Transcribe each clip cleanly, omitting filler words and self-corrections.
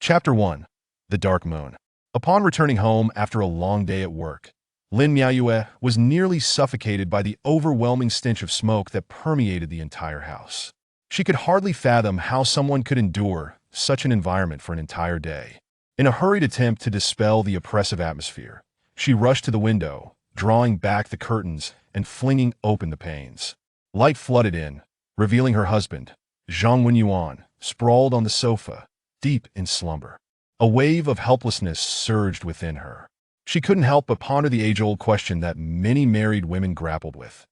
Chapter 1. The Dark Moon. Upon returning home after a long day at work, Lin Miaoyue was nearly suffocated by the overwhelming stench of smoke that permeated the entire house. She could hardly fathom how someone could endure such an environment for an entire day. In a hurried attempt to dispel the oppressive atmosphere, she rushed to the window, drawing back the curtains and flinging open the panes. Light flooded in, revealing her husband, Zhang Wenyuan, sprawled on the sofa, deep in slumber. A wave of helplessness surged within her. She couldn't help but ponder the age-old question that many married women grappled with.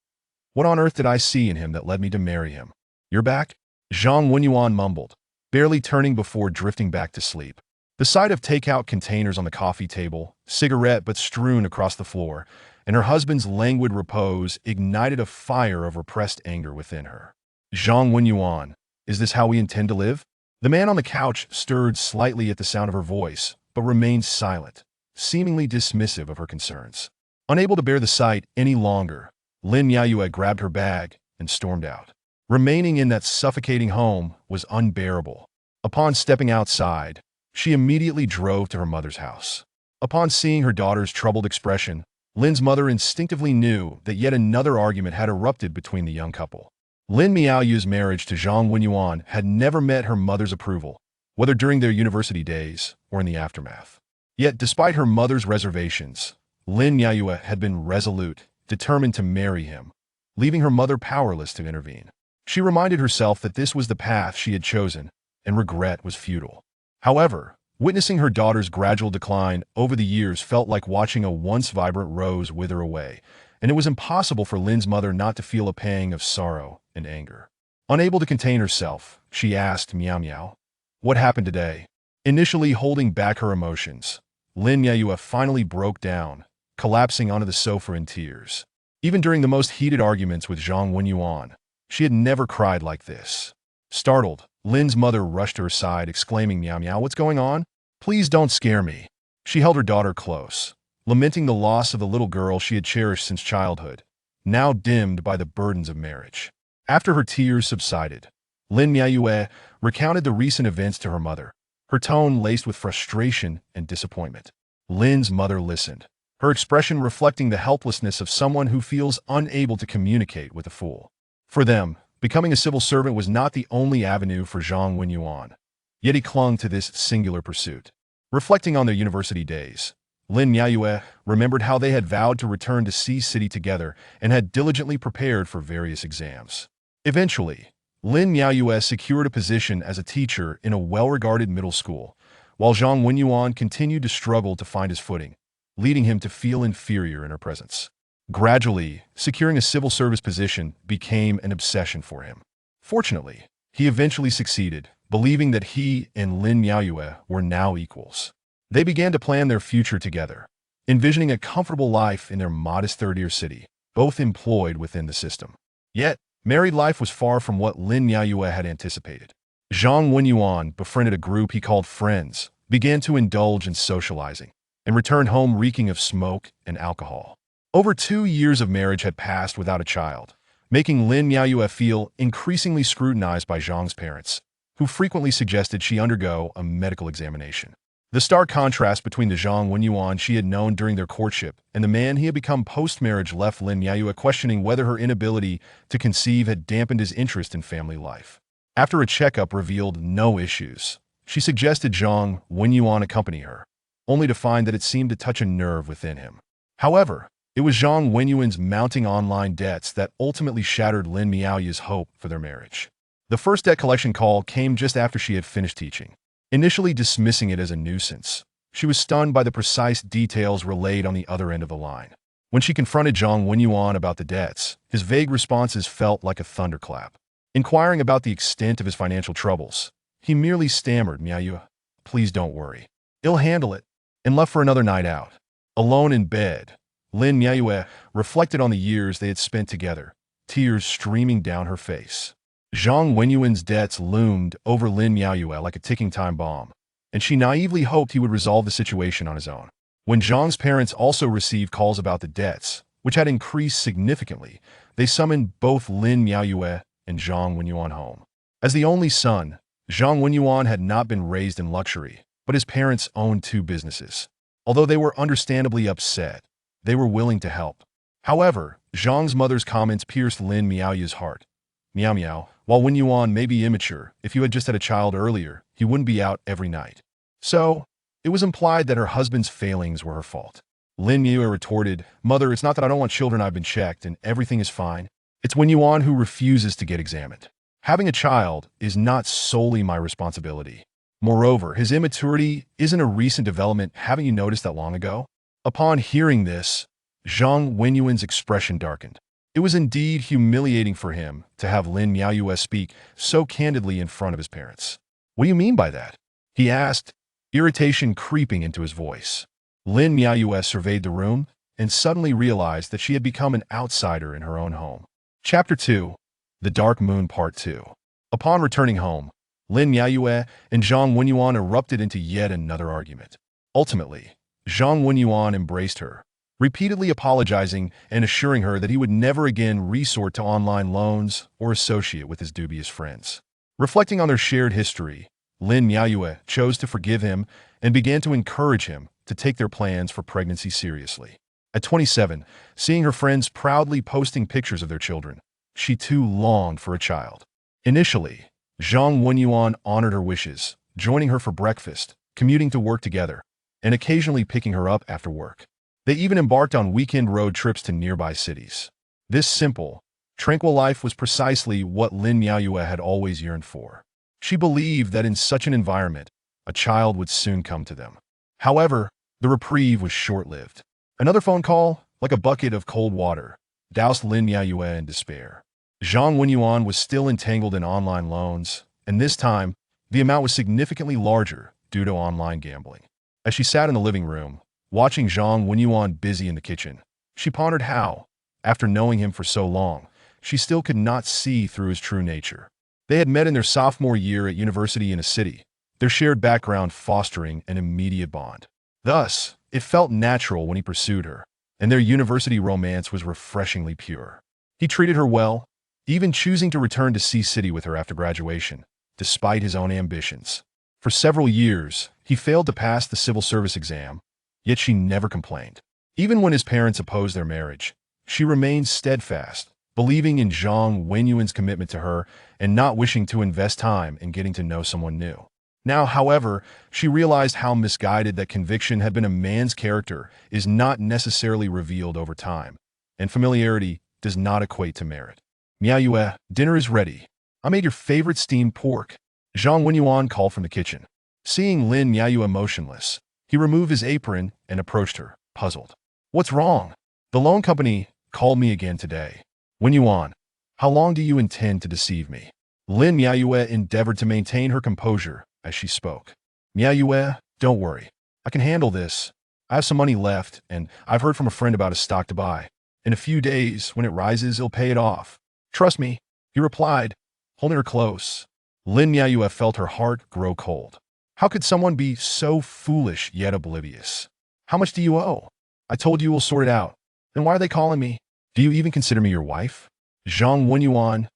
What on earth did I see in him that led me to marry him? You're back? Zhang Wenyuan mumbled, barely turning before drifting back to sleep. The sight of takeout containers on the coffee table, cigarette butts strewn across the floor, and her husband's languid repose ignited a fire of repressed anger within her. Zhang Wenyuan, is this how we intend to live? The man on the couch stirred slightly at the sound of her voice, but remained silent, seemingly dismissive of her concerns. Unable to bear the sight any longer, Lin Miaoyue grabbed her bag and stormed out. Remaining in that suffocating home was unbearable. Upon stepping outside, she immediately drove to her mother's house. Upon seeing her daughter's troubled expression, Lin's mother instinctively knew that yet another argument had erupted between the young couple. Lin Miaoyue's marriage to Zhang Wenyuan had never met her mother's approval, whether during their university days or in the aftermath. Yet, despite her mother's reservations, Lin Miaoyue had been resolute, determined to marry him, leaving her mother powerless to intervene. She reminded herself that this was the path she had chosen, and regret was futile. However, witnessing her daughter's gradual decline over the years felt like watching a once vibrant rose wither away, and it was impossible for Lin's mother not to feel a pang of sorrow and anger. Unable to contain herself, she asked Miao Miao, "What happened today?" Initially holding back her emotions, Lin Miaoyue finally broke down, collapsing onto the sofa in tears. Even during the most heated arguments with Zhang Wenyuan, she had never cried like this. Startled, Lin's mother rushed to her side, exclaiming, "Miao Miao, what's going on? Please don't scare me." She held her daughter close, lamenting the loss of the little girl she had cherished since childhood, now dimmed by the burdens of marriage. After her tears subsided, Lin Miaoyue recounted the recent events to her mother, her tone laced with frustration and disappointment. Lin's mother listened, her expression reflecting the helplessness of someone who feels unable to communicate with a fool. For them, becoming a civil servant was not the only avenue for Zhang Wenyuan, yet he clung to this singular pursuit. Reflecting on their university days, Lin Miaoyue remembered how they had vowed to return to Sea City together and had diligently prepared for various exams. Eventually, Lin Miaoyue secured a position as a teacher in a well-regarded middle school, while Zhang Wenyuan continued to struggle to find his footing, leading him to feel inferior in her presence. Gradually, securing a civil service position became an obsession for him. Fortunately, he eventually succeeded, believing that he and Lin Miaoyue were now equals. They began to plan their future together, envisioning a comfortable life in their modest third-year city, both employed within the system. Yet, married life was far from what Lin Miaoyue had anticipated. Zhang Wenyuan befriended a group he called friends, began to indulge in socializing, and returned home reeking of smoke and alcohol. Over 2 years of marriage had passed without a child, making Lin Miaoyue feel increasingly scrutinized by Zhang's parents, who frequently suggested she undergo a medical examination. The stark contrast between the Zhang Wenyuan she had known during their courtship and the man he had become post-marriage left Lin Miaoyue questioning whether her inability to conceive had dampened his interest in family life. After a checkup revealed no issues, she suggested Zhang Wenyuan accompany her, only to find that it seemed to touch a nerve within him. However, it was Zhang Wenyuan's mounting online debts that ultimately shattered Lin Miaoyue's hope for their marriage. The first debt collection call came just after she had finished teaching. Initially dismissing it as a nuisance, she was stunned by the precise details relayed on the other end of the line. When she confronted Zhang Wenyuan about the debts, his vague responses felt like a thunderclap. Inquiring about the extent of his financial troubles, he merely stammered, "Miaoyue, please don't worry. I'll handle it," and left for another night out. Alone in bed, Lin Miaoyue reflected on the years they had spent together, tears streaming down her face. Zhang Wenyuan's debts loomed over Lin Miaoyue like a ticking time bomb, and she naively hoped he would resolve the situation on his own. When Zhang's parents also received calls about the debts, which had increased significantly, they summoned both Lin Miaoyue and Zhang Wenyuan home. As the only son, Zhang Wenyuan had not been raised in luxury, but his parents owned two businesses. Although they were understandably upset, they were willing to help. However, Zhang's mother's comments pierced Lin Miaoyu's heart. Meow meow, while Wen Yuan may be immature, if you had just had a child earlier, he wouldn't be out every night. So, it was implied that her husband's failings were her fault. Lin Miaoyu retorted, Mother, it's not that I don't want children, I've been checked and everything is fine. It's Wen Yuan who refuses to get examined. Having a child is not solely my responsibility. Moreover, his immaturity isn't a recent development, haven't you noticed that long ago? Upon hearing this, Zhang Wenyuan's expression darkened. It was indeed humiliating for him to have Lin Miaoyu speak so candidly in front of his parents. What do you mean by that? He asked, irritation creeping into his voice. Lin Miaoyu surveyed the room and suddenly realized that she had become an outsider in her own home. Chapter 2. The Dark Moon Part 2. Upon returning home, Lin Miaoyu and Zhang Wenyuan erupted into yet another argument. Ultimately, Zhang Wenyuan embraced her, repeatedly apologizing and assuring her that he would never again resort to online loans or associate with his dubious friends. Reflecting on their shared history, Lin Miaoyu chose to forgive him and began to encourage him to take their plans for pregnancy seriously. At 27, seeing her friends proudly posting pictures of their children, she too longed for a child. Initially, Zhang Wenyuan honored her wishes, joining her for breakfast, commuting to work together, and occasionally picking her up after work. They even embarked on weekend road trips to nearby cities. This simple, tranquil life was precisely what Lin Miaoyu had always yearned for. She believed that in such an environment, a child would soon come to them. However, the reprieve was short-lived. Another phone call, like a bucket of cold water, doused Lin Miaoyu in despair. Zhang Wenyuan was still entangled in online loans, and this time, the amount was significantly larger due to online gambling. As she sat in the living room, watching Zhang Wenyuan busy in the kitchen, she pondered how, after knowing him for so long, she still could not see through his true nature. They had met in their sophomore year at university in a city, their shared background fostering an immediate bond. Thus, it felt natural when he pursued her, and their university romance was refreshingly pure. He treated her well, even choosing to return to C-City with her after graduation, despite his own ambitions. For several years, he failed to pass the civil service exam, yet she never complained. Even when his parents opposed their marriage, she remained steadfast, believing in Zhang Wenyuan's commitment to her and not wishing to invest time in getting to know someone new. Now, however, she realized how misguided that conviction had been. A man's character is not necessarily revealed over time, and familiarity does not equate to merit. Miaoyu, dinner is ready. I made your favorite steamed pork. Zhang Wenyuan called from the kitchen. Seeing Lin Miaoyu motionless, he removed his apron and approached her, puzzled. What's wrong? The loan company called me again today. Wenyuan, how long do you intend to deceive me? Lin Miaoyu endeavored to maintain her composure as she spoke. Miaoyu, don't worry. I can handle this. I have some money left, and I've heard from a friend about a stock to buy. In a few days, when it rises, he'll pay it off. Trust me, he replied, holding her close. Lin Miaoyu felt her heart grow cold. How could someone be so foolish yet oblivious? How much do you owe? I told you we'll sort it out. Then why are they calling me? Do you even consider me your wife? Zhang Wenyuan,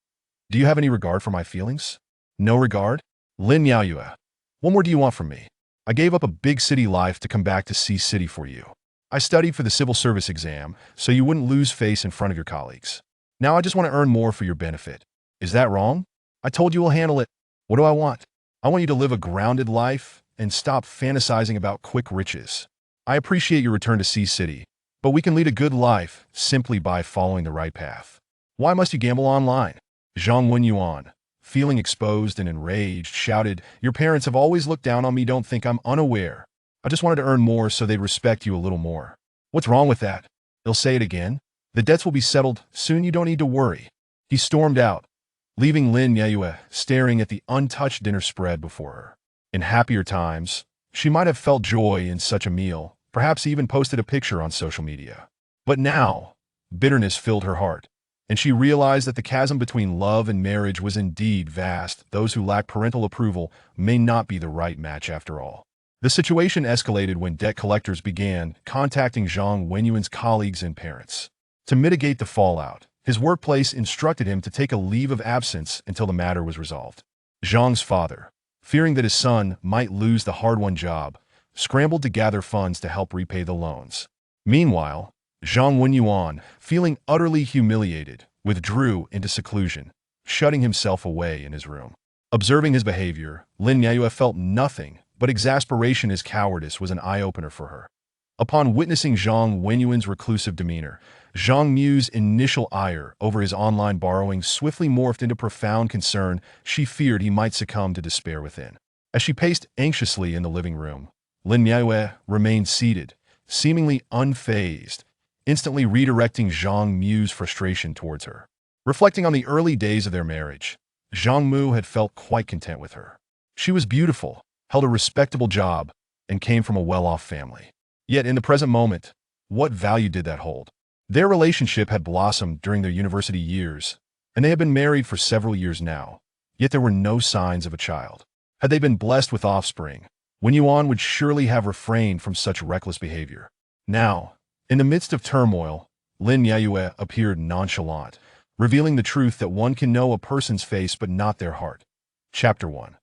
do you have any regard for my feelings? No regard? Lin Miaoyu, what more do you want from me? I gave up a big city life to come back to C-City for you. I studied for the civil service exam so you wouldn't lose face in front of your colleagues. Now I just want to earn more for your benefit. Is that wrong? I told you we'll handle it. What do I want? I want you to live a grounded life and stop fantasizing about quick riches. I appreciate your return to C-City, but we can lead a good life simply by following the right path. Why must you gamble online? Zhang Wenyuan, feeling exposed and enraged, shouted, your parents have always looked down on me, don't think I'm unaware. I just wanted to earn more so they'd respect you a little more. What's wrong with that? They'll say it again. The debts will be settled soon, you don't need to worry. He stormed out, leaving Lin Miaoyu staring at the untouched dinner spread before her. In happier times, she might have felt joy in such a meal, perhaps even posted a picture on social media. But now, bitterness filled her heart, and she realized that the chasm between love and marriage was indeed vast. Those who lack parental approval may not be the right match after all. The situation escalated when debt collectors began contacting Zhang Wenyuan's colleagues and parents. To mitigate the fallout, his workplace instructed him to take a leave of absence until the matter was resolved. Zhang's father, fearing that his son might lose the hard-won job, scrambled to gather funds to help repay the loans. Meanwhile, Zhang Wenyuan, feeling utterly humiliated, withdrew into seclusion, shutting himself away in his room. Observing his behavior, Lin Yayue felt nothing but exasperation. His cowardice was an eye-opener for her. Upon witnessing Zhang Wenyuan's reclusive demeanor, Zhang Mu's initial ire over his online borrowing swiftly morphed into profound concern. She feared he might succumb to despair within. As she paced anxiously in the living room, Lin Yayue remained seated, seemingly unfazed, instantly redirecting Zhang Mu's frustration towards her. Reflecting on the early days of their marriage, Zhang Mu had felt quite content with her. She was beautiful, held a respectable job, and came from a well-off family. Yet in the present moment, what value did that hold? Their relationship had blossomed during their university years, and they had been married for several years now, yet there were no signs of a child. Had they been blessed with offspring, Wenyuan would surely have refrained from such reckless behavior. Now, in the midst of turmoil, Lin Yayue appeared nonchalant, revealing the truth that one can know a person's face but not their heart. Chapter 1.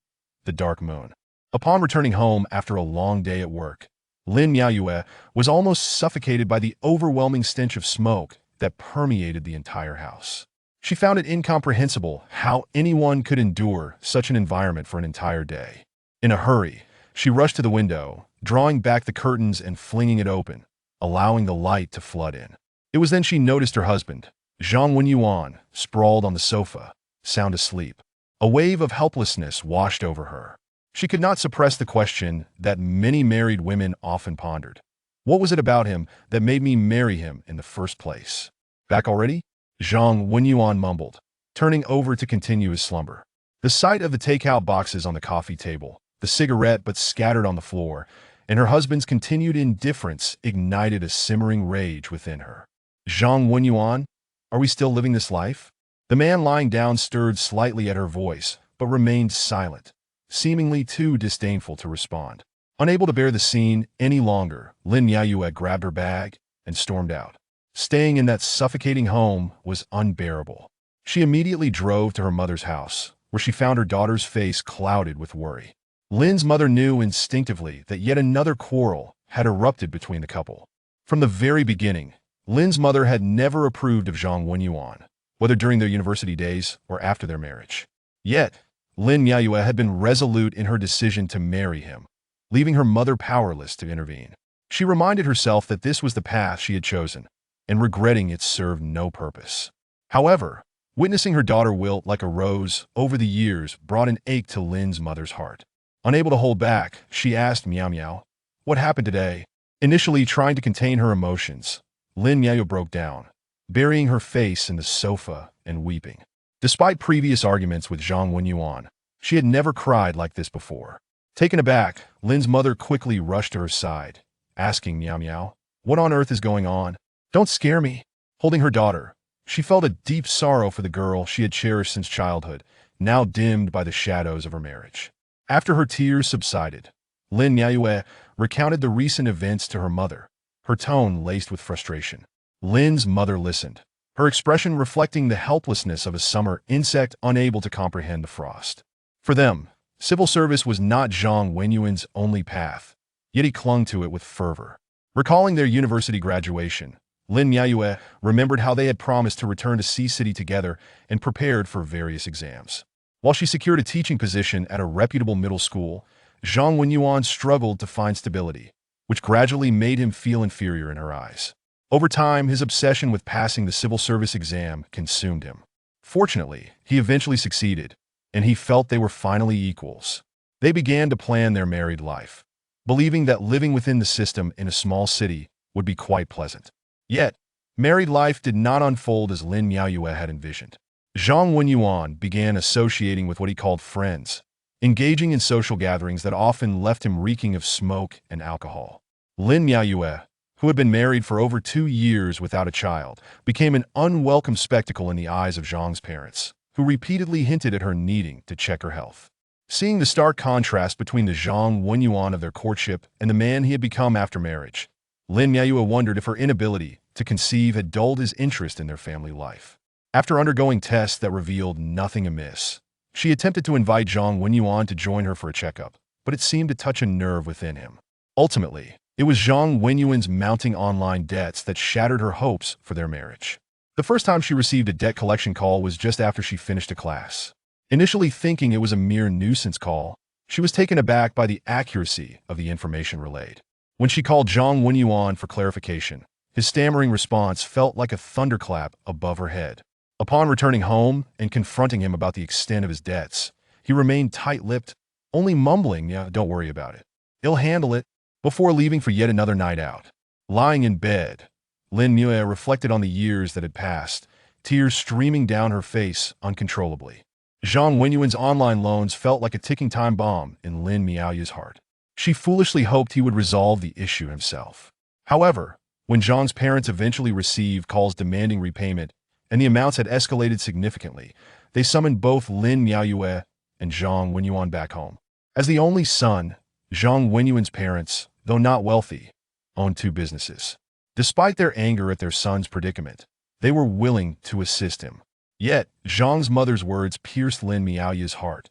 The Dark Moon. Upon returning home after a long day at work, Lin Yayue was almost suffocated by the overwhelming stench of smoke that permeated the entire house. She found it incomprehensible how anyone could endure such an environment for an entire day. In a hurry, she rushed to the window, drawing back the curtains and flinging it open, allowing the light to flood in. It was then she noticed her husband, Zhang Wenyuan, sprawled on the sofa, sound asleep. A wave of helplessness washed over her. She could not suppress the question that many married women often pondered. What was it about him that made me marry him in the first place? Back already? Zhang Wenyuan mumbled, turning over to continue his slumber. The sight of the takeout boxes on the coffee table, the cigarette butts scattered on the floor, and her husband's continued indifference ignited a simmering rage within her. Zhang Wenyuan, are we still living this life? The man lying down stirred slightly at her voice, but remained silent, seemingly too disdainful to respond. Unable to bear the scene any longer, Lin Yayue grabbed her bag and stormed out. Staying in that suffocating home was unbearable. She immediately drove to her mother's house, where she found her daughter's face clouded with worry. Lin's mother knew instinctively that yet another quarrel had erupted between the couple. From the very beginning, Lin's mother had never approved of Zhang Wenyuan, whether during their university days or after their marriage. Yet, Lin Yayue had been resolute in her decision to marry him, leaving her mother powerless to intervene. She reminded herself that this was the path she had chosen, and regretting it served no purpose. However, witnessing her daughter wilt like a rose over the years brought an ache to Lin's mother's heart. Unable to hold back, she asked Meow Meow, "What happened today?" Initially trying to contain her emotions, Lin Yayue broke down, burying her face in the sofa and weeping. Despite previous arguments with Zhang Wenyuan, she had never cried like this before. Taken aback, Lin's mother quickly rushed to her side, asking Meow Meow, "What on earth is going on? Don't scare me." Holding her daughter, she felt a deep sorrow for the girl she had cherished since childhood, now dimmed by the shadows of her marriage. After her tears subsided, Lin Yayue recounted the recent events to her mother, her tone laced with frustration. Lin's mother listened, her expression reflecting the helplessness of a summer insect unable to comprehend the frost. For them, civil service was not Zhang Wenyuan's only path, yet he clung to it with fervor. Recalling their university graduation, Lin Yayue remembered how they had promised to return to Sea City together and prepared for various exams. While she secured a teaching position at a reputable middle school, Zhang Wenyuan struggled to find stability, which gradually made him feel inferior in her eyes. Over time, his obsession with passing the civil service exam consumed him. Fortunately, he eventually succeeded, and he felt they were finally equals. They began to plan their married life, believing that living within the system in a small city would be quite pleasant. Yet, married life did not unfold as Lin Yayue had envisioned. Zhang Wenyuan began associating with what he called friends, engaging in social gatherings that often left him reeking of smoke and alcohol. Lin Yayue, who had been married for over 2 years without a child, became an unwelcome spectacle in the eyes of Zhang's parents, who repeatedly hinted at her needing to check her health. Seeing the stark contrast between the Zhang Wenyuan of their courtship and the man he had become after marriage, Lin Yayue wondered if her inability to conceive had dulled his interest in their family life. After undergoing tests that revealed nothing amiss, She attempted to invite Zhang Wenyuan to join her for a checkup, but it seemed to touch a nerve within him. Ultimately, it was Zhang Wenyuan's mounting online debts that shattered her hopes for their marriage. The first time she received a debt collection call was just after she finished a class. Initially thinking it was a mere nuisance call, she was taken aback by the accuracy of the information relayed. When she called Zhang Wenyuan for clarification, his stammering response felt like a thunderclap above her head. Upon returning home and confronting him about the extent of his debts, he remained tight-lipped, only mumbling, "Yeah, don't worry about it. He'll handle it," before leaving for yet another night out. Lying in bed, Lin Mue reflected on the years that had passed, tears streaming down her face uncontrollably. Zhang Wenyuan's online loans felt like a ticking time bomb in Lin Miaoyu's heart. She foolishly hoped he would resolve the issue himself. However, when Zhang's parents eventually received calls demanding repayment, and the amounts had escalated significantly, they summoned both Lin Miaoyue and Zhang Wenyuan back home. As the only son, Zhang Wenyuan's parents, though not wealthy, owned 2 businesses. Despite their anger at their son's predicament, they were willing to assist him. Yet, Zhang's mother's words pierced Lin Miaoyu's heart.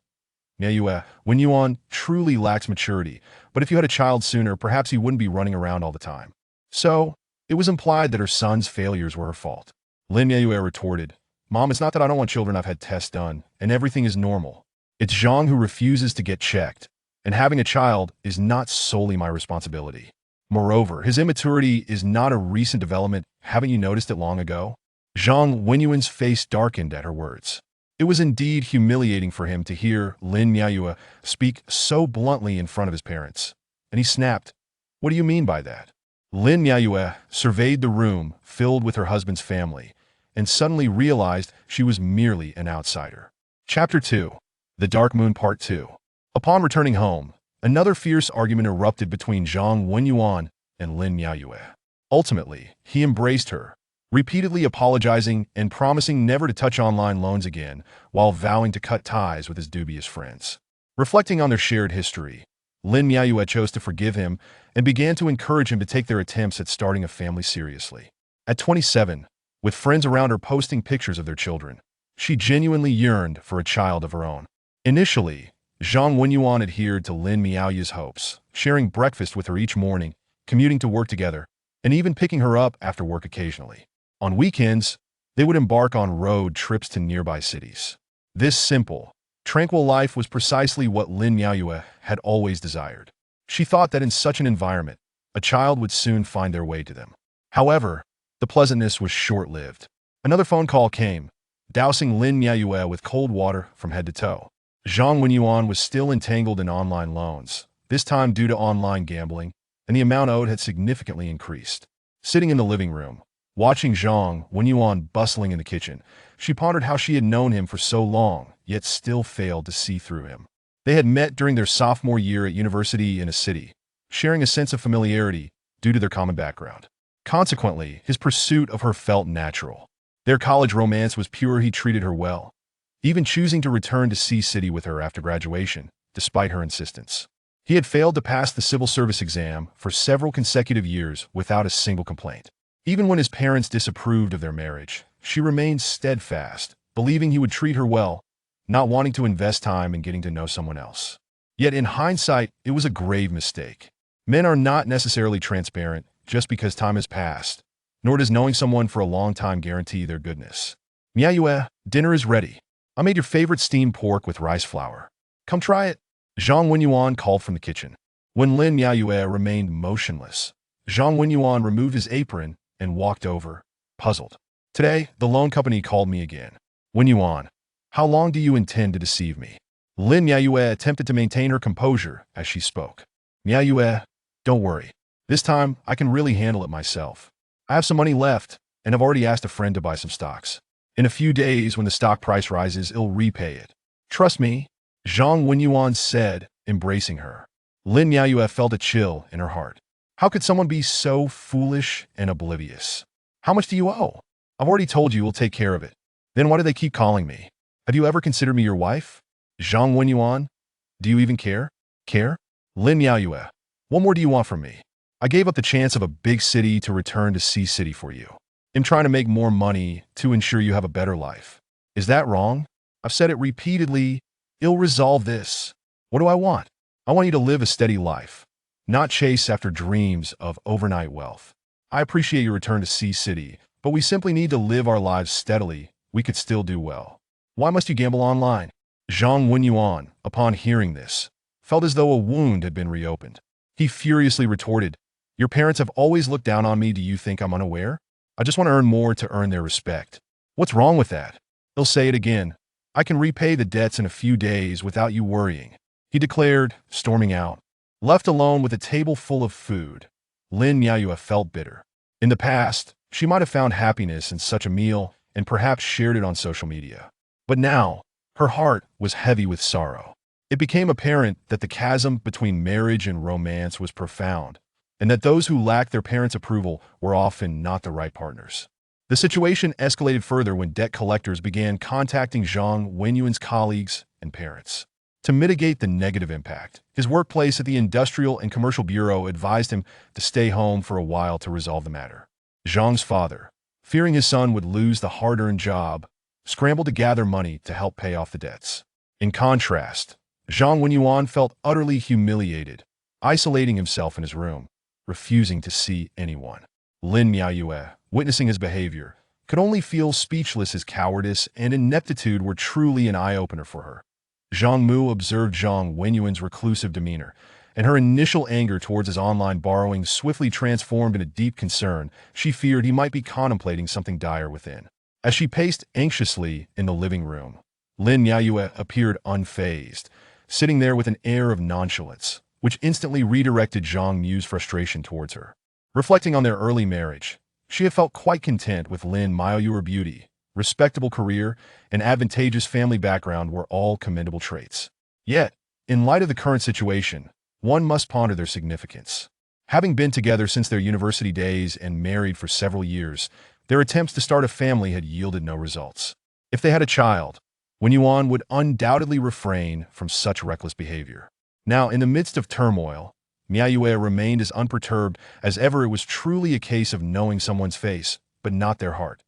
"Miaoyue, Wenyuan truly lacks maturity, but if you had a child sooner, perhaps he wouldn't be running around all the time." So, it was implied that her son's failures were her fault. Lin Miaoyue retorted, "Mom, it's not that I don't want children. I've had tests done, and everything is normal. It's Zhang who refuses to get checked, and having a child is not solely my responsibility. Moreover, his immaturity is not a recent development. Haven't you noticed it long ago?" Zhang Wenyuan's face darkened at her words. It was indeed humiliating for him to hear Lin Miaoyue speak so bluntly in front of his parents. And he snapped, "What do you mean by that?" Lin Miaoyue surveyed the room filled with her husband's family, and suddenly realized she was merely an outsider. Chapter 2. The Dark Moon Part 2. Upon returning home, another fierce argument erupted between Zhang Wenyuan and Lin Miaoyue. Ultimately, he embraced her, repeatedly apologizing and promising never to touch online loans again, while vowing to cut ties with his dubious friends. Reflecting on their shared history, Lin Miaoyue chose to forgive him and began to encourage him to take their attempts at starting a family seriously. At 27, with friends around her posting pictures of their children, she genuinely yearned for a child of her own. Initially, Zhang Wenyuan adhered to Lin Miaoyue's hopes, sharing breakfast with her each morning, commuting to work together, and even picking her up after work occasionally. On weekends, they would embark on road trips to nearby cities. This simple, tranquil life was precisely what Lin Miaoyue had always desired. She thought that in such an environment, a child would soon find their way to them. However, the pleasantness was short-lived. Another phone call came, dousing Lin Miaoyue with cold water from head to toe. Zhang Wenyuan was still entangled in online loans, this time due to online gambling, and the amount owed had significantly increased. Sitting in the living room, watching Zhang Wenyuan bustling in the kitchen, she pondered how she had known him for so long, yet still failed to see through him. They had met during their sophomore year at university in a city, sharing a sense of familiarity due to their common background. Consequently, his pursuit of her felt natural. Their college romance was pure. He treated her well, even choosing to return to C-City with her after graduation, despite her insistence. He had failed to pass the civil service exam for several consecutive years without a single complaint. Even when his parents disapproved of their marriage, she remained steadfast, believing he would treat her well, not wanting to invest time in getting to know someone else. Yet in hindsight, it was a grave mistake. Men are not necessarily transparent just because time has passed, nor does knowing someone for a long time guarantee their goodness. "Miaoyue, dinner is ready. I made your favorite steamed pork with rice flour. Come try it." Zhang Wenyuan called from the kitchen. When Lin Miaoyue remained motionless, Zhang Wenyuan removed his apron and walked over, puzzled. "Today, the loan company called me again. Wenyuan, how long do you intend to deceive me?" Lin Miaoyue attempted to maintain her composure as she spoke. "Miaoyue, don't worry. This time, I can really handle it myself. I have some money left, and I've already asked a friend to buy some stocks. In a few days, when the stock price rises, he'll repay it. Trust me," Zhang Wenyuan said, embracing her. Lin Miaoyue felt a chill in her heart. How could someone be so foolish and oblivious? "How much do you owe?" "I've already told you we'll take care of it." "Then why do they keep calling me? Have you ever considered me your wife?" Zhang Wenyuan, "Do you even care?" "Care?" Lin Miaoyue, "What more do you want from me? I gave up the chance of a big city to return to C-City for you. I'm trying to make more money to ensure you have a better life. Is that wrong? I've said it repeatedly, It'll resolve this. What do I want? I want you to live a steady life, not chase after dreams of overnight wealth. I appreciate your return to Sea City, but we simply need to live our lives steadily. We could still do well. Why must you gamble online? Zhang Wenyuan, upon hearing this, felt as though a wound had been reopened. He furiously retorted, "Your parents have always looked down on me. Do you think I'm unaware? I just want to earn more to earn their respect. What's wrong with that? He'll say it again. I can repay the debts in a few days without you worrying," he declared, storming out. Left alone with a table full of food, Lin Miaoyue felt bitter. In the past, she might have found happiness in such a meal and perhaps shared it on social media. But now, her heart was heavy with sorrow. It became apparent that the chasm between marriage and romance was profound, and that those who lacked their parents' approval were often not the right partners. The situation escalated further when debt collectors began contacting Zhang Wenyuan's colleagues and parents. To mitigate the negative impact, his workplace at the Industrial and Commercial Bureau advised him to stay home for a while to resolve the matter. Zhang's father, fearing his son would lose the hard-earned job, scrambled to gather money to help pay off the debts. In contrast, Zhang Wenyuan felt utterly humiliated, isolating himself in his room, refusing to see anyone. Lin Miaoyue, witnessing his behavior, could only feel speechless. His cowardice and ineptitude were truly an eye-opener for her. Zhang Mu observed Zhang Wenyuan's reclusive demeanor, and her initial anger towards his online borrowing swiftly transformed into deep concern. She feared he might be contemplating something dire within. As she paced anxiously in the living room, Lin Miaoyue appeared unfazed, sitting there with an air of nonchalance, which instantly redirected Zhang Mu's frustration towards her. Reflecting on their early marriage, she had felt quite content with Lin Miaoyue's beauty, respectable career, and advantageous family background were all commendable traits. Yet, in light of the current situation, one must ponder their significance. Having been together since their university days and married for several years, their attempts to start a family had yielded no results. If they had a child, Wenyuan would undoubtedly refrain from such reckless behavior. Now, in the midst of turmoil, Miaoyue remained as unperturbed as ever. It was truly a case of knowing someone's face, but not their heart.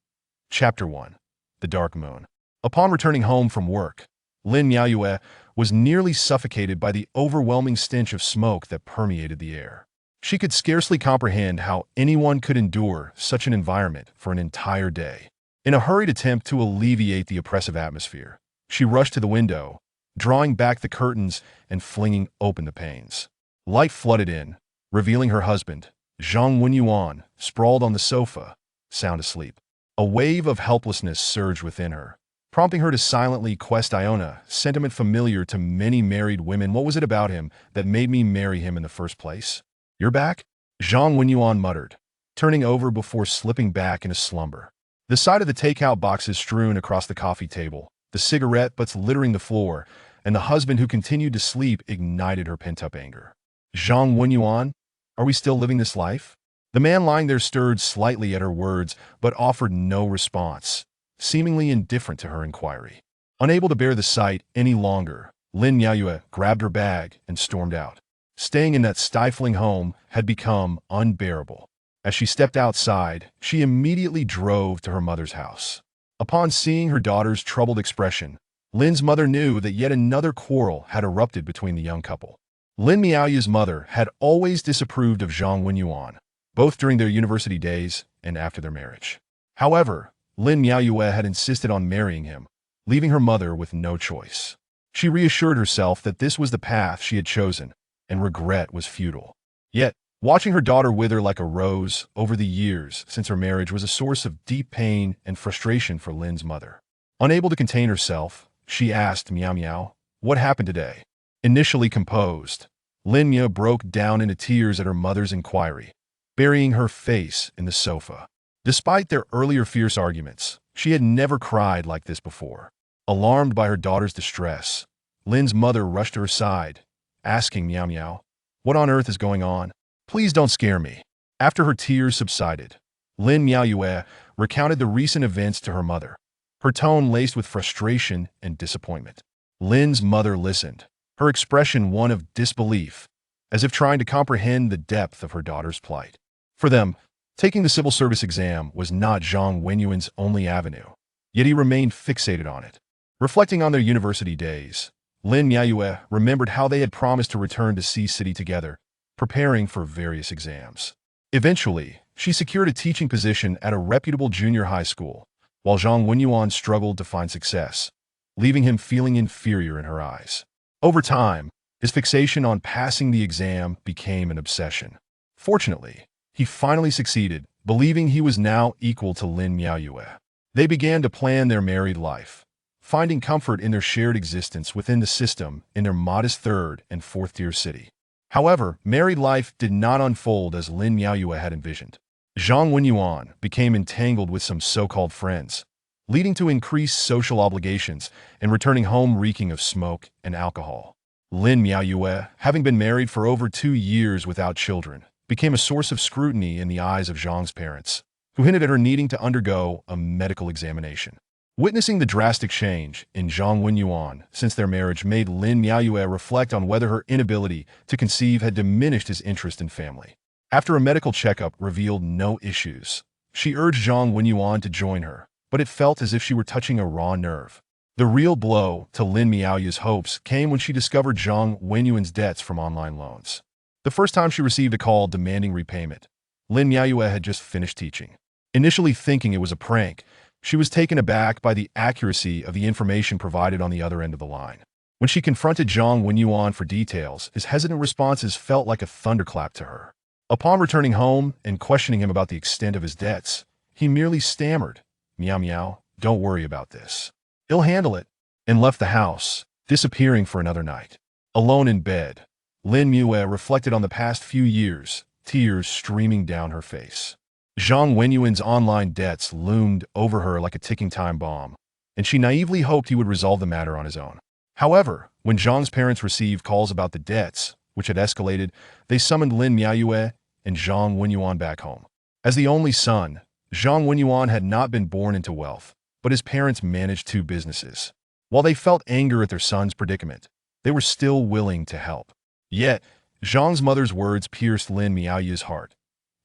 Chapter 1. The Dark Moon. Upon returning home from work, Lin Miaoyue was nearly suffocated by the overwhelming stench of smoke that permeated the air. She could scarcely comprehend how anyone could endure such an environment for an entire day. In a hurried attempt to alleviate the oppressive atmosphere, she rushed to the window, drawing back the curtains and flinging open the panes. Light flooded in, revealing her husband, Zhang Wenyuan, sprawled on the sofa, sound asleep. A wave of helplessness surged within her, prompting her to silently question Iona, sentiment familiar to many married women. What was it about him that made me marry him in the first place? You're back? Zhang Wenyuan muttered, turning over before slipping back into slumber. The sight of the takeout boxes strewn across the coffee table, the cigarette butts littering the floor, and the husband who continued to sleep ignited her pent-up anger. Zhang Wenyuan, are we still living this life? The man lying there stirred slightly at her words, but offered no response, seemingly indifferent to her inquiry. Unable to bear the sight any longer, Lin Miaoyue grabbed her bag and stormed out. Staying in that stifling home had become unbearable. As she stepped outside, she immediately drove to her mother's house. Upon seeing her daughter's troubled expression, Lin's mother knew that yet another quarrel had erupted between the young couple. Lin Miaoyue's mother had always disapproved of Zhang Wenyuan, both during their university days and after their marriage. However, Lin Miaoyue had insisted on marrying him, leaving her mother with no choice. She reassured herself that this was the path she had chosen, and regret was futile. Yet, watching her daughter wither like a rose over the years since her marriage was a source of deep pain and frustration for Lin's mother. Unable to contain herself, she asked Miao Miao, "What happened today?" Initially composed, Lin Miao broke down into tears at her mother's inquiry, burying her face in the sofa. Despite their earlier fierce arguments, she had never cried like this before. Alarmed by her daughter's distress, Lin's mother rushed to her side, asking Miao Miao, "What on earth is going on? Please don't scare me." After her tears subsided, Lin Miaoyue recounted the recent events to her mother, her tone laced with frustration and disappointment. Lin's mother listened, her expression one of disbelief, as if trying to comprehend the depth of her daughter's plight. For them, taking the civil service exam was not Zhang Wenyuan's only avenue, yet he remained fixated on it. Reflecting on their university days, Lin Miaoyue remembered how they had promised to return to Sea City together, preparing for various exams. Eventually, she secured a teaching position at a reputable junior high school, while Zhang Wenyuan struggled to find success, leaving him feeling inferior in her eyes. Over time, his fixation on passing the exam became an obsession. Fortunately, he finally succeeded, believing he was now equal to Lin Miaoyue. They began to plan their married life, finding comfort in their shared existence within the system in their modest third and fourth-tier city. However, married life did not unfold as Lin Miaoyue had envisioned. Zhang Wenyuan became entangled with some so-called friends, leading to increased social obligations and returning home reeking of smoke and alcohol. Lin Miaoyue, having been married for over 2 years without children, became a source of scrutiny in the eyes of Zhang's parents, who hinted at her needing to undergo a medical examination. Witnessing the drastic change in Zhang Wenyuan since their marriage made Lin Miaoyue reflect on whether her inability to conceive had diminished his interest in family. After a medical checkup revealed no issues, she urged Zhang Wenyuan to join her, but it felt as if she were touching a raw nerve. The real blow to Lin Miaoyue's hopes came when she discovered Zhang Wenyuan's debts from online loans. The first time she received a call demanding repayment, Lin Miaoyue had just finished teaching. Initially thinking it was a prank, she was taken aback by the accuracy of the information provided on the other end of the line. When she confronted Zhang Wenyuan for details, his hesitant responses felt like a thunderclap to her. Upon returning home and questioning him about the extent of his debts, he merely stammered, "Meow meow, don't worry about this. He'll handle it," and left the house, disappearing for another night. Alone in bed, Lin Miaoyue reflected on the past few years, tears streaming down her face. Zhang Wenyuan's online debts loomed over her like a ticking time bomb, and she naively hoped he would resolve the matter on his own. However, when Zhang's parents received calls about the debts, which had escalated, they summoned Lin Miaoyue and Zhang Wenyuan back home. As the only son, Zhang Wenyuan had not been born into wealth, but his parents managed 2 businesses. While they felt anger at their son's predicament, they were still willing to help. Yet, Zhang's mother's words pierced Lin Miaoyue's heart.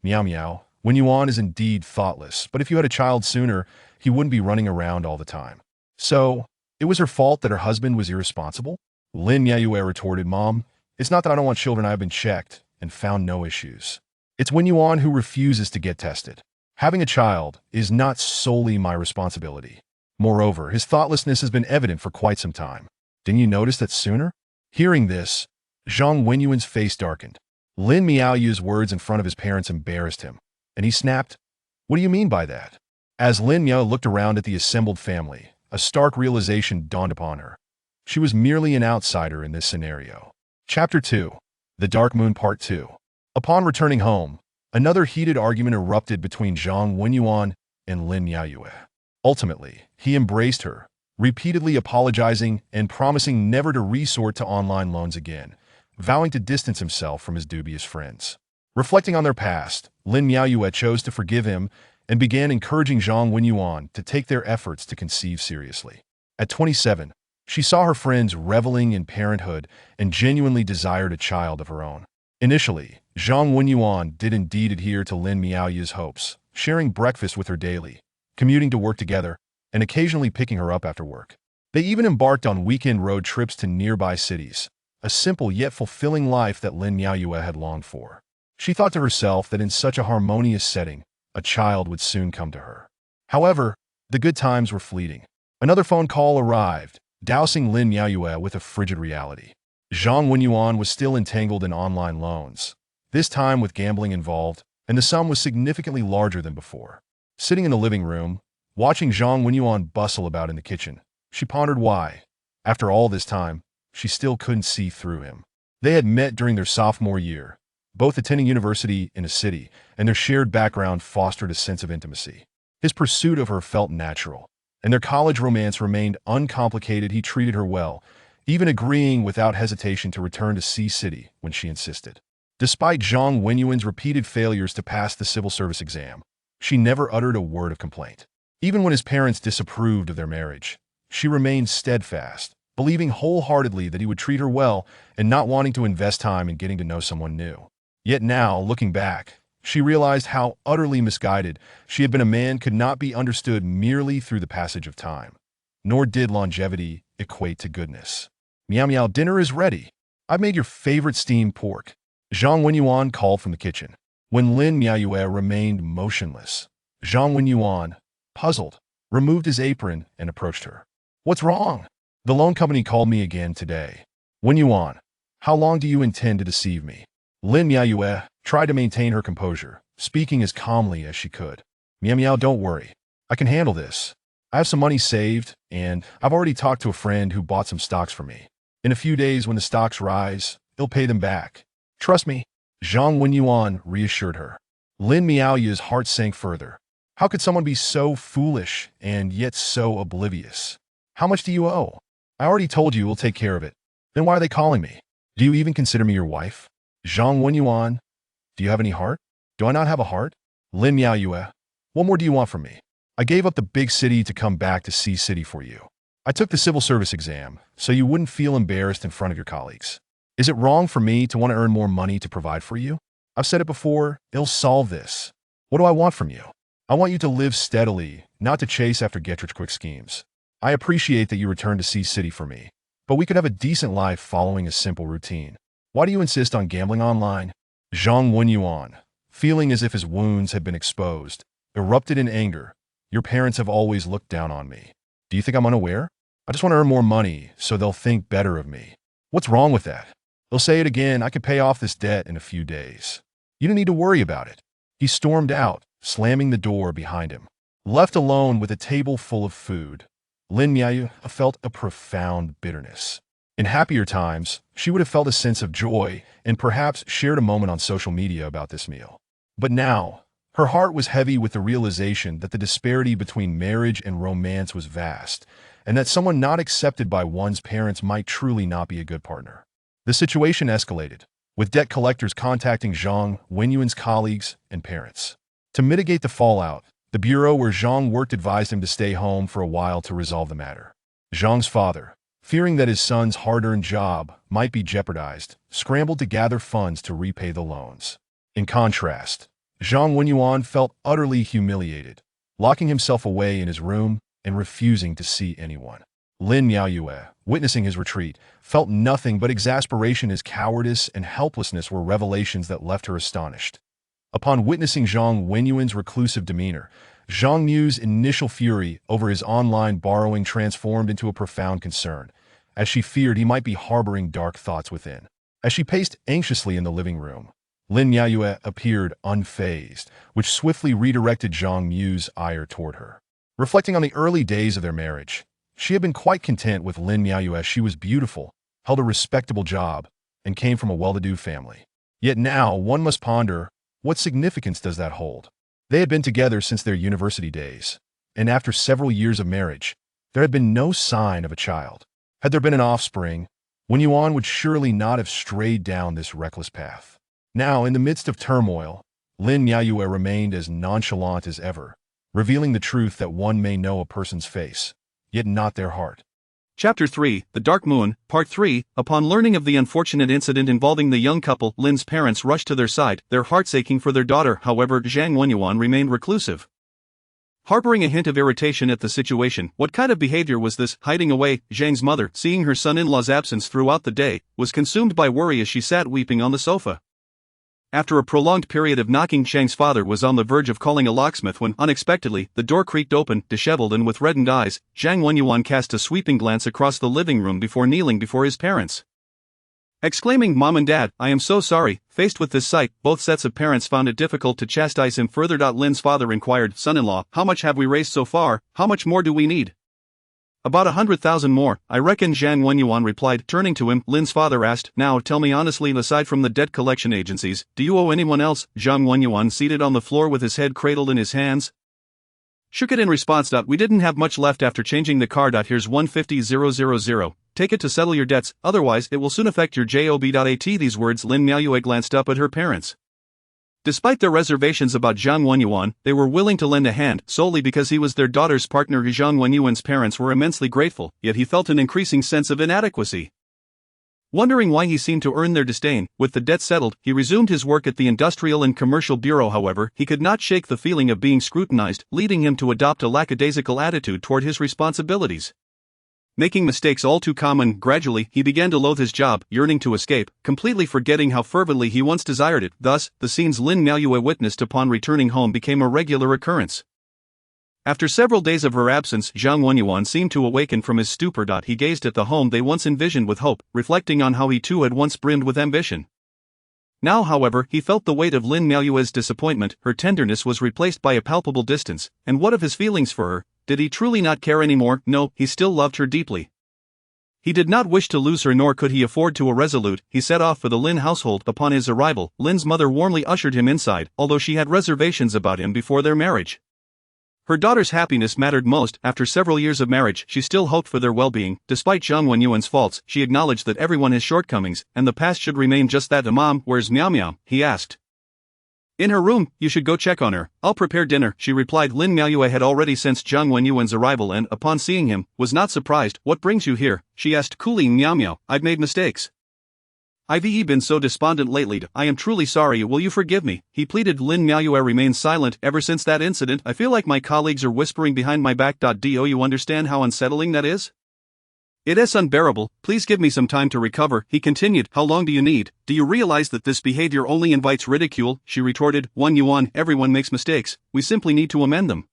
"Meow meow, Wenyuan is indeed thoughtless, but if you had a child sooner, he wouldn't be running around all the time." So, it was her fault that her husband was irresponsible? Lin Miaoyue retorted, "Mom, it's not that I don't want children. I have been checked and found no issues. It's Wenyuan who refuses to get tested. Having a child is not solely my responsibility. Moreover, his thoughtlessness has been evident for quite some time. Didn't you notice that sooner?" Hearing this, Zhang Wenyuan's face darkened. Lin Miaoyue's words in front of his parents embarrassed him, and he snapped, "What do you mean by that?" As Lin Miao looked around at the assembled family, a stark realization dawned upon her. She was merely an outsider in this scenario. Chapter 2. The Dark Moon Part 2. Upon returning home, another heated argument erupted between Zhang Wenyuan and Lin Miaoyue. Ultimately, he embraced her, repeatedly apologizing and promising never to resort to online loans again, vowing to distance himself from his dubious friends. Reflecting on their past, Lin Miaoyue chose to forgive him and began encouraging Zhang Wenyuan to take their efforts to conceive seriously. At 27, she saw her friends reveling in parenthood and genuinely desired a child of her own. Initially, Zhang Wenyuan did indeed adhere to Lin Miaoyue's hopes, sharing breakfast with her daily, commuting to work together, and occasionally picking her up after work. They even embarked on weekend road trips to nearby cities, a simple yet fulfilling life that Lin Miaoyue had longed for. She thought to herself that in such a harmonious setting, a child would soon come to her. However, the good times were fleeting. Another phone call arrived, dousing Lin Miaoyue with a frigid reality. Zhang Wenyuan was still entangled in online loans, this time with gambling involved, and the sum was significantly larger than before. Sitting in the living room, watching Zhang Wenyuan bustle about in the kitchen, she pondered why, after all this time, she still couldn't see through him. They had met during their sophomore year, both attending university in a city, and their shared background fostered a sense of intimacy. His pursuit of her felt natural, and their college romance remained uncomplicated. He treated her well, even agreeing without hesitation to return to Sea City when she insisted. Despite Zhang Wenyuan's repeated failures to pass the civil service exam, she never uttered a word of complaint. Even when his parents disapproved of their marriage, she remained steadfast, believing wholeheartedly that he would treat her well and not wanting to invest time in getting to know someone new. Yet now, looking back, she realized how utterly misguided she had been. A man could not be understood merely through the passage of time, nor did longevity equate to goodness. Meow meow, dinner is ready. I've made your favorite steamed pork. Zhang Wenyuan called from the kitchen. When Lin Miaoyue remained motionless, Zhang Wenyuan, puzzled, removed his apron and approached her. What's wrong? The loan company called me again today. Wenyuan, how long do you intend to deceive me? Lin Miaoyue tried to maintain her composure, speaking as calmly as she could. Meow meow, don't worry. I can handle this. I have some money saved, and I've already talked to a friend who bought some stocks for me. In a few days when the stocks rise, he'll pay them back. Trust me. Zhang Wenyuan reassured her. Lin Miaoyue's heart sank further. How could someone be so foolish and yet so oblivious? How much do you owe? I already told you we'll take care of it. Then why are they calling me? Do you even consider me your wife? Zhang Wenyuan, do you have any heart? Do I not have a heart? Lin Miaoyue, what more do you want from me? I gave up the big city to come back to Sea City for you. I took the civil service exam, so you wouldn't feel embarrassed in front of your colleagues. Is it wrong for me to want to earn more money to provide for you? I've said it before, it'll solve this. What do I want from you? I want you to live steadily, not to chase after get-rich-quick schemes. I appreciate that you returned to Sea City for me, but we could have a decent life following a simple routine. Why do you insist on gambling online? Zhang Wenyuan, feeling as if his wounds had been exposed, erupted in anger. Your parents have always looked down on me. Do you think I'm unaware? I just want to earn more money so they'll think better of me. What's wrong with that? They'll say it again, I could pay off this debt in a few days. You don't need to worry about it. He stormed out, slamming the door behind him. Left alone with a table full of food, Lin Miaoyue felt a profound bitterness. In happier times, she would have felt a sense of joy and perhaps shared a moment on social media about this meal. But now, her heart was heavy with the realization that the disparity between marriage and romance was vast, and that someone not accepted by one's parents might truly not be a good partner. The situation escalated, with debt collectors contacting Zhang Wenyuan's colleagues and parents. To mitigate the fallout, the bureau where Zhang worked advised him to stay home for a while to resolve the matter. Zhang's father, fearing that his son's hard-earned job might be jeopardized, scrambled to gather funds to repay the loans. In contrast, Zhang Wenyuan felt utterly humiliated, locking himself away in his room and refusing to see anyone. Lin Miaoyue, witnessing his retreat, felt nothing but exasperation as cowardice and helplessness were revelations that left her astonished. Upon witnessing Zhang Wenyuan's reclusive demeanor, Zhang Yu's initial fury over his online borrowing transformed into a profound concern, as she feared he might be harboring dark thoughts within. As she paced anxiously in the living room, Lin Miaoyue appeared unfazed, which swiftly redirected Zhang Yu's ire toward her. Reflecting on the early days of their marriage, she had been quite content with Lin Miaoyue as she was beautiful, held a respectable job, and came from a well-to-do family. Yet now, one must ponder, what significance does that hold? They had been together since their university days, and after several years of marriage, there had been no sign of a child. Had there been an offspring, Wenyuan would surely not have strayed down this reckless path. Now, in the midst of turmoil, Lin Miaoyue remained as nonchalant as ever, revealing the truth that one may know a person's face, yet not their heart. Chapter 3, The Dark Moon, Part 3. Upon learning of the unfortunate incident involving the young couple, Lin's parents rushed to their side, their hearts aching for their daughter. However, Zhang Wenyuan remained reclusive. Harboring a hint of irritation at the situation, what kind of behavior was this? Hiding away, Zhang's mother, seeing her son-in-law's absence throughout the day, was consumed by worry as she sat weeping on the sofa. After a prolonged period of knocking, Zhang's father was on the verge of calling a locksmith when, unexpectedly, the door creaked open. Disheveled and with reddened eyes, Zhang Wenyuan cast a sweeping glance across the living room before kneeling before his parents. Exclaiming, "Mom and Dad, I am so sorry." Faced with this sight, both sets of parents found it difficult to chastise him further. Lin's father inquired, "Son-in-law, how much have we raised so far? How much more do we need?" "About 100,000 more, I reckon," Zhang Wenyuan replied. Turning to him, Lin's father asked, "Now tell me honestly, aside from the debt collection agencies, do you owe anyone else?" Zhang Wenyuan, seated on the floor with his head cradled in his hands, shook it in response. "We didn't have much left after changing the car. Here's 150,000. Take it to settle your debts, otherwise it will soon affect your job. At these words, Lin Miaoyue glanced up at her parents. Despite their reservations about Zhang Wenyuan, they were willing to lend a hand, solely because he was their daughter's partner. Zhang Wenyuan's parents were immensely grateful, yet he felt an increasing sense of inadequacy. Wondering why he seemed to earn their disdain, with the debt settled, he resumed his work at the Industrial and Commercial Bureau. However, he could not shake the feeling of being scrutinized, leading him to adopt a lackadaisical attitude toward his responsibilities. Making mistakes all too common, gradually he began to loathe his job, yearning to escape, completely forgetting how fervently he once desired it. Thus, the scenes Lin Miaoyue witnessed upon returning home became a regular occurrence. After several days of her absence, Zhang Wenyuan seemed to awaken from his stupor. He gazed at the home they once envisioned with hope, reflecting on how he too had once brimmed with ambition. Now, however, he felt the weight of Lin Miaoyue's disappointment. Her tenderness was replaced by a palpable distance, and what of his feelings for her? Did he truly not care anymore? No, he still loved her deeply. He did not wish to lose her, nor could he afford to. Irresolute, he set off for the Lin household. Upon his arrival, Lin's mother warmly ushered him inside, although she had reservations about him before their marriage. Her daughter's happiness mattered most. After several years of marriage, she still hoped for their well-being. Despite Zhang Wenyuan's faults, she acknowledged that everyone has shortcomings, and the past should remain just that. "Mom, where's Miao Miao?" he asked. "In her room, you should go check on her. I'll prepare dinner," she replied. Lin Miaoyue had already sensed Zhang Wenyuan's arrival and, upon seeing him, was not surprised. "What brings you here?" she asked coolly. "Miao Miao, I've made mistakes. I've been so despondent lately. I am truly sorry. Will you forgive me?" he pleaded. Lin Miaoyue remained silent. "Ever since that incident, I feel like my colleagues are whispering behind my back. Do you understand how unsettling that is? It is unbearable. Please give me some time to recover," he continued. "How long do you need? Do you realize that this behavior only invites ridicule?" she retorted. "Wenyuan, everyone makes mistakes. We simply need to amend them.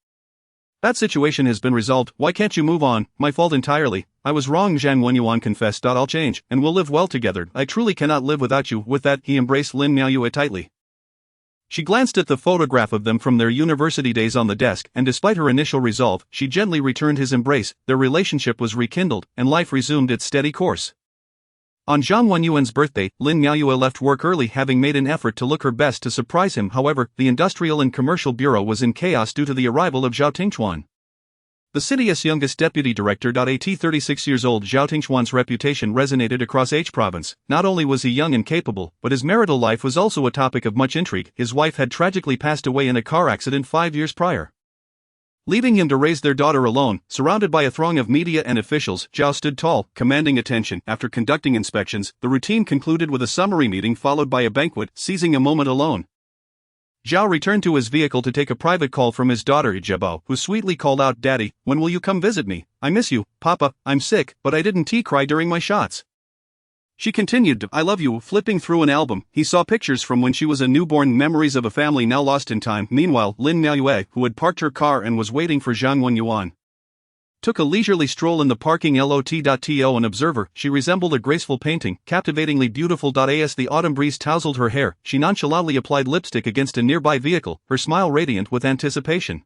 That situation has been resolved. Why can't you move on?" "My fault entirely. I was wrong," Zhang Wenyuan confessed. "I'll change, and we'll live well together. I truly cannot live without you." With that, he embraced Lin Miaoyue tightly. She glanced at the photograph of them from their university days on the desk, and despite her initial resolve, she gently returned his embrace. Their relationship was rekindled, and life resumed its steady course. On Zhang Wenyuan's birthday, Lin Miaoyue left work early, having made an effort to look her best to surprise him. However, the Industrial and Commercial Bureau was in chaos due to the arrival of Zhao Tingchuan. The city's youngest deputy director. At 36 years old, Zhao Tingchuan's reputation resonated across H province. Not only was he young and capable, but his marital life was also a topic of much intrigue. His wife had tragically passed away in a car accident 5 years prior, leaving him to raise their daughter alone. Surrounded by a throng of media and officials, Zhao stood tall, commanding attention. After conducting inspections, the routine concluded with a summary meeting followed by a banquet. Seizing a moment alone, Zhao returned to his vehicle to take a private call from his daughter Ijebo, who sweetly called out, "Daddy, when will you come visit me? I miss you." "Papa, I'm sick, but I didn't cry during my shots," she continued. "I love you." Flipping through an album, he saw pictures from when she was a newborn, memories of a family now lost in time. Meanwhile, Lin Miaoyue, who had parked her car and was waiting for Zhang Wenyuan, took a leisurely stroll in the parking lot. To an observer, she resembled a graceful painting, captivatingly beautiful. As the autumn breeze tousled her hair, she nonchalantly applied lipstick against a nearby vehicle, her smile radiant with anticipation.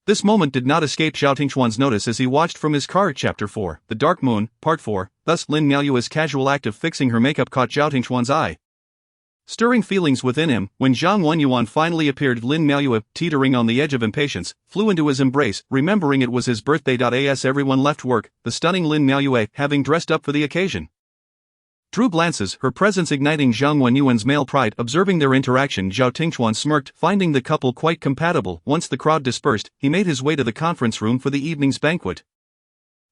This moment did not escape Zhao Tingchuan's notice as he watched from his car. Chapter 4, The Dark Moon, Part 4. Thus, Lin Miaoyue's casual act of fixing her makeup caught Zhao Tingchuan's eye, stirring feelings within him. When Zhang Wenyuan finally appeared, Lin Miaoyue, teetering on the edge of impatience, flew into his embrace, remembering it was his birthday. As everyone left work, the stunning Lin Miaoyue, having dressed up for the occasion, drew glances, her presence igniting Zhang Wenyuan's male pride. Observing their interaction, Zhao Tingchuan smirked, finding the couple quite compatible. Once the crowd dispersed, he made his way to the conference room for the evening's banquet,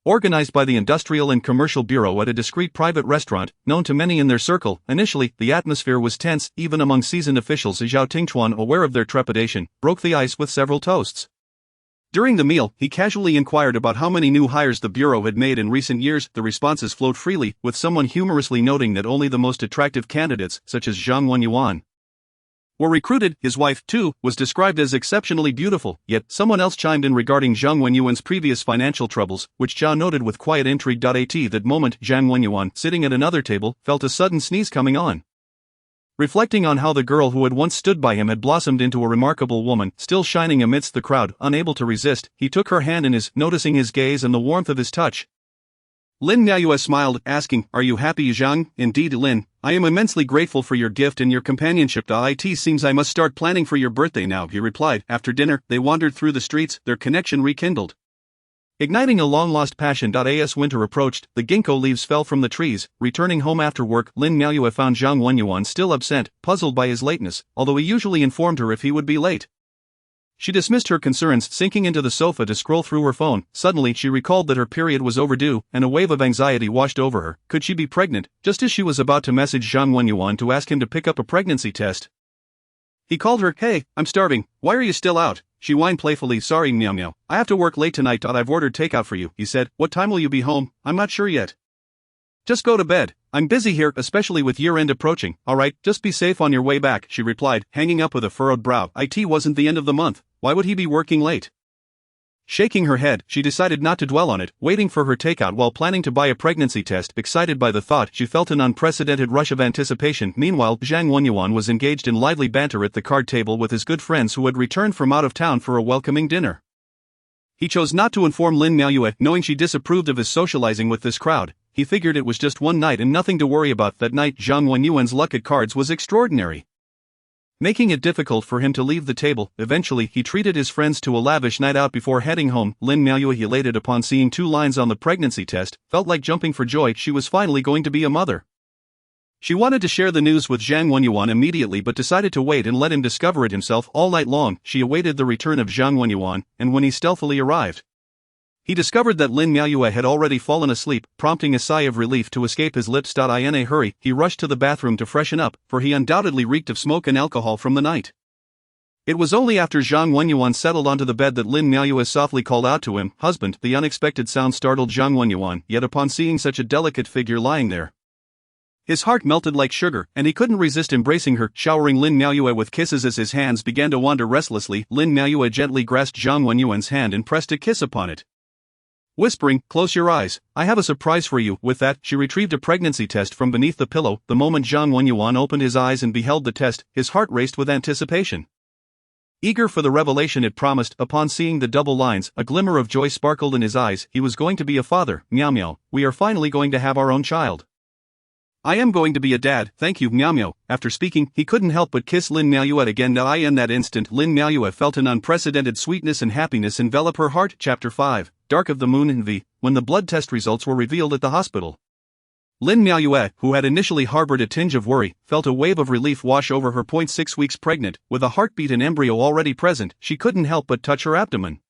organized by the Industrial and Commercial Bureau at a discreet private restaurant, known to many in their circle. Initially, the atmosphere was tense, even among seasoned officials. Zhao Tingchuan, aware of their trepidation, broke the ice with several toasts. During the meal, he casually inquired about how many new hires the Bureau had made in recent years. The responses flowed freely, with someone humorously noting that only the most attractive candidates, such as Zhang Wenyuan, were recruited. His wife, too, was described as exceptionally beautiful. Yet, someone else chimed in regarding Zhang Wenyuan's previous financial troubles, which Zhao noted with quiet intrigue. At that moment, Zhang Wenyuan, sitting at another table, felt a sudden sneeze coming on. Reflecting on how the girl who had once stood by him had blossomed into a remarkable woman, still shining amidst the crowd, unable to resist, he took her hand in his, noticing his gaze and the warmth of his touch. Lin Miaoyue smiled, asking, "Are you happy, Zhang?" "Indeed, Lin. I am immensely grateful for your gift and your companionship. It seems I must start planning for your birthday now," he replied. After dinner, they wandered through the streets, their connection rekindled, igniting a long-lost passion. As winter approached, the ginkgo leaves fell from the trees. Returning home after work, Lin Miaoyue found Zhang Wenyuan still absent, puzzled by his lateness, although he usually informed her if he would be late. She dismissed her concerns, sinking into the sofa to scroll through her phone. Suddenly, she recalled that her period was overdue, and a wave of anxiety washed over her. Could she be pregnant? Just as she was about to message Zhang Wenyuan to ask him to pick up a pregnancy test, he called her. "Hey, I'm starving. Why are you still out? She whined playfully. Sorry, meow meow. I have to work late tonight. I've ordered takeout for you, he said. What time will you be home? I'm not sure yet. Just go to bed. I'm busy here, especially with year-end approaching. Alright, just be safe on your way back, she replied, hanging up with a furrowed brow. It wasn't the end of the month. Why would he be working late? Shaking her head, she decided not to dwell on it, waiting for her takeout while planning to buy a pregnancy test. Excited by the thought, she felt an unprecedented rush of anticipation. Meanwhile, Zhang Wenyuan was engaged in lively banter at the card table with his good friends who had returned from out of town for a welcoming dinner. He chose not to inform Lin Miaoyue, knowing she disapproved of his socializing with this crowd. He figured it was just one night and nothing to worry about. That night, Zhang Wenyuan's luck at cards was extraordinary, making it difficult for him to leave the table. Eventually, he treated his friends to a lavish night out before heading home. Lin Miaoyue, elated upon seeing 2 lines on the pregnancy test, felt like jumping for joy. She was finally going to be a mother. She wanted to share the news with Zhang Wenyuan immediately but decided to wait and let him discover it himself. All night long, she awaited the return of Zhang Wenyuan, and when he stealthily arrived, he discovered that Lin Miaoyue had already fallen asleep, prompting a sigh of relief to escape his lips. In a hurry, he rushed to the bathroom to freshen up, for he undoubtedly reeked of smoke and alcohol from the night. It was only after Zhang Wenyuan settled onto the bed that Lin Miaoyue softly called out to him, "Husband." The unexpected sound startled Zhang Wenyuan, yet upon seeing such a delicate figure lying there, his heart melted like sugar, and he couldn't resist embracing her, showering Lin Miaoyue with kisses as his hands began to wander restlessly. Lin Miaoyue gently grasped Zhang Wenyuan's hand and pressed a kiss upon it, whispering, "Close your eyes, I have a surprise for you." With that, she retrieved a pregnancy test from beneath the pillow. The moment Zhang Wenyuan opened his eyes and beheld the test, his heart raced with anticipation. Eager for the revelation it promised, upon seeing the double lines, a glimmer of joy sparkled in his eyes. He was going to be a father. Meow meow, we are finally going to have our own child. I am going to be a dad, thank you, meow meow. After speaking, he couldn't help but kiss Lin Miaoyue again. In that instant, Lin Miaoyue felt an unprecedented sweetness and happiness envelop her heart. Chapter 5, Dark of the Moon and V. When the blood test results were revealed at the hospital, Lin Miaoyue, who had initially harbored a tinge of worry, felt a wave of relief wash over her. 6 weeks pregnant, with a heartbeat and embryo already present, she couldn't help but touch her abdomen,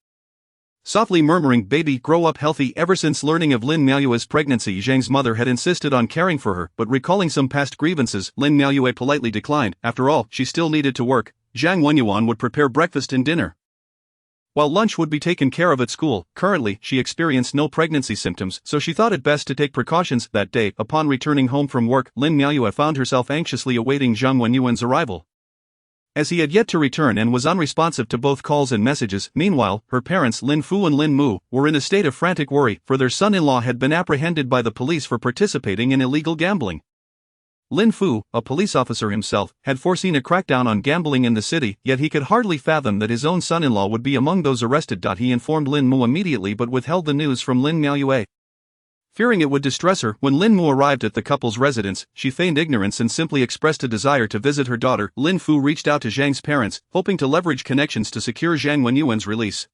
softly murmuring, "Baby, grow up healthy." Ever since learning of Lin Miaoyue's pregnancy, Zhang's mother had insisted on caring for her, but recalling some past grievances, Lin Miaoyue politely declined. After all, she still needed to work. Zhang Wenyuan would prepare breakfast and dinner, while lunch would be taken care of at school. Currently, she experienced no pregnancy symptoms, so she thought it best to take precautions. That day, upon returning home from work, Lin Miaoyue found herself anxiously awaiting Zhang Wenyuan's arrival, as he had yet to return and was unresponsive to both calls and messages. Meanwhile, her parents Lin Fu and Lin Mu were in a state of frantic worry, for their son-in-law had been apprehended by the police for participating in illegal gambling. Lin Fu, a police officer himself, had foreseen a crackdown on gambling in the city, yet he could hardly fathom that his own son-in-law would be among those arrested. He informed Lin Mu immediately but withheld the news from Lin Miaoyue, fearing it would distress her. When Lin Mu arrived at the couple's residence, she feigned ignorance and simply expressed a desire to visit her daughter. Lin Fu reached out to Zhang's parents, hoping to leverage connections to secure Zhang Wenyuan's release.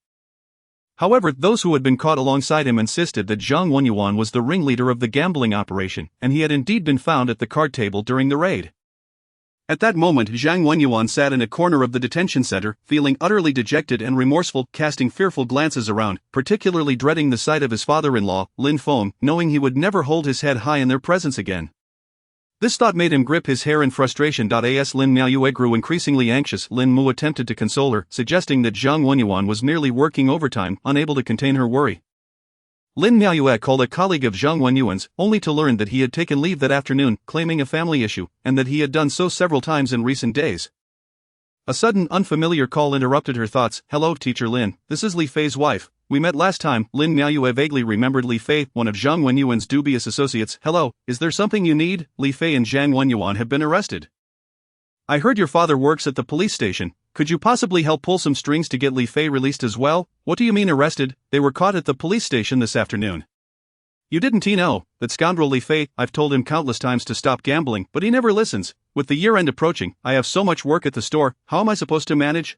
However, those who had been caught alongside him insisted that Zhang Wenyuan was the ringleader of the gambling operation, and he had indeed been found at the card table during the raid. At that moment, Zhang Wenyuan sat in a corner of the detention center, feeling utterly dejected and remorseful, casting fearful glances around, particularly dreading the sight of his father-in-law, Lin Feng, knowing he would never hold his head high in their presence again. This thought made him grip his hair in frustration. As Lin Miaoyue grew increasingly anxious, Lin Mu attempted to console her, suggesting that Zhang Wenyuan was merely working overtime, unable to contain her worry. Lin Miaoyue called a colleague of Zhang Wenyuan's, only to learn that he had taken leave that afternoon, claiming a family issue, and that he had done so several times in recent days. A sudden, unfamiliar call interrupted her thoughts. "Hello, Teacher Lin, this is Li Fei's wife. We met last time." Lin Miaoyue vaguely remembered Li Fei, one of Zhang Wenyuan's dubious associates. "Hello, is there something you need? Li Fei and Zhang Wenyuan have been arrested. I heard your father works at the police station. Could you possibly help pull some strings to get Li Fei released as well?" "What do you mean arrested? They were caught at the police station this afternoon." "You didn't know that scoundrel Li Fei? I've told him countless times to stop gambling, but he never listens. With the year-end approaching, I have so much work at the store, how am I supposed to manage?"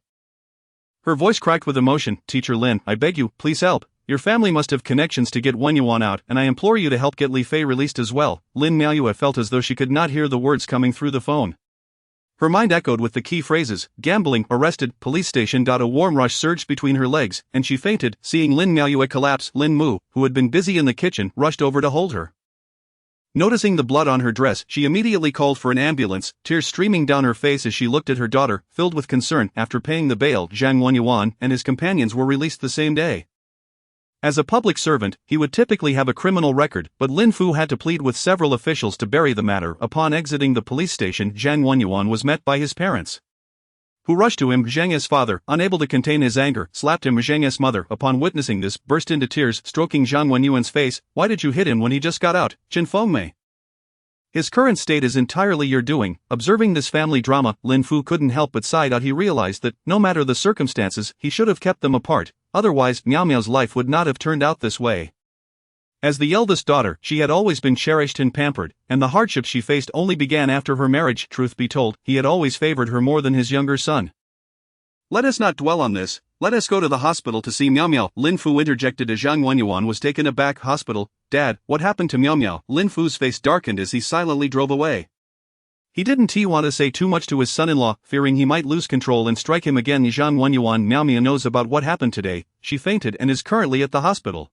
Her voice cracked with emotion. "Teacher Lin, I beg you, please help. Your family must have connections to get Wenyuan out, and I implore you to help get Li Fei released as well." Lin Miaoyue felt as though she could not hear the words coming through the phone. Her mind echoed with the key phrases: gambling, arrested, police station. A warm rush surged between her legs, and she fainted. Seeing Lin Miaoyue collapse, Lin Mu, who had been busy in the kitchen, rushed over to hold her. Noticing the blood on her dress, she immediately called for an ambulance, tears streaming down her face as she looked at her daughter, filled with concern. After paying the bail, Zhang Wenyuan and his companions were released the same day. As a public servant, he would typically have a criminal record, but Lin Fu had to plead with several officials to bury the matter. Upon exiting the police station, Zhang Wenyuan was met by his parents, who rushed to him. Zhang's father, unable to contain his anger, slapped him. Zhang's mother, upon witnessing this, burst into tears, stroking Zhang Wenyuan's face. "Why did you hit him when he just got out, Qin Fengmei? His current state is entirely your doing." Observing this family drama, Lin Fu couldn't help but sigh. He realized that, no matter the circumstances, he should have kept them apart, otherwise Miao Miao's life would not have turned out this way. As the eldest daughter, she had always been cherished and pampered, and the hardships she faced only began after her marriage. Truth be told, he had always favored her more than his younger son. "Let us not dwell on this, let us go to the hospital to see Miao Miao," Lin Fu interjected as Zhang Wenyuan was taken aback. "Hospital? Dad, what happened to Miao Miao?" Lin Fu's face darkened as he silently drove away. He didn't want to say too much to his son-in-law, fearing he might lose control and strike him again. Zhang Wenyuan, "Miao Miao knows about what happened today, she fainted and is currently at the hospital."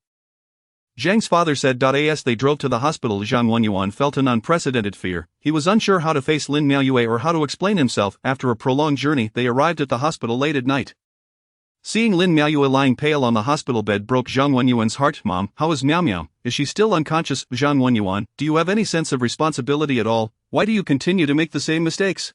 Zhang's father said. As they drove to the hospital, Zhang Wenyuan felt an unprecedented fear. He was unsure how to face Lin Miaoyue or how to explain himself. After a prolonged journey, they arrived at the hospital late at night. Seeing Lin Miaoyue lying pale on the hospital bed broke Zhang Wenyuan's heart. "Mom, how is Miao Miao? Is she still unconscious?" "Zhang Wenyuan, do you have any sense of responsibility at all? Why do you continue to make the same mistakes?"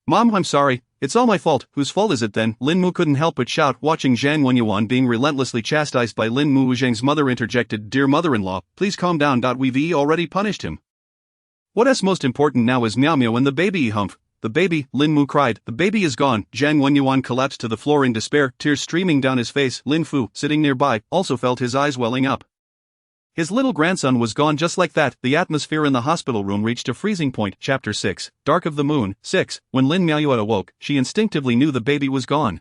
"Mom, I'm sorry, it's all my fault." "Whose fault is it then?" Lin Mu couldn't help but shout, watching Zhang Wenyuan being relentlessly chastised by Lin Mu. Zhang's mother interjected. "Dear mother-in-law, please calm down. We've already punished him. What's most important now is Miao Miao and the baby." "Humph. The baby," Lin Mu cried. "The baby is gone." Zhang Wenyuan collapsed to the floor in despair, tears streaming down his face. Lin Fu, sitting nearby, also felt his eyes welling up. His little grandson was gone just like that. The atmosphere in the hospital room reached a freezing point. Chapter 6, Dark of the Moon. 6. When Lin Miaoyue awoke, she instinctively knew the baby was gone.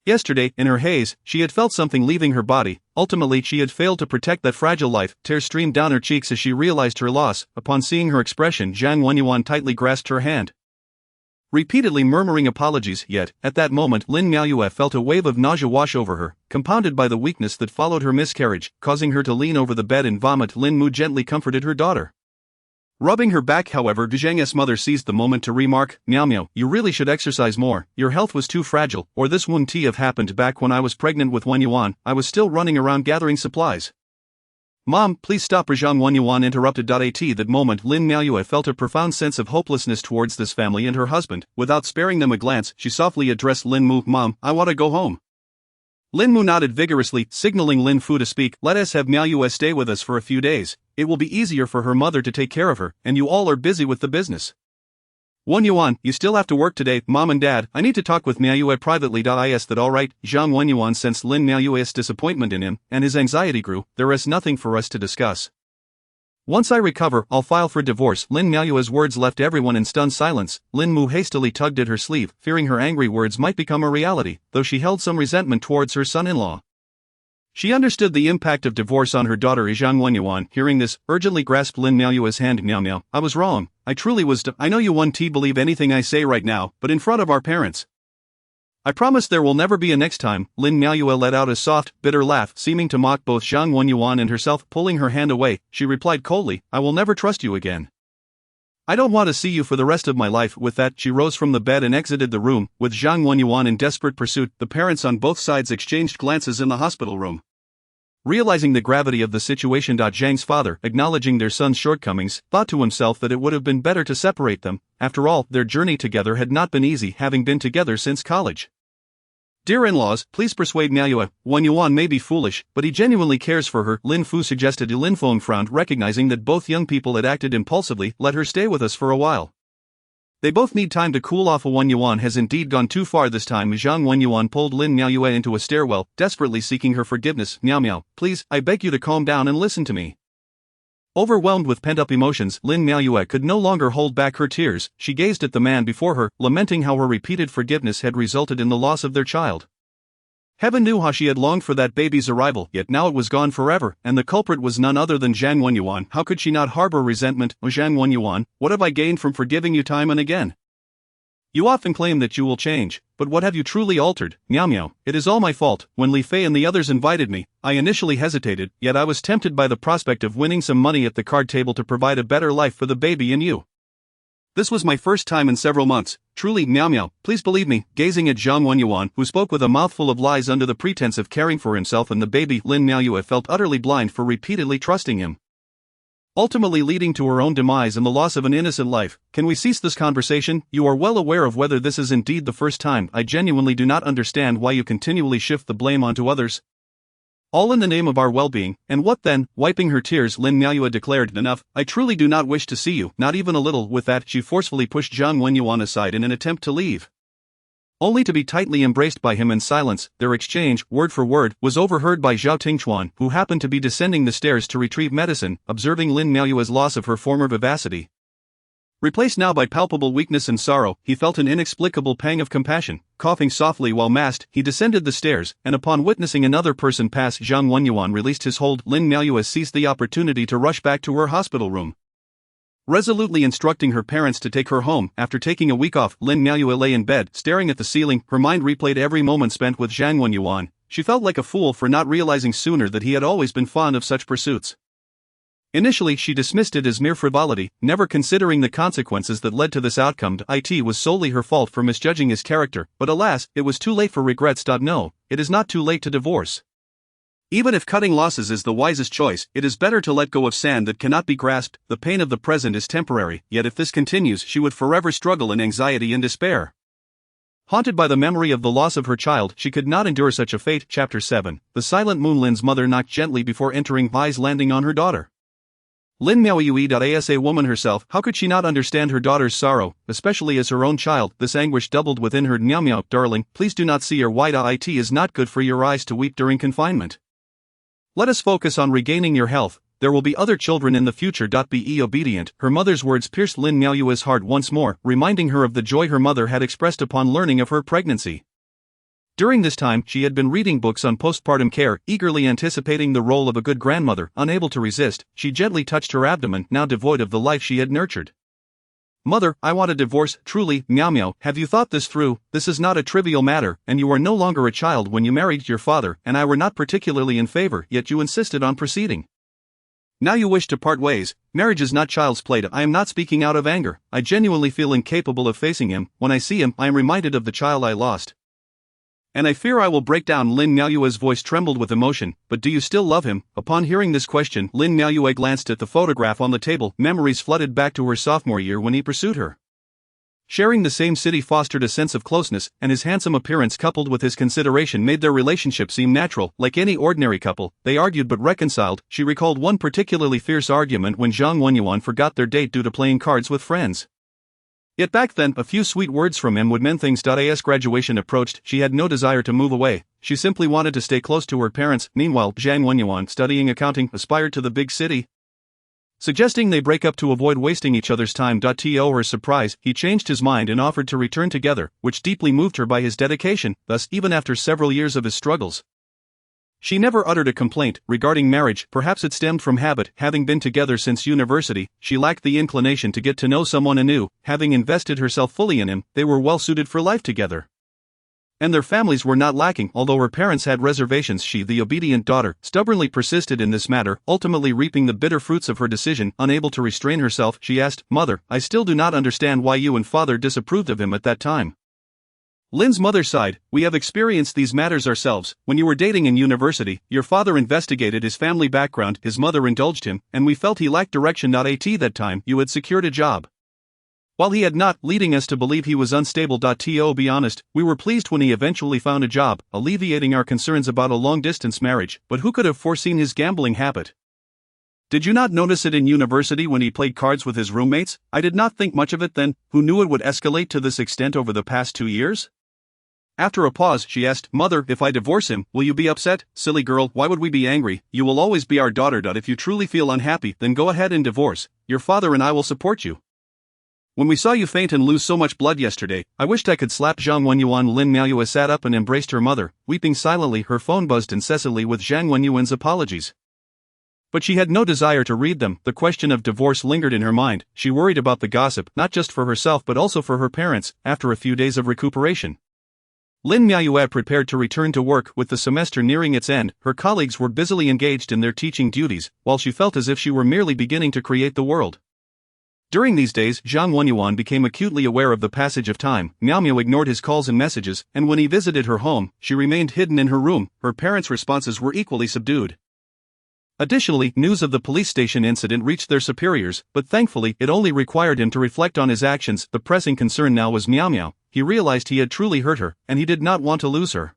Yesterday, in her haze, she had felt something leaving her body. Ultimately, she had failed to protect that fragile life. Tears streamed down her cheeks as she realized her loss. Upon seeing her expression, Zhang Wenyuan tightly grasped her hand, repeatedly murmuring apologies. Yet, at that moment, Lin Miaoyue felt a wave of nausea wash over her, compounded by the weakness that followed her miscarriage, causing her to lean over the bed and vomit. Lin Mu gently comforted her daughter, rubbing her back. However, Zhang's mother seized the moment to remark, "Miao Miao, you really should exercise more. Your health was too fragile, or this wouldn't have happened. Back when I was pregnant with Wenyuan, I was still running around gathering supplies." "Mom, please stop," Zhang Wenyuan interrupted. At that moment, Lin Miaoyue felt a profound sense of hopelessness towards this family and her husband. Without sparing them a glance, she softly addressed Lin Mu. "Mom, I want to go home." Lin Mu nodded vigorously, signaling Lin Fu to speak. "Let us have Miaoyue stay with us for a few days. It will be easier for her mother to take care of her, and you all are busy with the business. Wenyuan, you still have to work today." "Mom and Dad, I need to talk with Miaoyue privately." Is that all right? Zhang Wenyuan sensed Lin Miaoyue's disappointment in him, and his anxiety grew. "There is nothing for us to discuss. Once I recover, I'll file for divorce." Lin Miaoyue's words left everyone in stunned silence. Lin Mu hastily tugged at her sleeve, fearing her angry words might become a reality, though she held some resentment towards her son-in-law. She understood the impact of divorce on her daughter. Zhang Wenyuan, hearing this, urgently grasped Lin Miaoyue's hand. "Miao Miao, I was wrong. I truly was. I know you won't believe anything I say right now, but in front of our parents, I promise there will never be a next time." Lin Miaoyue let out a soft, bitter laugh, seeming to mock both Zhang Wenyuan and herself. Pulling her hand away, she replied coldly, "I will never trust you again. I don't want to see you for the rest of my life." With that, she rose from the bed and exited the room, with Zhang Wenyuan in desperate pursuit. The parents on both sides exchanged glances in the hospital room, realizing the gravity of the situation. Zhang's father, acknowledging their son's shortcomings, thought to himself that it would have been better to separate them. After all, their journey together had not been easy, having been together since college. "Dear in-laws, please persuade Miaoyue. Wenyuan may be foolish, but he genuinely cares for her," Lin Fu suggested. Lin Feng frowned, recognizing that both young people had acted impulsively. "Let her stay with us for a while. They both need time to cool off." Wenyuan has indeed gone too far this time. Zhang Wenyuan pulled Lin Miaoyue into a stairwell, desperately seeking her forgiveness. "Miao Miao, please, I beg you to calm down and listen to me." Overwhelmed with pent-up emotions, Lin Miaoyue could no longer hold back her tears. She gazed at the man before her, lamenting how her repeated forgiveness had resulted in the loss of their child. Heaven knew how she had longed for that baby's arrival, yet now it was gone forever, and the culprit was none other than Zhang Wenyuan. How could she not harbor resentment? "Zhang Wenyuan, what have I gained from forgiving you time and again? You often claim that you will change, But what have you truly altered? Meow meow. It is all my fault. When Li Fei and the others invited me, I initially hesitated, yet I was tempted by the prospect of winning some money at the card table to provide a better life for the baby and you. This was my first time in several months. Truly, meow meow, please believe me. Gazing at Zhang Wenyuan, who spoke with a mouthful of lies under the pretense of caring for himself and the baby, Lin Miaoyue felt utterly blind for repeatedly trusting him, ultimately leading to her own demise and the loss of an innocent life. Can we cease this conversation? You are well aware of whether this is indeed the first time. I genuinely do not understand why you continually shift the blame onto others. All in the name of our well-being. And what then? Wiping her tears, Lin Miaoyue declared, enough. I truly do not wish to see you, not even a little. With that, she forcefully pushed Zhang Wenyuan aside in an attempt to leave, only to be tightly embraced by him in silence. Their exchange, word for word, was overheard by Zhao Tingchuan, who happened to be descending the stairs to retrieve medicine. Observing Lin Miaoyue's loss of her former vivacity, replaced now by palpable weakness and sorrow, he felt an inexplicable pang of compassion. Coughing softly while masked, he descended the stairs, and upon witnessing another person pass, Zhang Wenyuan released his hold. Lin Miaoyue seized the opportunity to rush back to her hospital room, resolutely instructing her parents to take her home. After taking a week off, Lin Miaoyue lay in bed, staring at the ceiling. Her mind replayed every moment spent with Zhang Wenyuan. She felt like a fool for not realizing sooner that he had always been fond of such pursuits. Initially, she dismissed it as mere frivolity, never considering the consequences that led to this outcome. It was solely her fault for misjudging his character, but alas, it was too late for regrets. No, it is not too late to divorce. Even if cutting losses is the wisest choice, it is better to let go of sand that cannot be grasped. The pain of the present is temporary, yet if this continues, she would forever struggle in anxiety and despair. Haunted by the memory of the loss of her child, she could not endure such a fate. Chapter 7. The silent moon. Lin's mother knocked gently before entering, eyes landing on her daughter. Lin Miaoyue as a woman herself, how could she not understand her daughter's sorrow, especially as her own child? This anguish doubled within her. Meow meow, darling, please do not see your wide eye. It is not good for your eyes to weep during confinement. Let us focus on regaining your health. There will be other children in the future. Be obedient. Her mother's words pierced Lin Miaoyue's heart once more, reminding her of the joy her mother had expressed upon learning of her pregnancy. During this time, she had been reading books on postpartum care, eagerly anticipating the role of a good grandmother. Unable to resist, she gently touched her abdomen, now devoid of the life she had nurtured. Mother, I want a divorce. Truly, meow meow, have you thought this through? This is not a trivial matter, and you are no longer a child. When you married, your father and I were not particularly in favor, yet you insisted on proceeding. Now you wish to part ways. Marriage is not child's play. I am not speaking out of anger. I genuinely feel incapable of facing him. When I see him, I am reminded of the child I lost, and I fear I will break down. Lin Miaoyue's voice trembled with emotion. But do you still love him? Upon hearing this question, Lin Miaoyue glanced at the photograph on the table. Memories flooded back to her sophomore year when he pursued her. Sharing the same city fostered a sense of closeness, and his handsome appearance coupled with his consideration made their relationship seem natural. Like any ordinary couple, they argued but reconciled. She recalled one particularly fierce argument when Zhang Wenyuan forgot their date due to playing cards with friends. Yet back then, a few sweet words from him would mend things. As graduation approached, she had no desire to move away. She simply wanted to stay close to her parents. Meanwhile, Zhang Wenyuan, studying accounting, aspired to the big city, suggesting they break up to avoid wasting each other's time. To her surprise, he changed his mind and offered to return together, which deeply moved her by his dedication. Thus, even after several years of his struggles, she never uttered a complaint. Regarding marriage, perhaps it stemmed from habit. Having been together since university, she lacked the inclination to get to know someone anew. Having invested herself fully in him, they were well suited for life together, and their families were not lacking. Although her parents had reservations, she, the obedient daughter, stubbornly persisted in this matter, ultimately reaping the bitter fruits of her decision. Unable to restrain herself, she asked, Mother, I still do not understand why you and father disapproved of him at that time. Lin's mother sighed. We have experienced these matters ourselves. When you were dating in university, your father investigated his family background, his mother indulged him, and we felt he lacked direction. At that time, you had secured a job, while he had not, leading us to believe he was unstable. To be honest, we were pleased when he eventually found a job, alleviating our concerns about a long-distance marriage, but who could have foreseen his gambling habit? Did you not notice it in university when he played cards with his roommates? I did not think much of it then. Who knew it would escalate to this extent over the past 2 years? After a pause, she asked, Mother, if I divorce him, will you be upset? Silly girl, why would we be angry? You will always be our daughter. If you truly feel unhappy, then go ahead and divorce. Your father and I will support you. When we saw you faint and lose so much blood yesterday, I wished I could slap Zhang Wenyuan. Lin Miaoyue sat up and embraced her mother, weeping silently. Her phone buzzed incessantly with Zhang Wenyuan's apologies, but she had no desire to read them. The question of divorce lingered in her mind. She worried about the gossip, not just for herself but also for her parents. After a few days of recuperation, Lin Miaoyue prepared to return to work. With the semester nearing its end, her colleagues were busily engaged in their teaching duties, while she felt as if she were merely beginning to create the world. During these days, Zhang Wenyuan became acutely aware of the passage of time. Miao Miao ignored his calls and messages, and when he visited her home, she remained hidden in her room. Her parents' responses were equally subdued. Additionally, news of the police station incident reached their superiors, but thankfully, it only required him to reflect on his actions. The pressing concern now was Miao Miao. He realized he had truly hurt her, and he did not want to lose her.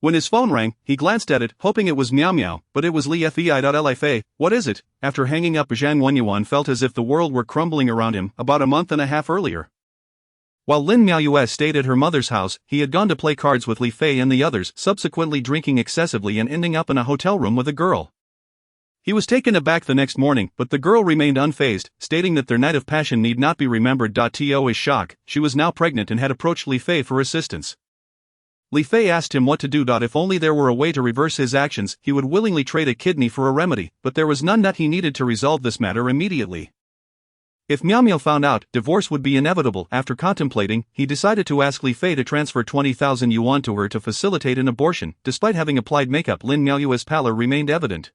When his phone rang, he glanced at it, hoping it was Miao Miao, but it was Li Fei. What is it? After hanging up, Zhang Wenyuan felt as if the world were crumbling around him, about a month and a half earlier. While Lin Miaoyue stayed at her mother's house, he had gone to play cards with Li Fei and the others, subsequently drinking excessively and ending up in a hotel room with a girl. He was taken aback the next morning, but the girl remained unfazed, stating that their night of passion need not be remembered. To his shock, she was now pregnant and had approached Li Fei for assistance. Li Fei asked him what to do. If only there were a way to reverse his actions, he would willingly trade a kidney for a remedy, but there was none. He needed to resolve this matter immediately. If Miao Miao found out, divorce would be inevitable. After contemplating, he decided to ask Li Fei to transfer 20,000 yuan to her to facilitate an abortion. Despite having applied makeup, Lin Miaoyue's pallor remained evident.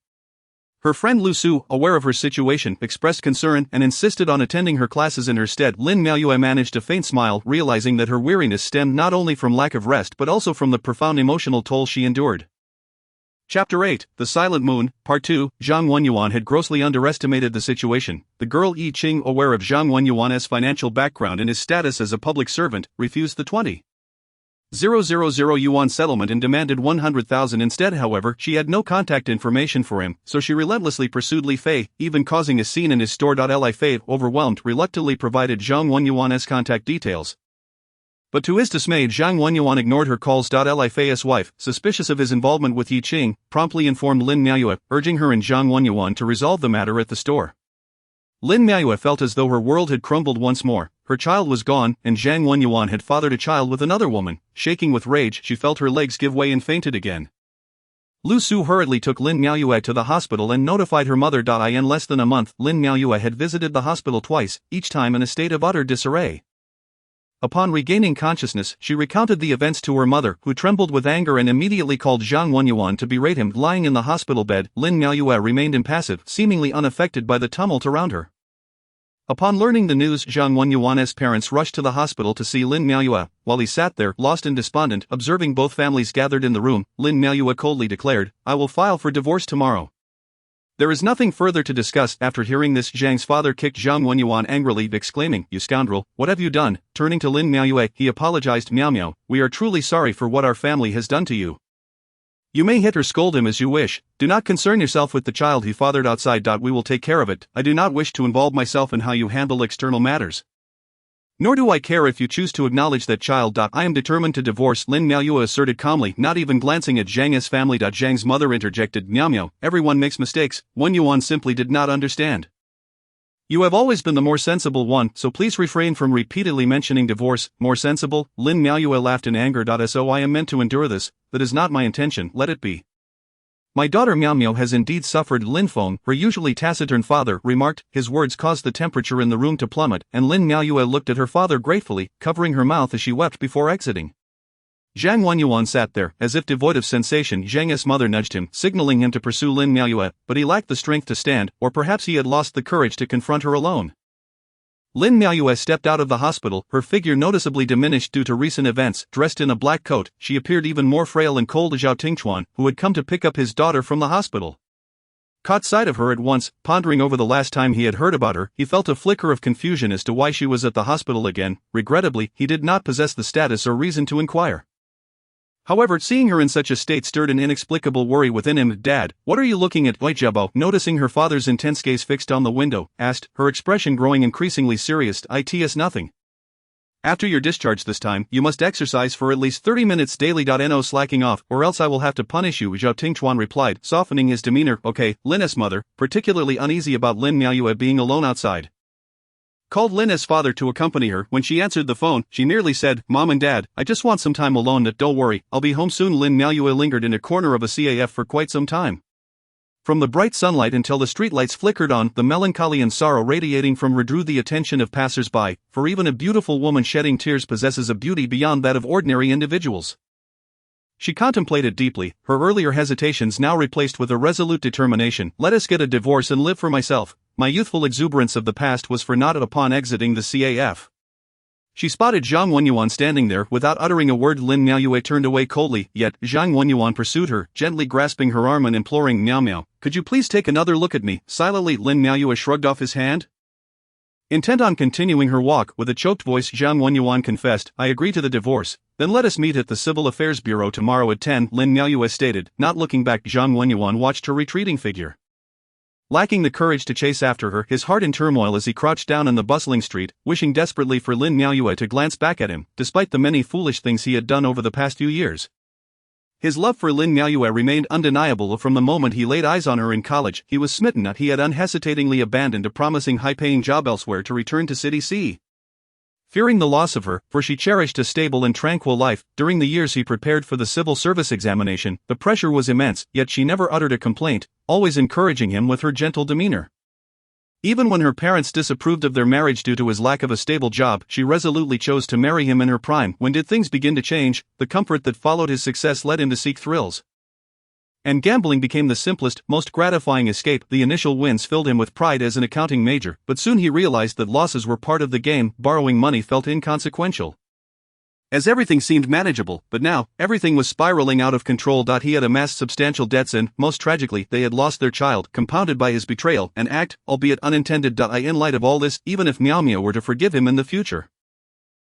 Her friend Lu Su, aware of her situation, expressed concern and insisted on attending her classes in her stead. Lin Miaoyue managed a faint smile, realizing that her weariness stemmed not only from lack of rest but also from the profound emotional toll she endured. Chapter 8, The Silent Moon, Part 2. Zhang Wenyuan had grossly underestimated the situation. The girl Yi Qing, aware of Zhang Wenyuan's financial background and his status as a public servant, refused the 20,000 yuan settlement and demanded 100,000 instead. However, she had no contact information for him, so she relentlessly pursued Li Fei, even causing a scene in his store. Li Fei, overwhelmed, reluctantly provided Zhang Wenyuan's contact details. But to his dismay, Zhang Wenyuan ignored her calls. Li Fei's wife, suspicious of his involvement with Yi Qing, promptly informed Lin Miaoyue, urging her and Zhang Wenyuan to resolve the matter at the store. Lin Miaoyue felt as though her world had crumbled once more. Her child was gone, and Zhang Wenyuan had fathered a child with another woman. Shaking with rage, she felt her legs give way and fainted again. Lu Su hurriedly took Lin Miaoyue to the hospital and notified her mother. In less than a month, Lin Miaoyue had visited the hospital twice, each time in a state of utter disarray. Upon regaining consciousness, she recounted the events to her mother, who trembled with anger and immediately called Zhang Wenyuan to berate him. Lying in the hospital bed, Lin Miaoyue remained impassive, seemingly unaffected by the tumult around her. Upon learning the news, Zhang Wenyuan's parents rushed to the hospital to see Lin Miaoyue. While he sat there, lost and despondent, observing both families gathered in the room, Lin Miaoyue coldly declared, "I will file for divorce tomorrow." There is nothing further to discuss. After hearing this, Zhang's father kicked Zhang Wenyuan angrily, exclaiming, "You scoundrel, what have you done?" Turning to Lin Miaoyue, he apologized. "Miao Miao, we are truly sorry for what our family has done to you. You may hit or scold him as you wish. Do not concern yourself with the child he fathered outside. We will take care of it. I do not wish to involve myself in how you handle external matters. Nor do I care if you choose to acknowledge that child. I am determined to divorce," Lin Miaoyue asserted calmly, not even glancing at Zhang's family. Zhang's mother interjected, "Miao Miao, everyone makes mistakes." Wenyuan simply did not understand. "You have always been the more sensible one, so please refrain from repeatedly mentioning divorce." "More sensible?" Lin Miaoyue laughed in anger. "So I am meant to endure this? That is not my intention, let it be." "My daughter Miao Miao has indeed suffered," Lin Feng, her usually taciturn father, remarked. His words caused the temperature in the room to plummet, and Lin Miaoyue looked at her father gratefully, covering her mouth as she wept before exiting. Zhang Wenyuan sat there, as if devoid of sensation. Zhang's mother nudged him, signaling him to pursue Lin Miaoyue, but he lacked the strength to stand, or perhaps he had lost the courage to confront her alone. Lin Miaoyue stepped out of the hospital, her figure noticeably diminished due to recent events. Dressed in a black coat, she appeared even more frail and cold. Zhao Tingchuan, who had come to pick up his daughter from the hospital, caught sight of her at once. Pondering over the last time he had heard about her, he felt a flicker of confusion as to why she was at the hospital again. Regrettably, he did not possess the status or reason to inquire. However, seeing her in such a state stirred an inexplicable worry within him. "Dad, what are you looking at?" Wei Jiabao, noticing her father's intense gaze fixed on the window, asked, her expression growing increasingly serious. "It's nothing. After your discharge this time, you must exercise for at least 30 minutes daily. No slacking off, or else I will have to punish you," Zhao Tingchuan replied, softening his demeanor. "Okay." Lin's mother, particularly uneasy about Lin Miaoyue being alone outside, called Lin's father to accompany her. When she answered the phone, she merely said, "Mom and Dad, I just want some time alone. Don't worry, I'll be home soon." Lin Miaoyue lingered in a corner of a CAF for quite some time. From the bright sunlight until the streetlights flickered on, the melancholy and sorrow radiating from her drew the attention of passers-by, for even a beautiful woman shedding tears possesses a beauty beyond that of ordinary individuals. She contemplated deeply, her earlier hesitations now replaced with a resolute determination. Let us get a divorce and live for myself. My youthful exuberance of the past was for naught upon exiting the CAF. She spotted Zhang Wenyuan standing there. Without uttering a word, Lin Miaoyue turned away coldly, yet Zhang Wenyuan pursued her, gently grasping her arm and imploring, Miao Miao, could you please take another look at me? Silently, Lin Miaoyue shrugged off his hand. Intent on continuing her walk, with a choked voice, Zhang Wenyuan confessed, I agree to the divorce. Then let us meet at the Civil Affairs Bureau tomorrow at 10, Lin Miaoyue stated. Not looking back, Zhang Wenyuan watched her retreating figure. Lacking the courage to chase after her, his heart in turmoil as he crouched down in the bustling street, wishing desperately for Lin Miaoyue to glance back at him, despite the many foolish things he had done over the past few years. His love for Lin Miaoyue remained undeniable from the moment he laid eyes on her in college. He was smitten that he had unhesitatingly abandoned a promising high-paying job elsewhere to return to City C. Fearing the loss of her, for she cherished a stable and tranquil life, during the years he prepared for the civil service examination, the pressure was immense, yet she never uttered a complaint, always encouraging him with her gentle demeanor. Even when her parents disapproved of their marriage due to his lack of a stable job, she resolutely chose to marry him in her prime. When did things begin to change? The comfort that followed his success led him to seek thrills. And gambling became the simplest, most gratifying escape. The initial wins filled him with pride as an accounting major, but soon he realized that losses were part of the game. Borrowing money felt inconsequential, as everything seemed manageable, but now, everything was spiraling out of control. He had amassed substantial debts and, most tragically, they had lost their child, compounded by his betrayal, an act, albeit unintended. In light of all this, even if Miao Miao were to forgive him in the future,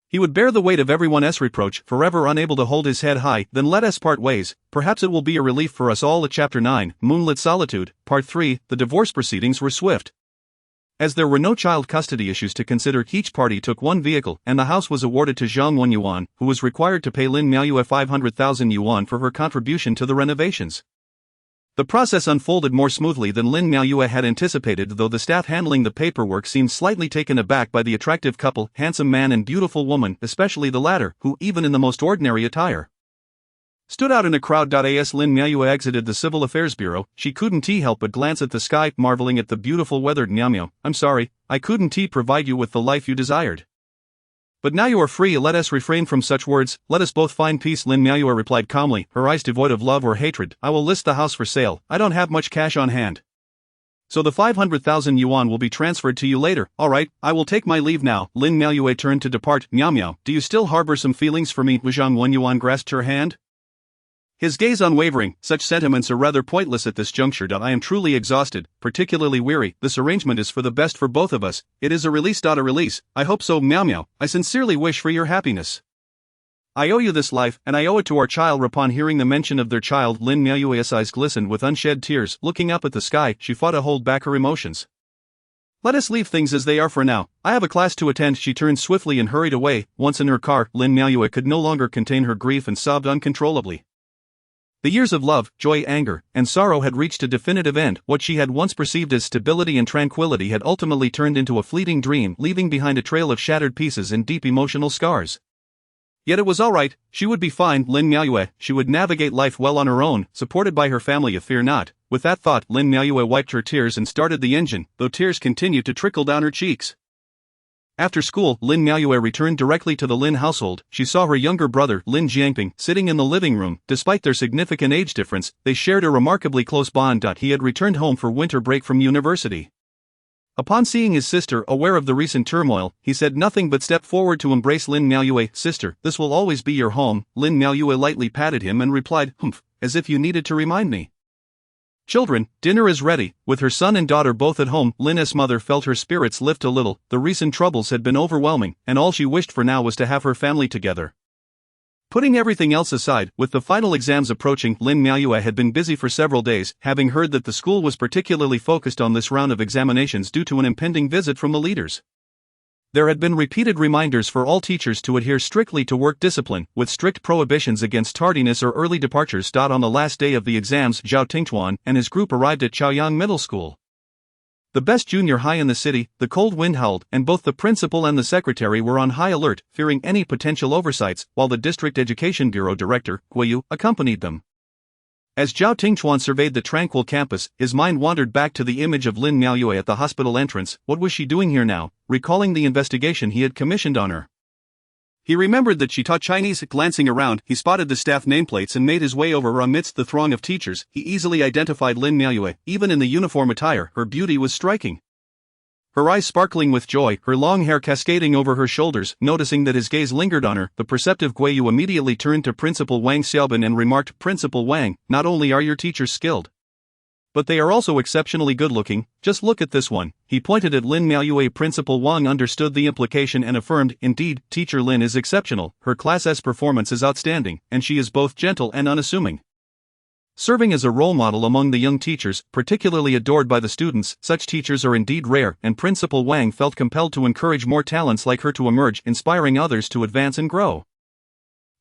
he would bear the weight of everyone's reproach, forever unable to hold his head high. Then let us part ways, perhaps it will be a relief for us all. Chapter 9, Moonlit Solitude, Part 3, The divorce proceedings were swift. As there were no child custody issues to consider, each party took one vehicle, and the house was awarded to Zhang Wenyuan, who was required to pay Lin Miaoyue 500,000 yuan for her contribution to the renovations. The process unfolded more smoothly than Lin Miaoyue had anticipated, though the staff handling the paperwork seemed slightly taken aback by the attractive couple, handsome man and beautiful woman, especially the latter, who, even in the most ordinary attire, stood out in a crowd. As Lin Miaoyue exited the Civil Affairs Bureau, she couldn't help but glance at the sky, marveling at the beautiful weather. Miao Miao, I'm sorry, I couldn't provide you with the life you desired. But now you are free. Let us refrain from such words, let us both find peace. Lin Miaoyue replied calmly, her eyes devoid of love or hatred. I will list the house for sale. I don't have much cash on hand, so the 500,000 yuan will be transferred to you later. Alright, I will take my leave now. Lin Miaoyue turned to depart. Miao Miao, do you still harbor some feelings for me? Zhang Wenyuan grasped her hand, his gaze unwavering. Such sentiments are rather pointless at this juncture. I am truly exhausted, particularly weary. This arrangement is for the best for both of us. It is a release. A release. I hope so. Miao Miao, I sincerely wish for your happiness. I owe you this life, and I owe it to our child. Upon hearing the mention of their child, Lin Miaoyue's eyes glistened with unshed tears. Looking up at the sky, she fought to hold back her emotions. Let us leave things as they are for now. I have a class to attend. She turned swiftly and hurried away. Once in her car, Lin Miaoyue could no longer contain her grief and sobbed uncontrollably. The years of love, joy, anger, and sorrow had reached a definitive end. What she had once perceived as stability and tranquility had ultimately turned into a fleeting dream, leaving behind a trail of shattered pieces and deep emotional scars. Yet it was all right, she would be fine. Lin Miaoyue, she would navigate life well on her own, supported by her family. Fear not. With that thought, Lin Miaoyue wiped her tears and started the engine, though tears continued to trickle down her cheeks. After school, Lin Miaoyue returned directly to the Lin household. She saw her younger brother, Lin Jiangping, sitting in the living room. Despite their significant age difference, they shared a remarkably close bond. He had returned home for winter break from university. Upon seeing his sister, aware of the recent turmoil, he said nothing but stepped forward to embrace Lin Miaoyue. Sister, this will always be your home. Lin Miaoyue lightly patted him and replied, humph, as if you needed to remind me. Children, dinner is ready. With her son and daughter both at home, Lin's mother felt her spirits lift a little. The recent troubles had been overwhelming, and all she wished for now was to have her family together. Putting everything else aside, with the final exams approaching, Lin Miaoyue had been busy for several days, having heard that the school was particularly focused on this round of examinations due to an impending visit from the leaders. There had been repeated reminders for all teachers to adhere strictly to work discipline, with strict prohibitions against tardiness or early departures. On the last day of the exams, Zhao Tingchuan and his group arrived at Chaoyang Middle School, the best junior high in the city. The cold wind howled, and both the principal and the secretary were on high alert, fearing any potential oversights, while the district education bureau director, Guiyu, accompanied them. As Zhao Tingchuan surveyed the tranquil campus, his mind wandered back to the image of Lin Miaoyue at the hospital entrance. What was she doing here now, recalling the investigation he had commissioned on her? He remembered that she taught Chinese. Glancing around, he spotted the staff nameplates and made his way over. Amidst the throng of teachers, he easily identified Lin Miaoyue. Even in the uniform attire, her beauty was striking. Her eyes sparkling with joy, her long hair cascading over her shoulders. Noticing that his gaze lingered on her, the perceptive Gui Yu immediately turned to Principal Wang Xiaobin and remarked, "Principal Wang, not only are your teachers skilled, but they are also exceptionally good-looking. Just look at this one." He pointed at Lin Miaoyue. Principal Wang understood the implication and affirmed, "Indeed, Teacher Lin is exceptional. Her Class S performance is outstanding, and she is both gentle and unassuming." Serving as a role model among the young teachers, particularly adored by the students, such teachers are indeed rare, and Principal Wang felt compelled to encourage more talents like her to emerge, inspiring others to advance and grow.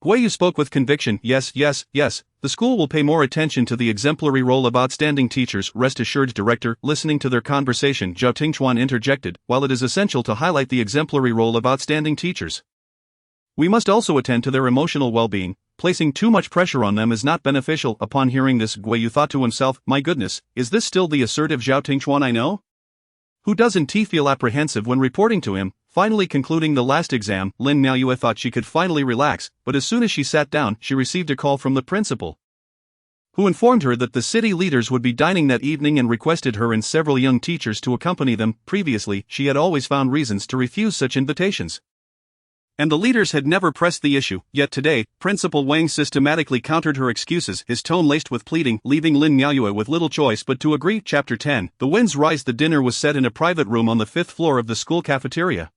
Gui Yu spoke with conviction. Yes, the school will pay more attention to the exemplary role of outstanding teachers. Rest assured, Director. Listening to their conversation, Zhao Tingchuan interjected, while it is essential to highlight the exemplary role of outstanding teachers, we must also attend to their emotional well-being. Placing too much pressure on them is not beneficial. Upon hearing this, Gui Yu thought to himself, my goodness, is this still the assertive Zhao Tingchuan I know? Who doesn't he feel apprehensive when reporting to him? Finally concluding the last exam, Lin Miaoyue thought she could finally relax, but as soon as she sat down, she received a call from the principal, who informed her that the city leaders would be dining that evening and requested her and several young teachers to accompany them. Previously, she had always found reasons to refuse such invitations, and the leaders had never pressed the issue. Yet today, Principal Wang systematically countered her excuses, his tone laced with pleading, leaving Lin Miaoyue with little choice but to agree. Chapter 10. The winds rise. The dinner was set in a private room on the 5th floor of the school cafeteria.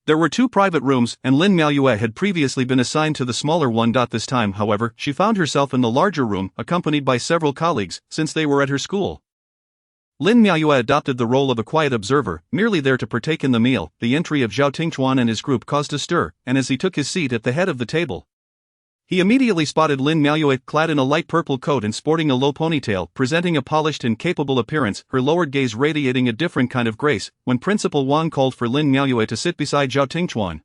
There were 2 private rooms, and Lin Miaoyue had previously been assigned to the smaller one. This time, however, she found herself in the larger room, accompanied by several colleagues, since they were at her school. Lin Miaoyue adopted the role of a quiet observer, merely there to partake in the meal. The entry of Zhao Tingchuan and his group caused a stir, and as he took his seat at the head of the table, he immediately spotted Lin Miaoyue, clad in a light purple coat and sporting a low ponytail, presenting a polished and capable appearance, her lowered gaze radiating a different kind of grace. When Principal Wang called for Lin Miaoyue to sit beside Zhao Tingchuan,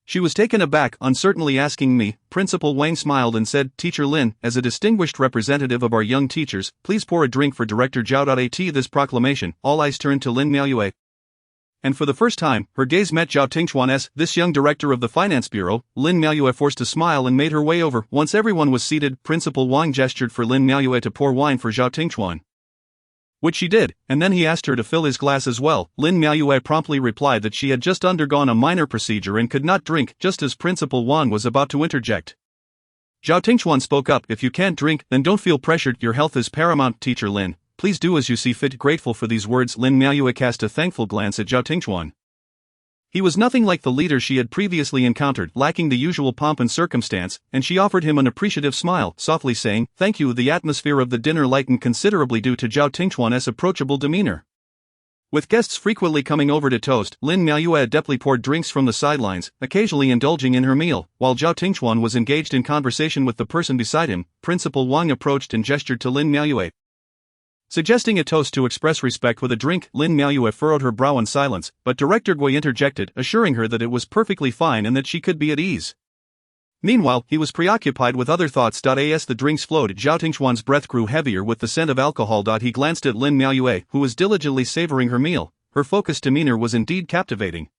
she was taken aback, uncertainly asking me. Principal Wang smiled and said, Teacher Lin, as a distinguished representative of our young teachers, please pour a drink for Director Zhao. At this proclamation, all eyes turned to Lin Miaoyue, and for the first time, her gaze met Zhao Tingchuan's. This young director of the finance bureau. Lin Miaoyue forced a smile and made her way over. Once everyone was seated, Principal Wang gestured for Lin Miaoyue to pour wine for Zhao Tingchuan, which she did, and then he asked her to fill his glass as well. Lin Miaoyue promptly replied that she had just undergone a minor procedure and could not drink. Just as Principal Wang was about to interject, Zhao Tingchuan spoke up, if you can't drink, then don't feel pressured, your health is paramount. Teacher Lin, please do as you see fit. Grateful for these words, Lin Miaoyue cast a thankful glance at Zhao Tingchuan. He was nothing like the leader she had previously encountered, lacking the usual pomp and circumstance, and she offered him an appreciative smile, softly saying, thank you. The atmosphere of the dinner lightened considerably due to Zhao Tingchuan's approachable demeanor. With guests frequently coming over to toast, Lin Miaoyue adeptly poured drinks from the sidelines, occasionally indulging in her meal. While Zhao Tingchuan was engaged in conversation with the person beside him, Principal Wang approached and gestured to Lin Miaoyue, suggesting a toast to express respect with a drink. Lin Miaoyue furrowed her brow in silence, but Director Gui interjected, assuring her that it was perfectly fine and that she could be at ease. Meanwhile, he was preoccupied with other thoughts. As the drinks flowed, Zhao Tingchuan's breath grew heavier with the scent of alcohol. He glanced at Lin Miaoyue, who was diligently savoring her meal. Her focused demeanor was indeed captivating.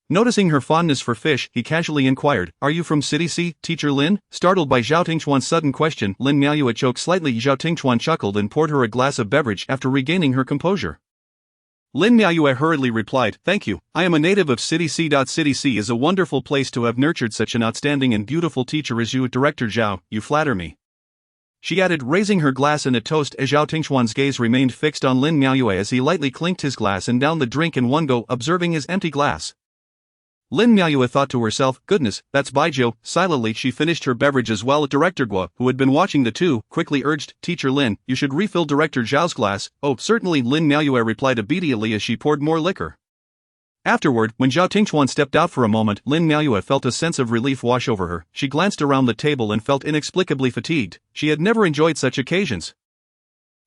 Noticing her fondness for fish, he casually inquired, are you from City C, Teacher Lin? Startled by Zhao Tingchuan's sudden question, Lin Miaoyue choked slightly. Zhao Tingchuan chuckled and poured her a glass of beverage after regaining her composure. Lin Miaoyue hurriedly replied, thank you, I am a native of City C. City C is a wonderful place to have nurtured such an outstanding and beautiful teacher as you. Director Zhao, you flatter me, she added, raising her glass in a toast as Zhao Tingchuan's gaze remained fixed on Lin Miaoyue as he lightly clinked his glass and downed the drink in one go, observing his empty glass. Lin Miaoyue thought to herself, goodness, that's Baijiu. Silently she finished her beverage as well. Director Guo, who had been watching the two, quickly urged, Teacher Lin, you should refill Director Zhao's glass. Oh, certainly, Lin Miaoyue replied obediently as she poured more liquor. Afterward, when Zhao Tingchuan stepped out for a moment, Lin Miaoyue felt a sense of relief wash over her. She glanced around the table and felt inexplicably fatigued. She had never enjoyed such occasions,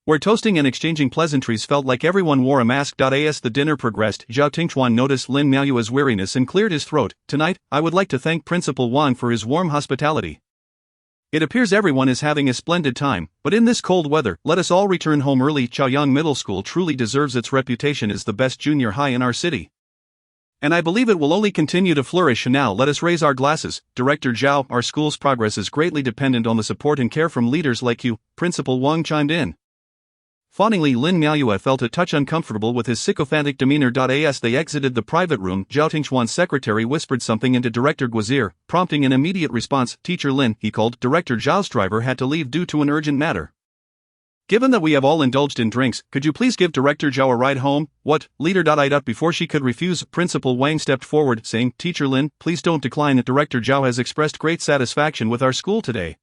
where toasting and exchanging pleasantries felt like everyone wore a mask. As the dinner progressed, Zhao Tingchuan noticed Lin Miaoyue's weariness and cleared his throat. Tonight, I would like to thank Principal Wang for his warm hospitality. It appears everyone is having a splendid time, but in this cold weather, let us all return home early. Chaoyang Middle School truly deserves its reputation as the best junior high in our city. And I believe it will only continue to flourish. Now let us raise our glasses. Director Zhao, our school's progress is greatly dependent on the support and care from leaders like you, Principal Wang chimed in. Fawningly, Lin Miaoyue felt a touch uncomfortable with his sycophantic demeanor. As they exited the private room, Zhao Tingchuan's secretary whispered something into Director Guo's ear, prompting an immediate response. Teacher Lin, he called. Director Zhao's driver had to leave due to an urgent matter. Given that we have all indulged in drinks, could you please give Director Zhao a ride home? What, leader? Before she could refuse, Principal Wang stepped forward, saying, Teacher Lin, please don't decline. Director Zhao has expressed great satisfaction with our school today.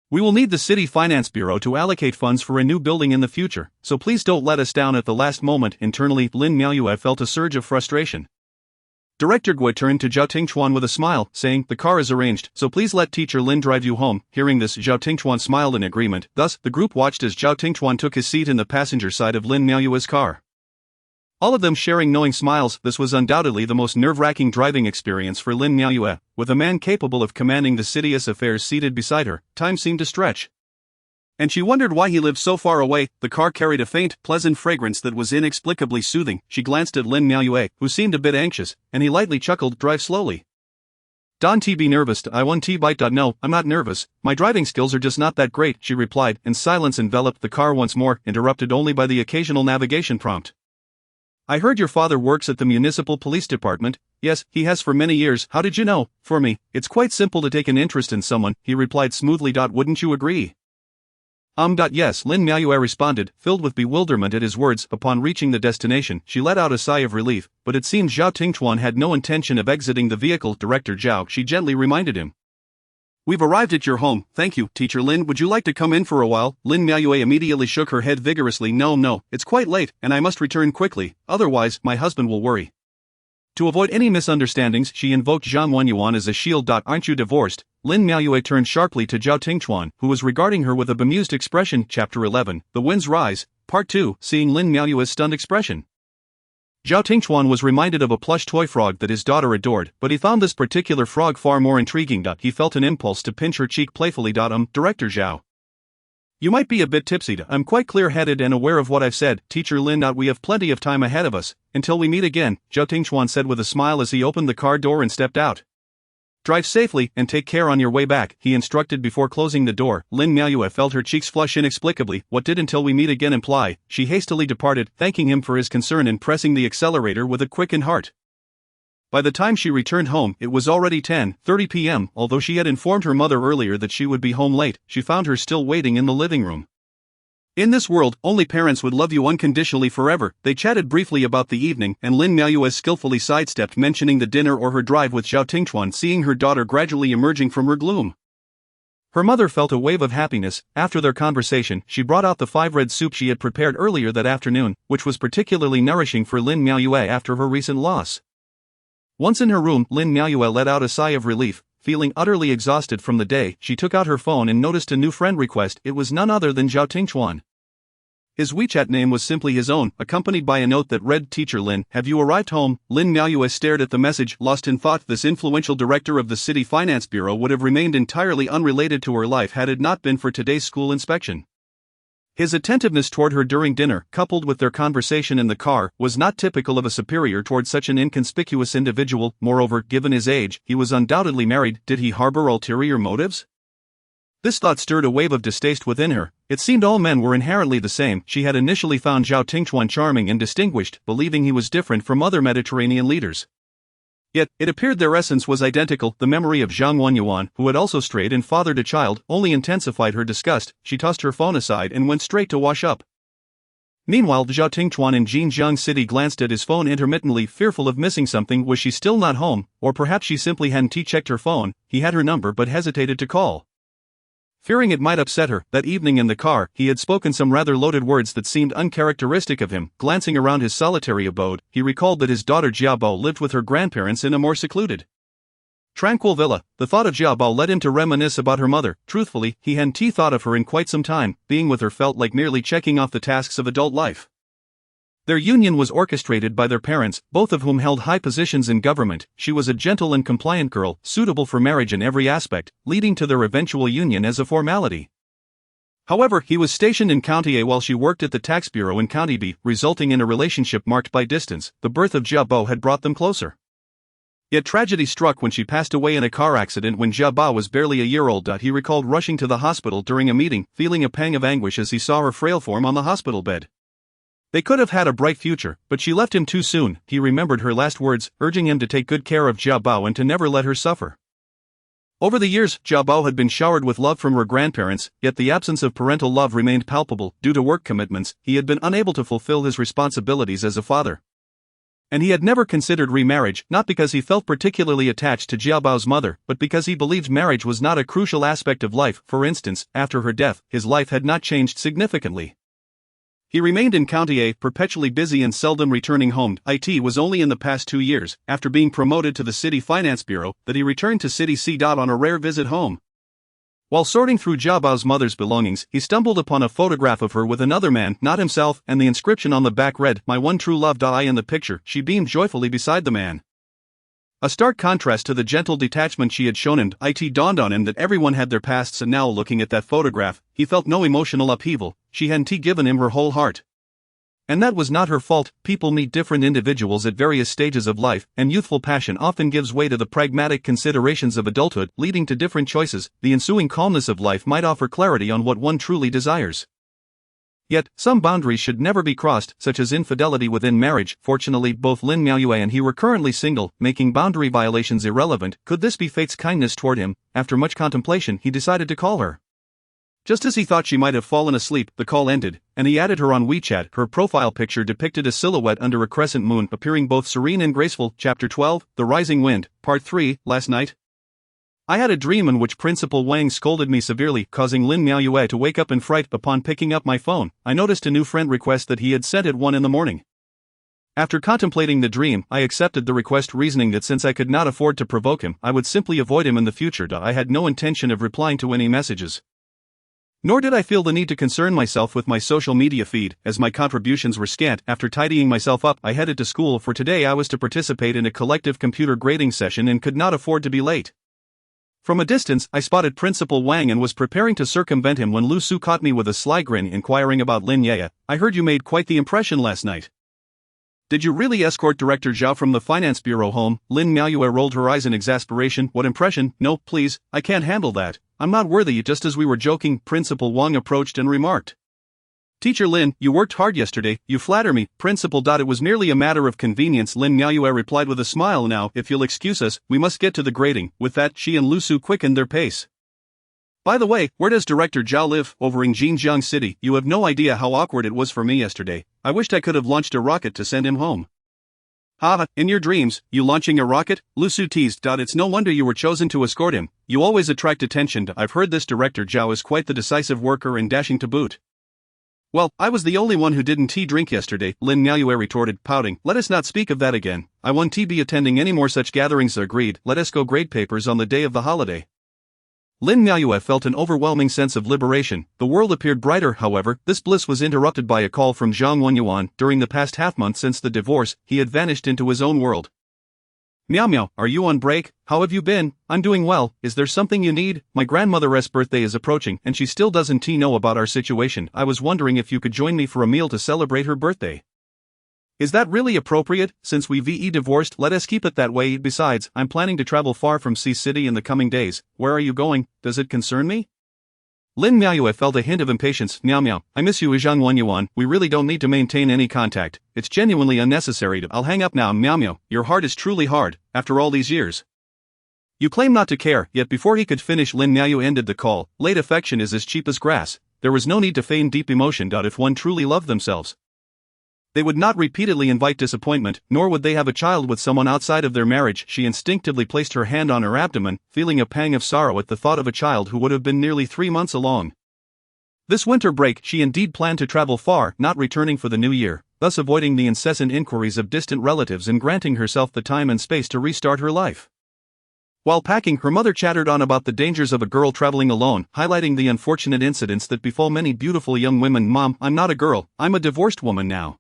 We will need the City Finance Bureau to allocate funds for a new building in the future, so please don't let us down at the last moment. Internally, Lin Miaoyue felt a surge of frustration. Director Guo turned to Zhao Tingchuan with a smile, saying, the car is arranged, so please let Teacher Lin drive you home. Hearing this, Zhao Tingchuan smiled in agreement. Thus, the group watched as Zhao Tingchuan took his seat in the passenger side of Lin Miaoyue's car. All of them sharing knowing smiles. This was undoubtedly the most nerve-wracking driving experience for Lin Miaoyue. With a man capable of commanding the city's affairs seated beside her, time seemed to stretch. And she wondered why he lived so far away. The car carried a faint, pleasant fragrance that was inexplicably soothing. She glanced at Lin Miaoyue, who seemed a bit anxious, and he lightly chuckled. Drive slowly. Don't be nervous. I won't bite. No, I'm not nervous. My driving skills are just not that great, she replied, and silence enveloped the car once more, interrupted only by the occasional navigation prompt. I heard your father works at the municipal police department. Yes, he has for many years. How did you know? For me, it's quite simple to take an interest in someone, he replied smoothly. Wouldn't you agree? Yes, Lin Miaoyue responded, filled with bewilderment at his words. Upon reaching the destination, she let out a sigh of relief, but it seemed Zhao Tingchuan had no intention of exiting the vehicle. Director Zhao, she gently reminded him. We've arrived at your home, thank you. Teacher Lin, would you like to come in for a while? Lin Miaoyue immediately shook her head vigorously. No, it's quite late, and I must return quickly, otherwise, my husband will worry. To avoid any misunderstandings, she invoked Zhang Wenyuan as a shield. Aren't you divorced? Lin Miaoyue turned sharply to Zhao Tingchuan, who was regarding her with a bemused expression. Chapter 11, The Winds Rise, Part 2, seeing Lin Miaoyue's stunned expression. Zhao Tingchuan was reminded of a plush toy frog that his daughter adored, but he found this particular frog far more intriguing. He felt an impulse to pinch her cheek playfully. Director Zhao. You might be a bit tipsy. I'm quite clear-headed and aware of what I've said. Teacher Lin. We have plenty of time ahead of us, until we meet again, Zhao Tingchuan said with a smile as he opened the car door and stepped out. Drive safely and take care on your way back, he instructed before closing the door. Lin Miaoyue felt her cheeks flush inexplicably. What did until we meet again imply? She hastily departed, thanking him for his concern and pressing the accelerator with a quickened heart. By the time she returned home, it was already 10:30 p.m. Although she had informed her mother earlier that she would be home late, she found her still waiting in the living room. In this world, only parents would love you unconditionally forever. They chatted briefly about the evening, and Lin Miaoyue skillfully sidestepped mentioning the dinner or her drive with Zhao Tingchuan, seeing her daughter gradually emerging from her gloom. Her mother felt a wave of happiness. After their conversation, she brought out the 5 red soup she had prepared earlier that afternoon, which was particularly nourishing for Lin Miaoyue after her recent loss. Once in her room, Lin Miaoyue let out a sigh of relief. Feeling utterly exhausted from the day, she took out her phone and noticed a new friend request. It was none other than Zhao Tingchuan. His WeChat name was simply his own, accompanied by a note that read, Teacher Lin, have you arrived home? Lin Miaoyue stared at the message, lost in thought. This influential director of the City Finance Bureau would have remained entirely unrelated to her life had it not been for today's school inspection. His attentiveness toward her during dinner, coupled with their conversation in the car, was not typical of a superior toward such an inconspicuous individual. Moreover, given his age, he was undoubtedly married. Did he harbor ulterior motives? This thought stirred a wave of distaste within her. It seemed all men were inherently the same. She had initially found Zhao Tingchuan charming and distinguished, believing he was different from other Mediterranean leaders. Yet, it appeared their essence was identical. The memory of Zhang Wenyuan, who had also strayed and fathered a child, only intensified her disgust. She tossed her phone aside and went straight to wash up. Meanwhile, Zhao Tingchuan in Jinjiang City glanced at his phone intermittently, fearful of missing something. Was she still not home, or perhaps she simply hadn't checked her phone? He had her number but hesitated to call. Fearing it might upset her, that evening in the car, he had spoken some rather loaded words that seemed uncharacteristic of him. Glancing around his solitary abode, he recalled that his daughter Jiabao lived with her grandparents in a more secluded, tranquil villa. The thought of Jiabao led him to reminisce about her mother. Truthfully, he hadn't thought of her in quite some time. Being with her felt like merely checking off the tasks of adult life. Their union was orchestrated by their parents, both of whom held high positions in government. She was a gentle and compliant girl, suitable for marriage in every aspect, leading to their eventual union as a formality. However, he was stationed in County A while she worked at the tax bureau in County B, resulting in a relationship marked by distance. The birth of Jia Bo had brought them closer. Yet tragedy struck when she passed away in a car accident when Jia Bo was barely a year old. He recalled rushing to the hospital during a meeting, feeling a pang of anguish as he saw her frail form on the hospital bed. They could have had a bright future, but she left him too soon. He remembered her last words, urging him to take good care of Jia Bo and to never let her suffer. Over the years, Jia Bo had been showered with love from her grandparents, yet the absence of parental love remained palpable. Due to work commitments, he had been unable to fulfill his responsibilities as a father. And he had never considered remarriage, not because he felt particularly attached to Jia Bo's mother, but because he believed marriage was not a crucial aspect of life. For instance, after her death, his life had not changed significantly. He remained in County A, perpetually busy and seldom returning home. It was only in the past 2 years, after being promoted to the City Finance Bureau, that he returned to City C. On a rare visit home. While sorting through Jia Bo's mother's belongings, he stumbled upon a photograph of her with another man, not himself, and the inscription on the back read, "My one true love." In the picture, she beamed joyfully beside the man. A stark contrast to the gentle detachment she had shown him. It dawned on him that everyone had their pasts, and now looking at that photograph, he felt no emotional upheaval. She hadn't given him her whole heart. And that was not her fault. People meet different individuals at various stages of life, and youthful passion often gives way to the pragmatic considerations of adulthood, leading to different choices. The ensuing calmness of life might offer clarity on what one truly desires. Yet, some boundaries should never be crossed, such as infidelity within marriage. Fortunately, both Lin Miaoyue and he were currently single, making boundary violations irrelevant. Could this be fate's kindness toward him? After much contemplation, he decided to call her. Just as he thought she might have fallen asleep, the call ended, and he added her on WeChat. Her profile picture depicted a silhouette under a crescent moon, appearing both serene and graceful. Chapter 12, The Rising Wind, Part 3. Last night, I had a dream in which Principal Wang scolded me severely, causing Lin Miaoyue to wake up in fright. Upon picking up my phone, I noticed a new friend request that he had sent at 1 in the morning. After contemplating the dream, I accepted the request, reasoning that since I could not afford to provoke him, I would simply avoid him in the future. I had no intention of replying to any messages. Nor did I feel the need to concern myself with my social media feed, as my contributions were scant. After tidying myself up, I headed to school, for today I was to participate in a collective computer grading session and could not afford to be late. From a distance, I spotted Principal Wang and was preparing to circumvent him when Lu Su caught me with a sly grin, inquiring about Lin Yaya. I heard you made quite the impression last night. Did you really escort Director Zhao from the Finance Bureau home? Lin Miaoyue rolled her eyes in exasperation. What impression? No, please, I can't handle that. I'm not worthy. Just as we were joking, Principal Wang approached and remarked, "Teacher Lin, you worked hard yesterday, you flatter me." Principal. It was merely a matter of convenience, Lin Miaoyue replied with a smile. Now, if you'll excuse us, we must get to the grading. With that, she and Lu Su quickened their pace. By the way, where does Director Zhao live? Over in Jinjiang City. You have no idea how awkward it was for me yesterday. I wished I could have launched a rocket to send him home. Haha, in your dreams, you launching a rocket? Lu Su teased. It's no wonder you were chosen to escort him. You always attract attention. I've heard this Director Zhao is quite the decisive worker and dashing to boot. Well, I was the only one who didn't drink yesterday, Lin Miaoyue retorted, pouting. Let us not speak of that again. I won't be attending any more such gatherings. Agreed. Let us go grade papers on the day of the holiday. Lin Miaoyue felt an overwhelming sense of liberation. The world appeared brighter. However, this bliss was interrupted by a call from Zhang Wenyuan. During the past half-month since the divorce, he had vanished into his own world. Meow meow, are you on break? How have you been? I'm doing well. Is there something you need? My grandmother's birthday is approaching, and she still doesn't know about our situation. I was wondering if you could join me for a meal to celebrate her birthday. Is that really appropriate? Since we've divorced, let us keep it that way. Besides, I'm planning to travel far from Sea City in the coming days. Where are you going? Does it concern me? Lin Miaoyue felt a hint of impatience. Meow meow, I miss you, Zhang Wenyuan. We really don't need to maintain any contact. It's genuinely unnecessary. I'll hang up now. Meow meow, your heart is truly hard, after all these years. You claim not to care, yet before he could finish, Lin Miaoyue ended the call. Late affection is as cheap as grass. There was no need to feign deep emotion. If one truly loved themselves, they would not repeatedly invite disappointment, nor would they have a child with someone outside of their marriage. She instinctively placed her hand on her abdomen, feeling a pang of sorrow at the thought of a child who would have been nearly 3 months along. This winter break, she indeed planned to travel far, not returning for the new year, thus avoiding the incessant inquiries of distant relatives and granting herself the time and space to restart her life. While packing, her mother chattered on about the dangers of a girl traveling alone, highlighting the unfortunate incidents that befall many beautiful young women. Mom, I'm not a girl, I'm a divorced woman now.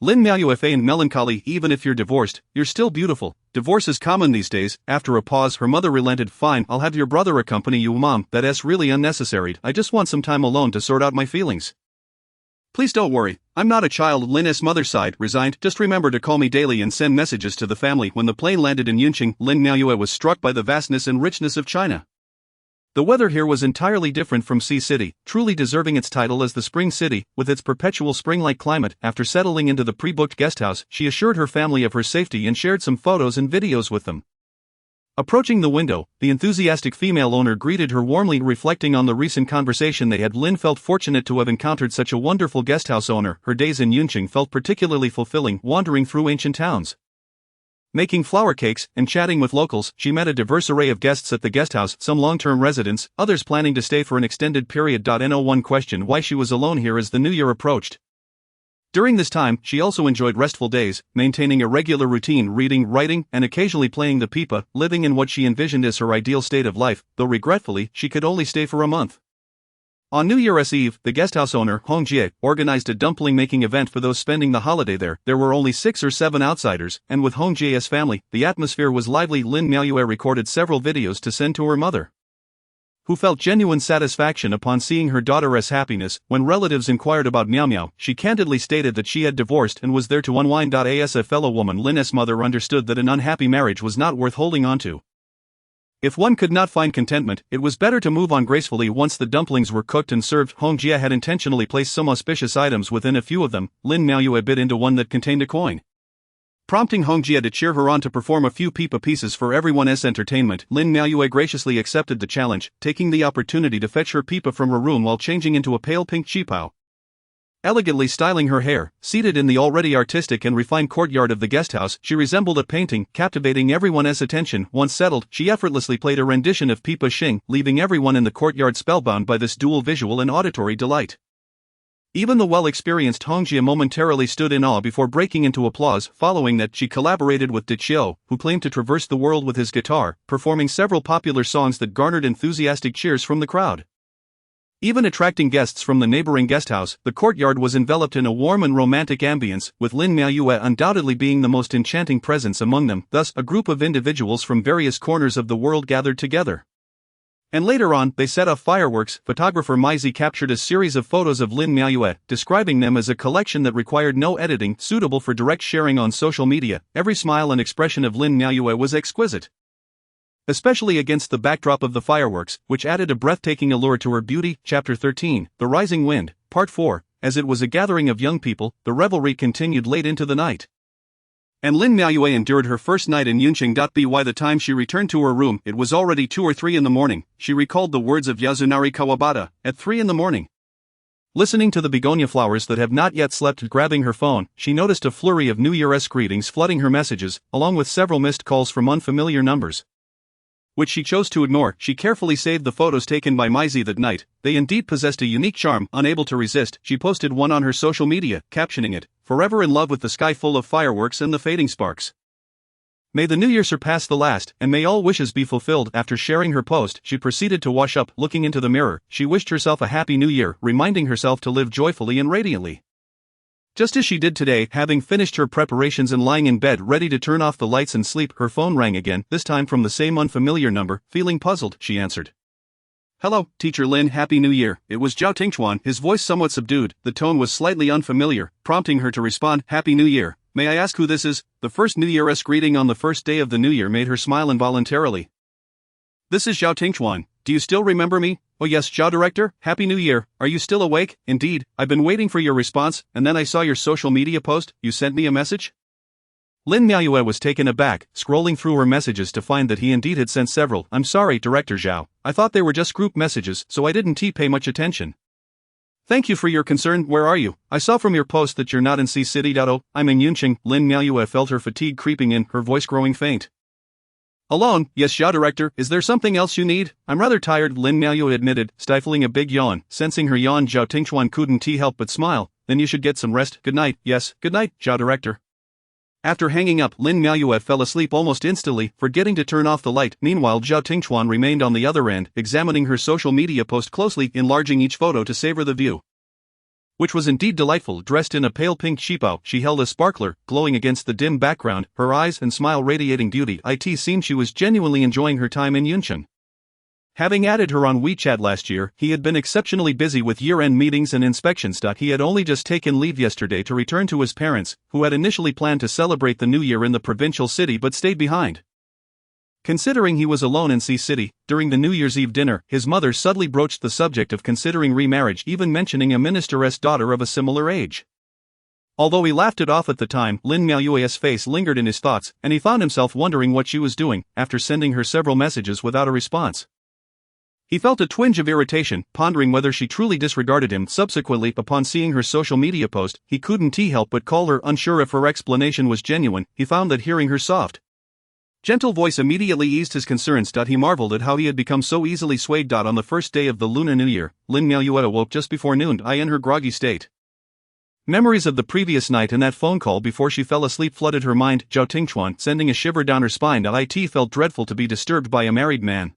Lin Miaoyue feigned melancholy. Even if you're divorced, you're still beautiful. Divorce is common these days. After a pause, her mother relented. Fine, I'll have your brother accompany you. Mom, that's really unnecessary. I just want some time alone to sort out my feelings. Please don't worry, I'm not a child. Lin's mother sighed, resigned. Just remember to call me daily and send messages to the family. When the plane landed in Yunqing, Lin Miaoyue was struck by the vastness and richness of China. The weather here was entirely different from Sea City, truly deserving its title as the Spring City, with its perpetual spring-like climate. After settling into the pre-booked guesthouse, she assured her family of her safety and shared some photos and videos with them. Approaching the window, the enthusiastic female owner greeted her warmly, reflecting on the recent conversation they had. Lin felt fortunate to have encountered such a wonderful guesthouse owner. Her days in Yunqing felt particularly fulfilling, wandering through ancient towns, making flower cakes, and chatting with locals. She met a diverse array of guests at the guesthouse, some long-term residents, others planning to stay for an extended period. No one questioned why she was alone here as the new year approached. During this time, she also enjoyed restful days, maintaining a regular routine, reading, writing, and occasionally playing the pipa, living in what she envisioned as her ideal state of life, though regretfully, she could only stay for a month. On New Year's Eve, the guesthouse owner, Hong Jie, organized a dumpling-making event for those spending the holiday there. There were only 6 or 7 outsiders, and with Hong Jie's family, the atmosphere was lively. Lin Miaoyue recorded several videos to send to her mother, who felt genuine satisfaction upon seeing her daughter's happiness. When relatives inquired about Miao Miao, she candidly stated that she had divorced and was there to unwind. As a fellow woman, Lin's mother understood that an unhappy marriage was not worth holding on to. If one could not find contentment, it was better to move on gracefully. Once the dumplings were cooked and served, Hong Jie had intentionally placed some auspicious items within a few of them. Lin Miaoyue bit into one that contained a coin, prompting Hong Jie to cheer her on to perform a few pipa pieces for everyone's entertainment. Lin Miaoyue graciously accepted the challenge, taking the opportunity to fetch her pipa from her room while changing into a pale pink qipao. Elegantly styling her hair, seated in the already artistic and refined courtyard of the guesthouse, she resembled a painting, captivating everyone's attention. Once settled, she effortlessly played a rendition of Pipa Xing, leaving everyone in the courtyard spellbound by this dual visual and auditory delight. Even the well-experienced Hong Jie momentarily stood in awe before breaking into applause. Following that, she collaborated with De Qiu, who claimed to traverse the world with his guitar, performing several popular songs that garnered enthusiastic cheers from the crowd, even attracting guests from the neighboring guesthouse. The courtyard was enveloped in a warm and romantic ambience, with Lin Miaoyue undoubtedly being the most enchanting presence among them. Thus, a group of individuals from various corners of the world gathered together. And later on, they set off fireworks. Photographer Maizi captured a series of photos of Lin Miaoyue, describing them as a collection that required no editing, suitable for direct sharing on social media. Every smile and expression of Lin Miaoyue was exquisite, especially against the backdrop of the fireworks, which added a breathtaking allure to her beauty. Chapter 13, The Rising Wind, Part 4. As it was a gathering of young people, the revelry continued late into the night, and Lin Miaoyue endured her first night in Yunqing. By the time she returned to her room, it was already 2 or 3 in the morning. She recalled the words of Yazunari Kawabata, at 3 in the morning. Listening to the begonia flowers that have not yet slept. Grabbing her phone, she noticed a flurry of New Year's greetings flooding her messages, along with several missed calls from unfamiliar numbers, which she chose to ignore. She carefully saved the photos taken by Maizi that night. They indeed possessed a unique charm. Unable to resist, she posted one on her social media, captioning it, "Forever in love with the sky full of fireworks and the fading sparks. May the new year surpass the last, and may all wishes be fulfilled." After sharing her post, she proceeded to wash up. Looking into the mirror, she wished herself a happy new year, reminding herself to live joyfully and radiantly, just as she did today. Having finished her preparations and lying in bed ready to turn off the lights and sleep, her phone rang again, this time from the same unfamiliar number. Feeling puzzled, she answered. "Hello, Teacher Lin, Happy New Year." It was Zhao Tingchuan, his voice somewhat subdued. The tone was slightly unfamiliar, prompting her to respond, "Happy New Year. May I ask who this is?" The first New Year's greeting on the first day of the new year made her smile involuntarily. "This is Zhao Tingchuan. Do you still remember me?" "Oh yes, Zhao Director, Happy New Year. Are you still awake?" "Indeed, I've been waiting for your response, and then I saw your social media post. You sent me a message?" Lin Miaoyue was taken aback, scrolling through her messages to find that he indeed had sent several. "I'm sorry, Director Zhao. I thought they were just group messages, so I didn't pay much attention." "Thank you for your concern. Where are you? I saw from your post that you're not in Sea City. Oh, I'm in Yunqing." Lin Miaoyue felt her fatigue creeping in, her voice growing faint. "Alone? Yes, Zhao Director. Is there something else you need?" "I'm rather tired," Lin Miaoyue admitted, stifling a big yawn. Sensing her yawn, Zhao Tingchuan couldn't help but smile. "Then you should get some rest. Good night." "Yes, good night, Zhao Director." After hanging up, Lin Miaoyue fell asleep almost instantly, forgetting to turn off the light. Meanwhile, Zhao Tingchuan remained on the other end, examining her social media post closely, enlarging each photo to savor the view. which was indeed delightful. Dressed in a pale pink cheapao, she held a sparkler, glowing against the dim background, her eyes and smile radiating beauty. It seemed she was genuinely enjoying her time in Yuncheng. Having added her on WeChat last year, he had been exceptionally busy with year-end meetings and inspections. He had only just taken leave yesterday to return to his parents, who had initially planned to celebrate the new year in the provincial city but stayed behind. Considering he was alone in Sea City, during the New Year's Eve dinner, his mother subtly broached the subject of considering remarriage, even mentioning a ministeress daughter of a similar age. Although he laughed it off at the time, Lin Miaoyue's face lingered in his thoughts, and he found himself wondering what she was doing, after sending her several messages without a response. He felt a twinge of irritation, pondering whether she truly disregarded him. Subsequently, upon seeing her social media post, he couldn't help but call her, unsure if her explanation was genuine. He found that hearing her soft, gentle voice immediately eased his concerns. He marveled at how he had become so easily swayed. On the first day of the Lunar New Year, Lin Miaoyue awoke just before noon, in her groggy state. Memories of the previous night and that phone call before she fell asleep flooded her mind, Zhao Tingchuan sending a shiver down her spine. It felt dreadful to be disturbed by a married man,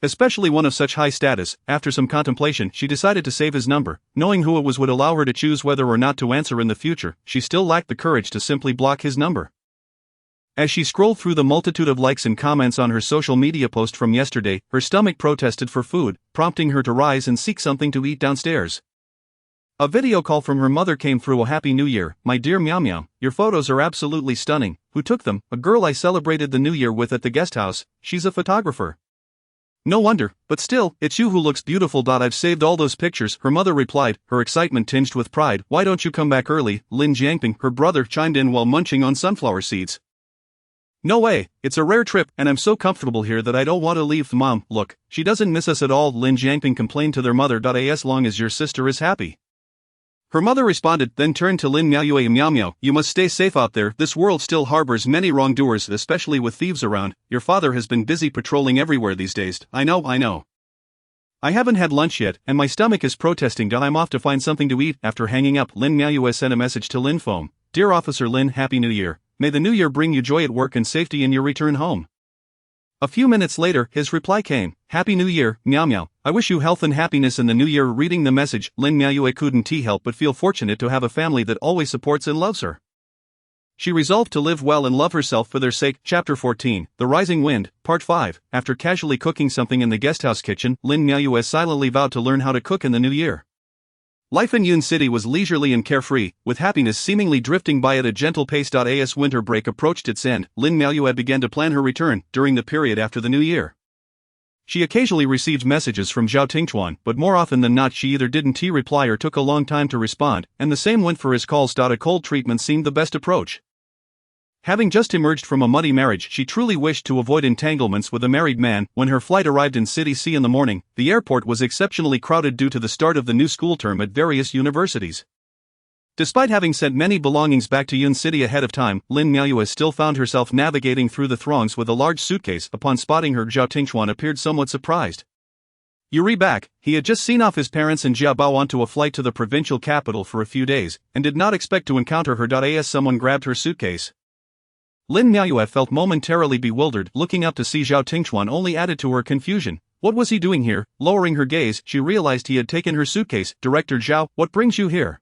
especially one of such high status. After some contemplation, she decided to save his number. Knowing who it was would allow her to choose whether or not to answer in the future. She still lacked the courage to simply block his number. As she scrolled through the multitude of likes and comments on her social media post from yesterday, her stomach protested for food, prompting her to rise and seek something to eat downstairs. A video call from her mother came through. "A Happy New Year, my dear Miao Miao. Your photos are absolutely stunning. Who took them?" "A girl I celebrated the new year with at the guest house. She's a photographer." "No wonder, but still, it's you who looks beautiful. I've saved all those pictures," her mother replied, her excitement tinged with pride. "Why don't you come back early?" Lin Jiangping, her brother, chimed in while munching on sunflower seeds. "No way, it's a rare trip, and I'm so comfortable here that I don't want to leave." "Mom, look, she doesn't miss us at all," Lin Jiangping complained to their mother. "As long as your sister is happy," her mother responded, then turned to Lin Miaoyue. "Miao Miao, you must stay safe out there. This world still harbors many wrongdoers, especially with thieves around. Your father has been busy patrolling everywhere these days." I know. I haven't had lunch yet, and my stomach is protesting. I'm off to find something to eat." After hanging up, Lin Miaoyue sent a message to Lin Foam. "Dear Officer Lin, Happy New Year. May the new year bring you joy at work and safety in your return home." A few minutes later, his reply came. "Happy New Year, Miao Miao. I wish you health and happiness in the new year." Reading the message, Lin Miaoyue couldn't help but feel fortunate to have a family that always supports and loves her. She resolved to live well and love herself for their sake. Chapter 14, The Rising Wind, Part 5. After casually cooking something in the guesthouse kitchen, Lin Miaoyue silently vowed to learn how to cook in the new year. Life in Yun City was leisurely and carefree, with happiness seemingly drifting by at a gentle pace. As winter break approached its end, Lin Miaoyue began to plan her return, during the period after the new year. She occasionally received messages from Zhao Tingchuan, but more often than not she either didn't reply or took a long time to respond, and the same went for his calls. A cold treatment seemed the best approach. Having just emerged from a muddy marriage, she truly wished to avoid entanglements with a married man. When her flight arrived in City C in the morning, the airport was exceptionally crowded due to the start of the new school term at various universities. Despite having sent many belongings back to Yun City ahead of time, Lin Miaoyue still found herself navigating through the throngs with a large suitcase. Upon spotting her, Zhao Tingchuan appeared somewhat surprised. "You're back." He had just seen off his parents and Jia Bao onto a flight to the provincial capital for a few days, and did not expect to encounter her. As someone grabbed her suitcase, Lin Miaoyue felt momentarily bewildered. Looking up to see Zhao Tingchuan only added to her confusion. What was he doing here? Lowering her gaze, she realized he had taken her suitcase. "Director Zhao, what brings you here?"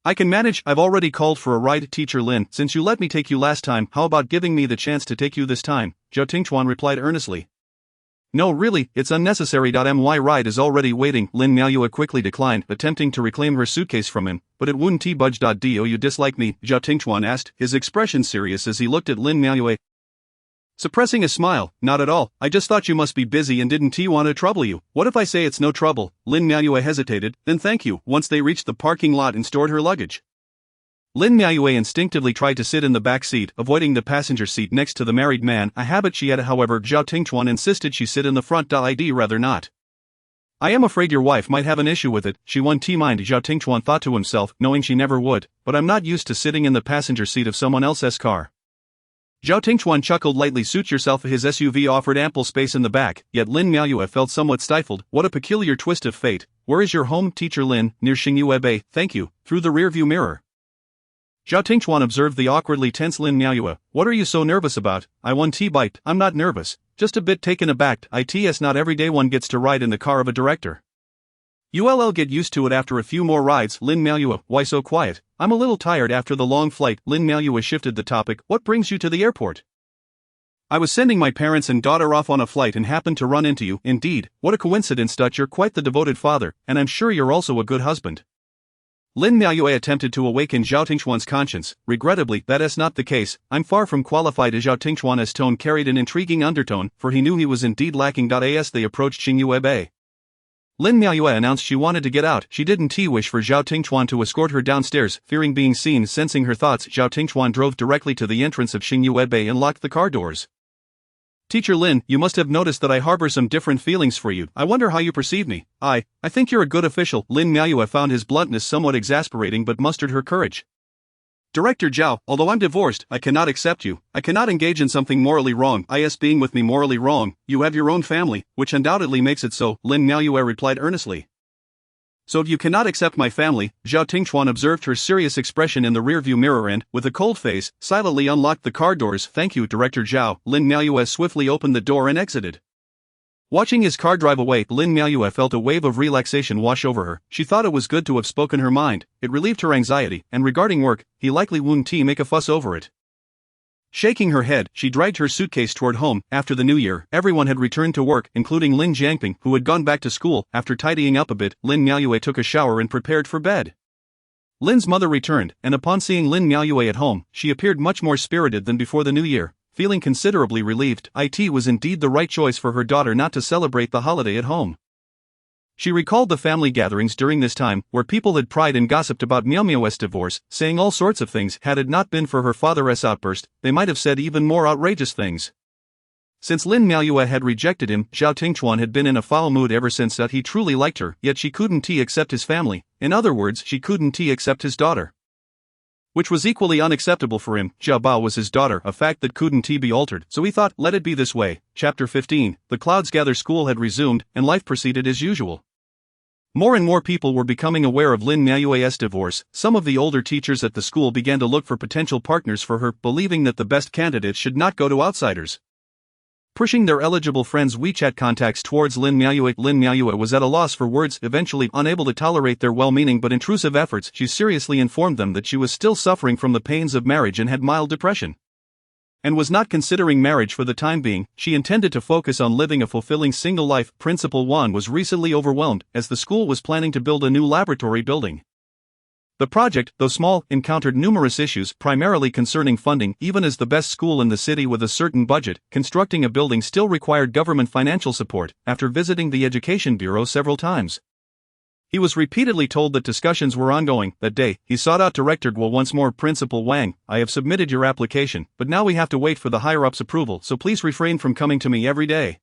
"I can manage. I've already called for a ride." "Teacher Lin, since you let me take you last time, how about giving me the chance to take you this time?" Zhao Tingchuan replied earnestly. "No, really, it's unnecessary. My ride is already waiting." Lin Miaoyue quickly declined, attempting to reclaim her suitcase from him, but it wouldn't budge. "Do you dislike me?" Zhao Tingchuan asked, his expression serious as he looked at Lin Miaoyue. Suppressing a smile, "Not at all. I just thought you must be busy and didn't want to trouble you." "What if I say it's no trouble?" Lin Miaoyue hesitated, "Then thank you." Once they reached the parking lot and stored her luggage, Lin Miaoyue instinctively tried to sit in the back seat, avoiding the passenger seat next to the married man, a habit she had. However, Zhao Tingchuan insisted she sit in the front. "I'd rather not. I am afraid your wife might have an issue with it." "She won't mind," Zhao Tingchuan thought to himself, knowing she never would, "but I'm not used to sitting in the passenger seat of someone else's car." Zhao Tingchuan chuckled lightly. "Suit yourself." His SUV offered ample space in the back, yet Lin Miaoyue felt somewhat stifled. What a peculiar twist of fate. "Where is your home?" "Teacher Lin, near Xingyue Bay." "Thank you." Through the rearview mirror, Zhao Tingchuan observed the awkwardly tense Lin Miaoyue. "What are you so nervous about?" "I won T-biked." "I'm not nervous. Just a bit taken aback. It's not every day one gets to ride in the car of a director." You'll get used to it after a few more rides. Lin Maoyue, why so quiet? I'm a little tired after the long flight. Lin Maoyue shifted the topic. What brings you to the airport? I was sending my parents and daughter off on a flight and happened to run into you. Indeed, what a coincidence. You're quite the devoted father, and I'm sure you're also a good husband. Lin Maoyue attempted to awaken Zhao Tingchuan's conscience. Regrettably, that is not the case. I'm far from qualified. Zhao Tingchuan's tone carried an intriguing undertone, for he knew he was indeed lacking. As they approached Xingyue Bay, Lin Maoyue announced she wanted to get out. She didn't wish for Zhao Tingchuan to escort her downstairs. Fearing being seen, sensing her thoughts, Zhao Tingchuan drove directly to the entrance of Xingyue Bay and locked the car doors. Teacher Lin, you must have noticed that I harbor some different feelings for you. I wonder how you perceive me. I think you're a good official. Lin Maoyue found his bluntness somewhat exasperating but mustered her courage. Director Zhao, although I'm divorced, I cannot accept you. I cannot engage in something morally wrong. Being with me morally wrong. You have your own family, which undoubtedly makes it so, Lin Maoyue replied earnestly. So you cannot accept my family? Zhao Tingchuan observed her serious expression in the rearview mirror and, with a cold face, silently unlocked the car doors. Thank you, Director Zhao. Lin Maoyue swiftly opened the door and exited. Watching his car drive away, Lin Maoyue felt a wave of relaxation wash over her. She thought it was good to have spoken her mind. It relieved her anxiety, and regarding work, he likely wouldn't make a fuss over it. Shaking her head, she dragged her suitcase toward home. After the new year, everyone had returned to work, including Lin Jiangping, who had gone back to school. After tidying up a bit, Lin Maoyue took a shower and prepared for bed. Lin's mother returned, and upon seeing Lin Maoyue at home, she appeared much more spirited than before the new year. Feeling considerably relieved, it was indeed the right choice for her daughter not to celebrate the holiday at home. She recalled the family gatherings during this time, where people had pried and gossiped about Miao Miao's divorce, saying all sorts of things. Had it not been for her father's outburst, they might have said even more outrageous things. Since Lin Maoyue had rejected him, Zhao Tingchuan had been in a foul mood ever since. That he truly liked her, yet she couldn't accept his family. In other words, she couldn't accept his daughter. Which was equally unacceptable for him. Zhao Bao was his daughter, a fact that couldn't be altered, so he thought, let it be this way. Chapter 15, The Clouds Gather. School had resumed, and life proceeded as usual. More and more people were becoming aware of Lin Maoyue's divorce. Some of the older teachers at the school began to look for potential partners for her, believing that the best candidates should not go to outsiders. Pushing their eligible friends' WeChat contacts towards Lin Maoyue was at a loss for words. Eventually, unable to tolerate their well-meaning but intrusive efforts, she seriously informed them that she was still suffering from the pains of marriage and had mild depression, and was not considering marriage for the time being. She intended to focus on living a fulfilling single life. Principal Wan was recently overwhelmed, as the school was planning to build a new laboratory building. The project, though small, encountered numerous issues, primarily concerning funding. Even as the best school in the city with a certain budget, constructing a building still required government financial support. After visiting the Education Bureau several times, he was repeatedly told that discussions were ongoing. That day, he sought out Director Guo once more. Principal Wang, I have submitted your application, but now we have to wait for the higher-ups' approval, so please refrain from coming to me every day.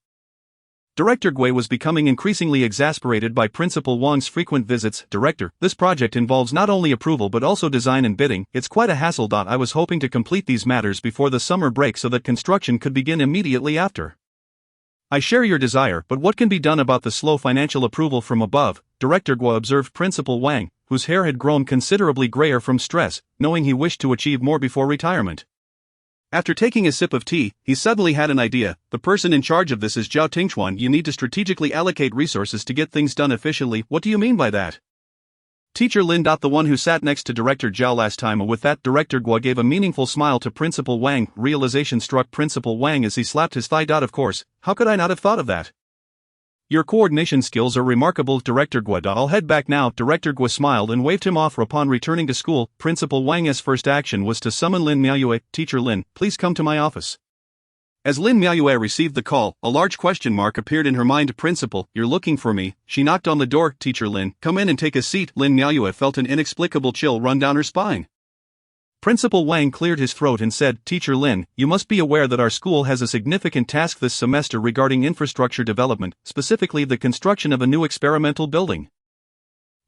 Director Gui was becoming increasingly exasperated by Principal Wang's frequent visits. Director, this project involves not only approval but also design and bidding. It's quite a hassle. I was hoping to complete these matters before the summer break so that construction could begin immediately after. I share your desire, but what can be done about the slow financial approval from above? Director Gui observed Principal Wang, whose hair had grown considerably grayer from stress, knowing he wished to achieve more before retirement. After taking a sip of tea, he suddenly had an idea. The person in charge of this is Zhao Tingchuan. You need to strategically allocate resources to get things done efficiently. What do you mean by that? Teacher Lin. The one who sat next to Director Zhao last time. With that, Director Guo gave a meaningful smile to Principal Wang. Realization struck Principal Wang as he slapped his thigh. Of course, how could I not have thought of that? Your coordination skills are remarkable, Director Guo. I'll head back now. Director Guo smiled and waved him off. Upon returning to school, Principal Wang's first action was to summon Lin Maoyue. Teacher Lin, please come to my office. As Lin Maoyue received the call, a large question mark appeared in her mind. Principal, you're looking for me. She knocked on the door. Teacher Lin, come in and take a seat. Lin Maoyue felt an inexplicable chill run down her spine. Principal Wang cleared his throat and said, Teacher Lin, you must be aware that our school has a significant task this semester regarding infrastructure development, specifically the construction of a new experimental building.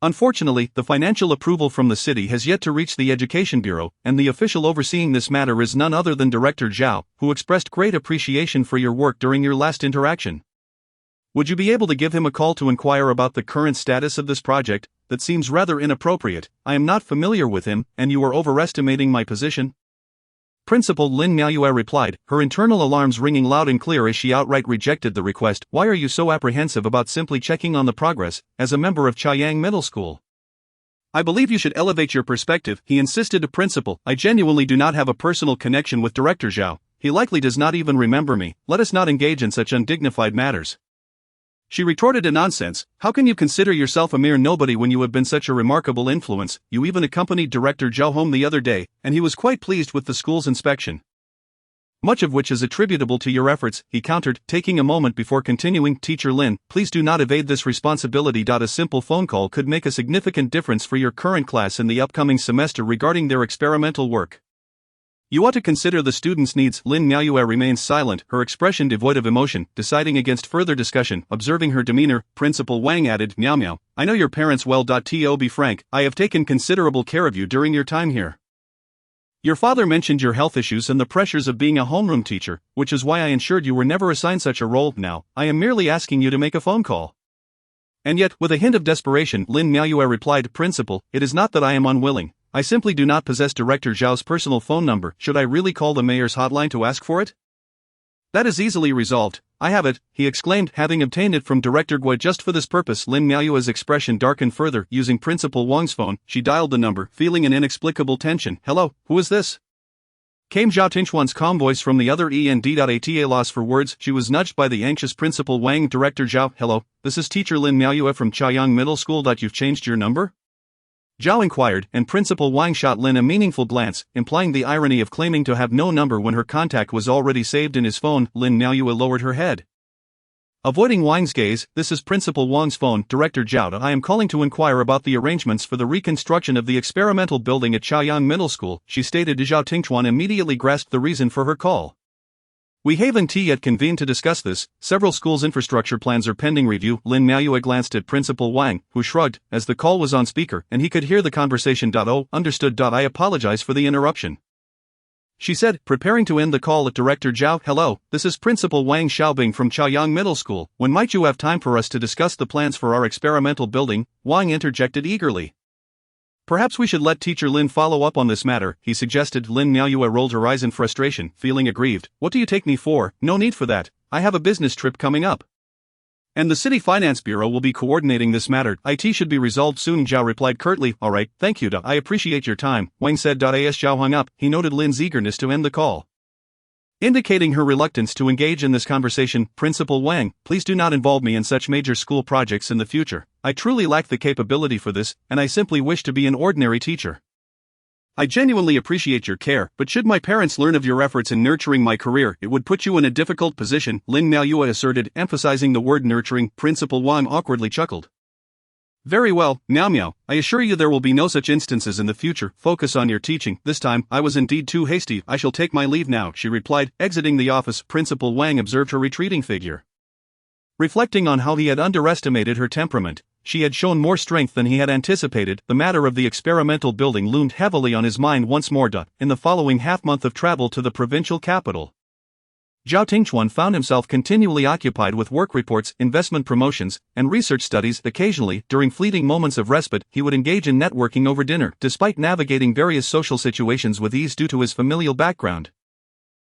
Unfortunately, the financial approval from the city has yet to reach the Education Bureau, and the official overseeing this matter is none other than Director Zhao, who expressed great appreciation for your work during your last interaction. Would you be able to give him a call to inquire about the current status of this project? That seems rather inappropriate. I am not familiar with him, and you are overestimating my position. Principal Lin Miaoyue replied, her internal alarms ringing loud and clear as she outright rejected the request. Why are you so apprehensive about simply checking on the progress, as a member of Chaoyang Middle School? I believe you should elevate your perspective, he insisted to Principal. I genuinely do not have a personal connection with Director Zhao. He likely does not even remember me. Let us not engage in such undignified matters. She retorted a nonsense. How can you consider yourself a mere nobody when you have been such a remarkable influence? You even accompanied Director Zhao home the other day, and he was quite pleased with the school's inspection. Much of which is attributable to your efforts, he countered, taking a moment before continuing. Teacher Lin, please do not evade this responsibility. A simple phone call could make a significant difference for your current class in the upcoming semester regarding their experimental work. You ought to consider the students' needs. Lin Miaoyue remains silent, her expression devoid of emotion, deciding against further discussion. Observing her demeanor, Principal Wang added, Miao Miao, I know your parents well. To be frank, I have taken considerable care of you during your time here. Your father mentioned your health issues and the pressures of being a homeroom teacher, which is why I ensured you were never assigned such a role. Now, I am merely asking you to make a phone call. And yet, with a hint of desperation, Lin Miaoyue replied, Principal, it is not that I am unwilling. I simply do not possess Director Zhao's personal phone number. Should I really call the mayor's hotline to ask for it? That is easily resolved. I have it, he exclaimed, having obtained it from Director Gui just for this purpose. Lin Miaoyue's expression darkened further. Using Principal Wang's phone, she dialed the number, feeling an inexplicable tension. Hello, who is this? Came Zhao Tingchuan's calm voice from the other end. At a loss for words, she was nudged by the anxious Principal Wang. Director Zhao, hello, this is Teacher Lin Miaoyue from Chaoyang Middle School. You've changed your number? Zhao inquired, and Principal Wang shot Lin a meaningful glance, implying the irony of claiming to have no number when her contact was already saved in his phone. Lin Miaoyue lowered her head. Avoiding Wang's gaze, this is Principal Wang's phone. Director Zhao, I am calling to inquire about the arrangements for the reconstruction of the experimental building at Chaoyang Middle School, she stated. Zhao Tingchuan immediately grasped the reason for her call. We haven't yet convened to discuss this. Several schools' infrastructure plans are pending review. Lin Miaoyue glanced at Principal Wang, who shrugged, as the call was on speaker, and he could hear the conversation. Oh, understood. I apologize for the interruption, she said, preparing to end the call at Director Zhao. Hello, this is Principal Wang Xiaobing from Chaoyang Middle School. When might you have time for us to discuss the plans for our experimental building? Wang interjected eagerly. Perhaps we should let Teacher Lin follow up on this matter, he suggested. Lin Miaoyue rolled her eyes in frustration, feeling aggrieved. What do you take me for? No need for that. I have a business trip coming up. And the City Finance Bureau will be coordinating this matter. It should be resolved soon. Zhao replied curtly. Alright, thank you. I appreciate your time, Wang said. As Zhao hung up, he noted Lin's eagerness to end the call. Indicating her reluctance to engage in this conversation, Principal Wang, please do not involve me in such major school projects in the future. I truly lack the capability for this, and I simply wish to be an ordinary teacher. I genuinely appreciate your care, but should my parents learn of your efforts in nurturing my career, it would put you in a difficult position, Lin Miaoyue asserted, emphasizing the word nurturing. Principal Wang awkwardly chuckled. Very well, Miao Miao, I assure you there will be no such instances in the future. Focus on your teaching. This time, I was indeed too hasty. I shall take my leave now, she replied, exiting the office. Principal Wang observed her retreating figure. Reflecting on how he had underestimated her temperament, she had shown more strength than he had anticipated. The matter of the experimental building loomed heavily on his mind once more. In the following half-month of travel to the provincial capital, Zhao Tingchuan found himself continually occupied with work reports, investment promotions, and research studies. Occasionally, during fleeting moments of respite, he would engage in networking over dinner. Despite navigating various social situations with ease due to his familial background,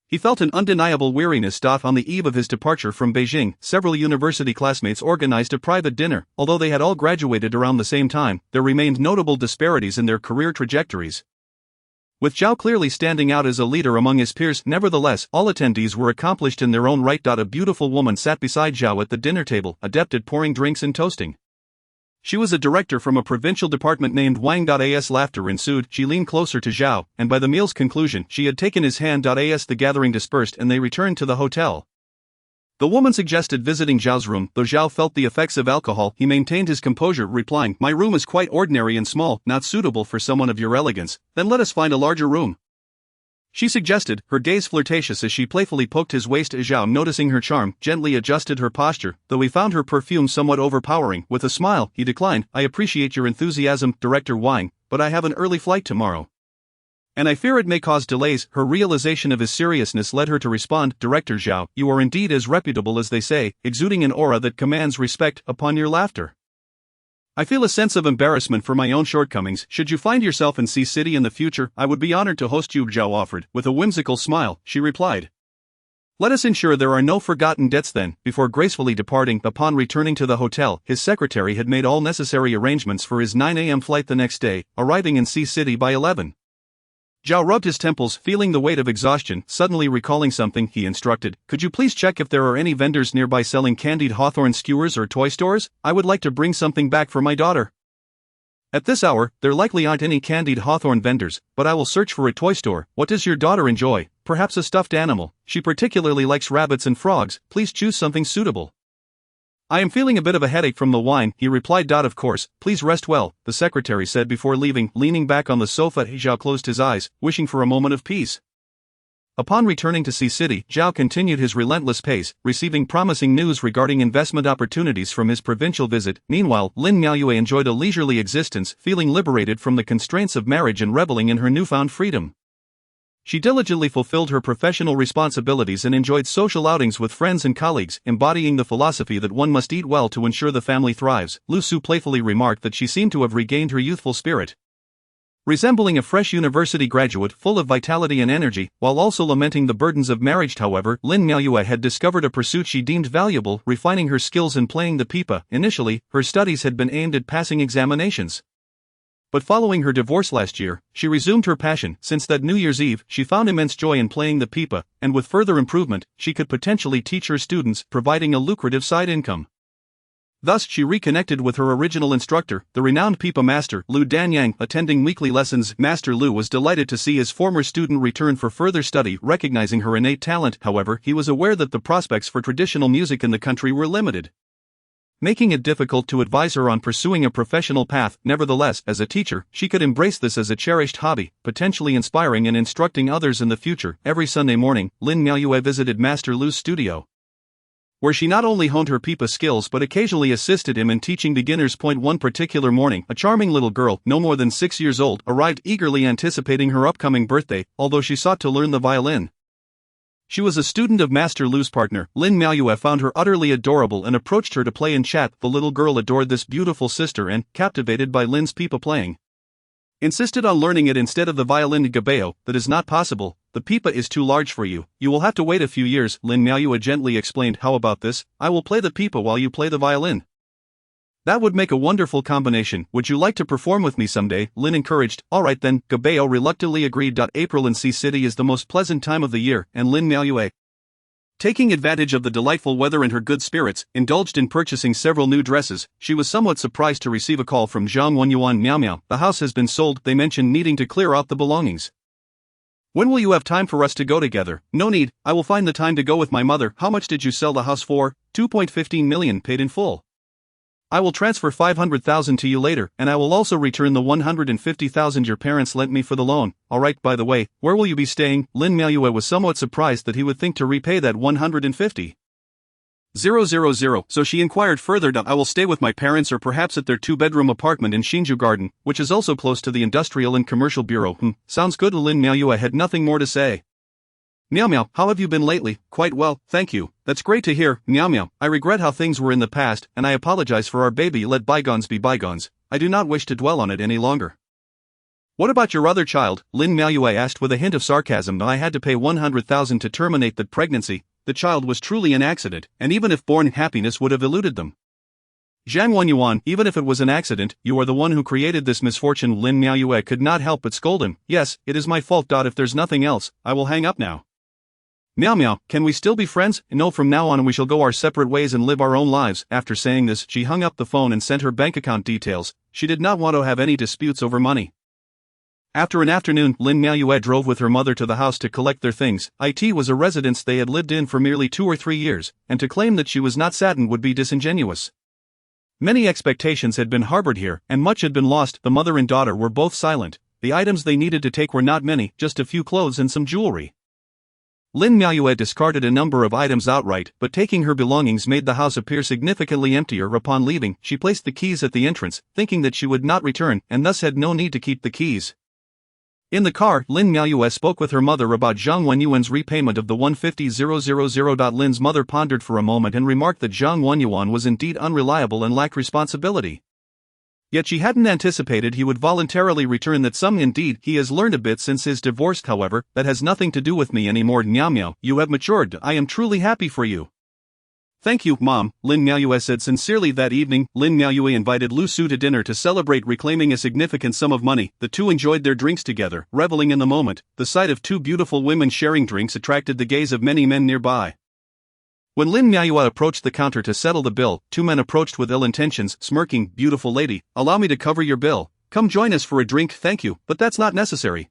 he felt an undeniable weariness. On the eve of his departure from Beijing, several university classmates organized a private dinner. Although they had all graduated around the same time, there remained notable disparities in their career trajectories, with Zhao clearly standing out as a leader among his peers. Nevertheless, all attendees were accomplished in their own right. A beautiful woman sat beside Zhao at the dinner table, adept at pouring drinks and toasting. She was a director from a provincial department named Wang. As laughter ensued, she leaned closer to Zhao, and by the meal's conclusion, she had taken his hand. As the gathering dispersed and they returned to the hotel, the woman suggested visiting Zhao's room. Though Zhao felt the effects of alcohol, he maintained his composure, replying, My room is quite ordinary and small, not suitable for someone of your elegance. Then let us find a larger room, she suggested, her gaze flirtatious as she playfully poked his waist. Zhao, noticing her charm, gently adjusted her posture, though he found her perfume somewhat overpowering. With a smile, he declined, I appreciate your enthusiasm, Director Wang, but I have an early flight tomorrow, and I fear it may cause delays. Her realization of his seriousness led her to respond, Director Zhao, you are indeed as reputable as they say, exuding an aura that commands respect. Upon your laughter, I feel a sense of embarrassment for my own shortcomings. Should you find yourself in Sea City in the future, I would be honored to host you, Zhao offered. With a whimsical smile, she replied. Let us ensure there are no forgotten debts then. Before gracefully departing, upon returning to the hotel, his secretary had made all necessary arrangements for his 9 a.m. flight the next day, arriving in Sea City by 11. Zhao rubbed his temples, feeling the weight of exhaustion. Suddenly recalling something, he instructed, could you please check if there are any vendors nearby selling candied hawthorn skewers or toy stores? I would like to bring something back for my daughter. At this hour, there likely aren't any candied hawthorn vendors, but I will search for a toy store. What does your daughter enjoy? Perhaps a stuffed animal. She particularly likes rabbits and frogs. Please choose something suitable. I am feeling a bit of a headache from the wine, he replied. Of course, please rest well, the secretary said before leaving. Leaning back on the sofa, Zhao closed his eyes, wishing for a moment of peace. Upon returning to Sea City, Zhao continued his relentless pace, receiving promising news regarding investment opportunities from his provincial visit. Meanwhile, Lin Miaoyue enjoyed a leisurely existence, feeling liberated from the constraints of marriage and reveling in her newfound freedom. She diligently fulfilled her professional responsibilities and enjoyed social outings with friends and colleagues, embodying the philosophy that one must eat well to ensure the family thrives. Lu Su playfully remarked that she seemed to have regained her youthful spirit. Resembling a fresh university graduate full of vitality and energy, while also lamenting the burdens of marriage. However, Lin Miaoyue had discovered a pursuit she deemed valuable, refining her skills in playing the pipa. Initially, her studies had been aimed at passing examinations. But following her divorce last year, she resumed her passion. Since that New Year's Eve, she found immense joy in playing the pipa, and with further improvement, she could potentially teach her students, providing a lucrative side income. Thus, she reconnected with her original instructor, the renowned pipa master, Lu Danyang. Attending weekly lessons, Master Lu was delighted to see his former student return for further study. Recognizing her innate talent, however, he was aware that the prospects for traditional music in the country were limited, making it difficult to advise her on pursuing a professional path. Nevertheless, as a teacher, she could embrace this as a cherished hobby, potentially inspiring and instructing others in the future. Every Sunday morning, Lin Miaoyue visited Master Lu's studio, where she not only honed her pipa skills but occasionally assisted him in teaching beginners. One particular morning, a charming little girl, no more than 6 years old, arrived eagerly anticipating her upcoming birthday, although she sought to learn the violin. She was a student of Master Lu's partner. Lin Miaoyue found her utterly adorable and approached her to play and chat. The little girl adored this beautiful sister and, captivated by Lin's pipa playing, insisted on learning it instead of the violin. Gabeo, that is not possible. The pipa is too large for you. You will have to wait a few years, Lin Miaoyue gently explained. How about this? I will play the pipa while you play the violin. That would make a wonderful combination. Would you like to perform with me someday? Lin encouraged. Alright then, Gabeo reluctantly agreed. April in Sea City is the most pleasant time of the year, and Lin Miaoyue, taking advantage of the delightful weather and her good spirits, indulged in purchasing several new dresses. She was somewhat surprised to receive a call from Zhang Wenyuan. Miao Miao, the house has been sold. They mentioned needing to clear out the belongings. When will you have time for us to go together? No need, I will find the time to go with my mother. How much did you sell the house for? 2.15 million, paid in full. I will transfer 500,000 to you later, and I will also return the 150,000 your parents lent me for the loan. Alright, by the way, where will you be staying? Lin Miaoyue was somewhat surprised that he would think to repay that 150,000. So she inquired further. I will stay with my parents or perhaps at their 2-bedroom apartment in Shinju Garden, which is also close to the Industrial and Commercial Bureau. Sounds good. Lin Miaoyue had nothing more to say. Miao Miao, how have you been lately? Quite well, thank you. That's great to hear. Miao Miao, I regret how things were in the past, and I apologize for our baby. Let bygones be bygones. I do not wish to dwell on it any longer. What about your other child? Lin Miaoyue asked with a hint of sarcasm. I had to pay 100,000 to terminate that pregnancy. The child was truly an accident, and even if born, happiness would have eluded them. Zhang Wenyuan, even if it was an accident, you are the one who created this misfortune. Lin Miaoyue could not help but scold him. Yes, it is my fault. If there's nothing else, I will hang up now. Miao Miao, can we still be friends? No, from now on we shall go our separate ways and live our own lives. After saying this, she hung up the phone and sent her bank account details. She did not want to have any disputes over money. After an afternoon, Lin Miaoyue drove with her mother to the house to collect their things. It was a residence they had lived in for merely 2 or 3 years, and to claim that she was not saddened would be disingenuous. Many expectations had been harbored here, and much had been lost. The mother and daughter were both silent. The items they needed to take were not many, just a few clothes and some jewelry. Lin Miaoyue discarded a number of items outright, but taking her belongings made the house appear significantly emptier. Upon leaving, she placed the keys at the entrance, thinking that she would not return, and thus had no need to keep the keys. In the car, Lin Miaoyue spoke with her mother about Zhang Wenyuan's repayment of the 150,000. Lin's mother pondered for a moment and remarked that Zhang Wenyuan was indeed unreliable and lacked responsibility. Yet she hadn't anticipated he would voluntarily return that sum. Indeed, he has learned a bit since his divorce, however, that has nothing to do with me anymore. Meow meow, you have matured, I am truly happy for you. Thank you, Mom, Lin Miaoyue said sincerely. That evening, Lin Miaoyue invited Lu Su to dinner to celebrate reclaiming a significant sum of money. The two enjoyed their drinks together, reveling in the moment. The sight of two beautiful women sharing drinks attracted the gaze of many men nearby. When Lin Miaoyue approached the counter to settle the bill, two men approached with ill intentions, smirking. Beautiful lady, allow me to cover your bill. Come join us for a drink. Thank you, but that's not necessary.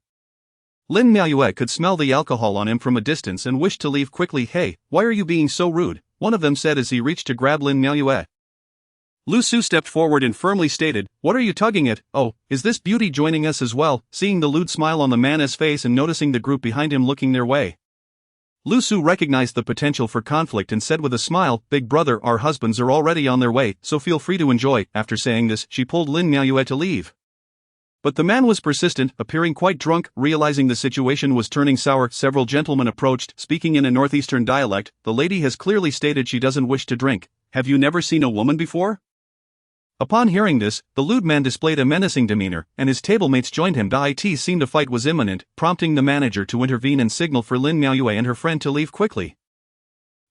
Lin Miaoyue could smell the alcohol on him from a distance and wished to leave quickly. Hey, why are you being so rude? One of them said as he reached to grab Lin Miaoyue. Lu Su stepped forward and firmly stated, what are you tugging at? Oh, is this beauty joining us as well? Seeing the lewd smile on the man's face and noticing the group behind him looking their way, Lu Su recognized the potential for conflict and said with a smile, Big brother, our husbands are already on their way, so feel free to enjoy. After saying this, she pulled Lin Miaoyue to leave. But the man was persistent, appearing quite drunk. Realizing the situation was turning sour, several gentlemen approached, speaking in a northeastern dialect. The lady has clearly stated she doesn't wish to drink. Have you never seen a woman before? Upon hearing this, the lewd man displayed a menacing demeanor, and his tablemates joined him. It seemed a fight was imminent, prompting the manager to intervene and signal for Lin Miaoyue and her friend to leave quickly.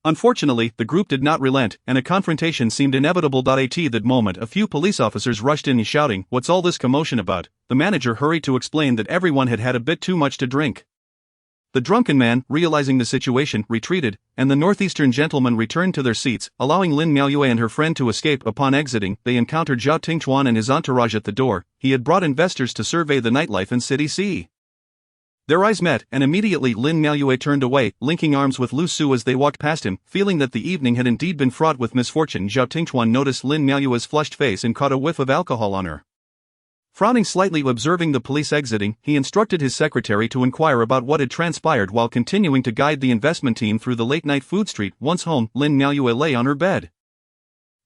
Unfortunately, the group did not relent, and a confrontation seemed inevitable. At that moment, a few police officers rushed in shouting, what's all this commotion about? The manager hurried to explain that everyone had had a bit too much to drink. The drunken man, realizing the situation, retreated, and the northeastern gentlemen returned to their seats, allowing Lin Miaoyue and her friend to escape. Upon exiting, they encountered Zhao Tingchuan and his entourage at the door. He had brought investors to survey the nightlife in City C. Their eyes met, and immediately Lin Miaoyue turned away, linking arms with Lu Su as they walked past him. Feeling that the evening had indeed been fraught with misfortune, Zhao Tingchuan noticed Lin Miaoyue's flushed face and caught a whiff of alcohol on her. Frowning slightly observing the police exiting, he instructed his secretary to inquire about what had transpired while continuing to guide the investment team through the late-night food street. Once home, Lin Miaoyue lay on her bed,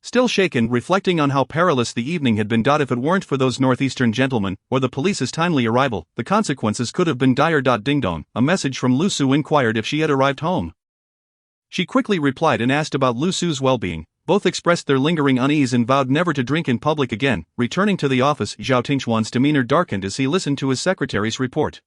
still shaken, reflecting on how perilous the evening had been. If it weren't for those northeastern gentlemen, or the police's timely arrival, the consequences could have been dire. Ding dong, a message from Lu Su inquired if she had arrived home. She quickly replied and asked about Lu Su's well-being. Both expressed their lingering unease and vowed never to drink in public again. Returning to the office, Zhao Tingchuan's demeanor darkened as he listened to his secretary's report.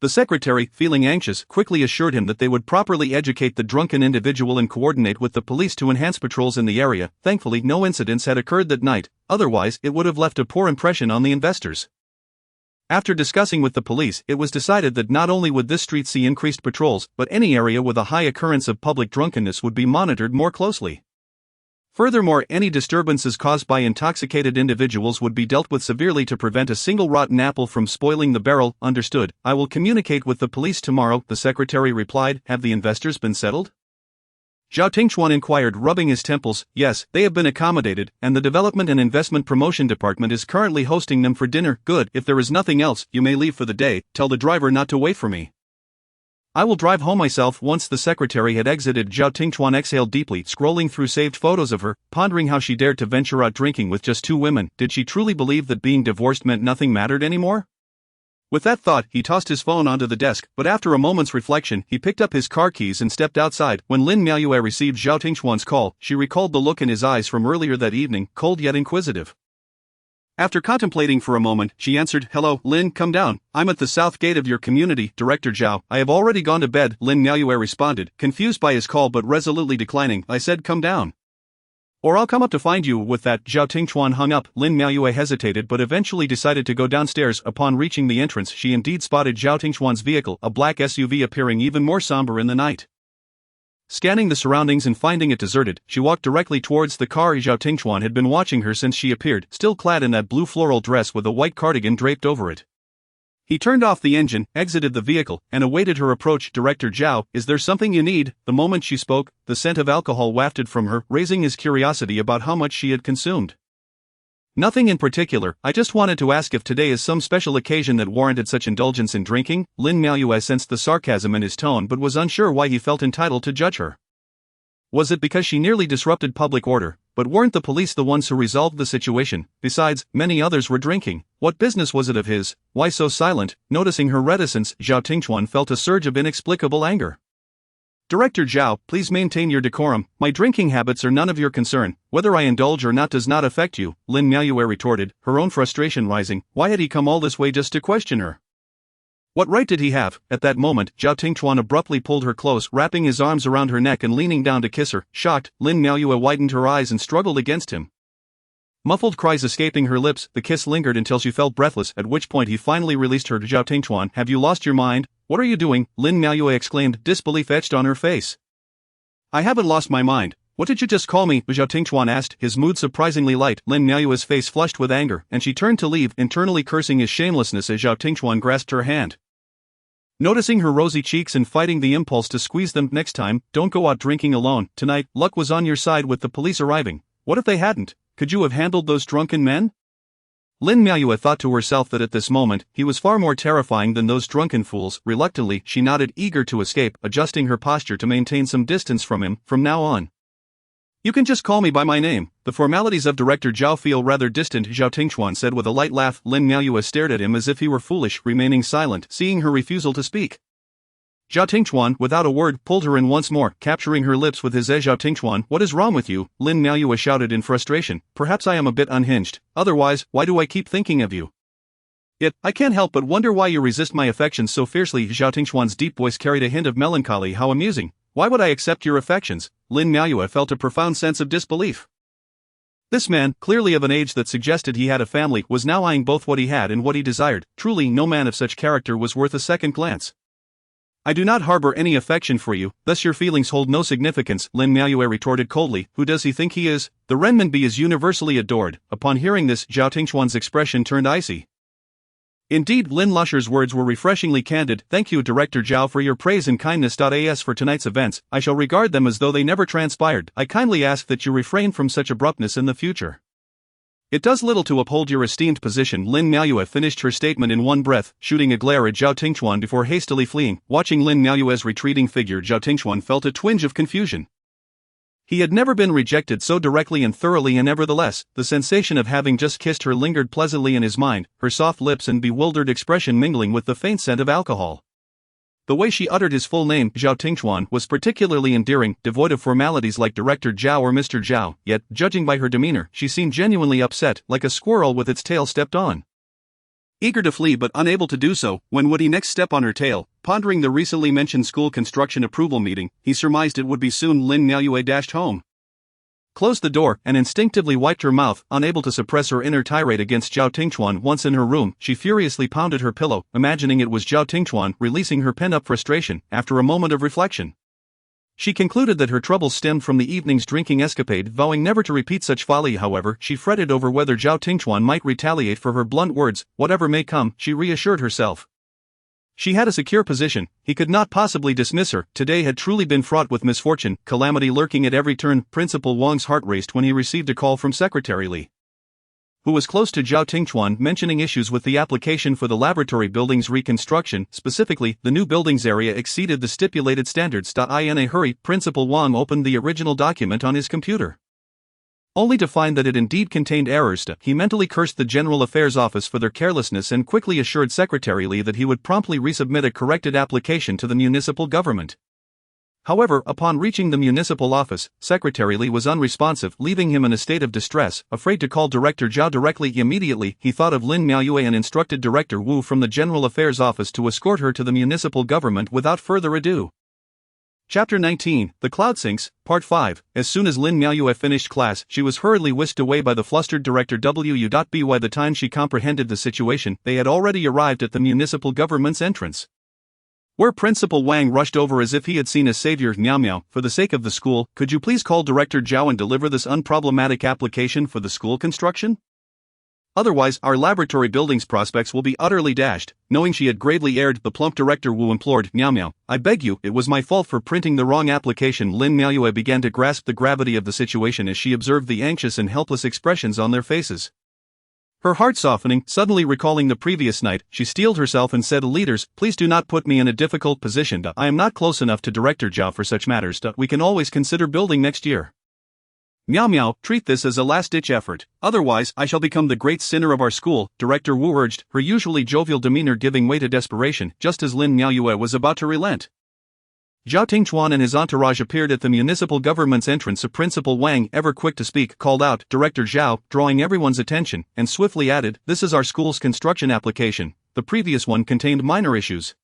The secretary, feeling anxious, quickly assured him that they would properly educate the drunken individual and coordinate with the police to enhance patrols in the area. Thankfully, no incidents had occurred that night, otherwise it would have left a poor impression on the investors. After discussing with the police, it was decided that not only would this street see increased patrols, but any area with a high occurrence of public drunkenness would be monitored more closely. Furthermore, any disturbances caused by intoxicated individuals would be dealt with severely to prevent a single rotten apple from spoiling the barrel. Understood. I will communicate with the police tomorrow, the secretary replied. Have the investors been settled? Zhao Tingchuan inquired, rubbing his temples. Yes, they have been accommodated, and the Development and Investment Promotion Department is currently hosting them for dinner. Good. If there is nothing else, you may leave for the day. Tell the driver not to wait for me. I will drive home myself. Once the secretary had exited, Zhao Tingchuan exhaled deeply, scrolling through saved photos of her, pondering how she dared to venture out drinking with just two women. Did she truly believe that being divorced meant nothing mattered anymore? With that thought, he tossed his phone onto the desk, but after a moment's reflection, he picked up his car keys and stepped outside. When Lin Miaoyue received Zhao Tingchuan's call, she recalled the look in his eyes from earlier that evening, cold yet inquisitive. After contemplating for a moment, she answered, Hello, Lin, come down. I'm at the south gate of your community, Director Zhao. I have already gone to bed, Lin Miaoyue responded, confused by his call but resolutely declining. I said come down, or I'll come up to find you. With that, Zhao Tingchuan hung up. Lin Miaoyue hesitated but eventually decided to go downstairs. Upon reaching the entrance, she indeed spotted Zhao Tingchuan's vehicle, a black SUV appearing even more somber in the night. Scanning the surroundings and finding it deserted, she walked directly towards the car. Zhao Tingchuan had been watching her since she appeared, still clad in that blue floral dress with a white cardigan draped over it. He turned off the engine, exited the vehicle, and awaited her approach. Director Zhao, is there something you need? The moment she spoke, the scent of alcohol wafted from her, raising his curiosity about how much she had consumed. Nothing in particular, I just wanted to ask if today is some special occasion that warranted such indulgence in drinking. Lin Miaoyue sensed the sarcasm in his tone but was unsure why he felt entitled to judge her. Was it because she nearly disrupted public order? But weren't the police the ones who resolved the situation? Besides, many others were drinking. What business was it of his? Why so silent? Noticing her reticence, Zhao Tingchuan felt a surge of inexplicable anger. Director Zhao, please maintain your decorum. My drinking habits are none of your concern. Whether I indulge or not does not affect you, Lin Miaoyue retorted, her own frustration rising. Why had he come all this way just to question her? What right did he have? At that moment, Zhao Tingchuan abruptly pulled her close, wrapping his arms around her neck and leaning down to kiss her. Shocked, Lin Miaoyue widened her eyes and struggled against him. Muffled cries escaping her lips, the kiss lingered until she felt breathless, at which point he finally released her. Zhao Tingchuan, have you lost your mind? What are you doing? Lin Miaoyue exclaimed, disbelief etched on her face. I haven't lost my mind. What did you just call me? Zhao Tingchuan asked, his mood surprisingly light. Lin Miaoyue's face flushed with anger, and she turned to leave, internally cursing his shamelessness as Zhao Tingchuan grasped her hand. Noticing her rosy cheeks and fighting the impulse to squeeze them, next time, don't go out drinking alone. Tonight, luck was on your side with the police arriving. What if they hadn't? Could you have handled those drunken men? Lin Miaoyue thought to herself that at this moment, he was far more terrifying than those drunken fools. Reluctantly, she nodded, eager to escape, adjusting her posture to maintain some distance from him. From now on, you can just call me by my name. The formalities of Director Zhao feel rather distant, Zhao Tingchuan said with a light laugh. Lin Miaoyue stared at him as if he were foolish, remaining silent, seeing her refusal to speak. Zhao Tingchuan, without a word, pulled her in once more, capturing her lips with his Zhao Tingchuan, what is wrong with you? Lin Miaoyue shouted in frustration. Perhaps I am a bit unhinged. Otherwise, why do I keep thinking of you? I can't help but wonder why you resist my affections so fiercely. Zhao Tingchuan's deep voice carried a hint of melancholy. How amusing. Why would I accept your affections? Lin Miaoyue felt a profound sense of disbelief. This man, clearly of an age that suggested he had a family, was now eyeing both what he had and what he desired. Truly, no man of such character was worth a second glance. I do not harbor any affection for you, thus your feelings hold no significance, Lin Miaoyue retorted coldly. Who does he think he is? The renminbi is universally adored. Upon hearing this, Zhao Tingchuan's expression turned icy. Indeed, Lin Lusher's words were refreshingly candid. Thank you, Director Zhao, for your praise and kindness. As for tonight's events, I shall regard them as though they never transpired. I kindly ask that you refrain from such abruptness in the future. It does little to uphold your esteemed position. Lin Miaoyue finished her statement in one breath, shooting a glare at Zhao Tingchuan before hastily fleeing. Watching Lin Miaoyue's retreating figure, Zhao Tingchuan felt a twinge of confusion. He had never been rejected so directly and thoroughly, and nevertheless, the sensation of having just kissed her lingered pleasantly in his mind, her soft lips and bewildered expression mingling with the faint scent of alcohol. The way she uttered his full name, Zhao Tingchuan, was particularly endearing, devoid of formalities like Director Zhao or Mr. Zhao, yet, judging by her demeanor, she seemed genuinely upset, like a squirrel with its tail stepped on. Eager to flee but unable to do so, when would he next step on her tail? Pondering the recently mentioned school construction approval meeting, he surmised it would be soon. Lin Miaoyue dashed home, closed the door, and instinctively wiped her mouth, unable to suppress her inner tirade against Zhao Tingchuan. Once in her room, she furiously pounded her pillow, imagining it was Zhao Tingchuan, releasing her pent-up frustration. After a moment of reflection, she concluded that her troubles stemmed from the evening's drinking escapade. Vowing never to repeat such folly, however, she fretted over whether Zhao Tingchuan might retaliate for her blunt words. Whatever may come, she reassured herself, she had a secure position. He could not possibly dismiss her. Today had truly been fraught with misfortune, calamity lurking at every turn. Principal Wang's heart raced when he received a call from Secretary Li, who was close to Zhao Tingchuan, mentioning issues with the application for the laboratory building's reconstruction. Specifically, the new building's area exceeded the stipulated standards. In a hurry, Principal Wang opened the original document on his computer, only to find that it indeed contained errors. He mentally cursed the General Affairs Office for their carelessness and quickly assured Secretary Li that he would promptly resubmit a corrected application to the municipal government. However, upon reaching the municipal office, Secretary Li was unresponsive, leaving him in a state of distress. Afraid to call Director Zhao directly, immediately he thought of Lin Miaoyue and instructed Director Wu from the General Affairs Office to escort her to the municipal government without further ado. Chapter 19, The Cloud Sinks, Part 5. As soon as Lin Miaoyue finished class, she was hurriedly whisked away by the flustered Director Wu. By the time she comprehended the situation, they had already arrived at the municipal government's entrance, where Principal Wang rushed over as if he had seen a savior. Miao Miao, for the sake of the school, could you please call Director Zhao and deliver this unproblematic application for the school construction? Otherwise, our laboratory building's prospects will be utterly dashed. Knowing she had gravely erred, the plump Director Wu implored. Miao Miao, I beg you, it was my fault for printing the wrong application. Lin Miaoyue began to grasp the gravity of the situation as she observed the anxious and helpless expressions on their faces. Her heart softening, suddenly recalling the previous night, she steeled herself and said, Leaders, please do not put me in a difficult position. I am not close enough to Director Zhao for such matters. We can always consider building next year. Miao Miao, treat this as a last-ditch effort, otherwise I shall become the great sinner of our school, Director Wu urged, her usually jovial demeanor giving way to desperation, just as Lin Miaoyue was about to relent. Zhao Tingchuan and his entourage appeared at the municipal government's entrance. Principal Wang, ever quick to speak, called out, "Director Zhao," drawing everyone's attention, and swiftly added, "This is our school's construction application. The previous one contained minor issues.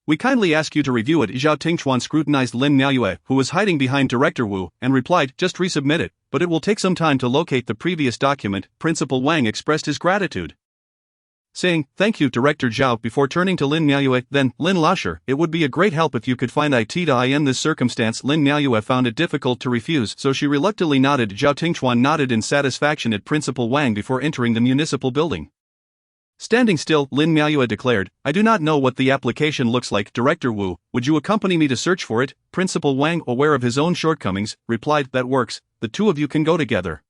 We kindly ask you to review it." Zhao Tingchuan scrutinized Lin Miaoyue, who was hiding behind Director Wu, and replied, "Just resubmit it, but it will take some time to locate the previous document." Principal Wang expressed his gratitude, saying, "Thank you, Director Zhao," before turning to Lin Miaoyue. Then, "Lin Lasher, it would be a great help if you could find it. In this circumstance." Lin Miaoyue found it difficult to refuse, so she reluctantly nodded. Zhao Tingchuan nodded in satisfaction at Principal Wang before entering the municipal building. Standing still, Lin Miaoyue declared, "I do not know what the application looks like. Director Wu, would you accompany me to search for it?" Principal Wang, aware of his own shortcomings, replied, "That works, the two of you can go together.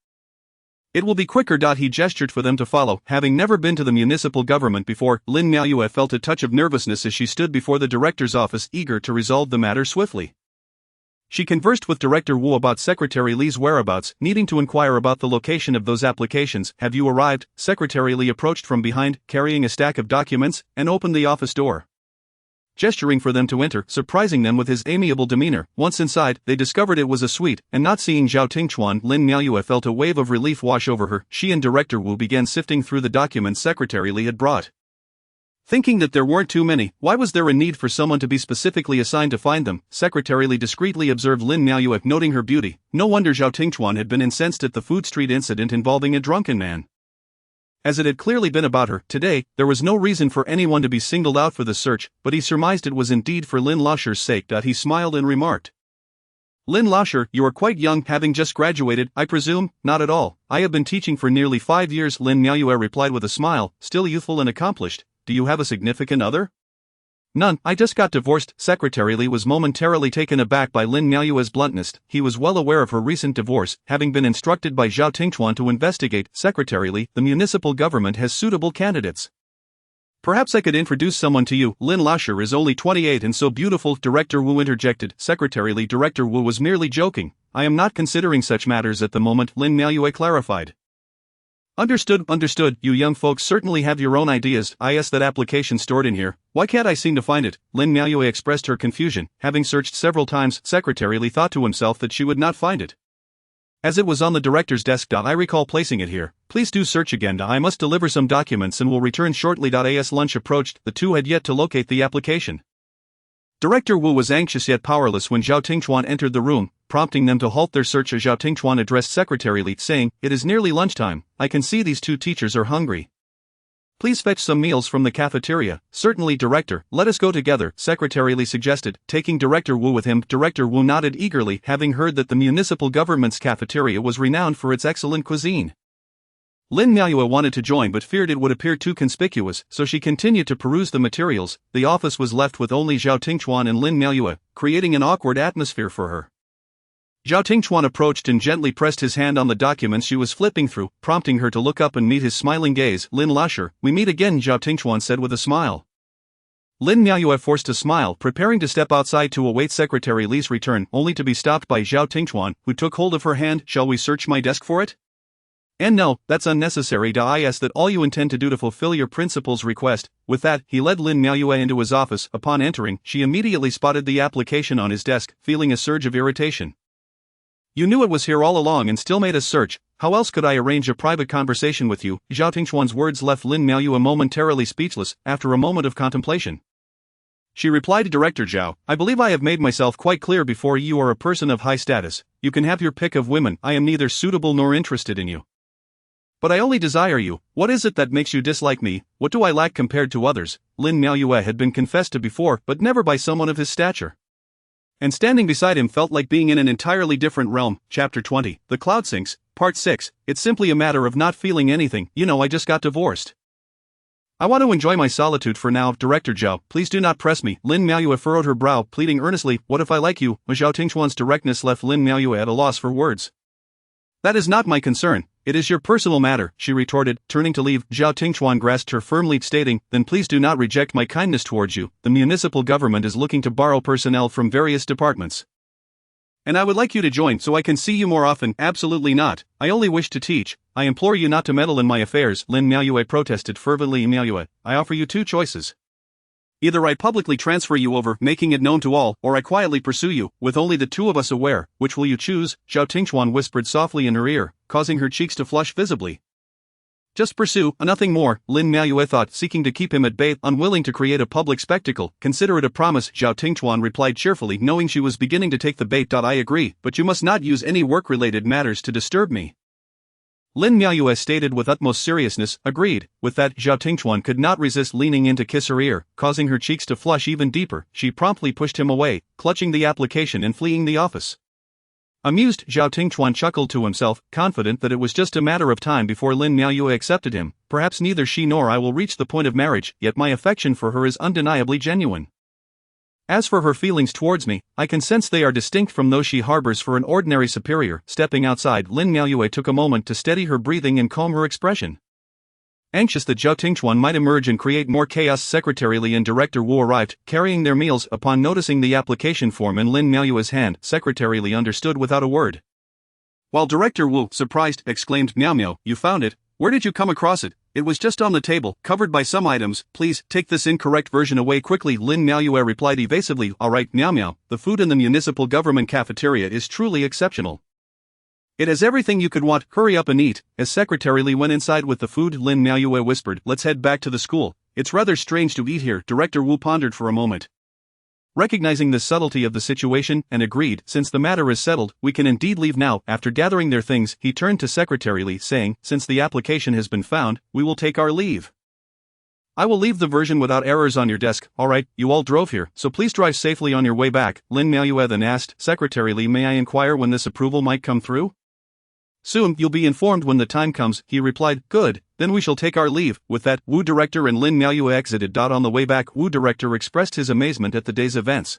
It will be quicker." He gestured for them to follow. Having never been to the municipal government before, Lin Miaoyue felt a touch of nervousness as she stood before the director's office, eager to resolve the matter swiftly. She conversed with Director Wu about Secretary Li's whereabouts, needing to inquire about the location of those applications. "Have you arrived?" Secretary Li approached from behind, carrying a stack of documents, and opened the office door, gesturing for them to enter, surprising them with his amiable demeanor. Once inside, they discovered it was a suite, and not seeing Zhao Tingchuan, Lin Miaoyue felt a wave of relief wash over her. She and Director Wu began sifting through the documents Secretary Li had brought, thinking that there weren't too many. Why was there a need for someone to be specifically assigned to find them? Secretary Li discreetly observed Lin Miaoyue, noting her beauty. No wonder Zhao Tingchuan had been incensed at the food street incident involving a drunken man, as it had clearly been about her. Today, there was no reason for anyone to be singled out for the search, but he surmised it was indeed for Lin Lasher's sake. He smiled and remarked, "Lin Lasher, you are quite young, having just graduated, I presume?" "Not at all. I have been teaching for nearly 5 years," Lin Miaoyue replied with a smile, still youthful and accomplished. "Do you have a significant other?" "None, I just got divorced." Secretary Li was momentarily taken aback by Lin Miaoyue's bluntness. He was well aware of her recent divorce, having been instructed by Zhao Tingchuan to investigate. "Secretary Li, the municipal government has suitable candidates. Perhaps I could introduce someone to you." "Lin Lasher is only 28 and so beautiful," Director Wu interjected. Secretary Li, Director Wu was merely joking. "I am not considering such matters at the moment," Lin Miaoyue clarified. Understood, you young folks certainly have your own ideas. That application stored in here, why can't I seem to find it?" Lin Miaoyue expressed her confusion. Having searched several times, Secretary Li thought to himself that she would not find it, as it was on the director's desk. "I recall placing it here. Please do search again. I must deliver some documents and will return shortly." As lunch approached, the two had yet to locate the application. Director Wu was anxious yet powerless when Zhao Tingchuan entered the room, prompting them to halt their search. Zhao Tingchuan addressed Secretary Li, saying, "It is nearly lunchtime. I can see these two teachers are hungry. Please fetch some meals from the cafeteria." "Certainly, Director, let us go together," Secretary Li suggested, taking Director Wu with him. Director Wu nodded eagerly, having heard that the municipal government's cafeteria was renowned for its excellent cuisine. Lin Miaoyue wanted to join but feared it would appear too conspicuous, so she continued to peruse the materials. The office was left with only Zhao Tingchuan and Lin Miaoyue, creating an awkward atmosphere for her. Zhao Tingchuan approached and gently pressed his hand on the documents she was flipping through, prompting her to look up and meet his smiling gaze. "Lin Lasher, we meet again," Zhao Tingchuan said with a smile. Lin Miaoyue forced a smile, preparing to step outside to await Secretary Li's return, only to be stopped by Zhao Tingchuan, who took hold of her hand. "Shall we search my desk for it?" "And no, that's unnecessary. Is that all you intend to do to fulfill your principal's request?" With that, he led Lin Miaoyue into his office. Upon entering, she immediately spotted the application on his desk, feeling a surge of irritation. "You knew it was here all along and still made us search. How else could I arrange a private conversation with you?" Zhao Tingchuan's words left Lin Miaoyue momentarily speechless. After a moment of contemplation, she replied to Director Zhao, "I believe I have made myself quite clear before. You are a person of high status. You can have your pick of women. I am neither suitable nor interested in you. But I only desire you. What is it that makes you dislike me? What do I lack compared to others?" Lin Miaoyue had been confessed to before, but never by someone of his stature, and standing beside him felt like being in an entirely different realm. Chapter 20, The Cloud Sinks, Part 6. "It's simply a matter of not feeling anything. I just got divorced. I want to enjoy my solitude for now." "Director Zhao, please do not press me." Lin Miaoyue furrowed her brow, pleading earnestly, "What if I like you?" Zhao Tingchuan's directness left Lin Miaoyue at a loss for words. "That is not my concern. It is your personal matter," she retorted, turning to leave. Zhao Tingchuan grasped her firmly, stating, "Then please do not reject my kindness towards you. The municipal government is looking to borrow personnel from various departments, and I would like you to join so I can see you more often." "Absolutely not. I only wish to teach. I implore you not to meddle in my affairs," Lin Miaoyue protested fervently. "Miaoyue, I offer you two choices. Either I publicly transfer you over, making it known to all, or I quietly pursue you, with only the two of us aware. Which will you choose? Zhao Tingchuan whispered softly in her ear, causing her cheeks to flush visibly. Just pursue, nothing more, Lin Miaoyue thought, seeking to keep him at bay, unwilling to create a public spectacle. Consider it a promise, Zhao Tingchuan replied cheerfully, knowing she was beginning to take the bait. I agree, but you must not use any work-related matters to disturb me. Lin Miaoyue stated with utmost seriousness. Agreed. With that, Zhao Tingchuan could not resist leaning in to kiss her ear, causing her cheeks to flush even deeper. She promptly pushed him away, clutching the application and fleeing the office. Amused, Zhao Tingchuan chuckled to himself, confident that it was just a matter of time before Lin Miaoyue accepted him. Perhaps neither she nor I will reach the point of marriage, yet my affection for her is undeniably genuine. As for her feelings towards me, I can sense they are distinct from those she harbors for an ordinary superior. Stepping outside, Lin Miaoyue took a moment to steady her breathing and calm her expression. Anxious that Zhao Tingchuan might emerge and create more chaos, Secretary Li and Director Wu arrived, carrying their meals. Upon noticing the application form in Lin Miaoyue's hand, Secretary Li understood without a word. While Director Wu, surprised, exclaimed, "Miao Miao, you found it? Where did you come across it? It was just on the table, covered by some items. Please, take this incorrect version away quickly," Lin Miaoyue replied evasively. "Alright, Miao Miao, the food in the municipal government cafeteria is truly exceptional. It has everything you could want, hurry up and eat." As Secretary Li went inside with the food, Lin Miaoyue whispered, "Let's head back to the school. It's rather strange to eat here." Director Wu pondered for a moment. Recognizing the subtlety of the situation, and agreed, "Since the matter is settled, we can indeed leave now." After gathering their things, he turned to Secretary Li, saying, "Since the application has been found, we will take our leave. I will leave the version without errors on your desk." "Alright, you all drove here, so please drive safely on your way back." Lin Miaoyue then asked, "Secretary Li, may I inquire when this approval might come through?" "Soon, you'll be informed when the time comes," he replied. "Good, then we shall take our leave." With that, Wu Director and Lin Miaoyue exited. On the way back, Wu Director expressed his amazement at the day's events.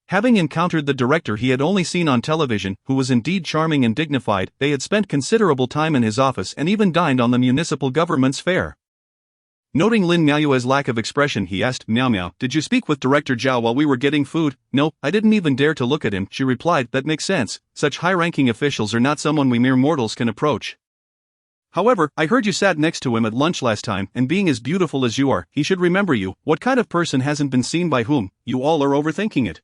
Having encountered the director he had only seen on television, who was indeed charming and dignified, they had spent considerable time in his office and even dined on the municipal government's fare. Noting Lin Miaoyue's lack of expression, he asked, "Miao Miao, did you speak with Director Zhao while we were getting food?" "No, I didn't even dare to look at him," she replied. "That makes sense. Such high-ranking officials are not someone we mere mortals can approach. However, I heard you sat next to him at lunch last time, and being as beautiful as you are, he should remember you. What kind of person hasn't been seen by whom? You all are overthinking it,"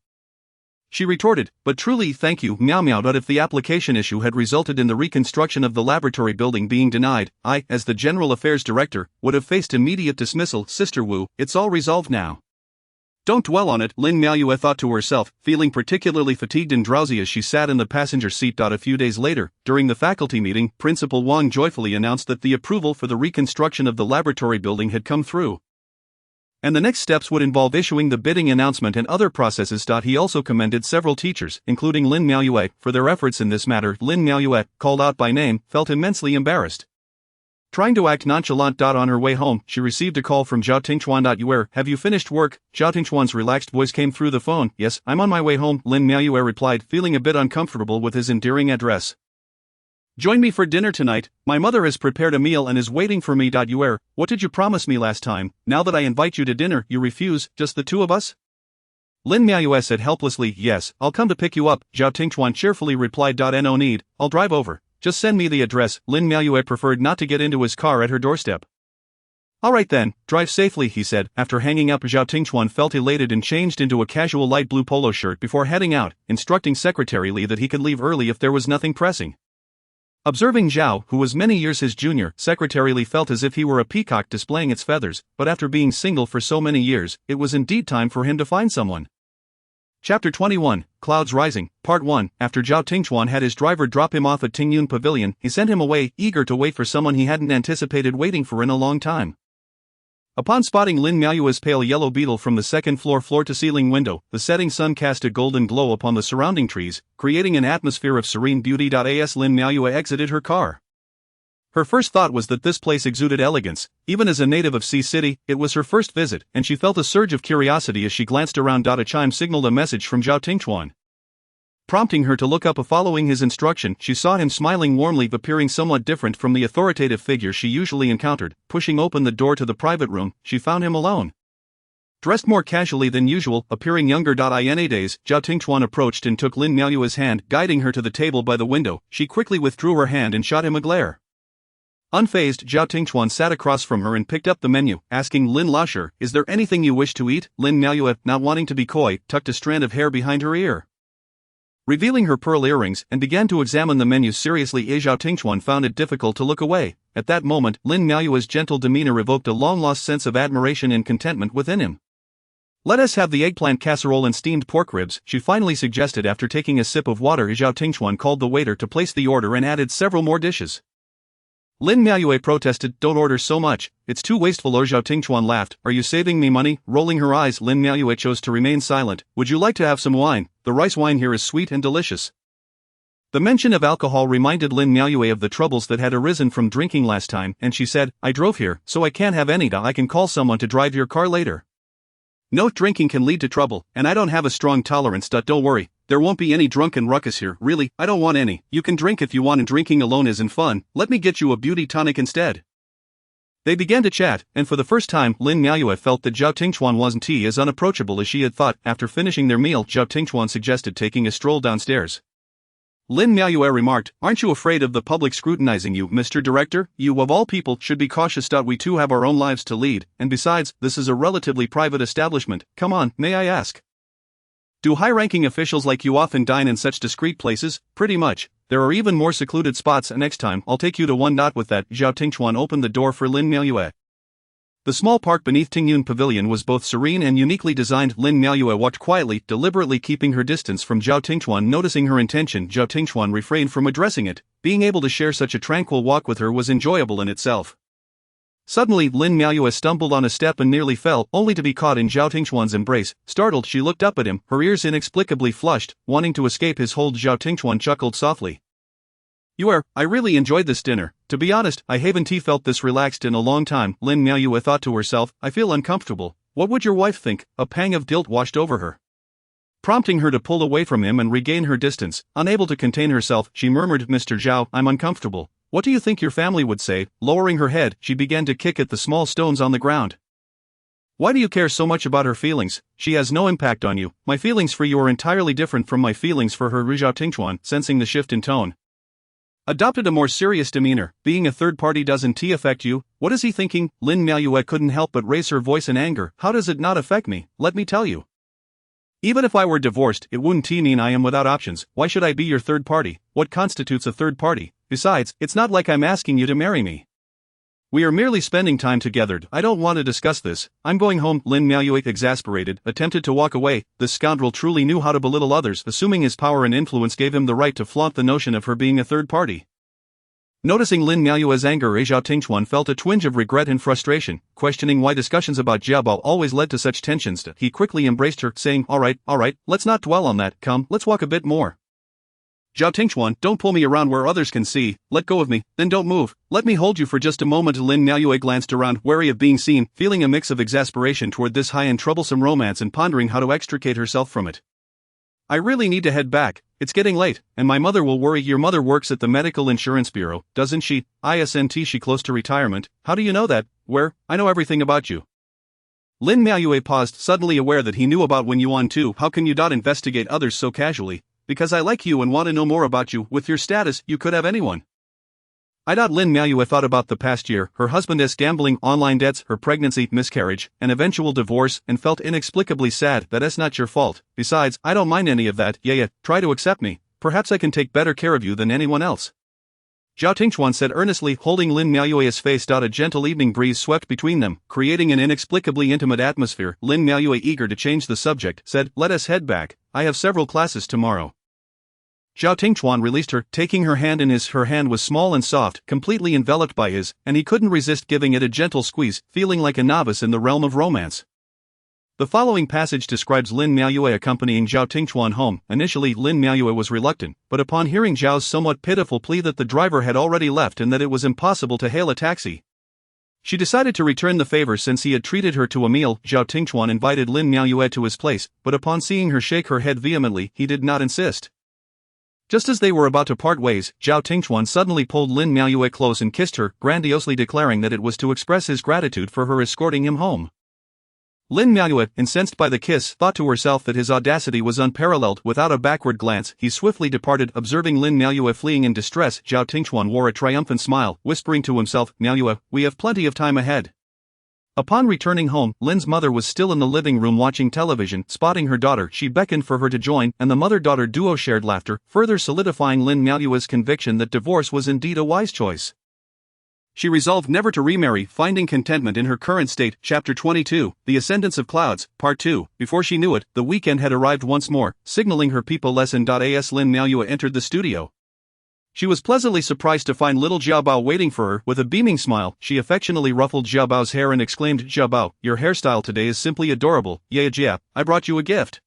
she retorted. "But truly, thank you, Miao Miao. But if the application issue had resulted in the reconstruction of the laboratory building being denied, I, as the General Affairs Director, would have faced immediate dismissal." "Sister Wu, it's all resolved now. Don't dwell on it," Lin Miaoyue thought to herself, feeling particularly fatigued and drowsy as she sat in the passenger seat. A few days later, during the faculty meeting, Principal Wang joyfully announced that the approval for the reconstruction of the laboratory building had come through, and the next steps would involve issuing the bidding announcement and other processes. He also commended several teachers, including Lin Miaoyue, for their efforts in this matter. Lin Miaoyue, called out by name, felt immensely embarrassed. Trying to act nonchalant. On her way home, she received a call from Zhao Tingchuan. "You have you finished work?" Zhao Tingchuan's relaxed voice came through the phone. "Yes, I'm on my way home," Lin Miaoyue replied, feeling a bit uncomfortable with his endearing address. "Join me for dinner tonight. My mother has prepared a meal and is waiting for me. What did you promise me last time? Now that I invite you to dinner, you refuse, just the two of us?" Lin Miaoyue said helplessly. "Yes, I'll come to pick you up," Zhao Tingchuan cheerfully replied. "No need, I'll drive over. Just send me the address." Lin Miaoyue preferred not to get into his car at her doorstep. "Alright then, drive safely," he said. After hanging up, Zhao Tingchuan felt elated and changed into a casual light blue polo shirt before heading out, instructing Secretary Li that he could leave early if there was nothing pressing. Observing Zhao, who was many years his junior, Secretary Li felt as if he were a peacock displaying its feathers, but after being single for so many years, it was indeed time for him to find someone. Chapter 21, Clouds Rising, Part 1. After Zhao Tingchuan had his driver drop him off at Tingyun Pavilion, he sent him away, eager to wait for someone he hadn't anticipated waiting for in a long time. Upon spotting Lin Miaoyue's pale yellow beetle from the second-floor floor-to-ceiling window, the setting sun cast a golden glow upon the surrounding trees, creating an atmosphere of serene beauty. As Lin Miaoyue exited her car, her first thought was that this place exuded elegance. Even as a native of Sea City, it was her first visit, and she felt a surge of curiosity as she glanced around. A chime signaled a message from Zhao Tingchuan, prompting her to look up. Following his instruction, she saw him smiling warmly, appearing somewhat different from the authoritative figure she usually encountered. Pushing open the door to the private room, she found him alone, dressed more casually than usual, appearing younger. In a daze, Zhao Tingchuan approached and took Lin Miaoyue's hand, guiding her to the table by the window. She quickly withdrew her hand and shot him a glare. Unfazed, Zhao Tingchuan sat across from her and picked up the menu, asking Lin Lasher, "Is there anything you wish to eat?" Lin Miaoyue, not wanting to be coy, tucked a strand of hair behind her ear, revealing her pearl earrings, and began to examine the menu seriously. Zhao Tingchuan found it difficult to look away. At that moment, Lin Miaoyue's gentle demeanor evoked a long-lost sense of admiration and contentment within him. "Let us have the eggplant casserole and steamed pork ribs," she finally suggested after taking a sip of water. Zhao Tingchuan called the waiter to place the order and added several more dishes. Lin Miaoyue protested, "Don't order so much, it's too wasteful." Zhao Tingchuan laughed, "Are you saving me money?" Rolling her eyes, Lin Miaoyue chose to remain silent. "Would you like to have some wine? The rice wine here is sweet and delicious." The mention of alcohol reminded Lin Miaoyue of the troubles that had arisen from drinking last time, and she said, "I drove here, so I can't have any. I can call someone to drive your car later." "No, drinking can lead to trouble, and I don't have a strong tolerance. Don't worry, there won't be any drunken ruckus here. Really, I don't want any. You can drink if you want, and drinking alone isn't fun. Let me get you a beauty tonic instead." They began to chat, and for the first time, Lin Miaoyue felt that Zhao Tingchuan wasn't as unapproachable as she had thought. After finishing their meal, Zhao Tingchuan suggested taking a stroll downstairs. Lin Miaoyue remarked, "Aren't you afraid of the public scrutinizing you, Mr. Director? You, of all people, should be cautious. We too have our own lives to lead, and besides, this is a relatively private establishment. Come on, may I ask? Do high-ranking officials like you often dine in such discreet places?" "Pretty much. There are even more secluded spots. Next time, I'll take you to one." With that, Zhao Tingchuan opened the door for Lin Miaoyue. The small park beneath Tingyun Pavilion was both serene and uniquely designed. Lin Miaoyue walked quietly, deliberately keeping her distance from Zhao Tingchuan. Noticing her intention, Zhao Tingchuan refrained from addressing it. Being able to share such a tranquil walk with her was enjoyable in itself. Suddenly, Lin Miaoyue stumbled on a step and nearly fell, only to be caught in Zhao Tingchuan's embrace. Startled, she looked up at him, her ears inexplicably flushed, wanting to escape his hold. Zhao Tingchuan chuckled softly. I really enjoyed this dinner. To be honest, I haven't felt this relaxed in a long time." Lin Miaoyue thought to herself, "I feel uncomfortable. What would your wife think?" A pang of guilt washed over her, prompting her to pull away from him and regain her distance. Unable to contain herself, she murmured, "Mr. Zhao, I'm uncomfortable. What do you think your family would say?" Lowering her head, she began to kick at the small stones on the ground. "Why do you care so much about her feelings? She has no impact on you. My feelings for you are entirely different from my feelings for her." Zhao Tingchuan, sensing the shift in tone, adopted a more serious demeanor. "Being a third party doesn't affect you? What is he thinking?" Lin Miaoyue couldn't help but raise her voice in anger. "How does it not affect me? Let me tell you. Even if I were divorced, it wouldn't mean I am without options. Why should I be your third party? What constitutes a third party? Besides, it's not like I'm asking you to marry me. We are merely spending time together. I don't want to discuss this. I'm going home." Lin Miaoyue, exasperated, attempted to walk away. This scoundrel truly knew how to belittle others, assuming his power and influence gave him the right to flaunt the notion of her being a third party. Noticing Lin Miaoyue's anger, Zhao Tingchuan felt a twinge of regret and frustration, questioning why discussions about Jiabao always led to such tensions. He quickly embraced her, saying, all right, let's not dwell on that. Come, let's walk a bit more." "Zhao Tingchuan, don't pull me around where others can see. Let go of me, then don't move. Let me hold you for just a moment." Lin Miaoyue glanced around, wary of being seen, feeling a mix of exasperation toward this high and troublesome romance and pondering how to extricate herself from it. "I really need to head back. It's getting late, and my mother will worry." "Your mother works at the Medical Insurance Bureau, doesn't she?" "Isn't she close to retirement?" "How do you know that?" "Where? I know everything about you." Lin Miaoyue paused, suddenly aware that he knew about Wen Yuan too. "How can you investigate others so casually?" "Because I like you and want to know more about you. With your status, you could have anyone." Lin Miaoyue thought about the past year, her husband's gambling, online debts, her pregnancy, miscarriage, and eventual divorce, and felt inexplicably sad. "That's not your fault. Besides, I don't mind any of that. Yeah, try to accept me. Perhaps I can take better care of you than anyone else." Zhao Tingchuan said earnestly, holding Lin Miaoyue's face. A gentle evening breeze swept between them, creating an inexplicably intimate atmosphere. Lin Miaoyue, eager to change the subject, said, "Let us head back. I have several classes tomorrow." Zhao Tingchuan released her, taking her hand in his. Her hand was small and soft, completely enveloped by his, and he couldn't resist giving it a gentle squeeze, feeling like a novice in the realm of romance. The following passage describes Lin Miaoyue accompanying Zhao Tingchuan home. Initially, Lin Miaoyue was reluctant, but upon hearing Zhao's somewhat pitiful plea that the driver had already left and that it was impossible to hail a taxi, she decided to return the favor since he had treated her to a meal. Zhao Tingchuan invited Lin Miaoyue to his place, but upon seeing her shake her head vehemently, he did not insist. Just as they were about to part ways, Zhao Tingchuan suddenly pulled Lin Miaoyue close and kissed her, grandiosely declaring that it was to express his gratitude for her escorting him home. Lin Miaoyue, incensed by the kiss, thought to herself that his audacity was unparalleled. Without a backward glance, he swiftly departed. Observing Lin Miaoyue fleeing in distress, Zhao Tingchuan wore a triumphant smile, whispering to himself, "Miaoyue, we have plenty of time ahead." Upon returning home, Lin's mother was still in the living room watching television. Spotting her daughter, she beckoned for her to join, and the mother-daughter duo shared laughter, further solidifying Lin Miaoyue's conviction that divorce was indeed a wise choice. She resolved never to remarry, finding contentment in her current state. Chapter 22, The Ascendance of Clouds, Part 2. Before she knew it, the weekend had arrived once more, signaling her people lesson.as. Lin Miaoyue entered the studio. She was pleasantly surprised to find little Jiabao waiting for her. With a beaming smile, she affectionately ruffled Jiabao's hair and exclaimed, "Jiabao, your hairstyle today is simply adorable. Yeah, I brought you a gift."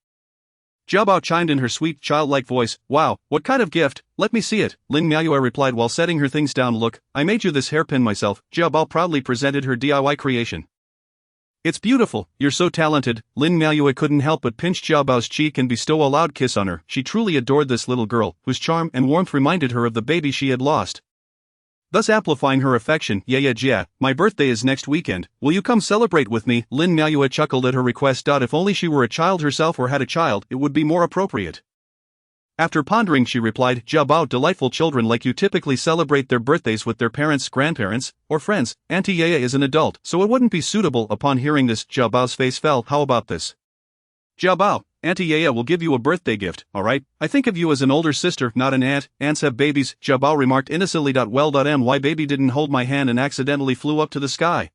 Jiabao chimed in her sweet, childlike voice, "Wow, what kind of gift? Let me see it." Lin Miaoyue replied while setting her things down. "Look, I made you this hairpin myself." Jiabao proudly presented her DIY creation. "It's beautiful, you're so talented." Lin Miaoyue couldn't help but pinch Jiabao's cheek and bestow a loud kiss on her. She truly adored this little girl, whose charm and warmth reminded her of the baby she had lost, thus amplifying her affection. Yeah, my birthday is next weekend. Will you come celebrate with me? Lin Miaoyue chuckled at her request. If only she were a child herself or had a child, it would be more appropriate. After pondering, she replied, "Jiabao, delightful children like you typically celebrate their birthdays with their parents, grandparents, or friends. Auntie Yaya is an adult, so it wouldn't be suitable." Upon hearing this, Jiabao's face fell. "How about this? Jiabao, Auntie Yaya will give you a birthday gift, alright? I think of you as an older sister, not an aunt. Aunts have babies," Jiabao remarked innocently. "My baby didn't hold my hand and accidentally flew up to the sky."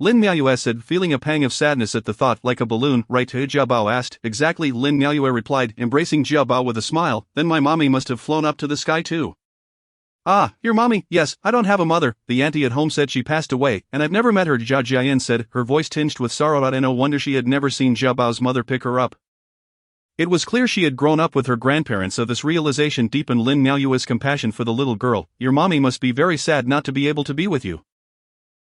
Lin Miaoyue said, feeling a pang of sadness at the thought. "Like a balloon, right?" Jiabao asked. "Exactly," Lin Miaoyue replied, embracing Jiabao with a smile. "Then my mommy must have flown up to the sky too." "Ah, your mommy? Yes, I don't have a mother. The auntie at home said she passed away, and I've never met her," Zhao Jiayan said, her voice tinged with sorrow. No wonder she had never seen Jiabao's mother pick her up. It was clear she had grown up with her grandparents, so this realization deepened Lin Miaoyue's compassion for the little girl. "Your mommy must be very sad not to be able to be with you.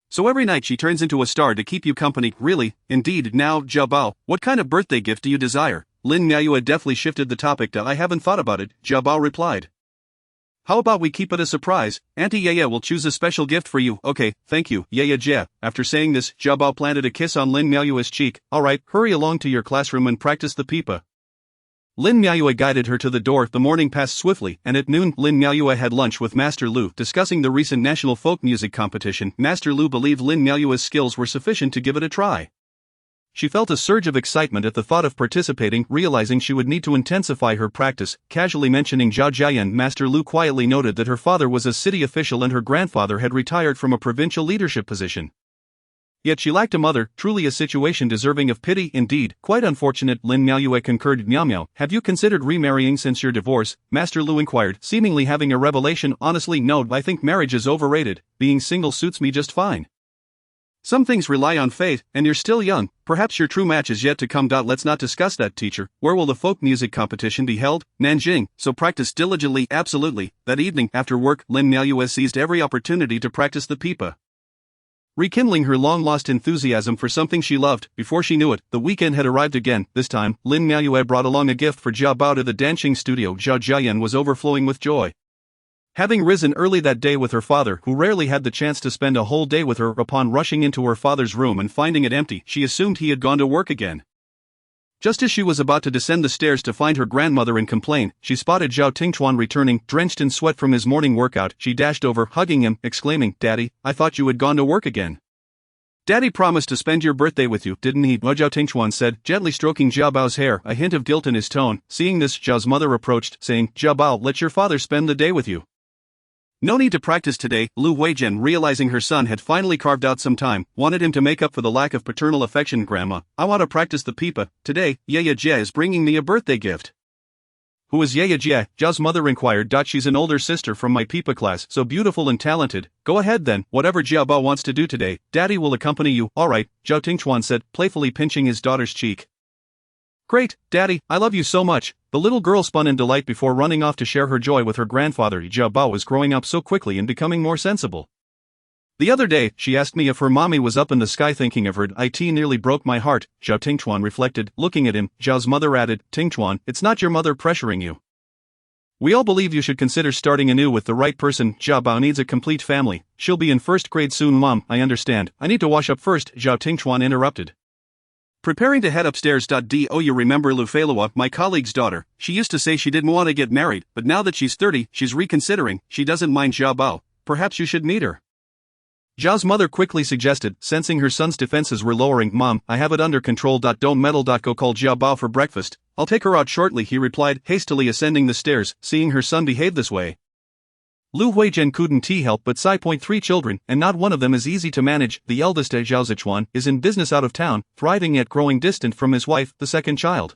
So every night she turns into a star to keep you company." "Really? Indeed. Now, Jiabao, what kind of birthday gift do you desire?" Lin Miaoyue deftly shifted the topic to, "I haven't thought about it," Jiabao replied. "How about we keep it a surprise? Auntie Yaya will choose a special gift for you." "Okay, thank you, Yaya." After saying this, Jiabao planted a kiss on Lin Miaoyue's cheek. "Alright, hurry along to your classroom and practice the pipa." Lin Miaoyue guided her to the door. The morning passed swiftly, and at noon, Lin Miaoyue had lunch with Master Lu, discussing the recent national folk music competition. Master Lu believed Lin Miaoyue's skills were sufficient to give it a try. She felt a surge of excitement at the thought of participating, realizing she would need to intensify her practice. Casually mentioning Zhao Jiayan, Master Lu quietly noted that her father was a city official and her grandfather had retired from a provincial leadership position. Yet she lacked a mother, truly a situation deserving of pity. Indeed, quite unfortunate, Lin Miaoyue concurred. "Miao, have you considered remarrying since your divorce?" Master Lu inquired, seemingly having a revelation. "Honestly, no, I think marriage is overrated. Being single suits me just fine. Some things rely on fate, and you're still young. Perhaps your true match is yet to come. Let's not discuss that, teacher. Where will the folk music competition be held?" "Nanjing, so practice diligently." "Absolutely." That evening, after work, Lin Miaoyue seized every opportunity to practice the pipa, rekindling her long-lost enthusiasm for something she loved. Before she knew it, the weekend had arrived again. This time, Lin Miaoyue brought along a gift for Jiabao to the dancing studio. Zhao Jiayan was overflowing with joy. Having risen early that day with her father, who rarely had the chance to spend a whole day with her, upon rushing into her father's room and finding it empty, she assumed he had gone to work again. Just as she was about to descend the stairs to find her grandmother and complain, she spotted Zhao Tingchuan returning, drenched in sweat from his morning workout. She dashed over, hugging him, exclaiming, "Daddy, I thought you had gone to work again." "Daddy promised to spend your birthday with you, didn't he?" Zhao Tingchuan said, gently stroking Jiabao's hair, a hint of guilt in his tone. Seeing this, Zhao's mother approached, saying, "Jiabao, let your father spend the day with you. No need to practice today." Lu Huizhen, realizing her son had finally carved out some time, wanted him to make up for the lack of paternal affection. "Grandma, I want to practice the pipa. Today, Yaya Jie is bringing me a birthday gift." "Who is Yaya Jie?" Zhao's mother inquired. "She's an older sister from my pipa class, so beautiful and talented." "Go ahead then, whatever Jiabao wants to do today, Daddy will accompany you." "Alright," Zhao Tingchuan said, playfully pinching his daughter's cheek. "Great, Daddy, I love you so much." The little girl spun in delight before running off to share her joy with her grandfather. Jiabao was growing up so quickly and becoming more sensible. "The other day, she asked me if her mommy was up in the sky thinking of her. It nearly broke my heart." Zhao Tingchuan reflected, looking at him. Zhao's mother added, "Tingchuan, it's not your mother pressuring you. We all believe you should consider starting anew with the right person. Jiabao needs a complete family. She'll be in first grade soon." "Mom, I understand. I need to wash up first," Zhao Tingchuan interrupted. Preparing to head upstairs. Do you remember Lufalua, my colleague's daughter? She used to say she didn't want to get married, but now that she's 30, she's reconsidering. She doesn't mind Xiao Bao. Perhaps you should meet her. Zhao's mother quickly suggested, sensing her son's defenses were lowering. Mom, I have it under control. Don't meddle. Go call Xiao Bao for breakfast. I'll take her out shortly, he replied, hastily ascending the stairs, seeing her son behave this way. Lu Huizhen couldn't help but sigh. 3 children, and not one of them is easy to manage. The eldest, Zhao Zichuan, is in business out of town, thriving yet growing distant from his wife, the second child.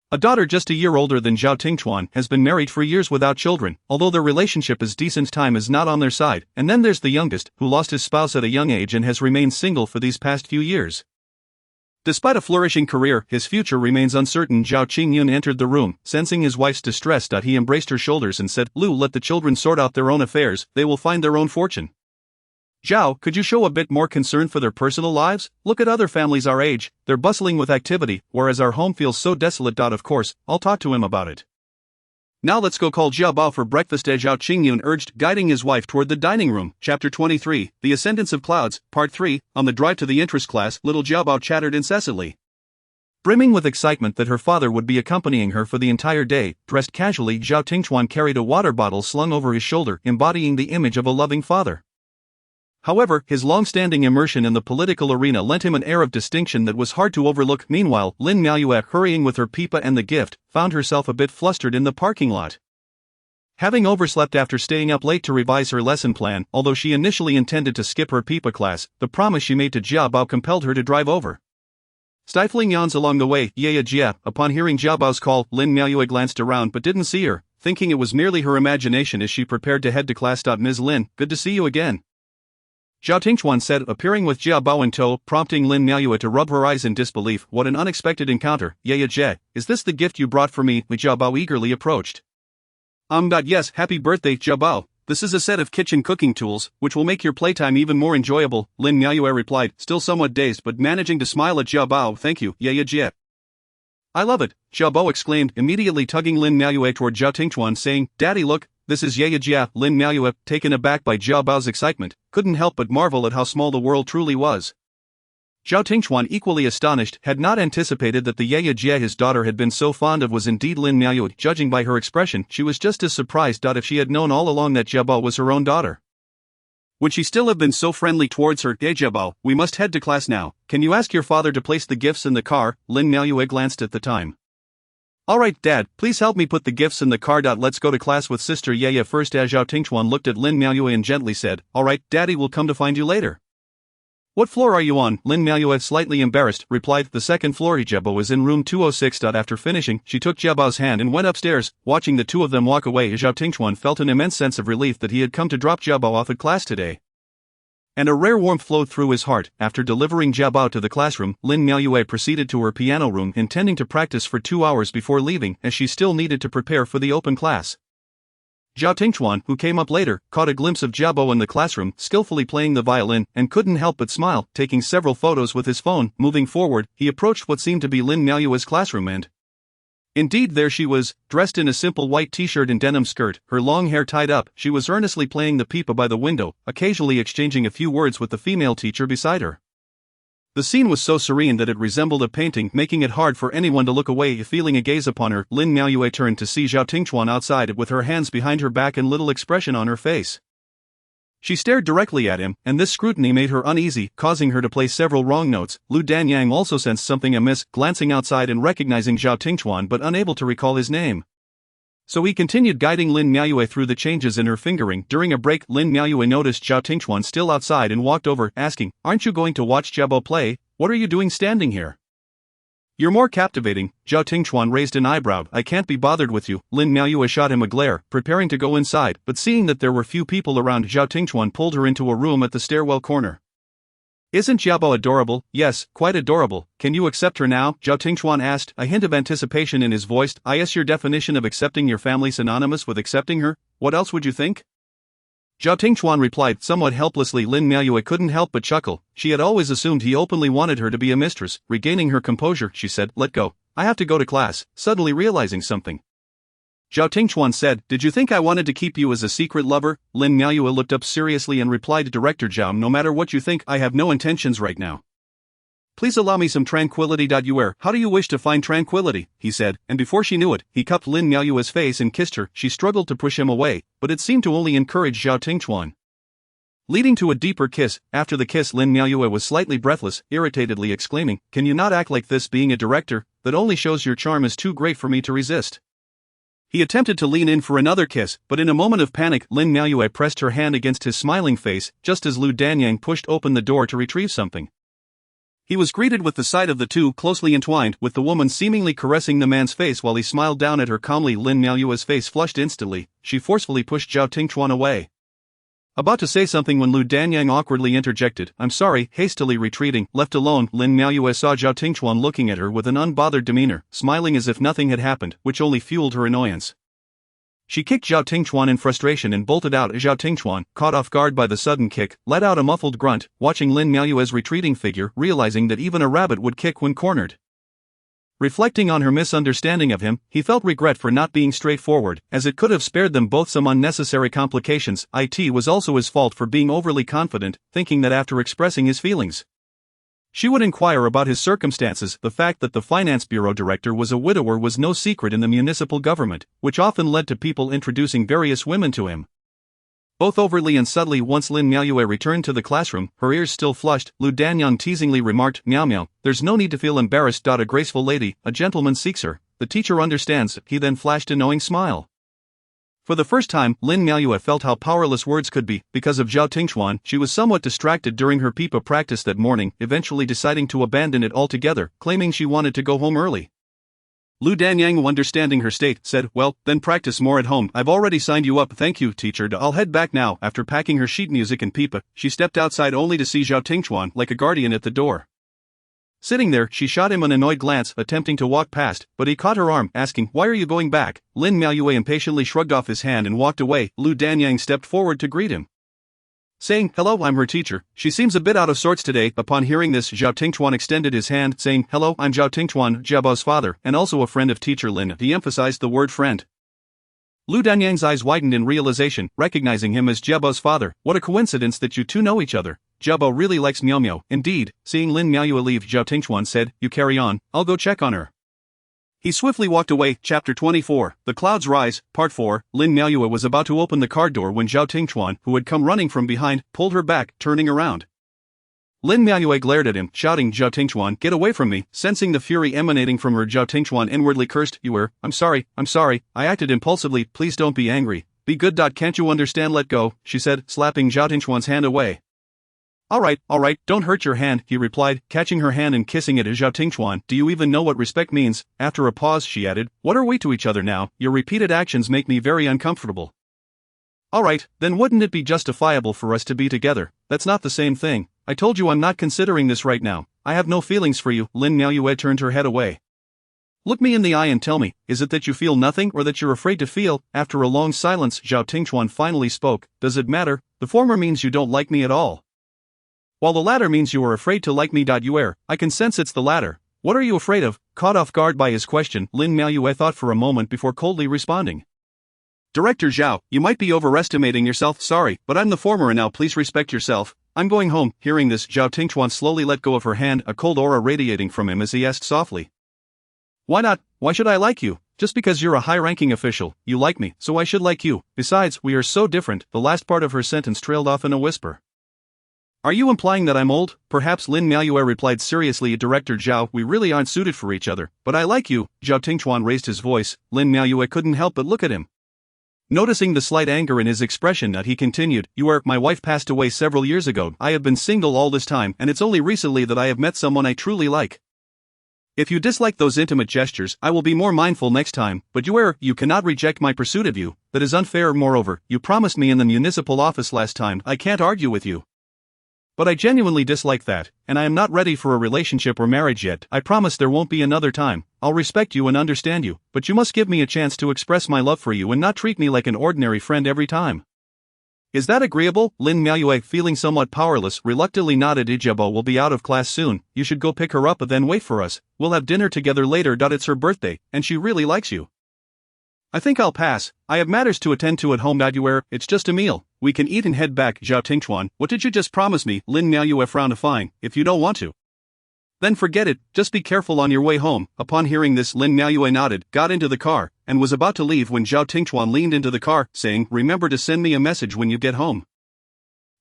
A daughter just a year older than Zhao Tingchuan has been married for years without children, although their relationship is decent. Time is not on their side, and then there's the youngest, who lost his spouse at a young age and has remained single for these past few years. Despite a flourishing career, his future remains uncertain. Zhao Qingyun entered the room, sensing his wife's distress. He embraced her shoulders and said, Lu, let the children sort out their own affairs, they will find their own fortune. Zhao, could you show a bit more concern for their personal lives? Look at other families our age, they're bustling with activity, whereas our home feels so desolate. Of course, I'll talk to him about it. Now let's go call Xiao Bao for breakfast, Zhao Qingyun urged, guiding his wife toward the dining room. Chapter 23, The Ascendance of Clouds, Part 3. On the drive to the interest class, little Xiao Bao chattered incessantly. Brimming with excitement that her father would be accompanying her for the entire day, dressed casually, Zhao Tingchuan carried a water bottle slung over his shoulder, embodying the image of a loving father. However, his long-standing immersion in the political arena lent him an air of distinction that was hard to overlook. Meanwhile, Lin Miaoyue, hurrying with her pipa and the gift, found herself a bit flustered in the parking lot. Having overslept after staying up late to revise her lesson plan, although she initially intended to skip her pipa class, the promise she made to Xiao Bao compelled her to drive over. Stifling yawns along the way, Yaya Jia, upon hearing Xiao Bao's call, Lin Miaoyue glanced around but didn't see her, thinking it was merely her imagination as she prepared to head to class. Ms. Lin, good to see you again. Zhao Tingchuan said, appearing with Xiao Bao in tow, prompting Lin Miaoyue to rub her eyes in disbelief. What an unexpected encounter. Yaya Jie, is this the gift you brought for me? Xiao Bao eagerly approached. Yes, happy birthday, Xiao Bao. This is a set of kitchen cooking tools, which will make your playtime even more enjoyable, Lin Miaoyue replied, still somewhat dazed but managing to smile at Xiao Bao. Thank you, Yaya Jie. I love it, Xiao Bao exclaimed, immediately tugging Lin Miaoyue toward Zhao Tingchuan, saying, Daddy, look. This is Yaya Jia. Lin Miaoyue, taken aback by Xiao Bao's excitement, couldn't help but marvel at how small the world truly was. Zhao Tingchuan, equally astonished, had not anticipated that the Yaya Jia his daughter had been so fond of was indeed Lin Miaoyue. Judging by her expression, she was just as surprised. If she had known all along that Xiao Bao was her own daughter, would she still have been so friendly towards her? Hey Xiao Bao, we must head to class now. Can you ask your father to place the gifts in the car? Lin Miaoyue glanced at the time. Alright, Dad, please help me put the gifts in the car. Let's go to class with Sister Yaya first. As Zhao Tingchuan looked at Lin Miaoyue and gently said, Alright, Daddy will come to find you later. What floor are you on? Lin Miaoyue, slightly embarrassed, replied, the second floor. Xiao Bao was in room 206. After finishing, she took Xiao Bao's hand and went upstairs. Watching the two of them walk away, Zhao Tingchuan felt an immense sense of relief that he had come to drop Xiao Bao off at class today. And a rare warmth flowed through his heart. After delivering Xiao Bao to the classroom, Lin Miaoyue proceeded to her piano room, intending to practice for 2 hours before leaving, as she still needed to prepare for the open class. Zhao Tingchuan, who came up later, caught a glimpse of Xiao Bao in the classroom, skillfully playing the violin, and couldn't help but smile, taking several photos with his phone. Moving forward, he approached what seemed to be Lin Miaoyue's classroom and indeed, there she was, dressed in a simple white t-shirt and denim skirt, her long hair tied up. She was earnestly playing the pipa by the window, occasionally exchanging a few words with the female teacher beside her. The scene was so serene that it resembled a painting, making it hard for anyone to look away. Feeling a gaze upon her, Lin Miaoyue turned to see Zhao Tingchuan outside with her hands behind her back and little expression on her face. She stared directly at him, and this scrutiny made her uneasy, causing her to play several wrong notes. Lu Danyang also sensed something amiss, glancing outside and recognizing Zhao Tingchuan but unable to recall his name. So he continued guiding Lin Miaoyue through the changes in her fingering. During a break, Lin Miaoyue noticed Zhao Tingchuan still outside and walked over, asking, Aren't you going to watch Xiao Bao play? What are you doing standing here? You're more captivating. Zhao Tingchuan raised an eyebrow. I can't be bothered with you. Lin Miaoyue shot him a glare, preparing to go inside, but seeing that there were few people around, Zhao Tingchuan pulled her into a room at the stairwell corner. Isn't Xiao Bao adorable? Yes, quite adorable. Can you accept her now? Zhao Tingchuan asked, a hint of anticipation in his voice. Is your definition of accepting your family synonymous with accepting her? What else would you think? Zhao Tingchuan replied somewhat helplessly. Lin Miaoyue couldn't help but chuckle. She had always assumed he openly wanted her to be a mistress. Regaining her composure, she said, Let go. I have to go to class, suddenly realizing something. Zhao Tingchuan said, Did you think I wanted to keep you as a secret lover? Lin Miaoyue looked up seriously and replied to Director Zhao, No matter what you think, I have no intentions right now. Please allow me some tranquility. How do you wish to find tranquility? He said, and before she knew it, he cupped Lin Miaoyue's face and kissed her. She struggled to push him away, but it seemed to only encourage Zhao Tingchuan. Leading to a deeper kiss. After the kiss, Lin Miaoyue was slightly breathless, irritatedly exclaiming, "Can you not act like this? Being a director, that only shows your charm is too great for me to resist." He attempted to lean in for another kiss, but in a moment of panic, Lin Miaoyue pressed her hand against his smiling face, just as Lu Danyang pushed open the door to retrieve something. He was greeted with the sight of the two closely entwined, with the woman seemingly caressing the man's face while he smiled down at her calmly. Lin Miaoyue's face flushed instantly. She forcefully pushed Zhao Tingchuan away. About to say something when Lu Danyang awkwardly interjected, "I'm sorry," hastily retreating. Left alone, Lin Miaoyue saw Zhao Tingchuan looking at her with an unbothered demeanor, smiling as if nothing had happened, which only fueled her annoyance. She kicked Zhao Tingchuan in frustration and bolted out. Zhao Tingchuan, caught off guard by the sudden kick, let out a muffled grunt, watching Lin Miaoyue's retreating figure, realizing that even a rabbit would kick when cornered. Reflecting on her misunderstanding of him, he felt regret for not being straightforward, as it could have spared them both some unnecessary complications. It was also his fault for being overly confident, thinking that after expressing his feelings, she would inquire about his circumstances. The fact that the finance bureau director was a widower was no secret in the municipal government, which often led to people introducing various women to him, both overtly and subtly. Once Lin Miaoyue returned to the classroom, her ears still flushed, Lu Danyang teasingly remarked, "Miao Miao, there's no need to feel embarrassed. A graceful lady, a gentleman seeks her. The teacher understands." He then flashed a knowing smile. For the first time, Lin Miaoyue felt how powerless words could be. Because of Zhao Tingchuan, she was somewhat distracted during her pipa practice that morning, eventually deciding to abandon it altogether, claiming she wanted to go home early. Lu Danyang, understanding her state, said, "Well, then practice more at home. I've already signed you up." "Thank you, teacher. I'll head back now." After packing her sheet music and pipa, she stepped outside only to see Zhao Tingchuan like a guardian at the door. Sitting there, she shot him an annoyed glance, attempting to walk past, but he caught her arm, asking, "Why are you going back?" Lin Miaoyue impatiently shrugged off his hand and walked away. Lu Danyang stepped forward to greet him, saying, "Hello, I'm her teacher. She seems a bit out of sorts today." Upon hearing this, Zhao Tingchuan extended his hand, saying, "Hello, I'm Zhao Tingchuan, Jiabao's father, and also a friend of teacher Lin." He emphasized the word friend. Lu Danyang's eyes widened in realization, recognizing him as Jiabao's father. "What a coincidence that you two know each other. Jiabao really likes Miao Miao." Indeed. Seeing Lin Miaoyue leave, Zhao Tingchuan said, "You carry on, I'll go check on her." He swiftly walked away. Chapter 24, The Clouds Rise, Part 4. Lin Miaoyue was about to open the car door when Zhao Tingchuan, who had come running from behind, pulled her back, turning around. Lin Miaoyue glared at him, shouting, "Zhao Tingchuan, get away from me." Sensing the fury emanating from her, Zhao Tingchuan inwardly cursed, I'm sorry, I acted impulsively, please don't be angry. Be good. Can't you understand? Let go," she said, slapping Zhao Tingchuan's hand away. All right, don't hurt your hand," he replied, catching her hand and kissing it. "Zhao Tingchuan, do you even know what respect means?" After a pause, she added, "What are we to each other now? Your repeated actions make me very uncomfortable." "All right, then wouldn't it be justifiable for us to be together?" "That's not the same thing. I told you I'm not considering this right now. I have no feelings for you." Lin Miaoyue turned her head away. "Look me in the eye and tell me, is it that you feel nothing or that you're afraid to feel?" After a long silence, Zhao Tingchuan finally spoke, "Does it matter? The former means you don't like me at all, while the latter means you are afraid to like me. I can sense it's the latter. What are you afraid of?" Caught off guard by his question, Lin Miaoyue thought for a moment before coldly responding, "Director Zhao, you might be overestimating yourself. Sorry, but I'm the former and now please respect yourself. I'm going home." Hearing this, Zhao Tingchuan slowly let go of her hand, a cold aura radiating from him as he asked softly, "Why not? Why should I like you? Just because you're a high-ranking official, you like me, so I should like you. Besides, we are so different." The last part of her sentence trailed off in a whisper. "Are you implying that I'm old?" "Perhaps," Lin Miaoyue replied seriously. "Director Zhao, we really aren't suited for each other, but I like you." Zhao Tingchuan raised his voice. Lin Miaoyue couldn't help but look at him. Noticing the slight anger in his expression, he continued, My wife passed away several years ago. I have been single all this time, and it's only recently that I have met someone I truly like. If you dislike those intimate gestures, I will be more mindful next time, but you cannot reject my pursuit of you. That is unfair. Moreover, you promised me in the municipal office last time. I can't argue with you, but I genuinely dislike that, and I am not ready for a relationship or marriage yet. I promise there won't be another time. I'll respect you and understand you, but you must give me a chance to express my love for you and not treat me like an ordinary friend every time. Is that agreeable?" Lin Miaoyue, feeling somewhat powerless, reluctantly nodded. "Jiabo will be out of class soon. You should go pick her up, then wait for us. We'll have dinner together later. It's her birthday, and she really likes you." "I think I'll pass. I have matters to attend to at home. It's just a meal. We can eat and head back." "Zhao Tingchuan, what did you just promise me?" Lin Miaoyue frowned. "Fine, if you don't want to." Then forget it, just be careful on your way home. Upon hearing this, Lin Miaoyue nodded, got into the car, and was about to leave when Zhao Tingchuan leaned into the car, saying, remember to send me a message when you get home.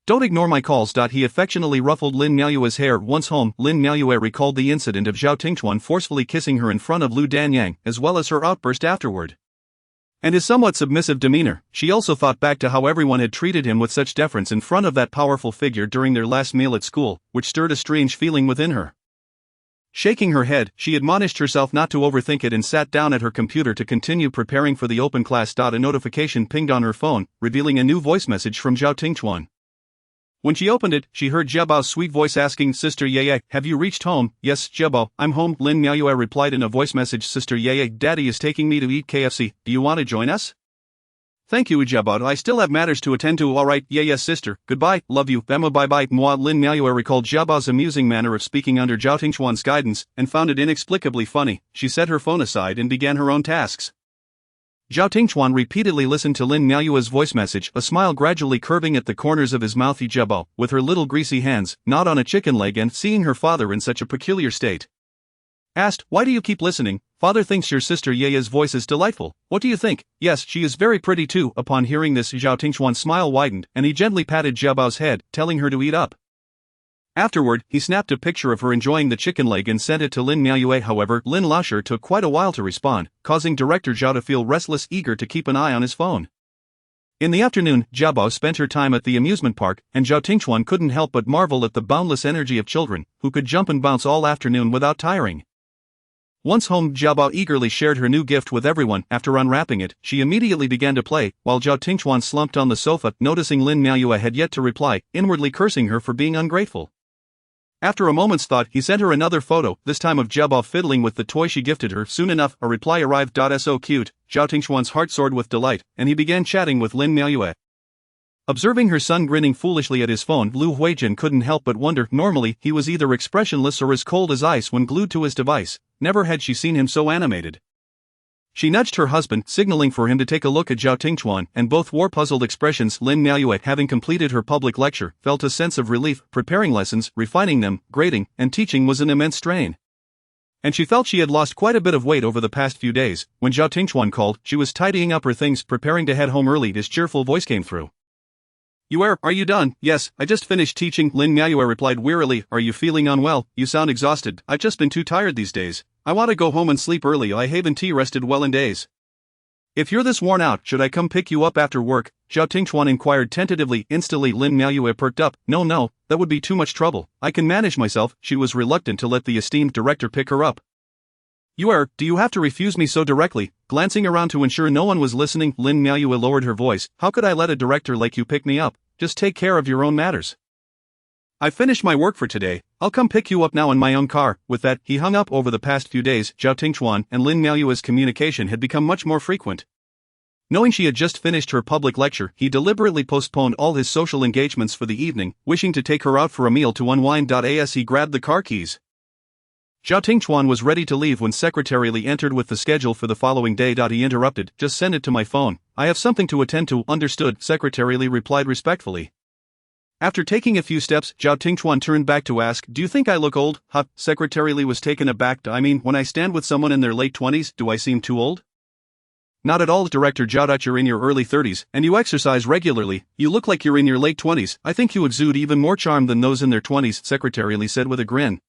Don't ignore my calls. He affectionately ruffled Lin Miaoyue's hair. Once home, Lin Miaoyue recalled the incident of Zhao Tingchuan forcefully kissing her in front of Lu Danyang, as well as her outburst afterward. And his somewhat submissive demeanor. She also thought back to how everyone had treated him with such deference in front of that powerful figure during their last meal at school, which stirred a strange feeling within her. Shaking her head, she admonished herself not to overthink it and sat down at her computer to continue preparing for the open class. A notification pinged on her phone, revealing a new voice message from Zhao Tingchuan. When she opened it, she heard Jiabao's sweet voice asking, Sister Yeye, have you reached home? Yes, Jiabao, I'm home. Lin Miaoyue replied in a voice message, Sister Yeye, Daddy is taking me to eat KFC, do you want to join us? Thank you, Jiabao, I still have matters to attend to. Alright, yes sister, goodbye, love you, Emma bye bye. Moi. Lin Miaoyue recalled Jiabao's amusing manner of speaking under Zhao Tingchuan's guidance, and found it inexplicably funny. She set her phone aside and began her own tasks. Zhao Tingchuan repeatedly listened to Lin Miaoyue's voice message, a smile gradually curving at the corners of his mouth. Jiabao, with her little greasy hands, gnawed on a chicken leg and, seeing her father in such a peculiar state, asked, why do you keep listening? Father thinks your sister Yeye's voice is delightful. What do you think? Yes, she is very pretty too. Upon hearing this, Zhao Tingchuan's smile widened, and he gently patted Jiabao's head, telling her to eat up. Afterward, he snapped a picture of her enjoying the chicken leg and sent it to Lin Miaoyue. However, Lin Lasher took quite a while to respond, causing director Zhao to feel restless, eager to keep an eye on his phone. In the afternoon, Jiabao spent her time at the amusement park, and Zhao Tingchuan couldn't help but marvel at the boundless energy of children, who could jump and bounce all afternoon without tiring. Once home, Jiabao eagerly shared her new gift with everyone. After unwrapping it, she immediately began to play, while Zhao Tingchuan slumped on the sofa, noticing Lin Miaoyue had yet to reply, inwardly cursing her for being ungrateful. After a moment's thought, he sent her another photo, this time of Jiabao fiddling with the toy she gifted her. Soon enough, a reply arrived. So cute. Zhao Tingchuan's heart soared with delight, and he began chatting with Lin Miaoyue. Observing her son grinning foolishly at his phone, Lu Huijin couldn't help but wonder. Normally, he was either expressionless or as cold as ice when glued to his device. Never had she seen him so animated. She nudged her husband, signaling for him to take a look at Zhao Tingchuan, and both wore puzzled expressions. Lin Miaoyue, having completed her public lecture, felt a sense of relief. Preparing lessons, refining them, grading, and teaching was an immense strain. And she felt she had lost quite a bit of weight over the past few days. When Zhao Tingchuan called, she was tidying up her things, preparing to head home early. His cheerful voice came through. Are you done? Yes, I just finished teaching. Lin Miaoyue replied wearily. Are you feeling unwell? You sound exhausted. I've just been too tired these days. I want to go home and sleep early. I haven't rested well in days. If you're this worn out, should I come pick you up after work? Zhao Tingchuan inquired tentatively. Instantly Lin Miaoyue perked up. No, that would be too much trouble. I can manage myself. She was reluctant to let the esteemed director pick her up. Do you have to refuse me so directly? Glancing around to ensure no one was listening, Lin Miaoyue lowered her voice. How could I let a director like you pick me up? Just take care of your own matters. I've finished my work for today. I'll come pick you up now in my own car. With that, he hung up. Over the past few days, Zhao Tingchuan and Lin Miaoyue's communication had become much more frequent. Knowing she had just finished her public lecture, he deliberately postponed all his social engagements for the evening, wishing to take her out for a meal to unwind. As he grabbed the car keys, Zhao Tingchuan was ready to leave when Secretary Li entered with the schedule for the following day. He interrupted. Just send it to my phone. I have something to attend to. Understood, Secretary Li replied respectfully. After taking a few steps, Zhao Tingchuan turned back to ask, do you think I look old? Secretary Li was taken aback. I mean, when I stand with someone in their late 20s, do I seem too old? Not at all, Director Zhao. You're in your early 30s, and you exercise regularly. You look like you're in your late 20s. I think you exude even more charm than those in their 20s, Secretary Li said with a grin.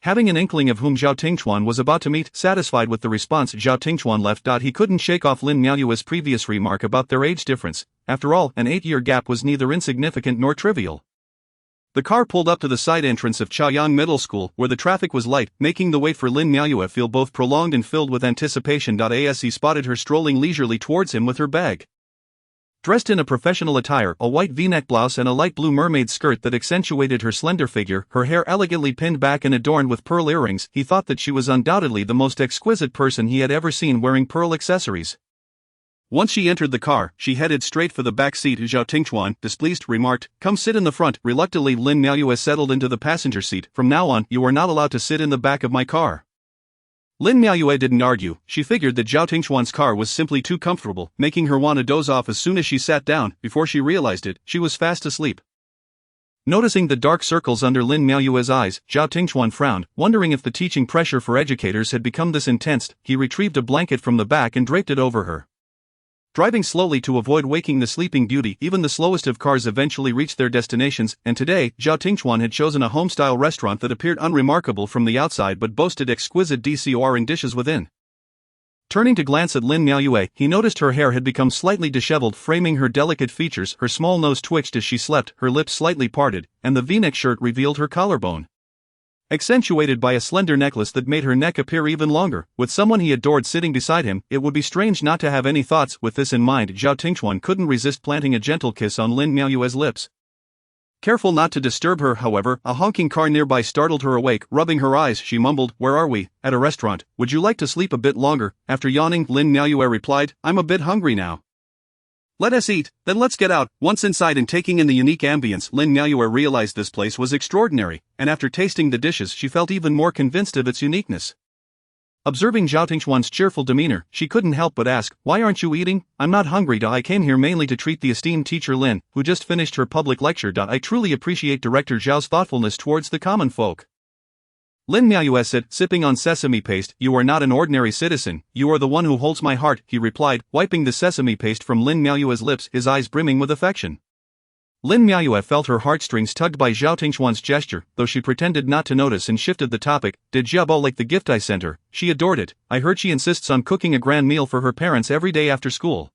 Having an inkling of whom Zhao Tingchuan was about to meet, satisfied with the response, Zhao Tingchuan left. He couldn't shake off Lin Miaoyue's previous remark about their age difference. After all, an 8-year gap was neither insignificant nor trivial. The car pulled up to the side entrance of Chaoyang Middle School, where the traffic was light, making the way for Lin Miaoyue feel both prolonged and filled with anticipation. As he spotted her strolling leisurely towards him with her bag. Dressed in a professional attire, a white v-neck blouse and a light blue mermaid skirt that accentuated her slender figure, her hair elegantly pinned back and adorned with pearl earrings, he thought that she was undoubtedly the most exquisite person he had ever seen wearing pearl accessories. Once she entered the car, she headed straight for the back seat. Zhao Tingchuan, displeased, remarked, come sit in the front. Reluctantly, Lin Miaoyue settled into the passenger seat. From now on, you are not allowed to sit in the back of my car. Lin Miaoyue didn't argue. She figured that Zhao Tingchuan's car was simply too comfortable, making her want to doze off as soon as she sat down. Before she realized it, she was fast asleep. Noticing the dark circles under Lin Miaoyue's eyes, Zhao Tingchuan frowned, wondering if the teaching pressure for educators had become this intense. He retrieved a blanket from the back and draped it over her. Driving slowly to avoid waking the sleeping beauty, even the slowest of cars eventually reached their destinations, and today, Zhao Tingchuan had chosen a home-style restaurant that appeared unremarkable from the outside but boasted exquisite decoring dishes within. Turning to glance at Lin Miaoyue, he noticed her hair had become slightly disheveled, framing her delicate features. Her small nose twitched as she slept, her lips slightly parted, and the V-neck shirt revealed her collarbone, accentuated by a slender necklace that made her neck appear even longer. With someone he adored sitting beside him, it would be strange not to have any thoughts. With this in mind, Zhao Tingchuan couldn't resist planting a gentle kiss on Lin Miaoyue's lips. Careful not to disturb her, however, a honking car nearby startled her awake. Rubbing her eyes, she mumbled, "Where are we? At a restaurant. Would you like to sleep a bit longer?" After yawning, Lin Miaoyue replied, "I'm a bit hungry now." "Let us eat, then let's get out." Once inside and taking in the unique ambience, Lin Miaoyue realized this place was extraordinary, and after tasting the dishes she felt even more convinced of its uniqueness. Observing Zhao Tingchuan's cheerful demeanor, she couldn't help but ask, "Why aren't you eating?" "I'm not hungry. I came here mainly to treat the esteemed teacher Lin, who just finished her public lecture. I truly appreciate Director Zhao's thoughtfulness towards the common folk." Lin Miaoyue said, sipping on sesame paste, "You are not an ordinary citizen, you are the one who holds my heart," he replied, wiping the sesame paste from Lin Miaoyue's lips, his eyes brimming with affection. Lin Miaoyue felt her heartstrings tugged by Zhao Tingchuan's gesture, though she pretended not to notice and shifted the topic. "Did Xiaobo like the gift I sent her?" "She adored it. I heard she insists on cooking a grand meal for her parents every day after school."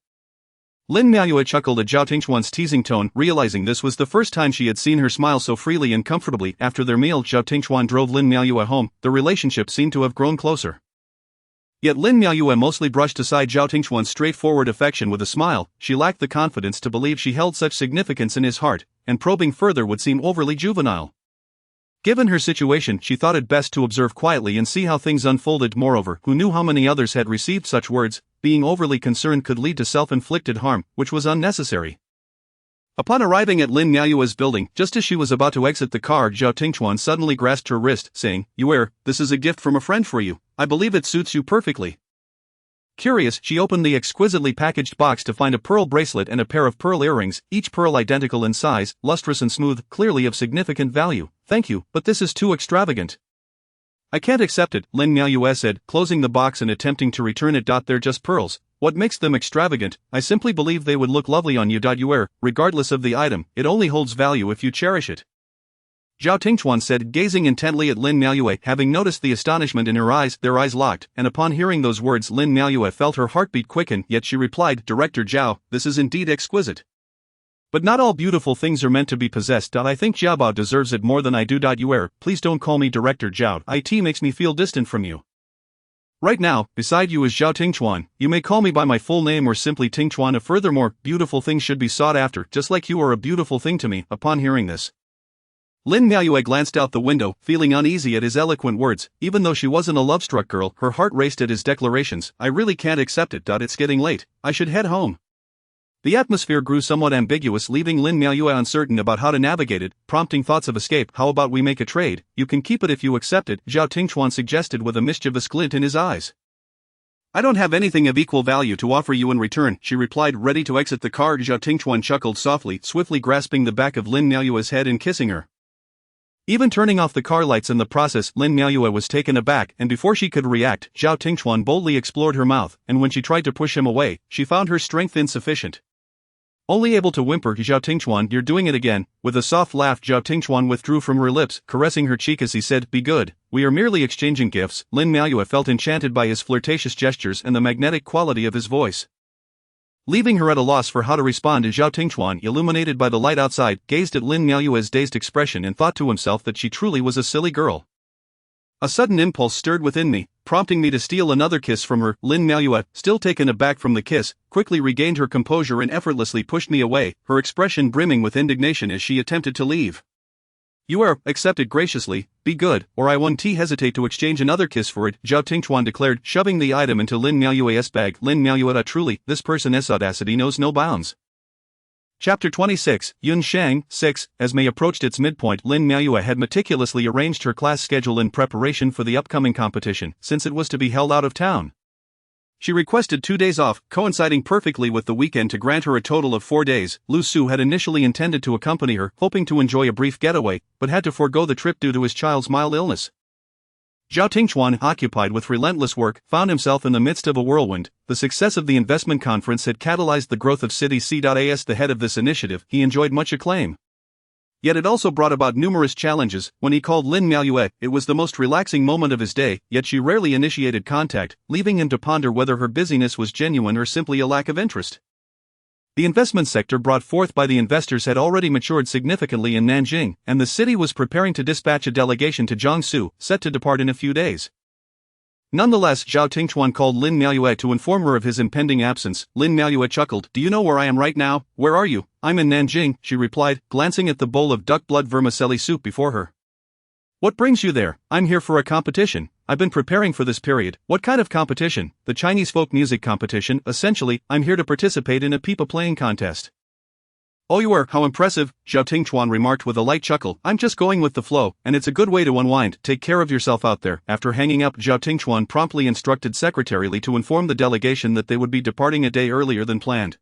Lin Miaoyue chuckled at Zhao Tingchuan's teasing tone, realizing this was the first time she had seen her smile so freely and comfortably. After their meal, Zhao Tingchuan drove Lin Miaoyue home. The relationship seemed to have grown closer. Yet Lin Miaoyue mostly brushed aside Zhao Tingchuan's straightforward affection with a smile. She lacked the confidence to believe she held such significance in his heart, and probing further would seem overly juvenile. Given her situation, she thought it best to observe quietly and see how things unfolded. Moreover, who knew how many others had received such words? Being overly concerned could lead to self-inflicted harm, which was unnecessary. Upon arriving at Lin Miaoyue's building, just as she was about to exit the car, Zhao Tingchuan suddenly grasped her wrist, saying, "Yue, this is a gift from a friend for you. I believe it suits you perfectly." Curious, she opened the exquisitely packaged box to find a pearl bracelet and a pair of pearl earrings, each pearl identical in size, lustrous and smooth, clearly of significant value. "Thank you, but this is too extravagant. I can't accept it," Lin Miaoyue said, closing the box and attempting to return it. "They're just pearls. What makes them extravagant? I simply believe they would look lovely on you. Yue, regardless of the item, it only holds value if you cherish it." Zhao Tingchuan said, gazing intently at Lin Miaoyue. Having noticed the astonishment in her eyes, their eyes locked, and upon hearing those words Lin Miaoyue felt her heartbeat quicken. Yet she replied, "Director Zhao, this is indeed exquisite. But not all beautiful things are meant to be possessed. I think Xiaobao deserves it more than I do. Yue, please don't call me Director Zhao. It makes me feel distant from you. Right now, beside you is Zhao Tingchuan. You may call me by my full name or simply Tingchuan. Furthermore, beautiful things should be sought after, just like you are a beautiful thing to me." Upon hearing this, Lin Miaoyue glanced out the window, feeling uneasy at his eloquent words. Even though she wasn't a love-struck girl, her heart raced at his declarations. "I really can't accept it. It's getting late. I should head home." The atmosphere grew somewhat ambiguous, leaving Lin Miaoyue uncertain about how to navigate it, prompting thoughts of escape. "How about we make a trade? You can keep it if you accept it," Zhao Tingchuan suggested with a mischievous glint in his eyes. "I don't have anything of equal value to offer you in return," she replied, ready to exit the car. Zhao Tingchuan chuckled softly, swiftly grasping the back of Lin Miaoyue's head and kissing her. Even turning off the car lights in the process, Lin Miaoyue was taken aback, and before she could react, Zhao Tingchuan boldly explored her mouth, and when she tried to push him away, she found her strength insufficient. Only able to whimper, "Zhao Tingchuan, you're doing it again." With a soft laugh, Zhao Tingchuan withdrew from her lips, caressing her cheek as he said, "Be good, we are merely exchanging gifts." Lin Miaoyue felt enchanted by his flirtatious gestures and the magnetic quality of his voice. Leaving her at a loss for how to respond, Zhao Tingchuan, illuminated by the light outside, gazed at Lin Miaoyue's dazed expression and thought to himself that she truly was a silly girl. A sudden impulse stirred within me, prompting me to steal another kiss from her. Lin Miaoyue, still taken aback from the kiss, quickly regained her composure and effortlessly pushed me away, her expression brimming with indignation as she attempted to leave. "You accept it graciously, be good, or I won't hesitate to exchange another kiss for it," Zhao Tingchuan declared, shoving the item into Lin Miaoyue's bag. Lin Miaoyue, truly, this person's audacity knows no bounds. Chapter 26, Yun Shang, 6. As May approached its midpoint, Lin Miaoyue had meticulously arranged her class schedule in preparation for the upcoming competition, since it was to be held out of town. She requested 2 days off, coinciding perfectly with the weekend to grant her a total of 4 days. Lu Su had initially intended to accompany her, hoping to enjoy a brief getaway, but had to forego the trip due to his child's mild illness. Zhao Tingchuan, occupied with relentless work, found himself in the midst of a whirlwind. The success of the investment conference had catalyzed the growth of City C.As. The head of this initiative, he enjoyed much acclaim. Yet it also brought about numerous challenges. When he called Lin Miaoyue, it was the most relaxing moment of his day, yet she rarely initiated contact, leaving him to ponder whether her busyness was genuine or simply a lack of interest. The investment sector brought forth by the investors had already matured significantly in Nanjing, and the city was preparing to dispatch a delegation to Jiangsu, set to depart in a few days. Nonetheless, Zhao Tingchuan called Lin Miaoyue to inform her of his impending absence. Lin Miaoyue chuckled. "Do you know where I am right now? Where are you?" "I'm in Nanjing," she replied, glancing at the bowl of duck blood vermicelli soup before her. "What brings you there?" "I'm here for a competition. I've been preparing for this period." "What kind of competition?" "The Chinese folk music competition. Essentially, I'm here to participate in a pipa playing contest." "Oh, you are? How impressive," Zhao Tingchuan remarked with a light chuckle. "I'm just going with the flow, and it's a good way to unwind. Take care of yourself out there." After hanging up, Zhao Tingchuan promptly instructed Secretary Li to inform the delegation that they would be departing a day earlier than planned.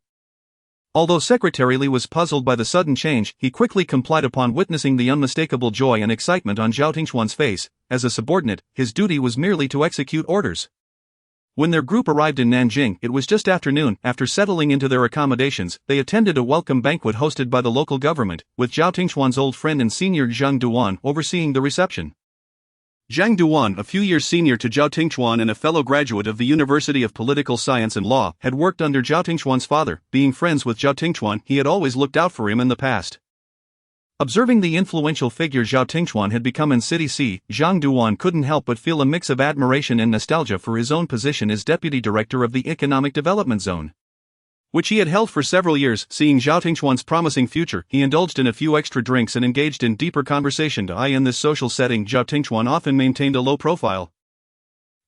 Although Secretary Li was puzzled by the sudden change, he quickly complied upon witnessing the unmistakable joy and excitement on Zhao Tingchuan's face. As a subordinate, his duty was merely to execute orders. When their group arrived in Nanjing, it was just afternoon. After settling into their accommodations, they attended a welcome banquet hosted by the local government, with Zhao Tingchuan's old friend and senior Zhang Duan overseeing the reception. Zhang Duan, a few years senior to Zhao Tingchuan and a fellow graduate of the University of Political Science and Law, had worked under Zhao Tingchuan's father. Being friends with Zhao Tingchuan, he had always looked out for him in the past. Observing the influential figure Zhao Tingchuan had become in City C, Zhang Duan couldn't help but feel a mix of admiration and nostalgia for his own position as deputy director of the Economic Development Zone, which he had held for several years. Seeing Zhao Tingchuan's promising future, he indulged in a few extra drinks and engaged in deeper conversation. In this social setting, Zhao Tingchuan often maintained a low profile,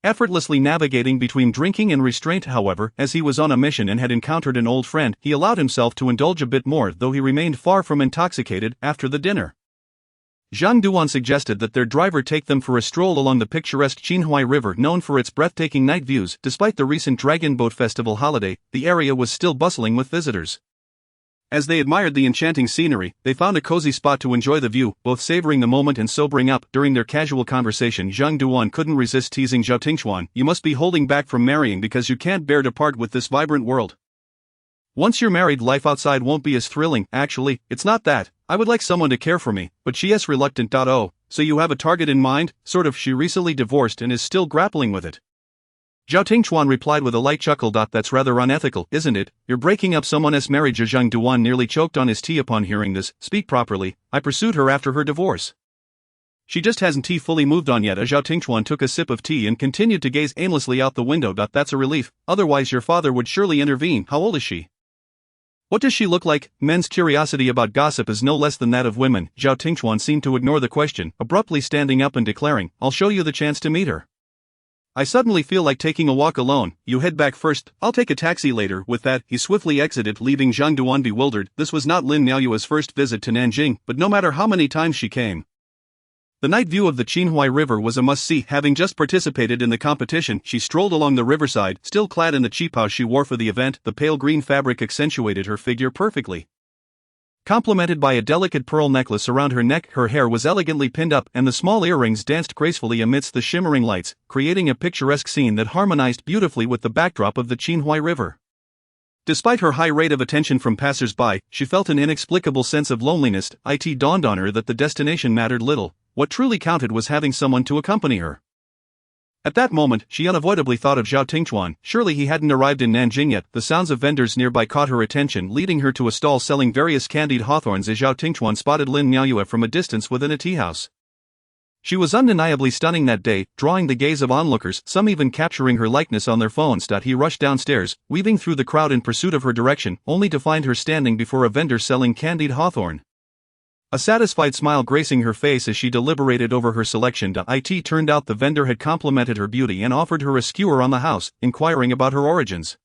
effortlessly navigating between drinking and restraint. However, as he was on a mission and had encountered an old friend, he allowed himself to indulge a bit more, though he remained far from intoxicated. After the dinner, Zhang Duan suggested that their driver take them for a stroll along the picturesque Qinhuai River, known for its breathtaking night views. Despite the recent Dragon Boat Festival holiday, the area was still bustling with visitors. As they admired the enchanting scenery, they found a cozy spot to enjoy the view, both savoring the moment and sobering up. During their casual conversation, Zhang Duan couldn't resist teasing Zhao Tingchuan. "You must be holding back from marrying because you can't bear to part with this vibrant world. Once you're married, life outside won't be as thrilling." "Actually, it's not that. I would like someone to care for me, but she is reluctant." "Oh, so you have a target in mind?" "Sort of. She recently divorced and is still grappling with it." Zhao Tingchuan replied with a light chuckle. "That's rather unethical, isn't it? You're breaking up someone's marriage." Zhang Duan nearly choked on his tea upon hearing this. "Speak properly. I pursued her after her divorce. She just hasn't fully moved on yet." Zhao Tingchuan took a sip of tea and continued to gaze aimlessly out the window. "That's a relief. Otherwise your father would surely intervene." "How old is she? What does she look like?" Men's curiosity about gossip is no less than that of women. Zhao Tingchuan seemed to ignore the question, abruptly standing up and declaring, "I'll show you the chance to meet her. I suddenly feel like taking a walk alone. You head back first, I'll take a taxi later." With that, he swiftly exited, leaving Zhang Duan bewildered. This was not Lin Miaoyue's first visit to Nanjing, but no matter how many times she came, the night view of the Qinhuai River was a must-see. Having just participated in the competition, she strolled along the riverside, still clad in the qipao she wore for the event. The pale green fabric accentuated her figure perfectly, complemented by a delicate pearl necklace around her neck. Her hair was elegantly pinned up, and the small earrings danced gracefully amidst the shimmering lights, creating a picturesque scene that harmonized beautifully with the backdrop of the Qinhuai River. Despite her high rate of attention from passers-by, she felt an inexplicable sense of loneliness. It dawned on her that the destination mattered little. What truly counted was having someone to accompany her. At that moment, she unavoidably thought of Zhao Tingchuan. Surely he hadn't arrived in Nanjing yet. The sounds of vendors nearby caught her attention, leading her to a stall selling various candied hawthorns. As Zhao Tingchuan spotted Lin Miaoyue from a distance within a tea house, she was undeniably stunning that day, drawing the gaze of onlookers, some even capturing her likeness on their phones. He rushed downstairs, weaving through the crowd in pursuit of her direction, only to find her standing before a vendor selling candied hawthorn, a satisfied smile gracing her face as she deliberated over her selection. It turned out the vendor had complimented her beauty and offered her a skewer on the house, inquiring about her origins.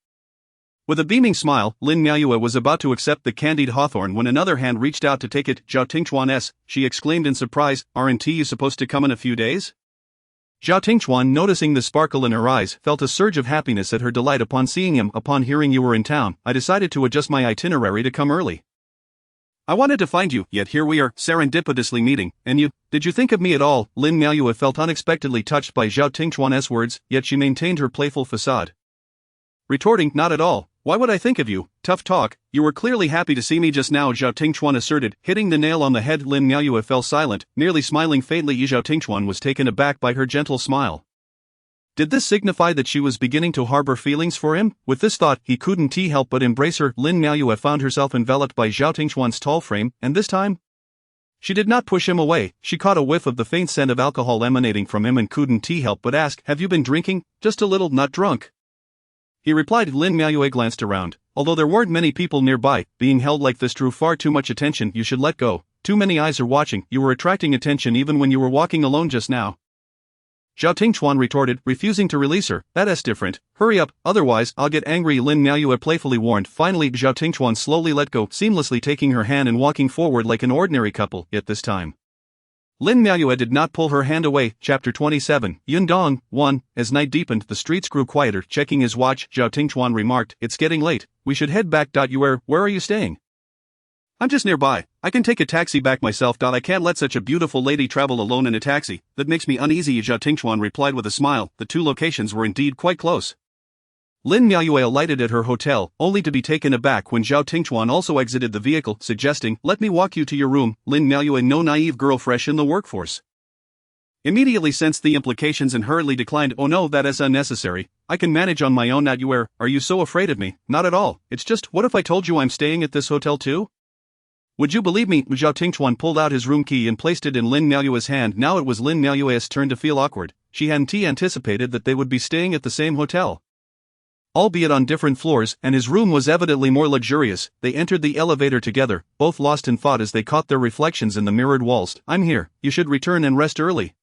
With a beaming smile, Lin Miaoyue was about to accept the candied hawthorn when another hand reached out to take it. "Zhao Tingchuan," she exclaimed in surprise. "Aren't you supposed to come in a few days?" Zhao Tingchuan, noticing the sparkle in her eyes, felt a surge of happiness at her delight upon seeing him. Upon hearing you were in town, I decided to adjust my itinerary to come early. I wanted to find you, yet here we are, serendipitously meeting, and you, did you think of me at all? Lin Miaoyue felt unexpectedly touched by Zhao Tingchuan's words, yet she maintained her playful facade. Retorting, not at all, why would I think of you? Tough talk, you were clearly happy to see me just now, Zhao Tingchuan asserted, hitting the nail on the head. Lin Miaoyue fell silent, nearly smiling faintly. Zhao Tingchuan was taken aback by her gentle smile. Did this signify that she was beginning to harbor feelings for him? With this thought, he couldn't help but embrace her. Lin Miaoyue found herself enveloped by Zhao Tingchuan's tall frame, and this time, she did not push him away. She caught a whiff of the faint scent of alcohol emanating from him and couldn't help but ask, have you been drinking? Just a little, not drunk. He replied. Lin Miaoyue glanced around. Although there weren't many people nearby, being held like this drew far too much attention. You should let go. Too many eyes are watching. You were attracting attention even when you were walking alone just now. Zhao Tingchuan retorted, refusing to release her. That's different. Hurry up, otherwise I'll get angry, Lin Miaoyue playfully warned. Finally, Zhao Tingchuan slowly let go, seamlessly taking her hand and walking forward like an ordinary couple. Yet this time, Lin Miaoyue did not pull her hand away. Chapter 27, Yundong 1. As night deepened, the streets grew quieter. Checking his watch, Zhao Tingchuan remarked, it's getting late. We should head back. Where are you staying? I'm just nearby. I can take a taxi back myself. I can't let such a beautiful lady travel alone in a taxi. That makes me uneasy, Zhao Tingchuan replied with a smile. The two locations were indeed quite close. Lin Miaoyue alighted at her hotel, only to be taken aback when Zhao Tingchuan also exited the vehicle, suggesting, let me walk you to your room. Lin Miaoyue, no naive girl fresh in the workforce, immediately sensed the implications and hurriedly declined. Oh no, that is unnecessary. I can manage on my own. Are you so afraid of me? Not at all. It's just, what if I told you I'm staying at this hotel too? Would you believe me? Zhao Tingchuan pulled out his room key and placed it in Lin Miaoyue's hand. Now it was Lin Miaoyue's turn to feel awkward. She hadn't anticipated that they would be staying at the same hotel, albeit on different floors, and his room was evidently more luxurious. They entered the elevator together, both lost in thought as they caught their reflections in the mirrored walls. I'm here. You should return and rest early,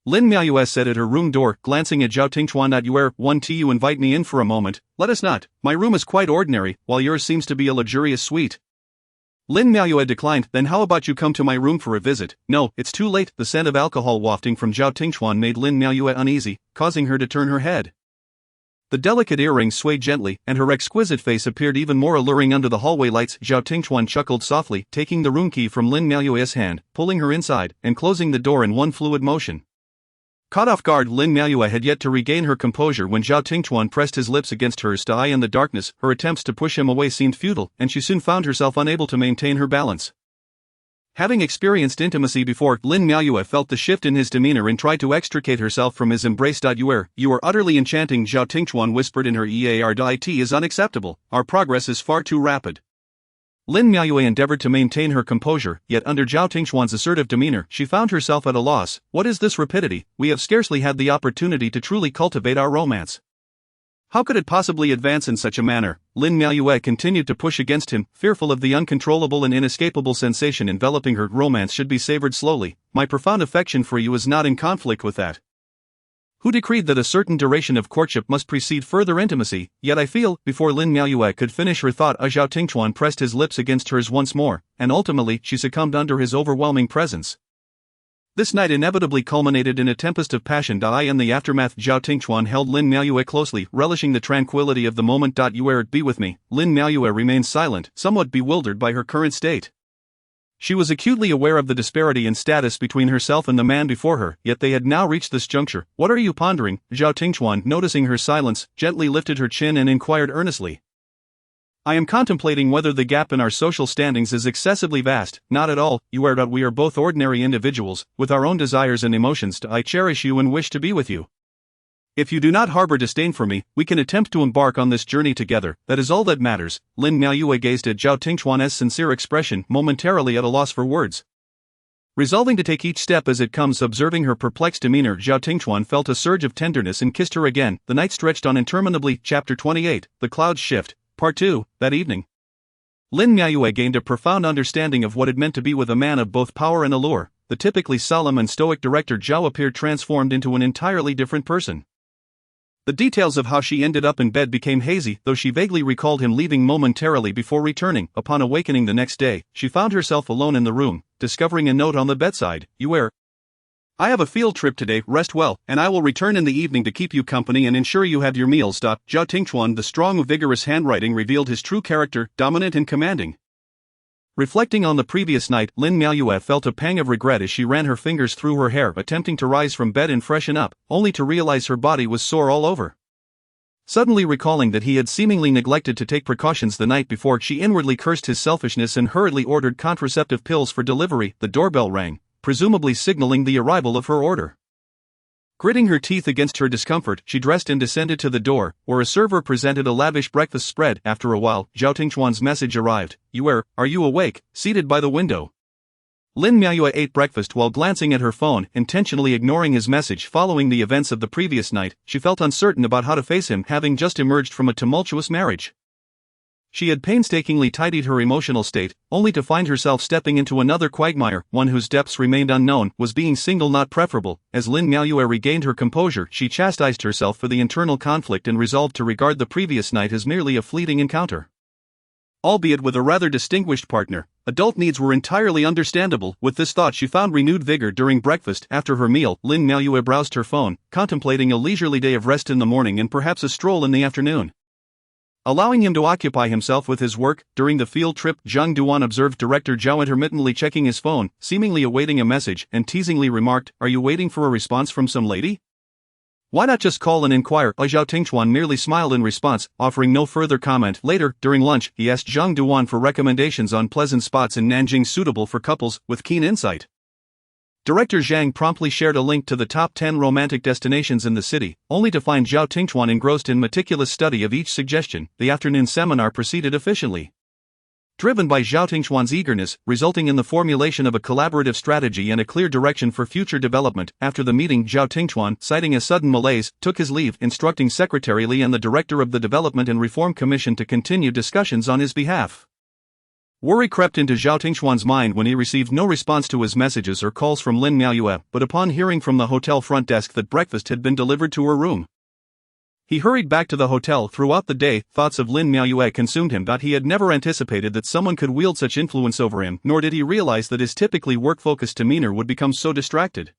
Lin Miaoyue said at her room door, glancing at Zhao Tingchuan. You invite me in for a moment? Let us not. My room is quite ordinary, while yours seems to be a luxurious suite. Lin Miaoyue declined. Then how about you come to my room for a visit? No, it's too late. The scent of alcohol wafting from Zhao Tingchuan made Lin Miaoyue uneasy, causing her to turn her head. The delicate earrings swayed gently, and her exquisite face appeared even more alluring under the hallway lights. Zhao Tingchuan chuckled softly, taking the room key from Lin Miaoyue's hand, pulling her inside, and closing the door in one fluid motion. Caught off guard, Lin Miaoyue had yet to regain her composure when Zhao Tingchuan pressed his lips against hers. In the darkness, her attempts to push him away seemed futile, and she soon found herself unable to maintain her balance. Having experienced intimacy before, Lin Miaoyue felt the shift in his demeanor and tried to extricate herself from his embrace. You are utterly enchanting, Zhao Tingchuan whispered in her ear. It is unacceptable. Our progress is far too rapid. Lin Miaoyue endeavored to maintain her composure, yet under Zhao Tingchuan's assertive demeanor, she found herself at a loss. What is this rapidity? We have scarcely had the opportunity to truly cultivate our romance. How could it possibly advance in such a manner? Lin Miaoyue continued to push against him, fearful of the uncontrollable and inescapable sensation enveloping her. Romance should be savored slowly. My profound affection for you is not in conflict with that. Who decreed that a certain duration of courtship must precede further intimacy? Yet I feel. Before Lin Miaoyue could finish her thought, Zhao Tingchuan pressed his lips against hers once more, and ultimately she succumbed under his overwhelming presence. This night inevitably culminated in a tempest of passion. In the aftermath, Zhao Tingchuan held Lin Miaoyue closely, relishing the tranquility of the moment. Be with me. Lin Miaoyue remained silent, somewhat bewildered by her current state. She was acutely aware of the disparity in status between herself and the man before her, yet they had now reached this juncture. What are you pondering? Zhao Tingchuan, noticing her silence, gently lifted her chin and inquired earnestly. I am contemplating whether the gap in our social standings is excessively vast. Not at all. We are both ordinary individuals, with our own desires and emotions. I cherish you and wish to be with you. If you do not harbor disdain for me, we can attempt to embark on this journey together. That is all that matters. Lin Miaoyue gazed at Zhao Tingchuan's sincere expression, momentarily at a loss for words. Resolving to take each step as it comes, observing her perplexed demeanor, Zhao Tingchuan felt a surge of tenderness and kissed her again. The night stretched on interminably. Chapter 28, The Clouds Shift, Part 2. That evening, Lin Miaoyue gained a profound understanding of what it meant to be with a man of both power and allure. The typically solemn and stoic director Zhao appeared transformed into an entirely different person. The details of how she ended up in bed became hazy, though she vaguely recalled him leaving momentarily before returning. Upon awakening the next day, she found herself alone in the room, discovering a note on the bedside. I have a field trip today, rest well, and I will return in the evening to keep you company and ensure you have your meals. Zhao Tingchuan, the strong, vigorous handwriting revealed his true character, dominant and commanding. Reflecting on the previous night, Lin Miaoyue felt a pang of regret as she ran her fingers through her hair, attempting to rise from bed and freshen up, only to realize her body was sore all over. Suddenly recalling that he had seemingly neglected to take precautions the night before, she inwardly cursed his selfishness and hurriedly ordered contraceptive pills for delivery. The doorbell rang, presumably signaling the arrival of her order. Gritting her teeth against her discomfort, she dressed and descended to the door, where a server presented a lavish breakfast spread. After a while, Zhao Tingchuan's message arrived. Are you awake, seated by the window? Lin Miaoyue ate breakfast while glancing at her phone, intentionally ignoring his message. Following the events of the previous night, she felt uncertain about how to face him, having just emerged from a tumultuous marriage. She had painstakingly tidied her emotional state, only to find herself stepping into another quagmire, one whose depths remained unknown. Was being single not preferable? As Lin Miaoyue regained her composure, she chastised herself for the internal conflict and resolved to regard the previous night as merely a fleeting encounter. Albeit with a rather distinguished partner, adult needs were entirely understandable. With this thought, she found renewed vigor during breakfast. After her meal, Lin Miaoyue browsed her phone, contemplating a leisurely day of rest in the morning and perhaps a stroll in the afternoon. Allowing him to occupy himself with his work, during the field trip, Zhang Duan observed Director Zhao intermittently checking his phone, seemingly awaiting a message, and teasingly remarked, "Are you waiting for a response from some lady? Why not just call and inquire?" Zhao Tingchuan merely smiled in response, offering no further comment. Later, during lunch, he asked Zhang Duan for recommendations on pleasant spots in Nanjing suitable for couples with keen insight. Director Zhang promptly shared a link to the top 10 romantic destinations in the city, only to find Zhao Tingchuan engrossed in meticulous study of each suggestion. The afternoon seminar proceeded efficiently. Driven by Zhao Tingchuan's eagerness, resulting in the formulation of a collaborative strategy and a clear direction for future development. After the meeting, Zhao Tingchuan, citing a sudden malaise, took his leave, instructing Secretary Li and the director of the Development and Reform Commission to continue discussions on his behalf. Worry crept into Zhao Tingchuan's mind when he received no response to his messages or calls from Lin Miaoyue, but upon hearing from the hotel front desk that breakfast had been delivered to her room, he hurried back to the hotel. Throughout the day, thoughts of Lin Miaoyue consumed him. He had never anticipated that someone could wield such influence over him, nor did he realize that his typically work-focused demeanor would become so distracted.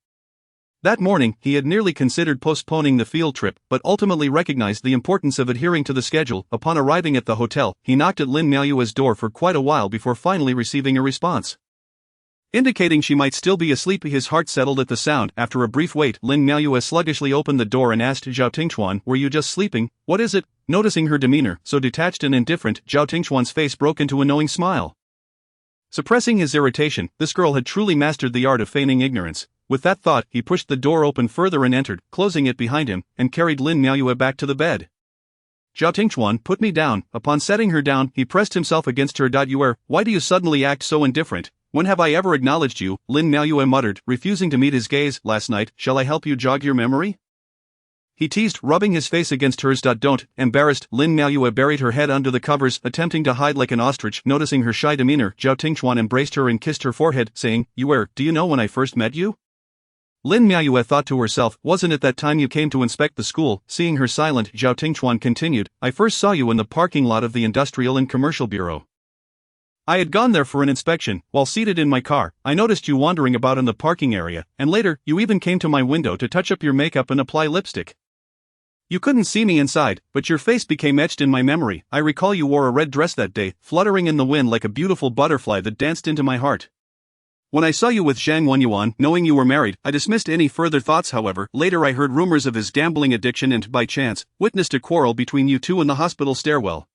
That morning, he had nearly considered postponing the field trip, but ultimately recognized the importance of adhering to the schedule. Upon arriving at the hotel, he knocked at Lin Miaoyue's door for quite a while before finally receiving a response. Indicating she might still be asleep, his heart settled at the sound. After a brief wait, Lin Miaoyue sluggishly opened the door and asked Zhao Tingchuan, "Were you just sleeping? What is it?" Noticing her demeanor, so detached and indifferent, Zhao Tingchuan's face broke into a knowing smile. Suppressing his irritation, this girl had truly mastered the art of feigning ignorance. With that thought, he pushed the door open further and entered, closing it behind him, and carried Lin Miaoyue back to the bed. "Zhao Tingchuan, put me down." Upon setting her down, he pressed himself against her. "Why do you suddenly act so indifferent? When have I ever acknowledged you?" Lin Miaoyue muttered, refusing to meet his gaze. "Last night, shall I help you jog your memory?" he teased, rubbing his face against hers. "Don't." Embarrassed, Lin Miaoyue buried her head under the covers, attempting to hide like an ostrich. Noticing her shy demeanor, Zhao Tingchuan embraced her and kissed her forehead, saying, "Do you know when I first met you?" Lin Miaoyue thought to herself, "Wasn't it that time you came to inspect the school?" Seeing her silent, Zhao Tingchuan continued, "I first saw you in the parking lot of the Industrial and Commercial Bureau. I had gone there for an inspection. While seated in my car, I noticed you wandering about in the parking area, and later, you even came to my window to touch up your makeup and apply lipstick. You couldn't see me inside, but your face became etched in my memory. I recall you wore a red dress that day, fluttering in the wind like a beautiful butterfly that danced into my heart. When I saw you with Zhang Wenyuan, knowing you were married, I dismissed any further thoughts. However, later I heard rumors of his gambling addiction and, by chance, witnessed a quarrel between you two in the hospital stairwell,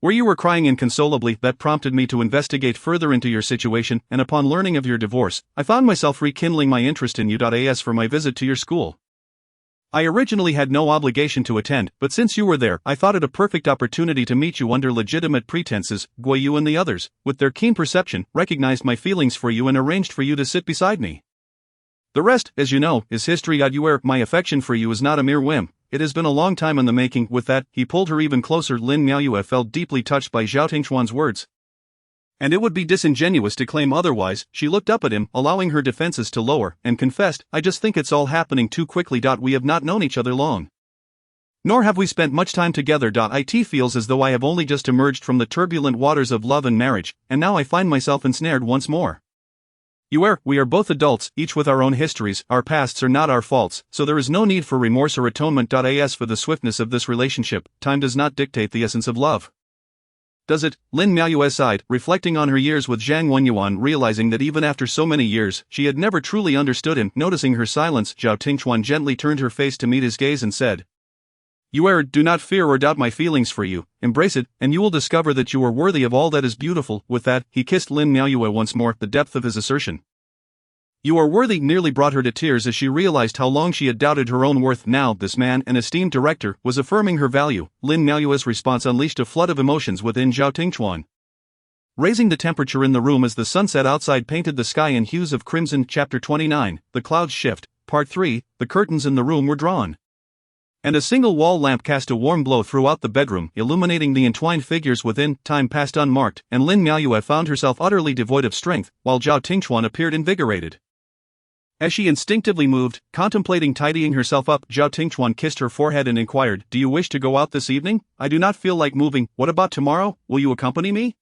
where you were crying inconsolably. That prompted me to investigate further into your situation, and upon learning of your divorce, I found myself rekindling my interest in you. As for my visit to your school, I originally had no obligation to attend, but since you were there, I thought it a perfect opportunity to meet you under legitimate pretenses. Guiyu and the others, with their keen perception, recognized my feelings for you and arranged for you to sit beside me. The rest, as you know, is history. My affection for you is not a mere whim. It has been a long time in the making." With that, he pulled her even closer. Lin Miaoyue felt deeply touched by Zhao Tingchuan's words, and it would be disingenuous to claim otherwise. She looked up at him, allowing her defenses to lower, and confessed, "I just think it's all happening too quickly. We have not known each other long. Nor have we spent much time together. It feels as though I have only just emerged from the turbulent waters of love and marriage, and now I find myself ensnared once more. We are both adults, each with our own histories, our pasts are not our faults, so there is no need for remorse or atonement. As for the swiftness of this relationship, time does not dictate the essence of love. Does it? Lin Miaoyue sighed, reflecting on her years with Zhang Wenyuan, realizing that even after so many years, she had never truly understood him. Noticing her silence, Zhao Tingchuan gently turned her face to meet his gaze and said, "Yue, do not fear or doubt my feelings for you, embrace it, and you will discover that you are worthy of all that is beautiful." With that, he kissed Lin Miaoyue once more. The depth of his assertion, "You are worthy," nearly brought her to tears as she realized how long she had doubted her own worth. Now, this man, an esteemed director, was affirming her value. Lin Miaoyue's response unleashed a flood of emotions within Zhao Tingchuan, raising the temperature in the room as the sunset outside painted the sky in hues of crimson. Chapter 29, The Clouds Shift, Part 3, the curtains in the room were drawn, and a single wall lamp cast a warm glow throughout the bedroom, illuminating the entwined figures within. Time passed unmarked, and Lin Miaoyue found herself utterly devoid of strength, while Zhao Tingchuan appeared invigorated. As she instinctively moved, contemplating tidying herself up, Zhao Tingchuan kissed her forehead and inquired, "Do you wish to go out this evening? I do not feel like moving. What about tomorrow? Will you accompany me?"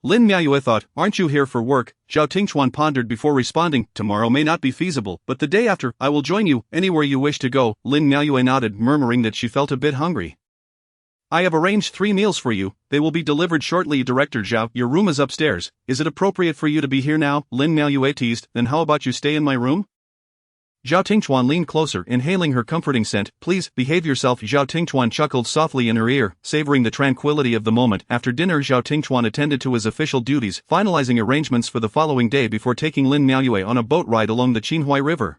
Lin Miaoyue thought, "Aren't you here for work?" Zhao Tingchuan pondered before responding, "Tomorrow may not be feasible, but the day after, I will join you, anywhere you wish to go." Lin Miaoyue nodded, murmuring that she felt a bit hungry. "I have arranged 3 meals for you, they will be delivered shortly." Director Zhao, "Your room is upstairs, is it appropriate for you to be here now?" Lin Miaoyue teased, "Then how about you stay in my room?" Zhao Tingchuan leaned closer, inhaling her comforting scent. "Please, behave yourself." Zhao Tingchuan chuckled softly in her ear, savoring the tranquility of the moment. After dinner, Zhao Tingchuan attended to his official duties, finalizing arrangements for the following day before taking Lin Miaoyue on a boat ride along the Qinhuai River.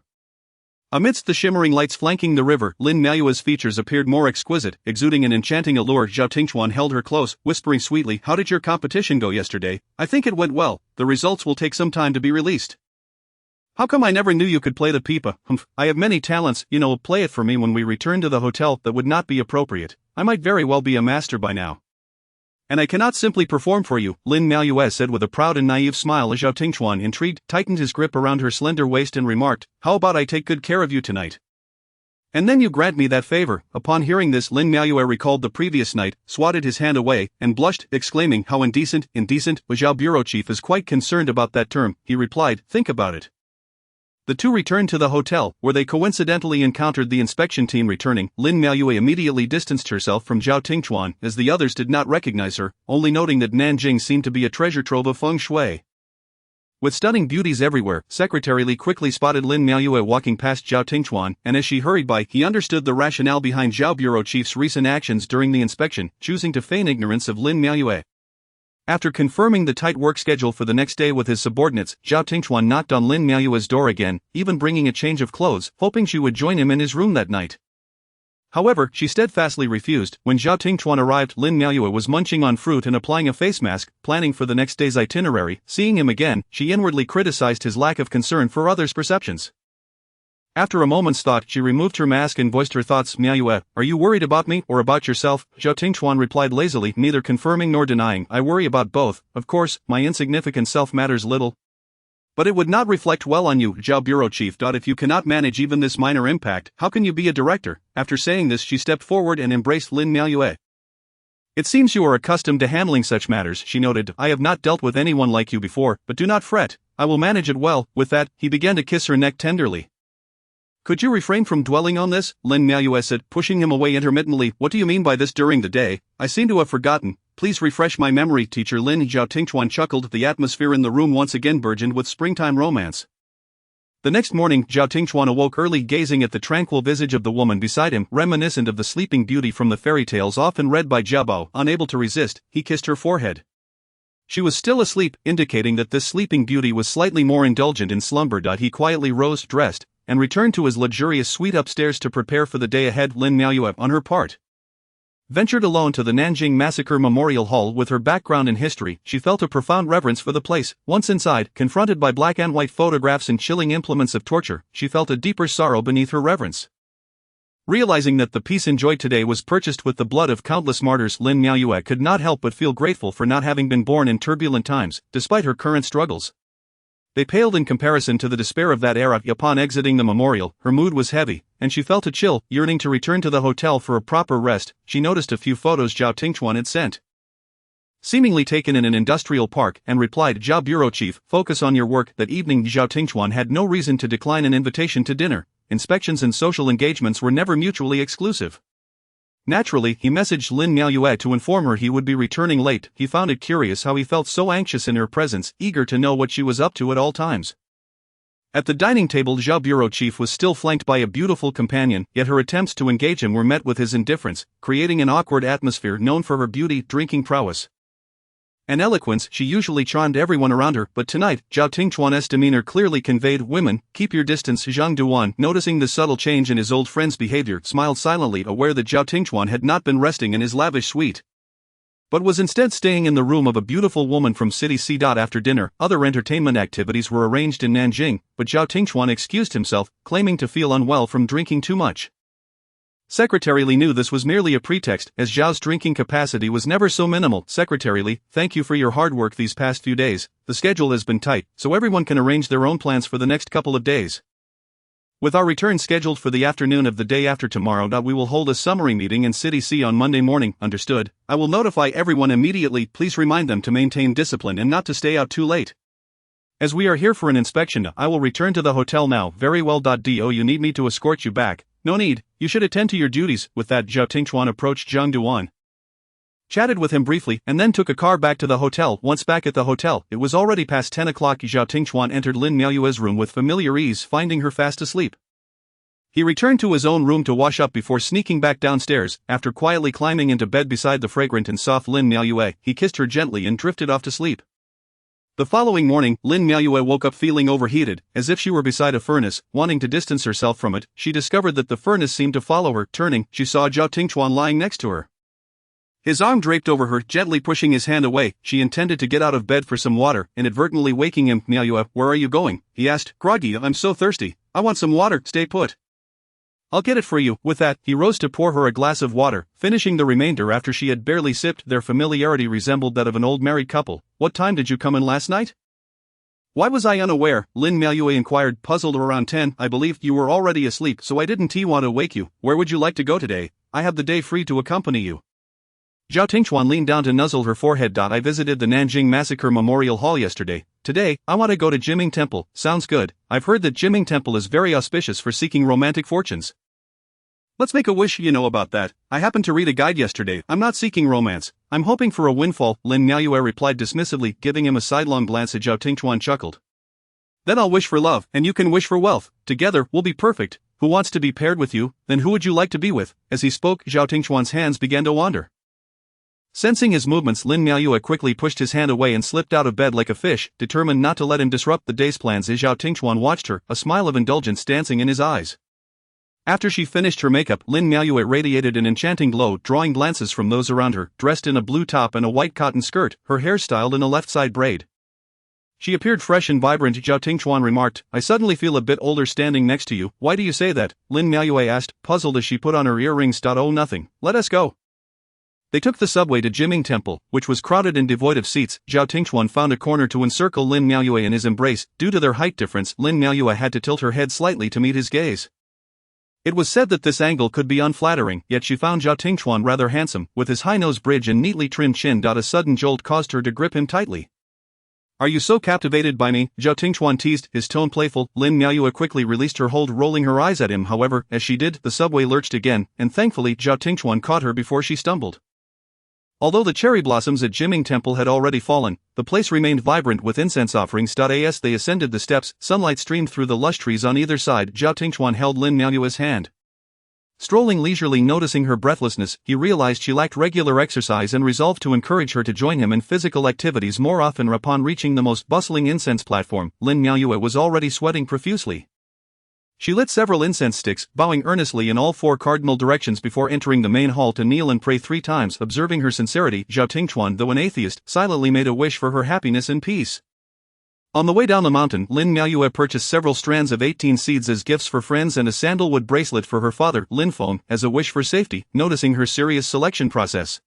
Amidst the shimmering lights flanking the river, Lin Miaoyue's features appeared more exquisite, exuding an enchanting allure. Zhao Tingchuan held her close, whispering sweetly, "How did your competition go yesterday?" "I think it went well. The results will take some time to be released." "How come I never knew you could play the pipa?" "Humph, I have many talents, play it for me when we return to the hotel." "That would not be appropriate. I might very well be a master by now, and I cannot simply perform for you," Lin Miaoyue said with a proud and naive smile as Zhao Tingchuan, intrigued, tightened his grip around her slender waist and remarked, "How about I take good care of you tonight? And then you grant me that favor." Upon hearing this, Lin Miaoyue recalled the previous night, swatted his hand away, and blushed, exclaiming, "How indecent, indecent." "The Zhao bureau chief is quite concerned about that term," he replied, "think about it." The two returned to the hotel, where they coincidentally encountered the inspection team returning. Lin Miaoyue immediately distanced herself from Zhao Tingchuan, as the others did not recognize her, only noting that Nanjing seemed to be a treasure trove of feng shui. With stunning beauties everywhere, Secretary Li quickly spotted Lin Miaoyue walking past Zhao Tingchuan, and as she hurried by, he understood the rationale behind Zhao bureau chief's recent actions during the inspection, choosing to feign ignorance of Lin Miaoyue. After confirming the tight work schedule for the next day with his subordinates, Zhao Tingchuan knocked on Lin Miaoyue's door again, even bringing a change of clothes, hoping she would join him in his room that night. However, she steadfastly refused. When Zhao Tingchuan arrived, Lin Miaoyue was munching on fruit and applying a face mask, planning for the next day's itinerary. Seeing him again, she inwardly criticized his lack of concern for others' perceptions. After a moment's thought, she removed her mask and voiced her thoughts. "Miaoyue, are you worried about me or about yourself?" Zhao Tingchuan replied lazily, neither confirming nor denying. "I worry about both. Of course, my insignificant self matters little, but it would not reflect well on you, Zhao bureau chief. If you cannot manage even this minor impact, how can you be a director?" After saying this, she stepped forward and embraced Lin Miaoyue. "It seems you are accustomed to handling such matters," she noted. "I have not dealt with anyone like you before, but do not fret, I will manage it well." With that, he began to kiss her neck tenderly. "Could you refrain from dwelling on this?" Lin Miaoyue said, pushing him away intermittently. "What do you mean by this during the day? I seem to have forgotten. Please refresh my memory." Teacher Lin. Zhao Tingchuan chuckled. The atmosphere in the room once again burgeoned with springtime romance. The next morning, Zhao Tingchuan awoke early, gazing at the tranquil visage of the woman beside him, reminiscent of the sleeping beauty from the fairy tales often read by Jiabao. Unable to resist, he kissed her forehead. She was still asleep, indicating that this sleeping beauty was slightly more indulgent in slumber. He quietly rose, dressed, and returned to his luxurious suite upstairs to prepare for the day ahead. Lin Miaoyue, on her part, ventured alone to the Nanjing Massacre Memorial Hall. With her background in history, she felt a profound reverence for the place. Once inside, confronted by black and white photographs and chilling implements of torture, she felt a deeper sorrow beneath her reverence. Realizing that the peace enjoyed today was purchased with the blood of countless martyrs, Lin Miaoyue could not help but feel grateful for not having been born in turbulent times, despite her current struggles. They paled in comparison to the despair of that era. Upon exiting the memorial, her mood was heavy, and she felt a chill, yearning to return to the hotel for a proper rest. She noticed a few photos Zhao Tingchuan had sent. seemingly taken in an industrial park, and replied, "Zhao Bureau Chief, focus on your work." That evening Zhao Tingchuan had no reason to decline an invitation to dinner. Inspections and social engagements were never mutually exclusive. Naturally, he messaged Lin Miaoyue to inform her he would be returning late. He found it curious how he felt so anxious in her presence, eager to know what she was up to at all times. At the dining table, Zhao Bureau Chief was still flanked by a beautiful companion, yet her attempts to engage him were met with his indifference, creating an awkward atmosphere. Known for her beauty, drinking prowess, and eloquence, she usually charmed everyone around her, but tonight, Zhao Tingchuan's demeanor clearly conveyed, "Women, keep your distance." Zhang Duan, noticing the subtle change in his old friend's behavior, smiled silently, aware that Zhao Tingchuan had not been resting in his lavish suite, but was instead staying in the room of a beautiful woman from City C. After dinner, other entertainment activities were arranged in Nanjing, but Zhao Tingchuan excused himself, claiming to feel unwell from drinking too much. Secretary Li knew this was merely a pretext, as Zhao's drinking capacity was never so minimal. "Secretary Li, thank you for your hard work these past few days. The schedule has been tight, so everyone can arrange their own plans for the next couple of days. With our return scheduled for the afternoon of the day after tomorrow, we will hold a summary meeting in City C on Monday morning." "Understood. I will notify everyone immediately. Please remind them to maintain discipline and not to stay out too late. As we are here for an inspection, I will return to the hotel now." "Very well. Do you need me to escort you back?" "No need, you should attend to your duties." With that, Zhao Tingchuan approached Zhang Duan, chatted with him briefly, and then took a car back to the hotel. Once back at the hotel, it was already past 10 o'clock. Zhao Tingchuan entered Lin Miaoyue's room with familiar ease, finding her fast asleep. He returned to his own room to wash up before sneaking back downstairs. After quietly climbing into bed beside the fragrant and soft Lin Miaoyue, he kissed her gently and drifted off to sleep. The following morning, Lin Miaoyue woke up feeling overheated, as if she were beside a furnace. Wanting to distance herself from it, she discovered that the furnace seemed to follow her. Turning, she saw Zhao Tingchuan lying next to her, his arm draped over her, gently pushing his hand away. She intended to get out of bed for some water, inadvertently waking him. "Miaoyue, where are you going?" he asked, groggy. "I'm so thirsty. I want some water." "Stay put. I'll get it for you." With that, he rose to pour her a glass of water, finishing the remainder after she had barely sipped. Their familiarity resembled that of an old married couple. "What time did you come in last night?" "Why was I unaware?" Lin Miaoyue inquired, puzzled. "Around 10, I believe. You were already asleep, so I didn't want to wake you." "Where would you like to go today? I have the day free to accompany you." Zhao Tingchuan leaned down to nuzzle her forehead. "I visited the Nanjing Massacre Memorial Hall yesterday. Today, I want to go to Jiming Temple." "Sounds good. I've heard that Jiming Temple is very auspicious for seeking romantic fortunes. Let's make a wish, about that. I happened to read a guide yesterday. I'm not seeking romance. I'm hoping for a windfall." Lin Miaoyue replied dismissively, giving him a sidelong glance. Zhao Tingchuan chuckled. "Then I'll wish for love, and you can wish for wealth. Together, we'll be perfect. Who wants to be paired with you? Then who would you like to be with?" As he spoke, Zhao Tingchuan's hands began to wander. Sensing his movements, Lin Miaoyue quickly pushed his hand away and slipped out of bed like a fish, determined not to let him disrupt the day's plans. As Zhao Tingchuan watched her, a smile of indulgence dancing in his eyes. After she finished her makeup, Lin Miaoyue radiated an enchanting glow, drawing glances from those around her. Dressed in a blue top and a white cotton skirt, her hair styled in a left-side braid, she appeared fresh and vibrant. Zhao Tingchuan remarked, "I suddenly feel a bit older standing next to you." "Why do you say that?" Lin Miaoyue asked, puzzled as she put on her earrings. "Oh, nothing. Let us go." They took the subway to Jiming Temple, which was crowded and devoid of seats. Zhao Tingchuan found a corner to encircle Lin Miaoyue in his embrace. Due to their height difference, Lin Miaoyue had to tilt her head slightly to meet his gaze. It was said that this angle could be unflattering, yet she found Zhao Tingchuan rather handsome, with his high nose bridge and neatly trimmed chin. A sudden jolt caused her to grip him tightly. "Are you so captivated by me?" Zhao Tingchuan teased, his tone playful. Lin Miaoyue quickly released her hold, rolling her eyes at him. However, as she did, the subway lurched again, and thankfully Zhao Tingchuan caught her before she stumbled. Although the cherry blossoms at Jiming Temple had already fallen, the place remained vibrant with incense offerings. As they ascended the steps, sunlight streamed through the lush trees on either side. Zhao Tingchuan held Lin Miaoyue's hand. Strolling leisurely, noticing her breathlessness, he realized she lacked regular exercise and resolved to encourage her to join him in physical activities more often. Upon reaching the most bustling incense platform, Lin Miaoyue was already sweating profusely. She lit several incense sticks, bowing earnestly in all 4 cardinal directions before entering the main hall to kneel and pray 3 times. Observing her sincerity, Zhao Tingchuan, though an atheist, silently made a wish for her happiness and peace. On the way down the mountain, Lin Miaoyue purchased several strands of 18 seeds as gifts for friends and a sandalwood bracelet for her father, Lin Feng, as a wish for safety. Noticing her serious selection process,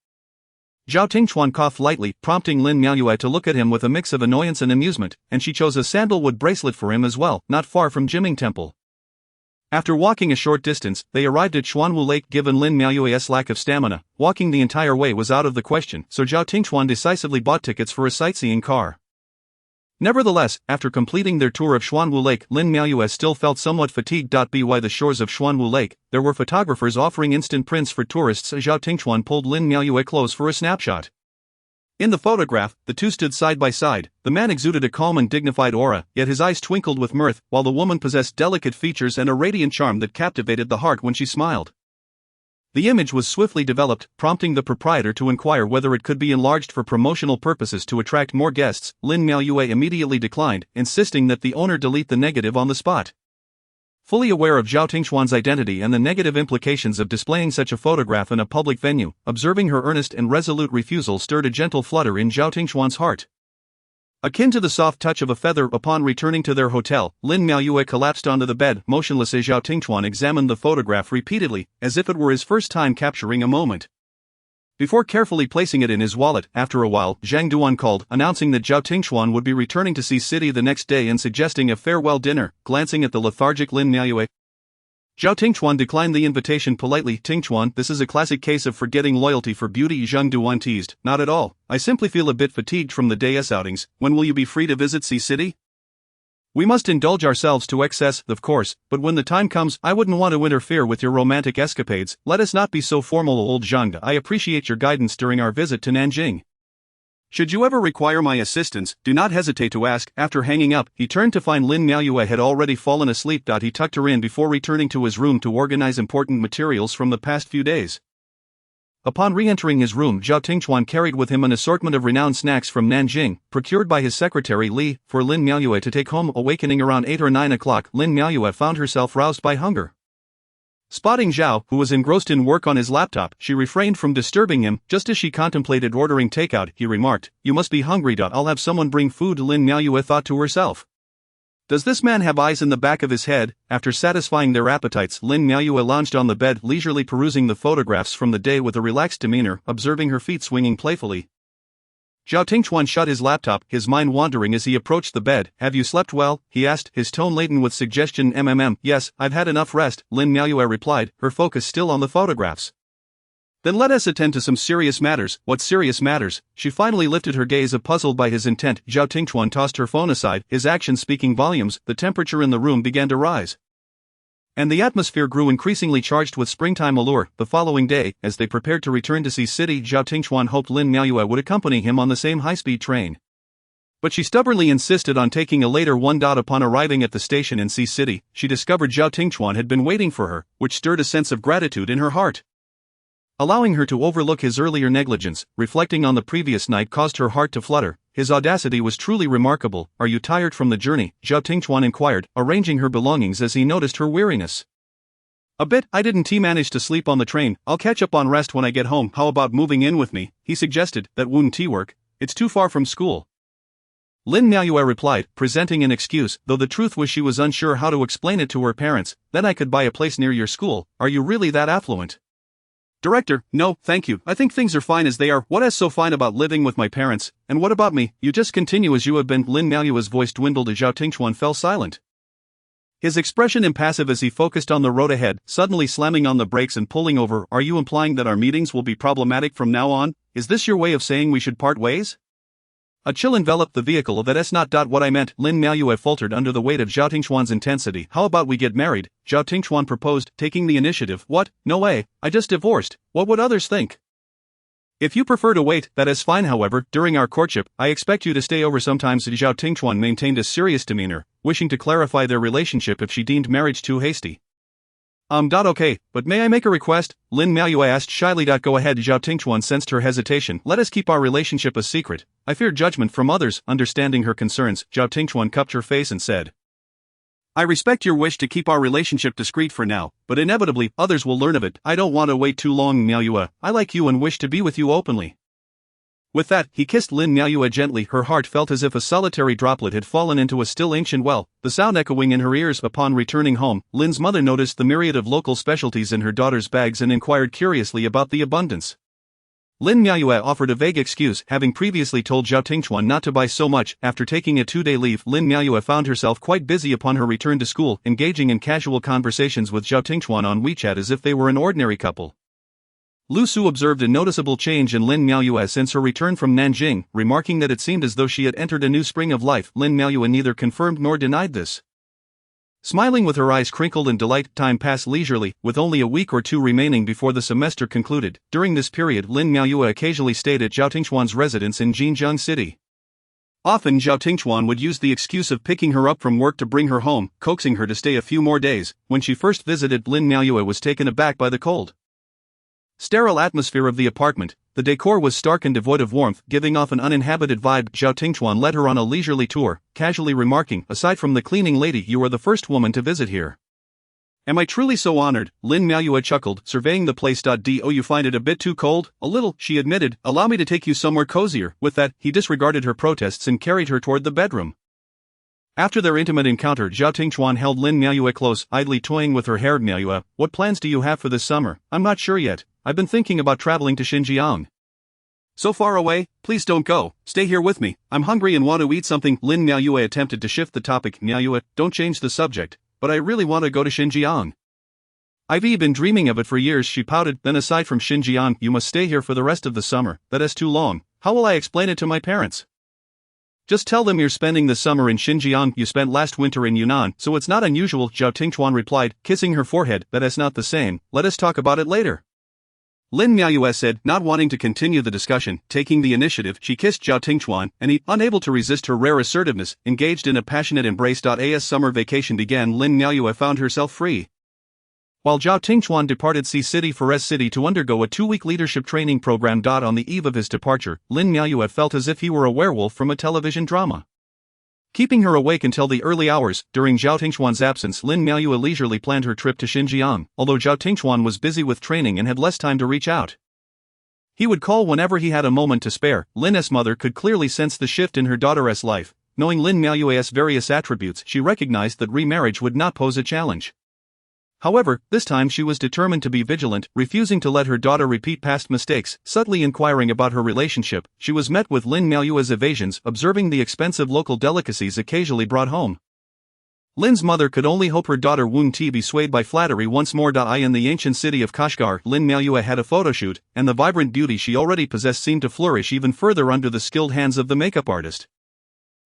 Zhao Tingchuan coughed lightly, prompting Lin Miaoyue to look at him with a mix of annoyance and amusement, and she chose a sandalwood bracelet for him as well, not far from Jiming Temple. After walking a short distance, they arrived at Xuanwu Lake. Given Lin Miaoyue's lack of stamina, walking the entire way was out of the question, so Zhao Tingchuan decisively bought tickets for a sightseeing car. Nevertheless, after completing their tour of Xuanwu Lake, Lin Miaoyue still felt somewhat fatigued. By the shores of Xuanwu Lake, there were photographers offering instant prints for tourists. Zhao Tingchuan pulled Lin Miaoyue close for a snapshot. In the photograph, the two stood side by side. The man exuded a calm and dignified aura, yet his eyes twinkled with mirth, while the woman possessed delicate features and a radiant charm that captivated the heart when she smiled. The image was swiftly developed, prompting the proprietor to inquire whether it could be enlarged for promotional purposes to attract more guests. Lin Miaoyue immediately declined, insisting that the owner delete the negative on the spot. Fully aware of Zhao Tingchuan's identity and the negative implications of displaying such a photograph in a public venue, observing her earnest and resolute refusal stirred a gentle flutter in Zhao Tingchuan's heart. Akin to the soft touch of a feather upon returning to their hotel, Lin Miaoyue collapsed onto the bed, motionless as Zhao Tingchuan examined the photograph repeatedly, as if it were his first time capturing a moment. Before carefully placing it in his wallet, after a while, Zhang Duan called, announcing that Zhao Tingchuan would be returning to Sea City the next day and suggesting a farewell dinner. Glancing at the lethargic Lin Miaoyue, Zhao Tingchuan declined the invitation politely. Tingchuan, this is a classic case of forgetting loyalty for beauty. Zhang Duan teased. Not at all, I simply feel a bit fatigued from the day's outings. When will you be free to visit Sea City? We must indulge ourselves to excess, of course, but when the time comes, I wouldn't want to interfere with your romantic escapades. Let us not be so formal, old Zhang. I appreciate your guidance during our visit to Nanjing. Should you ever require my assistance, do not hesitate to ask. After hanging up, he turned to find Lin Miaoyue had already fallen asleep. He tucked her in before returning to his room to organize important materials from the past few days. Upon re-entering his room, Zhao Tingchuan carried with him an assortment of renowned snacks from Nanjing, procured by his secretary Li, for Lin Miaoyue to take home. Awakening around 8 or 9 o'clock, Lin Miaoyue found herself roused by hunger. Spotting Zhao, who was engrossed in work on his laptop, she refrained from disturbing him. Just as she contemplated ordering takeout, he remarked, "You must be hungry. I'll have someone bring food." Lin Miaoyue thought to herself. Does this man have eyes in the back of his head? After satisfying their appetites, Lin Miaoyue lounged on the bed, leisurely perusing the photographs from the day with a relaxed demeanor, observing her feet swinging playfully. Zhao Tingchuan shut his laptop, his mind wandering as he approached the bed. Have you slept well? He asked, his tone laden with suggestion. Yes, I've had enough rest, Lin Miaoyue replied, her focus still on the photographs. Then let us attend to some serious matters. What serious matters? She finally lifted her gaze, puzzled by his intent. Zhao Tingchuan tossed her phone aside, his action speaking volumes. The temperature in the room began to rise, and the atmosphere grew increasingly charged with springtime allure. The following day, as they prepared to return to Sea City, Zhao Tingchuan hoped Lin Miaoyue would accompany him on the same high-speed train. But she stubbornly insisted on taking a later one. Upon arriving at the station in Sea City, she discovered Zhao Tingchuan had been waiting for her, which stirred a sense of gratitude in her heart. Allowing her to overlook his earlier negligence, reflecting on the previous night caused her heart to flutter. His audacity was truly remarkable. Are you tired from the journey? Zhao Tingchuan inquired, arranging her belongings as he noticed her weariness. A bit. I didn't manage to sleep on the train. I'll catch up on rest when I get home. How about moving in with me? He suggested. That wouldn't work. It's too far from school. Lin Miaoyue replied, presenting an excuse, though the truth was she was unsure how to explain it to her parents. Then I could buy a place near your school. Are you really that affluent? Director, no, thank you. I think things are fine as they are. What is so fine about living with my parents? And what about me? You just continue as you have been. Lin Miaoyue's voice dwindled as Zhao Tingchuan fell silent, his expression impassive as he focused on the road ahead, suddenly slamming on the brakes and pulling over. Are you implying that our meetings will be problematic from now on? Is this your way of saying we should part ways? A chill enveloped the vehicle. That's not what I meant. Lin Miaoyue faltered under the weight of Zhao Tingchuan's intensity. How about we get married? Zhao Tingchuan proposed, taking the initiative. What? No way, I just divorced. What would others think? If you prefer to wait, that is fine. However, during our courtship, I expect you to stay over sometimes. Zhao Tingchuan maintained a serious demeanor, wishing to clarify their relationship if she deemed marriage too hasty. Okay, but may I make a request? Lin Miaoyue asked shyly. Go ahead. Zhao Tingchuan sensed her hesitation. Let us keep our relationship a secret. I fear judgment from others. Understanding her concerns, Zhao Tingchuan cupped her face and said, I respect your wish to keep our relationship discreet for now, but inevitably, others will learn of it. I don't want to wait too long. Miaoyue, I like you and wish to be with you openly. With that, he kissed Lin Miaoyue gently. Her heart felt as if a solitary droplet had fallen into a still ancient well, the sound echoing in her ears. Upon returning home, Lin's mother noticed the myriad of local specialties in her daughter's bags and inquired curiously about the abundance. Lin Miaoyue offered a vague excuse, having previously told Zhao Tingchuan not to buy so much. After taking a 2-day leave, Lin Miaoyue found herself quite busy upon her return to school, engaging in casual conversations with Zhao Tingchuan on WeChat as if they were an ordinary couple. Lu Su observed a noticeable change in Lin Miaoyue since her return from Nanjing, remarking that it seemed as though she had entered a new spring of life. Lin Miaoyue neither confirmed nor denied this. Smiling with her eyes crinkled in delight, time passed leisurely, with only a week or two remaining before the semester concluded. During this period, Lin Miaoyue occasionally stayed at Zhao Tingchuan's residence in Jinjiang City. Often Zhao Tingchuan would use the excuse of picking her up from work to bring her home, coaxing her to stay a few more days. When she first visited, Lin Miaoyue was taken aback by the cold, sterile atmosphere of the apartment. The decor was stark and devoid of warmth, giving off an uninhabited vibe. Zhao Tingchuan led her on a leisurely tour, casually remarking, "Aside from the cleaning lady, you are the first woman to visit here." "Am I truly so honored?" Lin Miaoyue chuckled, surveying the place. "Do you find it a bit too cold?" "A little," she admitted. "Allow me to take you somewhere cozier." With that, he disregarded her protests and carried her toward the bedroom. After their intimate encounter, Zhao Tingchuan held Lin Miaoyue close, idly toying with her hair. "Miaoyue, what plans do you have for this summer?" "I'm not sure yet. I've been thinking about traveling to Xinjiang." "So far away? Please don't go. Stay here with me. I'm hungry and want to eat something." Lin Miaoyue attempted to shift the topic. "Miaoyue, don't change the subject, but I really want to go to Xinjiang. I've been dreaming of it for years," she pouted. "Then aside from Xinjiang, you must stay here for the rest of the summer." "That is too long. How will I explain it to my parents?" "Just tell them you're spending the summer in Xinjiang. You spent last winter in Yunnan, so it's not unusual," Zhao Tingchuan replied, kissing her forehead. "That is not the same. Let us talk about it later." Lin Miaoyue said, not wanting to continue the discussion. Taking the initiative, she kissed Zhao Tingchuan, and he, unable to resist her rare assertiveness, engaged in a passionate embrace. As summer vacation began, Lin Miaoyue found herself free. While Zhao Tingchuan departed City for S City to undergo a 2-week leadership training program. On the eve of his departure, Lin Miaoyue felt as if he were a werewolf from a television drama, keeping her awake until the early hours. During Zhao Tingchuan's absence, Lin Miaoyue leisurely planned her trip to Xinjiang, although Zhao Tingchuan was busy with training and had less time to reach out. He would call whenever he had a moment to spare. Lin's mother could clearly sense the shift in her daughter's life. Knowing Lin Miaoyue's various attributes, she recognized that remarriage would not pose a challenge. However, this time she was determined to be vigilant, refusing to let her daughter repeat past mistakes. Subtly inquiring about her relationship, she was met with Lin Miaoyue's evasions, observing the expensive local delicacies occasionally brought home. Lin's mother could only hope her daughter wouldn't be swayed by flattery once more. In the ancient city of Kashgar, Lin Miaoyue had a photoshoot, and the vibrant beauty she already possessed seemed to flourish even further under the skilled hands of the makeup artist,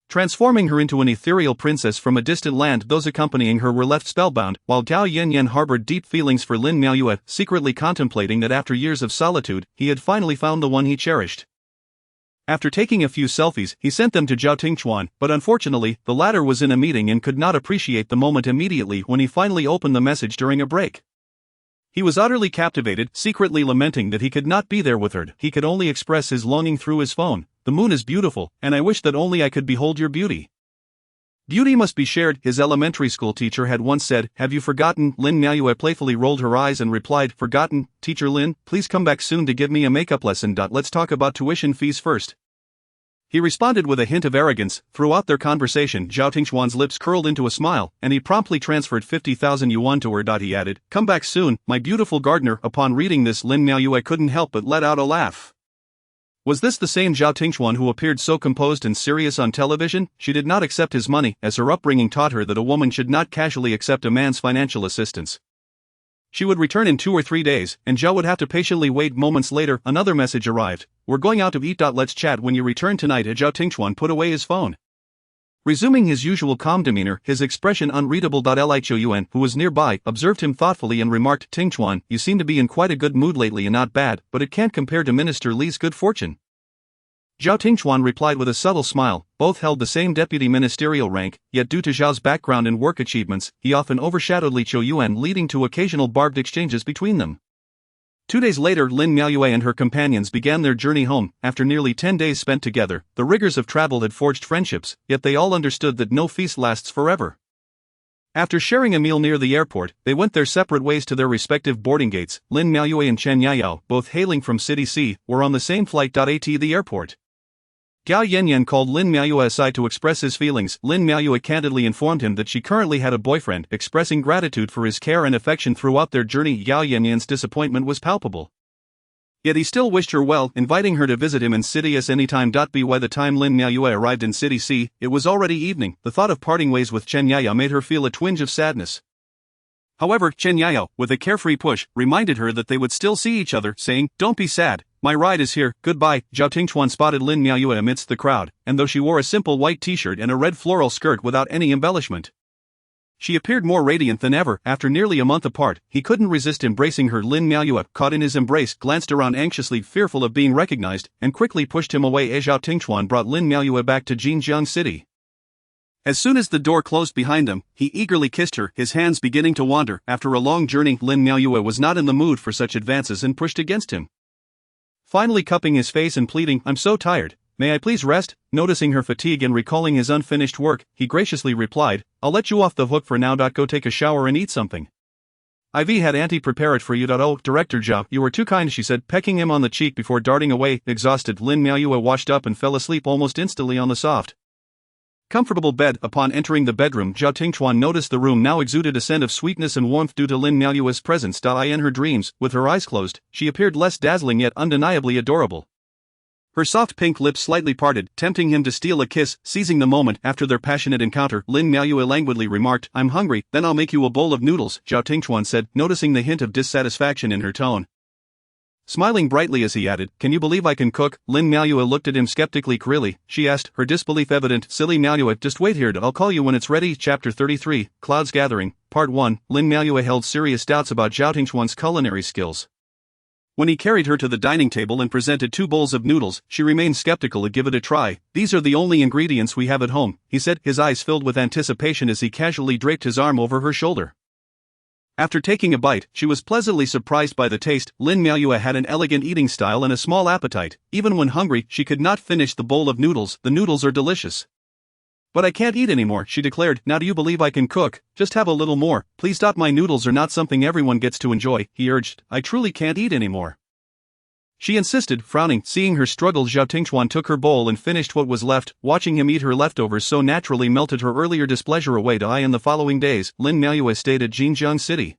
transforming her into an ethereal princess from a distant land. Those accompanying her were left spellbound, while Gao Yanyan harbored deep feelings for Lin Miaoyue, secretly contemplating that after years of solitude, he had finally found the one he cherished. After taking a few selfies, he sent them to Zhao Tingchuan, but unfortunately, the latter was in a meeting and could not appreciate the moment immediately when he finally opened the message during a break. He was utterly captivated, secretly lamenting that he could not be there with her. He could only express his longing through his phone. "The moon is beautiful, and I wish that only I could behold your beauty. Beauty must be shared," his elementary school teacher had once said. "Have you forgotten?" Lin Miaoyue playfully rolled her eyes and replied, "Forgotten? Teacher Lin, please come back soon to give me a makeup lesson. Let's talk about tuition fees first." He responded with a hint of arrogance. Throughout their conversation, Zhao Tingchuan's lips curled into a smile, and he promptly transferred 50,000 yuan to her. He added, "Come back soon, my beautiful gardener." Upon reading this, Lin Miaoyue couldn't help but let out a laugh. Was this the same Zhao Tingchuan who appeared so composed and serious on television? She did not accept his money, as her upbringing taught her that a woman should not casually accept a man's financial assistance. She would return in 2 or 3 days, and Zhao would have to patiently wait. Moments later, another message arrived. "We're going out to eat. Let's chat when you return tonight." Zhao Tingchuan put away his phone, resuming his usual calm demeanor, his expression unreadable. Li Chouyuan, who was nearby, observed him thoughtfully and remarked, "Tingchuan, you seem to be in quite a good mood lately, and not bad, but it can't compare to Minister Li's good fortune." Zhao Tingchuan replied with a subtle smile. Both held the same deputy ministerial rank, yet due to Zhao's background and work achievements, he often overshadowed Li Chouyuan, leading to occasional barbed exchanges between them. 2 days later, Lin Miaoyue and her companions began their journey home. After nearly 10 days spent together, the rigors of travel had forged friendships, yet they all understood that no feast lasts forever. After sharing a meal near the airport, they went their separate ways to their respective boarding gates. Lin Miaoyue and Chen Yayao, both hailing from City C, were on the same flight. At the airport, Gao Yanyan called Lin Miaoyue aside to express his feelings. Lin Miaoyue candidly informed him that she currently had a boyfriend, expressing gratitude for his care and affection throughout their journey. Gao Yanyan's disappointment was palpable. Yet he still wished her well, inviting her to visit him in City S anytime. By the time Lin Miaoyue arrived in City C, it was already evening. The thought of parting ways with Chen Yaya made her feel a twinge of sadness. However, Chen Yaya, with a carefree push, reminded her that they would still see each other, saying, "Don't be sad, my ride is here, goodbye." Zhao Tingchuan spotted Lin Miaoyue amidst the crowd, and though she wore a simple white t-shirt and a red floral skirt without any embellishment, she appeared more radiant than ever. After nearly a month apart, he couldn't resist embracing her. Lin Miaoyue, caught in his embrace, glanced around anxiously, fearful of being recognized, and quickly pushed him away. Zhao Tingchuan brought Lin Miaoyue back to Jinjiang City. As soon as the door closed behind them, he eagerly kissed her, his hands beginning to wander. After a long journey, Lin Miaoyue was not in the mood for such advances and pushed against him, finally cupping his face and pleading, "I'm so tired, may I please rest?" Noticing her fatigue and recalling his unfinished work, he graciously replied, "I'll let you off the hook for now. Go take a shower and eat something. I've had Auntie prepare it for you. Oh, Director Zhao, you were too kind," she said, pecking him on the cheek before darting away. Exhausted, Lin Miaoyue washed up and fell asleep almost instantly on the soft, comfortable bed. Upon entering the bedroom, Zhao Tingchuan noticed the room now exuded a scent of sweetness and warmth due to Lin Miaoyue's presence. In her dreams, with her eyes closed, she appeared less dazzling yet undeniably adorable. Her soft pink lips slightly parted, tempting him to steal a kiss. Seizing the moment after their passionate encounter, Lin Miaoyue languidly remarked, "I'm hungry, then I'll make you a bowl of noodles," Zhao Tingchuan said, noticing the hint of dissatisfaction in her tone. Smiling brightly as he added, "Can you believe I can cook?" Lin Miaoyue looked at him skeptically. "Really?" she asked, her disbelief evident. "Silly Miaoyue, just wait here, I'll call you when it's ready." Chapter 33, Clouds Gathering, Part 1. Lin Miaoyue held serious doubts about Zhao Tingchuan's culinary skills. When he carried her to the dining table and presented 2 bowls of noodles, she remained skeptical. "Give it a try. These are the only ingredients we have at home," he said, his eyes filled with anticipation as he casually draped his arm over her shoulder. After taking a bite, she was pleasantly surprised by the taste. Lin Miaoyue had an elegant eating style and a small appetite. Even when hungry, she could not finish the bowl of noodles. "The noodles are delicious, but I can't eat anymore," she declared. "Now do you believe I can cook? Just have a little more, please." "My noodles are not something everyone gets to enjoy," he urged. "I truly can't eat anymore," she insisted, frowning. Seeing her struggle, Zhao Tingchuan took her bowl and finished what was left. Watching him eat her leftovers so naturally melted her earlier displeasure away. In the following days, Lin Miaoyue stayed at Jinjiang City.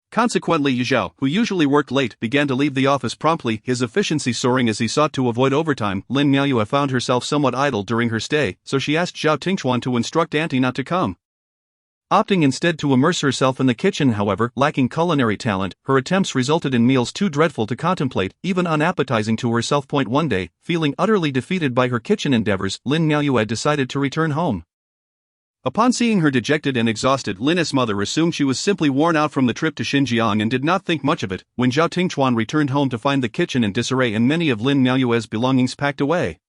Consequently, Zhao, who usually worked late, began to leave the office promptly, his efficiency soaring as he sought to avoid overtime. Lin Miaoyue found herself somewhat idle during her stay, so she asked Zhao Tingchuan to instruct Auntie not to come, opting instead to immerse herself in the kitchen. However, lacking culinary talent, her attempts resulted in meals too dreadful to contemplate, even unappetizing to herself. One day, feeling utterly defeated by her kitchen endeavors, Lin Miaoyue decided to return home. Upon seeing her dejected and exhausted, Lin's mother assumed she was simply worn out from the trip to Xinjiang and did not think much of it. When Zhao Tingchuan returned home to find the kitchen in disarray and many of Lin Miaoyue's belongings packed away,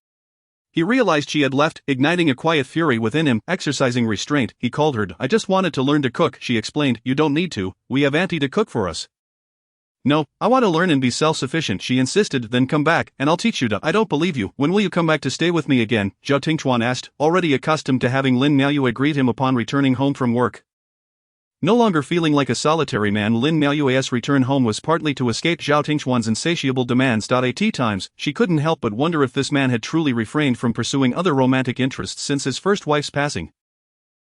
he realized she had left. Igniting a quiet fury within him, exercising restraint, he called her. "I just wanted to learn to cook," she explained. "You don't need to, we have Auntie to cook for us." "No, I want to learn and be self-sufficient," she insisted. "Then come back, and I'll teach you to." "I don't believe you. When will you come back to stay with me again?" Zhao Tingchuan asked, already accustomed to having Lin Miaoyue greet him upon returning home from work. No longer feeling like a solitary man, Lin Miaoyue's return home was partly to escape Zhao Tingchuan's insatiable demands. At times, she couldn't help but wonder if this man had truly refrained from pursuing other romantic interests since his first wife's passing.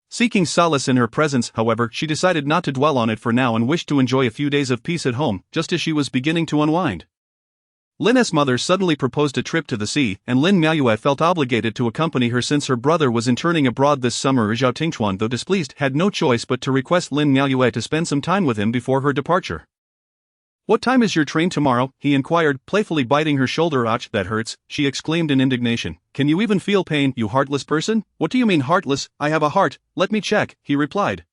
Seeking solace in her presence, however, she decided not to dwell on it for now and wished to enjoy a few days of peace at home. Just as she was beginning to unwind, Lin's mother suddenly proposed a trip to the sea, and Lin Miaoyue felt obligated to accompany her since her brother was interning abroad this summer. Zhao Tingchuan, though displeased, had no choice but to request Lin Miaoyue to spend some time with him before her departure. "What time is your train tomorrow?" he inquired, playfully biting her shoulder. "Ouch, that hurts," she exclaimed in indignation. "Can you even feel pain, you heartless person?" "What do you mean heartless? I have a heart, let me check," he replied.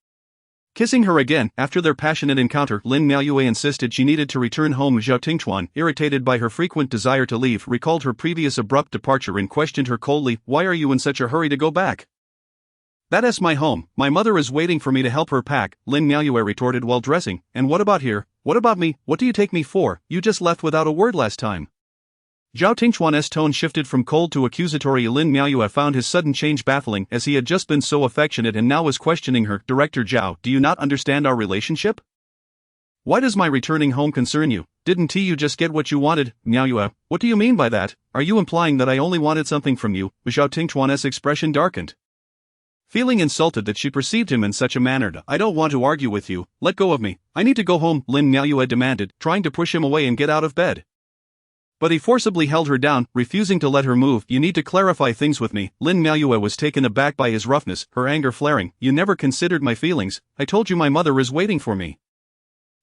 Kissing her again, after their passionate encounter, Lin Miaoyue insisted she needed to return home. Zhao Tingchuan, irritated by her frequent desire to leave, recalled her previous abrupt departure and questioned her coldly. "Why are you in such a hurry to go back?" "That's my home, my mother is waiting for me to help her pack," Lin Miaoyue retorted while dressing. "And what about here? What about me? What do you take me for? You just left without a word last time." Zhao Tingchuan's tone shifted from cold to accusatory. Lin Miaoyue found his sudden change baffling, as he had just been so affectionate and now was questioning her. "Director Zhao, do you not understand our relationship? Why does my returning home concern you? Didn't you just get what you wanted?" "Miaoyue, what do you mean by that? Are you implying that I only wanted something from you?" Zhao Tingchuan's expression darkened, feeling insulted that she perceived him in such a manner. "I don't want to argue with you, let go of me, I need to go home," Lin Miaoyue demanded, trying to push him away and get out of bed. But he forcibly held her down, refusing to let her move. "You need to clarify things with me." Lin Miaoyue was taken aback by his roughness, her anger flaring. "You never considered my feelings. I told you my mother is waiting for me.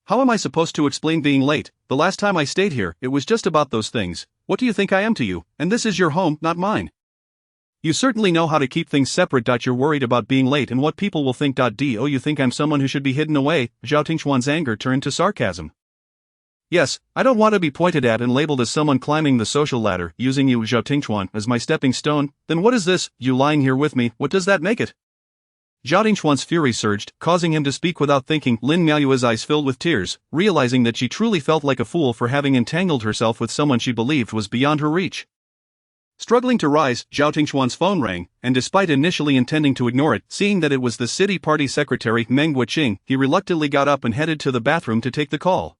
How am I supposed to explain being late? The last time I stayed here, it was just about those things. What do you think I am to you? And this is your home, not mine. You certainly know how to keep things separate. You're worried about being late and what people will think. Do you think I'm someone who should be hidden away?" Zhao Tingxuan's anger turned to sarcasm. "Yes, I don't want to be pointed at and labeled as someone climbing the social ladder, using you, Zhao Tingxuan, as my stepping stone. Then what is this, you lying here with me? What does that make it?" Zhao Tingxuan's fury surged, causing him to speak without thinking. Lin Miaoyue's eyes filled with tears, realizing that she truly felt like a fool for having entangled herself with someone she believed was beyond her reach. Struggling to rise, Zhao Tingxuan's phone rang, and despite initially intending to ignore it, seeing that it was the city party secretary Meng Wuqing, he reluctantly got up and headed to the bathroom to take the call.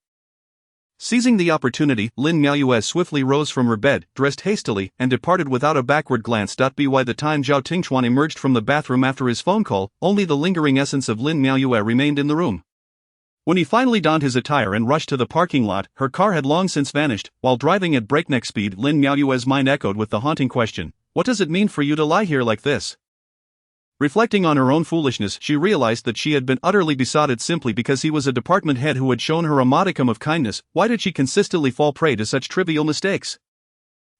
Seizing the opportunity, Lin Miaoyue swiftly rose from her bed, dressed hastily, and departed without a backward glance. By the time Zhao Tingxuan emerged from the bathroom after his phone call, only the lingering essence of Lin Miaoyue remained in the room. When he finally donned his attire and rushed to the parking lot, her car had long since vanished. While driving at breakneck speed, Lin Miaoyue's mind echoed with the haunting question, "What does it mean for you to lie here like this?" Reflecting on her own foolishness, she realized that she had been utterly besotted simply because he was a department head who had shown her a modicum of kindness. Why did she consistently fall prey to such trivial mistakes?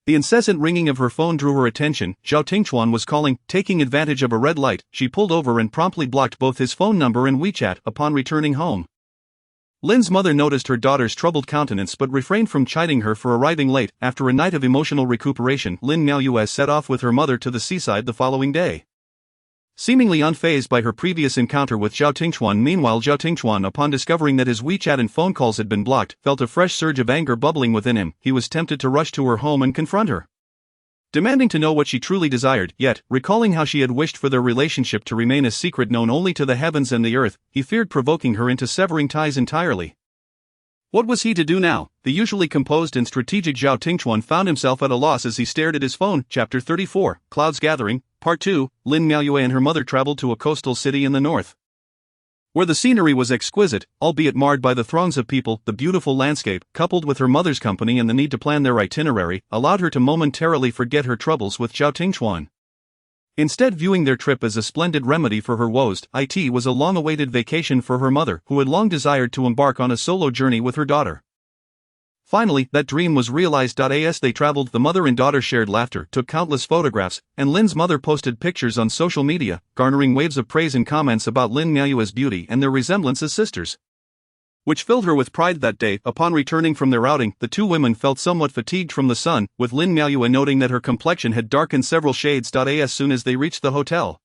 The incessant ringing of her phone drew her attention. Zhao Tingxuan was calling. Taking advantage of a red light, she pulled over and promptly blocked both his phone number and WeChat. Upon returning home, Lin's mother noticed her daughter's troubled countenance but refrained from chiding her for arriving late. After a night of emotional recuperation, Lin Miaoyue set off with her mother to the seaside the following day. Seemingly unfazed by her previous encounter with Zhao Tingxuan. Meanwhile, Zhao Tingxuan, upon discovering that his WeChat and phone calls had been blocked, felt a fresh surge of anger bubbling within him. He was tempted to rush to her home and confront her, demanding to know what she truly desired. Yet, recalling how she had wished for their relationship to remain a secret known only to the heavens and the earth, he feared provoking her into severing ties entirely. What was he to do now? The usually composed and strategic Zhao Tingxuan found himself at a loss as he stared at his phone. Chapter 34, Clouds Gathering, Part 2. Lin Miaoyue and her mother traveled to a coastal city in the north, where the scenery was exquisite, albeit marred by the throngs of people. The beautiful landscape, coupled with her mother's company and the need to plan their itinerary, allowed her to momentarily forget her troubles with Zhao Tingxuan. Instead, viewing their trip as a splendid remedy for her woes, it was a long-awaited vacation for her mother, who had long desired to embark on a solo journey with her daughter. Finally, that dream was realized. As they traveled, the mother and daughter shared laughter, took countless photographs, and Lin's mother posted pictures on social media, garnering waves of praise and comments about Lin Miaoyue's beauty and their resemblance as sisters, which filled her with pride. That day, upon returning from their outing, the two women felt somewhat fatigued from the sun, with Lin Miaoyue noting that her complexion had darkened several shades. As soon as they reached the hotel,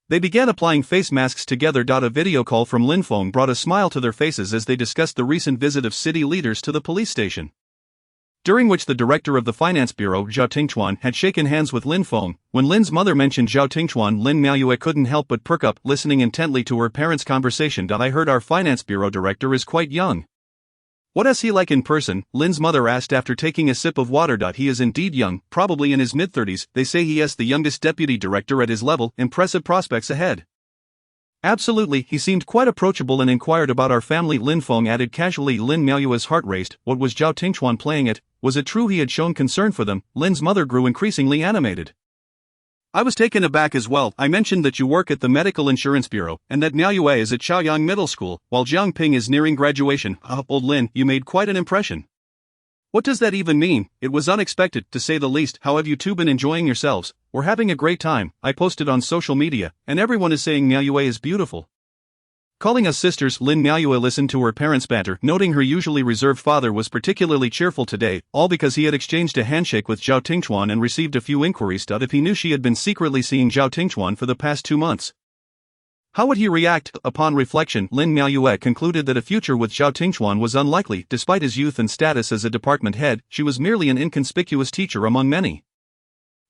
they began applying face masks together. A video call from Lin Feng brought a smile to their faces as they discussed the recent visit of city leaders to the police station, during which the director of the finance bureau, Zhao Tingxuan, had shaken hands with Lin Feng. When Lin's mother mentioned Zhao Tingxuan, Lin Miaoyue couldn't help but perk up, listening intently to her parents' conversation. "I heard our finance bureau director is quite young. What is he like in person?" Lin's mother asked after taking a sip of water. "He is indeed young, probably in his mid-30s. They say he is the youngest deputy director at his level. Impressive prospects ahead." "Absolutely, he seemed quite approachable and inquired about our family," Lin Feng added casually. Lin Miaoyue's heart raced. What was Zhao Tingxuan playing at? Was it true he had shown concern for them? Lin's mother grew increasingly animated. "I was taken aback as well. I mentioned that you work at the Medical Insurance Bureau, and that Miaoyue is at Chaoyang Middle School, while Jiangping is nearing graduation. Old Lin, you made quite an impression." "What does that even mean? It was unexpected, to say the least. How have you two been enjoying yourselves?" "We're having a great time. I posted on social media, and everyone is saying Miaoyue is beautiful." Calling us sisters, Lin Miaoyue listened to her parents' banter, noting her usually reserved father was particularly cheerful today, all because he had exchanged a handshake with Zhao Tingxuan and received a few inquiries. If he knew she had been secretly seeing Zhao Tingxuan for the past 2 months, how would he react? Upon reflection, Lin Miaoyue concluded that a future with Zhao Tingxuan was unlikely. Despite his youth and status as a department head, she was merely an inconspicuous teacher among many.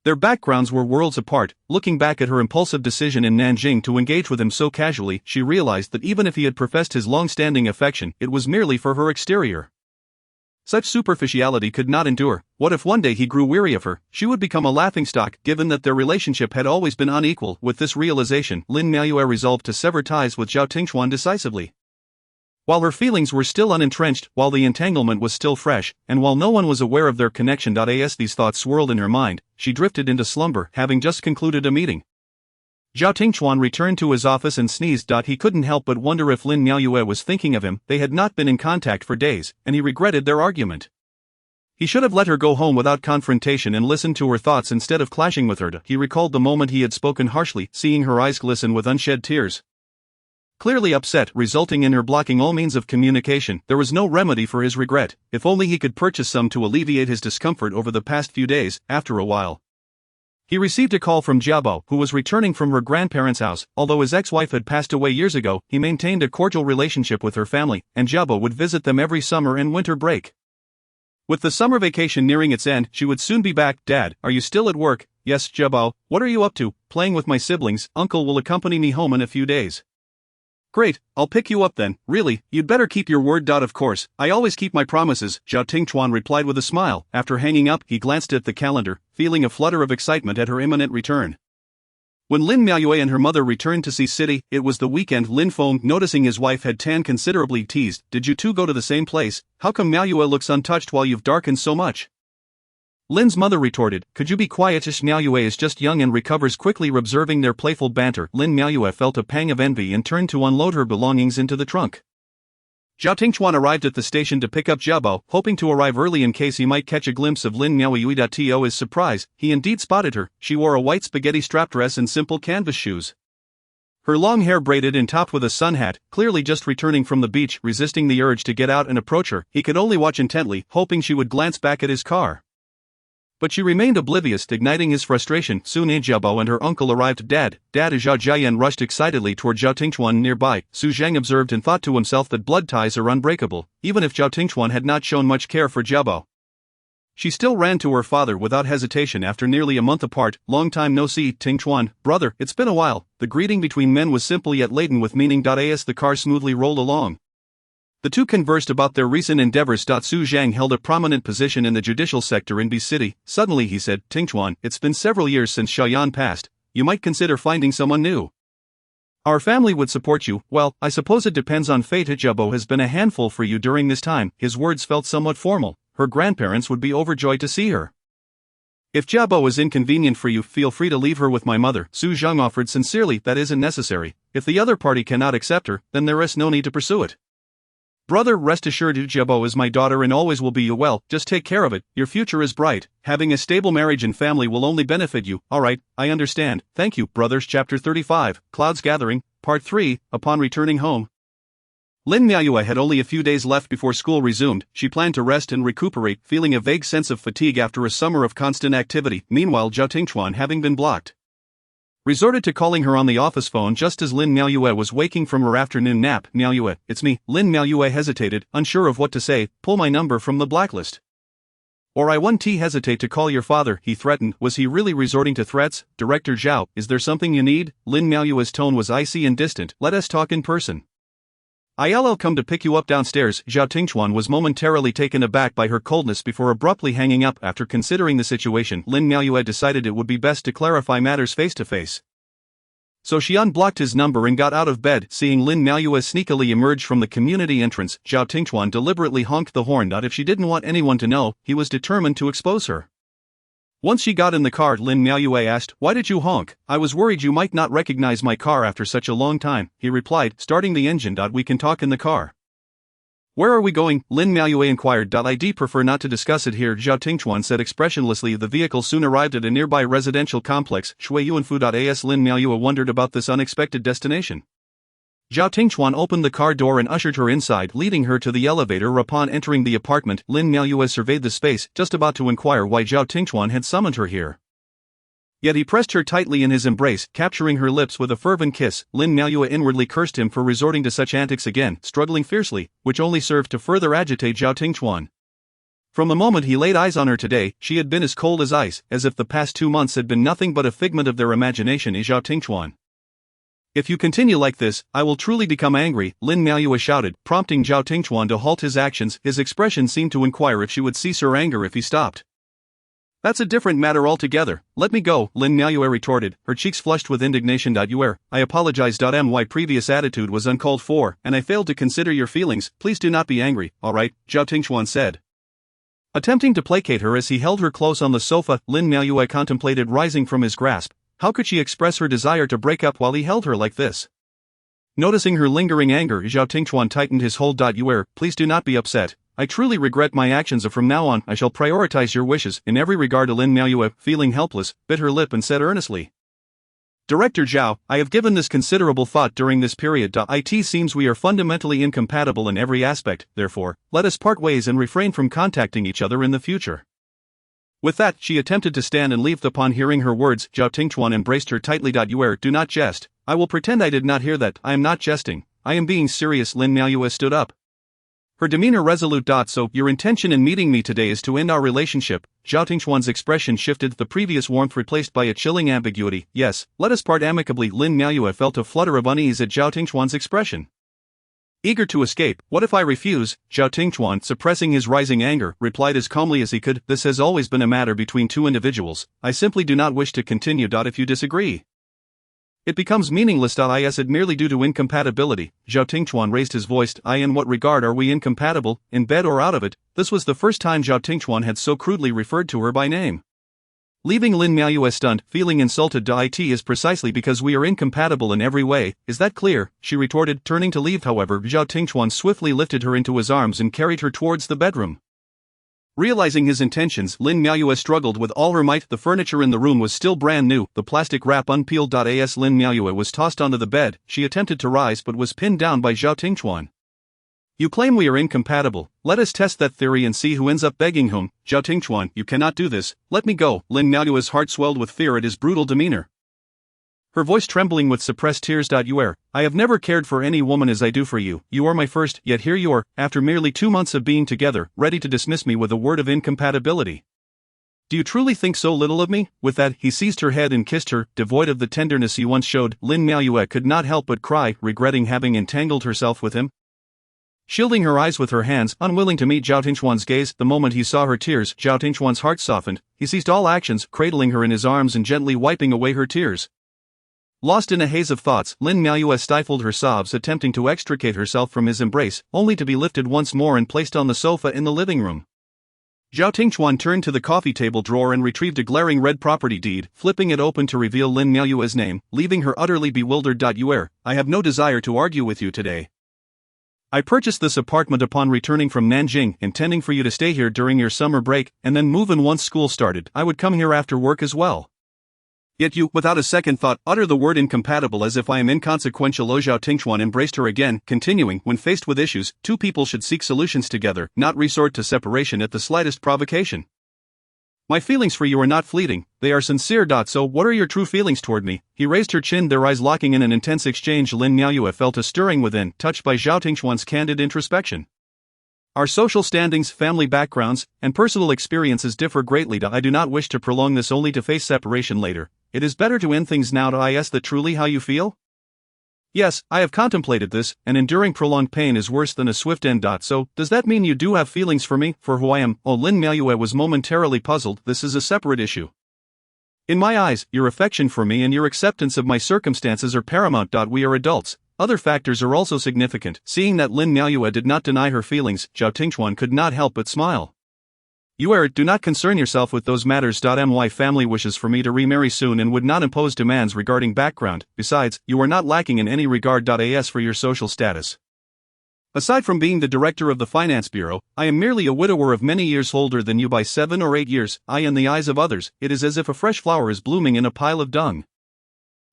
Their backgrounds were worlds apart. Looking back at her impulsive decision in Nanjing to engage with him so casually, she realized that even if he had professed his long-standing affection, it was merely for her exterior. Such superficiality could not endure. What if one day he grew weary of her? She would become a laughingstock, given that their relationship had always been unequal. With this realization, Lin Miaoyue resolved to sever ties with Zhao Tingxuan decisively. While her feelings were still unentrenched, while the entanglement was still fresh, and while no one was aware of their connection. As these thoughts swirled in her mind, she drifted into slumber, having just concluded a meeting. Zhao Tingchuan returned to his office and sneezed. He couldn't help but wonder if Lin Miaoyue was thinking of him. They had not been in contact for days, and he regretted their argument. He should have let her go home without confrontation and listened to her thoughts instead of clashing with her. He recalled the moment he had spoken harshly, seeing her eyes glisten with unshed tears. Clearly upset, resulting in her blocking all means of communication. There was no remedy for his regret, if only he could purchase some to alleviate his discomfort over the past few days. After a while, he received a call from Jiabo, who was returning from her grandparents' house. Although his ex-wife had passed away years ago, he maintained a cordial relationship with her family, and Jiabo would visit them every summer and winter break. With the summer vacation nearing its end, she would soon be back. Dad, are you still at work? Yes, Jiabo. What are you up to? Playing with my siblings. Uncle will accompany me home in a few days. Great, I'll pick you up then. Really, you'd better keep your word. Of course, I always keep my promises, Zhao Tingchuan replied with a smile. After hanging up, he glanced at the calendar, feeling a flutter of excitement at her imminent return. When Lin Miaoyue and her mother returned to Sea City, it was the weekend. Lin Feng, noticing his wife had tanned considerably, teased, "Did you two go to the same place? How come Miaoyue looks untouched while you've darkened so much?" Lin's mother retorted, "Could you be quietish? Miaoyue is just young and recovers quickly." Observing their playful banter, Lin Miaoyue felt a pang of envy and turned to unload her belongings into the trunk. Zhao Tingchuan arrived at the station to pick up Jiabo, hoping to arrive early in case he might catch a glimpse of Lin Miaoyue. To his surprise, he indeed spotted her. She wore a white spaghetti strap dress and simple canvas shoes. Her long hair braided and topped with a sun hat, clearly just returning from the beach. Resisting the urge to get out and approach her, he could only watch intently, hoping she would glance back at his car. But she remained oblivious, igniting his frustration. Soon Jiabo and her uncle arrived. Dad, Zhao Jiayan rushed excitedly toward Zhao Tingchuan nearby. Su Zhang observed and thought to himself that blood ties are unbreakable, even if Zhao Tingchuan had not shown much care for Jiabo. She still ran to her father without hesitation after nearly a month apart. Long time no see, Tingchuan, brother, it's been a while. The greeting between men was simple yet laden with meaning. As the car smoothly rolled along, the two conversed about their recent endeavors. Su Zhang held a prominent position in the judicial sector in B City. Suddenly he said, Tingchuan, it's been several years since Xiaoyan passed. You might consider finding someone new. Our family would support you. Well, I suppose it depends on fate. Jiabo has been a handful for you during this time. His words felt somewhat formal. Her grandparents would be overjoyed to see her. If Jiabo is inconvenient for you, feel free to leave her with my mother. Su Zhang offered sincerely. That isn't necessary. If the other party cannot accept her, then there is no need to pursue it. Brother, rest assured, Jiabo is my daughter and always will be. You well, just take care of it. Your future is bright. Having a stable marriage and family will only benefit you. Alright, I understand. Thank you, brothers. Chapter 35, Clouds Gathering, Part 3. Upon returning home, Lin Miaoyue had only a few days left before school resumed. She planned to rest and recuperate, feeling a vague sense of fatigue after a summer of constant activity. Meanwhile, Zhao Tingchuan, having been blocked, resorted to calling her on the office phone just as Lin Miaoyue was waking from her afternoon nap. Miaoyue, it's me. Lin Miaoyue hesitated, unsure of what to say. Pull my number from the blacklist, or I won't hesitate to call your father, he threatened. Was he really resorting to threats? Director Zhao, is there something you need? Lin Miaoyue's tone was icy and distant. Let us talk in person. I'll come to pick you up downstairs. Zhao Tingchuan was momentarily taken aback by her coldness before abruptly hanging up. After considering the situation, Lin Miaoyue decided it would be best to clarify matters face to face. So she unblocked his number and got out of bed. Seeing Lin Miaoyue sneakily emerge from the community entrance, Zhao Tingchuan deliberately honked the horn. If she didn't want anyone to know, he was determined to expose her. Once she got in the car, Lin Miaoyue asked, "Why did you honk?" "I was worried you might not recognize my car after such a long time," he replied, starting the engine. "We can talk in the car." "Where are we going?" Lin Miaoyue inquired. "I'd prefer not to discuss it here," Zhao Tingchuan said expressionlessly. The vehicle soon arrived at a nearby residential complex, Shui Yuanfu. Lin Miaoyue wondered about this unexpected destination. Zhao Tingchuan opened the car door and ushered her inside, leading her to the elevator. Upon entering the apartment, Lin Miaoyue surveyed the space, just about to inquire why Zhao Tingchuan had summoned her here. Yet he pressed her tightly in his embrace, capturing her lips with a fervent kiss. Lin Miaoyue inwardly cursed him for resorting to such antics again, struggling fiercely, which only served to further agitate Zhao Tingchuan. From the moment he laid eyes on her today, she had been as cold as ice, as if the past 2 months had been nothing but a figment of their imagination. Zhao Tingchuan, if you continue like this, I will truly become angry, Lin Miaoyue shouted, prompting Zhao Tingchuan to halt his actions. His expression seemed to inquire if she would cease her anger if he stopped. That's a different matter altogether. Let me go, Lin Miaoyue retorted, her cheeks flushed with indignation. I apologize. My previous attitude was uncalled for, and I failed to consider your feelings. Please do not be angry, alright, Zhao Tingchuan said. Attempting to placate her as he held her close on the sofa, Lin Miaoyue contemplated rising from his grasp. How could she express her desire to break up while he held her like this? Noticing her lingering anger, Zhao Tingchuan tightened his hold. Please do not be upset. I truly regret my actions. From now on, I shall prioritize your wishes in every regard. Lin Miaoyue, feeling helpless, bit her lip and said earnestly. Director Zhao, I have given this considerable thought during this period. It seems we are fundamentally incompatible in every aspect, therefore, let us part ways and refrain from contacting each other in the future. With that, she attempted to stand and leave. Upon hearing her words, Zhao Tingchuan embraced her tightly. Do not jest. I will pretend I did not hear that. I am not jesting. I am being serious. Lin Miaoyue stood up, her demeanor resolute. So, your intention in meeting me today is to end our relationship? Zhao Tingchuan's expression shifted, the previous warmth replaced by a chilling ambiguity. Yes, let us part amicably. Lin Miaoyue felt a flutter of unease at Zhao Tingchuan's expression. Eager to escape, what if I refuse? Zhao Tingchuan, suppressing his rising anger, replied as calmly as he could, this has always been a matter between two individuals. I simply do not wish to continue. If you disagree, it becomes meaningless. I said merely due to incompatibility. Zhao Tingchuan raised his voice. In what regard are we incompatible, in bed or out of it? This was the first time Zhao Tingchuan had so crudely referred to her by name, leaving Lin Miaoyue stunned, feeling insulted. It is precisely because we are incompatible in every way, is that clear? She retorted, turning to leave. However, Zhao Tingchuan swiftly lifted her into his arms and carried her towards the bedroom. Realizing his intentions, Lin Miaoyue struggled with all her might. The furniture in the room was still brand new, the plastic wrap unpeeled. As Lin Miaoyue was tossed onto the bed, she attempted to rise but was pinned down by Zhao Tingchuan. You claim we are incompatible, let us test that theory and see who ends up begging whom. Zhao Tingchuan, you cannot do this, let me go. Lin Miaoyue's heart swelled with fear at his brutal demeanor, her voice trembling with suppressed tears. I have never cared for any woman as I do for you. You are my first, yet here you are, after merely 2 months of being together, ready to dismiss me with a word of incompatibility. Do you truly think so little of me? With that, he seized her head and kissed her, devoid of the tenderness he once showed. Lin Miaoyue could not help but cry, regretting having entangled herself with him. Shielding her eyes with her hands, unwilling to meet Zhao Tingchuan's gaze, the moment he saw her tears, Zhao Tingchuan's heart softened. He ceased all actions, cradling her in his arms and gently wiping away her tears. Lost in a haze of thoughts, Lin Miaoyue stifled her sobs, attempting to extricate herself from his embrace, only to be lifted once more and placed on the sofa in the living room. Zhao Tingchuan turned to the coffee table drawer and retrieved a glaring red property deed, flipping it open to reveal Lin Miaoyue's name, leaving her utterly bewildered. I have no desire to argue with you today. I purchased this apartment upon returning from Nanjing, intending for you to stay here during your summer break, and then move in once school started. I would come here after work as well. Yet you, without a second thought, utter the word incompatible as if I am inconsequential. Zhao Tingchuan embraced her again, continuing, when faced with issues, two people should seek solutions together, not resort to separation at the slightest provocation. My feelings for you are not fleeting, they are sincere. So what are your true feelings toward me? He raised her chin, their eyes locking in an intense exchange. Lin Miaoyue felt a stirring within, touched by Zhao Tingchuan's candid introspection. Our social standings, family backgrounds, and personal experiences differ greatly. I do not wish to prolong this only to face separation later. It is better to end things now. Is that truly how you feel? Yes, I have contemplated this, and enduring prolonged pain is worse than a swift end. So, does that mean you do have feelings for me, for who I am? Oh, Lin Miaoyue was momentarily puzzled. This is a separate issue. In my eyes, your affection for me and your acceptance of my circumstances are paramount. We are adults. Other factors are also significant. Seeing that Lin Miaoyue did not deny her feelings, Zhao Tingchuan could not help but smile. You do not concern yourself with those matters. My family wishes for me to remarry soon and would not impose demands regarding background. Besides, you are not lacking in any regard. As for your social status, aside from being the director of the finance bureau, I am merely a widower of many years older than you by 7 or 8 years. In the eyes of others, it is as if a fresh flower is blooming in a pile of dung.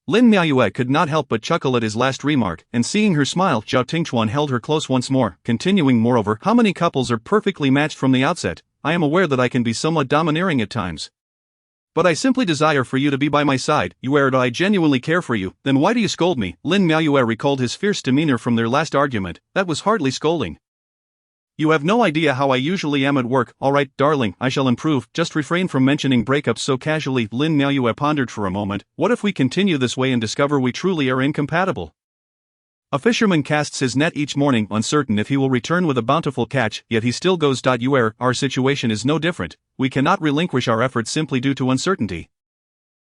Lin Miaoyue could not help but chuckle at his last remark, and seeing her smile, Zhao Tingchuan held her close once more, continuing, moreover, how many couples are perfectly matched from the outset? I am aware that I can be somewhat domineering at times. But I simply desire for you to be by my side. I genuinely care for you, then why do you scold me? Lin Miaoyue recalled his fierce demeanor from their last argument. That was hardly scolding. You have no idea how I usually am at work. Alright, darling, I shall improve. Just refrain from mentioning breakups so casually. Lin Miaoyue pondered for a moment. What if we continue this way and discover we truly are incompatible? A fisherman casts his net each morning, uncertain if he will return with a bountiful catch, yet he still goes. Our situation is no different. We cannot relinquish our efforts simply due to uncertainty.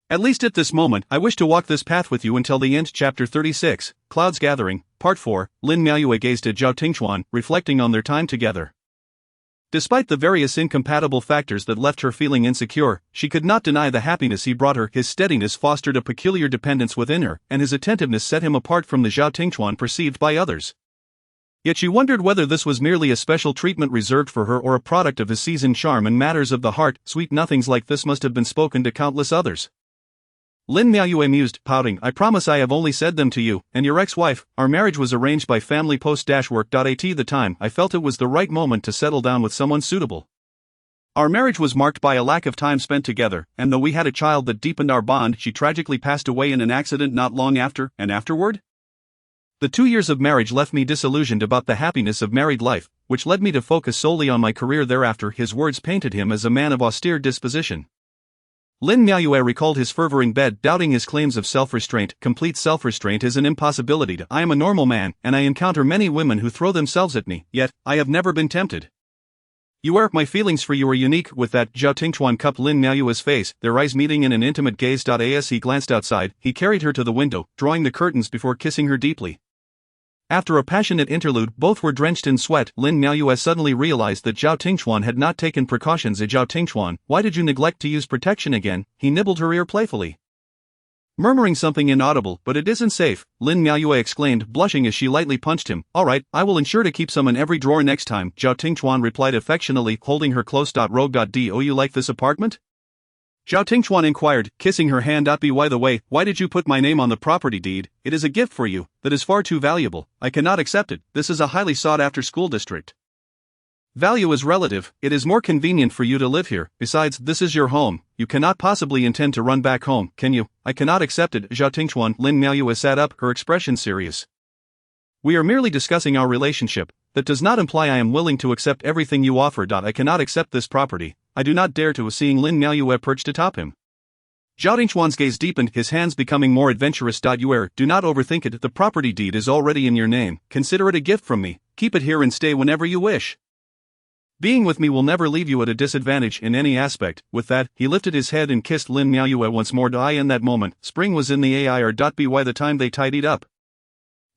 At least at this moment, I wish to walk this path with you until the end. Chapter 36, Clouds Gathering, Part 4. Lin Miaoyue gazed at Zhao Tingchuan, reflecting on their time together. Despite the various incompatible factors that left her feeling insecure, she could not deny the happiness he brought her. His steadiness fostered a peculiar dependence within her, and his attentiveness set him apart from the Zhao Tingchuan perceived by others. Yet she wondered whether this was merely a special treatment reserved for her or a product of his seasoned charm and matters of the heart. Sweet nothings like this must have been spoken to countless others. Lin Miaoyue mused, pouting, I promise I have only said them to you, and your ex-wife. Our marriage was arranged by family post-work. At the time, I felt it was the right moment to settle down with someone suitable. Our marriage was marked by a lack of time spent together, and though we had a child that deepened our bond, she tragically passed away in an accident not long after, and afterward? The 2 years of marriage left me disillusioned about the happiness of married life, which led me to focus solely on my career thereafter. His words painted him as a man of austere disposition. Lin Miaoyue recalled his fervor in bed, doubting his claims of self-restraint. Complete self-restraint is an impossibility. I am a normal man, and I encounter many women who throw themselves at me, yet, I have never been tempted. My feelings for you are unique. With that, Zhao Tingchuan cupped Lin Miaoyue's face, their eyes meeting in an intimate gaze. As he glanced outside, he carried her to the window, drawing the curtains before kissing her deeply. After a passionate interlude, both were drenched in sweat. Lin Miaoyue suddenly realized that Zhao Tingchuan had not taken precautions. Zhao Tingchuan, why did you neglect to use protection again? He nibbled her ear playfully. Murmuring something inaudible, but it isn't safe, Lin Miaoyue exclaimed, blushing as she lightly punched him. Alright, I will ensure to keep some in every drawer next time, Zhao Tingchuan replied affectionately, holding her close. Do you like this apartment? Zhao Tingchuan inquired, kissing her hand. By the way, why did you put my name on the property deed? It is a gift for you, that is far too valuable. I cannot accept it. This is a highly sought-after school district. Value is relative. It is more convenient for you to live here. Besides, this is your home. You cannot possibly intend to run back home, can you? I cannot accept it. Zhao Tingchuan. Lin Miaoyue sat up, her expression serious. We are merely discussing our relationship. That does not imply I am willing to accept everything you offer. I cannot accept this property. I do not dare to. Seeing Lin Miaoyue perched atop him, Zhao Tingchuan's gaze deepened, his hands becoming more adventurous. Do not overthink it. The property deed is already in your name. Consider it a gift from me. Keep it here and stay whenever you wish. Being with me will never leave you at a disadvantage in any aspect. With that, he lifted his head and kissed Lin Miaoyue once more. In that moment, spring was in the air. By the time they tidied up,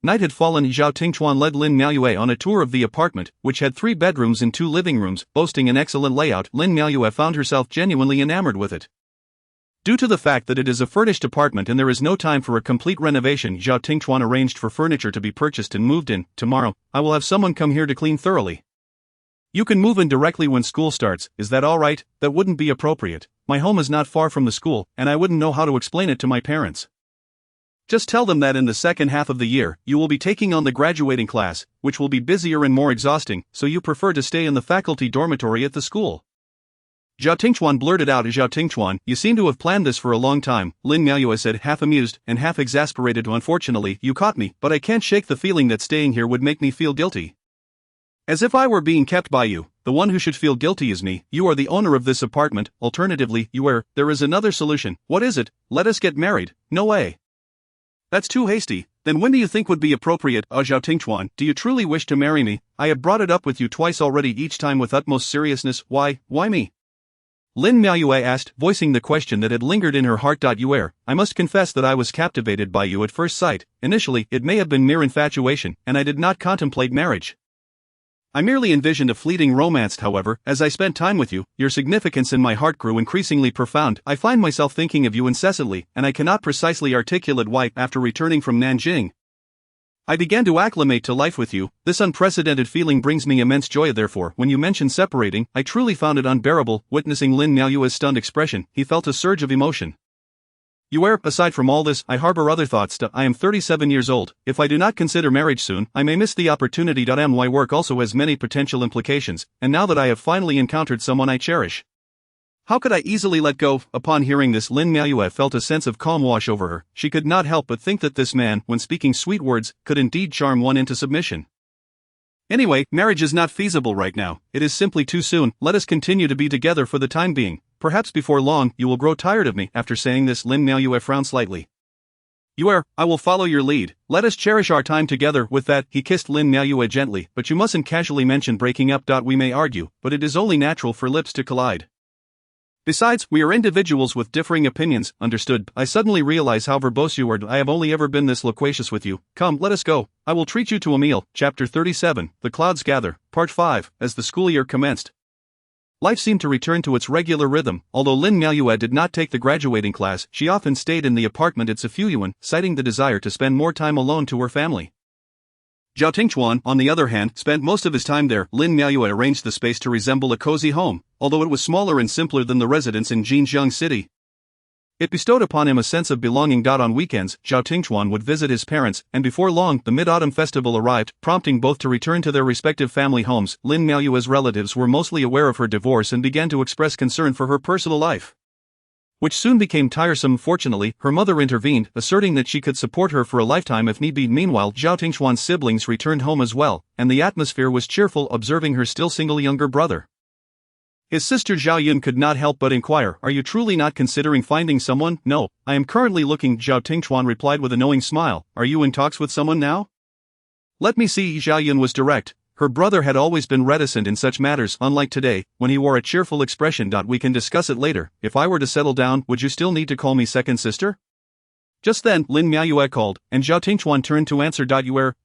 night had fallen. Zhao Tingchuan led Lin Miaoyue on a tour of the apartment, which had 3 bedrooms and 2 living rooms, boasting an excellent layout. Lin Miaoyue found herself genuinely enamored with it. Due to the fact that it is a furnished apartment and there is no time for a complete renovation, Zhao Tingchuan arranged for furniture to be purchased and moved in. Tomorrow, I will have someone come here to clean thoroughly. You can move in directly when school starts, is that alright? That wouldn't be appropriate. My home is not far from the school, and I wouldn't know how to explain it to my parents. Just tell them that in the second half of the year, you will be taking on the graduating class, which will be busier and more exhausting, so you prefer to stay in the faculty dormitory at the school. Zhao Tingchuan blurted out. Zhao Tingchuan, you seem to have planned this for a long time, Lin Miaoyue said, half amused and half exasperated. Unfortunately, you caught me, but I can't shake the feeling that staying here would make me feel guilty. As if I were being kept by you. The one who should feel guilty is me. You are the owner of this apartment. Alternatively, there is another solution. What is it? Let us get married. No way. That's too hasty. Then when do you think would be appropriate? Zhao Tingchuan, do you truly wish to marry me? I have brought it up with you twice already, each time with utmost seriousness. Why me? Lin Miaoyue asked, voicing the question that had lingered in her heart. I must confess that I was captivated by you at first sight. Initially, it may have been mere infatuation, and I did not contemplate marriage. I merely envisioned a fleeting romance. However, as I spent time with you, your significance in my heart grew increasingly profound. I find myself thinking of you incessantly, and I cannot precisely articulate why. After returning from Nanjing, I began to acclimate to life with you. This unprecedented feeling brings me immense joy. Therefore, when you mentioned separating, I truly found it unbearable. Witnessing Lin Miaoyue's stunned expression, he felt a surge of emotion. Aside from all this, I harbor other thoughts. I am 37 years old. If I do not consider marriage soon, I may miss the opportunity. My work also has many potential implications, and now that I have finally encountered someone I cherish, how could I easily let go? Upon hearing this, Lin Miaoyue felt a sense of calm wash over her. She could not help but think that this man, when speaking sweet words, could indeed charm one into submission. Anyway, marriage is not feasible right now. It is simply too soon. Let us continue to be together for the time being. Perhaps before long, you will grow tired of me. After saying this, Lin Miaoyue frowned slightly. I will follow your lead. Let us cherish our time together. With that, he kissed Lin Miaoyue gently. But you mustn't casually mention breaking up. We may argue, but it is only natural for lips to collide. Besides, we are individuals with differing opinions. Understood. I suddenly realize how verbose you are. I have only ever been this loquacious with you. Come, let us go. I will treat you to a meal. Chapter 37, The Clouds Gather, Part 5. As the school year commenced, life seemed to return to its regular rhythm. Although Lin Miaoyue did not take the graduating class, she often stayed in the apartment at Sifuyuan, citing the desire to spend more time alone to her family. Zhao Tingchuan, on the other hand, spent most of his time there. Lin Miaoyue arranged the space to resemble a cozy home, although it was smaller and simpler than the residence in Jinjiang City. It bestowed upon him a sense of belonging. On weekends, Zhao Tingchuan would visit his parents, and before long, the Mid-Autumn Festival arrived, prompting both to return to their respective family homes. Lin Miaoyue's relatives were mostly aware of her divorce and began to express concern for her personal life, which soon became tiresome. Fortunately, her mother intervened, asserting that she could support her for a lifetime if need be. Meanwhile, Zhao Tingchuan's siblings returned home as well, and the atmosphere was cheerful. Observing her still single younger brother, his sister Zhao Yun could not help but inquire, "Are you truly not considering finding someone?" "No, I am currently looking," Zhao Tingchuan replied with a knowing smile. "Are you in talks with someone now?" "Let me see." Zhao Yun was direct. Her brother had always been reticent in such matters, unlike today, when he wore a cheerful expression. "We can discuss it later. If I were to settle down, would you still need to call me second sister?" Just then, Lin Miaoyue called, and Zhao Tingchuan turned to answer.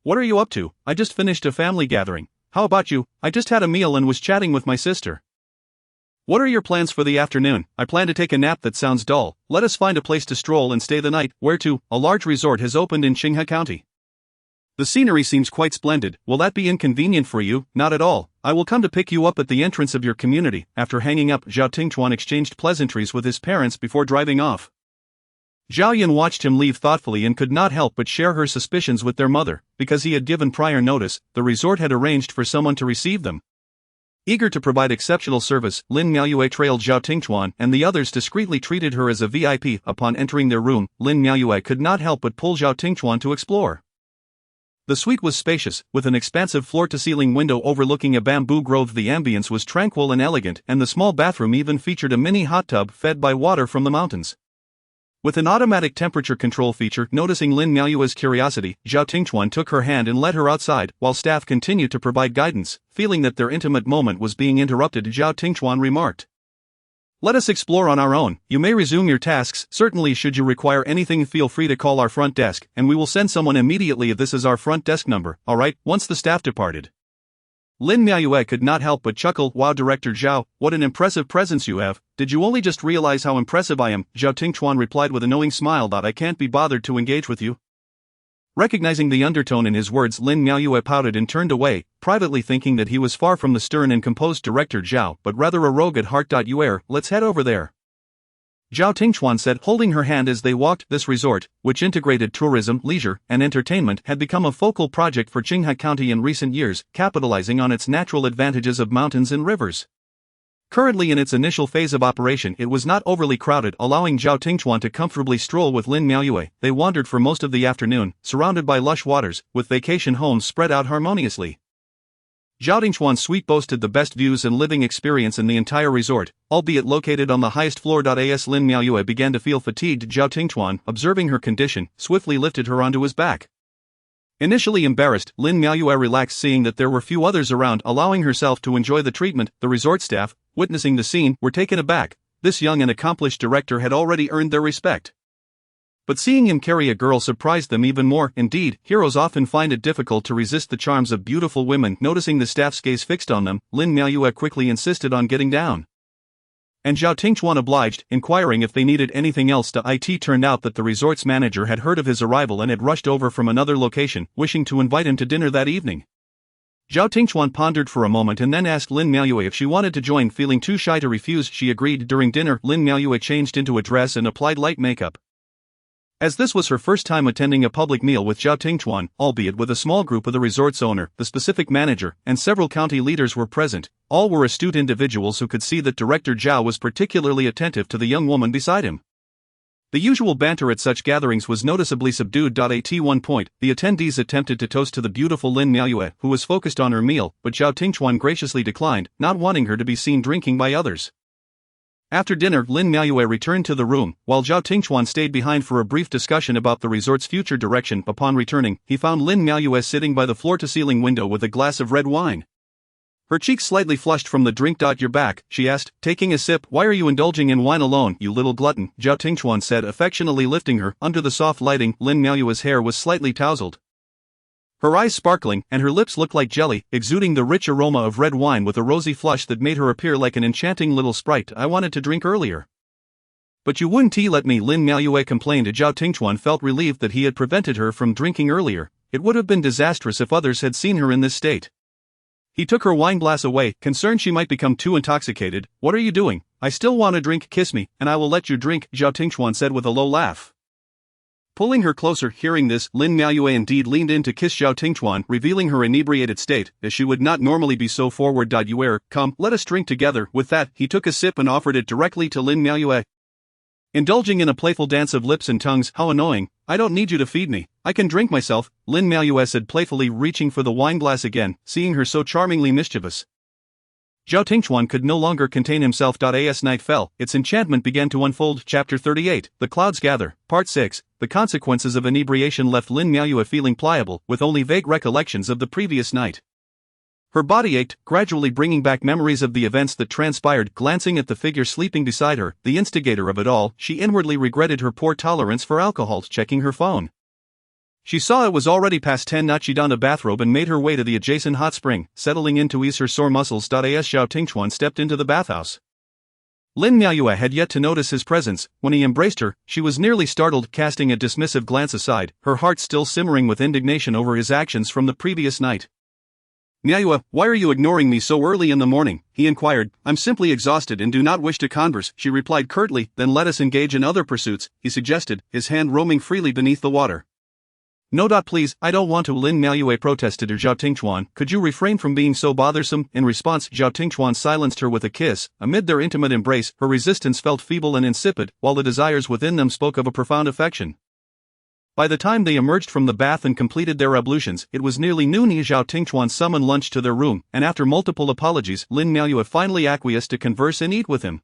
What are you up to?" "I just finished a family gathering." "How about you?" "I just had a meal and was chatting with my sister." "What are your plans for the afternoon?" "I plan to take a nap." "That sounds dull. Let us find a place to stroll and stay the night." "Where to?" "A large resort has opened in Qinghe County. The scenery seems quite splendid." "Will that be inconvenient for you?" "Not at all. I will come to pick you up at the entrance of your community." After hanging up, Zhao Tingchuan exchanged pleasantries with his parents before driving off. Zhao Yun watched him leave thoughtfully and could not help but share her suspicions with their mother. Because he had given prior notice, the resort had arranged for someone to receive them. Eager to provide exceptional service, Lin Miaoyue trailed Zhao Tingchuan, and the others discreetly treated her as a VIP. Upon entering their room, Lin Miaoyue could not help but pull Zhao Tingchuan to explore. The suite was spacious, with an expansive floor-to-ceiling window overlooking a bamboo grove. The ambience was tranquil and elegant, and the small bathroom even featured a mini hot tub fed by water from the mountains. With an automatic temperature control feature, noticing Lin Miaoyue's curiosity, Zhao Tingchuan took her hand and led her outside, while staff continued to provide guidance. Feeling that their intimate moment was being interrupted, Zhao Tingchuan remarked, "Let us explore on our own. You may resume your tasks. Certainly, should you require anything, feel free to call our front desk, and we will send someone immediately. This is our front desk number." "Alright." Once the staff departed, Lin Miaoyue could not help but chuckle. "Wow, Director Zhao, what an impressive presence you have." "Did you only just realize how impressive I am?" Zhao Tingchuan replied with a knowing smile. "I can't be bothered to engage with you." Recognizing the undertone in his words, Lin Miaoyue pouted and turned away, privately thinking that he was far from the stern and composed Director Zhao, but rather a rogue at heart. Let's head over there," Zhao Tingchuan said, holding her hand as they walked. This resort, which integrated tourism, leisure, and entertainment, had become a focal project for Qinghe County in recent years, capitalizing on its natural advantages of mountains and rivers. Currently in its initial phase of operation, it was not overly crowded, allowing Zhao Tingchuan to comfortably stroll with Lin Miaoyue. They wandered for most of the afternoon, surrounded by lush waters, with vacation homes spread out harmoniously. Zhao Tingchuan's suite boasted the best views and living experience in the entire resort, albeit located on the highest floor. As Lin Miaoyue began to feel fatigued, Zhao Tingchuan, observing her condition, swiftly lifted her onto his back. Initially embarrassed, Lin Miaoyue relaxed, seeing that there were few others around, allowing herself to enjoy the treatment. The resort staff, witnessing the scene, were taken aback. This young and accomplished director had already earned their respect, but seeing him carry a girl surprised them even more. Indeed, heroes often find it difficult to resist the charms of beautiful women. Noticing the staff's gaze fixed on them, Lin Miaoyue quickly insisted on getting down, and Zhao Tingchuan obliged, inquiring if they needed anything else. It turned out that the resort's manager had heard of his arrival and had rushed over from another location, wishing to invite him to dinner that evening. Zhao Tingchuan pondered for a moment and then asked Lin Miaoyue if she wanted to join. Feeling too shy to refuse, she agreed. During dinner, Lin Miaoyue changed into a dress and applied light makeup. As this was her first time attending a public meal with Zhao Tingchuan, albeit with a small group of the resort's owner, the specific manager, and several county leaders were present, all were astute individuals who could see that Director Zhao was particularly attentive to the young woman beside him. The usual banter at such gatherings was noticeably subdued. At one point, the attendees attempted to toast to the beautiful Lin Miaoyue, who was focused on her meal, but Zhao Tingchuan graciously declined, not wanting her to be seen drinking by others. After dinner, Lin Miaoyue returned to the room, while Zhao Tingchuan stayed behind for a brief discussion about the resort's future direction. Upon returning, he found Lin Miaoyue sitting by the floor-to-ceiling window with a glass of red wine. Her cheeks slightly flushed from the drink. "You're back," she asked, taking a sip. "Why are you indulging in wine alone, you little glutton?" Zhao Tingchuan said, affectionately lifting her. Under the soft lighting, Lin Miaoyue's hair was slightly tousled, her eyes sparkling, and her lips looked like jelly, exuding the rich aroma of red wine with a rosy flush that made her appear like an enchanting little sprite. "I wanted to drink earlier, but you wouldn't let me," Lin Miaoyue complained. Zhao Tingchuan felt relieved that he had prevented her from drinking earlier. It would have been disastrous if others had seen her in this state. He took her wine glass away, concerned she might become too intoxicated. "What are you doing? I still want to drink. Kiss me, and I will let you drink," Zhao Tingchuan said with a low laugh. Pulling her closer, hearing this, Lin Miaoyue indeed leaned in to kiss Zhao Tingchuan, revealing her inebriated state, as she would not normally be so forward. "You are, come, let us drink together." With that, he took a sip and offered it directly to Lin Miaoyue, indulging in a playful dance of lips and tongues. "How annoying, I don't need you to feed me, I can drink myself," Lin Miaoyue said playfully, reaching for the wine glass again, seeing her so charmingly mischievous. Zhao Tingchuan could no longer contain himself. As night fell, its enchantment began to unfold. Chapter 38, The Clouds Gather, Part 6. The consequences of inebriation left Lin Miaoyue feeling pliable, with only vague recollections of the previous night. Her body ached, gradually bringing back memories of the events that transpired. Glancing at the figure sleeping beside her, the instigator of it all, she inwardly regretted her poor tolerance for alcohol. Checking her phone, she saw it was already past 10. She donned a bathrobe and made her way to the adjacent hot spring, settling in to ease her sore muscles. As Zhao Tingchuan stepped into the bathhouse, Lin Miaoyue had yet to notice his presence. When he embraced her, she was nearly startled, casting a dismissive glance aside, her heart still simmering with indignation over his actions from the previous night. "Miaoyue, why are you ignoring me so early in the morning?" he inquired. "I'm simply exhausted and do not wish to converse," she replied curtly. "Then let us engage in other pursuits," he suggested, his hand roaming freely beneath the water. "No. Please, I don't want to," Lin Miaoyue protested. "Zhao Tingchuan, could you refrain from being so bothersome?" In response, Zhao Tingchuan silenced her with a kiss. Amid their intimate embrace, her resistance felt feeble and insipid, while the desires within them spoke of a profound affection. By the time they emerged from the bath and completed their ablutions, it was nearly noon. Zhao Tingchuan summoned lunch to their room, and after multiple apologies, Lin Miaoyue finally acquiesced to converse and eat with him.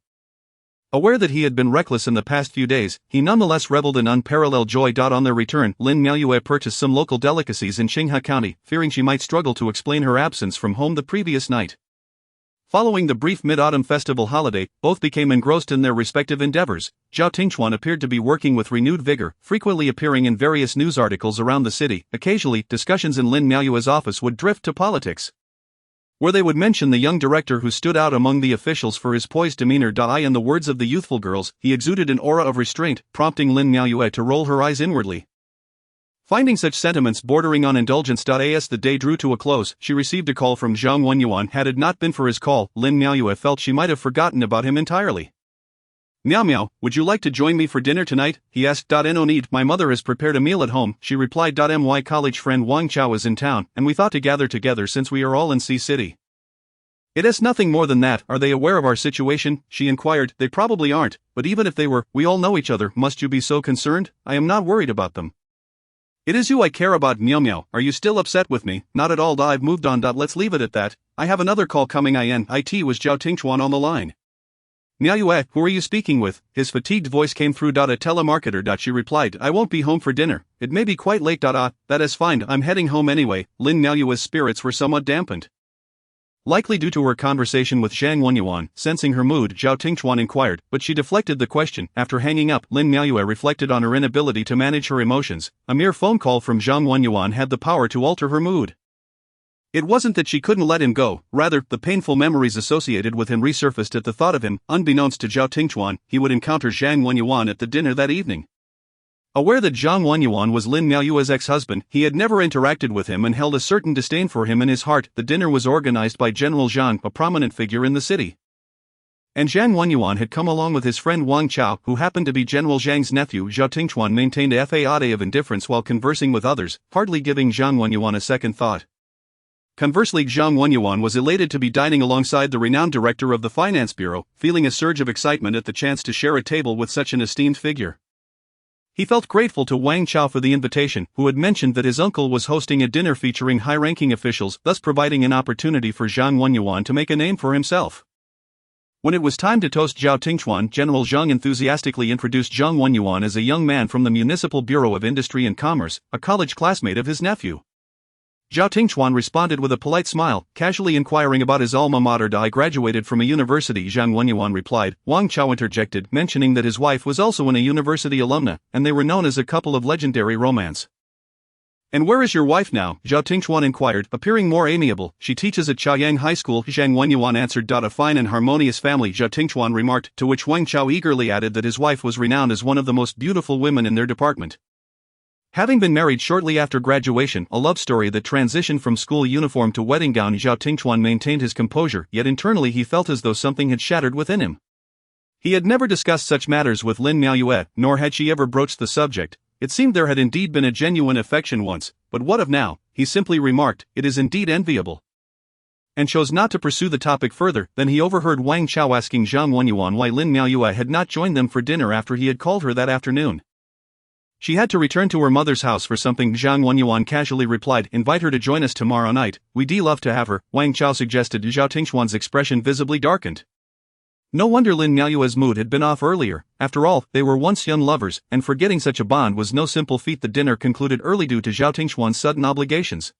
Aware that he had been reckless in the past few days, he nonetheless reveled in unparalleled joy. On their return, Lin Miaoyue purchased some local delicacies in Qinghe County, fearing she might struggle to explain her absence from home the previous night. Following the brief mid-autumn festival holiday, both became engrossed in their respective endeavors. Zhao Tingchuan appeared to be working with renewed vigor, frequently appearing in various news articles around the city. Occasionally, discussions in Lin Miaoyue's office would drift to politics, where they would mention the young director who stood out among the officials for his poised demeanor. In the words of the youthful girls, he exuded an aura of restraint, prompting Lin Miaoyue to roll her eyes inwardly. Finding such sentiments bordering on indulgence. As the day drew to a close, she received a call from Zhang Wenyuan. Had it not been for his call, Lin Miaoyue felt she might have forgotten about him entirely. "Miao, would you like to join me for dinner tonight?" he asked. "No need, my mother has prepared a meal at home," she replied. "My college friend Wang Chao is in town, and we thought to gather together since we are all in C City." "It is nothing more than that. Are they aware of our situation?" she inquired. "They probably aren't, but even if they were, we all know each other. Must you be so concerned? I am not worried about them. It is you I care about." "Miao, are you still upset with me?" "Not at all. I've moved on. Let's leave it at that. I have another call coming in." It was Zhao Tingchuan on the line. "Miaoyue, who are you speaking with?" His fatigued voice came through. "A telemarketer." She replied. "I won't be home for dinner. It may be quite late. That is fine. I'm heading home anyway." Lin Miaoyue's spirits were somewhat dampened, likely due to her conversation with Zhang Wenyuan. Sensing her mood, Zhao Tingchuan inquired, but she deflected the question. After hanging up, Lin Miaoyue reflected on her inability to manage her emotions. A mere phone call from Zhang Wenyuan had the power to alter her mood. It wasn't that she couldn't let him go, rather, the painful memories associated with him resurfaced at the thought of him. Unbeknownst to Zhao Tingchuan, he would encounter Zhang Wenyuan at the dinner that evening. Aware that Zhang Wenyuan was Lin Miaoyue's ex-husband, he had never interacted with him and held a certain disdain for him in his heart. The dinner was organized by General Zhang, a prominent figure in the city, and Zhang Wenyuan had come along with his friend Wang Chao, who happened to be General Zhang's nephew. Zhao Tingchuan maintained a facade of indifference while conversing with others, hardly giving Zhang Wenyuan a second thought. Conversely, Zhang Wenyuan was elated to be dining alongside the renowned director of the Finance Bureau, feeling a surge of excitement at the chance to share a table with such an esteemed figure. He felt grateful to Wang Chao for the invitation, who had mentioned that his uncle was hosting a dinner featuring high-ranking officials, thus providing an opportunity for Zhang Wenyuan to make a name for himself. When it was time to toast Zhao Tingchuan, General Zheng enthusiastically introduced Zhang Wenyuan as a young man from the Municipal Bureau of Industry and Commerce, a college classmate of his nephew. Zhao Tingchuan responded with a polite smile, casually inquiring about his alma mater. I graduated from a university, Zhang Wenyuan replied. Wang Chao interjected, mentioning that his wife was also a university alumna, and they were known as a couple of legendary romance. And where is your wife now? Zhao Tingchuan inquired, appearing more amiable. She teaches at Chaoyang High School, Zhang Wenyuan answered. A fine and harmonious family, Zhao Tingchuan remarked, to which Wang Chao eagerly added that his wife was renowned as one of the most beautiful women in their department. Having been married shortly after graduation, a love story that transitioned from school uniform to wedding gown, Zhao Tingchuan maintained his composure, yet internally he felt as though something had shattered within him. He had never discussed such matters with Lin Miaoyue, nor had she ever broached the subject. It seemed there had indeed been a genuine affection once, but what of now? He simply remarked, it is indeed enviable. And chose not to pursue the topic further. Then he overheard Wang Chao asking Zhang Wenyuan why Lin Miaoyue had not joined them for dinner after he had called her that afternoon. She had to return to her mother's house for something, Zhang Wenyuan casually replied. Invite her to join us tomorrow night, we'd love to have her, Wang Chao suggested. Zhao Tingchuan's expression visibly darkened. No wonder Lin Miaoyue's mood had been off earlier. After all, they were once young lovers, and forgetting such a bond was no simple feat. The dinner concluded early due to Zhao Tingchuan's sudden obligations.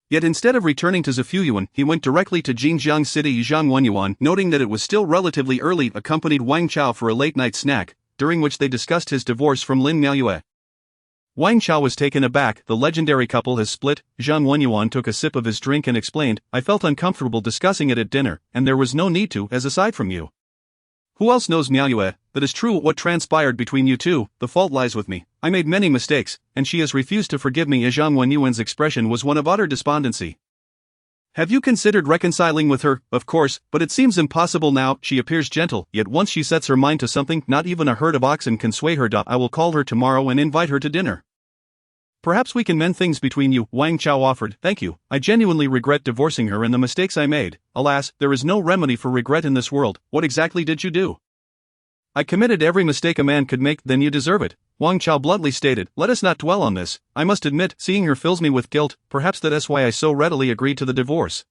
Yet instead of returning to Zifuyuan, he went directly to Jinjiang City. Zhang Wenyuan, noting that it was still relatively early, accompanied Wang Chao for a late-night snack, during which they discussed his divorce from Lin Miaoyue. Wang Chao was taken aback. The legendary couple has split. Zhang Wenyuan took a sip of his drink and explained, I felt uncomfortable discussing it at dinner, and there was no need to, as aside from you. Who else knows Miaoyue? That is true. What transpired between you two, the fault lies with me. I made many mistakes, and she has refused to forgive me. Zhang Wenyuan's expression was one of utter despondency. Have you considered reconciling with her? Of course, but it seems impossible now. She appears gentle, yet once she sets her mind to something, not even a herd of oxen can sway her. I will call her tomorrow and invite her to dinner. Perhaps we can mend things between you, Wang Chao offered. Thank you. I genuinely regret divorcing her and the mistakes I made. Alas, there is no remedy for regret in this world. What exactly did you do? I committed every mistake a man could make. Then you deserve it, Wang Chao bluntly stated. Let us not dwell on this. I must admit, seeing her fills me with guilt. Perhaps that is why I so readily agreed to the divorce.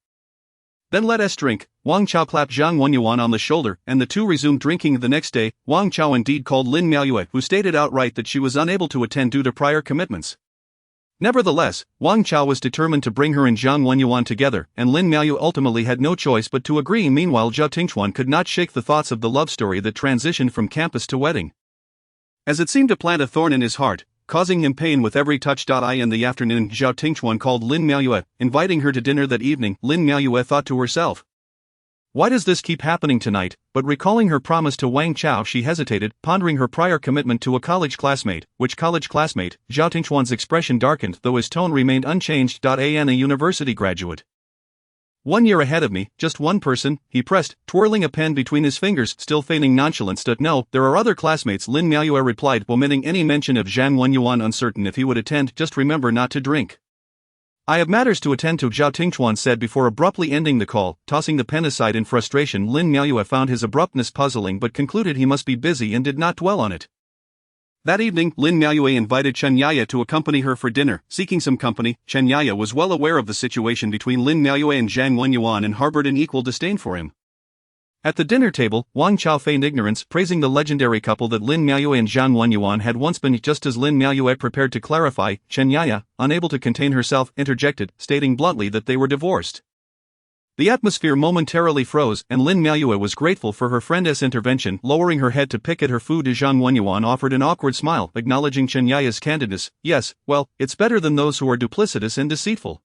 Then let us drink. Wang Chao clapped Zhang Wenyuan on the shoulder, and the two resumed drinking. The next day, Wang Chao indeed called Lin Miaoyue, who stated outright that she was unable to attend due to prior commitments. Nevertheless, Wang Chao was determined to bring her and Zhang Wenyuan together, and Lin Miaoyue ultimately had no choice but to agree. Meanwhile, Zhao Tingchuan could not shake the thoughts of the love story that transitioned from campus to wedding, as it seemed to plant a thorn in his heart, causing him pain with every touch. In the afternoon, Zhao Tingchuan called Lin Miaoyue, inviting her to dinner that evening. Lin Miaoyue thought to herself, why does this keep happening tonight? But recalling her promise to Wang Chao, she hesitated, pondering her prior commitment to a college classmate. Which college classmate? Zhao Tingchuan's expression darkened, though his tone remained unchanged. A university graduate. 1 year ahead of me, just one person, he pressed, twirling a pen between his fingers, still feigning nonchalance. No, there are other classmates, Lin Miaoyue replied, omitting any mention of Zhang Wenyuan. Uncertain if he would attend, just remember not to drink. I have matters to attend to, Zhao Tingchuan said before abruptly ending the call. Tossing the pen aside in frustration, Lin Miaoyue found his abruptness puzzling but concluded he must be busy and did not dwell on it. That evening, Lin Miaoyue invited Chen Yaya to accompany her for dinner. Seeking some company, Chen Yaya was well aware of the situation between Lin Miaoyue and Zhang Wenyuan and harbored an equal disdain for him. At the dinner table, Wang Chao feigned ignorance, praising the legendary couple that Lin Miaoyue and Zhang Wenyuan had once been. Just as Lin Miaoyue prepared to clarify, Chen Yaya, unable to contain herself, interjected, stating bluntly that they were divorced. The atmosphere momentarily froze, and Lin Miaoyue was grateful for her friend's intervention. Lowering her head to pick at her food, Zhang Wenyuan offered an awkward smile, acknowledging Chen Yaya's candidness. Yes, well, it's better than those who are duplicitous and deceitful.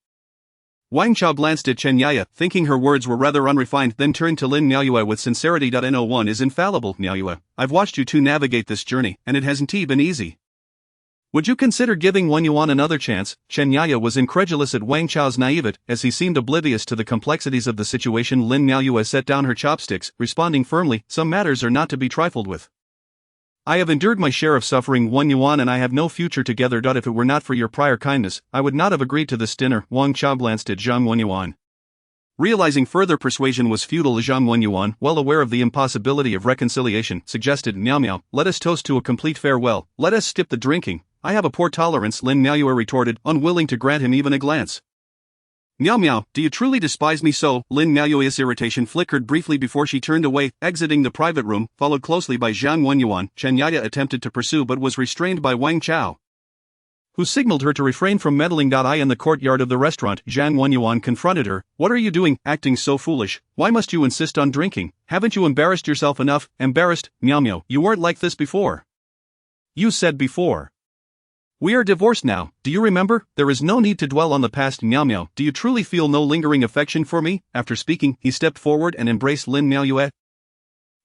Wang Chao glanced at Chen Yaya, thinking her words were rather unrefined, then turned to Lin Miaoyue with sincerity. No one is infallible, Miaoyue. I've watched you two navigate this journey, and it hasn't been easy. Would you consider giving Wenyuan another chance? Chen Yaya was incredulous at Wang Chao's naivete, as he seemed oblivious to the complexities of the situation. Lin Miaoyue set down her chopsticks, responding firmly, some matters are not to be trifled with. I have endured my share of suffering, Wenyuan, and I have no future together. If it were not for your prior kindness, I would not have agreed to this dinner. Wang Chao glanced at Zhang Wenyuan. Realizing further persuasion was futile, Zhang Wenyuan, well aware of the impossibility of reconciliation, suggested, Miao Miao, let us toast to a complete farewell. Let us skip the drinking. I have a poor tolerance, Lin Miaoyue retorted, unwilling to grant him even a glance. Meow meow, do you truly despise me so? Lin Miaoyue's irritation flickered briefly before she turned away, exiting the private room, followed closely by Zhang Wenyuan. Chen Yaya attempted to pursue but was restrained by Wang Chao, who signaled her to refrain from meddling. In the courtyard of the restaurant, Zhang Wenyuan confronted her. What are you doing, acting so foolish? Why must you insist on drinking? Haven't you embarrassed yourself enough? Embarrassed? Meow meow, you weren't like this before. You said before. We are divorced now, do you remember? There is no need to dwell on the past. Meow meow, do you truly feel no lingering affection for me? After speaking, he stepped forward and embraced Lin Miaoyue.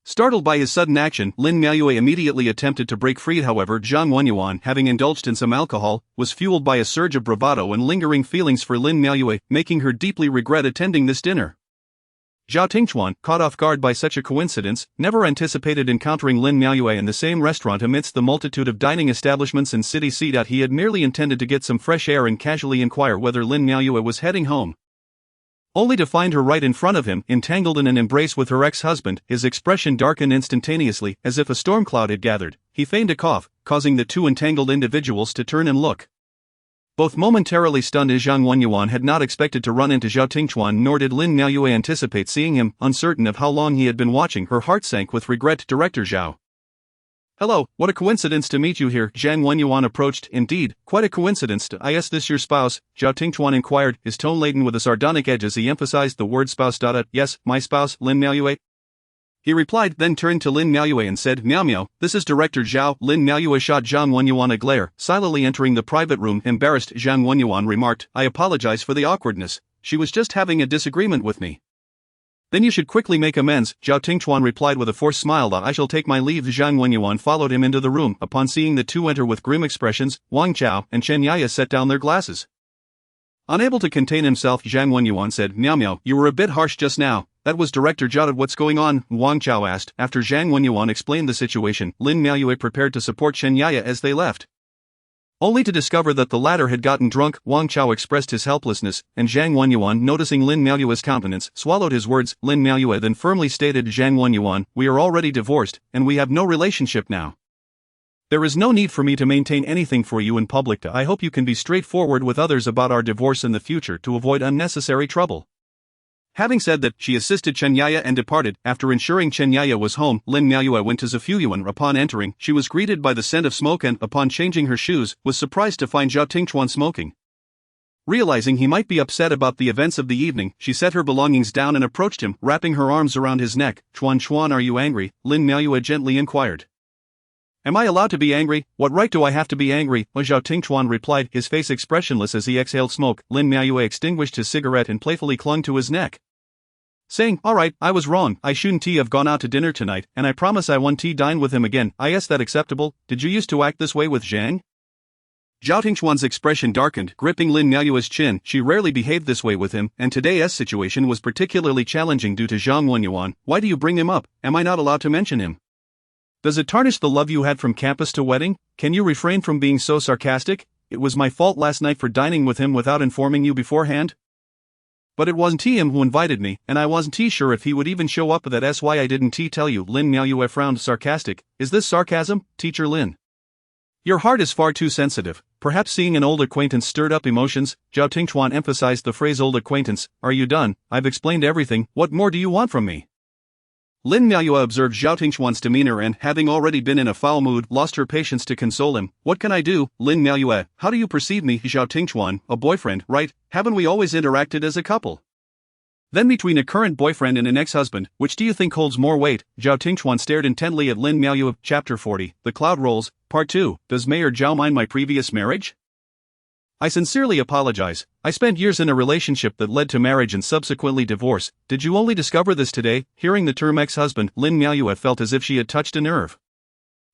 Startled by his sudden action, Lin Miaoyue immediately attempted to break free. However, Zhang Wenyuan, having indulged in some alcohol, was fueled by a surge of bravado and lingering feelings for Lin Miaoyue, making her deeply regret attending this dinner. Zhao Tingchuan, caught off guard by such a coincidence, never anticipated encountering Lin Miaoyue in the same restaurant amidst the multitude of dining establishments in City C. He had merely intended to get some fresh air and casually inquire whether Lin Miaoyue was heading home, only to find her right in front of him, entangled in an embrace with her ex-husband. His expression darkened instantaneously, as if a storm cloud had gathered. He feigned a cough, causing the two entangled individuals to turn and look, both momentarily stunned, as Zhang Wenyuan had not expected to run into Zhao Tingchuan, nor did Lin Miaoyue anticipate seeing him. Uncertain of how long he had been watching, her heart sank with regret. Director Zhao. Hello, what a coincidence to meet you here. Zhang Wenyuan approached. Indeed, quite a coincidence. Is this your spouse? Zhao Tingchuan inquired, his tone laden with a sardonic edge as he emphasized the word spouse. Yes, my spouse, Lin Miaoyue, he replied, then turned to Lin Miaoyue and said, Meow meow, this is Director Zhao. Lin Miaoyue shot Zhang Wenyuan a glare, silently entering the private room. Embarrassed, Zhang Wenyuan remarked, I apologize for the awkwardness. She was just having a disagreement with me. Then you should quickly make amends, Zhao Tingchuan replied with a forced smile. I shall take my leave. Zhang Wenyuan followed him into the room. Upon seeing the two enter with grim expressions, Wang Chao and Chen Yaya set down their glasses. Unable to contain himself, Zhang Wenyuan said, Meow meow, you were a bit harsh just now. That was Director Zhao. What's going on? Wang Chao asked. After Zhang Wenyuan explained the situation, Lin Miaoyue prepared to support Chen Yaya as they left, only to discover that the latter had gotten drunk. Wang Chao expressed his helplessness, and Zhang Wenyuan, noticing Lin Miaoyue's countenance, swallowed his words. Lin Miaoyue then firmly stated, Zhang Wenyuan, we are already divorced, and we have no relationship now. There is no need for me to maintain anything for you in public. I hope you can be straightforward with others about our divorce in the future to avoid unnecessary trouble. Having said that, she assisted Chen Yaya and departed. After ensuring Chen Yaya was home, Lin Miaoyue went to Zafuyuan. Upon entering, she was greeted by the scent of smoke and, upon changing her shoes, was surprised to find Zhao Tingchuan smoking. Realizing he might be upset about the events of the evening, she set her belongings down and approached him, wrapping her arms around his neck. Chuan, are you angry? Lin Miaoyue gently inquired. Am I allowed to be angry? What right do I have to be angry? Zhao Tingchuan replied, his face expressionless as he exhaled smoke. Lin Miaoyue extinguished his cigarette and playfully clung to his neck, saying, alright, I was wrong. I shouldn't have gone out to dinner tonight, and I promise I won't dine with him again. Is that acceptable? Did you used to act this way with Zhang? Zhao Tingchuan's expression darkened, gripping Lin Miaoyue's chin. She rarely behaved this way with him, and today's situation was particularly challenging due to Zhang Wenyuan. Why do you bring him up? Am I not allowed to mention him? Does it tarnish the love you had from campus to wedding? Can you refrain from being so sarcastic? It was my fault last night for dining with him without informing you beforehand. But it wasn't him who invited me, and I wasn't sure if he would even show up. That's why I didn't tell you. Lin Miaoyue frowned, sarcastic. Is this sarcasm, Teacher Lin? Your heart is far too sensitive. Perhaps seeing an old acquaintance stirred up emotions. Zhao Tingchuan emphasized the phrase old acquaintance. Are you done? I've explained everything. What more do you want from me? Lin Miaoyue observed Zhao Tingchuan's demeanor and, having already been in a foul mood, lost her patience to console him. What can I do? Lin Miaoyue, how do you perceive me? Zhao Tingchuan, a boyfriend, right? Haven't we always interacted as a couple? Then between a current boyfriend and an ex-husband, which do you think holds more weight? Zhao Tingchuan stared intently at Lin Miaoyue. Chapter 40, The Cloud Rolls, Part 2. Does Mayor Zhao mind my previous marriage? I sincerely apologize. I spent years in a relationship that led to marriage and subsequently divorce. Did you only discover this today? Hearing the term ex-husband, Lin Miaoyue felt as if she had touched a nerve.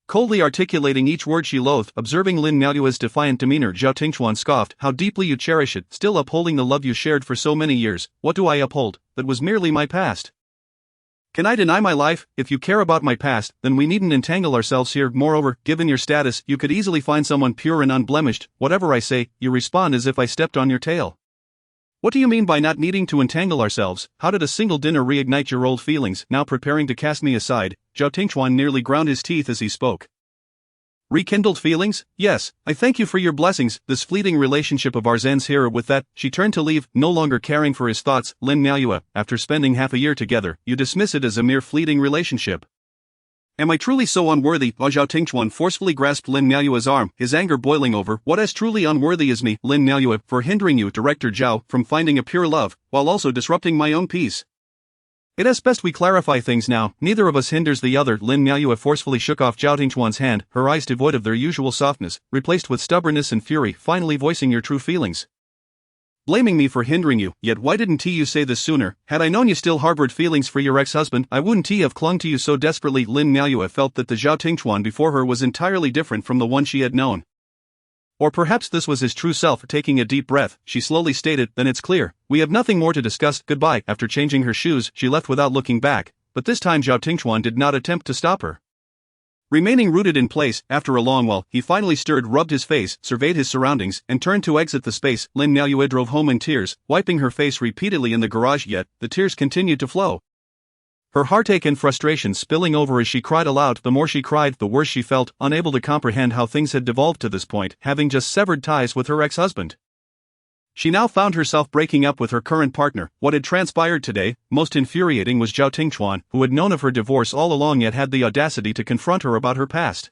Coldly articulating each word she loathed, observing Lin Miaoyue's defiant demeanor, Zhao Tingchuan scoffed. How deeply you cherish it, still upholding the love you shared for so many years. What do I uphold? That was merely my past. Can I deny my life? If you care about my past, then we needn't entangle ourselves here. Moreover, given your status, you could easily find someone pure and unblemished. Whatever I say, you respond as if I stepped on your tail. What do you mean by not needing to entangle ourselves? How did a single dinner reignite your old feelings? Now preparing to cast me aside, Zhao Tingchuan nearly ground his teeth as he spoke. Rekindled feelings? Yes, I thank you for your blessings. This fleeting relationship of ours ends here. With that, she turned to leave, no longer caring for his thoughts. Lin Miaoyue, after spending half a year together, you dismiss it as a mere fleeting relationship. Am I truly so unworthy? Zhao Tingchuan forcefully grasped Lin Miaoyue's arm, his anger boiling over. What as truly unworthy is me, Lin Miaoyue, for hindering you, Director Zhao, from finding a pure love, while also disrupting my own peace? It is best we clarify things now. Neither of us hinders the other. Lin Miaoyue forcefully shook off Zhao Tingchuan's hand, her eyes devoid of their usual softness, replaced with stubbornness and fury, finally voicing your true feelings. Blaming me for hindering you, yet why didn't you say this sooner? Had I known you still harbored feelings for your ex-husband, I wouldn't have clung to you so desperately. Lin Miaoyue felt that the Zhao Tingchuan before her was entirely different from the one she had known. Or perhaps this was his true self. Taking a deep breath, she slowly stated, then it's clear, we have nothing more to discuss, goodbye. After changing her shoes, she left without looking back, but this time Zhao Tingchuan did not attempt to stop her. Remaining rooted in place, after a long while, he finally stirred, rubbed his face, surveyed his surroundings, and turned to exit the space. Lin Miaoyue drove home in tears, wiping her face repeatedly in the garage, yet the tears continued to flow. Her heartache and frustration spilling over as she cried aloud. The more she cried, the worse she felt, unable to comprehend how things had devolved to this point, having just severed ties with her ex-husband. She now found herself breaking up with her current partner. What had transpired today, most infuriating, was Zhao Tingchuan, who had known of her divorce all along yet had the audacity to confront her about her past.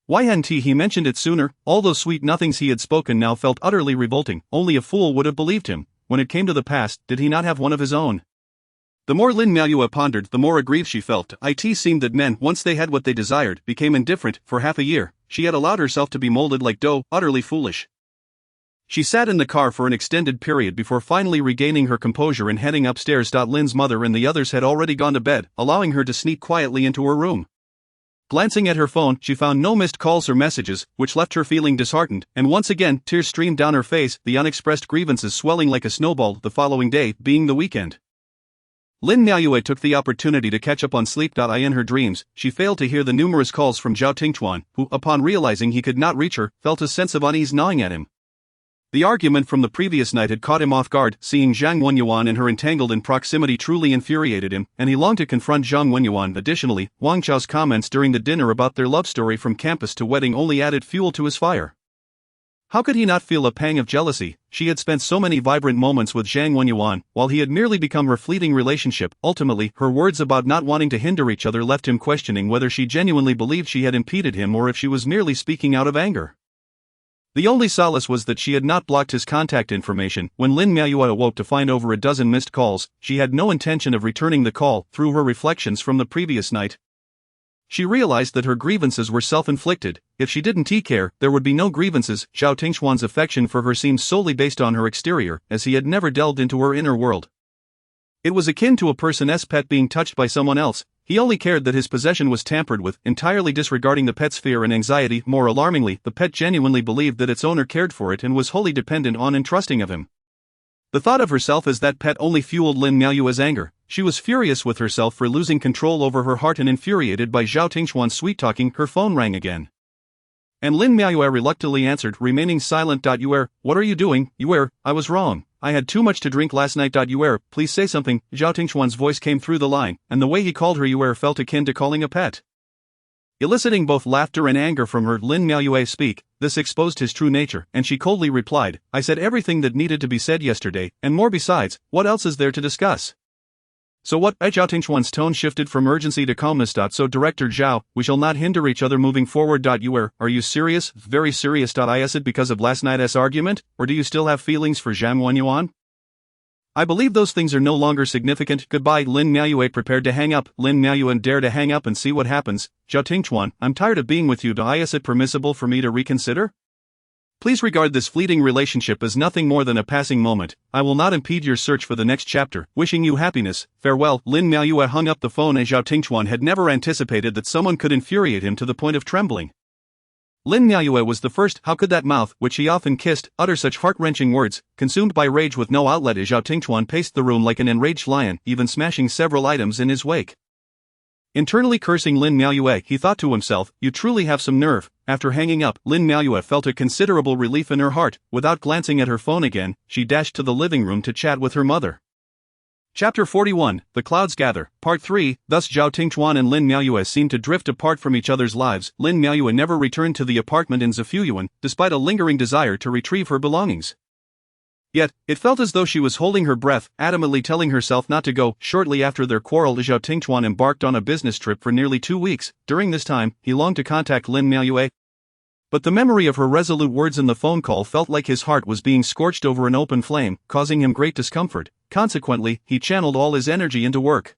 Why hadn't he mentioned it sooner? All those sweet nothings he had spoken now felt utterly revolting. Only a fool would have believed him. When it came to the past, did he not have one of his own? The more Lin Miaoyue pondered, the more aggrieved she felt. It seemed that men, once they had what they desired, became indifferent. For half a year, she had allowed herself to be molded like dough, utterly foolish. She sat in the car for an extended period before finally regaining her composure and heading upstairs. Lin's mother and the others had already gone to bed, allowing her to sneak quietly into her room. Glancing at her phone, she found no missed calls or messages, which left her feeling disheartened, and once again, tears streamed down her face, the unexpressed grievances swelling like a snowball, the following day being the weekend. Lin Miaoyue took the opportunity to catch up on sleep. In her dreams, she failed to hear the numerous calls from Zhao Tingchuan, who, upon realizing he could not reach her, felt a sense of unease gnawing at him. The argument from the previous night had caught him off guard. Seeing Zhang Wenyuan and her entangled in proximity truly infuriated him, and he longed to confront Zhang Wenyuan. Additionally, Wang Chao's comments during the dinner about their love story from campus to wedding only added fuel to his fire. How could he not feel a pang of jealousy? She had spent so many vibrant moments with Zhang Wenyuan, while he had merely become her fleeting relationship. Ultimately, her words about not wanting to hinder each other left him questioning whether she genuinely believed she had impeded him or if she was merely speaking out of anger. The only solace was that she had not blocked his contact information. When Lin Miaoyue awoke to find over a dozen missed calls, she had no intention of returning the call. Through her reflections from the previous night, she realized that her grievances were self-inflicted. If she didn't care, there would be no grievances. Zhao Tingchuan's affection for her seemed solely based on her exterior, as he had never delved into her inner world. It was akin to a person's pet being touched by someone else. He only cared that his possession was tampered with, entirely disregarding the pet's fear and anxiety. More alarmingly, the pet genuinely believed that its owner cared for it and was wholly dependent on and trusting of him. The thought of herself as that pet only fueled Lin Miaoyue's anger. She was furious with herself for losing control over her heart and infuriated by Zhao Tingchuan's sweet-talking. Her phone rang again, and Lin Miaoyue reluctantly answered, remaining silent. What are you doing? I was wrong. I had too much to drink last night. Please say something. Zhao Tingchuan's voice came through the line, and the way he called her felt akin to calling a pet, eliciting both laughter and anger from her. Lin Miaoyue speak. This exposed his true nature, and she coldly replied, I said everything that needed to be said yesterday, and more besides. What else is there to discuss? So what? Zhao Tingchuan's tone shifted from urgency to calmness. So Director Zhao, we shall not hinder each other moving forward. Are you serious? Very serious? Is it because of last night's argument, or do you still have feelings for Zhang Wenyuan? I believe those things are no longer significant. Goodbye. Lin Miaoyue prepared to hang up. Lin Miaoyue dare to hang up and see what happens. Zhao Tingchuan, I'm tired of being with you. Is it permissible for me to reconsider? Please regard this fleeting relationship as nothing more than a passing moment. I will not impede your search for the next chapter. Wishing you happiness. Farewell. Lin Miaoyue hung up the phone, and Zhao Tingchuan had never anticipated that someone could infuriate him to the point of trembling. Lin Miaoyue was the first. How could that mouth, which he often kissed, utter such heart-wrenching words? Consumed by rage with no outlet, Zhao Tingchuan paced the room like an enraged lion, even smashing several items in his wake. Internally cursing Lin Miaoyue, he thought to himself, you truly have some nerve. After hanging up, Lin Miaoyue felt a considerable relief in her heart. Without glancing at her phone again, she dashed to the living room to chat with her mother. Chapter 41, The Clouds Gather, Part 3. Thus Zhao Tingchuan and Lin Miaoyue seemed to drift apart from each other's lives. Lin Miaoyue never returned to the apartment in Zifuyuan, despite a lingering desire to retrieve her belongings. Yet, it felt as though she was holding her breath, adamantly telling herself not to go. Shortly after their quarrel, Zhao Tingchuan embarked on a business trip for nearly 2 weeks. During this time, he longed to contact Lin Miaoyue, but the memory of her resolute words in the phone call felt like his heart was being scorched over an open flame, causing him great discomfort. Consequently, he channeled all his energy into work.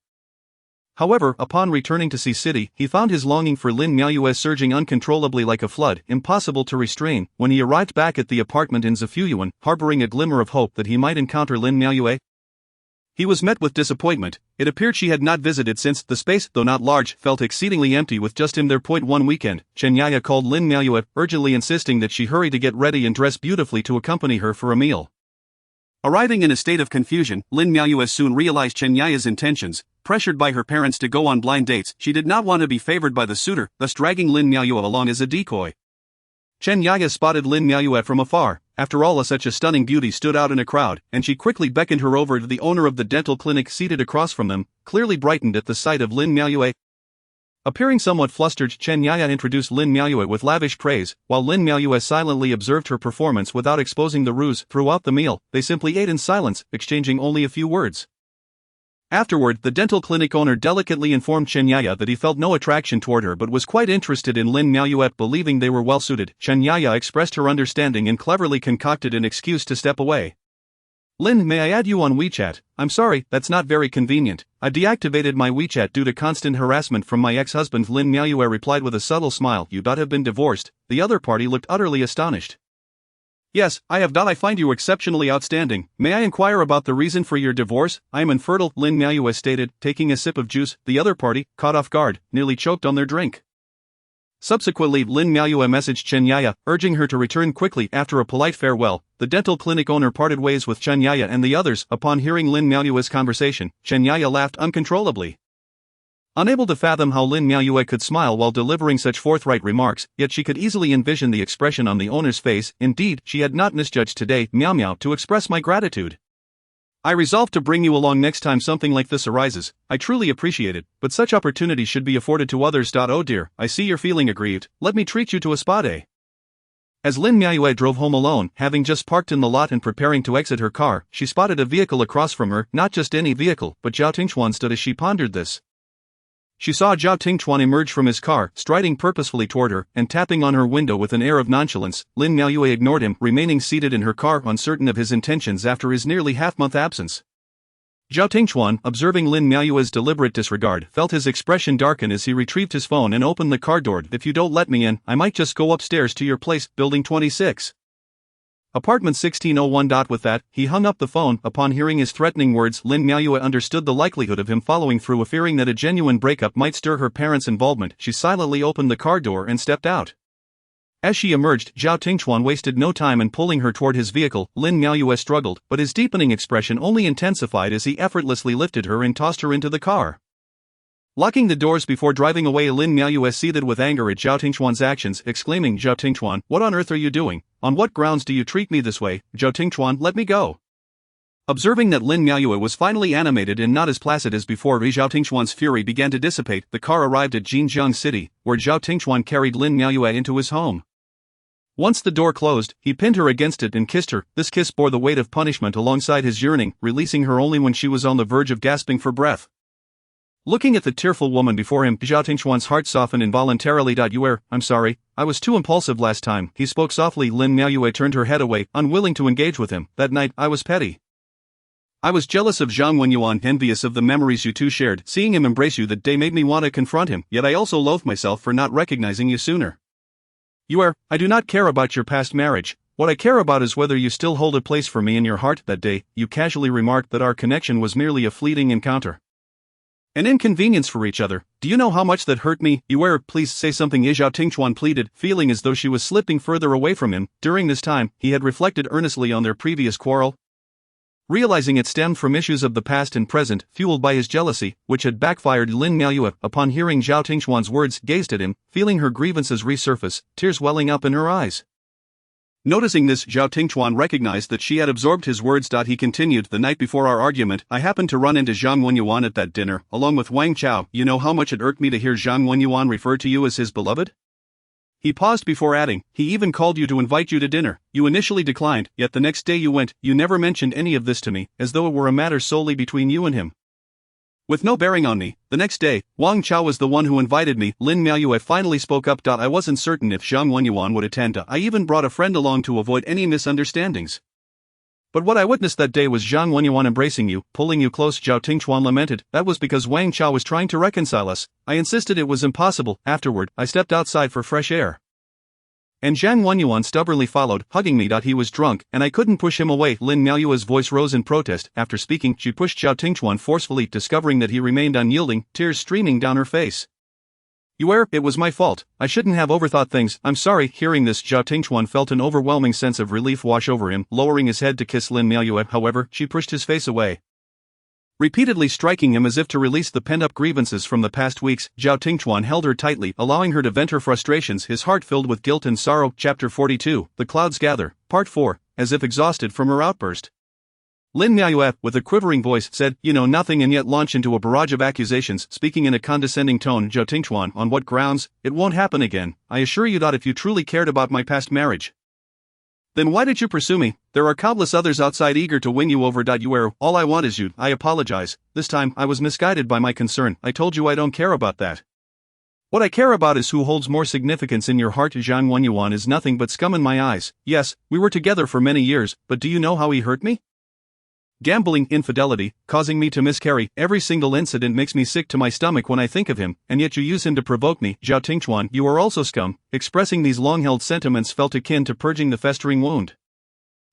However, upon returning to Sea City, he found his longing for Lin Miaoyue surging uncontrollably like a flood, impossible to restrain. When he arrived back at the apartment in Zifuyuan, harboring a glimmer of hope that he might encounter Lin Miaoyue, he was met with disappointment. It appeared she had not visited since. The space, though not large, felt exceedingly empty with just him there. One weekend, Chen Yaya called Lin Miaoyue, urgently insisting that she hurry to get ready and dress beautifully to accompany her for a meal. Arriving in a state of confusion, Lin Miaoyue soon realized Chen Yaya's intentions. Pressured by her parents to go on blind dates, she did not want to be favored by the suitor, thus dragging Lin Miaoyue along as a decoy. Chen Yaya spotted Lin Miaoyue from afar. After all, such a stunning beauty stood out in a crowd, and she quickly beckoned her over to the owner of the dental clinic seated across from them, clearly brightened at the sight of Lin Miaoyue. Appearing somewhat flustered, Chen Yaya introduced Lin Miaoyue with lavish praise, while Lin Miaoyue silently observed her performance without exposing the ruse. Throughout the meal, they simply ate in silence, exchanging only a few words. Afterward, the dental clinic owner delicately informed Chen Yaya that he felt no attraction toward her but was quite interested in Lin Miaoyue. Believing they were well suited, Chen Yaya expressed her understanding and cleverly concocted an excuse to step away. "Lin, may I add you on WeChat?" "I'm sorry, that's not very convenient. I deactivated my WeChat due to constant harassment from my ex-husband," Lin Miaoyue replied with a subtle smile. "You don't have been divorced?" The other party looked utterly astonished. "Yes, I have. I find you exceptionally outstanding. May I inquire about the reason for your divorce?" "I am infertile," Lin Miaoyue stated, taking a sip of juice. The other party, caught off guard, nearly choked on their drink. Subsequently, Lin Miaoyue messaged Chen Yaya, urging her to return quickly. After a polite farewell, the dental clinic owner parted ways with Chen Yaya and the others. Upon hearing Lin Miaoyue's conversation, Chen Yaya laughed uncontrollably. Unable to fathom how Lin Miaoyue could smile while delivering such forthright remarks, yet she could easily envision the expression on the owner's face. Indeed, she had not misjudged today. "Meow meow, to express my gratitude. I resolve to bring you along next time something like this arises. I truly appreciate it, but such opportunities should be afforded to others. Oh dear, I see you're feeling aggrieved. Let me treat you to a spa day." As Lin Miaoyue drove home alone, having just parked in the lot and preparing to exit her car, she spotted a vehicle across from her. Not just any vehicle, but Zhao Tingchuan stood. As she pondered this, she saw Zhao Tingchuan emerge from his car, striding purposefully toward her, and tapping on her window with an air of nonchalance. Lin Miaoyue ignored him, remaining seated in her car, uncertain of his intentions after his nearly half-month absence. Zhao Tingchuan, observing Lin Miaoyue's deliberate disregard, felt his expression darken as he retrieved his phone and opened the car door. "If you don't let me in, I might just go upstairs to your place, Building 26. Apartment 1601." With that, he hung up the phone. Upon hearing his threatening words, Lin Miaoyue understood the likelihood of him following through. Fearing that a genuine breakup might stir her parents' involvement, she silently opened the car door and stepped out. As she emerged, Zhao Tingchuan wasted no time in pulling her toward his vehicle. Lin Miaoyue struggled, but his deepening expression only intensified as he effortlessly lifted her and tossed her into the car. Locking the doors before driving away, Lin Miaoyue seethed with anger at Zhao Tingchuan's actions, exclaiming, "Zhao Tingchuan, what on earth are you doing? On what grounds do you treat me this way? Zhao Tingchuan, let me go." Observing that Lin Miaoyue was finally animated and not as placid as before, Zhao Tingchuan's fury began to dissipate. The car arrived at Jinjiang City, where Zhao Tingchuan carried Lin Miaoyue into his home. Once the door closed, he pinned her against it and kissed her. This kiss bore the weight of punishment alongside his yearning, releasing her only when she was on the verge of gasping for breath. Looking at the tearful woman before him, Zhao Tingchuan's heart softened involuntarily. "I'm sorry, I was too impulsive last time," he spoke softly. Lin Miaoyue turned her head away, unwilling to engage with him. "That night, I was petty. I was jealous of Zhang Wenyuan, envious of the memories you two shared. Seeing him embrace you that day made me want to confront him, yet I also loathed myself for not recognizing you sooner. I do not care about your past marriage. What I care about is whether you still hold a place for me in your heart. That day, you casually remarked that our connection was merely a fleeting encounter. An inconvenience for each other. Do you know how much that hurt me? Please say something," Zhao Tingchuan pleaded, feeling as though she was slipping further away from him. During this time, he had reflected earnestly on their previous quarrel, realizing it stemmed from issues of the past and present, fueled by his jealousy, which had backfired. Lin Miaoyue, upon hearing Zhao Tingchuan's words, gazed at him, feeling her grievances resurface, tears welling up in her eyes. Noticing this, Zhao Tingchuan recognized that she had absorbed his words. He continued, the night before our argument, I happened to run into Zhang Wenyuan at that dinner, along with Wang Chao. You know how much it irked me to hear Zhang Wenyuan refer to you as his beloved? He paused before adding, he even called you to invite you to dinner. You initially declined, yet the next day you went. You never mentioned any of this to me, as though it were a matter solely between you and him. With no bearing on me, the next day, Wang Chao was the one who invited me. Lin Miaoyue finally spoke up. I wasn't certain if Zhang Wenyuan would attend. I even brought a friend along to avoid any misunderstandings. But what I witnessed that day was Zhang Wenyuan embracing you, pulling you close. Zhao Tingchuan lamented. That was because Wang Chao was trying to reconcile us. I insisted it was impossible. Afterward, I stepped outside for fresh air. And Zhang Wenyuan stubbornly followed, hugging me. He was drunk, and I couldn't push him away. Lin Miaoyue's voice rose in protest. After speaking, she pushed Zhao Tingchuan forcefully, discovering that he remained unyielding, tears streaming down her face. It was my fault. I shouldn't have overthought things. I'm sorry. Hearing this, Zhao Tingchuan felt an overwhelming sense of relief wash over him. Lowering his head to kiss Lin Miaoyue, however, she pushed his face away. Repeatedly striking him as if to release the pent-up grievances from the past weeks, Zhao Tingchuan held her tightly, allowing her to vent her frustrations, his heart filled with guilt and sorrow. Chapter 42, The Clouds Gather, Part 4, as if exhausted from her outburst. Lin Miaoyue, with a quivering voice, said, you know nothing, and yet launch into a barrage of accusations, speaking in a condescending tone. Zhao Tingchuan, on what grounds? It won't happen again. I assure you that if you truly cared about my past marriage, then why did you pursue me? There are countless others outside eager to win you over. All I want is you. I apologize. This time, I was misguided by my concern. I told you I don't care about that. What I care about is who holds more significance in your heart. Zhang Wenyuan is nothing but scum in my eyes. Yes, we were together for many years, but do you know how he hurt me? Gambling, infidelity, causing me to miscarry. Every single incident makes me sick to my stomach when I think of him, and yet you use him to provoke me. Zhao Tingchuan, you are also scum. Expressing these long-held sentiments felt akin to purging the festering wound.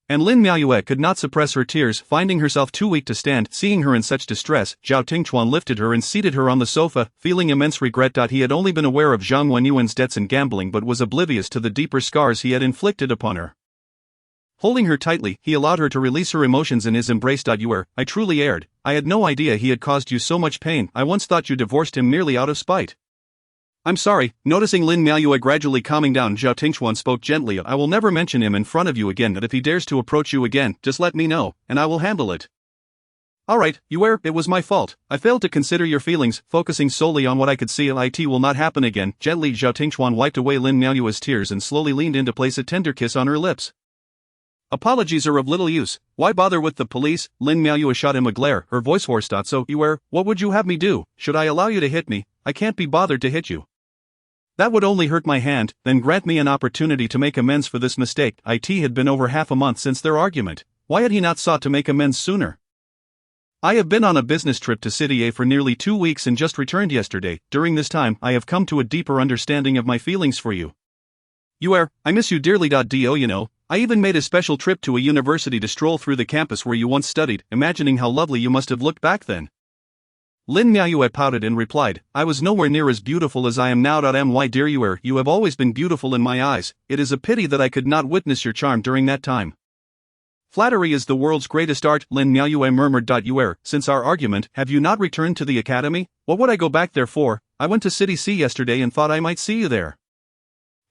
And Lin Miaoyue could not suppress her tears, finding herself too weak to stand. Seeing her in such distress, Zhao Tingchuan lifted her and seated her on the sofa, feeling immense regret. He had only been aware of Zhang Wenyuan's debts and gambling but was oblivious to the deeper scars he had inflicted upon her. Holding her tightly, he allowed her to release her emotions in his embrace. I truly erred. I had no idea he had caused you so much pain. I once thought you divorced him merely out of spite. I'm sorry. Noticing Lin Miaoyue gradually calming down, Zhao Tingchuan spoke gently. I will never mention him in front of you again, and if he dares to approach you again, just let me know, and I will handle it. Alright, it was my fault. I failed to consider your feelings, focusing solely on what I could see. It will not happen again. Gently, Zhao Tingchuan wiped away Lin Miaoyue's tears and slowly leaned in to place a tender kiss on her lips. Apologies are of little use. Why bother with the police? Lin Miaoyue shot him a glare, her voice hoarse. So, what would you have me do? Should I allow you to hit me? I can't be bothered to hit you. That would only hurt my hand. Then grant me an opportunity to make amends for this mistake. It had been over half a month since their argument. Why had he not sought to make amends sooner? I have been on a business trip to City A for nearly 2 weeks and just returned yesterday. During this time, I have come to a deeper understanding of my feelings for you. I miss you dearly. I even made a special trip to a university to stroll through the campus where you once studied, imagining how lovely you must have looked back then. Lin Miaoyue pouted and replied, I was nowhere near as beautiful as I am now. My dear you have always been beautiful in my eyes. It is a pity that I could not witness your charm during that time. Flattery is the world's greatest art, Lin Miaoyue murmured. Since our argument, have you not returned to the academy? What would I go back there for? I went to City C yesterday and thought I might see you there.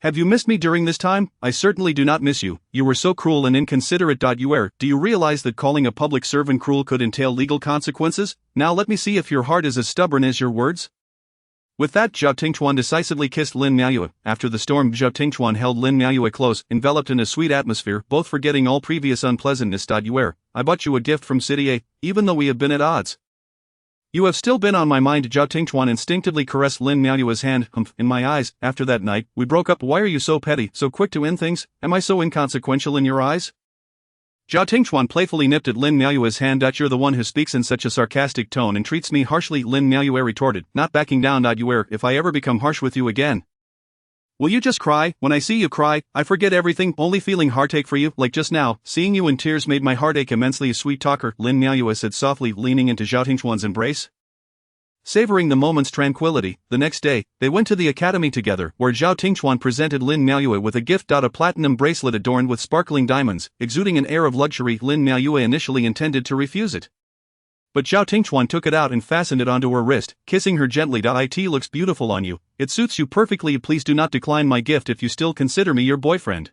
Have you missed me during this time? I certainly do not miss you. You were so cruel and inconsiderate. Do you realize that calling a public servant cruel could entail legal consequences? Now let me see if your heart is as stubborn as your words. With that, Zhao Tingchuan decisively kissed Lin Miaoyue. After the storm, Zhao Tingchuan held Lin Miaoyue close, enveloped in a sweet atmosphere, both forgetting all previous unpleasantness. I bought you a gift from City A, even though we have been at odds. You have still been on my mind. Zhao Tingchuan instinctively caressed Lin Miaoyue's hand. In my eyes, after that night, we broke up. Why are you so petty, so quick to end things? Am I so inconsequential in your eyes? Zhao Tingchuan playfully nipped at Lin Miaoyue's hand. You're the one who speaks in such a sarcastic tone and treats me harshly, Lin Miaoyue retorted, not backing down. If I ever become harsh with you again, will you just cry? When I see you cry, I forget everything, only feeling heartache for you, like just now. Seeing you in tears made my heart ache immensely. A sweet talker, Lin Miaoyue said softly, leaning into Zhao Tingchuan's embrace. Savoring the moment's tranquility, the next day, they went to the academy together, where Zhao Tingchuan presented Lin Miaoyue with a gift. A platinum bracelet adorned with sparkling diamonds, exuding an air of luxury. Lin Miaoyue initially intended to refuse it, but Zhao Tingchuan took it out and fastened it onto her wrist, kissing her gently. It looks beautiful on you. It suits you perfectly. Please do not decline my gift if you still consider me your boyfriend.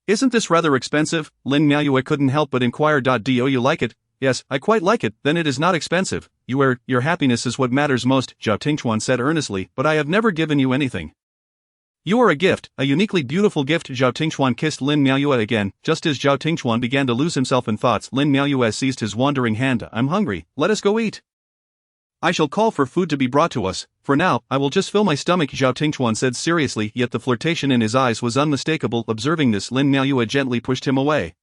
Isn't this rather expensive? Lin Miaoyue couldn't help but inquire. Do you like it? Yes, I quite like it. Then it is not expensive. Your happiness is what matters most, Zhao Tingchuan said earnestly, but I have never given you anything. You are a gift, a uniquely beautiful gift. Zhao Tingchuan kissed Lin Miaoyue again. Just as Zhao Tingchuan began to lose himself in thoughts, Lin Miaoyue seized his wandering hand. I'm hungry, let us go eat. I shall call for food to be brought to us. For now, I will just fill my stomach, Zhao Tingchuan said seriously, yet the flirtation in his eyes was unmistakable. Observing this, Lin Miaoyue gently pushed him away.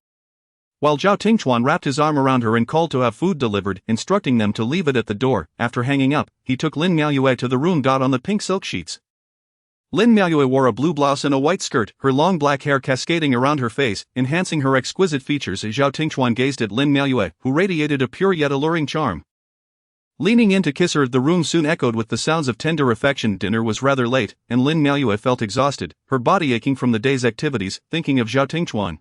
While Zhao Tingchuan wrapped his arm around her and called to have food delivered, instructing them to leave it at the door, after hanging up, he took Lin Miaoyue to the room. On the pink silk sheets, Lin Miaoyue wore a blue blouse and a white skirt, her long black hair cascading around her face, enhancing her exquisite features. As Zhao Tingchuan gazed at Lin Miaoyue, who radiated a pure yet alluring charm. Leaning in to kiss her, the room soon echoed with the sounds of tender affection. Dinner was rather late, and Lin Miaoyue felt exhausted, her body aching from the day's activities, thinking of Zhao Tingchuan.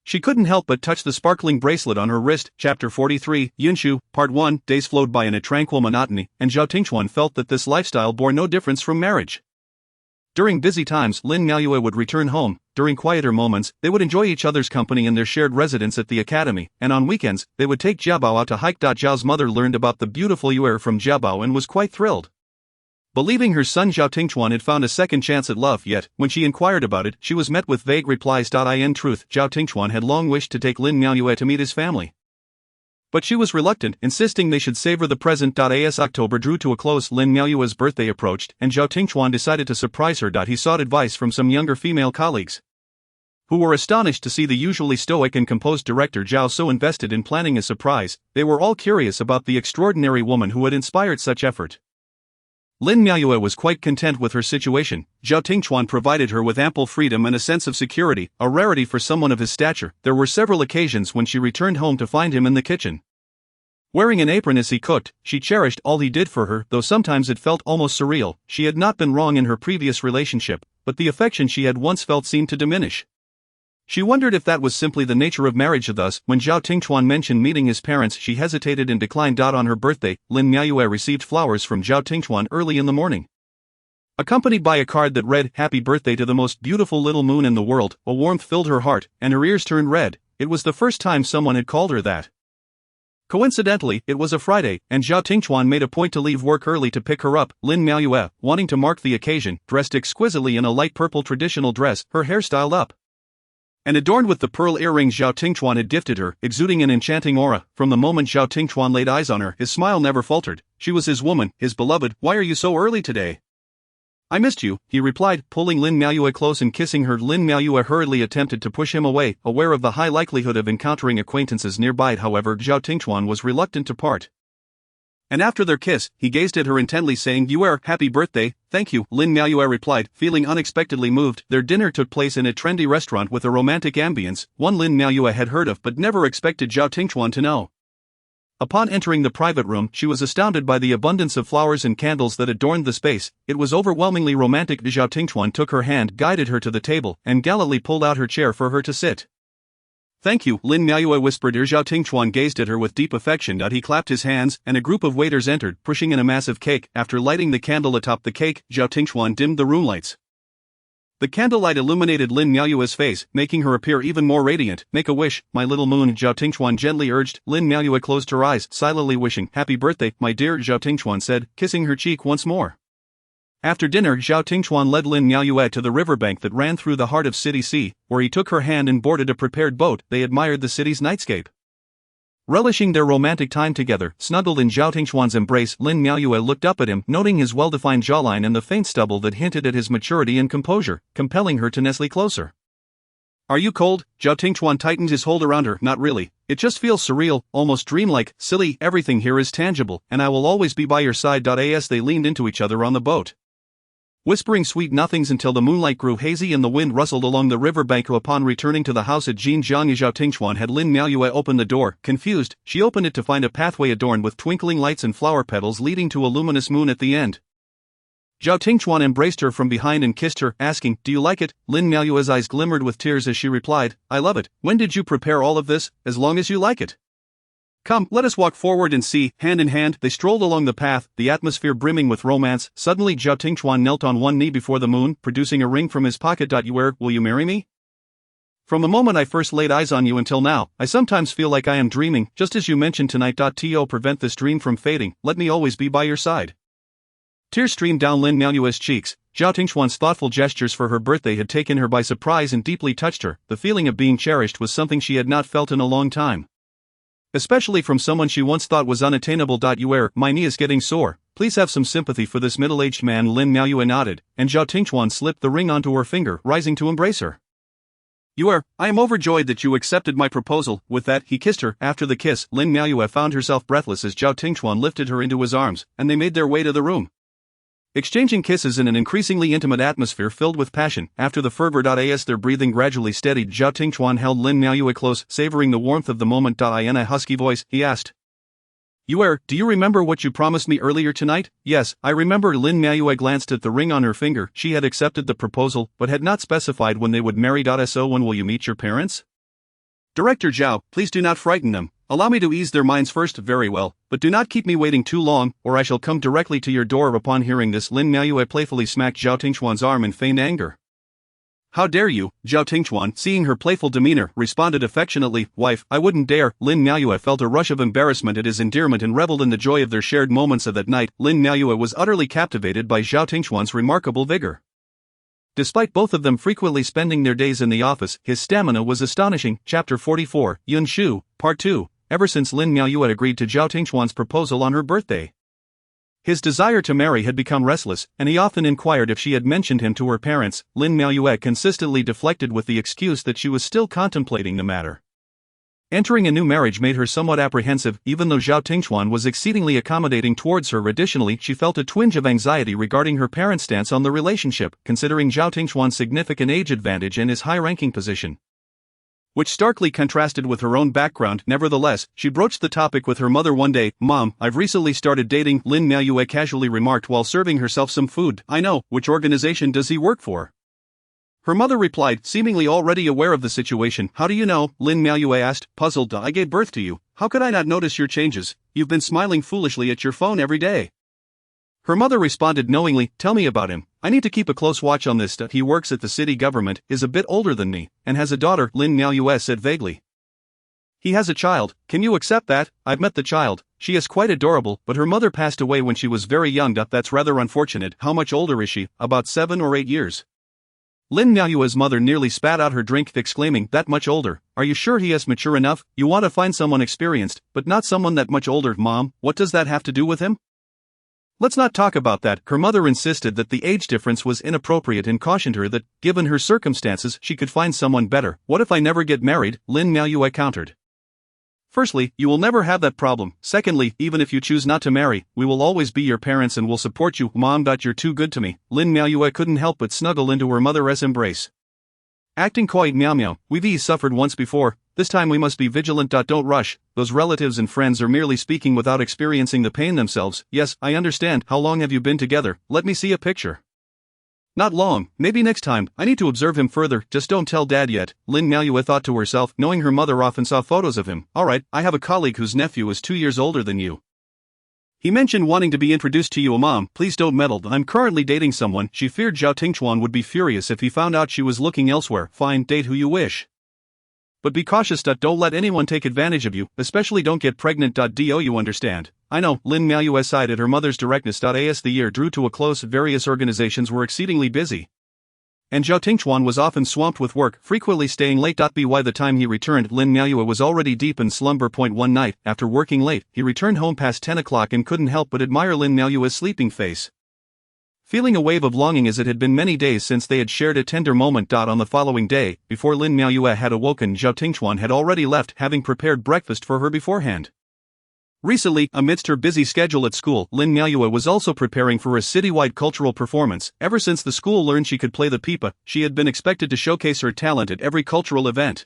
She couldn't help but touch the sparkling bracelet on her wrist. Chapter 43, Yunshu, Part 1. Days flowed by in a tranquil monotony, and Zhao Tingchuan felt that this lifestyle bore no difference from marriage. During busy times, Lin Miaoyue would return home. During quieter moments, they would enjoy each other's company in their shared residence at the academy, and on weekends, they would take Jiabao out to hike. Zhao's mother learned about the beautiful Yuer from Jiabao and was quite thrilled. Believing her son Zhao Tingchuan had found a second chance at love, yet, when she inquired about it, she was met with vague replies. In truth, Zhao Tingchuan had long wished to take Lin Miaoyue to meet his family. But she was reluctant, insisting they should savor the present. As October drew to a close, Lin Miaoyue's birthday approached, and Zhao Tingchuan decided to surprise her. He sought advice from some younger female colleagues, who were astonished to see the usually stoic and composed director Zhao so invested in planning a surprise. They were all curious about the extraordinary woman who had inspired such effort. Lin Miaoyue was quite content with her situation. Zhao Tingchuan provided her with ample freedom and a sense of security, a rarity for someone of his stature. There were several occasions when she returned home to find him in the kitchen, wearing an apron as he cooked. She cherished all he did for her, though sometimes it felt almost surreal. She had not been wrong in her previous relationship, but the affection she had once felt seemed to diminish. She wondered if that was simply the nature of marriage. Thus, when Zhao Tingchuan mentioned meeting his parents, she hesitated and declined. On her birthday, Lin Miaoyue received flowers from Zhao Tingchuan early in the morning, accompanied by a card that read, "Happy birthday to the most beautiful little moon in the world." A warmth filled her heart, and her ears turned red. It was the first time someone had called her that. Coincidentally, it was a Friday, and Zhao Tingchuan made a point to leave work early to pick her up. Lin Miaoyue, wanting to mark the occasion, dressed exquisitely in a light purple traditional dress, her hair styled up and adorned with the pearl earrings Zhao Tingchuan had gifted her, exuding an enchanting aura. From the moment Zhao Tingchuan laid eyes on her, his smile never faltered. She was his woman, his beloved. "Why are you so early today?" "I missed you," he replied, pulling Lin Miaoyue close and kissing her. Lin Miaoyue hurriedly attempted to push him away, aware of the high likelihood of encountering acquaintances nearby. However, Zhao Tingchuan was reluctant to part, and after their kiss, he gazed at her intently, saying, "Happy birthday." "Thank you," Lin Miaoyue replied, feeling unexpectedly moved. Their dinner took place in a trendy restaurant with a romantic ambience, one Lin Miaoyue had heard of but never expected Zhao Tingchuan to know. Upon entering the private room, she was astounded by the abundance of flowers and candles that adorned the space. It was overwhelmingly romantic. Zhao Tingchuan took her hand, guided her to the table, and gallantly pulled out her chair for her to sit. "Thank you," Lin Miaoyue whispered. Zhao Tingchuan gazed at her with deep affection. He clapped his hands, and a group of waiters entered, pushing in a massive cake. After lighting the candle atop the cake, Zhao Tingchuan dimmed the room lights. The candlelight illuminated Lin Miaoyue's face, making her appear even more radiant. "Make a wish, my little moon," Zhao Tingchuan gently urged. Lin Miaoyue closed her eyes, silently wishing. "Happy birthday, my dear," Zhao Tingchuan said, kissing her cheek once more. After dinner, Zhao Tingchuan led Lin Miaoyue to the riverbank that ran through the heart of City Sea, where he took her hand and boarded a prepared boat. They admired the city's nightscape, relishing their romantic time together. Snuggled in Zhao Tingchuan's embrace, Lin Miaoyue looked up at him, noting his well-defined jawline and the faint stubble that hinted at his maturity and composure, compelling her to nestle closer. "Are you cold?" Zhao Tingchuan tightened his hold around her. "Not really. It just feels surreal, almost dreamlike. Silly, everything here is tangible, and I will always be by your side." As they leaned into each other on the boat, whispering sweet nothings until the moonlight grew hazy and the wind rustled along the riverbank. Upon returning to the house at Jinjiang, Zhao Tingchuan had Lin Miaoyue open the door. Confused, she opened it to find a pathway adorned with twinkling lights and flower petals leading to a luminous moon at the end. Zhao Tingchuan embraced her from behind and kissed her, asking, "Do you like it?" Lin Miaoyue's eyes glimmered with tears as she replied, "I love it. When did you prepare all of this? As long as you like it. Come, let us walk forward and see." Hand in hand, they strolled along the path, the atmosphere brimming with romance. Suddenly Zhao Tingchuan knelt on one knee before the moon, producing a ring from his pocket. "Will you marry me?" From the moment I first laid eyes on you until now, I sometimes feel like I am dreaming, just as you mentioned tonight. To prevent this dream from fading, let me always be by your side. Tears streamed down Lin Miaoyue's cheeks. Zhao Tingxuan's thoughtful gestures for her birthday had taken her by surprise and deeply touched her. The feeling of being cherished was something she had not felt in a long time, especially from someone she once thought was unattainable. My knee is getting sore. Please have some sympathy for this middle-aged man. Lin Miaoyue nodded, and Zhao Tingxuan slipped the ring onto her finger, rising to embrace her. I am overjoyed that you accepted my proposal. With that, he kissed her. After the kiss, Lin Miaoyue found herself breathless as Zhao Tingxuan lifted her into his arms, and they made their way to the room, exchanging kisses in an increasingly intimate atmosphere filled with passion. After the fervor, as their breathing gradually steadied, Zhao Tingxuan held Lin Miaoyue close, savoring the warmth of the moment. In a husky voice, he asked, do you remember what you promised me earlier tonight? Yes, I remember. Lin Miaoyue glanced at the ring on her finger. She had accepted the proposal, but had not specified when they would marry. So when will you meet your parents? Director Zhao, please do not frighten them. Allow me to ease their minds first. Very well, but do not keep me waiting too long, or I shall come directly to your door. Upon hearing this, Lin Miaoyue playfully smacked Zhao Tingxuan's arm in feigned anger. How dare you? Zhao Tingxuan, seeing her playful demeanor, responded affectionately, wife, I wouldn't dare. Lin Miaoyue felt a rush of embarrassment at his endearment and reveled in the joy of their shared moments of that night. Lin Miaoyue was utterly captivated by Zhao Tingxuan's remarkable vigor. Despite both of them frequently spending their days in the office, his stamina was astonishing. Chapter 44, Yun Shu, Part 2. Ever since Lin Miaoyue agreed to Zhao Tingxuan's proposal on her birthday, his desire to marry had become restless, and he often inquired if she had mentioned him to her parents. Lin Miaoyue consistently deflected with the excuse that she was still contemplating the matter. Entering a new marriage made her somewhat apprehensive, even though Zhao Tingxuan was exceedingly accommodating towards her. Additionally, she felt a twinge of anxiety regarding her parents' stance on the relationship, considering Zhao Tingxuan's significant age advantage and his high-ranking position, which starkly contrasted with her own background. Nevertheless, she broached the topic with her mother one day. Mom, I've recently started dating, Lin Miaoyue casually remarked while serving herself some food. I know, which organization does he work for? Her mother replied, seemingly already aware of the situation. How do you know? Lin Miaoyue asked, puzzled. I gave birth to you. How could I not notice your changes? You've been smiling foolishly at your phone every day. Her mother responded knowingly, tell me about him. I need to keep a close watch on this. He works at the city government, is a bit older than me, and has a daughter, Lin Miaoyue said vaguely. He has a child, can you accept that? I've met the child, she is quite adorable, but her mother passed away when she was very young. That's rather unfortunate. How much older is she? About 7 or 8 years. Lin Miaoyue's mother nearly spat out her drink, exclaiming, that much older? Are you sure he is mature enough? You want to find someone experienced, but not someone that much older. Mom, what does that have to do with him? Let's not talk about that. Her mother insisted that the age difference was inappropriate and cautioned her that, given her circumstances, she could find someone better. What if I never get married? Lin Miaoyue countered. Firstly, you will never have that problem. Secondly, even if you choose not to marry, we will always be your parents and will support you. Mom, you're too good to me. Lin Miaoyue couldn't help but snuggle into her mother's embrace. Acting coy, meow meow, we've suffered once before, this time we must be vigilant. Don't rush, those relatives and friends are merely speaking without experiencing the pain themselves. Yes, I understand. How long have you been together? Let me see a picture. Not long, maybe next time. I need to observe him further. Just don't tell Dad yet, Lin Miaoyue thought to herself, knowing her mother often saw photos of him. Alright, I have a colleague whose nephew is 2 years older than you. He mentioned wanting to be introduced to you. Mom, please don't meddle. I'm currently dating someone. She feared Zhao Tingxuan would be furious if he found out she was looking elsewhere. Fine, date who you wish, but be cautious. Don't let anyone take advantage of you, especially don't get pregnant. Do you understand? I know. Lin Miaoyue sighed at her mother's directness. As the year drew to a close, various organizations were exceedingly busy, and Zhao Tingxuan was often swamped with work, frequently staying late. By the time he returned, Lin Miaoyue was already deep in slumber. One night, after working late, he returned home past 10 o'clock and couldn't help but admire Lin Miaoyue's sleeping face, feeling a wave of longing as it had been many days since they had shared a tender moment. On the following day, before Lin Miaoyue had awoken, Zhao Tingxuan had already left, having prepared breakfast for her beforehand. Recently, amidst her busy schedule at school, Lin Miaoyue was also preparing for a citywide cultural performance. Ever since the school learned she could play the pipa, she had been expected to showcase her talent at every cultural event,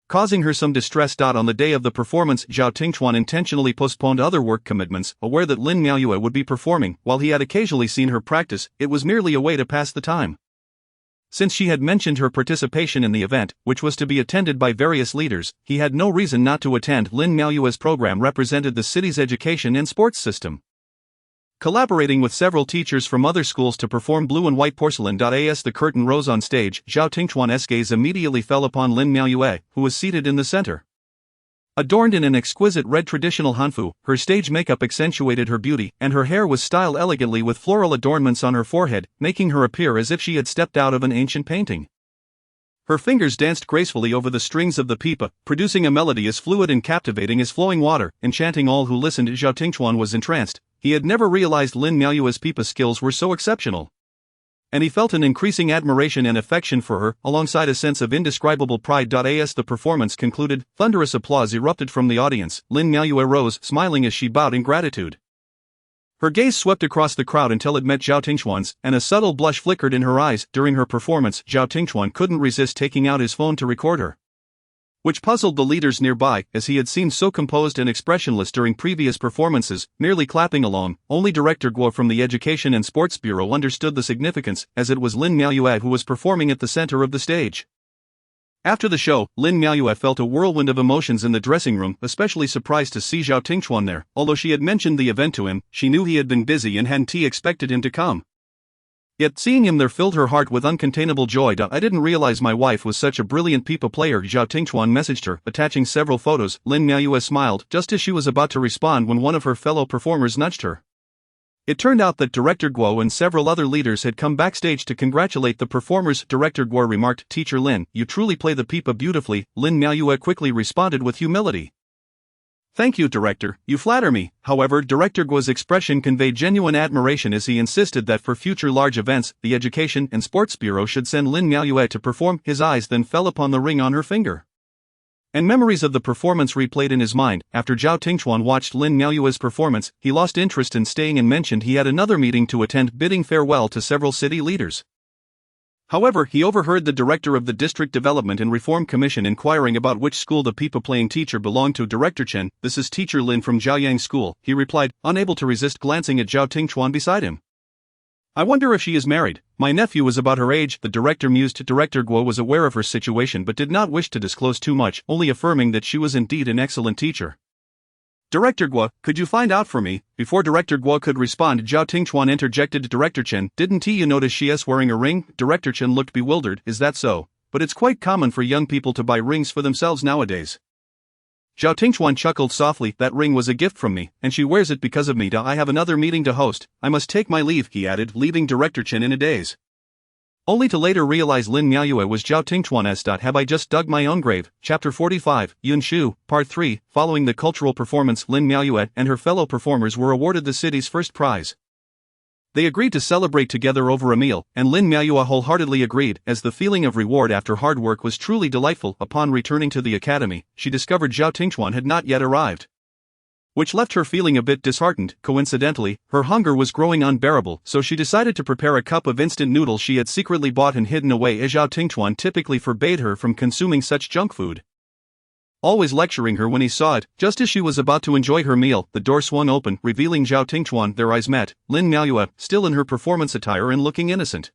causing her some distress. On the day of the performance, Zhao Tingxuan intentionally postponed other work commitments, aware that Lin Miaoyue would be performing. While he had occasionally seen her practice, it was merely a way to pass the time. Since she had mentioned her participation in the event, which was to be attended by various leaders, he had no reason not to attend. Lin Miaoyue's program represented the city's education and sports system, Collaborating with several teachers from other schools to perform Blue and White Porcelain. As the curtain rose on stage, Zhao Tingchuan's gaze immediately fell upon Lin Miaoyue, who was seated in the center. Adorned in an exquisite red traditional hanfu, her stage makeup accentuated her beauty, and her hair was styled elegantly with floral adornments on her forehead, making her appear as if she had stepped out of an ancient painting. Her fingers danced gracefully over the strings of the pipa, producing a melody as fluid and captivating as flowing water, enchanting all who listened. Zhao Tingchuan was entranced. He had never realized Lin Miaoyue's pipa skills were so exceptional. And he felt an increasing admiration and affection for her, alongside a sense of indescribable pride. As the performance concluded, thunderous applause erupted from the audience. Lin Miaoyue rose, smiling as she bowed in gratitude. Her gaze swept across the crowd until it met Zhao Tingchuan's, and a subtle blush flickered in her eyes. During her performance, Zhao Tingchuan couldn't resist taking out his phone to record her, which puzzled the leaders nearby, as he had seemed so composed and expressionless during previous performances, merely clapping along. Only Director Guo from the Education and Sports Bureau understood the significance, as it was Lin Miaoyue who was performing at the center of the stage. After the show, Lin Miaoyue felt a whirlwind of emotions in the dressing room, especially surprised to see Zhao Tingchuan there. Although she had mentioned the event to him, she knew he had been busy and hadn't expected him to come. Yet seeing him there filled her heart with uncontainable joy. I didn't realize my wife was such a brilliant pipa player, Zhao Tingchuan messaged her, attaching several photos. Lin Miaoyue smiled, just as she was about to respond when one of her fellow performers nudged her. It turned out that Director Guo and several other leaders had come backstage to congratulate the performers. Director Guo remarked, "Teacher Lin, you truly play the pipa beautifully." Lin Miaoyue quickly responded with humility. "Thank you, Director, you flatter me." However, Director Guo's expression conveyed genuine admiration as he insisted that for future large events, the Education and Sports Bureau should send Lin Miaoyue to perform. His eyes then fell upon the ring on her finger, and memories of the performance replayed in his mind. After Zhao Tingchuan watched Lin Miaoyue's performance, he lost interest in staying and mentioned he had another meeting to attend, bidding farewell to several city leaders. However, he overheard the director of the District Development and Reform Commission inquiring about which school the pipa-playing teacher belonged to. "Director Chen, this is Teacher Lin from Zhaoyang School," he replied, unable to resist glancing at Zhao Tingchuan beside him. "I wonder if she is married. My nephew is about her age," the director mused. Director Guo was aware of her situation but did not wish to disclose too much, only affirming that she was indeed an excellent teacher. "Director Guo, could you find out for me?" Before Director Guo could respond, Zhao Tingchuan interjected, "Director Chen, didn't you notice she is wearing a ring?" Director Chen looked bewildered. "Is that so? But it's quite common for young people to buy rings for themselves nowadays." Zhao Tingchuan chuckled softly. "That ring was a gift from me, and she wears it because of me. I have another meeting to host. I must take my leave," he added, leaving Director Chen in a daze. Only to later realize Lin Miaoyue was Zhao Tingchuan's. "Have I just dug my own grave?" Chapter 45, Yun Shu, Part 3. Following the cultural performance, Lin Miaoyue and her fellow performers were awarded the city's first prize. They agreed to celebrate together over a meal, and Lin Miaoyue wholeheartedly agreed, as the feeling of reward after hard work was truly delightful. Upon returning to the academy, she discovered Zhao Tingchuan had not yet arrived, which left her feeling a bit disheartened. Coincidentally, her hunger was growing unbearable, so she decided to prepare a cup of instant noodles she had secretly bought and hidden away, as Zhao Tingchuan typically forbade her from consuming such junk food, always lecturing her when he saw it. Just as she was about to enjoy her meal, the door swung open, revealing Zhao Tingchuan. Their eyes met. Lin Miaoyue, still in her performance attire and looking innocent,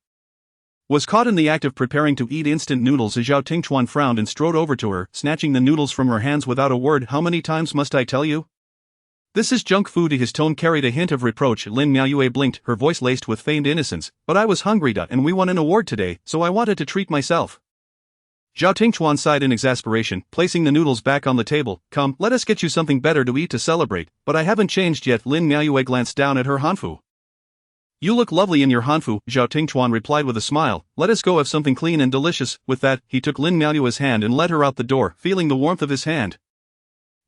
was caught in the act of preparing to eat instant noodles. As Zhao Tingchuan frowned and strode over to her, snatching the noodles from her hands without a word. "How many times must I tell you? This is junk food." His tone carried a hint of reproach. Lin Miaoyue blinked, her voice laced with feigned innocence. "But I was hungry, and we won an award today, so I wanted to treat myself." Zhao Tingchuan sighed in exasperation, placing the noodles back on the table. "Come, let us get you something better to eat to celebrate." "But I haven't changed yet." Lin Miaoyue glanced down at her hanfu. "You look lovely in your hanfu," Zhao Tingchuan replied with a smile. "Let us go have something clean and delicious." With that, he took Lin Miaoyue's hand and led her out the door, feeling the warmth of his hand.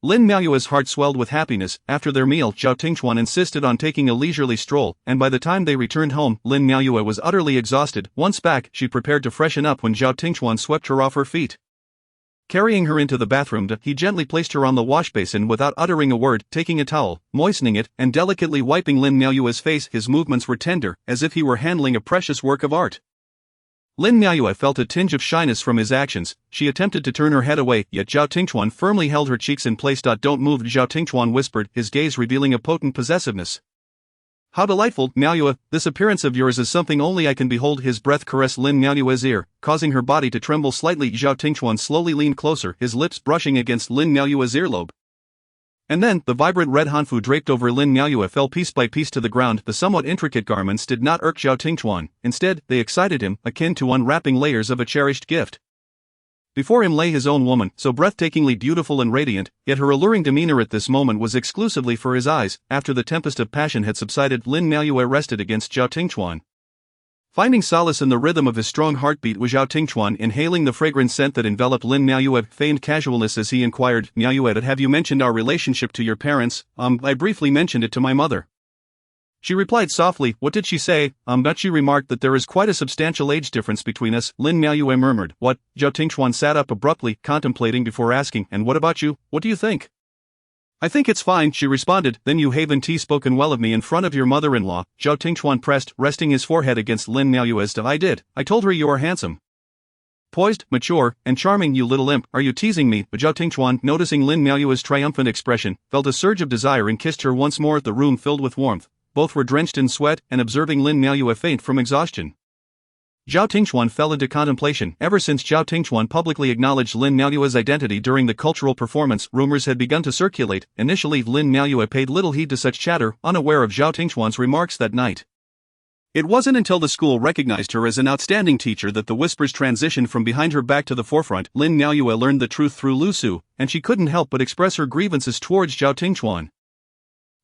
Lin Miaoyue's heart swelled with happiness. After their meal, Zhao Tingchuan insisted on taking a leisurely stroll, and by the time they returned home, Lin Miaoyue was utterly exhausted. Once back, she prepared to freshen up when Zhao Tingchuan swept her off her feet. Carrying her into the bathroom, he gently placed her on the wash basin without uttering a word, taking a towel, moistening it, and delicately wiping Lin Miaoyue's face. His movements were tender, as if he were handling a precious work of art. Lin Miaoyue felt a tinge of shyness from his actions. She attempted to turn her head away, yet Zhao Tingchuan firmly held her cheeks in place. "Don't move," Zhao Tingchuan whispered, his gaze revealing a potent possessiveness. "How delightful, Miaoyue, this appearance of yours is something only I can behold." His breath caressed Lin Miaoyue's ear, causing her body to tremble slightly. Zhao Tingchuan slowly leaned closer, his lips brushing against Lin Miaoyue's earlobe. And then, the vibrant red hanfu draped over Lin Miaoyue fell piece by piece to the ground. The somewhat intricate garments did not irk Zhao Tingchuan, instead, they excited him, akin to unwrapping layers of a cherished gift. Before him lay his own woman, so breathtakingly beautiful and radiant, yet her alluring demeanor at this moment was exclusively for his eyes. After the tempest of passion had subsided, Lin Miaoyue rested against Zhao Tingchuan. Finding solace in the rhythm of his strong heartbeat was Zhao Tingchuan, inhaling the fragrant scent that enveloped Lin Miaoyue, feigned casualness as he inquired, "Miaoyue, have you mentioned our relationship to your parents?" I briefly mentioned it to my mother." She replied softly. "What did she say?" "But she remarked that there is quite a substantial age difference between us." Lin Miaoyue murmured. "What?" Zhao Tingchuan sat up abruptly, contemplating before asking, "And what about you? What do you think?" "I think it's fine," she responded. "Then you haven't spoken well of me in front of your mother-in-law," Zhao Tingchuan pressed, resting his forehead against Lin Miaoyue's. "I did. I told her you are handsome, poised, mature, and charming." "You little imp, are you teasing me?" But Zhao Tingchuan, noticing Lin Miaoyue's triumphant expression, felt a surge of desire and kissed her once more. The room filled with warmth. Both were drenched in sweat, and observing Lin Miaoyue faint from exhaustion, Zhao Tingchuan fell into contemplation. Ever since Zhao Tingchuan publicly acknowledged Lin Miaoyue's identity during the cultural performance, rumors had begun to circulate. Initially, Lin Miaoyue paid little heed to such chatter, unaware of Zhao Tingchuan's remarks that night. It wasn't until the school recognized her as an outstanding teacher that the whispers transitioned from behind her back to the forefront. Lin Miaoyue learned the truth through Lu Su, and she couldn't help but express her grievances towards Zhao Tingchuan.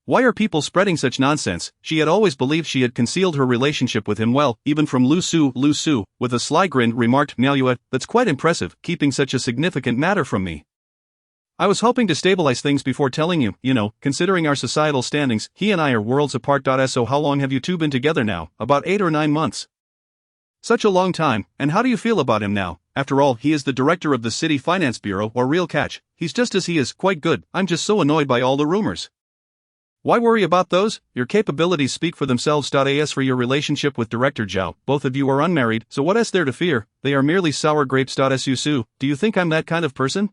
Why are people spreading such nonsense? She had always believed she had concealed her relationship with him well, even from Lu Su. Lu Su, with a sly grin, remarked, "Miaoyue, that's quite impressive, keeping such a significant matter from me. I was hoping to stabilize things before telling you, considering our societal standings, he and I are worlds apart. So how long have you two been together now?" "About 8 or 9 months. "Such a long time, and how do you feel about him now? After all, he is the director of the city finance bureau, or real catch. He's just as he is, quite good. I'm just so annoyed by all the rumors." "Why worry about those? Your capabilities speak for themselves. As for your relationship with Director Zhao, both of you are unmarried, so what is there to fear? They are merely sour grapes. Su, do you think I'm that kind of person?"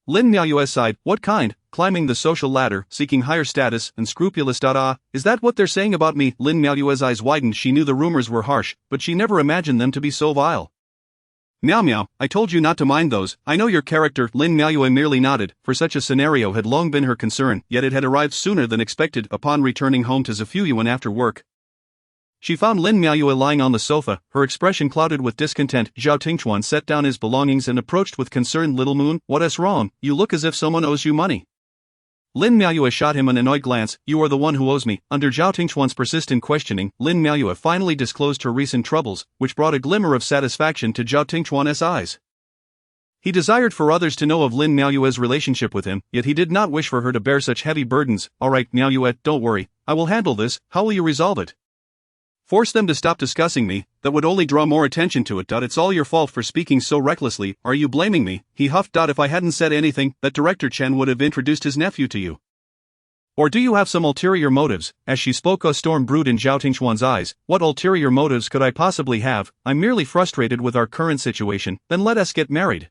Lin Miaoyue sighed. "What kind? Climbing the social ladder, seeking higher status, and scrupulous. Is that what they're saying about me?" Lin Miaoyue's eyes widened. She knew the rumors were harsh, but she never imagined them to be so vile. Miao, I told you not to mind those. I know your character." Lin Miaoyue merely nodded, for such a scenario had long been her concern, yet it had arrived sooner than expected. Upon returning home to Zifuyuan after work, she found Lin Miaoyue lying on the sofa, her expression clouded with discontent. Zhao Tingchuan set down his belongings and approached with concern. "Little Moon, what is wrong? You look as if someone owes you money." Lin Miaoyue shot him an annoyed glance. "You are the one who owes me." Under Zhao Tingchuan's persistent questioning, Lin Miaoyue finally disclosed her recent troubles, which brought a glimmer of satisfaction to Zhao Tingchuan's eyes. He desired for others to know of Lin Miaoyue's relationship with him, yet he did not wish for her to bear such heavy burdens. "All right, Miaoyue, don't worry. I will handle this. How will you resolve it?" "Force them to stop discussing me. That would only draw more attention to it. It's all your fault for speaking so recklessly." "Are you blaming me?" he huffed. "If I hadn't said anything, that Director Chen would have introduced his nephew to you. Or do you have some ulterior motives?" As she spoke, a storm brewed in Zhao Tingchuan's eyes. "What ulterior motives could I possibly have? I'm merely frustrated with our current situation. Then let us get married.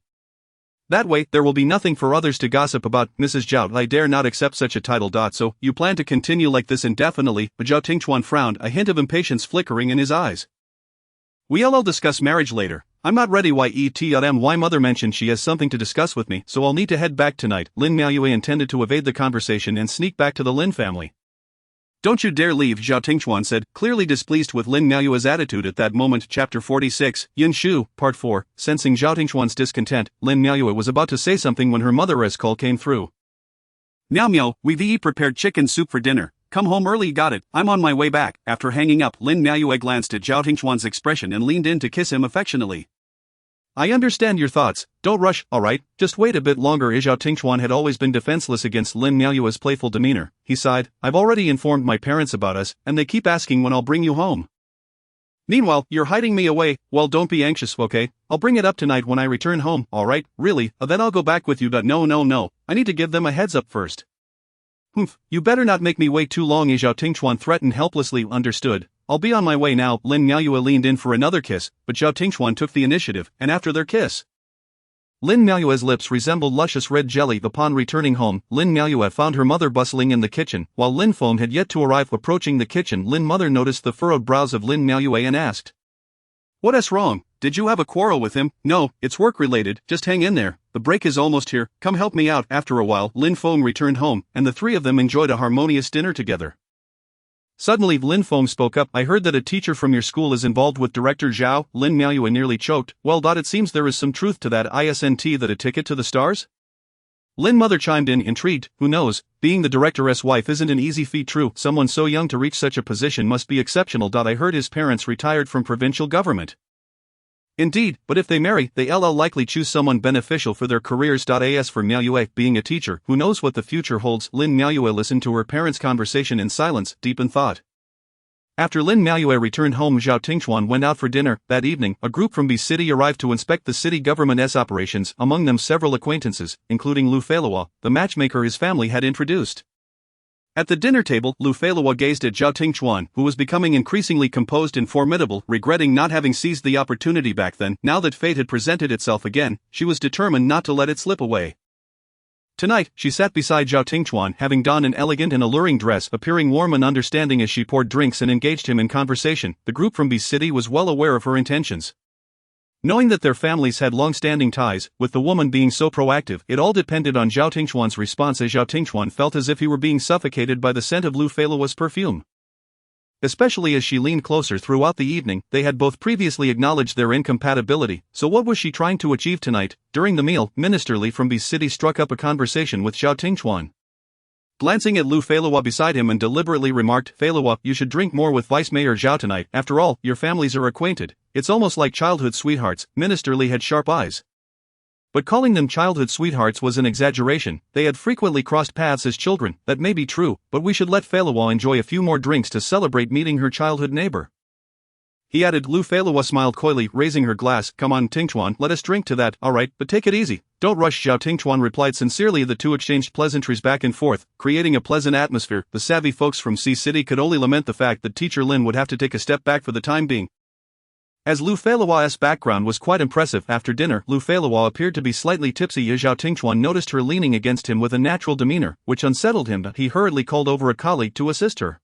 That way, there will be nothing for others to gossip about." "Mrs. Zhao, I dare not accept such a title. So, you plan to continue like this indefinitely?" But Zhao Tingchuan frowned, a hint of impatience flickering in his eyes. "We'll discuss marriage later. I'm not ready. My mother mentioned she has something to discuss with me, so I'll need to head back tonight." Lin Miaoyue intended to evade the conversation and sneak back to the Lin family. "Don't you dare leave," Zhao Tingchuan said, clearly displeased with Lin Miaoyue's attitude at that moment. Chapter 46, Yin Shu, Part 4. Sensing Zhao Tingchuan's discontent, Lin Miaoyue was about to say something when her mother's call came through. Miao, we've prepared chicken soup for dinner. Come home early." "Got it, I'm on my way back." After hanging up, Lin Miaoyue glanced at Zhao Tingchuan's expression and leaned in to kiss him affectionately. "I understand your thoughts. Don't rush. Alright, just wait a bit longer." Zhao Tingchuan had always been defenseless against Lin Miaoyue's playful demeanor. He sighed. "I've already informed my parents about us, and they keep asking when I'll bring you home. Meanwhile, you're hiding me away. Well, don't be anxious, okay? I'll bring it up tonight when I return home." "Alright, really? Then I'll go back with you." "But no. I need to give them a heads up first." "Humph, you better not make me wait too long." Zhao Tingchuan threatened helplessly. "Understood. I'll be on my way now." Lin Miaoyue leaned in for another kiss, but Zhao Tingchuan took the initiative, and after their kiss, Lin Miaoyue's lips resembled luscious red jelly. Upon returning home, Lin Miaoyue found her mother bustling in the kitchen. While Lin Feng had yet to arrive. Approaching the kitchen, Lin mother noticed the furrowed brows of Lin Miaoyue and asked, "What is wrong? Did you have a quarrel with him? No, it's work-related, just hang in there, the break is almost here, come help me out. After a while, Lin Feng returned home, and the three of them enjoyed a harmonious dinner together. Suddenly Lin Feng spoke up, I heard that a teacher from your school is involved with Director Zhao. Lin Miaoyue nearly choked, well, it seems there is some truth to that. Isn't that a ticket to the stars? Lin Mother chimed in, intrigued, who knows, being the director's wife isn't an easy feat. True, someone so young to reach such a position must be exceptional. I heard his parents retired from provincial government. Indeed, but if they marry, they'll likely choose someone beneficial for their careers. As for Miaoyue, being a teacher, who knows what the future holds. Lin Miaoyue listened to her parents' conversation in silence, deep in thought. After Lin Miaoyue returned home, Zhao Tingchuan went out for dinner. That evening, a group from B City arrived to inspect the city government's operations, among them several acquaintances, including Lu Feiluo, the matchmaker his family had introduced. At the dinner table, Lu Feiluo gazed at Zhao Tingchuan, who was becoming increasingly composed and formidable, regretting not having seized the opportunity back then. Now that fate had presented itself again, she was determined not to let it slip away. Tonight, she sat beside Zhao Tingchuan, having donned an elegant and alluring dress, appearing warm and understanding as she poured drinks and engaged him in conversation. The group from B City was well aware of her intentions. Knowing that their families had long-standing ties, with the woman being so proactive, it all depended on Zhao Tingchuan's response, as Zhao Tingchuan felt as if he were being suffocated by the scent of Lu Feiluo's perfume. Especially as she leaned closer throughout the evening, they had both previously acknowledged their incompatibility, so what was she trying to achieve tonight? During the meal, Minister Li from B City struck up a conversation with Zhao Tingchuan. Glancing at Lu Feiluo beside him and deliberately remarked, Feiluo, you should drink more with Vice Mayor Zhao tonight, after all, your families are acquainted, it's almost like childhood sweethearts. Minister Li had sharp eyes. But calling them childhood sweethearts was an exaggeration, they had frequently crossed paths as children. That may be true, but we should let Feiluo enjoy a few more drinks to celebrate meeting her childhood neighbor. He added. Lu Feiluo smiled coyly, raising her glass. Come on, Tingchuan, let us drink to that. Alright, but take it easy. Don't rush. Zhao Tingchuan replied sincerely. The two exchanged pleasantries back and forth, creating a pleasant atmosphere. The savvy folks from C City could only lament the fact that teacher Lin would have to take a step back for the time being. As Lu Feiluo's background was quite impressive, after dinner, Lu Feiluo appeared to be slightly tipsy as Zhao Tingchuan noticed her leaning against him with a natural demeanor, which unsettled him. He hurriedly called over a colleague to assist her.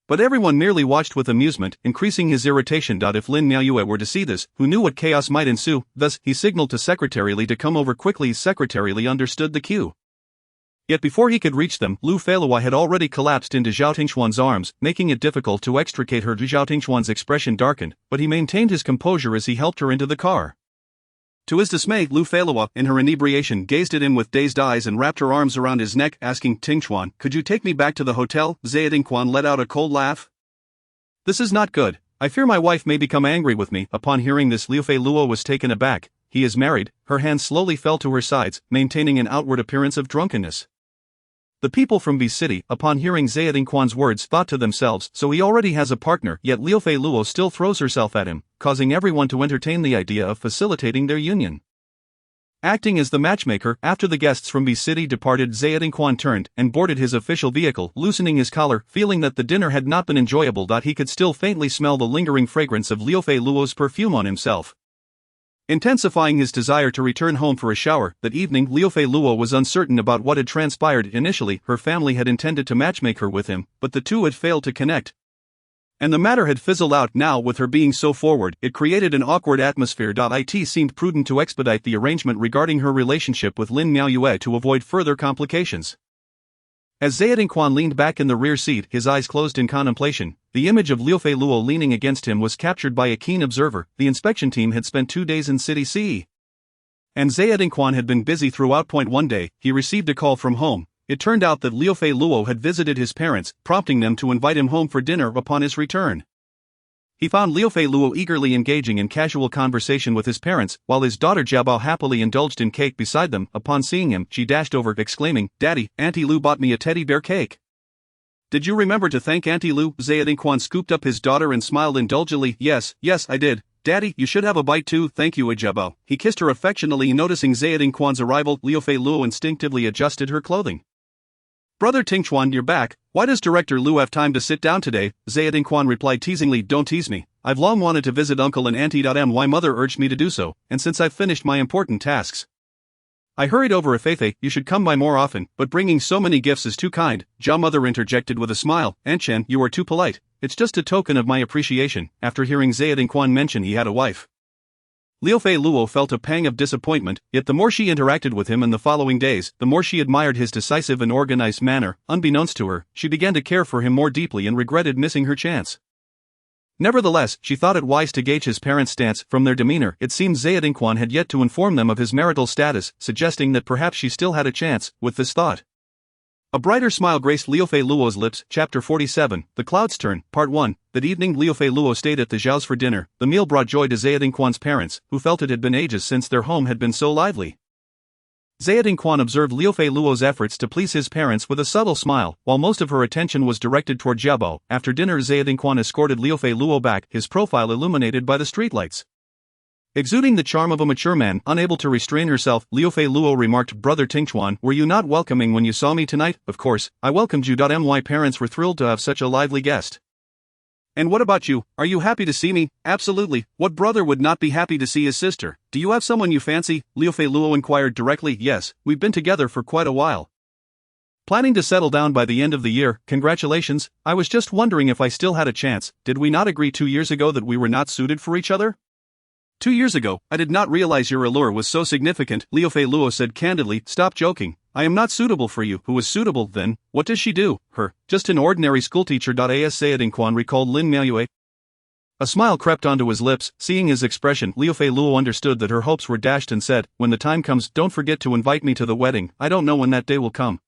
But everyone merely watched with amusement, increasing his irritation. If Lin Miaoyue were to see this, who knew what chaos might ensue? Thus, he signaled to Secretary Li to come over quickly. Secretary Li understood the cue. Yet before he could reach them, Lu Feiluo had already collapsed into Zhao Tingchuan's arms, making it difficult to extricate her. Zhao Tingchuan's expression darkened, but he maintained his composure as he helped her into the car. To his dismay, Lu Feiluo, in her inebriation, gazed at him with dazed eyes and wrapped her arms around his neck, asking, Tingchuan, could you take me back to the hotel? Tingchuan let out a cold laugh. This is not good. I fear my wife may become angry with me. Upon hearing this, Lu Feiluo was taken aback. He is married. Her hands slowly fell to her sides, maintaining an outward appearance of drunkenness. The people from B City, upon hearing Tingchuan's words, thought to themselves, so he already has a partner. Yet Liu Feiluo still throws herself at him, causing everyone to entertain the idea of facilitating their union. Acting as the matchmaker, after the guests from B City departed, Tingchuan turned and boarded his official vehicle, loosening his collar. Feeling that the dinner had not been enjoyable, he could still faintly smell the lingering fragrance of Liu Feiluo's perfume on himself. Intensifying his desire to return home for a shower, that evening Liu Feiluo was uncertain about what had transpired. Initially, her family had intended to matchmake her with him, but the two had failed to connect. And the matter had fizzled out. Now, with her being so forward, it created an awkward atmosphere. It seemed prudent to expedite the arrangement regarding her relationship with Lin Miaoyue to avoid further complications. As Tingchuan leaned back in the rear seat, his eyes closed in contemplation, the image of Liu Feiluo leaning against him was captured by a keen observer. The inspection team had spent 2 days in City C. And Tingchuan had been busy throughout. One day, he received a call from home. It turned out that Liu Feiluo had visited his parents, prompting them to invite him home for dinner upon his return. He found Liu Feiluo eagerly engaging in casual conversation with his parents, while his daughter Jiabao happily indulged in cake beside them. Upon seeing him, she dashed over, exclaiming, Daddy, Auntie Lu bought me a teddy bear cake. Did you remember to thank Auntie Lu? Tingchuan scooped up his daughter and smiled indulgently. Yes, I did. Daddy, you should have a bite too. Thank you, Jiabao. He kissed her affectionately. Noticing Tingchuan's arrival, Liu Feiluo instinctively adjusted her clothing. Brother Tingchuan, you're back. Why does Director Lu have time to sit down today? Tingchuan replied teasingly, Don't tease me. I've long wanted to visit Uncle and Auntie. My mother urged me to do so, and since I've finished my important tasks, I hurried over. Feifei, you should come by more often, but bringing so many gifts is too kind. Jia mother interjected with a smile. Aunt Chen, you are too polite. It's just a token of my appreciation. After hearing Tingchuan mention he had a wife, Liu Fei Luo felt a pang of disappointment, yet the more she interacted with him in the following days, the more she admired his decisive and organized manner. Unbeknownst to her, she began to care for him more deeply and regretted missing her chance. Nevertheless, she thought it wise to gauge his parents' stance. From their demeanor, it seemed Zaya Dingquan had yet to inform them of his marital status, suggesting that perhaps she still had a chance. With this thought, a brighter smile graced Liu Fei Luo's lips. Chapter 47, The Cloud's Turn, Part 1. That evening Liu Fei Luo stayed at the Zhao's for dinner. The meal brought joy to Zaya Dingquan's parents, who felt it had been ages since their home had been so lively. Zaya Dingquan observed Liu Fei Luo's efforts to please his parents with a subtle smile, while most of her attention was directed toward Jiabo. After dinner, Zaya Dingquan escorted Liu Fei Luo back, his profile illuminated by the streetlights. Exuding the charm of a mature man, unable to restrain herself, Liu Fei Luo remarked, "Brother Tingchuan, were you not welcoming when you saw me tonight?" "Of course, I welcomed you. My parents were thrilled to have such a lively guest." "And what about you? Are you happy to see me?" "Absolutely. What brother would not be happy to see his sister? Do you have someone you fancy?" Liu Fei Luo inquired directly. "Yes, we've been together for quite a while. Planning to settle down by the end of the year." "Congratulations. I was just wondering if I still had a chance. Did we not agree 2 years ago that we were not suited for each other?" 2 years ago, I did not realize your allure was so significant," Liu Fei Luo said candidly. "Stop joking. I am not suitable for you." "Who is suitable, then? What does she do?" "Her. Just an ordinary schoolteacher." As Zaya Dingquan recalled Lin Miaoyue. A smile crept onto his lips. Seeing his expression, Liu Fei Luo understood that her hopes were dashed and said, "When the time comes, don't forget to invite me to the wedding. I don't know when that day will come,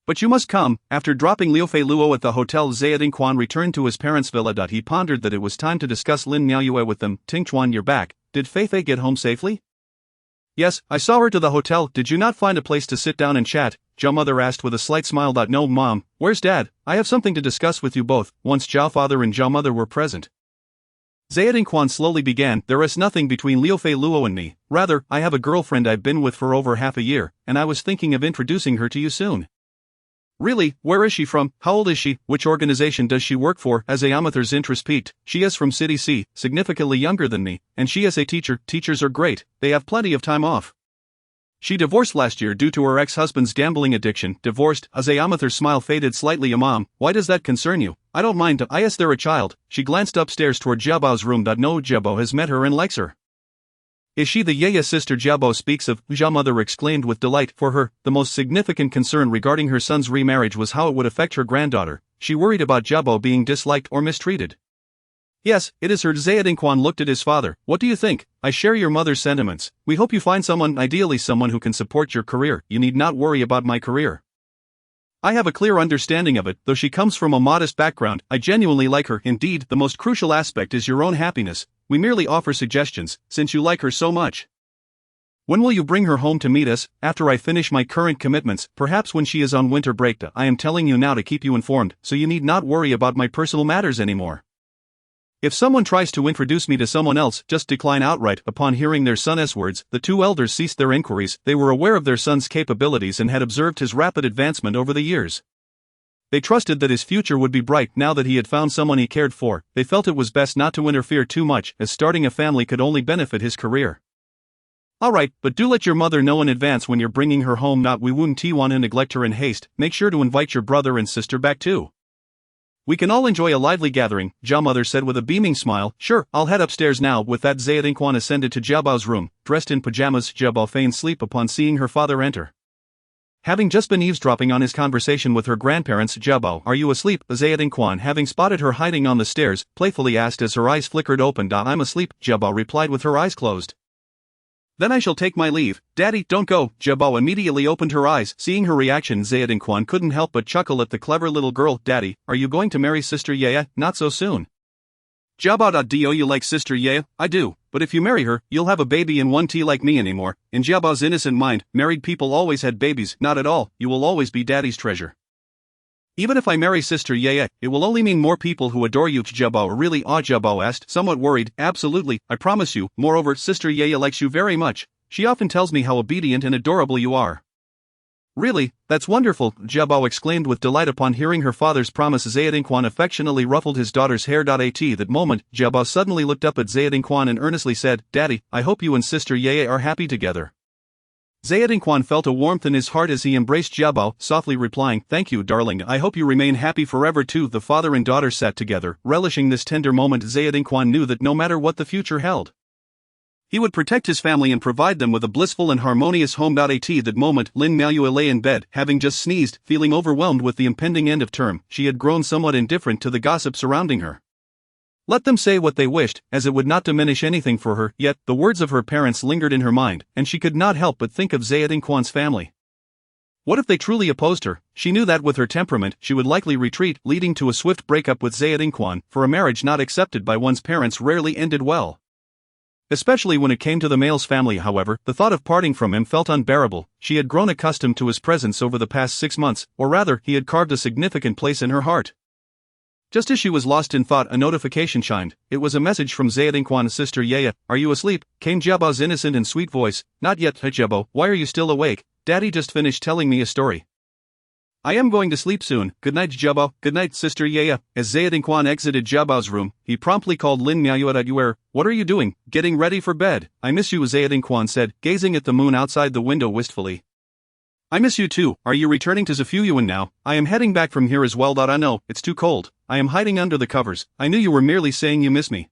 but you must come." After dropping Liu Fei Luo at the hotel, Zaya Dingquan returned to his parents' villa. He pondered that it was time to discuss Lin Miaoyue with them. "Tingchuan, you're back. Did Fei Fei get home safely?" "Yes, I saw her to the hotel." "Did you not find a place to sit down and chat?" Zhao mother asked with a slight smile. "No, mom. Where's dad? I have something to discuss with you both." Once Zhao father and Zhao mother were present, Zaya Dingquan slowly began, "There is nothing between Liu Fei Luo and me. Rather, I have a girlfriend I've been with for over half a year, and I was thinking of introducing her to you soon." "Really? Where is she from? How old is she? Which organization does she work for?" As Ayamather's interest peaked, "She is from City C, significantly younger than me, and she is a teacher." "Teachers are great. They have plenty of time off." "She divorced last year due to her ex-husband's gambling addiction." "Divorced?" As Ayamather's smile faded slightly. "Mom, why does that concern you?" "I don't mind. I asked they're a child." She glanced upstairs toward Jiabo's room. "No, Jiabo has met her and likes her." "Is she the Yaya sister Jiabo speaks of?" Zhao mother exclaimed with delight. For her, the most significant concern regarding her son's remarriage was how it would affect her granddaughter. She worried about Jiabo being disliked or mistreated. "Yes, it is her." Zaya Dingquan looked at his father. "What do you think?" "I share your mother's sentiments. We hope you find someone, ideally someone who can support your career." "You need not worry about my career. I have a clear understanding of it. Though she comes from a modest background, I genuinely like her. Indeed, the most crucial aspect is your own happiness. We merely offer suggestions, since you like her so much." "When will you bring her home to meet us?" "After I finish my current commitments, perhaps when she is on winter break." "I am telling you now to keep you informed, so you need not worry about my personal matters anymore. If someone tries to introduce me to someone else, just decline outright." Upon hearing their son's words, the two elders ceased their inquiries. They were aware of their son's capabilities and had observed his rapid advancement over the years. They trusted that his future would be bright. Now that he had found someone he cared for, they felt it was best not to interfere too much, as starting a family could only benefit his career. "Alright, but do let your mother know in advance when you're bringing her home. We wouldn't want to neglect her in haste. Make sure to invite your brother and sister back too. We can all enjoy a lively gathering," Zhao mother said with a beaming smile. "Sure, I'll head upstairs now." With that, Zaya Dingquan ascended to Jiabao's room. Dressed in pajamas, Jiabao feigned sleep upon seeing her father enter. Having just been eavesdropping on his conversation with her grandparents, "Jiabao, are you asleep?" Zaya Dingquan, having spotted her hiding on the stairs, playfully asked as her eyes flickered open. "I'm asleep," Jiabao replied with her eyes closed. "Then I shall take my leave." "Daddy, don't go." Jiabao immediately opened her eyes. Seeing her reaction, Zaya Dingquan couldn't help but chuckle at the clever little girl. "Daddy, are you going to marry Sister Yaya?" "Not so soon." Jiabao. "Do you like Sister Yaya?" "I do, but if you marry her, you'll have a baby and won't like me anymore." In Jiabao's innocent mind, married people always had babies. "Not at all, you will always be Daddy's treasure. Even if I marry Sister Yaya, it will only mean more people who adore you." Jiabao. "Really?" Jiabao asked, somewhat worried. "Absolutely, I promise you. Moreover, Sister Yaya likes you very much. She often tells me how obedient and adorable you are." "Really? That's wonderful," Jiabao exclaimed with delight upon hearing her father's promise. Zaya Dingquan affectionately ruffled his daughter's hair. At that moment, Jiabao suddenly looked up at Zaya Dingquan and earnestly said, "Daddy, I hope you and Sister Yaya are happy together." Zaya Dingquan felt a warmth in his heart as he embraced Jiabao, softly replying, "Thank you, darling. I hope you remain happy forever too." The father and daughter sat together, relishing this tender moment. Zaya Dingquan knew that no matter what the future held, He would protect his family and provide them with a blissful and harmonious home. At that moment, Lin Maoyue lay in bed, having just sneezed, feeling overwhelmed with the impending end of term. She had grown somewhat indifferent to the gossip surrounding her. Let them say what they wished, as it would not diminish anything for her, yet the words of her parents lingered in her mind, and she could not help but think of Zayadingquan's family. What if they truly opposed her? She knew that with her temperament, she would likely retreat, leading to a swift breakup with Zayadingquan, for a marriage not accepted by one's parents rarely ended well. Especially when it came to the male's family, however, the thought of parting from him felt unbearable. She had grown accustomed to his presence over the past 6 months, or rather, he had carved a significant place in her heart. Just as she was lost in thought, a notification chimed. It was a message from Zayadingquan's sister Yaya. "Are you asleep?" came Jiabao's innocent and sweet voice. "Not yet, Jiabao. Why are you still awake? Daddy just finished telling me a story." "I am going to sleep soon. Good night, Jiabao." "Good night, sister Yaya." As Zayadingquan exited Jiabao's room, he promptly called Lin Maoyue at Yuer. "What are you doing?" "Getting ready for bed." "I miss you," Zayadingquan said, gazing at the moon outside the window wistfully. "I miss you too. Are you returning to Zafuyuan now?" "I am heading back from here as well. I know, it's too cold. I am hiding under the covers. I knew you were merely saying you miss me."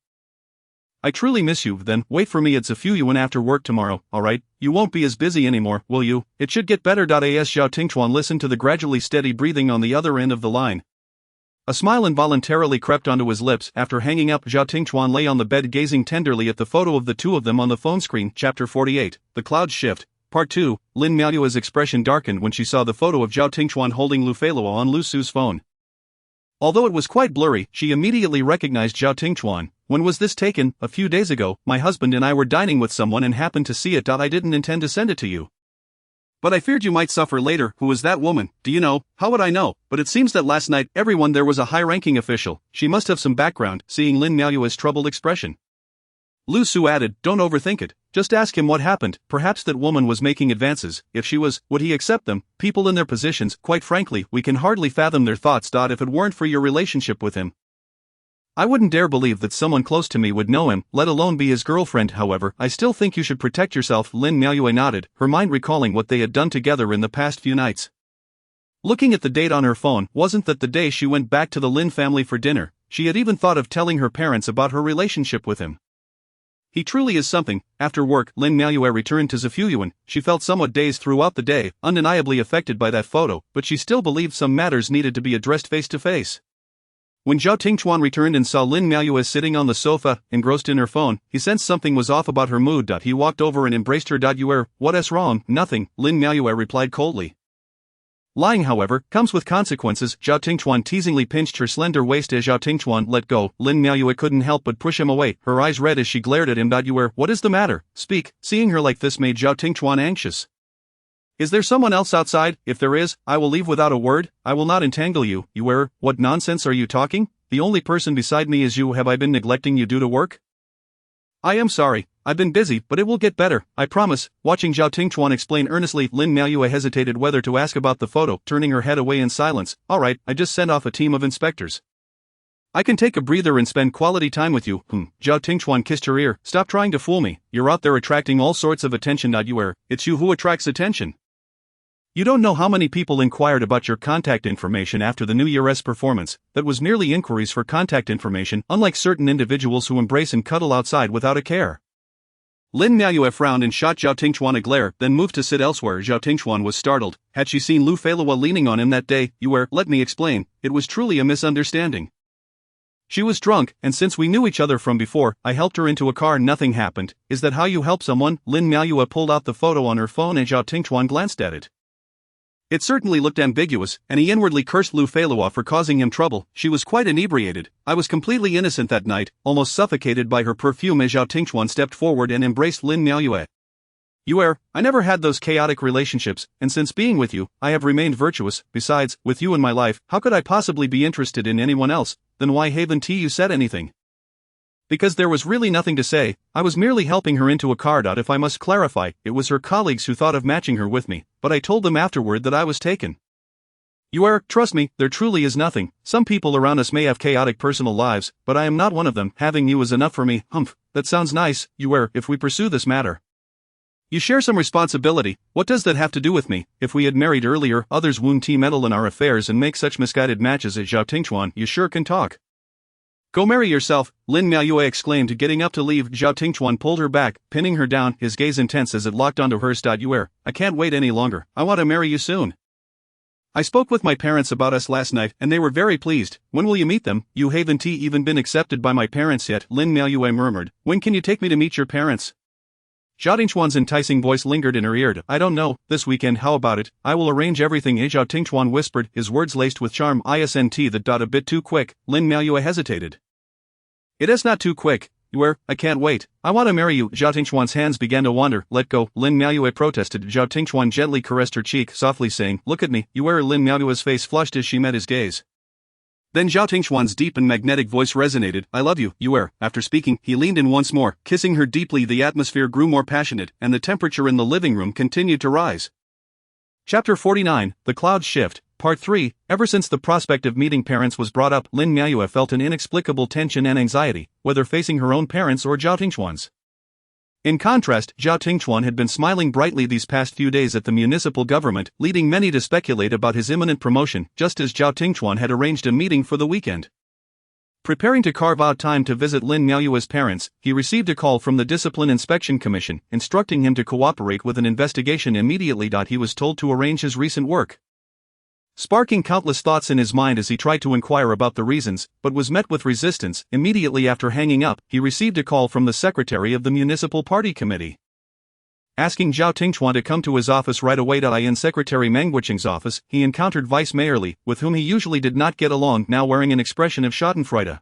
"I truly miss you. Then wait for me at Zafuyuan after work tomorrow, alright? You won't be as busy anymore, will you? It should get better." As Zhao Tingchuan listened to the gradually steady breathing on the other end of the line, a smile involuntarily crept onto his lips. After hanging up, Zhao Tingchuan lay on the bed gazing tenderly at the photo of the two of them on the phone screen. Chapter 48, The Clouds Shift, Part 2. Lin Maoyue's expression darkened when she saw the photo of Zhao Tingchuan holding Lu Feiluo on Lu Su's phone. Although it was quite blurry, she immediately recognized Zhao Tingchuan. "When was this taken?" "A few days ago. My husband and I were dining with someone and happened to see it. I didn't intend to send it to you, but I feared you might suffer later." "Who is that woman?" "Do you know?" "How would I know? But it seems that last night everyone there was a high-ranking official. She must have some background." Seeing Lin Maoyue's troubled expression, Lu Su added, "Don't overthink it. Just ask him what happened. Perhaps that woman was making advances. If she was, would he accept them? People in their positions, quite frankly, we can hardly fathom their thoughts. If it weren't for your relationship with him, I wouldn't dare believe that someone close to me would know him, let alone be his girlfriend. However, I still think you should protect yourself." Lin Maoyue nodded, her mind recalling what they had done together in the past few nights. Looking at the date on her phone, wasn't that the day she went back to the Lin family for dinner? She had even thought of telling her parents about her relationship with him. He truly is something. After work, Lin Maoyue returned to Zafuyuan. She felt somewhat dazed throughout the day, undeniably affected by that photo, but she still believed some matters needed to be addressed face to face. When Zhao Tingchuan returned and saw Lin Maoyue sitting on the sofa, engrossed in her phone, he sensed something was off about her mood. He walked over and embraced her. "Yuer, what's wrong?" "Nothing," Lin Maoyue replied coldly. "Lying, however, comes with consequences." Zhao Tingchuan teasingly pinched her slender waist. As Zhao Tingchuan let go, Lin Maoyue couldn't help but push him away, her eyes red as she glared at him. "Yuer, what is the matter? Speak." Seeing her like this made Zhao Tingchuan anxious. "Is there someone else outside? If there is, I will leave without a word. I will not entangle you." "Yuer, what nonsense are you talking? The only person beside me is you. Have I been neglecting you due to work?" "I am sorry. I've been busy, but it will get better, I promise." Watching Zhao Tingchuan explain earnestly, Lin Maoyue hesitated whether to ask about the photo, turning her head away in silence. "Alright, I just sent off a team of inspectors. I can take a breather and spend quality time with you." Zhao Tingchuan kissed her ear. "Stop trying to fool me. You're out there attracting all sorts of attention. Yuer, it's you who attracts attention. You don't know how many people inquired about your contact information after the New Year's performance. That was merely inquiries for contact information, unlike certain individuals who embrace and cuddle outside without a care." Lin Maoyue frowned and shot Zhao Tingchuan a glare, then moved to sit elsewhere. Zhao Tingchuan was startled. Had she seen Lu Feiluo leaning on him that day? "Yuer, let me explain. It was truly a misunderstanding. She was drunk, and since we knew each other from before, I helped her into a car. Nothing happened." "Is that how you help someone?" Lin Maoyue pulled out the photo on her phone and Zhao Tingchuan glanced at it. It certainly looked ambiguous, and he inwardly cursed Lu Feiluo for causing him trouble. She was quite inebriated. "I was completely innocent that night, almost suffocated by her perfume." As Zhao Tingchuan stepped forward and embraced Lin Maoyue. "Yuer, I never had those chaotic relationships, and since being with you, I have remained virtuous. Besides, with you in my life, how could I possibly be interested in anyone else? Then why haven't you said anything?" "Because there was really nothing to say. I was merely helping her into a car. If I must clarify, it was her colleagues who thought of matching her with me, but I told them afterward that I was taken. Yuer, trust me, there truly is nothing. Some people around us may have chaotic personal lives, but I am not one of them. Having you is enough for me." That sounds nice, Yuer. If we pursue this matter, you share some responsibility. What does that have to do with me? If we had married earlier, others wouldn't meddle in our affairs and make such misguided matches." As Zhao Tingchuan, "You sure can talk." Go marry yourself, Lin Miaoyue exclaimed, getting up to leave. Zhao Tingchuan pulled her back, pinning her down, his gaze intense as it locked onto hers. "Yuer, I can't wait any longer, I want to marry you soon. I spoke with my parents about us last night and they were very pleased. When will you meet them? You haven't even been accepted by my parents yet," Lin Miaoyue murmured. "When can you take me to meet your parents?" Zhao Tingchuan's enticing voice lingered in her ear. "I don't know, this weekend, how about it? I will arrange everything," Zhao Tingchuan whispered, his words laced with charm. "Isn't that a bit too quick?" Lin Miaoyue hesitated. "It is not too quick, Yuer, I can't wait. I want to marry you." Zhao Tingchuan's hands began to wander. "Let go," Lin Miaoyue protested. Zhao Tingchuan gently caressed her cheek, softly saying, "Look at me, Yuer." Lin Miaoyue's face flushed as she met his gaze. Then Zhao Tingchuan's deep and magnetic voice resonated. "I love you, Yuer." After speaking, he leaned in once more, kissing her deeply. The atmosphere grew more passionate, and the temperature in the living room continued to rise. Chapter 49, The Clouds Shift, Part 3. Ever since the prospect of meeting parents was brought up, Lin Miaoyue felt an inexplicable tension and anxiety, whether facing her own parents or Zhao Tingchuan's. In contrast, Zhao Tingchuan had been smiling brightly these past few days at the municipal government, leading many to speculate about his imminent promotion, just as Zhao Tingchuan had arranged a meeting for the weekend. Preparing to carve out time to visit Lin Miaoyue's parents, he received a call from the Discipline Inspection Commission, instructing him to cooperate with an investigation immediately. He was told to arrange his recent work, sparking countless thoughts in his mind as he tried to inquire about the reasons, but was met with resistance. Immediately after hanging up, he received a call from the secretary of the Municipal Party Committee, asking Zhao Tingchuan to come to his office right away. In Secretary Meng Wucheng's office, he encountered Vice Mayor Li, with whom he usually did not get along, now wearing an expression of schadenfreude.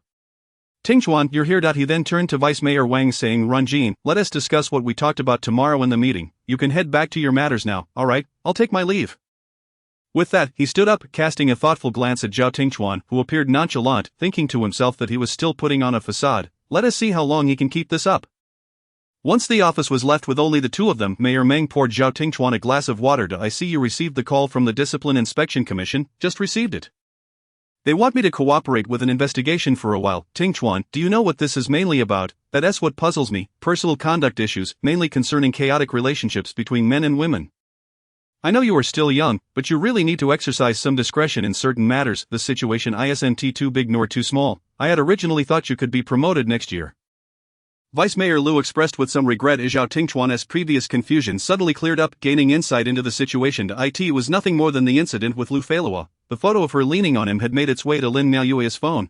"Tingchuan, you're here." He then turned to Vice Mayor Wang, saying, "Ranjin, let us discuss what we talked about tomorrow in the meeting. You can head back to your matters now. All right, I'll take my leave." With that, he stood up, casting a thoughtful glance at Zhao Tingchuan, who appeared nonchalant, thinking to himself that he was still putting on a facade. Let us see how long he can keep this up. Once the office was left with only the two of them, Mayor Meng poured Zhao Tingchuan a glass of water. "I see you received the call from the Discipline Inspection Commission." "Just received it. They want me to cooperate with an investigation for a while." "Tingchuan, do you know what this is mainly about?" "That's what puzzles me, personal conduct issues, mainly concerning chaotic relationships between men and women. I know you are still young, but you really need to exercise some discretion in certain matters. The situation isn't too big nor too small. I had originally thought you could be promoted next year." Vice Mayor Liu expressed with some regret as Zhao Tingchuan's previous confusion suddenly cleared up, gaining insight into the situation. It was nothing more than the incident with Lu Feilua. The photo of her leaning on him had made its way to Lin Miaoyue's phone,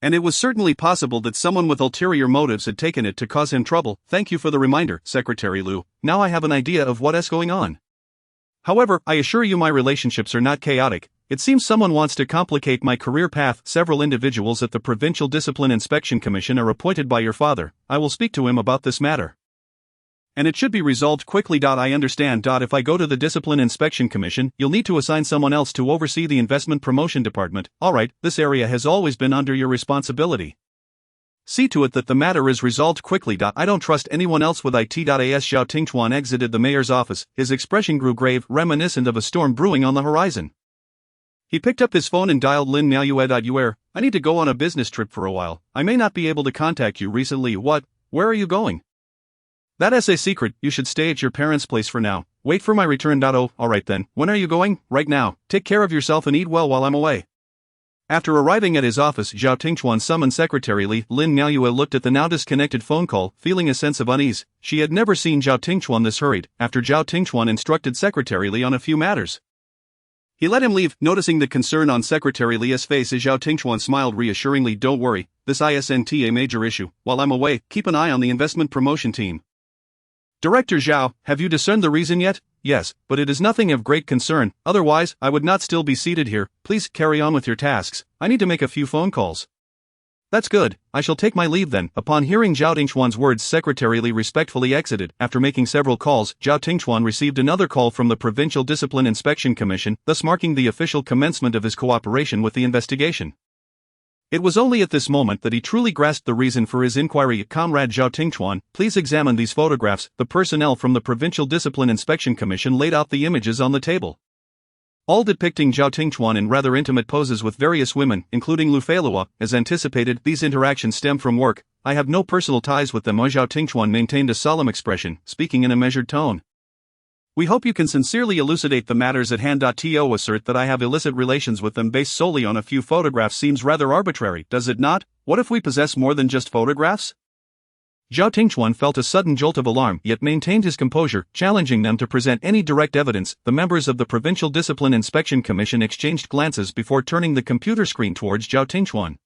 and it was certainly possible that someone with ulterior motives had taken it to cause him trouble. "Thank you for the reminder, Secretary Liu. Now I have an idea of what is going on. However, I assure you my relationships are not chaotic. It seems someone wants to complicate my career path. Several individuals at the Provincial Discipline Inspection Commission are appointed by your father. I will speak to him about this matter, and it should be resolved quickly. I understand. If I go to the Discipline Inspection Commission, you'll need to assign someone else to oversee the Investment Promotion Department. Alright, this area has always been under your responsibility. See to it that the matter is resolved quickly. I don't trust anyone else with it. As Zhao Tingchuan exited the mayor's office, his expression grew grave, reminiscent of a storm brewing on the horizon. He picked up his phone and dialed Lin Miaoyue. "Yuer, I need to go on a business trip for a while. I may not be able to contact you recently." "What? Where are you going?" "That's a secret. You should stay at your parents' place for now. Wait for my return. Oh, alright then. When are you going?" "Right now. Take care of yourself and eat well while I'm away." After arriving at his office, Zhao Tingchuan summoned Secretary Li. Lin Miaoyue looked at the now disconnected phone call, feeling a sense of unease. She had never seen Zhao Tingchuan this hurried, after Zhao Tingchuan instructed Secretary Li on a few matters. He let him leave, noticing the concern on Secretary Li's face as Zhao Tingchuan smiled reassuringly. "Don't worry, this isn't a major issue. While I'm away, keep an eye on the investment promotion team." "Director Zhao, have you discerned the reason yet?" "Yes, but it is nothing of great concern, otherwise I would not still be seated here. Please carry on with your tasks. I need to make a few phone calls." "That's good, I shall take my leave then." Upon hearing Zhao Tingchuan's words, Secretary Li respectfully exited. After making several calls, Zhao Tingchuan received another call from the Provincial Discipline Inspection Commission, thus marking the official commencement of his cooperation with the investigation. It was only at this moment that he truly grasped the reason for his inquiry. "Comrade Zhao Tingchuan, please examine these photographs." The personnel from the Provincial Discipline Inspection Commission laid out the images on the table, all depicting Zhao Tingchuan in rather intimate poses with various women, including Lu Feilua. As anticipated, these interactions stem from work. "I have no personal ties with them." Zhao Tingchuan maintained a solemn expression, speaking in a measured tone. We hope you can sincerely elucidate the matters at hand. To assert that I have illicit relations with them based solely on a few photographs seems rather arbitrary, does it not? What if we possess more than just photographs? Zhao Tingchuan felt a sudden jolt of alarm yet maintained his composure, challenging them to present any direct evidence. The members of the Provincial Discipline Inspection Commission exchanged glances before turning the computer screen towards Zhao Tingchuan.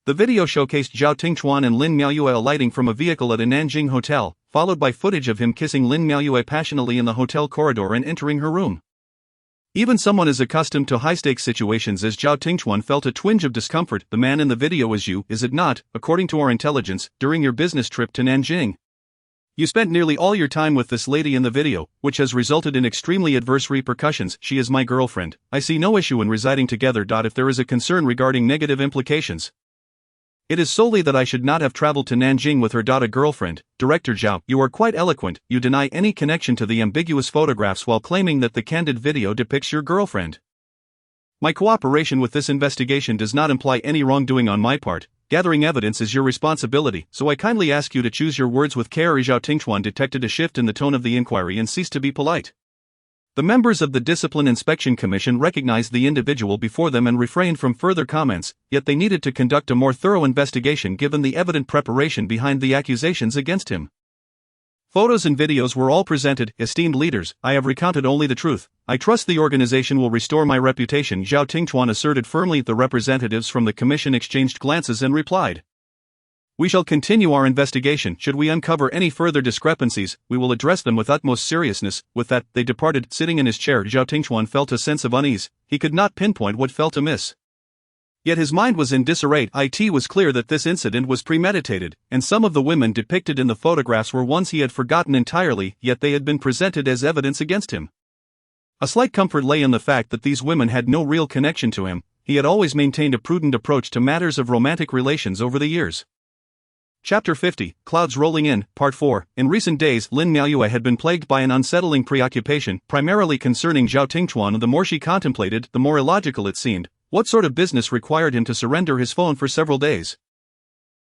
The video showcased Zhao Tingchuan and Lin Miaoyue alighting from a vehicle at a Nanjing hotel, followed by footage of him kissing Lin Miaoyue passionately in the hotel corridor and entering her room. Even someone as accustomed to high-stakes situations as Zhao Tingchuan felt a twinge of discomfort. The man in the video is you, is it not, according to our intelligence, during your business trip to Nanjing? You spent nearly all your time with this lady in the video, which has resulted in extremely adverse repercussions. She is my girlfriend. I see no issue in residing together. If there is a concern regarding negative implications, it is solely that I should not have traveled to Nanjing with her. A girlfriend. Director Zhao, you are quite eloquent. You deny any connection to the ambiguous photographs while claiming that the candid video depicts your girlfriend. My cooperation with this investigation does not imply any wrongdoing on my part. Gathering evidence is your responsibility, so I kindly ask you to choose your words with care. Zhao Tingchuan detected a shift in the tone of the inquiry and ceased to be polite. The members of the Discipline Inspection Commission recognized the individual before them and refrained from further comments, yet they needed to conduct a more thorough investigation given the evident preparation behind the accusations against him. Photos and videos were all presented. Esteemed leaders, I have recounted only the truth. I trust the organization will restore my reputation, Zhao Tingchuan asserted firmly. The representatives from the commission exchanged glances and replied, "We shall continue our investigation. Should we uncover any further discrepancies, we will address them with utmost seriousness." With that, they departed. Sitting in his chair, Zhao Tingchuan felt a sense of unease. He could not pinpoint what felt amiss. Yet his mind was in disarray. It was clear that this incident was premeditated, and some of the women depicted in the photographs were ones he had forgotten entirely, yet they had been presented as evidence against him. A slight comfort lay in the fact that these women had no real connection to him. He had always maintained a prudent approach to matters of romantic relations over the years. Chapter 50, Clouds Rolling In, Part 4. In recent days, Lin Miaoyue had been plagued by an unsettling preoccupation, primarily concerning Zhao Tingchuan. The more she contemplated, the more illogical it seemed. What sort of business required him to surrender his phone for several days?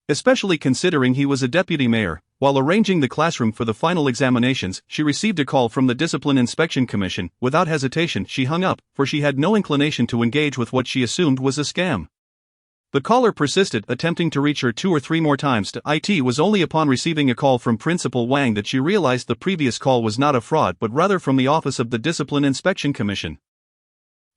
Especially considering he was a deputy mayor. While arranging the classroom for the final examinations, she received a call from the Discipline Inspection Commission. Without hesitation, she hung up, for she had no inclination to engage with what she assumed was a scam. The caller persisted, attempting to reach her 2 or 3 more times. It was only upon receiving a call from Principal Wang that she realized the previous call was not a fraud but rather from the office of the Discipline Inspection Commission.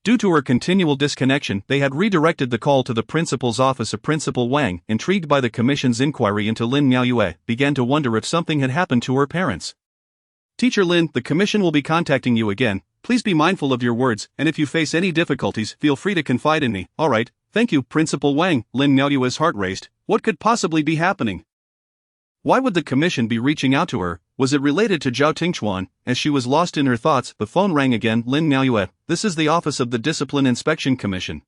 Due to her continual disconnection, they had redirected the call to the principal's office. Principal Wang, intrigued by the commission's inquiry into Lin Miaoyue, began to wonder if something had happened to her parents. "Teacher Lin, the commission will be contacting you again. Please be mindful of your words, and if you face any difficulties, feel free to confide in me." "All right. Thank you, Principal Wang." Lin Miaoyue's heart raced. What could possibly be happening? Why would the commission be reaching out to her? Was it related to Zhao Tingchuan? As she was lost in her thoughts, the phone rang again. "Lin Miaoyue, this is the office of the Discipline Inspection Commission.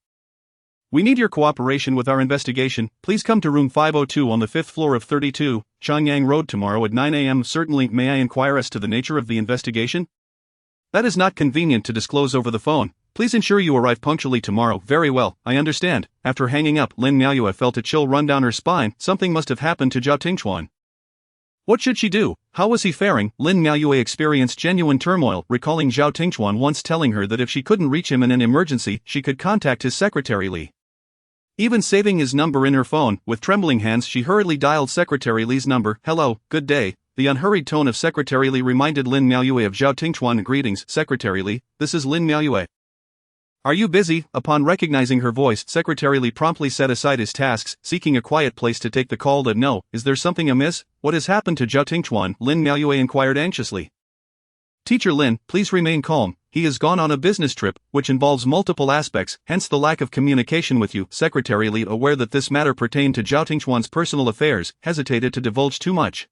We need your cooperation with our investigation. Please come to room 502 on the 5th floor of 32, Changyang Road tomorrow at 9 a.m. Certainly. May I inquire as to the nature of the investigation? That is not convenient to disclose over the phone. Please ensure you arrive punctually tomorrow." "Very well, I understand." After hanging up, Lin Miaoyue felt a chill run down her spine. Something must have happened to Zhao Tingchuan. What should she do? How was he faring? Lin Miaoyue experienced genuine turmoil, recalling Zhao Tingchuan once telling her that if she couldn't reach him in an emergency, she could contact his secretary Li. Even saving his number in her phone, with trembling hands she hurriedly dialed Secretary Li's number. "Hello, good day." The unhurried tone of Secretary Li reminded Lin Miaoyue of Zhao Tingchuan. "Greetings, Secretary Li. This is Lin Miaoyue. Are you busy?" Upon recognizing her voice, Secretary Li promptly set aside his tasks, seeking a quiet place to take the call. "No, is there something amiss? What has happened to Zhao Tingchuan?" Lin Miaoyue inquired anxiously. "Teacher Lin, please remain calm. He has gone on a business trip, which involves multiple aspects, hence the lack of communication with you." Secretary Li, aware that this matter pertained to Zhao Tingchuan's personal affairs, hesitated to divulge too much.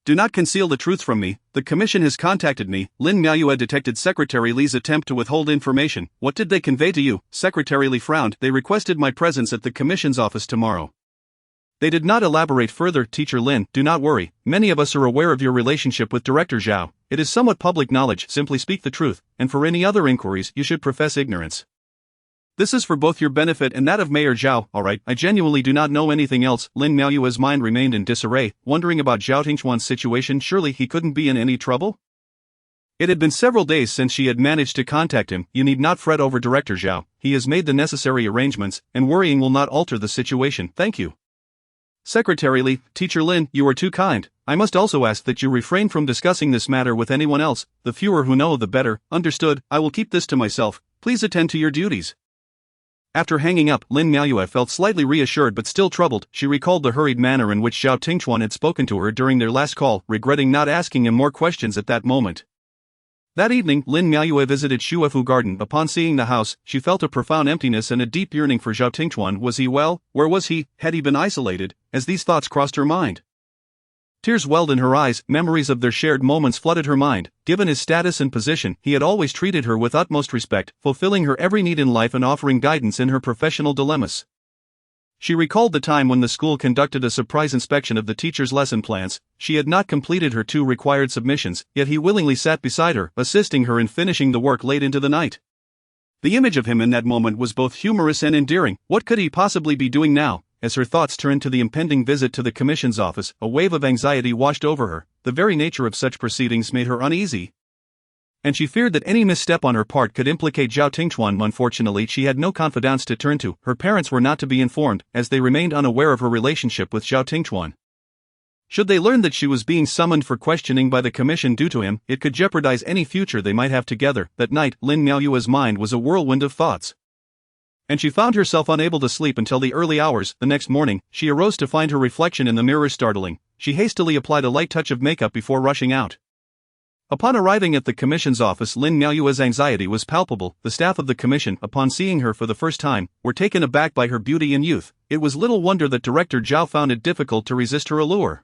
"Do not conceal the truth from me. The commission has contacted me." Lin Miaoyue detected Secretary Li's attempt to withhold information. "What did they convey to you?" Secretary Li frowned. "They requested my presence at the commission's office tomorrow. They did not elaborate further." "Teacher Lin, do not worry. Many of us are aware of your relationship with Director Zhao. It is somewhat public knowledge. Simply speak the truth, and for any other inquiries, you should profess ignorance. This is for both your benefit and that of Mayor Zhao." "All right, I genuinely do not know anything else." Lin Miaoyue's mind remained in disarray, wondering about Zhao Tingchuan's situation. Surely he couldn't be in any trouble? It had been several days since she had managed to contact him. You need not fret over Director Zhao, he has made the necessary arrangements, and worrying will not alter the situation, thank you. Secretary Li, Teacher Lin, you are too kind. I must also ask that you refrain from discussing this matter with anyone else, the fewer who know the better, understood, I will keep this to myself, please attend to your duties. After hanging up, Lin Miaoyue felt slightly reassured but still troubled. She recalled the hurried manner in which Zhao Tingchuan had spoken to her during their last call, regretting not asking him more questions at that moment. That evening, Lin Miaoyue visited Shuefu Garden. Upon seeing the house, she felt a profound emptiness and a deep yearning for Zhao Tingchuan. Was he well? Where was he? Had he been isolated? As these thoughts crossed her mind, tears welled in her eyes. Memories of their shared moments flooded her mind. Given his status and position, he had always treated her with utmost respect, fulfilling her every need in life and offering guidance in her professional dilemmas. She recalled the time when the school conducted a surprise inspection of the teacher's lesson plans. She had not completed her 2 required submissions, yet he willingly sat beside her, assisting her in finishing the work late into the night. The image of him in that moment was both humorous and endearing. What could he possibly be doing now? As her thoughts turned to the impending visit to the commission's office, a wave of anxiety washed over her. The very nature of such proceedings made her uneasy, and she feared that any misstep on her part could implicate Zhao Tingchuan. Unfortunately, she had no confidants to turn to. Her parents were not to be informed, as they remained unaware of her relationship with Zhao Tingchuan. Should they learn that she was being summoned for questioning by the commission due to him, it could jeopardize any future they might have together. That night, Lin Miaoyue's mind was a whirlwind of thoughts, and she found herself unable to sleep until the early hours. The next morning, she arose to find her reflection in the mirror startling. She hastily applied a light touch of makeup before rushing out. Upon arriving at the commission's office, Lin Miaoyue's anxiety was palpable. The staff of the commission, upon seeing her for the first time, were taken aback by her beauty and youth. It was little wonder that Director Zhao found it difficult to resist her allure.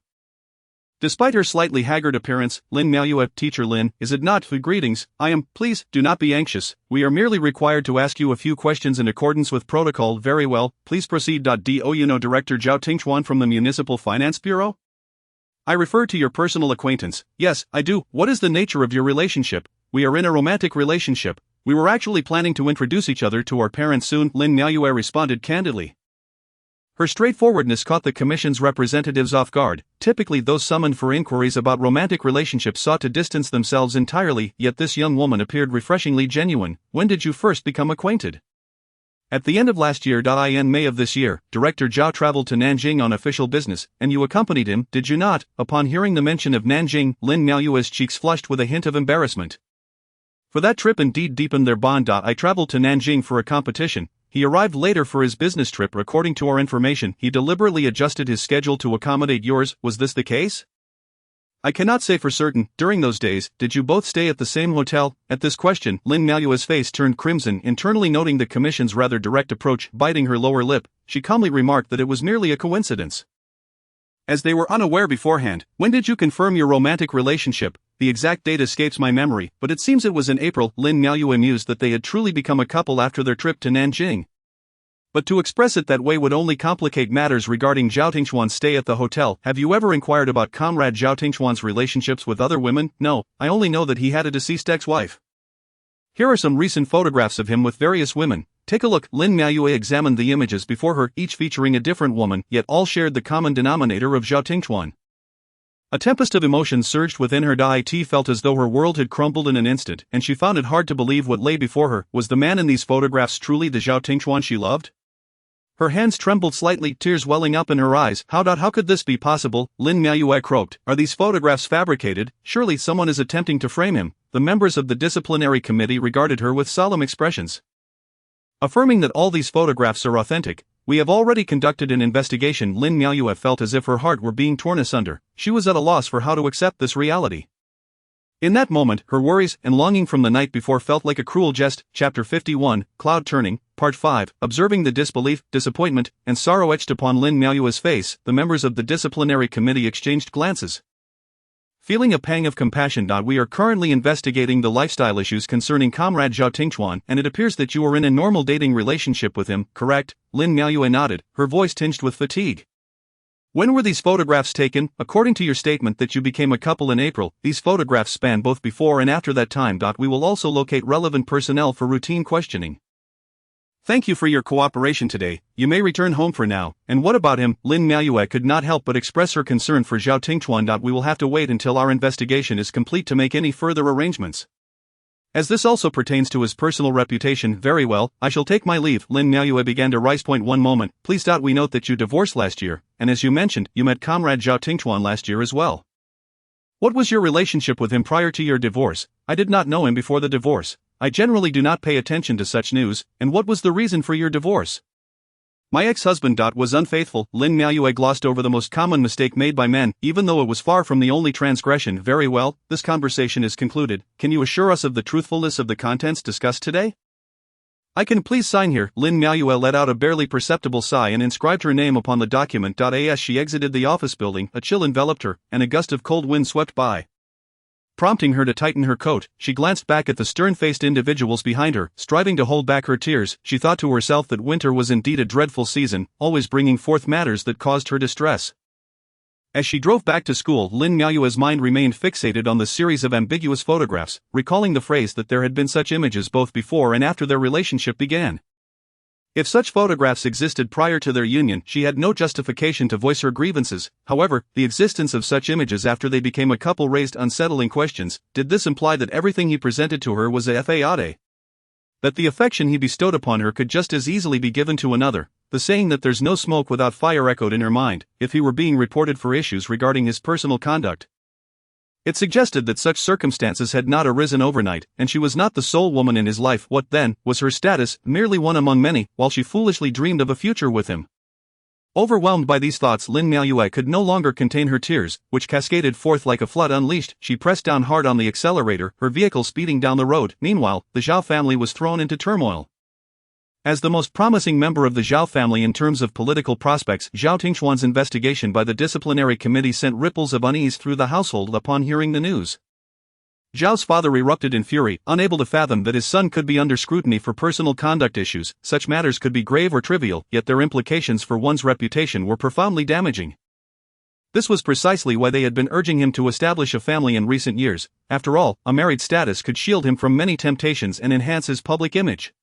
Despite her slightly haggard appearance, Lin Miaoyue, Teacher Lin, is it not? Greetings, I am. Please, do not be anxious. We are merely required to ask you a few questions in accordance with protocol. Very well, please proceed. Do you know Director Zhao Tingchuan from the Municipal Finance Bureau? I refer to your personal acquaintance. Yes, I do. What is the nature of your relationship? We are in a romantic relationship. We were actually planning to introduce each other to our parents soon, Lin Miaoyue responded candidly. Her straightforwardness caught the commission's representatives off guard. Typically, those summoned for inquiries about romantic relationships sought to distance themselves entirely, yet this young woman appeared refreshingly genuine. When did you first become acquainted? At the end of last year. In May of this year, Director Zhao traveled to Nanjing on official business, and you accompanied him, did you not? Upon hearing the mention of Nanjing, Lin Miaoyue's cheeks flushed with a hint of embarrassment. For that trip indeed deepened their bond. I traveled to Nanjing for a competition. He arrived later for his business trip. According to our information, he deliberately adjusted his schedule to accommodate yours. Was this the case? I cannot say for certain. During those days, did you both stay at the same hotel? At this question, Lin Miaoyue's face turned crimson. Internally noting the commission's rather direct approach, biting her lower lip, she calmly remarked that it was merely a coincidence, as they were unaware beforehand. When did you confirm your romantic relationship? The exact date escapes my memory, but it seems it was in April. Lin Miaoyue mused that they had truly become a couple after their trip to Nanjing. But to express it that way would only complicate matters regarding Zhao Tingchuan's stay at the hotel. Have you ever inquired about Comrade Zhao Tingchuan's relationships with other women? No, I only know that he had a deceased ex-wife. Here are some recent photographs of him with various women. Take a look. Lin Miaoyue examined the images before her, each featuring a different woman, yet all shared the common denominator of Zhao Tingchuan. A tempest of emotions surged within her. It felt as though her world had crumbled in an instant, and she found it hard to believe what lay before her. Was the man in these photographs truly the Zhao Tingchuan she loved? Her hands trembled slightly, tears welling up in her eyes. How could this be possible? Lin Miaoyue croaked. Are these photographs fabricated? Surely someone is attempting to frame him. The members of the disciplinary committee regarded her with solemn expressions, affirming that all these photographs are authentic. We have already conducted an investigation. Lin Miaoyue felt as if her heart were being torn asunder. She was at a loss for how to accept this reality. In that moment, her worries and longing from the night before felt like a cruel jest. Chapter 51, Cloud Turning, Part 5. Observing the disbelief, disappointment, and sorrow etched upon Lin Miaoyue's face, the members of the disciplinary committee exchanged glances, feeling a pang of compassion. We are currently investigating the lifestyle issues concerning Comrade Zhao Tingchuan, and it appears that you are in a normal dating relationship with him, correct? Lin Miaoyue nodded, her voice tinged with fatigue. When were these photographs taken? According to your statement that you became a couple in April, these photographs span both before and after that time. We will also locate relevant personnel for routine questioning. Thank you for your cooperation today. You may return home for now. And what about him? Lin Miaoyue could not help but express her concern for Zhao Tingchuan. We will have to wait until our investigation is complete to make any further arrangements. As this also pertains to his personal reputation. Very well, I shall take my leave. Lin Miaoyue began to rise. One moment, please. We note that you divorced last year, and as you mentioned, you met comrade Zhao Tingchuan last year as well. What was your relationship with him prior to your divorce? I did not know him before the divorce. I generally do not pay attention to such news. And what was the reason for your divorce? My ex-husband. Was unfaithful. Lin Miaoyue glossed over the most common mistake made by men, even though it was far from the only transgression. Very well, this conversation is concluded. Can you assure us of the truthfulness of the contents discussed today? I can please sign here. Lin Miaoyue let out a barely perceptible sigh and inscribed her name upon the document. As she exited the office building, a chill enveloped her, and a gust of cold wind swept by. Prompting her to tighten her coat, she glanced back at the stern-faced individuals behind her, striving to hold back her tears. She thought to herself that winter was indeed a dreadful season, always bringing forth matters that caused her distress. As she drove back to school, Lin Miaoyue's mind remained fixated on the series of ambiguous photographs, recalling the phrase that there had been such images both before and after their relationship began. If such photographs existed prior to their union, she had no justification to voice her grievances. However, the existence of such images after they became a couple raised unsettling questions. Did this imply that everything he presented to her was a fade? That the affection he bestowed upon her could just as easily be given to another? The saying that there's no smoke without fire echoed in her mind, if he were being reported for issues regarding his personal conduct. It suggested that such circumstances had not arisen overnight, and she was not the sole woman in his life. What then was her status? Merely one among many, while she foolishly dreamed of a future with him. Overwhelmed by these thoughts, Lin Miaoyue could no longer contain her tears, which cascaded forth like a flood unleashed. She pressed down hard on the accelerator, her vehicle speeding down the road. Meanwhile, the Zhao family was thrown into turmoil. As the most promising member of the Zhao family in terms of political prospects, Zhao Tingchuan's investigation by the disciplinary committee sent ripples of unease through the household upon hearing the news. Zhao's father erupted in fury, unable to fathom that his son could be under scrutiny for personal conduct issues. Such matters could be grave or trivial, yet their implications for one's reputation were profoundly damaging. This was precisely why they had been urging him to establish a family in recent years. After all, a married status could shield him from many temptations and enhance his public image.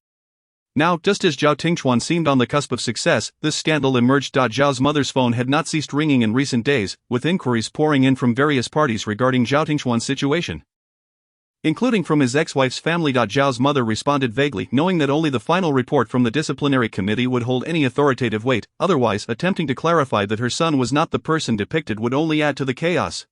Now, just as Zhao Tingchuan seemed on the cusp of success, this scandal emerged. Zhao's mother's phone had not ceased ringing in recent days, with inquiries pouring in from various parties regarding Zhao Tingchuan's situation, including from his ex-wife's family. Zhao's mother responded vaguely, knowing that only the final report from the disciplinary committee would hold any authoritative weight. Otherwise, attempting to clarify that her son was not the person depicted would only add to the chaos.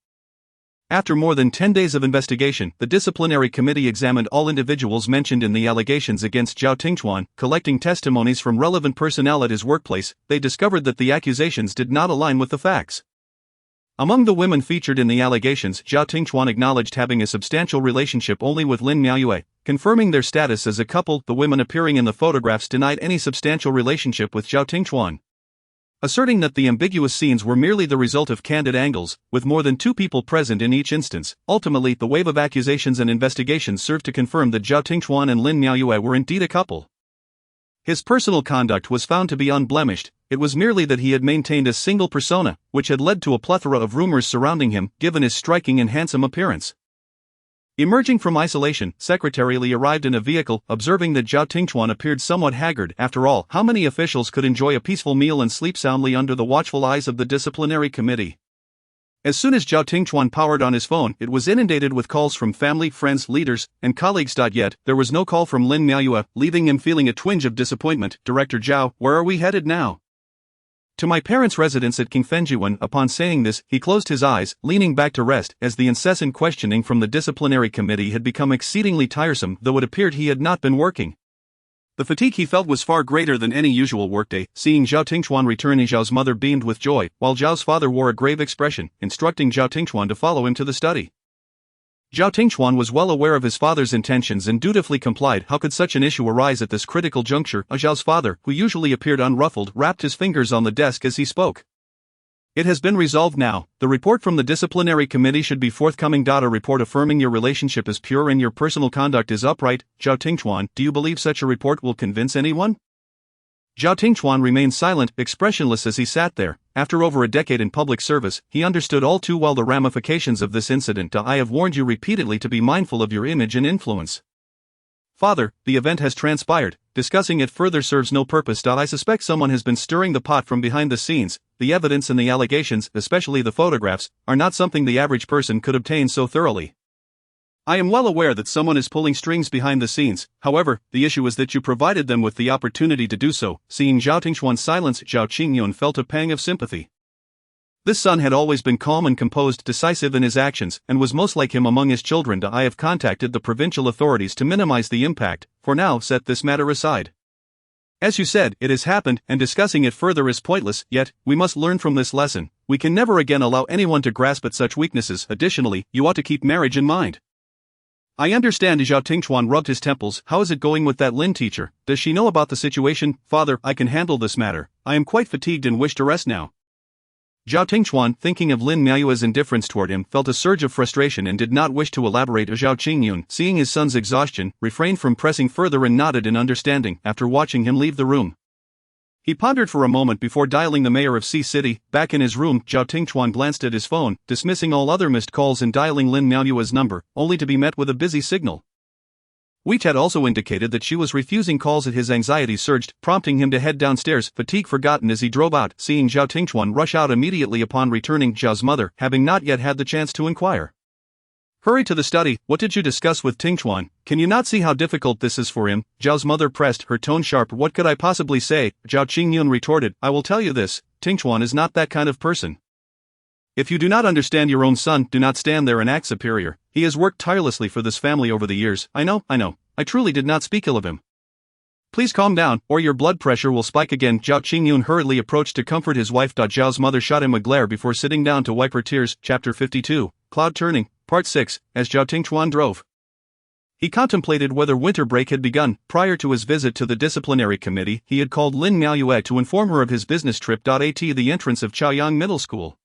After more than 10 days of investigation, the disciplinary committee examined all individuals mentioned in the allegations against Zhao Tingchuan, collecting testimonies from relevant personnel at his workplace. They discovered that the accusations did not align with the facts. Among the women featured in the allegations, Zhao Tingchuan acknowledged having a substantial relationship only with Lin Miaoyue, confirming their status as a couple. The women appearing in the photographs denied any substantial relationship with Zhao Tingchuan, asserting that the ambiguous scenes were merely the result of candid angles, with more than two people present in each instance. Ultimately, the wave of accusations and investigations served to confirm that Zhao Tingchuan and Lin Miaoyue were indeed a couple. His personal conduct was found to be unblemished. It was merely that he had maintained a single persona, which had led to a plethora of rumors surrounding him, given his striking and handsome appearance. Emerging from isolation, Secretary Li arrived in a vehicle, observing that Zhao Tingchuan appeared somewhat haggard. After all, how many officials could enjoy a peaceful meal and sleep soundly under the watchful eyes of the disciplinary committee? As soon as Zhao Tingchuan powered on his phone, it was inundated with calls from family, friends, leaders, and colleagues. Yet, there was no call from Lin Miaoyue, leaving him feeling a twinge of disappointment. Director Zhao, where are we headed now? To my parents' residence at Qingfengjiwen. Upon saying this, he closed his eyes, leaning back to rest, as the incessant questioning from the disciplinary committee had become exceedingly tiresome, though it appeared he had not been working. The fatigue he felt was far greater than any usual workday. Seeing Zhao Tingchuan return, Zhao's mother beamed with joy, while Zhao's father wore a grave expression, instructing Zhao Tingchuan to follow him to the study. Zhao Tingchuan was well aware of his father's intentions and dutifully complied. How could such an issue arise at this critical juncture? Zhao's father, who usually appeared unruffled, rapped his fingers on the desk as he spoke. It has been resolved now. The report from the disciplinary committee should be forthcoming. A report affirming your relationship is pure and your personal conduct is upright. Zhao Tingchuan, do you believe such a report will convince anyone? Zhao Tingchuan remained silent, expressionless as he sat there. After over a decade in public service, he understood all too well the ramifications of this incident. I have warned you repeatedly to be mindful of your image and influence. Father, the event has transpired. discussing it further serves no purpose. I suspect someone has been stirring the pot from behind the scenes. The evidence and the allegations, especially the photographs, are not something the average person could obtain so thoroughly. I am well aware that someone is pulling strings behind the scenes, however, the issue is that you provided them with the opportunity to do so. Seeing Zhao Tingxuan's silence, Zhao Qingyun felt a pang of sympathy. This son had always been calm and composed, decisive in his actions, and was most like him among his children. I have contacted the provincial authorities to minimize the impact. For now, set this matter aside. As you said, it has happened, and discussing it further is pointless, yet, we must learn from this lesson. We can never again allow anyone to grasp at such weaknesses. Additionally, you ought to keep marriage in mind. I understand. Zhao Tingxuan rubbed his temples. How is it going with that Lin teacher? Does she know about the situation? Father, I can handle this matter. I am quite fatigued and wish to rest now. Zhao Tingxuan, thinking of Lin Miaoyue's indifference toward him, felt a surge of frustration and did not wish to elaborate. Zhao Qingyun, seeing his son's exhaustion, refrained from pressing further and nodded in understanding after watching him leave the room. He pondered for a moment before dialing the mayor of Sea City. Back in his room, Zhao Tingxuan glanced at his phone, dismissing all other missed calls and dialing Lin Miaoyue's number, only to be met with a busy signal. WeChat also indicated that she was refusing calls. His anxiety surged, prompting him to head downstairs, fatigue forgotten as he drove out, seeing Zhao Tingxuan rush out immediately upon returning. Zhao's mother, having not yet had the chance to inquire. Hurry to the study. What did you discuss with Tingxuan? Can you not see how difficult this is for him? Zhao's mother pressed, her tone sharp. What could I possibly say? Zhao Qingyun retorted, I will tell you this, Tingxuan is not that kind of person. If you do not understand your own son, do not stand there and act superior. He has worked tirelessly for this family over the years. I know. I truly did not speak ill of him. Please calm down, or your blood pressure will spike again. Zhao Qingyun hurriedly approached to comfort his wife. Zhao's mother shot him a glare before sitting down to wipe her tears. Chapter 52, Cloud Turning, Part 6, as Zhao Tingxuan drove. He contemplated whether winter break had begun. Prior to his visit to the disciplinary committee, he had called Lin Miaoyue to inform her of his business trip. At the entrance of Chaoyang Middle School,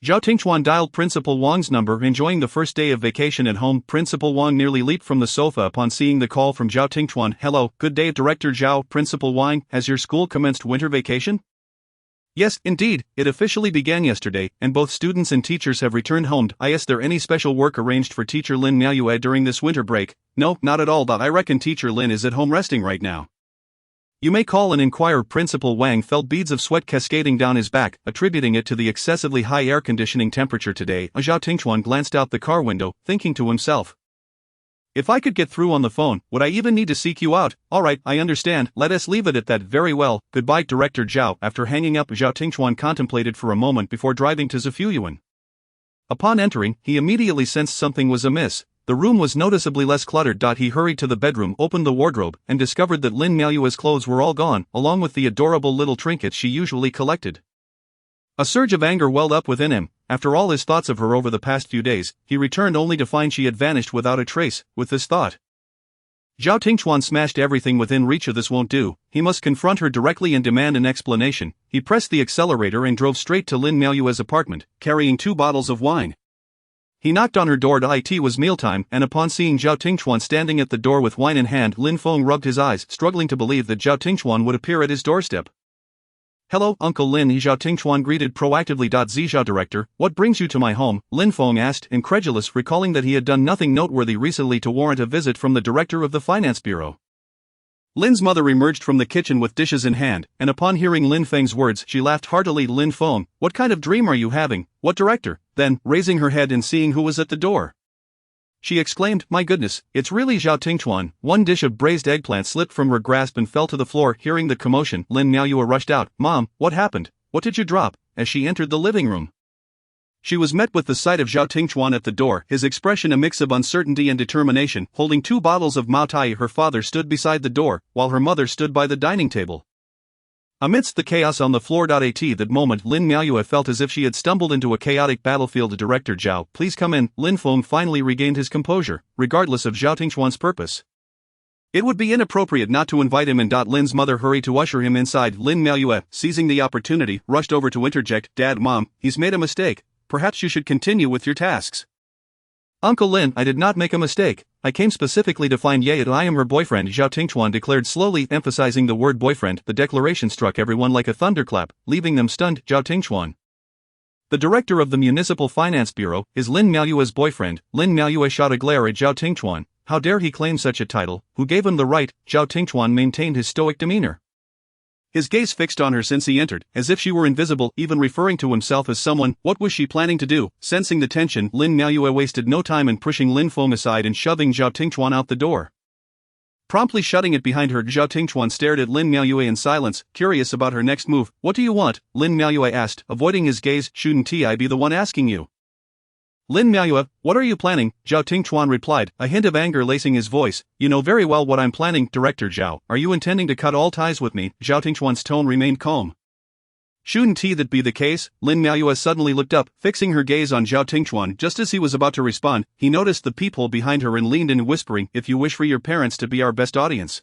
Zhao Tingxuan dialed Principal Wang's number. Enjoying the first day of vacation at home, Principal Wang nearly leaped from the sofa upon seeing the call from Zhao Tingxuan. Hello, good day, Director Zhao. Principal Wang, has your school commenced winter vacation? Yes, indeed, it officially began yesterday, and both students and teachers have returned home. Is there any special work arranged for teacher Lin Miaoyue during this winter break? No, not at all. I reckon teacher Lin is at home resting right now. You may call and inquire. Principal Wang felt beads of sweat cascading down his back, attributing it to the excessively high air conditioning temperature today. Zhao Tingxuan glanced out the car window, thinking to himself, if I could get through on the phone, would I even need to seek you out? Alright, I understand, let us leave it at that. Very well, goodbye, Director Zhao. After hanging up, Zhao Tingxuan contemplated for a moment before driving to Zifuyuan. Upon entering, he immediately sensed something was amiss. The room was noticeably less cluttered. He hurried to the bedroom, opened the wardrobe, and discovered that Lin Miaoyue's clothes were all gone, along with the adorable little trinkets she usually collected. A surge of anger welled up within him. After all his thoughts of her over the past few days, he returned only to find she had vanished without a trace. With this thought, Zhao Tingxuan smashed everything within reach. This won't do. He must confront her directly and demand an explanation. He pressed the accelerator and drove straight to Lin Miaoyue's apartment, carrying 2 bottles of wine. He knocked on her door. It was mealtime, and upon seeing Zhao Tingxuan standing at the door with wine in hand, Lin Feng rubbed his eyes, struggling to believe that Zhao Tingxuan would appear at his doorstep. Hello, Uncle Lin, Zhao Tingxuan greeted proactively. Zhao Director, what brings you to my home? Lin Feng asked, incredulous, recalling that he had done nothing noteworthy recently to warrant a visit from the director of the finance bureau. Lin's mother emerged from the kitchen with dishes in hand, and upon hearing Lin Feng's words, she laughed heartily. Lin Feng, what kind of dream are you having? What director? Then, raising her head and seeing who was at the door, she exclaimed, my goodness, it's really Zhao Tingxuan. One dish of braised eggplant slipped from her grasp and fell to the floor. Hearing the commotion, Lin Miaoyue rushed out. Mom, what happened? What did you drop? As she entered the living room, she was met with the sight of Zhao Tingxuan at the door, his expression a mix of uncertainty and determination. Holding 2 bottles of Mao Tai, her father stood beside the door, while her mother stood by the dining table. Amidst the chaos on the floor. At that moment, Lin Miaoyue felt as if she had stumbled into a chaotic battlefield. Director Zhao, please come in. Lin Feng finally regained his composure, regardless of Zhao Tingxuan's purpose. It would be inappropriate not to invite him in. Lin's mother hurried to usher him inside. Lin Miaoyue, seizing the opportunity, rushed over to interject. Dad, Mom, he's made a mistake. Perhaps you should continue with your tasks. Uncle Lin, I did not make a mistake. I came specifically to find Ye. I am her boyfriend, Zhao Tingxuan declared slowly, emphasizing the word boyfriend. The declaration struck everyone like a thunderclap, leaving them stunned. Zhao Tingxuan, the director of the Municipal Finance Bureau, is Lin Miaoyue's boyfriend. Lin Miaoyue shot a glare at Zhao Tingxuan. How dare he claim such a title? Who gave him the right? Zhao Tingchuan maintained his stoic demeanor. His gaze fixed on her since he entered, as if she were invisible, even referring to himself as someone. What was she planning to do? Sensing the tension, Lin Miaoyue wasted no time in pushing Lin Feng aside and shoving Zhao Tingchuan out the door. Promptly shutting it behind her, Zhao Tingchuan stared at Lin Miaoyue in silence, curious about her next move. What do you want? Lin Miaoyue asked, avoiding his gaze. Shouldn't I be the one asking you? Lin Miaoyue, what are you planning? Zhao Tingchuan replied, a hint of anger lacing his voice. You know very well what I'm planning. Director Zhao, are you intending to cut all ties with me? Zhao Tingchuan's tone remained calm. Shouldn't that be the case? Lin Miaoyue suddenly looked up, fixing her gaze on Zhao Tingchuan. Just as he was about to respond, he noticed the peephole behind her and leaned in, whispering, if you wish for your parents to be our best audience,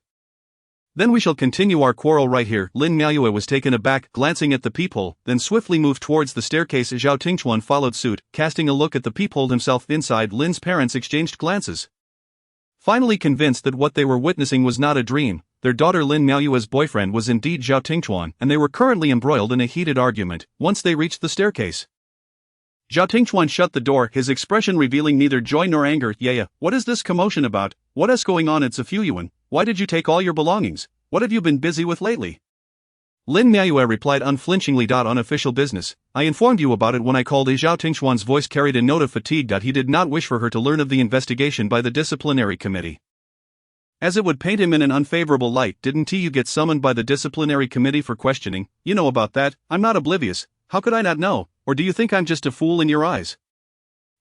then we shall continue our quarrel right here. Lin Miaoyue was taken aback, glancing at the peephole, then swiftly moved towards the staircase. Zhao Tingchuan followed suit, casting a look at the peephole himself. Inside, Lin's parents exchanged glances. Finally convinced that what they were witnessing was not a dream, their daughter Lin Miaoyue's boyfriend was indeed Zhao Tingchuan, and they were currently embroiled in a heated argument. Once they reached the staircase, Zhao Tingchuan shut the door, his expression revealing neither joy nor anger. Yeah, what is this commotion about? What is going on? It's a Fuyuan. Why did you take all your belongings? What have you been busy with lately? Lin Miaoyue replied unflinchingly. On official business. I informed you about it when I called. Zhao Tingchuan's voice carried a note of fatigue. He did not wish for her to learn of the investigation by the disciplinary committee, as it would paint him in an unfavorable light. Didn't you get summoned by the disciplinary committee for questioning? You know about that. I'm not oblivious. How could I not know? Or do you think I'm just a fool in your eyes?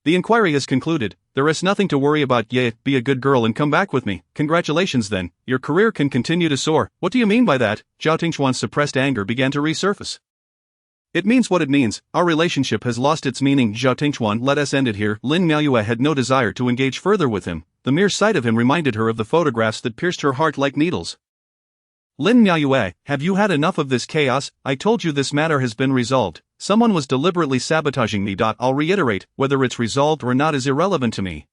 The inquiry is concluded. There is nothing to worry about. Yeah, be a good girl and come back with me. Congratulations then. Your career can continue to soar. What do you mean by that? Zhao Tingchuan's suppressed anger began to resurface. It means what it means. Our relationship has lost its meaning. Zhao Tingchuan, let us end it here. Lin Miaoyue had no desire to engage further with him. The mere sight of him reminded her of the photographs that pierced her heart like needles. Lin Miaoyue, have you had enough of this chaos? I told you this matter has been resolved. Someone was deliberately sabotaging me. I'll reiterate, whether it's resolved or not is irrelevant to me.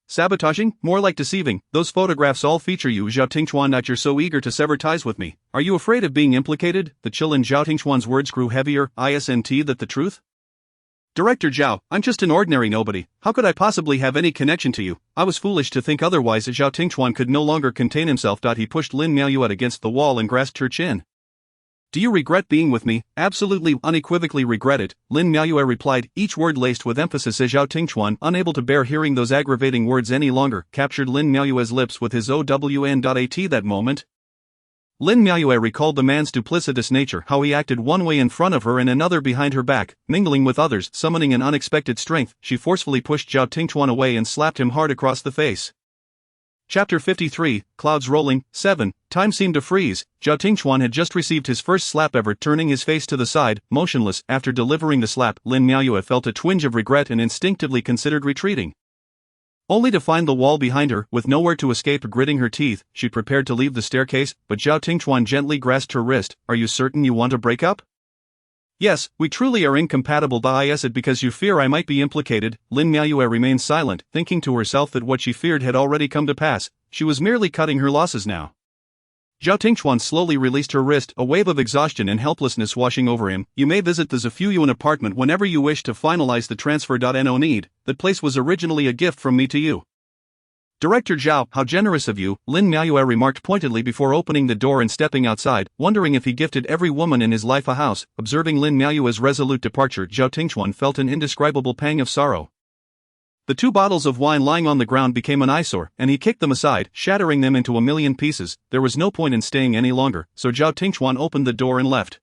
Sabotaging? More like deceiving. Those photographs all feature you, Zhao Tingchuan. You're so eager to sever ties with me. Are you afraid of being implicated? The chill in Zhao Tingchuan's words grew heavier. Isn't that the truth? Director Zhao, I'm just an ordinary nobody. How could I possibly have any connection to you? I was foolish to think otherwise. Zhao Tingchuan could no longer contain himself. He pushed Lin Miaoyue against the wall and grasped her chin. Do you regret being with me? Absolutely, unequivocally regret it, Lin Miaoyue replied, each word laced with emphasis. Zhao Tingchuan, unable to bear hearing those aggravating words any longer, captured Lin Miaoyue's lips with his OWN.AT. That moment, Lin Miaoyue recalled the man's duplicitous nature, how he acted one way in front of her and another behind her back, mingling with others, summoning an unexpected strength. She forcefully pushed Zhao Tingchuan away and slapped him hard across the face. Chapter 53, Clouds Rolling. 7. Time seemed to freeze. Zhao Tingchuan had just received his first slap ever, turning his face to the side, motionless. After delivering the slap, Lin Miaoyue felt a twinge of regret and instinctively considered retreating, only to find the wall behind her. With nowhere to escape, gritting her teeth, she prepared to leave the staircase, but Zhao Tingchuan gently grasped her wrist. Are you certain you want to break up? Yes, we truly are incompatible. Is it because you fear I might be implicated? Lin Miaoyue remained silent, thinking to herself that what she feared had already come to pass. She was merely cutting her losses now. Zhao Tingchuan slowly released her wrist, a wave of exhaustion and helplessness washing over him. You may visit the Zafuyuan apartment whenever you wish to finalize the transfer. No need, that place was originally a gift from me to you. Director Zhao, how generous of you, Lin Miaoyue remarked pointedly before opening the door and stepping outside, wondering if he gifted every woman in his life a house. Observing Lin Miaoyue's resolute departure, Zhao Tingchuan felt an indescribable pang of sorrow. The 2 bottles of wine lying on the ground became an eyesore, and he kicked them aside, shattering them into a million pieces. There was no point in staying any longer, so Zhao Tingchuan opened the door and left.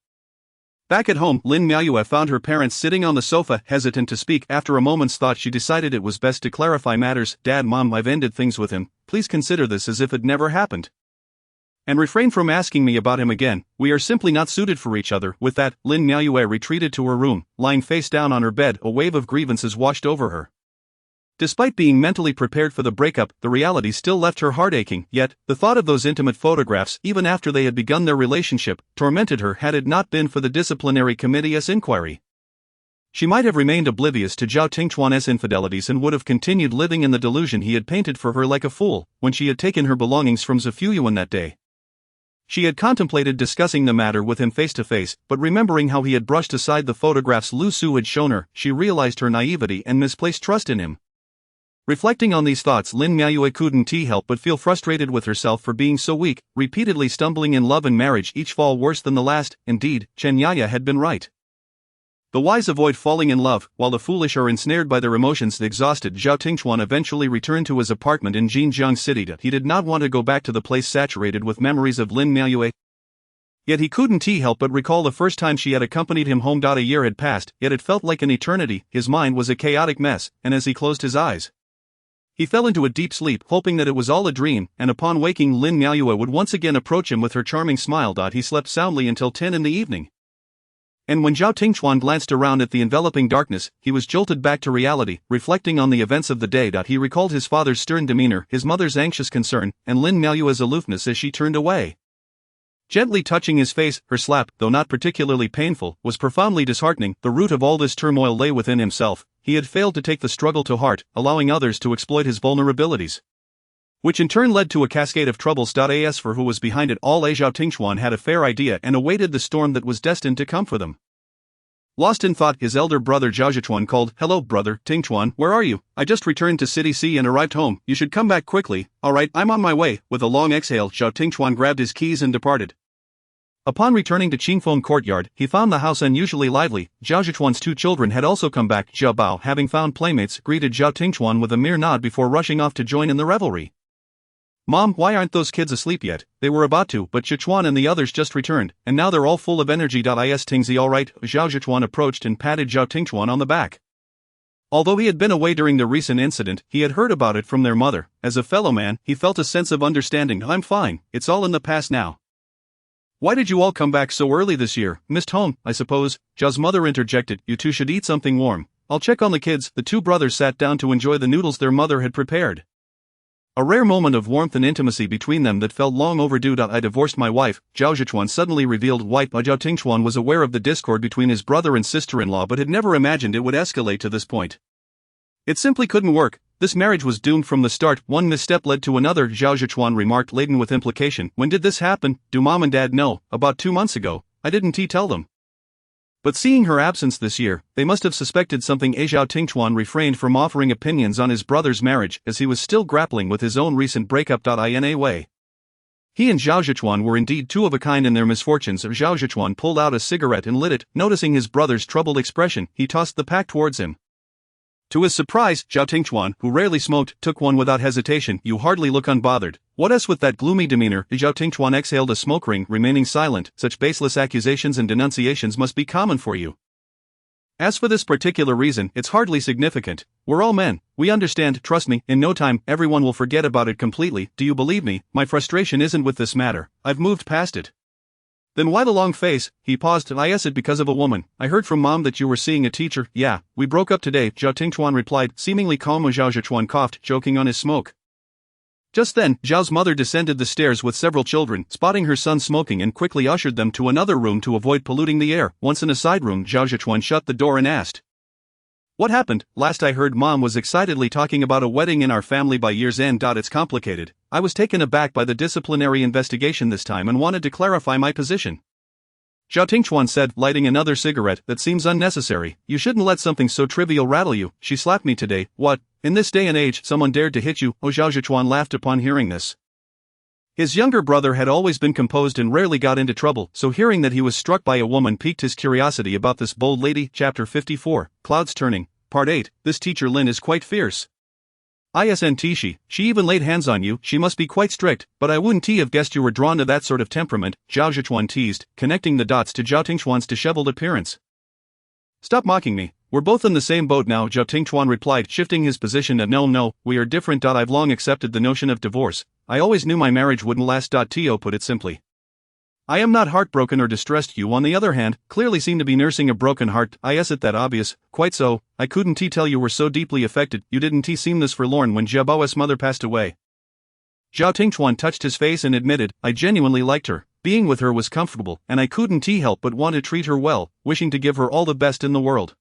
Back at home, Lin Miaoyue found her parents sitting on the sofa, hesitant to speak. After a moment's thought, she decided it was best to clarify matters. Dad, Mom, I've ended things with him. Please consider this as if it never happened, and refrain from asking me about him again. We are simply not suited for each other. With that, Lin Miaoyue retreated to her room. Lying face down on her bed, a wave of grievances washed over her. Despite being mentally prepared for the breakup, the reality still left her heart aching. Yet, the thought of those intimate photographs, even after they had begun their relationship, tormented her. Had it not been for the disciplinary committee's inquiry, she might have remained oblivious to Zhao Tingchuan's infidelities and would have continued living in the delusion he had painted for her like a fool. When she had taken her belongings from Zafuyuan that day, she had contemplated discussing the matter with him face to face, but remembering how he had brushed aside the photographs Lu Su had shown her, she realized her naivety and misplaced trust in him. Reflecting on these thoughts, Lin Miaoyue couldn't help but feel frustrated with herself for being so weak, repeatedly stumbling in love and marriage, each fall worse than the last. Indeed, Chen Yaya had been right. The wise avoid falling in love, while the foolish are ensnared by their emotions. Exhausted, Zhao Tingchuan eventually returned to his apartment in Jinjiang City. He did not want to go back to the place saturated with memories of Lin Miaoyue. Yet he couldn't help but recall the first time she had accompanied him home. A year had passed, yet it felt like an eternity. His mind was a chaotic mess, and as he closed his eyes, he fell into a deep sleep, hoping that it was all a dream, and upon waking Lin Miaoyue would once again approach him with her charming smile. He slept soundly until 10 in the evening. And when Zhao Tingchuan glanced around at the enveloping darkness, he was jolted back to reality. Reflecting on the events of the day, he recalled his father's stern demeanor, his mother's anxious concern, and Lin Miaoyue's aloofness as she turned away. Gently touching his face, her slap, though not particularly painful, was profoundly disheartening. The root of all this turmoil lay within himself. He had failed to take the struggle to heart, allowing others to exploit his vulnerabilities, which in turn led to a cascade of troubles. As for who was behind it all, Zhao Tingchuan had a fair idea and awaited the storm that was destined to come for them. Lost in thought, his elder brother Zhao Zhichuan called, "Hello brother, Tingchuan, where are you? I just returned to City C and arrived home. You should come back quickly." "Alright, I'm on my way." With a long exhale, Zhao Tingchuan grabbed his keys and departed. Upon returning to Qingfeng Courtyard, he found the house unusually lively. Zhao Zhichuan's 2 children had also come back. Zhao Bao, having found playmates, greeted Zhao Tingchuan with a mere nod before rushing off to join in the revelry. "Mom, why aren't those kids asleep yet?" They were about to, but Zhichuan and the others just returned, and now they're all full of energy. Is Tingzi alright? Zhao Zhichuan approached and patted Zhao Tingchuan on the back. Although he had been away during the recent incident, he had heard about it from their mother. As a fellow man, he felt a sense of understanding. "I'm fine, it's all in the past now." "Why did you all come back so early this year? Missed home, I suppose?" Zhao's mother interjected. "You two should eat something warm. I'll check on the kids." The 2 brothers sat down to enjoy the noodles their mother had prepared. A rare moment of warmth and intimacy between them that felt long overdue. "I divorced my wife," Zhao Zhichuan suddenly revealed. Zhao Tingchuan was aware of the discord between his brother and sister-in-law but had never imagined it would escalate to this point. It simply couldn't work. This marriage was doomed from the start. One misstep led to another, Zhao Zhichuan remarked, laden with implication. "When did this happen?" "Do Mom and Dad know?" "About 2 months ago. I didn't tell them." But seeing her absence this year, they must have suspected something. Zhao Tingchuan refrained from offering opinions on his brother's marriage, as he was still grappling with his own recent breakup. In a way, he and Zhao Zhichuan were indeed 2 of a kind in their misfortunes. Zhao Zhichuan pulled out a cigarette and lit it. Noticing his brother's troubled expression, he tossed the pack towards him. To his surprise, Zhao Tingchuan, who rarely smoked, took one without hesitation. "You hardly look unbothered. What else with that gloomy demeanor?" Zhao Tingchuan exhaled a smoke ring, remaining silent. "Such baseless accusations and denunciations must be common for you. As for this particular reason, it's hardly significant. We're all men, we understand. Trust me, in no time, everyone will forget about it completely. Do you believe me? My frustration isn't with this matter. I've moved past it." "Then why the long face?" He paused. "I guess it because of a woman. I heard from Mom that you were seeing a teacher." "Yeah, we broke up today," Zhao Tingchuan replied, seemingly calm. Zhao Zhichuan coughed, choking on his smoke. Just then, Zhao's mother descended the stairs with several children, spotting her son smoking and quickly ushered them to another room to avoid polluting the air. Once in a side room, Zhao Zhichuan shut the door and asked, "What happened?" "Last I heard, Mom was excitedly talking about a wedding in our family by year's end. It's complicated. I was taken aback by the disciplinary investigation this time and wanted to clarify my position." Zhao Tingchuan said, lighting another cigarette. "That seems unnecessary. You shouldn't let something so trivial rattle you. She slapped me today." "What? In this day and age, someone dared to hit you?" Zhao Zhichuan laughed upon hearing this. His younger brother had always been composed and rarely got into trouble, so hearing that he was struck by a woman piqued his curiosity about this bold lady. Chapter 54, Clouds Turning, Part 8. This teacher Lin is quite fierce. Isn't she? She even laid hands on you. She must be quite strict, but I wouldn't have guessed you were drawn to that sort of temperament, Zhao Zhichuan teased, connecting the dots to Zhao Tingchuan's disheveled appearance. "Stop mocking me. We're both in the same boat now," Zhao Tingchuan replied, shifting his position. No, we are different. I've long accepted the notion of divorce. I always knew my marriage wouldn't last. To put it simply, I am not heartbroken or distressed. You, on the other hand, clearly seem to be nursing a broken heart. Isn't that obvious? Quite so. I couldn't tell you were so deeply affected. You didn't seem this forlorn when Jiabao's mother passed away." Zhao Tingchuan touched his face and admitted, "I genuinely liked her. Being with her was comfortable, and I couldn't help but want to treat her well, wishing to give her all the best in the world.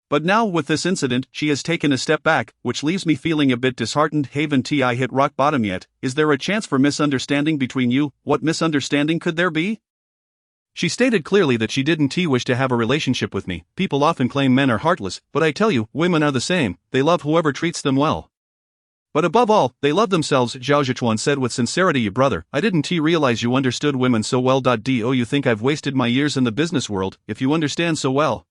But now, with this incident, she has taken a step back, which leaves me feeling a bit disheartened. Haven't I hit rock bottom yet? Is there a chance for misunderstanding between you? What misunderstanding could there be?" She stated clearly that she didn't wish to have a relationship with me. People often claim men are heartless, but I tell you, women are the same. They love whoever treats them well. But above all, they love themselves, Zhao Zhichuan said with sincerity. Brother, I didn't realize you understood women so well. Do you think I've wasted my years in the business world, if you understand so well?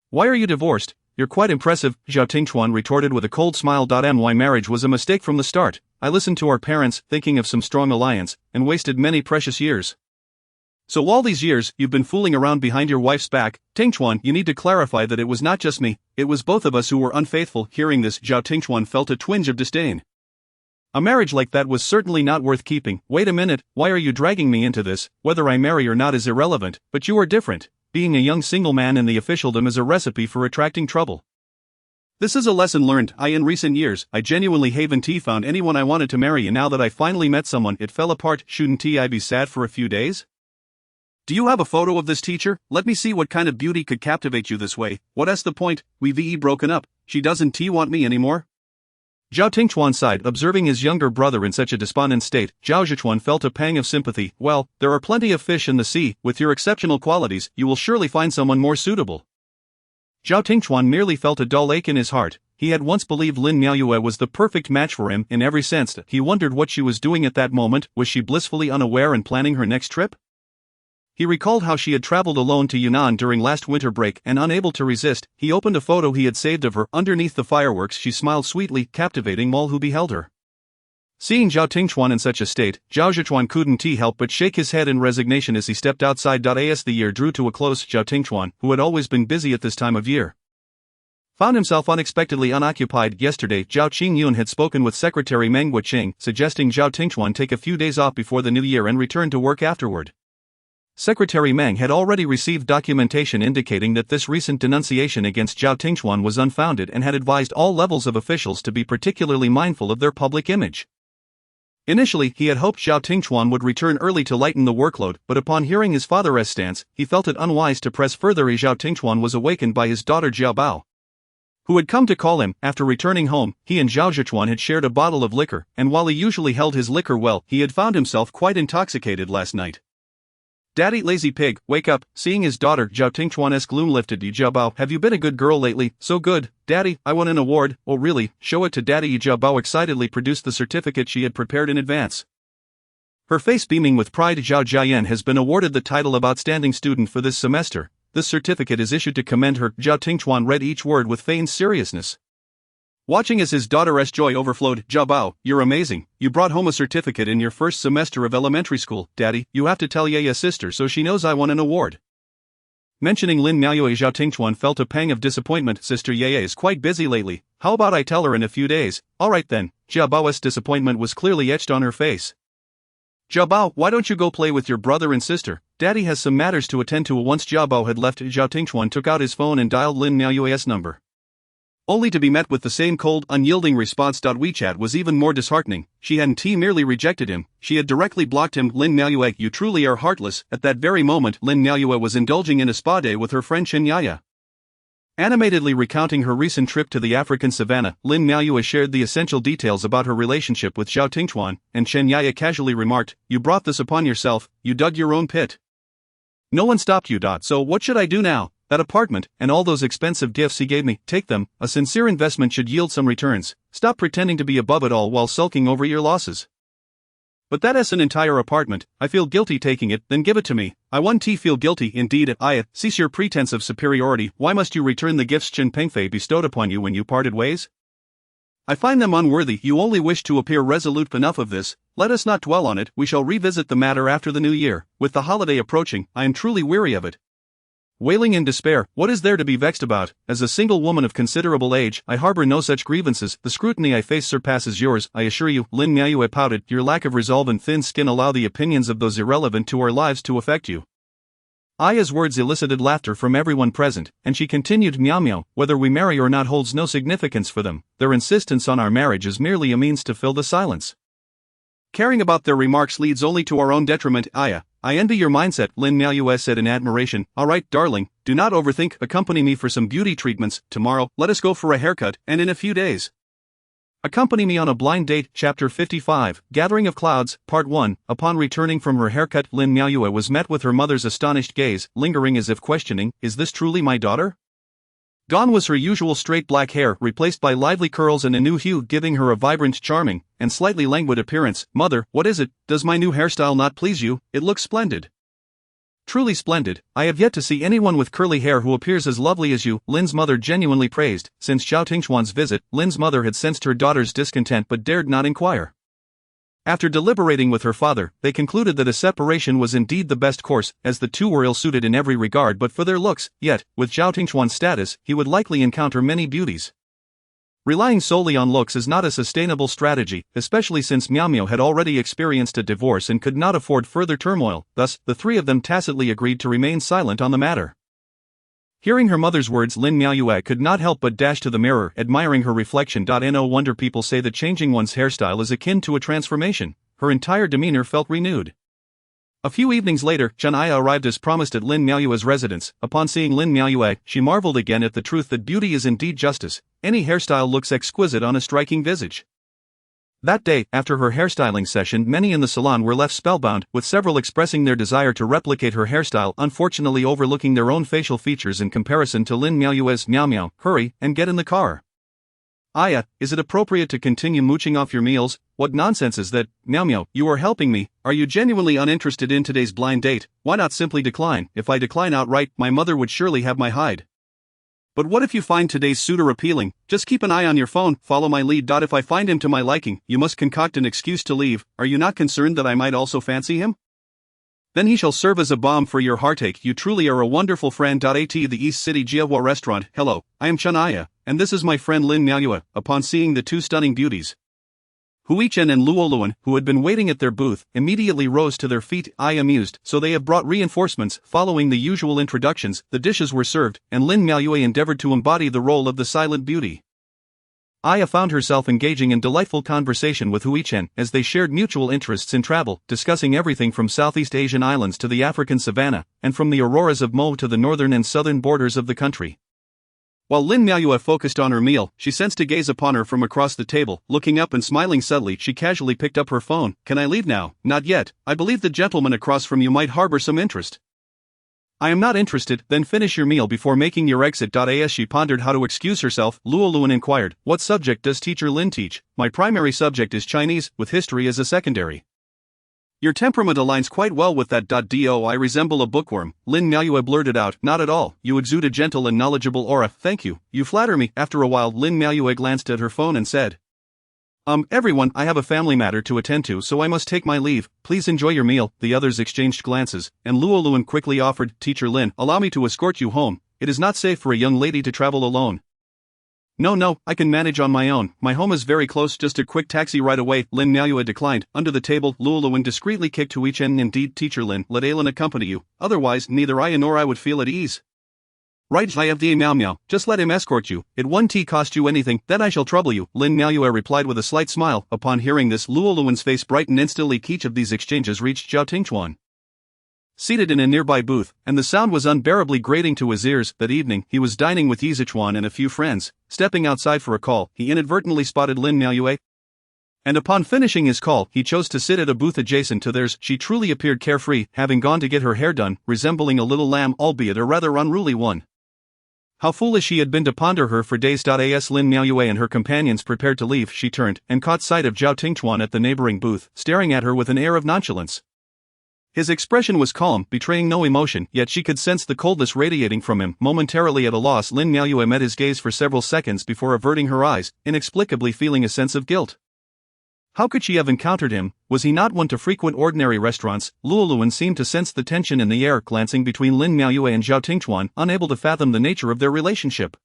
Why are you divorced? You're quite impressive, Zhao Tingchuan retorted with a cold smile. My marriage was a mistake from the start. I listened to our parents, thinking of some strong alliance, and wasted many precious years. So all these years, you've been fooling around behind your wife's back. Tingchuan, you need to clarify that it was not just me, it was both of us who were unfaithful. Hearing this, Zhao Tingchuan felt a twinge of disdain. A marriage like that was certainly not worth keeping. Wait a minute, why are you dragging me into this? Whether I marry or not is irrelevant, but you are different. Being a young single man in the officialdom is a recipe for attracting trouble. This is a lesson learned. In recent years, I genuinely haven't found anyone I wanted to marry, and now that I finally met someone, it fell apart. Shouldn't I be sad for a few days? Do you have a photo of this teacher? Let me see what kind of beauty could captivate you this way. What's the point? We've broken up. She doesn't want me anymore? Zhao Tingchuan sighed, observing his younger brother in such a despondent state. Zhao Zhichuan felt a pang of sympathy. Well, there are plenty of fish in the sea. With your exceptional qualities, you will surely find someone more suitable. Zhao Tingchuan merely felt a dull ache in his heart. He had once believed Lin Miaoyue was the perfect match for him in every sense. He wondered what she was doing at that moment. Was she blissfully unaware and planning her next trip? He recalled how she had traveled alone to Yunnan during last winter break, and unable to resist, he opened a photo he had saved of her. Underneath the fireworks she smiled sweetly, captivating all who beheld her. Seeing Zhao Tingchuan in such a state, Zhao Zhichuan couldn't help but shake his head in resignation as he stepped outside. As the year drew to a close, Zhao Tingchuan, who had always been busy at this time of year, found himself unexpectedly unoccupied. Yesterday, Zhao Qingyun had spoken with Secretary Meng Guoqing, suggesting Zhao Tingchuan take a few days off before the new year and return to work afterward. Secretary Meng had already received documentation indicating that this recent denunciation against Zhao Tingchuan was unfounded and had advised all levels of officials to be particularly mindful of their public image. Initially, he had hoped Zhao Tingchuan would return early to lighten the workload, but upon hearing his father's stance, he felt it unwise to press further. Zhao Tingchuan was awakened by his daughter Jiao Bao, who had come to call him. After returning home, he and Zhao Zhichuan had shared a bottle of liquor, and while he usually held his liquor well, he had found himself quite intoxicated last night. Daddy, lazy pig, wake up. Seeing his daughter, Zhao Tingchuan's gloom lifted. Jiao Bao, have you been a good girl lately? So good, Daddy, I won an award. Oh really? Show it to Daddy. Jiao Bao excitedly produced the certificate she had prepared in advance. Her face beaming with pride. Zhao Jiayan has been awarded the title of Outstanding Student for this semester. This certificate is issued to commend her. Zhao Tingchuan read each word with feigned seriousness. Watching as his daughter's joy overflowed. Jiao Bao, you're amazing. You brought home a certificate in your first semester of elementary school. Daddy, you have to tell Yeye's sister so she knows I won an award. Mentioning Lin Miaoyue, Zhao Tingchuan felt a pang of disappointment. Sister Yeye is quite busy lately. How about I tell her in a few days? Alright then. Jiao Bao's disappointment was clearly etched on her face. Jiao Bao, why don't you go play with your brother and sister? Daddy has some matters to attend to. Once Jiao Bao had left, Zhao Tingchuan took out his phone and dialed Lin Miaoyue's number, only to be met with the same cold, unyielding response. WeChat was even more disheartening. She hadn't merely rejected him, she had directly blocked him. Lin Miaoyue, you truly are heartless. At that very moment, Lin Miaoyue was indulging in a spa day with her friend Chen Yaya. Animatedly recounting her recent trip to the African savannah, Lin Miaoyue shared the essential details about her relationship with Zhao Tingchuan, and Chen Yaya casually remarked, you brought this upon yourself, you dug your own pit. No one stopped you. So what should I do now? That apartment, and all those expensive gifts he gave me, take them. A sincere investment should yield some returns. Stop pretending to be above it all while sulking over your losses. But that is an entire apartment. I feel guilty taking it, then give it to me. I won't feel guilty indeed. Cease your pretense of superiority. Why must you return the gifts Chen Pengfei bestowed upon you when you parted ways? I find them unworthy. You only wish to appear resolute. Enough of this. Let us not dwell on it. We shall revisit the matter after the new year. With the holiday approaching, I am truly weary of it. Wailing in despair, what is there to be vexed about? As a single woman of considerable age, I harbor no such grievances. The scrutiny I face surpasses yours, I assure you. Lin Miaoyue pouted. Your lack of resolve and thin skin allow the opinions of those irrelevant to our lives to affect you. Aya's words elicited laughter from everyone present, and she continued, Meow meow, whether we marry or not holds no significance for them. Their insistence on our marriage is merely a means to fill the silence. Caring about their remarks leads only to our own detriment. Aya, I envy your mindset, Lin Miaoyue said in admiration. Alright, darling, do not overthink. Accompany me for some beauty treatments. Tomorrow, let us go for a haircut, and in a few days, accompany me on a blind date. Chapter 55, Gathering of Clouds, Part 1. Upon returning from her haircut, Lin Miaoyue was met with her mother's astonished gaze, lingering as if questioning, is this truly my daughter? Gone was her usual straight black hair, replaced by lively curls and a new hue, giving her a vibrant, charming, and slightly languid appearance. "Mother, what is it? Does my new hairstyle not please you? It looks splendid." "Truly splendid. I have yet to see anyone with curly hair who appears as lovely as you," Lin's mother genuinely praised. Since Zhao Tingchuan's visit, Lin's mother had sensed her daughter's discontent but dared not inquire. After deliberating with her father, they concluded that a separation was indeed the best course, as the two were ill-suited in every regard but for their looks. Yet, with Zhao Tingchuan's status, he would likely encounter many beauties. Relying solely on looks is not a sustainable strategy, especially since Miao Miao had already experienced a divorce and could not afford further turmoil. Thus, the three of them tacitly agreed to remain silent on the matter. Hearing her mother's words, Lin Miaoyue could not help but dash to the mirror, admiring her reflection. No wonder people say that changing one's hairstyle is akin to a transformation. Her entire demeanor felt renewed. A few evenings later, Chen Aya arrived as promised at Lin Miaoyue's residence. Upon seeing Lin Miaoyue, she marveled again at the truth that beauty is indeed justice. Any hairstyle looks exquisite on a striking visage. That day, after her hairstyling session, many in the salon were left spellbound, with several expressing their desire to replicate her hairstyle, unfortunately overlooking their own facial features in comparison to Lin Miaoyue's. "Miao Miao, hurry, and get in the car." "Aya, is it appropriate to continue mooching off your meals? What nonsense is that? Miao Miao, you are helping me. Are you genuinely uninterested in today's blind date? Why not simply decline? If I decline outright, my mother would surely have my hide. But what if you find today's suitor appealing? Just keep an eye on your phone, follow my lead. If I find him to my liking, you must concoct an excuse to leave. Are you not concerned that I might also fancy him? Then he shall serve as a balm for your heartache. You truly are a wonderful friend. At the East City Jiahua restaurant. Hello, I am Chen Aya, and this is my friend Lin Miaoyue. Upon seeing the two stunning beauties, Hui Chen and Luo Luan, who had been waiting at their booth, immediately rose to their feet. "I amused, so they have brought reinforcements." Following the usual introductions, the dishes were served, and Lin Miaoyue endeavored to embody the role of the silent beauty. Aya found herself engaging in delightful conversation with Hui Chen, as they shared mutual interests in travel, discussing everything from Southeast Asian islands to the African savanna, and from the auroras of Mo to the northern and southern borders of the country. While Lin Miaoyue focused on her meal, she sensed a gaze upon her from across the table. Looking up and smiling subtly, she casually picked up her phone. "Can I leave now?" "Not yet. I believe the gentleman across from you might harbor some interest." "I am not interested." "Then finish your meal before making your exit." As she pondered how to excuse herself, Luo Luan inquired, "What subject does teacher Lin teach?" "My primary subject is Chinese, with history as a secondary." "Your temperament aligns quite well with that. Do I resemble a bookworm?" Lin Miaoyue blurted out. "Not at all. You exude a gentle and knowledgeable aura." "Thank you. You flatter me." After a while, Lin Miaoyue glanced at her phone and said, Everyone, I have a family matter to attend to, so I must take my leave. Please enjoy your meal." The others exchanged glances, and Luo Luan quickly offered, "Teacher Lin, allow me to escort you home. It is not safe for a young lady to travel alone." No, I can manage on my own. My home is very close, just a quick taxi ride away." Lin Miaoyue declined. Under the table, Luo Luan discreetly kicked Hui Chen. "Indeed, Teacher Lin, let Alan accompany you. Otherwise, neither I nor I would feel at ease." "Right, Miao Miao, just let him escort you. It won't cost you anything, then I shall trouble you," Lin Miaoyue replied with a slight smile. Upon hearing this, Luo Luan's face brightened instantly. Each of these exchanges reached Zhao Tingchuan, seated in a nearby booth, and the sound was unbearably grating to his ears. That evening, he was dining with Yi Zichuan and a few friends. Stepping outside for a call, he inadvertently spotted Lin Miaoyue, and upon finishing his call, he chose to sit at a booth adjacent to theirs. She truly appeared carefree, having gone to get her hair done, resembling a little lamb, albeit a rather unruly one. How foolish she had been to ponder her for days. As Lin Miaoyue and her companions prepared to leave, she turned and caught sight of Zhao Tingchuan at the neighboring booth, staring at her with an air of nonchalance. His expression was calm, betraying no emotion, yet she could sense the coldness radiating from him. Momentarily at a loss, Lin Miaoyue met his gaze for several seconds before averting her eyes, inexplicably feeling a sense of guilt. How could she have encountered him? Was he not one to frequent ordinary restaurants? Luo Luan seemed to sense the tension in the air, glancing between Lin Miaoyue and Zhao Tingchuan, unable to fathom the nature of their relationship.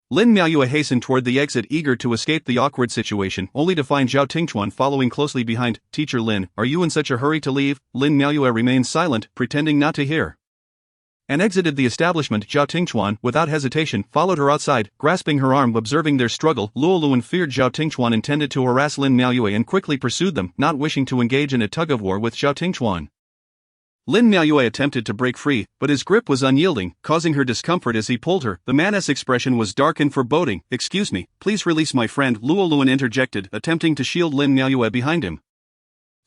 Lin Miaoyue hastened toward the exit, eager to escape the awkward situation, only to find Zhao Tingchuan following closely behind. "Teacher Lin, are you in such a hurry to leave?" Lin Miaoyue remained silent, pretending not to hear, and exited the establishment. Zhao Tingchuan, without hesitation, followed her outside, grasping her arm. Observing their struggle, Luo Luan feared Zhao Tingchuan intended to harass Lin Miaoyue and quickly pursued them, not wishing to engage in a tug-of-war with Zhao Tingchuan. Lin Miaoyue attempted to break free, but his grip was unyielding, causing her discomfort as he pulled her. The man's expression was dark and foreboding. "Excuse me, please release my friend," Luo Luan interjected, attempting to shield Lin Miaoyue behind him.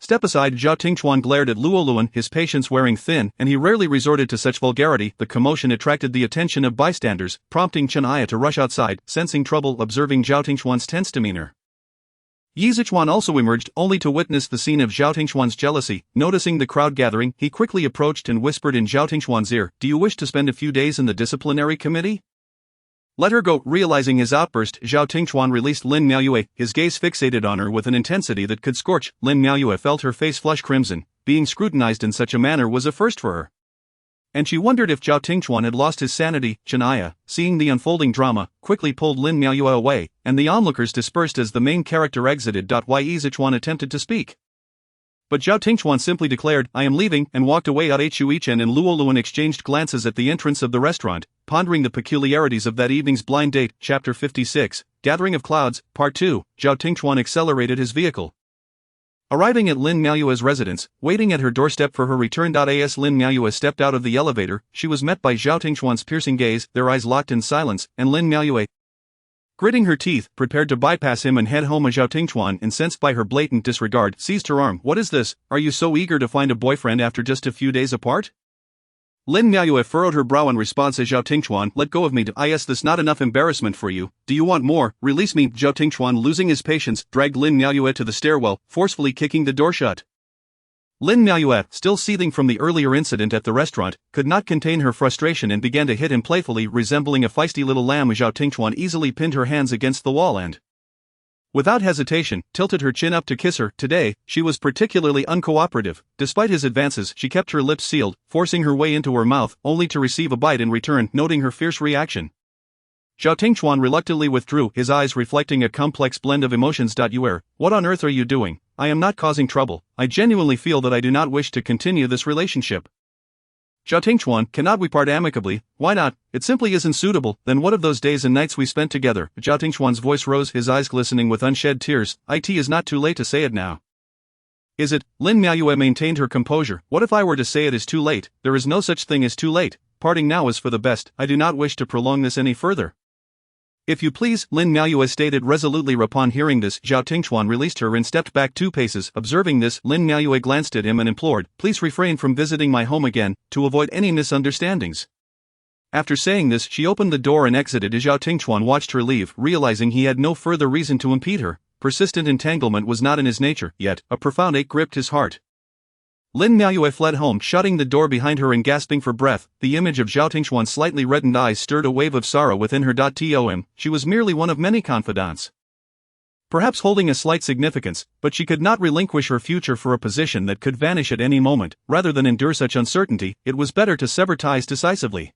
Step aside. Zhao Tingchuan glared at Luo Luan, his patience wearing thin, and he rarely resorted to such vulgarity. The commotion attracted the attention of bystanders, prompting Chen Aya to rush outside, sensing trouble observing Zhao Tingchuan's tense demeanor. Yi Zichuan also emerged, only to witness the scene of Zhao Tingchuan's jealousy. Noticing the crowd gathering, he quickly approached and whispered in Zhao Tingchuan's ear, "Do you wish to spend a few days in the disciplinary committee?" "Let her go." Realizing his outburst, Zhao Tingchuan released Lin Miaoyue, his gaze fixated on her with an intensity that could scorch. Lin Miaoyue felt her face flush crimson. Being scrutinized in such a manner was a first for her, and she wondered if Zhao Tingchuan had lost his sanity. Chen Aya, seeing the unfolding drama, quickly pulled Lin Miaoyue away, and the onlookers dispersed as the main character exited. Yi Zichuan attempted to speak, but Zhao Tingchuan simply declared, "I am leaving," and walked away. Hu Chen and Luo Luan exchanged glances at the entrance of the restaurant, pondering the peculiarities of that evening's blind date. Chapter 56, Gathering of Clouds, Part 2. Zhao Tingchuan accelerated his vehicle, arriving at Lin Miaoyue's residence, waiting at her doorstep for her return. As Lin Miaoyue stepped out of the elevator, she was met by Zhao Tingchuan's piercing gaze, their eyes locked in silence, and Lin Miaoyue, gritting her teeth, prepared to bypass him and head home. Zhao Tingchuan, incensed by her blatant disregard, seized her arm. "What is this? Are you so eager to find a boyfriend after just a few days apart?" Lin Miaoyue furrowed her brow in response as Zhao Tingchuan, "Let go of me. Is this not enough embarrassment for you? Do you want more? Release me." Zhao Tingchuan, losing his patience, dragged Lin Miaoyue to the stairwell, forcefully kicking the door shut. Lin Miaoyue, still seething from the earlier incident at the restaurant, could not contain her frustration and began to hit him playfully, resembling a feisty little lamb. Zhao Tingchuan easily pinned her hands against the wall and, without hesitation, tilted her chin up to kiss her. Today, she was particularly uncooperative. Despite his advances, she kept her lips sealed, forcing her way into her mouth, only to receive a bite in return. Noting her fierce reaction, Zhao Tingchuan reluctantly withdrew, his eyes reflecting a complex blend of emotions. "What on earth are you doing? I am not causing trouble. I genuinely feel that I do not wish to continue this relationship." "Zhao Tingchuan, cannot we part amicably?" "Why not? It simply isn't suitable." "Then what of those days and nights we spent together?" Zhao Tingchuan's voice rose, his eyes glistening with unshed tears. "It is not too late to say it now, is it?" Lin Miaoyue maintained her composure. "What if I were to say it is too late?" "There is no such thing as too late. Parting now is for the best. I do not wish to prolong this any further." "If you please," Lin Miaoyue stated resolutely. Upon hearing this, Zhao Tingchuan released her and stepped back 2 paces. Observing this, Lin Miaoyue glanced at him and implored, "Please refrain from visiting my home again, to avoid any misunderstandings." After saying this, she opened the door and exited. As Zhao Tingchuan watched her leave, realizing he had no further reason to impede her. Persistent entanglement was not in his nature, yet a profound ache gripped his heart. Lin Miaoyue fled home, shutting the door behind her and gasping for breath. The image of Zhao Tingchuan's slightly reddened eyes stirred a wave of sorrow within her. She was merely one of many confidants, perhaps holding a slight significance, but she could not relinquish her future for a position that could vanish at any moment. Rather than endure such uncertainty, it was better to sever ties decisively.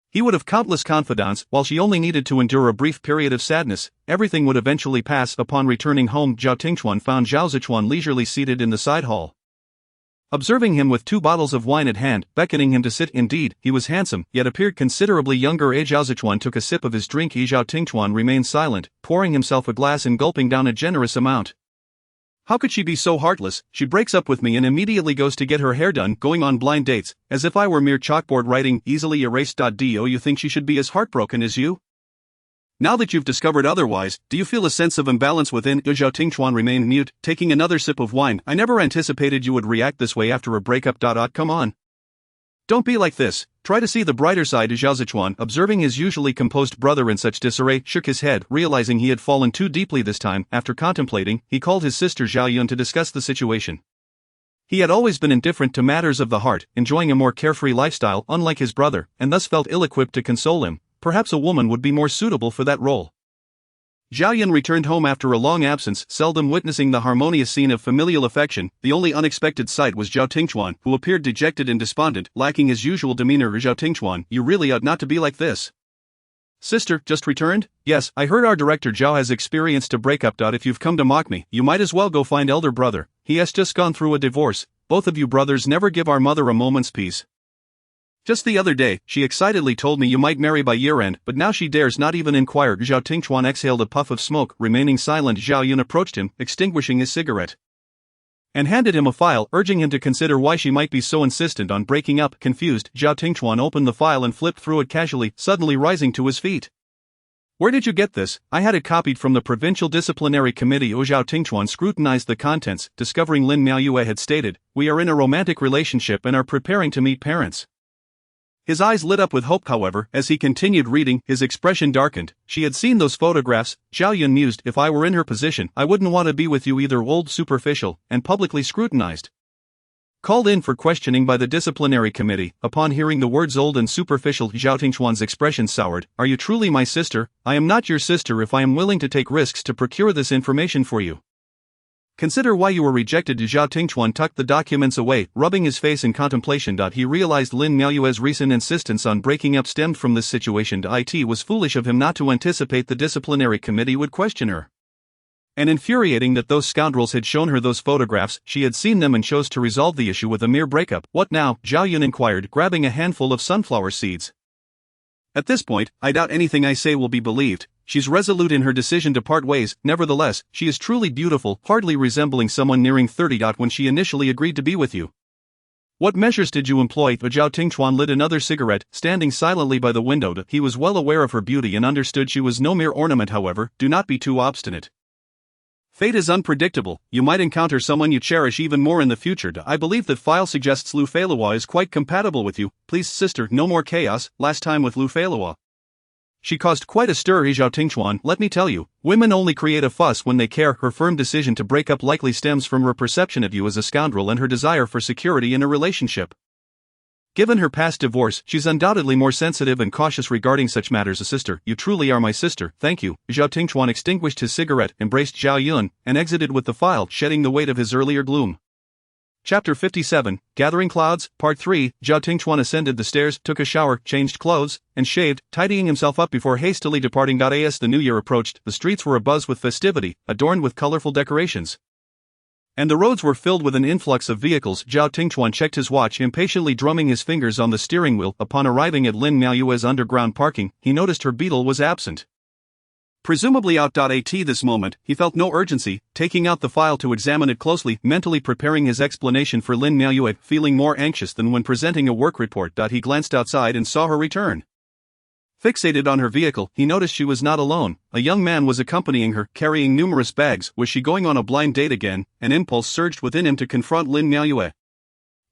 He would have countless confidants, while she only needed to endure a brief period of sadness. Everything would eventually pass. Upon returning home, Zhao Tingchuan found Zhao Zichuan leisurely seated in the side hall, observing him with 2 bottles of wine at hand, beckoning him to sit. Indeed, he was handsome, yet appeared considerably younger. Zhao Zichuan took a sip of his drink. Zhao Tingchuan remained silent, pouring himself a glass and gulping down a generous amount. "How could she be so heartless? She breaks up with me and immediately goes to get her hair done, going on blind dates, as if I were mere chalkboard writing, easily erased. Do you think she should be as heartbroken as you? Now that you've discovered otherwise, do you feel a sense of imbalance within?" Zhao Tingchuan remained mute, taking another sip of wine. "I never anticipated you would react this way after a breakup. Come on. Don't be like this. Try to see the brighter side." Zhao Zichuan, observing his usually composed brother in such disarray, shook his head, realizing he had fallen too deeply this time. After contemplating, he called his sister Zhao Yun to discuss the situation. He had always been indifferent to matters of the heart, enjoying a more carefree lifestyle unlike his brother, and thus felt ill-equipped to console him. Perhaps a woman would be more suitable for that role. Zhao Yun returned home after a long absence, seldom witnessing the harmonious scene of familial affection. The only unexpected sight was Zhao Tingchuan, who appeared dejected and despondent, lacking his usual demeanor. "Zhao Tingchuan, you really ought not to be like this." "Sister, just returned?" "Yes, I heard our director Zhao has experienced a breakup. If you've come to mock me, you might as well go find elder brother. He has just gone through a divorce. Both of you brothers never give our mother a moment's peace. Just the other day, she excitedly told me you might marry by year-end, but now she dares not even inquire." Zhao Tingchuan exhaled a puff of smoke, remaining silent. Zhao Yun approached him, extinguishing his cigarette, and handed him a file, urging him to consider why she might be so insistent on breaking up. Confused, Zhao Tingchuan opened the file and flipped through it casually, suddenly rising to his feet. Where did you get this? I had it copied from the Provincial Disciplinary Committee. Zhao Tingchuan scrutinized the contents, discovering Lin Miaoyue had stated, "We are in a romantic relationship and are preparing to meet parents." His eyes lit up with hope, however, as he continued reading, his expression darkened. "She had seen those photographs," Zhao Yun mused. "If I were in her position, I wouldn't want to be with you either." Old, superficial, and publicly scrutinized. Called in for questioning by the disciplinary committee, upon hearing the words old and superficial, Zhao Tingchuan's expression soured. "Are you truly my sister? I am not your sister if I am willing to take risks to procure this information for you. Consider why you were rejected." Zhao Tingchuan tucked the documents away, rubbing his face in contemplation. He realized Lin Miaoyue's recent insistence on breaking up stemmed from this situation. It was foolish of him not to anticipate the disciplinary committee would question her. And infuriating that those scoundrels had shown her those photographs. She had seen them and chose to resolve the issue with a mere breakup. "What now?" Zhao Yun inquired, grabbing a handful of sunflower seeds. "At this point, I doubt anything I say will be believed. She's resolute in her decision to part ways. Nevertheless, she is truly beautiful, hardly resembling someone nearing 30. When she initially agreed to be with you, what measures did you employ?" Zhao Tingchuan lit another cigarette, standing silently by the window. He was well aware of her beauty and understood she was no mere ornament. However, do not be too obstinate. Fate is unpredictable. You might encounter someone you cherish even more in the future. I believe that file suggests Lu Feilua is quite compatible with you. Please, sister, no more chaos. Last time with Lu Feilua, she caused quite a stir. Zhao Tingchuan, let me tell you, women only create a fuss when they care. Her firm decision to break up likely stems from her perception of you as a scoundrel and her desire for security in a relationship. Given her past divorce, she's undoubtedly more sensitive and cautious regarding such matters. Sister, you truly are my sister, thank you. Zhao Tingchuan extinguished his cigarette, embraced Zhao Yun, and exited with the file, shedding the weight of his earlier gloom. Chapter 57, Gathering Clouds, Part 3. Zhao Tingchuan ascended the stairs, took a shower, changed clothes, and shaved, tidying himself up before hastily departing. As the new year approached, the streets were abuzz with festivity, adorned with colorful decorations, and the roads were filled with an influx of vehicles. Zhao Tingchuan checked his watch, impatiently drumming his fingers on the steering wheel. Upon arriving at Lin Miaoyue's underground parking, he noticed her beetle was absent. Presumably out. At this moment, he felt no urgency, taking out the file to examine it closely, mentally preparing his explanation for Lin Miaoyue, feeling more anxious than when presenting a work report. He glanced outside and saw her return. Fixated on her vehicle, he noticed she was not alone. A young man was accompanying her, carrying numerous bags. Was she going on a blind date again? An impulse surged within him to confront Lin Miaoyue.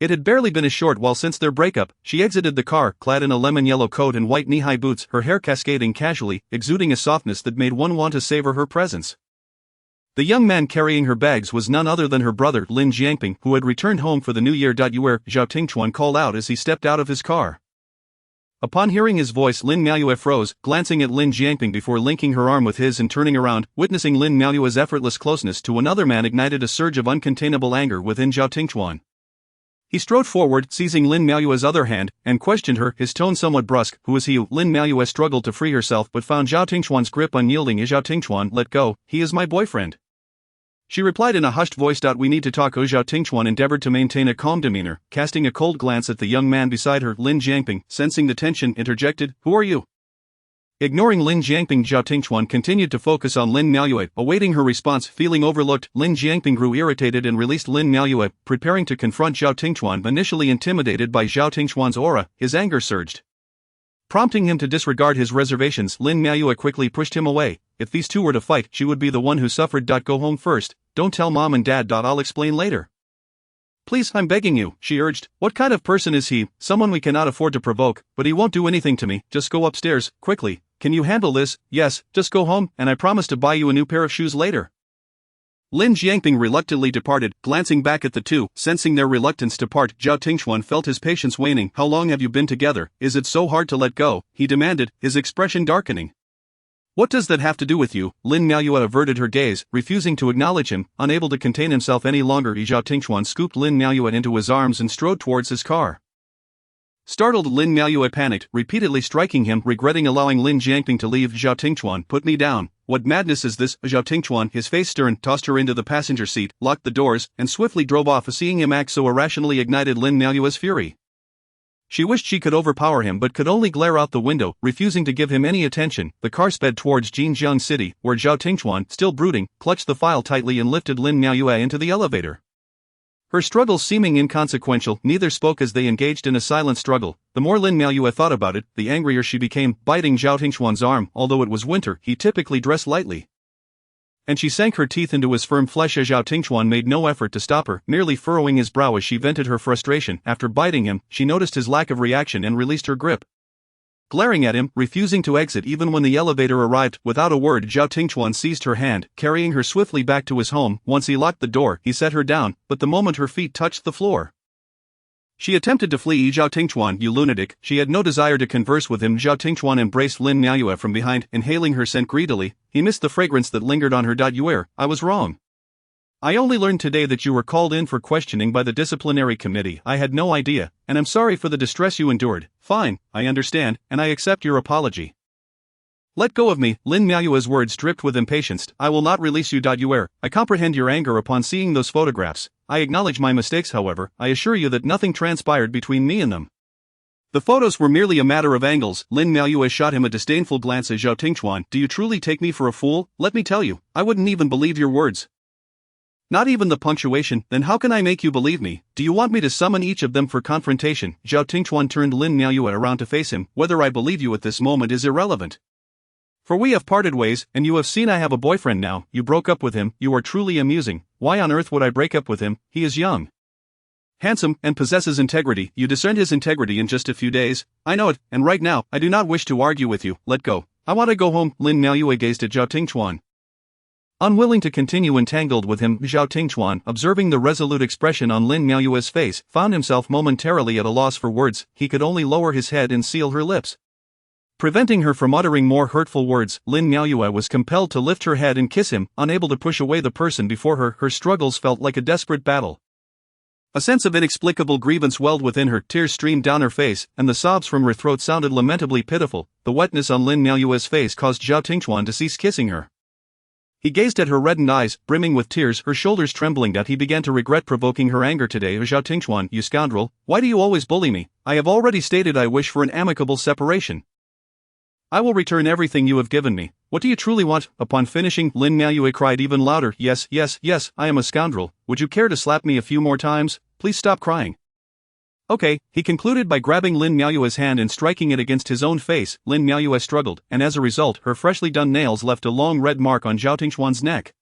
It had barely been a short while since their breakup. She exited the car, clad in a lemon-yellow coat and white knee-high boots, her hair cascading casually, exuding a softness that made one want to savor her presence. The young man carrying her bags was none other than her brother, Lin Jiangping, who had returned home for the new year. "You were?" Zhao Tingchuan called out as he stepped out of his car. Upon hearing his voice, Lin Miaoyue froze, glancing at Lin Jiangping before linking her arm with his and turning around. Witnessing Lin Miaoyue's effortless closeness to another man ignited a surge of uncontainable anger within Zhao Tingchuan. He strode forward, seizing Lin Miaoyue's other hand, and questioned her, his tone somewhat brusque. "Who is he?" Lin Miaoyue struggled to free herself but found Zhao Tingchuan's grip unyielding. "Zhao Tingchuan, let go, he is my boyfriend," she replied in a hushed voice. "We need to talk." Zhao Tingchuan endeavored to maintain a calm demeanor, casting a cold glance at the young man beside her. Lin Jiangping, sensing the tension, interjected, "Who are you?" Ignoring Lin Jiangping, Zhao Tingchuan continued to focus on Lin Miaoyue, awaiting her response. Feeling overlooked, Lin Jiangping grew irritated and released Lin Miaoyue, preparing to confront Zhao Tingchuan. Initially intimidated by Zhao Tingchuan's aura, his anger surged, prompting him to disregard his reservations. Lin Miaoyue quickly pushed him away. If these two were to fight, she would be the one who suffered. Go home first, don't tell mom and dad. I'll explain later. Please, I'm begging you, she urged. What kind of person is he? Someone we cannot afford to provoke, but he won't do anything to me. Just go upstairs, quickly. Can you handle this? Yes, just go home, and I promise to buy you a new pair of shoes later. Lin Jiangping reluctantly departed, glancing back at the two, sensing their reluctance to part. Zhao Tingchuan felt his patience waning. How long have you been together? Is it so hard to let go? He demanded, his expression darkening. What does that have to do with you? Lin Miaoyue averted her gaze, refusing to acknowledge him, unable to contain himself any longer. Zhao Tingchuan scooped Lin Miaoyue into his arms and strode towards his car. Startled, Lin Miaoyue panicked, repeatedly striking him, regretting allowing Lin Jiangping to leave. Zhao Tingchuan, put me down. What madness is this? Zhao Tingchuan, his face stern, tossed her into the passenger seat, locked the doors, and swiftly drove off. Seeing him act so irrationally ignited Lin Miaoyue's fury. She wished she could overpower him but could only glare out the window, refusing to give him any attention. The car sped towards Jinjiang City, where Zhao Tingchuan, still brooding, clutched the file tightly and lifted Lin Miaoyue into the elevator. Her struggles seeming inconsequential, neither spoke as they engaged in a silent struggle. The more Lin Miaoyue thought about it, the angrier she became, biting Zhao Tingxuan's arm. Although it was winter, he typically dressed lightly. And she sank her teeth into his firm flesh as Zhao Tingxuan made no effort to stop her, merely furrowing his brow as she vented her frustration. After biting him, she noticed his lack of reaction and released her grip. Glaring at him, refusing to exit even when the elevator arrived, without a word Zhao Tingxuan seized her hand, carrying her swiftly back to his home. Once he locked the door, he set her down, but the moment her feet touched the floor, she attempted to flee. Zhao Tingxuan, you lunatic! She had no desire to converse with him. Zhao Tingxuan embraced Lin Miaoyue from behind, inhaling her scent greedily. He missed the fragrance that lingered on her. I was wrong. I only learned today that you were called in for questioning by the disciplinary committee. I had no idea, and I'm sorry for the distress you endured. Fine, I understand, and I accept your apology. Let go of me. Lin Miaoyue's words dripped with impatience. I will not release you. I comprehend your anger upon seeing those photographs. I acknowledge my mistakes, however. I assure you that nothing transpired between me and them. The photos were merely a matter of angles. Lin Miaoyue shot him a disdainful glance at Zhao Tingxuan. Do you truly take me for a fool? Let me tell you, I wouldn't even believe your words. Not even the punctuation. Then how can I make you believe me? Do you want me to summon each of them for confrontation? Zhao Tingxuan turned Lin Miaoyue around to face him. Whether I believe you at this moment is irrelevant. For we have parted ways, and you have seen I have a boyfriend now. You broke up with him. You are truly amusing. Why on earth would I break up with him? He is young, handsome, and possesses integrity. You discerned his integrity in just a few days. I know it, and right now, I do not wish to argue with you. Let go. I want to go home. Lin Miaoyue gazed at Zhao Tingxuan, unwilling to continue entangled with him. Zhao Tingxuan, observing the resolute expression on Lin Miaoyue's face, found himself momentarily at a loss for words. He could only lower his head and seal her lips. Preventing her from uttering more hurtful words, Lin Miaoyue was compelled to lift her head and kiss him, unable to push away the person before her. Her struggles felt like a desperate battle. A sense of inexplicable grievance welled within her, tears streamed down her face, and the sobs from her throat sounded lamentably pitiful. The wetness on Lin Miaoyue's face caused Zhao Tingxuan to cease kissing her. He gazed at her reddened eyes, brimming with tears, her shoulders trembling that he began to regret provoking her anger today. Zhao Tingxuan, you scoundrel, why do you always bully me? I have already stated I wish for an amicable separation. I will return everything you have given me. What do you truly want? Upon finishing, Lin Miaoyue cried even louder. Yes, I am a scoundrel. Would you care to slap me a few more times? Please stop crying. Okay, he concluded by grabbing Lin Miaoyue's hand and striking it against his own face. Lin Miaoyue struggled, and as a result, her freshly done nails left a long red mark on Zhao Tingxuan's neck.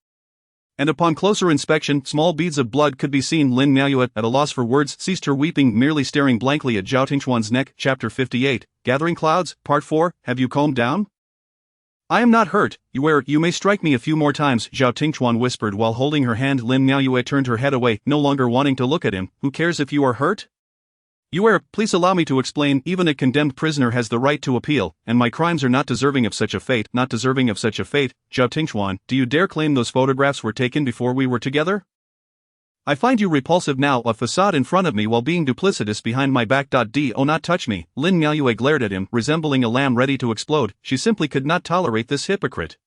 And upon closer inspection, small beads of blood could be seen. Lin Miaoyue, at a loss for words, ceased her weeping, merely staring blankly at Zhao Tingxuan's neck. Chapter 58, Gathering Clouds, Part 4, Have you calmed down? I am not hurt. You may strike me a few more times, Zhao Tingxuan whispered while holding her hand. Lin Miaoyue turned her head away, no longer wanting to look at him. Who cares if you are hurt? Please allow me to explain. Even a condemned prisoner has the right to appeal, and my crimes are not deserving of such a fate. Not deserving of such a fate. Zhao Tingxuan, do you dare claim those photographs were taken before we were together? I find you repulsive now, a facade in front of me while being duplicitous behind my back. Do not touch me. Lin Miaoyue glared at him, resembling a lamb ready to explode. She simply could not tolerate this hypocrite.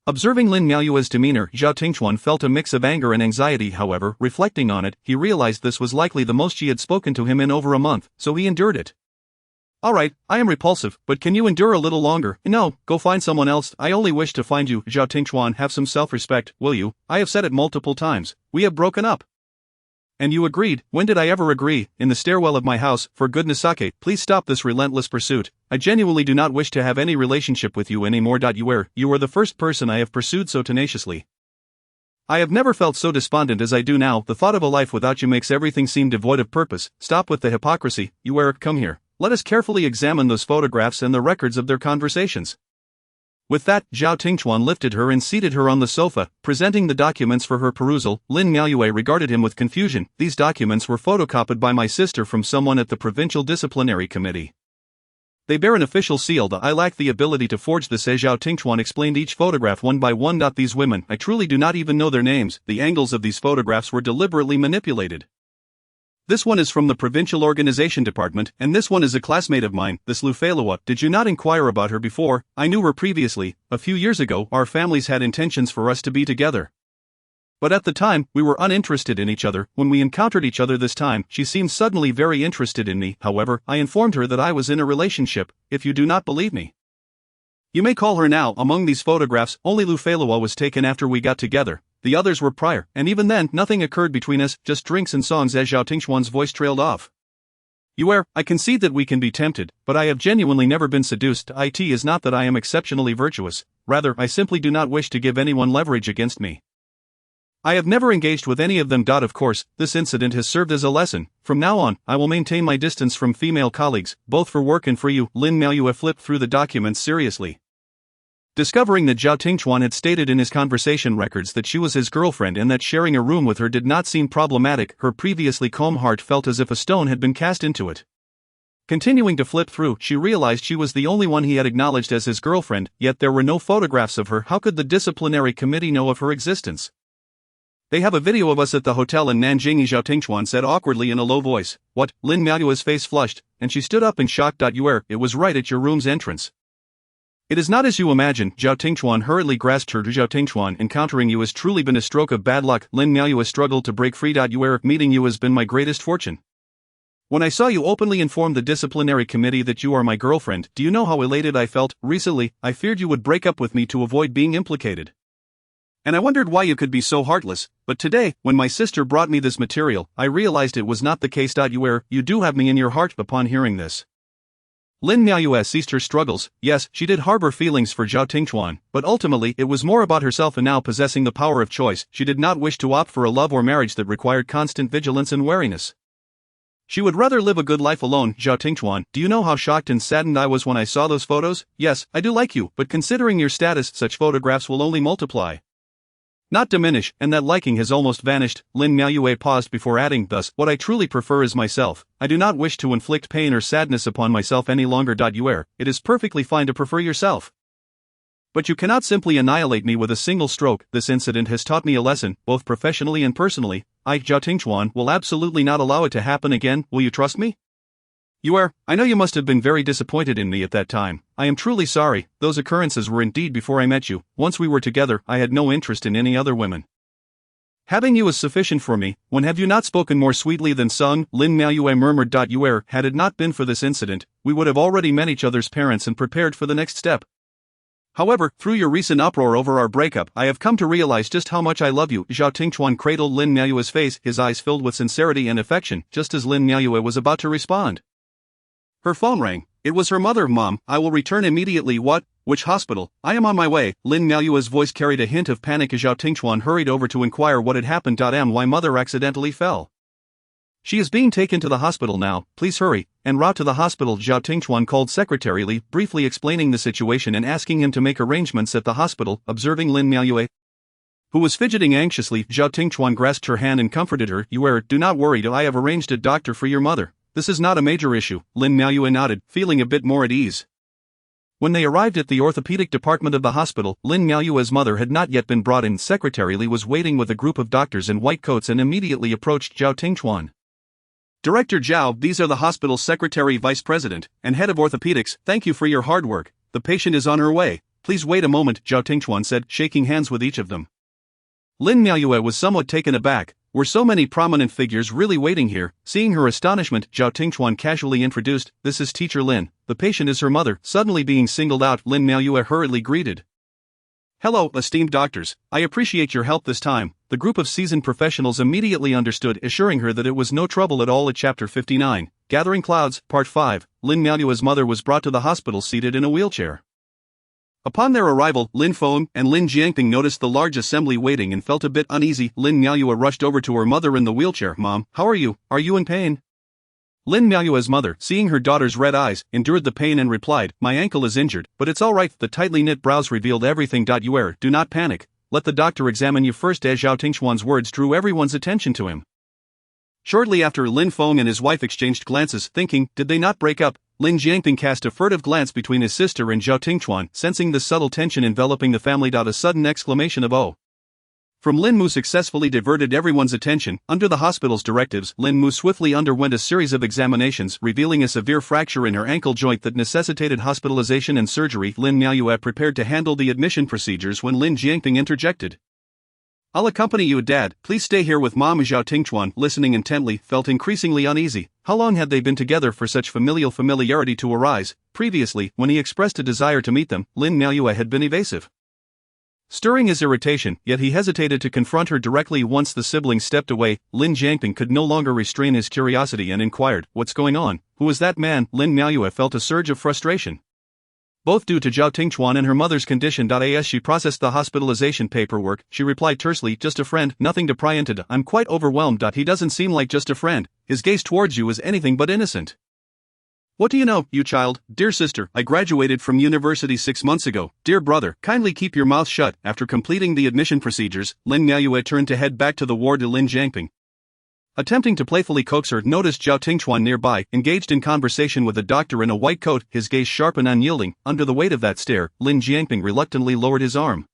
Observing Lin Miaoyue's demeanor, Zhao Tingxuan felt a mix of anger and anxiety. However, reflecting on it, he realized this was likely the most she had spoken to him in over a month, so he endured it. Alright, I am repulsive, but can you endure a little longer? No, go find someone else. I only wish to find you. Zhao Tingxuan, have some self-respect, will you? I have said it multiple times. We have broken up. And you agreed. When did I ever agree? In the stairwell of my house. For goodness sake, please stop this relentless pursuit. I genuinely do not wish to have any relationship with you anymore. You are the first person I have pursued so tenaciously. I have never felt so despondent as I do now. The thought of a life without you makes everything seem devoid of purpose. Stop with the hypocrisy. Come here. Let us carefully examine those photographs and the records of their conversations. With that, Zhao Tingxuan lifted her and seated her on the sofa, presenting the documents for her perusal. Lin Miaoyue regarded him with confusion. These documents were photocopied by my sister from someone at the Provincial Disciplinary Committee. They bear an official seal. I lack the ability to forge this. Zhao Tingxuan explained each photograph one by one. These women, I truly do not even know their names. The angles of these photographs were deliberately manipulated. This one is from the Provincial Organization Department, and this one is a classmate of mine, this Lu Feilua. Did you not inquire about her before? I knew her previously. A few years ago, our families had intentions for us to be together. But at the time, we were uninterested in each other. When we encountered each other this time, she seemed suddenly very interested in me. However, I informed her that I was in a relationship. If you do not believe me, you may call her now. Among these photographs, only Lu Feilua was taken after we got together. the others were prior, and even then, nothing occurred between us, just drinks and songs as Zhao Tingxuan's voice trailed off. I concede that we can be tempted, but I have genuinely never been seduced. It is not that I am exceptionally virtuous, rather, I simply do not wish to give anyone leverage against me. I have never engaged with any of them. Of course, this incident has served as a lesson. From now on, I will maintain my distance from female colleagues, both for work and for you. Lin Miaoyue flipped through the documents seriously. Discovering that Zhao Tingxuan had stated in his conversation records that she was his girlfriend and that sharing a room with her did not seem problematic, her previously calm heart felt as if a stone had been cast into it. Continuing to flip through, she realized she was the only one he had acknowledged as his girlfriend, yet there were no photographs of her. How could the disciplinary committee know of her existence? They have a video of us at the hotel in Nanjing, Zhao Tingxuan said awkwardly in a low voice. What? Lin Miaoyue's face flushed, and she stood up in shock. It was right at your room's entrance. It is not as you imagine. Zhao Tingxuan hurriedly grasped her. Zhao Tingxuan, encountering you has truly been a stroke of bad luck. Lin Miaoyue struggled to break free. Meeting you has been my greatest fortune. When I saw you openly inform the disciplinary committee that you are my girlfriend, do you know how elated I felt? Recently, I feared you would break up with me to avoid being implicated. And I wondered why you could be so heartless, but today, when my sister brought me this material, I realized it was not the case. You do have me in your heart. Upon hearing this, Lin Miaoyue ceased her struggles. Yes, she did harbor feelings for Zhao Tingxuan, but ultimately it was more about herself, and now possessing the power of choice, she did not wish to opt for a love or marriage that required constant vigilance and wariness. She would rather live a good life alone. Zhao Tingxuan, do you know how shocked and saddened I was when I saw those photos? Yes, I do like you, but considering your status, such photographs will only multiply, not diminish, and that liking has almost vanished. Lin Miaoyue paused before adding, thus, what I truly prefer is myself. I do not wish to inflict pain or sadness upon myself any longer. It is perfectly fine to prefer yourself, but you cannot simply annihilate me with a single stroke. This incident has taught me a lesson, both professionally and personally. Zhao Tingxuan, will absolutely not allow it to happen again. Will you trust me? I know you must have been very disappointed in me at that time. I am truly sorry. Those occurrences were indeed before I met you. Once we were together, I had no interest in any other women. Having you is sufficient for me. When have you not spoken more sweetly than sung? Lin Miaoyue murmured. Had it not been for this incident, we would have already met each other's parents and prepared for the next step. However, through your recent uproar over our breakup, I have come to realize just how much I love you. Zhao Tingxuan cradled Lin Miaoyue's face, his eyes filled with sincerity and affection, just as Lin Miaoyue was about to respond. Her phone rang. It was her mother. Mom, I will return immediately. What? Which hospital? I am on my way. Lin Miaoyue's voice carried a hint of panic as Zhao Tingxuan hurried over to inquire what had happened. My mother accidentally fell. She is being taken to the hospital now. Please hurry, en route to the hospital. Zhao Tingxuan called Secretary Li, briefly explaining the situation and asking him to make arrangements at the hospital. Observing Lin Miaoyue, who was fidgeting anxiously, Zhao Tingxuan grasped her hand and comforted her. Do not worry. I have arranged a doctor for your mother. This is not a major issue. Lin Miaoyue nodded, feeling a bit more at ease. When they arrived at the orthopedic department of the hospital, Lin Miaoyue's mother had not yet been brought in. Secretary Li was waiting with a group of doctors in white coats and immediately approached Zhao Tingxuan. Director Zhao, these are the hospital's secretary, vice president, and head of orthopedics. Thank you for your hard work. The patient is on her way. Please wait a moment, Zhao Tingxuan said, shaking hands with each of them. Lin Miaoyue was somewhat taken aback. Were so many prominent figures really waiting here? Seeing her astonishment, Zhao Tingxuan casually introduced, this is Teacher Lin. The patient is her mother. Suddenly being singled out, Lin Miaoyue hurriedly greeted. Hello, esteemed doctors. I appreciate your help this time. The group of seasoned professionals immediately understood, assuring her that it was no trouble at all. At Chapter 59, Gathering Clouds, Part 5, Lin Miaoyue's mother was brought to the hospital seated in a wheelchair. Upon their arrival, Lin Feng and Lin Jiangping noticed the large assembly waiting and felt a bit uneasy. Lin Miaoyue rushed over to her mother in the wheelchair. Mom, how are you? Are you in pain? Lin Miaoyue's mother, seeing her daughter's red eyes, endured the pain and replied, my ankle is injured, but it's all right. The tightly knit brows revealed everything. Do not panic. Let the doctor examine you first. As Zhao Tingxuan's words drew everyone's attention to him. Shortly after, Lin Feng and his wife exchanged glances, thinking, did they not break up? Lin Jiangping cast a furtive glance between his sister and Zhao Tingxuan, sensing the subtle tension enveloping the family. A sudden exclamation of "Oh!" from Lin Mu successfully diverted everyone's attention. Under the hospital's directives, Lin Mu swiftly underwent a series of examinations, revealing a severe fracture in her ankle joint that necessitated hospitalization and surgery. Lin Miaoyue prepared to handle the admission procedures when Lin Jiangping interjected. I'll accompany you, Dad. Please stay here with Mom. Zhao Tingxuan, listening intently, felt increasingly uneasy. How long had they been together for such familiarity to arise? Previously, when he expressed a desire to meet them, Lin Miaoyue had been evasive. Stirring his irritation, yet he hesitated to confront her directly once the siblings stepped away. Lin Jiangping could no longer restrain his curiosity and inquired, "What's going on? Who is that man?" Lin Miaoyue felt a surge of frustration. Both due to Zhao Tingchuan and her mother's condition. As she processed the hospitalization paperwork, she replied tersely, "Just a friend, nothing to pry into. I'm quite overwhelmed. He doesn't seem like just a friend. His gaze towards you is anything but innocent." "What do you know, you child? Dear sister, I graduated from university 6 months ago. Dear brother, kindly keep your mouth shut." After completing the admission procedures, Lin Miaoyue turned to head back to the ward to Lin Jiangping. Attempting to playfully coax her, noticed Zhao Tingchuan nearby, engaged in conversation with a doctor in a white coat, his gaze sharp and unyielding. Under the weight of that stare, Lin Jiangping reluctantly lowered his arm.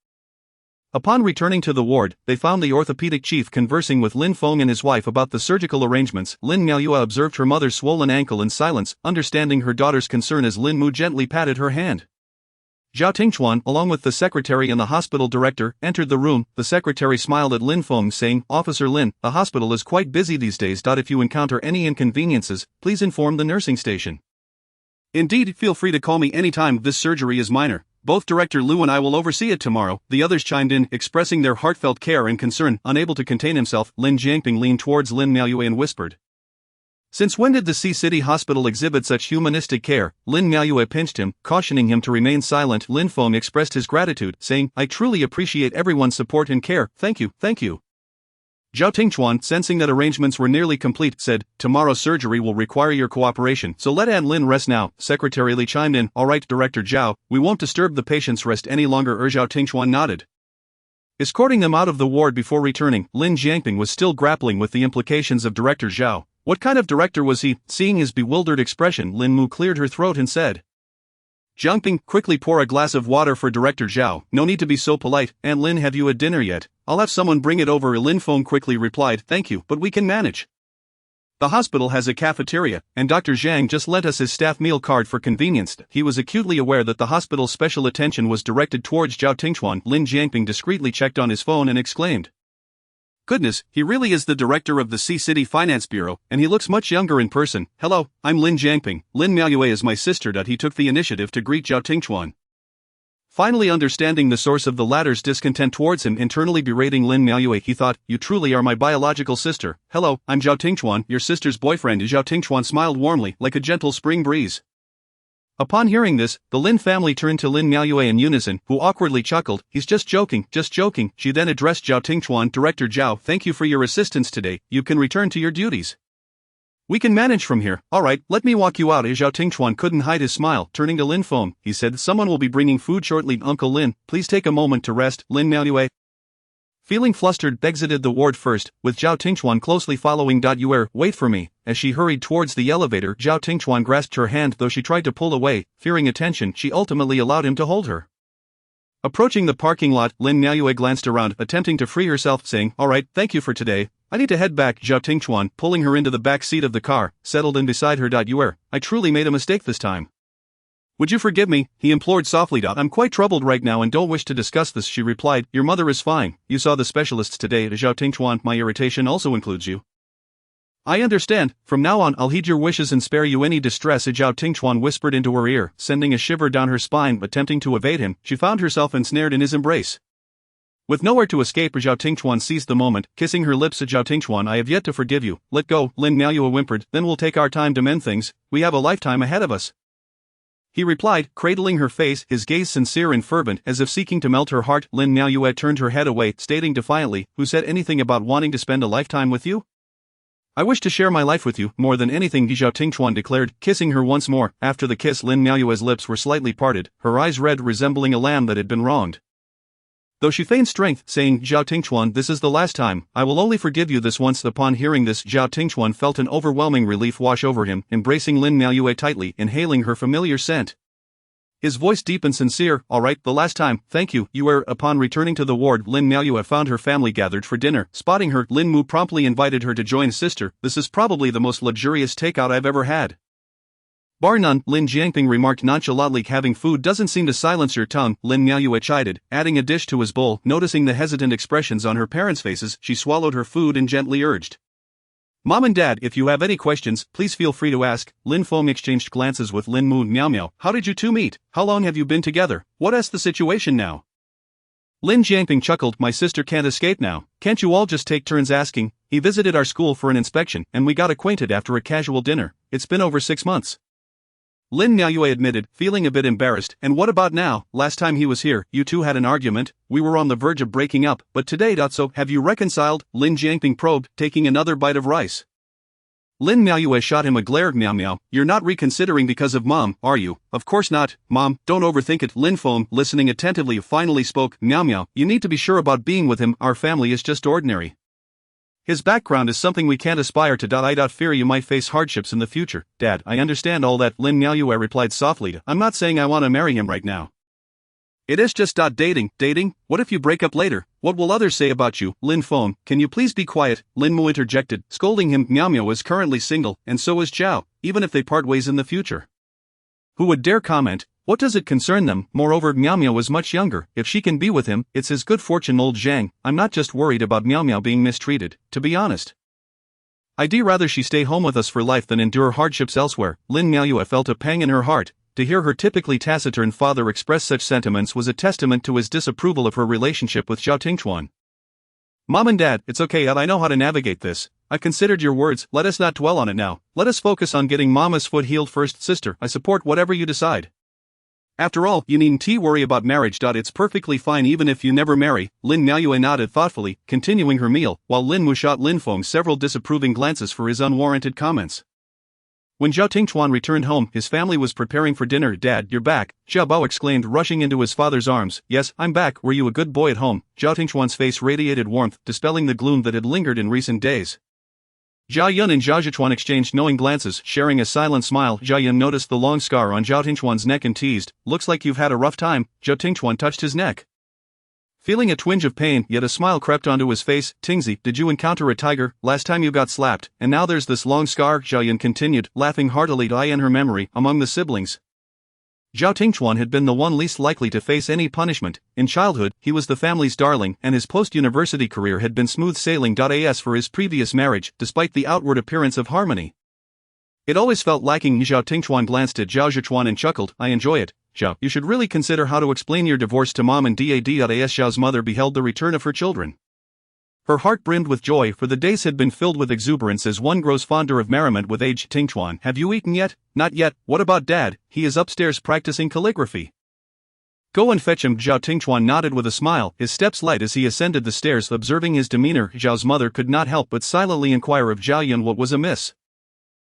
Upon returning to the ward, they found the orthopedic chief conversing with Lin Feng and his wife about the surgical arrangements. Lin Miaoyue observed her mother's swollen ankle in silence, understanding her daughter's concern as Lin Mu gently patted her hand. Zhao Tingchuan, along with the secretary and the hospital director, entered the room. The secretary smiled at Lin Feng, saying, "Officer Lin, the hospital is quite busy these days. If you encounter any inconveniences, please inform the nursing station." "Indeed, feel free to call me anytime. This surgery is minor. Both Director Liu and I will oversee it tomorrow." The others chimed in, expressing their heartfelt care and concern. Unable to contain himself, Lin Jiangping leaned towards Lin Miaoyue and whispered, "Since when did the City Hospital exhibit such humanistic care?" Lin Miaoyue pinched him, cautioning him to remain silent. Lin Feng expressed his gratitude, saying, "I truly appreciate everyone's support and care. Thank you, thank you." Zhao Tingchuan, sensing that arrangements were nearly complete, said, "Tomorrow's surgery will require your cooperation, so let Aunt Lin rest now." Secretary Li chimed in, "All right, Director Zhao, we won't disturb the patient's rest any longer." Zhao Tingchuan nodded. Escorting them out of the ward before returning, Lin Jiangping was still grappling with the implications of Director Zhao. What kind of director was he? Seeing his bewildered expression, Lin Mu cleared her throat and said, "Jiangping, quickly pour a glass of water for Director Zhao. No need to be so polite. Aunt Lin, have you had dinner yet?" "I'll have someone bring it over." Lin Feng quickly replied, "Thank you, but we can manage. The hospital has a cafeteria, and Dr. Zhang just lent us his staff meal card for convenience." He was acutely aware that the hospital's special attention was directed towards Zhao Tingchuan. Lin Jiangping discreetly checked on his phone and exclaimed, "Goodness, he really is the director of the City Finance Bureau, and he looks much younger in person. Hello, I'm Lin Jiangping. Lin Miaoyue is my sister." He took the initiative to greet Zhao Tingchuan. Finally understanding the source of the latter's discontent towards him, internally berating Lin Miaoyue, he thought, "You truly are my biological sister. Hello, I'm Zhao Tingchuan, your sister's boyfriend." Zhao Tingchuan smiled warmly, like a gentle spring breeze. Upon hearing this, the Lin family turned to Lin Miaoyue in unison, who awkwardly chuckled, "He's just joking, just joking." She then addressed Zhao Tingchuan, "Director Zhao, thank you for your assistance today. You can return to your duties. We can manage from here. All right, let me walk you out." Zhao Tingchuan couldn't hide his smile. Turning to Lin Feng, he said, "Someone will be bringing food shortly. Uncle Lin, please take a moment to rest." Lin Miaoyue, feeling flustered, exited the ward first, with Zhao Tingchuan closely following. "Wait for me." As she hurried towards the elevator, Zhao Tingchuan grasped her hand. Though she tried to pull away, fearing attention, she ultimately allowed him to hold her. Approaching the parking lot, Lin Miaoyue glanced around, attempting to free herself, saying, "All right, thank you for today. I need to head back." Zhao Tingchuan, pulling her into the back seat of the car, settled in beside her. "I truly made a mistake this time. Would you forgive me?" he implored softly. "I'm quite troubled right now and don't wish to discuss this." She replied, "Your mother is fine. You saw the specialists today." Zhao Tingchuan, "My irritation also includes you. I understand. From now on I'll heed your wishes and spare you any distress." Zhao Tingchuan whispered into her ear, sending a shiver down her spine. Attempting to evade him, she found herself ensnared in his embrace. With nowhere to escape, Zhao Tingchuan seized the moment, kissing her lips. "Zhao Tingchuan, I have yet to forgive you. Let go." Lin Miaoyue whimpered, "Then we'll take our time to mend things. We have a lifetime ahead of us." He replied, cradling her face, his gaze sincere and fervent, as if seeking to melt her heart. Lin Miaoyue turned her head away, stating defiantly, "Who said anything about wanting to spend a lifetime with you? I wish to share my life with you, more than anything." Zhao Tingchuan declared, kissing her once more. After the kiss, Lin Miaoyue's lips were slightly parted, her eyes red, resembling a lamb that had been wronged. Though she feigned strength, saying, "Zhao Tingchuan, this is the last time. I will only forgive you this once." Upon hearing this, Zhao Tingchuan felt an overwhelming relief wash over him, embracing Lin Miaoyue tightly, inhaling her familiar scent. His voice deep and sincere, "All right, the last time, thank you." Upon returning to the ward, Lin Miaoyue found her family gathered for dinner. Spotting her, Lin Mu promptly invited her to join his sister. "This is probably the most luxurious takeout I've ever had." "Bar none," Lin Jiangping remarked nonchalantly. "Having food doesn't seem to silence your tongue." Lin Miaoyue chided, adding a dish to his bowl. Noticing the hesitant expressions on her parents' faces, she swallowed her food and gently urged, "Mom and Dad, if you have any questions, please feel free to ask." Lin Feng exchanged glances with Lin Mu. "Miao Miao, how did you two meet? How long have you been together? What's the situation now?" Lin Jiangping chuckled, my sister can't escape now, can't you all just take turns asking? He visited our school for an inspection and we got acquainted after a casual dinner, it's been over 6 months. Lin Miaoyue admitted, feeling a bit embarrassed, and what about now? Last time he was here, you two had an argument, we were on the verge of breaking up, but today. So, have you reconciled? Lin Jiangping probed, taking another bite of rice. Lin Miaoyue shot him a glare. Miao, you're not reconsidering because of Mom, are you? Of course not, Mom, don't overthink it. Lin Feng, listening attentively, finally spoke, Miao, you need to be sure about being with him, our family is just ordinary. His background is something we can't aspire to. I fear you might face hardships in the future. Dad, I understand all that, Lin Miaoyue replied softly, I'm not saying I want to marry him right now. It is just dating, what if you break up later, what will others say about you? Lin Feng, can you please be quiet? Lin Mu interjected, scolding him. Miao is currently single, and so is Zhao, even if they part ways in the future. Who would dare comment? What does it concern them? Moreover, Miao was much younger, if she can be with him, it's his good fortune. Old Zhang, I'm not just worried about Miao being mistreated, to be honest. I'd rather she stay home with us for life than endure hardships elsewhere. Lin Miaoyue felt a pang in her heart. To hear her typically taciturn father express such sentiments was a testament to his disapproval of her relationship with Zhao Tingchuan. Mom and Dad, it's okay, I know how to navigate this. I considered your words, let us not dwell on it now. Let us focus on getting Mama's foot healed first. Sister, I support whatever you decide. After all, you needn't worry about marriage. It's perfectly fine even if you never marry. Lin Miaoyue nodded thoughtfully, continuing her meal, while Lin Mu shot Lin Feng several disapproving glances for his unwarranted comments. When Zhao Tingchuan returned home, his family was preparing for dinner. Dad, you're back, Zhao Bao exclaimed, rushing into his father's arms. Yes, I'm back. Were you a good boy at home? Zhao Tingchuan's face radiated warmth, dispelling the gloom that had lingered in recent days. Zhao Yun and Zhao Zhichuan exchanged knowing glances, sharing a silent smile. Zhao Yun noticed the long scar on Zhao Tingchuan's neck and teased, looks like you've had a rough time. Zhao Tingchuan touched his neck. Feeling a twinge of pain, yet a smile crept onto his face. Tingzi, did you encounter a tiger? Last time you got slapped, and now there's this long scar. Zhao Yun continued, laughing heartily. In her memory, among the siblings, Zhao Tingchuan had been the one least likely to face any punishment. In childhood, he was the family's darling, and his post-university career had been smooth sailing. As for his previous marriage, despite the outward appearance of harmony, it always felt lacking. Zhao Tingchuan glanced at Zhao Zhichuan and chuckled, I enjoy it. Zhao, you should really consider how to explain your divorce to Mom and Dad. As Zhao's mother beheld the return of her children, her heart brimmed with joy, for the days had been filled with exuberance as one grows fonder of merriment with age. Tingchuan, have you eaten yet? Not yet. What about Dad? He is upstairs practicing calligraphy. Go and fetch him. Zhao Tingchuan nodded with a smile, his steps light as he ascended the stairs. Observing his demeanor, Zhao's mother could not help but silently inquire of Zhao Yun what was amiss.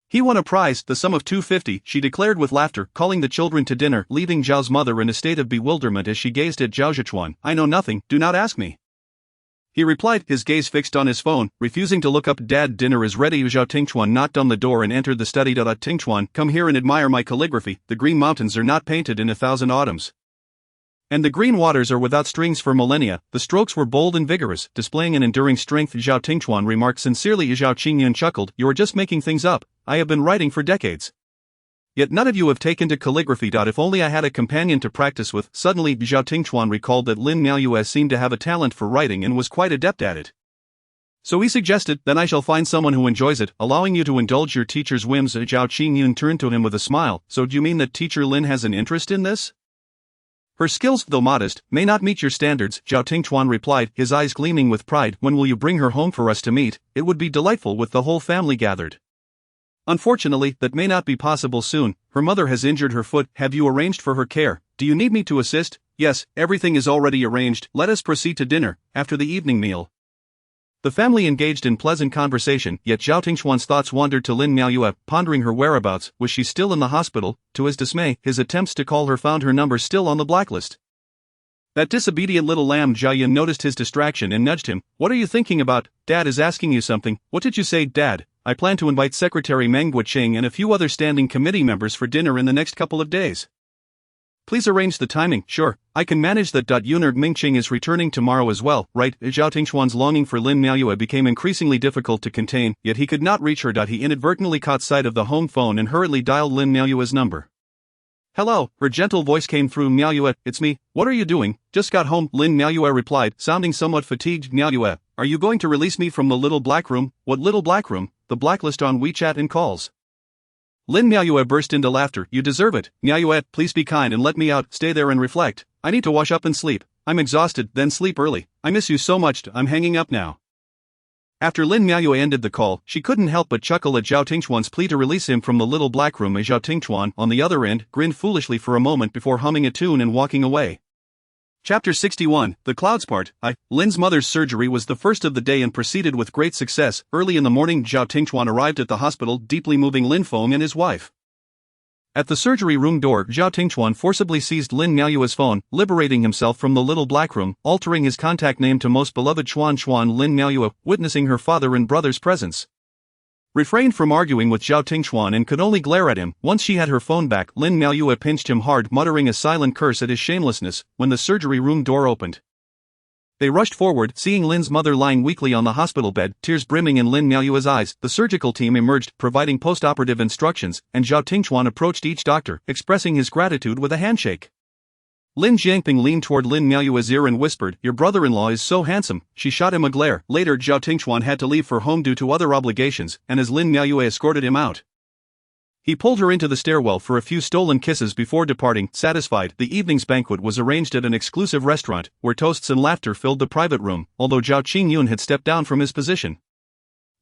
He won a prize, the sum of 250, she declared with laughter, calling the children to dinner, leaving Zhao's mother in a state of bewilderment as she gazed at Zhao Zhichuan. I know nothing, do not ask me. He replied, his gaze fixed on his phone, refusing to look up. Dad, dinner is ready. Zhao Tingchuan knocked on the door and entered the study. Tingchuan, come here and admire my calligraphy. The green mountains are not painted in 1,000 autumns, and the green waters are without strings for millennia. The strokes were bold and vigorous, displaying an enduring strength. Zhao Tingchuan remarked sincerely. Zhao Qingyun chuckled, you are just making things up. I have been writing for decades, yet none of you have taken to calligraphy. If only I had a companion to practice with. Suddenly, Zhao Tingchuan recalled that Lin Miaoyue seemed to have a talent for writing and was quite adept at it. So he suggested, then I shall find someone who enjoys it, allowing you to indulge your teacher's whims. Zhao Qingyun turned to him with a smile, so do you mean that teacher Lin has an interest in this? Her skills, though modest, may not meet your standards, Zhao Tingchuan replied, his eyes gleaming with pride. When will you bring her home for us to meet? It would be delightful with the whole family gathered. Unfortunately, that may not be possible soon. Her mother has injured her foot. Have you arranged for her care? Do you need me to assist? Yes, everything is already arranged. Let us proceed to dinner, after the evening meal. The family engaged in pleasant conversation, yet Zhao Tingchuan's thoughts wandered to Lin Miaoyue, pondering her whereabouts. Was she still in the hospital? To his dismay, his attempts to call her found her number still on the blacklist. That disobedient little lamb. Zhao Yun noticed his distraction and nudged him. What are you thinking about? Dad is asking you something. What did you say, Dad? I plan to invite Secretary Meng Guoqing and a few other standing committee members for dinner in the next couple of days. Please arrange the timing. Sure, I can manage that. Yuner Mingqing is returning tomorrow as well, right? Zhao Tingchuan's longing for Lin Miaoyue became increasingly difficult to contain, yet he could not reach her. He inadvertently caught sight of the home phone and hurriedly dialed Lin Miaoyue's number. Hello, her gentle voice came through. Miaoyue, it's me. What are you doing? Just got home, Lin Miaoyue replied, sounding somewhat fatigued. Miaoyue, are you going to release me from the little black room? What little black room? The blacklist on WeChat and calls. Lin Miaoyue burst into laughter. You deserve it. Miaoyue, please be kind and let me out. Stay there and reflect. I need to wash up and sleep. I'm exhausted, then sleep early. I miss you so much. I'm hanging up now. After Lin Miaoyue ended the call, she couldn't help but chuckle at Zhao Tingchuan's plea to release him from the little black room. Zhao Tingchuan, on the other end, grinned foolishly for a moment before humming a tune and walking away. Chapter 61, The Clouds Part. Lin's mother's surgery was the first of the day and proceeded with great success. Early in the morning, Zhao Tingchuan arrived at the hospital, deeply moving Lin Feng and his wife. At the surgery room door, Zhao Tingchuan forcibly seized Lin Miaoyue's phone, liberating himself from the little black room, altering his contact name to most beloved Chuan Chuan Lin Miaoyue, witnessing her father and brother's presence. Refrained from arguing with Zhao Tingchuan and could only glare at him. Once she had her phone back, Lin Miaoyue pinched him hard, muttering a silent curse at his shamelessness, when the surgery room door opened. They rushed forward, seeing Lin's mother lying weakly on the hospital bed, tears brimming in Lin Miaoyue's eyes. The surgical team emerged, providing post-operative instructions, and Zhao Tingchuan approached each doctor, expressing his gratitude with a handshake. Lin Jiangping leaned toward Lin Miaoyue's ear and whispered, "Your brother-in-law is so handsome." She shot him a glare. Later, Zhao Tingchuan had to leave for home due to other obligations, and as Lin Miaoyue escorted him out, he pulled her into the stairwell for a few stolen kisses before departing. Satisfied, the evening's banquet was arranged at an exclusive restaurant, where toasts and laughter filled the private room, although Zhao Qingyun had stepped down from his position.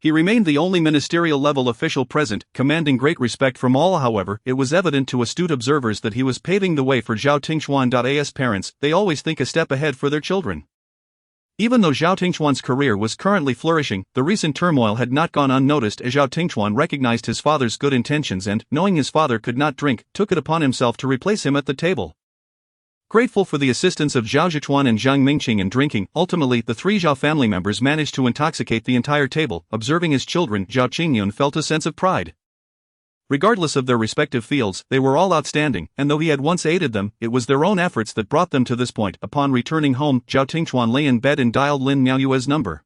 He remained the only ministerial-level official present, commanding great respect from all. However, it was evident to astute observers that he was paving the way for Zhao Tingchuan.as parents. They always think a step ahead for their children. Even though Zhao Tingchuan's career was currently flourishing, the recent turmoil had not gone unnoticed as Zhao Tingchuan recognized his father's good intentions and, knowing his father could not drink, took it upon himself to replace him at the table. Grateful for the assistance of Zhao Zhichuan and Zhang Mingqing in drinking, ultimately the three Zhao family members managed to intoxicate the entire table. Observing his children, Zhao Qingyun felt a sense of pride. Regardless of their respective fields, they were all outstanding, and though he had once aided them, it was their own efforts that brought them to this point. Upon returning home, Zhao Tingchuan lay in bed and dialed Lin Miaoyue's number.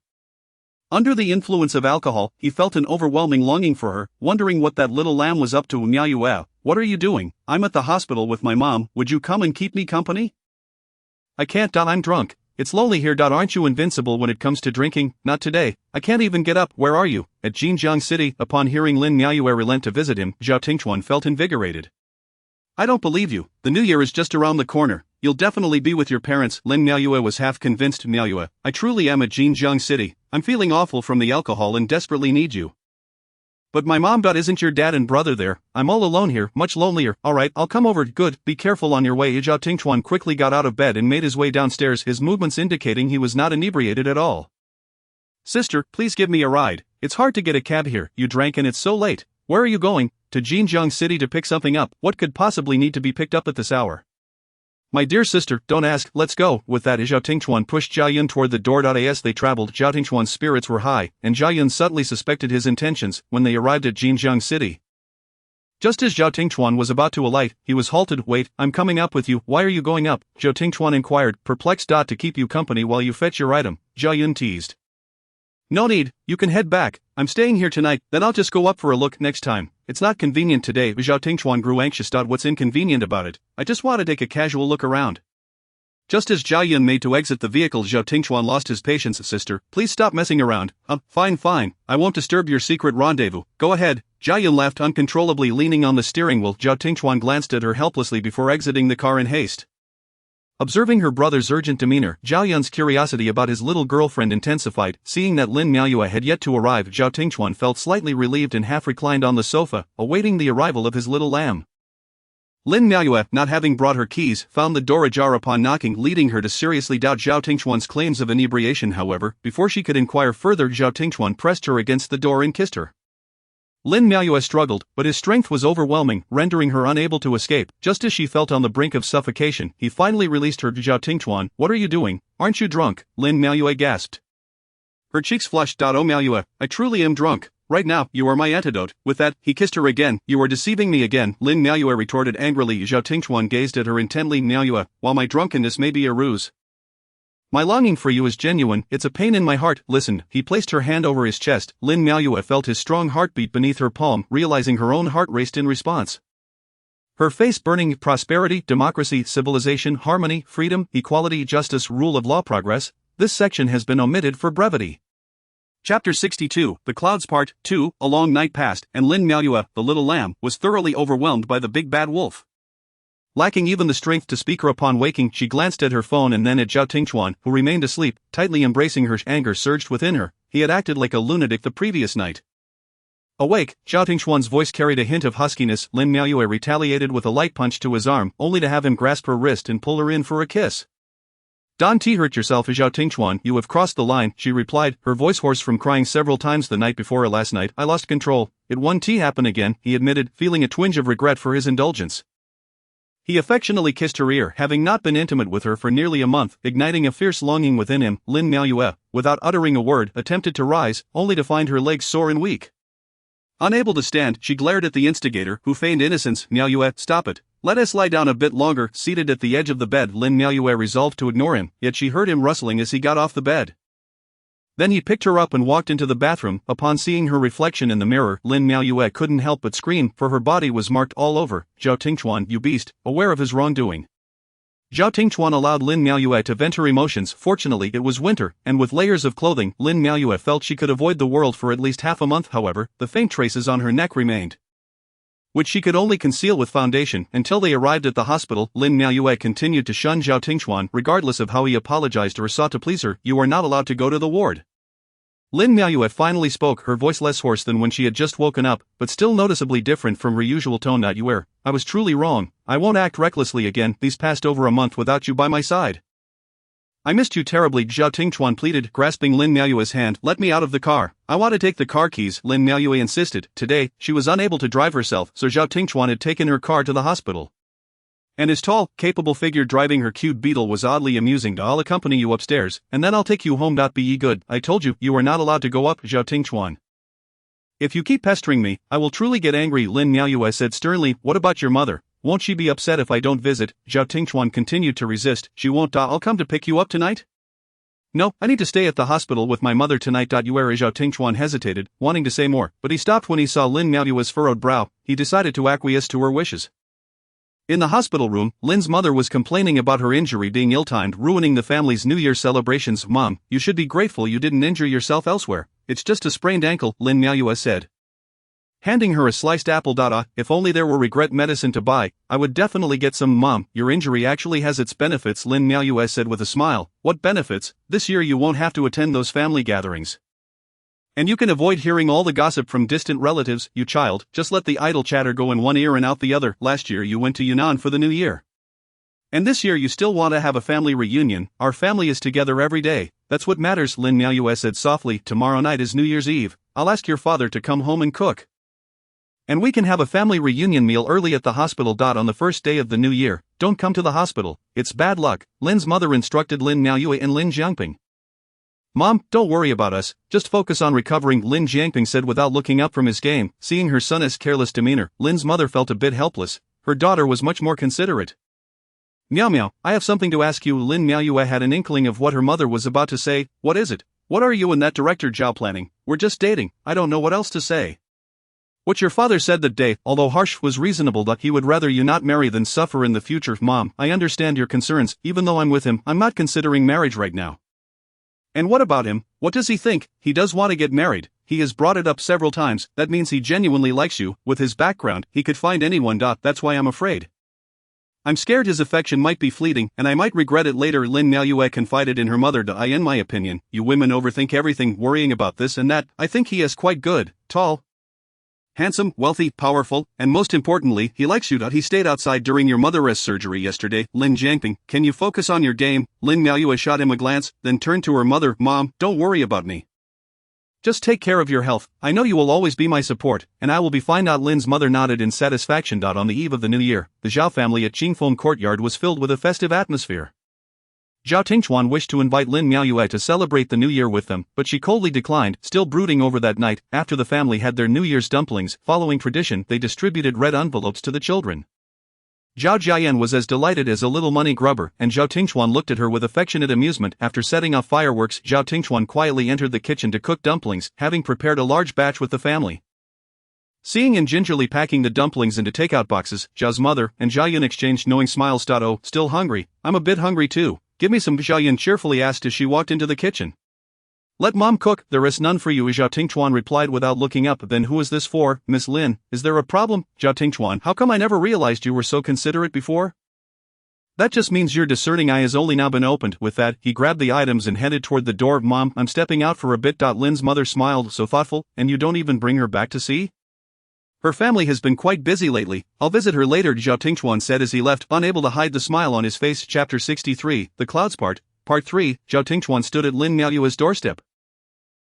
Under the influence of alcohol, he felt an overwhelming longing for her, wondering what that little lamb was up to. "Miaoyue, what are you doing? I'm at the hospital with my mom. Would you come and keep me company?" "I can't. I'm drunk. It's lonely here. Aren't you invincible when it comes to drinking?" "Not today. I can't even get up." "Where are you?" "At Jinjiang City." Upon hearing Lin Miaoyue relent to visit him, Zhao Tingchuan felt invigorated. "I don't believe you. The new year is just around the corner. You'll definitely be with your parents." Lin Miaoyue was half convinced. "Miaoyue, I truly am at Jinjiang City. I'm feeling awful from the alcohol and desperately need you." "But my mom. Isn't your dad and brother there? I'm all alone here, much lonelier." "Alright, I'll come over." "Good, be careful on your way." Zhao Tingchuan quickly got out of bed and made his way downstairs, his movements indicating he was not inebriated at all. "Sister, please give me a ride. It's hard to get a cab here. You drank and it's so late." "Where are you going?" "To Jinjiang City to pick something up." "What could possibly need to be picked up at this hour?" "My dear sister, don't ask, let's go." With that, Zhao Tingchuan pushed Jia Yun toward the door. As they traveled, Zhao Tingchuan's spirits were high, and Jia Yun subtly suspected his intentions. When they arrived at Jinjiang City, just as Zhao Tingchuan was about to alight, he was halted. "Wait, I'm coming up with you." "Why are you going up?" Zhao Tingchuan inquired, perplexed. "To keep you company while you fetch your item," Jia Yun teased. "No need, you can head back. I'm staying here tonight, then I'll just go up for a look next time. It's not convenient today." Zhao Tingchuan grew anxious. "What's inconvenient about it? I just want to take a casual look around." Just as Jia Yun made to exit the vehicle, Zhao Tingchuan lost his patience. "Sister, please stop messing around." Fine. I won't disturb your secret rendezvous. Go ahead." Jia Yun laughed uncontrollably, leaning on the steering wheel. Zhao Tingchuan glanced at her helplessly before exiting the car in haste. Observing her brother's urgent demeanor, Zhao Yun's curiosity about his little girlfriend intensified. Seeing that Lin Miaoyue had yet to arrive, Zhao Tingchuan felt slightly relieved and half reclined on the sofa, awaiting the arrival of his little lamb. Lin Miaoyue, not having brought her keys, found the door ajar upon knocking, leading her to seriously doubt Zhao Tingchuan's claims of inebriation. However, before she could inquire further, Zhao Tingchuan pressed her against the door and kissed her. Lin Miaoyue struggled, but his strength was overwhelming, rendering her unable to escape. Just as she felt on the brink of suffocation, he finally released her. "Zhao Tingchuan, what are you doing? Aren't you drunk?" Lin Miaoyue gasped. Her cheeks flushed. "Oh Miaoyue, I truly am drunk. Right now, you are my antidote." With that, he kissed her again. "You are deceiving me again," Lin Miaoyue retorted angrily. Zhao Tingchuan gazed at her intently. "Miaoyue, while my drunkenness may be a ruse, my longing for you is genuine. It's a pain in my heart." "Listen." He placed her hand over his chest. Lin Miaoyue felt his strong heartbeat beneath her palm, realizing her own heart raced in response. Her face burning. "Prosperity, democracy, civilization, harmony, freedom, equality, justice, rule of law, progress." This section has been omitted for brevity. Chapter 62, The Clouds Part 2. A long night passed, and Lin Miaoyue, the little lamb, was thoroughly overwhelmed by the big bad wolf. Lacking even the strength to speak her upon waking, she glanced at her phone and then at Zhao Tingchuan, who remained asleep, tightly embracing her. Anger surged within her. He had acted like a lunatic the previous night. Awake, Zhao Tingchuan's voice carried a hint of huskiness. Lin Miaoyue retaliated with a light punch to his arm, only to have him grasp her wrist and pull her in for a kiss. Don't hurt yourself, Zhao Tingchuan, you have crossed the line, she replied, her voice hoarse from crying several times the night before. Last night, I lost control. It won't happen again, he admitted, feeling a twinge of regret for his indulgence. He affectionately kissed her ear, having not been intimate with her for nearly a month, igniting a fierce longing within him. Lin Miaoyue, without uttering a word, attempted to rise, only to find her legs sore and weak. Unable to stand, she glared at the instigator, who feigned innocence. Miaoyue, stop it. Let us lie down a bit longer. Seated at the edge of the bed, Lin Miaoyue resolved to ignore him, yet she heard him rustling as he got off the bed. Then he picked her up and walked into the bathroom. Upon seeing her reflection in the mirror, Lin Miaoyue couldn't help but scream, for her body was marked all over. Zhao Tingchuan, you beast, aware of his wrongdoing. Zhao Tingchuan allowed Lin Miaoyue to vent her emotions. Fortunately, it was winter, and with layers of clothing, Lin Miaoyue felt she could avoid the world for at least half a month. However, the faint traces on her neck remained, which she could only conceal with foundation. Until they arrived at the hospital, Lin Miaoyue continued to shun Zhao Tingchuan, regardless of how he apologized or sought to please her. You are not allowed to go to the ward. Lin Miaoyue finally spoke, her voice less hoarse than when she had just woken up, but still noticeably different from her usual tone. Not you are. I was truly wrong. I won't act recklessly again. These past over a month without you by my side. I missed you terribly, Zhao Tingchuan pleaded, grasping Lin Miaoyue's hand. Let me out of the car. I want to take the car keys, Lin Miaoyue insisted. Today, she was unable to drive herself, so Zhao Tingchuan had taken her car to the hospital. And his tall, capable figure driving her cute beetle was oddly amusing. I'll accompany you upstairs, and then I'll take you home. Be ye good. I told you, you are not allowed to go up, Zhao Tingchuan. If you keep pestering me, I will truly get angry, Lin Miaoyue said sternly. What about your mother? Won't she be upset if I don't visit? Zhao Tingchuan continued to resist. She won't. I'll come to pick you up tonight? No, I need to stay at the hospital with my mother tonight. You are. Zhao Tingchuan hesitated, wanting to say more, but he stopped when he saw Lin Miaoyue's furrowed brow. He decided to acquiesce to her wishes. In the hospital room, Lin's mother was complaining about her injury being ill-timed, ruining the family's New Year celebrations. Mom, you should be grateful you didn't injure yourself elsewhere. It's just a sprained ankle, Lin Miaoyue said, handing her a sliced apple. If only there were regret medicine to buy, I would definitely get some. Mom, your injury actually has its benefits, Lin Miaoyue said with a smile. What benefits? This year you won't have to attend those family gatherings. And you can avoid hearing all the gossip from distant relatives. You child, just let the idle chatter go in one ear and out the other. Last year you went to Yunnan for the New Year. And this year you still want to have a family reunion. Our family is together every day. That's what matters, Lin Miaoyue said softly. Tomorrow night is New Year's Eve. I'll ask your father to come home and cook. And we can have a family reunion meal early at the hospital. On the first day of the new year, don't come to the hospital. It's bad luck, Lin's mother instructed Lin Miaoyue and Lin Jiangping. Mom, don't worry about us, just focus on recovering, Lin Jiangping said without looking up from his game. Seeing her son's careless demeanor, Lin's mother felt a bit helpless. Her daughter was much more considerate. Meow meow, I have something to ask you. Lin Miaoyue had an inkling of what her mother was about to say. What is it? What are you and that director Zhao planning? We're just dating. I don't know what else to say. What your father said that day, although harsh, was reasonable. That he would rather you not marry than suffer in the future. Mom, I understand your concerns. Even though I'm with him, I'm not considering marriage right now. And what about him? What does he think? He does want to get married. He has brought it up several times. That means he genuinely likes you. With his background, he could find anyone. That's why I'm afraid. I'm scared his affection might be fleeting, and I might regret it later, Lin Miaoyue confided in her mother. In my opinion, you women overthink everything, worrying about this and that. I think he is quite good, tall, handsome, wealthy, powerful, and most importantly, he likes you. He stayed outside during your mother's surgery yesterday. Lin Jiangping, can you focus on your game? Lin Miaoyue shot him a glance, then turned to her mother. Mom, don't worry about me. Just take care of your health. I know you will always be my support, and I will be fine. Lin's mother nodded in satisfaction. On the eve of the new year, the Zhao family at Qingfeng Courtyard was filled with a festive atmosphere. Zhao Tingchuan wished to invite Lin Miaoyue to celebrate the new year with them, but she coldly declined, still brooding over that night. After the family had their New Year's dumplings, following tradition, they distributed red envelopes to the children. Zhao Jiayan was as delighted as a little money grubber, and Zhao Tingchuan looked at her with affectionate amusement. After setting off fireworks, Zhao Tingchuan quietly entered the kitchen to cook dumplings, having prepared a large batch with the family. Seeing and gingerly packing the dumplings into takeout boxes, Zhao's mother and Jiayan exchanged knowing smiles. Oh, still hungry? I'm a bit hungry too. Give me some, Jiayan cheerfully asked as she walked into the kitchen. Let mom cook, there is none for you, Zhao Tingchuan replied without looking up. Then who is this for, Miss Lin? Is there a problem, Zhao Tingchuan? How come I never realized you were so considerate before? That just means your discerning eye has only now been opened. With that, he grabbed the items and headed toward the door. Mom, I'm stepping out for a bit. Lin's mother smiled, so thoughtful, and you don't even bring her back to see? Her family has been quite busy lately. I'll visit her later, Zhao Tingchuan said as he left, unable to hide the smile on his face. Chapter 63, The Clouds Part 3, Zhao Tingchuan stood at Lin Miaoyue's doorstep.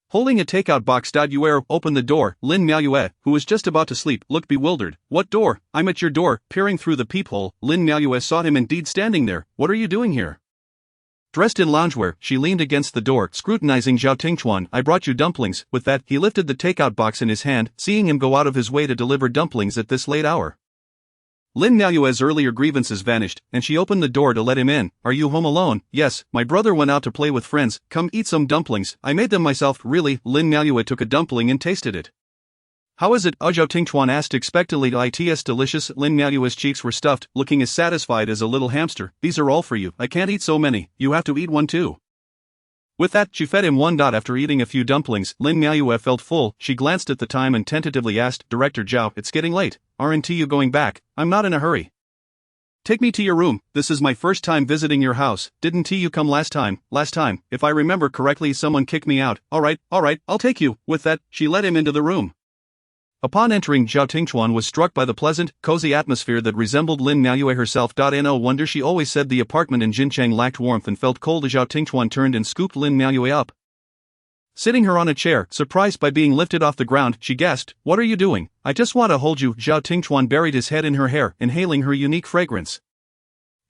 Holding a takeout box. Yue opened the door. Lin Miaoyue, who was just about to sleep, looked bewildered. What door? I'm at your door. Peering through the peephole, Lin Miaoyue saw him indeed standing there. What are you doing here? Dressed in loungewear, she leaned against the door, scrutinizing Zhao Tingchuan. I brought you dumplings. With that, he lifted the takeout box in his hand, seeing him go out of his way to deliver dumplings at this late hour. Lin Miaoyue's earlier grievances vanished, and she opened the door to let him in. Are you home alone? Yes, my brother went out to play with friends. Come eat some dumplings. I made them myself. Really? Lin Miaoyue took a dumpling and tasted it. How is it? Zhao Tingchuan asked expectantly. It's delicious. Lin Miaoyue's cheeks were stuffed, looking as satisfied as a little hamster. These are all for you. I can't eat so many. You have to eat one too. With that, she fed him one. After eating a few dumplings, Lin Miaoyue felt full. She glanced at the time and tentatively asked, Director Zhao, it's getting late. Aren't you going back? I'm not in a hurry. Take me to your room. This is my first time visiting your house. Didn't you come last time? Last time, if I remember correctly, someone kicked me out. Alright, I'll take you. With that, she led him into the room. Upon entering, Zhao Tingchuan was struck by the pleasant, cozy atmosphere that resembled Lin Miaoyue herself. No wonder she always said the apartment in Jincheng lacked warmth and felt cold. Zhao Tingchuan turned and scooped Lin Miaoyue up. Sitting her on a chair, surprised by being lifted off the ground, she gasped, What are you doing? I just want to hold you. Zhao Tingchuan buried his head in her hair, inhaling her unique fragrance.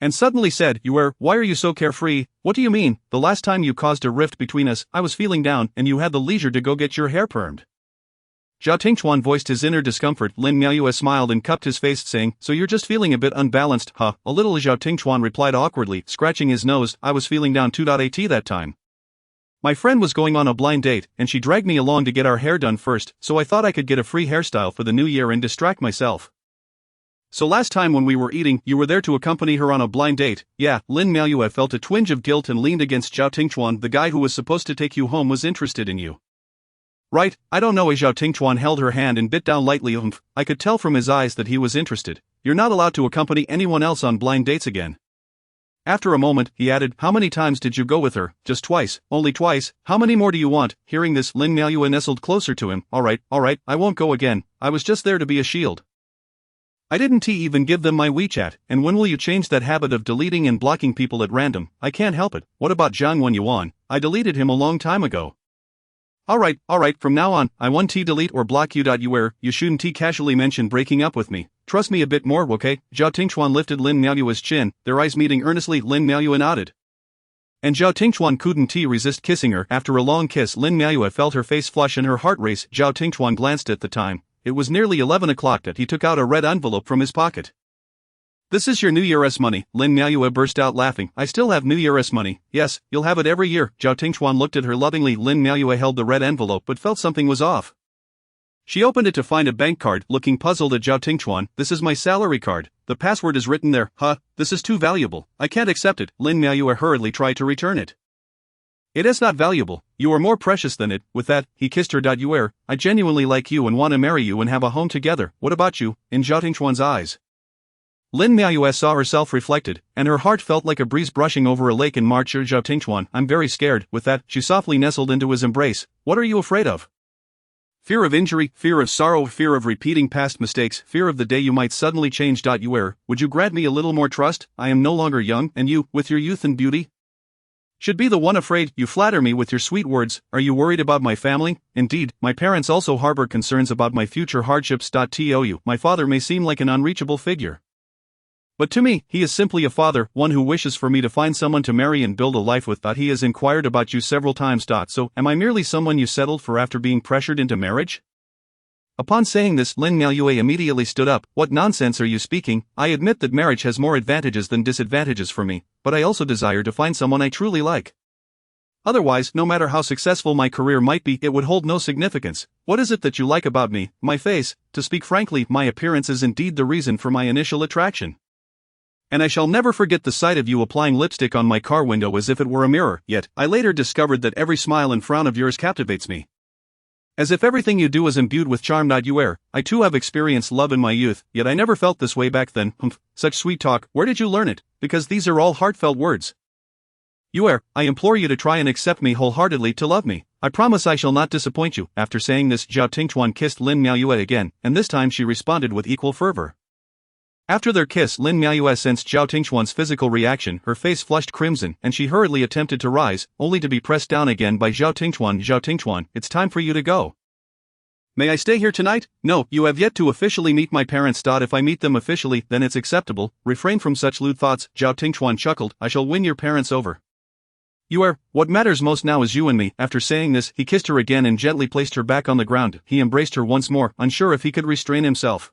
And suddenly said, why are you so carefree? What do you mean? The last time you caused a rift between us, I was feeling down, and you had the leisure to go get your hair permed. Zhao Tingchuan voiced his inner discomfort. Lin Miaoyue smiled and cupped his face, saying, So you're just feeling a bit unbalanced, huh? A little. Zhao Tingchuan replied awkwardly, scratching his nose. I was feeling down too. At that time, my friend was going on a blind date, and she dragged me along to get our hair done first, so I thought I could get a free hairstyle for the new year and distract myself. So last time when we were eating, you were there to accompany her on a blind date. Yeah. Lin Miaoyue felt a twinge of guilt and leaned against Zhao Tingchuan. The guy who was supposed to take you home was interested in you. Right, I don't know. Zhao Tingchuan held her hand and bit down lightly. I could tell from his eyes that he was interested. You're not allowed to accompany anyone else on blind dates again. After a moment, he added, How many times did you go with her? Just twice. Only twice? How many more do you want? Hearing this, Lin Miaoyue nestled closer to him. Alright, I won't go again. I was just there to be a shield. I didn't even give them my WeChat, and when will you change that habit of deleting and blocking people at random? I can't help it. What about Zhang Wenyuan? I deleted him a long time ago. Alright, from now on, I won't delete or block you. You shouldn't casually mention breaking up with me. Trust me a bit more, okay? Zhao Tingchuan lifted Lin Miaoyue's chin, their eyes meeting earnestly. Lin Miaoyue nodded. And Zhao Tingchuan couldn't resist kissing her. After a long kiss, Lin Miaoyue felt her face flush and her heart race. Zhao Tingchuan glanced at the time. It was nearly 11 o'clock. That he took out a red envelope from his pocket. This is your New Year's money. Lin Miaoyue burst out laughing. I still have New Year's money. Yes, you'll have it every year. Zhao Tingchuan looked at her lovingly. Lin Miaoyue held the red envelope but felt something was off. She opened it to find a bank card, looking puzzled at Zhao Tingchuan. This is my salary card. The password is written there. Huh, this is too valuable. I can't accept it. Lin Miaoyue hurriedly tried to return it. It is not valuable. You are more precious than it. With that, he kissed her. I genuinely like you and want to marry you and have a home together. What about you? In Zhao Tingchuan's eyes, Lin Miaoyue saw herself reflected, and her heart felt like a breeze brushing over a lake in March. Zhao Tingchuan, I'm very scared. With that, she softly nestled into his embrace. What are you afraid of? Fear of injury, fear of sorrow, fear of repeating past mistakes, fear of the day you might suddenly change. Would you grant me a little more trust? I am no longer young, and you, with your youth and beauty, should be the one afraid. You flatter me with your sweet words. Are you worried about my family? Indeed, my parents also harbor concerns about my future hardships. My father may seem like an unreachable figure, but to me, he is simply a father, one who wishes for me to find someone to marry and build a life with. He has inquired about you several times. So, am I merely someone you settled for after being pressured into marriage? Upon saying this, Lin Miaoyue immediately stood up. What nonsense are you speaking? I admit that marriage has more advantages than disadvantages for me, but I also desire to find someone I truly like. Otherwise, no matter how successful my career might be, it would hold no significance. What is it that you like about me? My face. To speak frankly, my appearance is indeed the reason for my initial attraction. And I shall never forget the sight of you applying lipstick on my car window as if it were a mirror, yet I later discovered that every smile and frown of yours captivates me. As if everything you do is imbued with charm. You are. I too have experienced love in my youth, yet I never felt this way back then. Such sweet talk, where did you learn it? Because these are all heartfelt words. You are. I implore you to try and accept me wholeheartedly, to love me. I promise I shall not disappoint you. After saying this, Zhao Tingchuan kissed Lin Miaoyue again, and this time she responded with equal fervor. After their kiss, Lin Miaoyue sensed Zhao Tingchuan's physical reaction, her face flushed crimson, and she hurriedly attempted to rise, only to be pressed down again by Zhao Tingchuan. Zhao Tingchuan, it's time for you to go. May I stay here tonight? No, you have yet to officially meet my parents. If I meet them officially, then it's acceptable. Refrain from such lewd thoughts. Zhao Tingchuan chuckled. I shall win your parents over. You are. What matters most now is you and me. After saying this, he kissed her again and gently placed her back on the ground. He embraced her once more, unsure if he could restrain himself.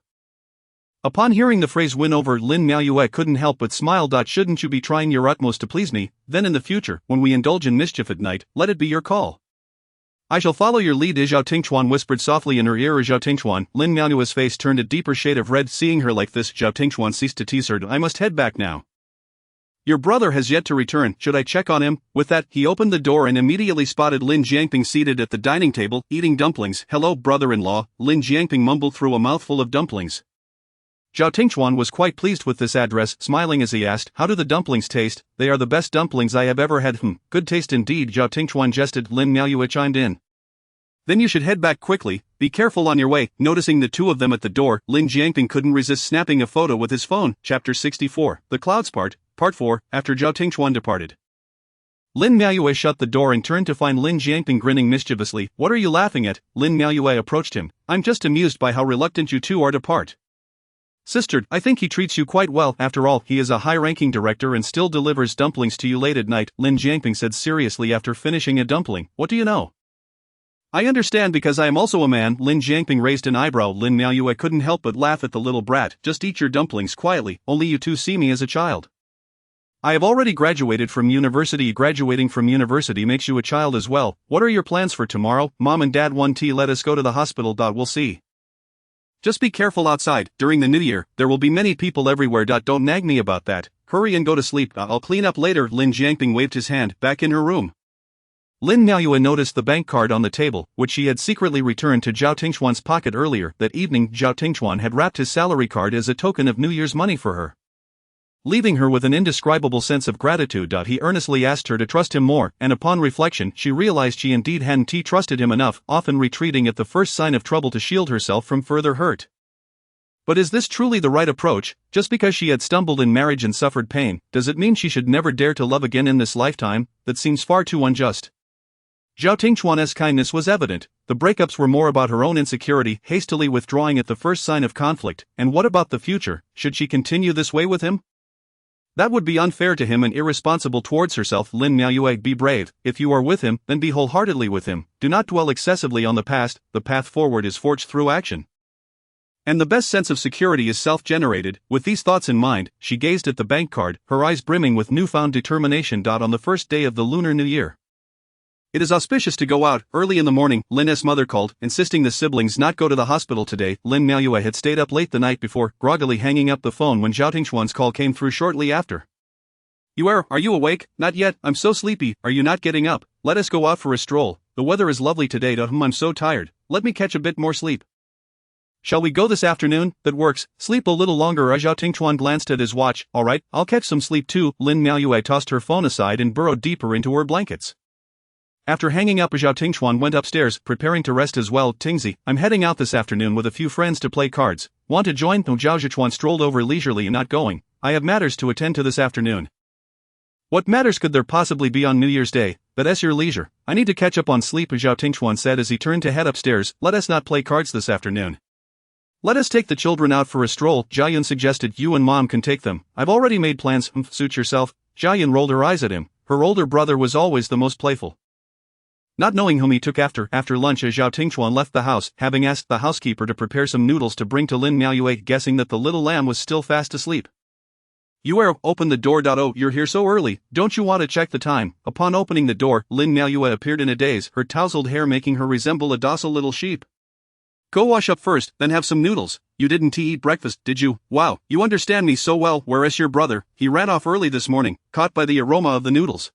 Upon hearing the phrase win over, Lin Miaoyue couldn't help but smile. Shouldn't you be trying your utmost to please me? Then in the future, when we indulge in mischief at night, let it be your call. I shall follow your lead. Zhao Tingchuan whispered softly in her ear. Zhao Tingchuan, Lin Miaoyue's face turned a deeper shade of red. Seeing her like this, Zhao Tingchuan ceased to tease her. I must head back now. Your brother has yet to return. Should I check on him? With that, he opened the door and immediately spotted Lin Jiangping seated at the dining table, eating dumplings. Hello, brother-in-law, Lin Jiangping mumbled through a mouthful of dumplings. Zhao Tingchuan was quite pleased with this address, smiling as he asked, how do the dumplings taste? They are the best dumplings I have ever had. Good taste indeed, Zhao Tingchuan jested. Lin Miaoyue chimed in. Then you should head back quickly, be careful on your way. Noticing the two of them at the door, Lin Jiangping couldn't resist snapping a photo with his phone. Chapter 64, The Clouds Part 4, after Zhao Tingchuan departed. Lin Miaoyue shut the door and turned to find Lin Jiangping grinning mischievously. What are you laughing at? Lin Miaoyue approached him. I'm just amused by how reluctant you two are to part. Sister, I think he treats you quite well. After all, he is a high-ranking director and still delivers dumplings to you late at night, Lin Jiangping said seriously after finishing a dumpling. What do you know? I understand because I am also a man. Lin Jiangping raised an eyebrow. Lin Miaoyue couldn't help but laugh at the little brat. Just eat your dumplings quietly, only you two see me as a child. I have already graduated from university. Graduating from university makes you a child as well. What are your plans for tomorrow? Mom and Dad want tea. Let us go to the hospital. We'll see. Just be careful outside. During the new year, there will be many people everywhere. Don't nag me about that. Hurry and go to sleep. I'll clean up later. Lin Jiangping waved his hand. Back in her room, Lin Miaoyue noticed the bank card on the table, which she had secretly returned to Zhao Tingchuan's pocket earlier. That evening, Zhao Tingchuan had wrapped his salary card as a token of New Year's money for her, leaving her with an indescribable sense of gratitude. He earnestly asked her to trust him more, and upon reflection, she realized she indeed hadn't trusted him enough, often retreating at the first sign of trouble to shield herself from further hurt. But is this truly the right approach? Just because she had stumbled in marriage and suffered pain, does it mean she should never dare to love again in this lifetime? That seems far too unjust. Zhao Tingchuan's kindness was evident. The breakups were more about her own insecurity, hastily withdrawing at the first sign of conflict. And what about the future? Should she continue this way with him? That would be unfair to him and irresponsible towards herself. Lin Miaoyue, be brave. If you are with him, then be wholeheartedly with him. Do not dwell excessively on the past. The path forward is forged through action, and the best sense of security is self-generated. With these thoughts in mind, she gazed at the bank card, her eyes brimming with newfound determination. On the first day of the Lunar New Year, it is auspicious to go out. Early in the morning, Lin's mother called, insisting the siblings not go to the hospital today. Lin Miaoyue had stayed up late the night before, groggily hanging up the phone when Zhao Tingchuan's call came through shortly after. Are you awake? Not yet. I'm so sleepy. Are you not getting up? Let us go out for a stroll. The weather is lovely today. I'm so tired. Let me catch a bit more sleep. Shall we go this afternoon? That works. Sleep a little longer. Zhao Tingchuan glanced at his watch. All right, I'll catch some sleep too. Lin Miaoyue tossed her phone aside and burrowed deeper into her blankets. After hanging up, Zhao Tingchuan went upstairs, preparing to rest as well. Tingzi, I'm heading out this afternoon with a few friends to play cards. Want to join? Zhao Zhichuan strolled over leisurely. Not going. I have matters to attend to this afternoon. What matters could there possibly be on New Year's Day? But at your leisure. I need to catch up on sleep, Zhao Tingchuan said as he turned to head upstairs. Let us not play cards this afternoon. Let us take the children out for a stroll. Jiayun suggested. You and Mom can take them. I've already made plans. Suit yourself. Jiayun rolled her eyes at him. Her older brother was always the most playful. Not knowing whom he took after lunch, as Zhao Tingchuan left the house, having asked the housekeeper to prepare some noodles to bring to Lin Miaoyue, guessing that the little lamb was still fast asleep. Open the door. Oh, you're here so early. Don't you want to check the time? Upon opening the door, Lin Miaoyue appeared in a daze, her tousled hair making her resemble a docile little sheep. Go wash up first, then have some noodles. You didn't eat breakfast, did you? Wow, you understand me so well, whereas your brother, he ran off early this morning, caught by the aroma of the noodles.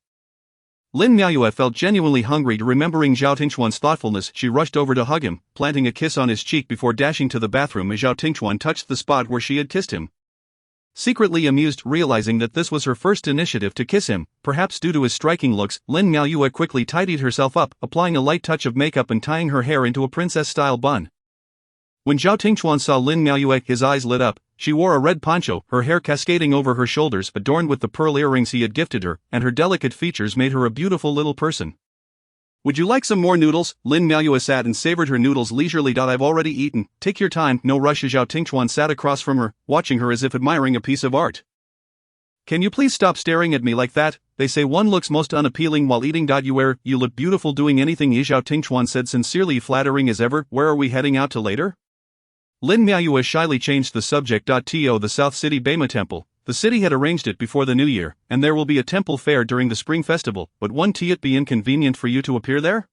Lin Miaoyue felt genuinely hungry. Remembering Zhao Tingchuan's thoughtfulness, she rushed over to hug him, planting a kiss on his cheek before dashing to the bathroom as Zhao Tingchuan touched the spot where she had kissed him. Secretly amused, realizing that this was her first initiative to kiss him, perhaps due to his striking looks, Lin Miaoyue quickly tidied herself up, applying a light touch of makeup and tying her hair into a princess-style bun. When Zhao Tingchuan saw Lin Miaoyue, his eyes lit up. She wore a red poncho, her hair cascading over her shoulders, adorned with the pearl earrings he had gifted her, and her delicate features made her a beautiful little person. Would you like some more noodles? Lin Miaoyue sat and savored her noodles leisurely. I've already eaten. Take your time, no rush. Zhao Tingchuan sat across from her, watching her as if admiring a piece of art. Can you please stop staring at me like that? They say one looks most unappealing while eating. You look beautiful doing anything. Zhao Tingchuan said, sincerely flattering as ever. Where are we heading out to later? Lin Miaoyue shyly changed the subject. To the South City Bema Temple. The city had arranged it before the new year, and there will be a temple fair during the spring festival, but won't it be inconvenient for you to appear there?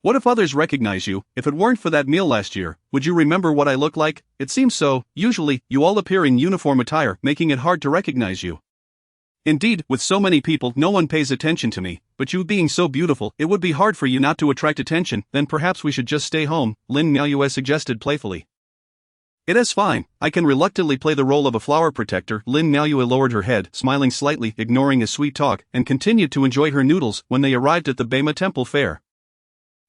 What if others recognize you? If it weren't for that meal last year, would you remember what I look like? It seems so. Usually, you all appear in uniform attire, making it hard to recognize you. Indeed, with so many people, no one pays attention to me, but you being so beautiful, it would be hard for you not to attract attention. Then perhaps we should just stay home, Lin Miaoyue suggested playfully. It is fine, I can reluctantly play the role of a flower protector. Lin Miaoyue lowered her head, smiling slightly, ignoring his sweet talk, and continued to enjoy her noodles. When they arrived at the Bema Temple fair,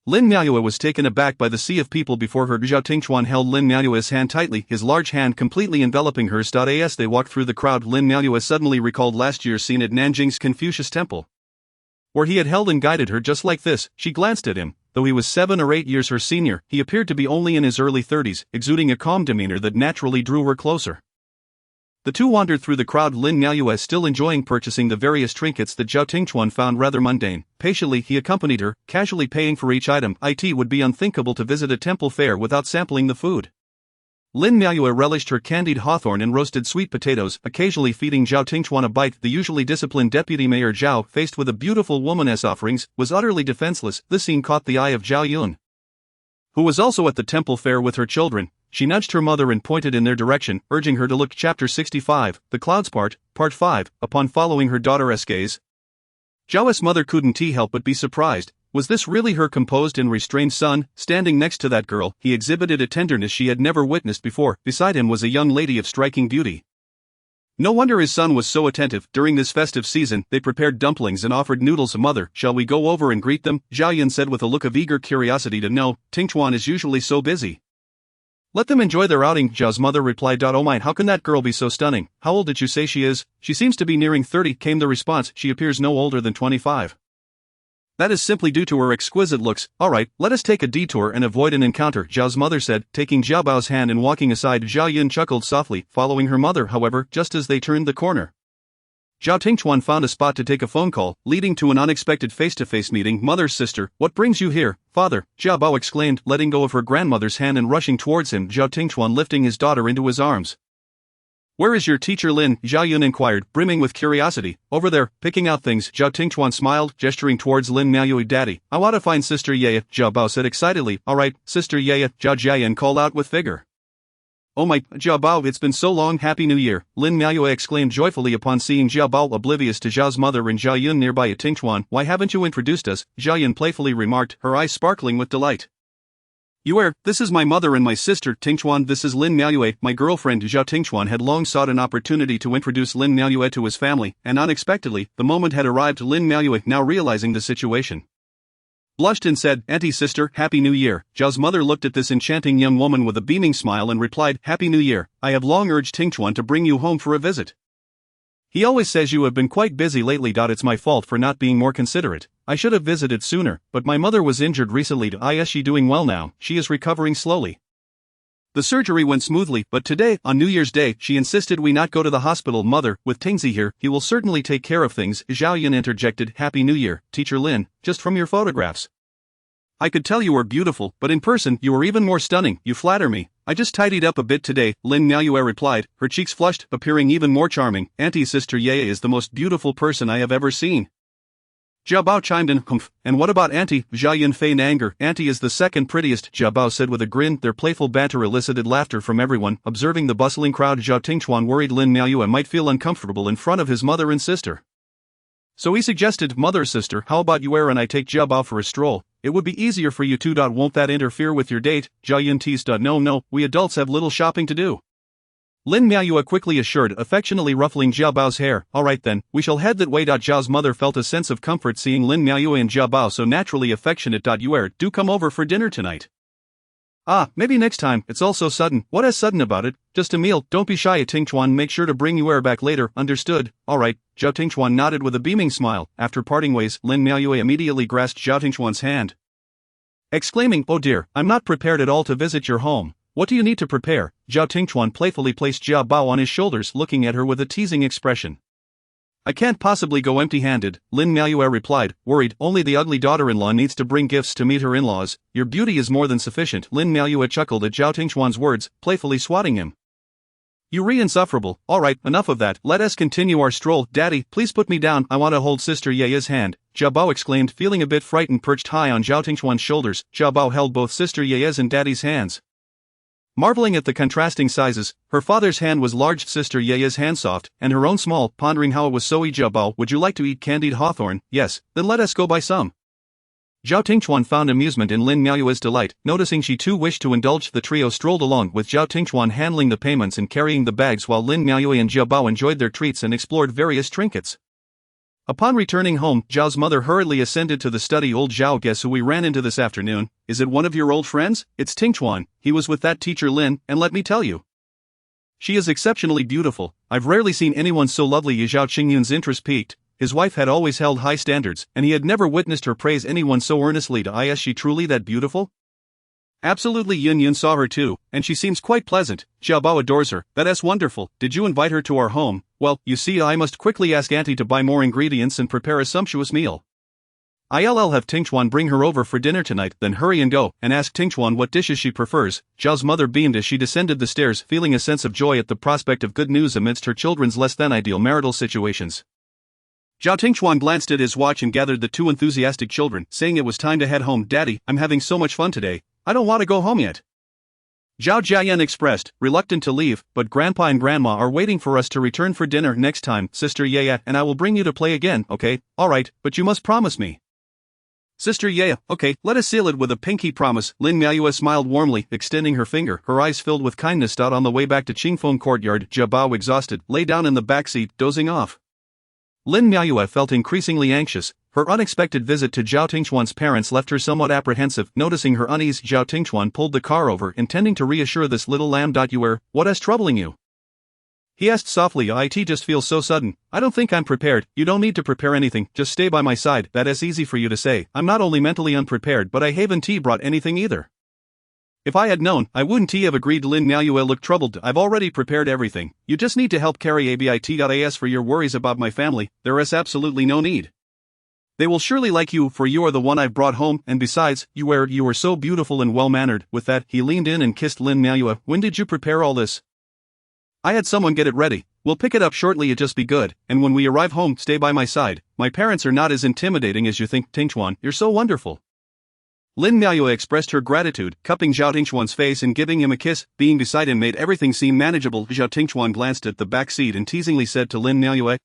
Lin Miaoyue was taken aback by the sea of people before her. Zhao Tingchuan held Lin Miaoyue's hand tightly, his large hand completely enveloping hers. As they walked through the crowd, Lin Miaoyue suddenly recalled last year's scene at Nanjing's Confucius Temple, where he had held and guided her just like this. She glanced at him. Though he was 7 or 8 years her senior, he appeared to be only in his early 30s, exuding a calm demeanor that naturally drew her closer. The two wandered through the crowd, Lin Miaoyue still enjoying purchasing the various trinkets that Zhao Tingchuan found rather mundane. Patiently he accompanied her, casually paying for each item. It would be unthinkable to visit a temple fair without sampling the food. Lin Miaoyue relished her candied hawthorn and roasted sweet potatoes, occasionally feeding Zhao Tingchuan a bite. The usually disciplined Deputy Mayor Zhao, faced with a beautiful woman's offerings, was utterly defenseless. This scene caught the eye of Zhao Yun, who was also at the temple fair with her children. She nudged her mother and pointed in their direction, urging her to look. Chapter 65, The Clouds Part 5. Upon following her daughter's gaze, Zhao's mother couldn't help but be surprised. Was this really her composed and restrained son? Standing next to that girl, he exhibited a tenderness she had never witnessed before. Beside him was a young lady of striking beauty. No wonder his son was so attentive. During this festive season, they prepared dumplings and offered noodles. Mother, shall we go over and greet them? Zhao Yun said with a look of eager curiosity. No, Tingchuan is usually so busy. Let them enjoy their outing, Zhao's mother replied. Oh my, how can that girl be so stunning? How old did you say she is? She seems to be nearing 30, came the response. She appears no older than 25. That is simply due to her exquisite looks. Alright, let us take a detour and avoid an encounter, Zhao's mother said, taking Zhao Bao's hand and walking aside. Zhao Yun chuckled softly, following her mother. However, just as they turned the corner, Zhao Tingchuan found a spot to take a phone call, leading to an unexpected face-to-face meeting. Mother's sister, what brings you here? Father, Zhao Bao exclaimed, letting go of her grandmother's hand and rushing towards him. Zhao Tingchuan lifting his daughter into his arms. Where is your teacher Lin? Zhao Yun inquired, brimming with curiosity. Over there, picking out things. Zhao Tingchuan smiled, gesturing towards Lin Miaoyue. Daddy, I want to find Sister Ye, Zhao Bao said excitedly. Alright, Sister Ye, Zhao Jiayan called out with vigor. Oh my, Zhao Bao, it's been so long. Happy New Year, Lin Miaoyue exclaimed joyfully upon seeing Zhao Bao, oblivious to Zhao's mother and Zhao Yun nearby. Tingchuan, why haven't you introduced us? Zhao Yun playfully remarked, her eyes sparkling with delight. This is my mother and my sister, Tingchuan. This is Lin Miaoyue, my girlfriend. Zhao Tingchuan had long sought an opportunity to introduce Lin Miaoyue to his family, and unexpectedly, the moment had arrived. Lin Miaoyue, now realizing the situation, blushed and said, Auntie sister, Happy New Year. Zhao's mother looked at this enchanting young woman with a beaming smile and replied, Happy New Year. I have long urged Tingchuan to bring you home for a visit. He always says you have been quite busy lately. It's my fault for not being more considerate. I should have visited sooner, but my mother was injured recently. Is she doing well now? She is recovering slowly. The surgery went smoothly, but today, on New Year's Day, she insisted we not go to the hospital. Mother, with Tingzi here, he will certainly take care of things. Zhao Yun interjected, Happy New Year, Teacher Lin, just from your photographs, I could tell you were beautiful, but in person, you were even more stunning. You flatter me. I just tidied up a bit today, Lin Miaoyue replied, her cheeks flushed, appearing even more charming. Auntie Sister Ye is the most beautiful person I have ever seen. Jia Bao chimed in, humph, and what about Auntie? Jia Yun feigned anger. Auntie is the second prettiest, Jia Bao said with a grin. Their playful banter elicited laughter from everyone. Observing the bustling crowd, Zhao Tingchuan worried Lin Miaoyue might feel uncomfortable in front of his mother and sister. So he suggested, mother sister, how about you and I take Jia Bao for a stroll? It would be easier for you two. Won't that interfere with your date? Jia Yun teased. No, we adults have little shopping to do. Lin Miaoyue quickly assured, affectionately ruffling Jia Bao's hair. Alright then, we shall head that way. Zhao's mother felt a sense of comfort seeing Lin Miaoyue and Jia Bao so naturally affectionate. You do come over for dinner tonight. Ah, maybe next time. It's all so sudden. What is sudden about it? Just a meal. Don't be shy, Tingchuan. Make sure to bring Yuer back later. Understood. Alright. Zhao Tingchuan nodded with a beaming smile. After parting ways, Lin Miaoyue immediately grasped Zhao Tingchuan's hand, exclaiming, oh dear, I'm not prepared at all to visit your home. What do you need to prepare? Zhao Tingchuan playfully placed Jia Bao on his shoulders, looking at her with a teasing expression. I can't possibly go empty-handed, Lin Miaoyue replied, worried. Only the ugly daughter-in-law needs to bring gifts to meet her in-laws. Your beauty is more than sufficient. Lin Miaoyue chuckled at Zhao Tingchuan's words, playfully swatting him. You insufferable. Alright, enough of that. Let us continue our stroll. Daddy, please put me down. I want to hold Sister Ye's hand. Jia Bao exclaimed, feeling a bit frightened. Perched high on Zhao Tingchuan's shoulders, Jia Bao held both Sister Ye's and Daddy's hands. Marveling at the contrasting sizes, her father's hand was large, Sister Ye's hand soft, and her own small, pondering how it was so. Jia Bao, would you like to eat candied hawthorn? Yes, then let us go buy some. Zhao Tingchuan found amusement in Lin Miaoyue's delight. Noticing she too wished to indulge, the trio strolled along, with Zhao Tingchuan handling the payments and carrying the bags while Lin Miaoyue and Jia Bao enjoyed their treats and explored various trinkets. Upon returning home, Zhao's mother hurriedly ascended to the study. Old Zhao, guess who we ran into this afternoon? Is it one of your old friends? It's Tingchuan. He was with that teacher Lin, and let me tell you, she is exceptionally beautiful. I've rarely seen anyone so lovely. Zhao Qingyun's interest piqued. His wife had always held high standards, and he had never witnessed her praise anyone so earnestly. Is she truly that beautiful? Absolutely. Yun saw her too, and she seems quite pleasant. Jia Bao adores her. That's wonderful. Did you invite her to our home? Well, you see, I must quickly ask Auntie to buy more ingredients and prepare a sumptuous meal. I'll have Tingchuan bring her over for dinner tonight, then hurry and go and ask Tingchuan what dishes she prefers. Zhao's mother beamed as she descended the stairs, feeling a sense of joy at the prospect of good news amidst her children's less than ideal marital situations. Zhao Tingchuan glanced at his watch and gathered the two enthusiastic children, saying it was time to head home. Daddy, I'm having so much fun today. I don't want to go home yet. Zhao Jiayan expressed, reluctant to leave, but Grandpa and Grandma are waiting for us to return for dinner next time. Sister Ye and I will bring you to play again, okay? Alright, but you must promise me. Sister Ye, okay, let us seal it with a pinky promise. Lin Miaoyue smiled warmly, extending her finger, her eyes filled with kindness. On the way back to Qingfeng Courtyard, Jia Bao, exhausted, lay down in the backseat, dozing off. Lin Miaoyue felt increasingly anxious. Her unexpected visit to Zhao Tingchuan's parents left her somewhat apprehensive. Noticing her unease, Zhao Tingchuan pulled the car over, intending to reassure this little lamb. What is troubling you? He asked softly. It just feels so sudden. I don't think I'm prepared. You don't need to prepare anything, just stay by my side. That is easy for you to say. I'm not only mentally unprepared, but I haven't brought anything either. If I had known, I wouldn't have agreed. Lin Miaoyue looked troubled. I've already prepared everything. You just need to help carry a bit. As for your worries about my family, there is absolutely no need. They will surely like you, for you are the one I've brought home, and besides, you are so beautiful and well-mannered. With that, he leaned in and kissed Lin Miaoyue. When did you prepare all this? I had someone get it ready. We'll pick it up shortly. It just be good, and when we arrive home, stay by my side. My parents are not as intimidating as you think. Tingchuan, you're so wonderful. Lin Miaoyue expressed her gratitude, cupping Zhao Tingchuan's face and giving him a kiss. Being beside him made everything seem manageable. Zhao Tingchuan glanced at the back seat and teasingly said to Lin Miaoyue,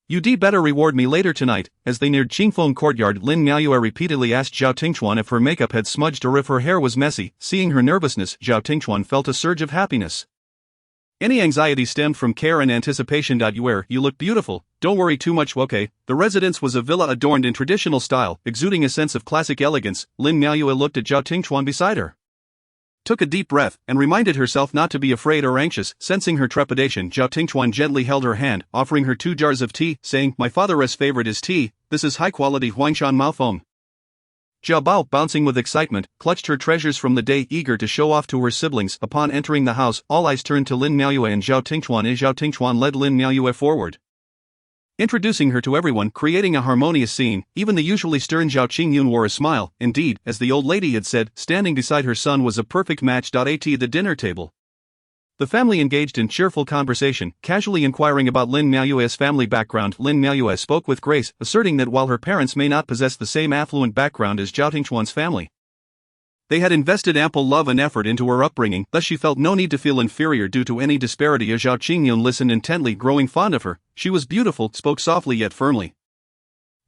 "You'd better reward me later tonight." As they neared Qingfeng Courtyard, Lin Miaoyue repeatedly asked Zhao Tingchuan if her makeup had smudged or if her hair was messy. Seeing her nervousness, Zhao Tingchuan felt a surge of happiness. Any anxiety stemmed from care and anticipation. You look beautiful. Don't worry too much. Okay. The residence was a villa adorned in traditional style, exuding a sense of classic elegance. Lin Miaoyue looked at Zhao Tingchuan beside her, took a deep breath, and reminded herself not to be afraid or anxious. Sensing her trepidation, Zhao Tingchuan gently held her hand, offering her 2 jars of tea, saying, "My father's favorite is tea. This is high-quality Huangshan Mao foam." Jia Bao, bouncing with excitement, clutched her treasures from the day, eager to show off to her siblings. Upon entering the house, all eyes turned to Lin Miaoyue and Zhao Tingchuan. Zhao Tingchuan led Lin Miaoyue forward, introducing her to everyone, creating a harmonious scene. Even the usually stern Zhao Qingyun wore a smile. Indeed, as the old lady had said, standing beside her son was a perfect match. At the dinner table, The family engaged in cheerful conversation, casually inquiring about Lin Miaoyue's family background. Lin Miaoyue spoke with grace, asserting that while her parents may not possess the same affluent background as Zhao Tingchuan's family, they had invested ample love and effort into her upbringing, thus she felt no need to feel inferior due to any disparity. As Zhao Qingyun listened intently, growing fond of her. She was beautiful, spoke softly yet firmly,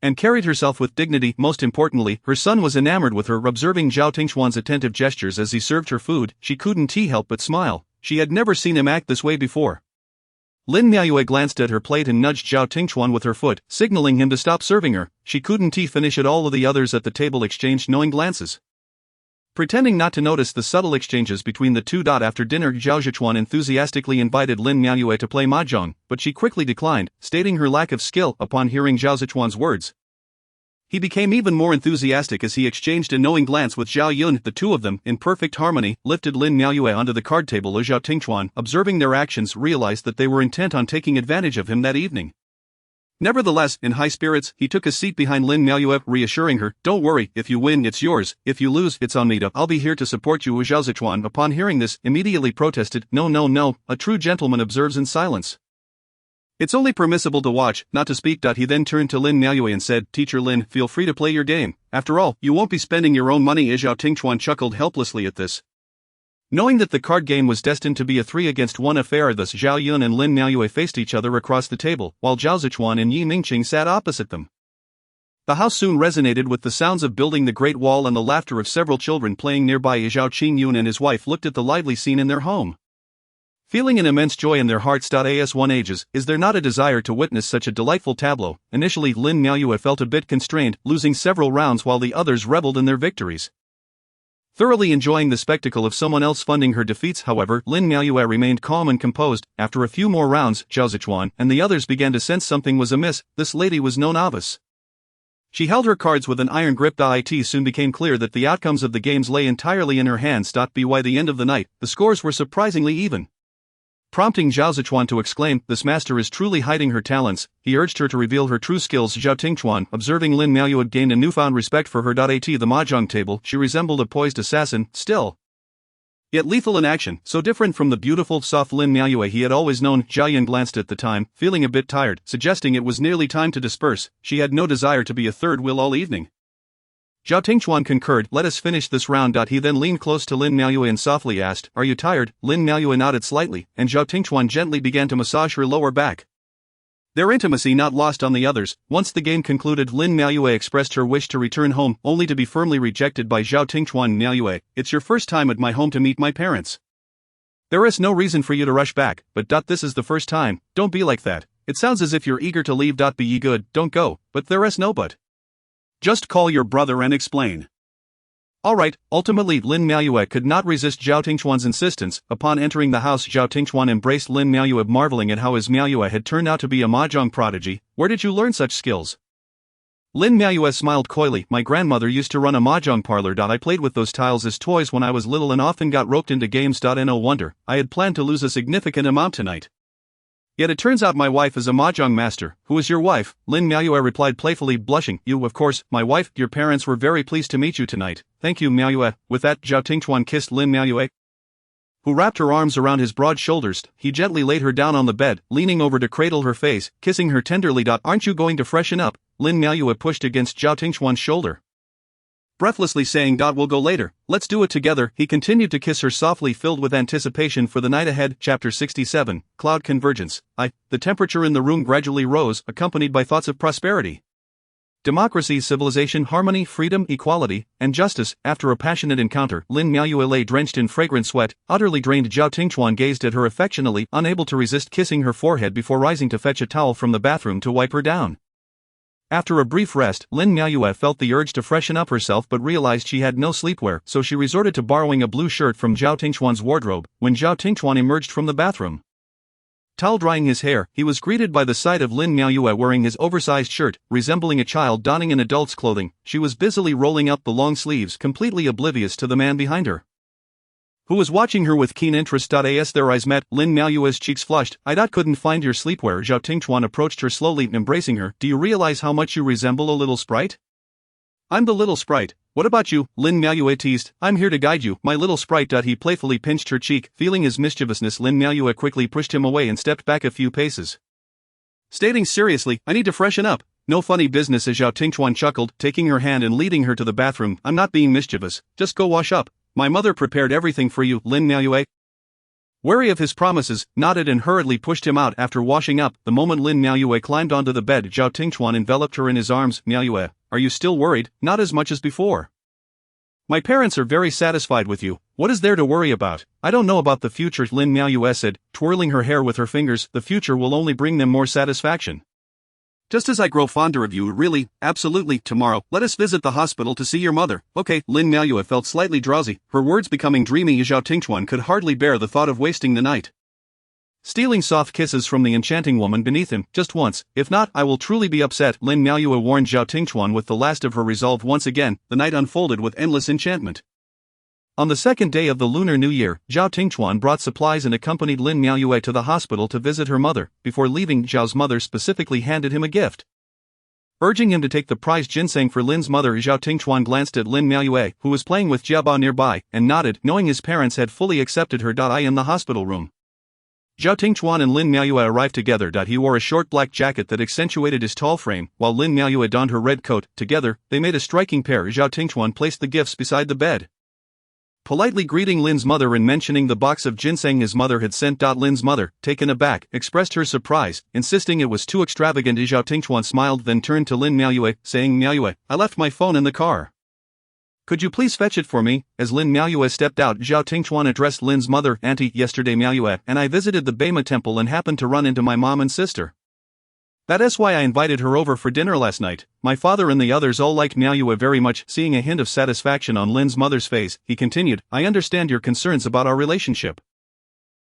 and carried herself with dignity. Most importantly, her son was enamored with her. Observing Zhao Tingchuan's attentive gestures as he served her food, she couldn't help but smile. She had never seen him act this way before. Lin Miaoyue glanced at her plate and nudged Zhao Tingchuan with her foot, signaling him to stop serving her. She couldn't finish it. All of the others at the table exchanged knowing glances, pretending not to notice the subtle exchanges between the two. After dinner, Zhao Zhichuan enthusiastically invited Lin Miaoyue to play mahjong, but she quickly declined, stating her lack of skill. Upon hearing Zhao Zhichuan's words, he became even more enthusiastic as he exchanged a knowing glance with Zhao Yun. The two of them, in perfect harmony, lifted Lin Miaoyue onto the card table. Zhao Tingchuan, observing their actions, realized that they were intent on taking advantage of him that evening. Nevertheless, in high spirits, he took a seat behind Lin Miaoyue, reassuring her, "Don't worry, if you win, it's yours. If you lose, it's on me. I'll be here to support you." Zhao Zhichuan, upon hearing this, immediately protested, No, a true gentleman observes in silence. It's only permissible to watch, not to speak." He then turned to Lin Miaoyue and said, "Teacher Lin, feel free to play your game. After all, you won't be spending your own money." Zhao Tingchuan chuckled helplessly at this, knowing that the card game was destined to be a 3-against-1 affair. Thus Zhao Yun and Lin Miaoyue faced each other across the table, while Zhao Zhichuan and Yi Mingqing sat opposite them. The house soon resonated with the sounds of building the Great Wall and the laughter of several children playing nearby. Zhao Qingyun and his wife looked at the lively scene in their home, feeling an immense joy in their hearts. As1 ages, is there not a desire to witness such a delightful tableau? Initially, Lin Miaoyue felt a bit constrained, losing several rounds while the others reveled in their victories, thoroughly enjoying the spectacle of someone else funding her defeats. However, Lin Miaoyue remained calm and composed. After a few more rounds, Zhao Zhichuan and the others began to sense something was amiss. This lady was no novice. She held her cards with an iron grip. It soon became clear that the outcomes of the games lay entirely in her hands. By the end of the night, the scores were surprisingly even, prompting Zhao Zhichuan to exclaim, "This master is truly hiding her talents." He urged her to reveal her true skills. Zhao Tingchuan, observing Lin Miaoyue, had gained a newfound respect for her. At the mahjong table, she resembled a poised assassin, still yet lethal in action, so different from the beautiful, soft Lin Miaoyue he had always known. Zhao Yun glanced at the time, feeling a bit tired, suggesting it was nearly time to disperse. She had no desire to be a third wheel all evening. Zhao Tingchuan concurred, "Let us finish this round." He then leaned close to Lin Miaoyue and softly asked, "Are you tired?" Lin Miaoyue nodded slightly, and Zhao Tingchuan gently began to massage her lower back, their intimacy not lost on the others. Once the game concluded, Lin Miaoyue expressed her wish to return home, only to be firmly rejected by Zhao Tingchuan. "Miaoyue, it's your first time at my home to meet my parents. There is no reason for you to rush back, but this is the first time. Don't be like that. It sounds as if you're eager to leave. Be ye good, don't go, but there is no but. Just call your brother and explain." Alright. Ultimately, Lin Miaoyue could not resist Zhao Tingchuan's insistence. Upon entering the house, Zhao Tingchuan embraced Lin Miaoyue, marveling at how his Miaoyue had turned out to be a mahjong prodigy. "Where did you learn such skills?" Lin Miaoyue smiled coyly. "My grandmother used to run a mahjong parlor. I played with those tiles as toys when I was little and often got roped into games. No wonder, I had planned to lose a significant amount tonight. Yet it turns out my wife is a mahjong master." "Who is your wife?" Lin Miaoyue replied playfully, blushing. "You, of course, my wife. Your parents were very pleased to meet you tonight." "Thank you, Miaoyue." With that, Zhao Tingchuan kissed Lin Miaoyue, who wrapped her arms around his broad shoulders. He gently laid her down on the bed, leaning over to cradle her face, kissing her tenderly. "Aren't you going to freshen up?" Lin Miaoyue pushed against Zhao Tingchuan's shoulder, breathlessly saying, "We'll go later. Let's do it together." He continued to kiss her softly, filled with anticipation for the night ahead. Chapter 67, Cloud Convergence. The temperature in the room gradually rose, accompanied by thoughts of prosperity, democracy, civilization, harmony, freedom, equality, and justice. After a passionate encounter, Lin Miaoyue lay drenched in fragrant sweat, utterly drained. Zhao Tingchuan gazed at her affectionately, unable to resist kissing her forehead before rising to fetch a towel from the bathroom to wipe her down. After a brief rest, Lin Miaoyue felt the urge to freshen up herself but realized she had no sleepwear, so she resorted to borrowing a blue shirt from Zhao Tingchuan's wardrobe. When Zhao Tingchuan emerged from the bathroom, towel drying his hair, he was greeted by the sight of Lin Miaoyue wearing his oversized shirt, resembling a child donning an adult's clothing. She was busily rolling up the long sleeves, completely oblivious to the man behind her, who was watching her with keen interest. As their eyes met, Lin Miaoyue's cheeks flushed. "I couldn't find your sleepwear." Zhao Tingchuan approached her slowly, embracing her. "Do you realize how much you resemble a little sprite?" "I'm the little sprite." What about you? Lin Miaoyue teased. I'm here to guide you, my little sprite. He playfully pinched her cheek. Feeling his mischievousness, Lin Miaoyue quickly pushed him away and stepped back a few paces. Stating seriously, I need to freshen up. No funny business, as Zhao Tingchuan chuckled, taking her hand and leading her to the bathroom. I'm not being mischievous, just go wash up. My mother prepared everything for you. Lin Miaoyue, wary of his promises, nodded and hurriedly pushed him out after washing up. The moment Lin Miaoyue climbed onto the bed, Zhao Tingchuan enveloped her in his arms. Miaoyue, are you still worried? Not as much as before. My parents are very satisfied with you. What is there to worry about? I don't know about the future, Lin Miaoyue said, twirling her hair with her fingers. The future will only bring them more satisfaction. Just as I grow fonder of you, really, absolutely. Tomorrow, let us visit the hospital to see your mother. Okay. Lin Miaoyue felt slightly drowsy, her words becoming dreamy as Zhao Tingchuan could hardly bear the thought of wasting the night. Stealing soft kisses from the enchanting woman beneath him, just once, if not, I will truly be upset. Lin Miaoyue warned Zhao Tingchuan with the last of her resolve. Once again, the night unfolded with endless enchantment. On the second day of the Lunar New Year, Zhao Tingchuan brought supplies and accompanied Lin Miaoyue to the hospital to visit her mother. Before leaving, Zhao's mother specifically handed him a gift. Urging him to take the prized ginseng for Lin's mother, Zhao Tingchuan glanced at Lin Miaoyue, who was playing with Jiabao nearby, and nodded, knowing his parents had fully accepted her. I in the hospital room. Zhao Tingchuan and Lin Miaoyue arrived together. He wore a short black jacket that accentuated his tall frame, while Lin Miaoyue donned her red coat. Together, they made a striking pair. Zhao Tingchuan placed the gifts beside the bed. Politely greeting Lin's mother and mentioning the box of ginseng his mother had sent. Lin's mother, taken aback, expressed her surprise, insisting it was too extravagant. Zhao Tingchuan smiled, then turned to Lin Miaoyue, saying, Miaoyue, I left my phone in the car. Could you please fetch it for me? As Lin Miaoyue stepped out, Zhao Tingchuan addressed Lin's mother, Auntie, yesterday Miaoyue and I visited the Beima temple and happened to run into my mom and sister. That's why I invited her over for dinner last night. My father and the others all liked Miaoyue very much. Seeing a hint of satisfaction on Lin's mother's face, he continued, I understand your concerns about our relationship.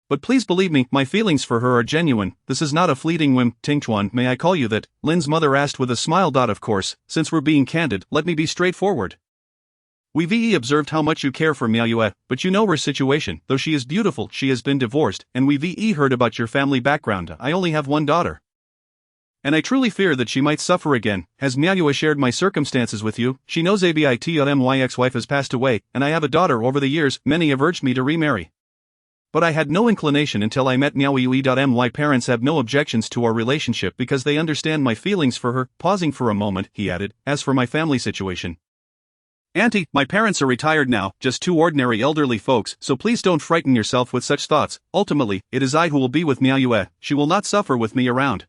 But please believe me, my feelings for her are genuine. This is not a fleeting whim. Tingchuan, may I call you that? Lin's mother asked with a smile. Of course, since we're being candid, let me be straightforward. We've observed how much you care for Miaoyue, but you know her situation. Though she is beautiful, she has been divorced, and we've heard about your family background. I only have one daughter. And I truly fear that she might suffer again. Has Miaoyue shared my circumstances with you? She knows my ex-wife has passed away, and I have a daughter. Over the years, many have urged me to remarry. But I had no inclination until I met Miaoyue. My parents have no objections to our relationship because they understand my feelings for her. Pausing for a moment, he added, as for my family situation. Auntie, my parents are retired now, just two ordinary elderly folks, so please don't frighten yourself with such thoughts. Ultimately, it is I who will be with Miaoyue. She will not suffer with me around.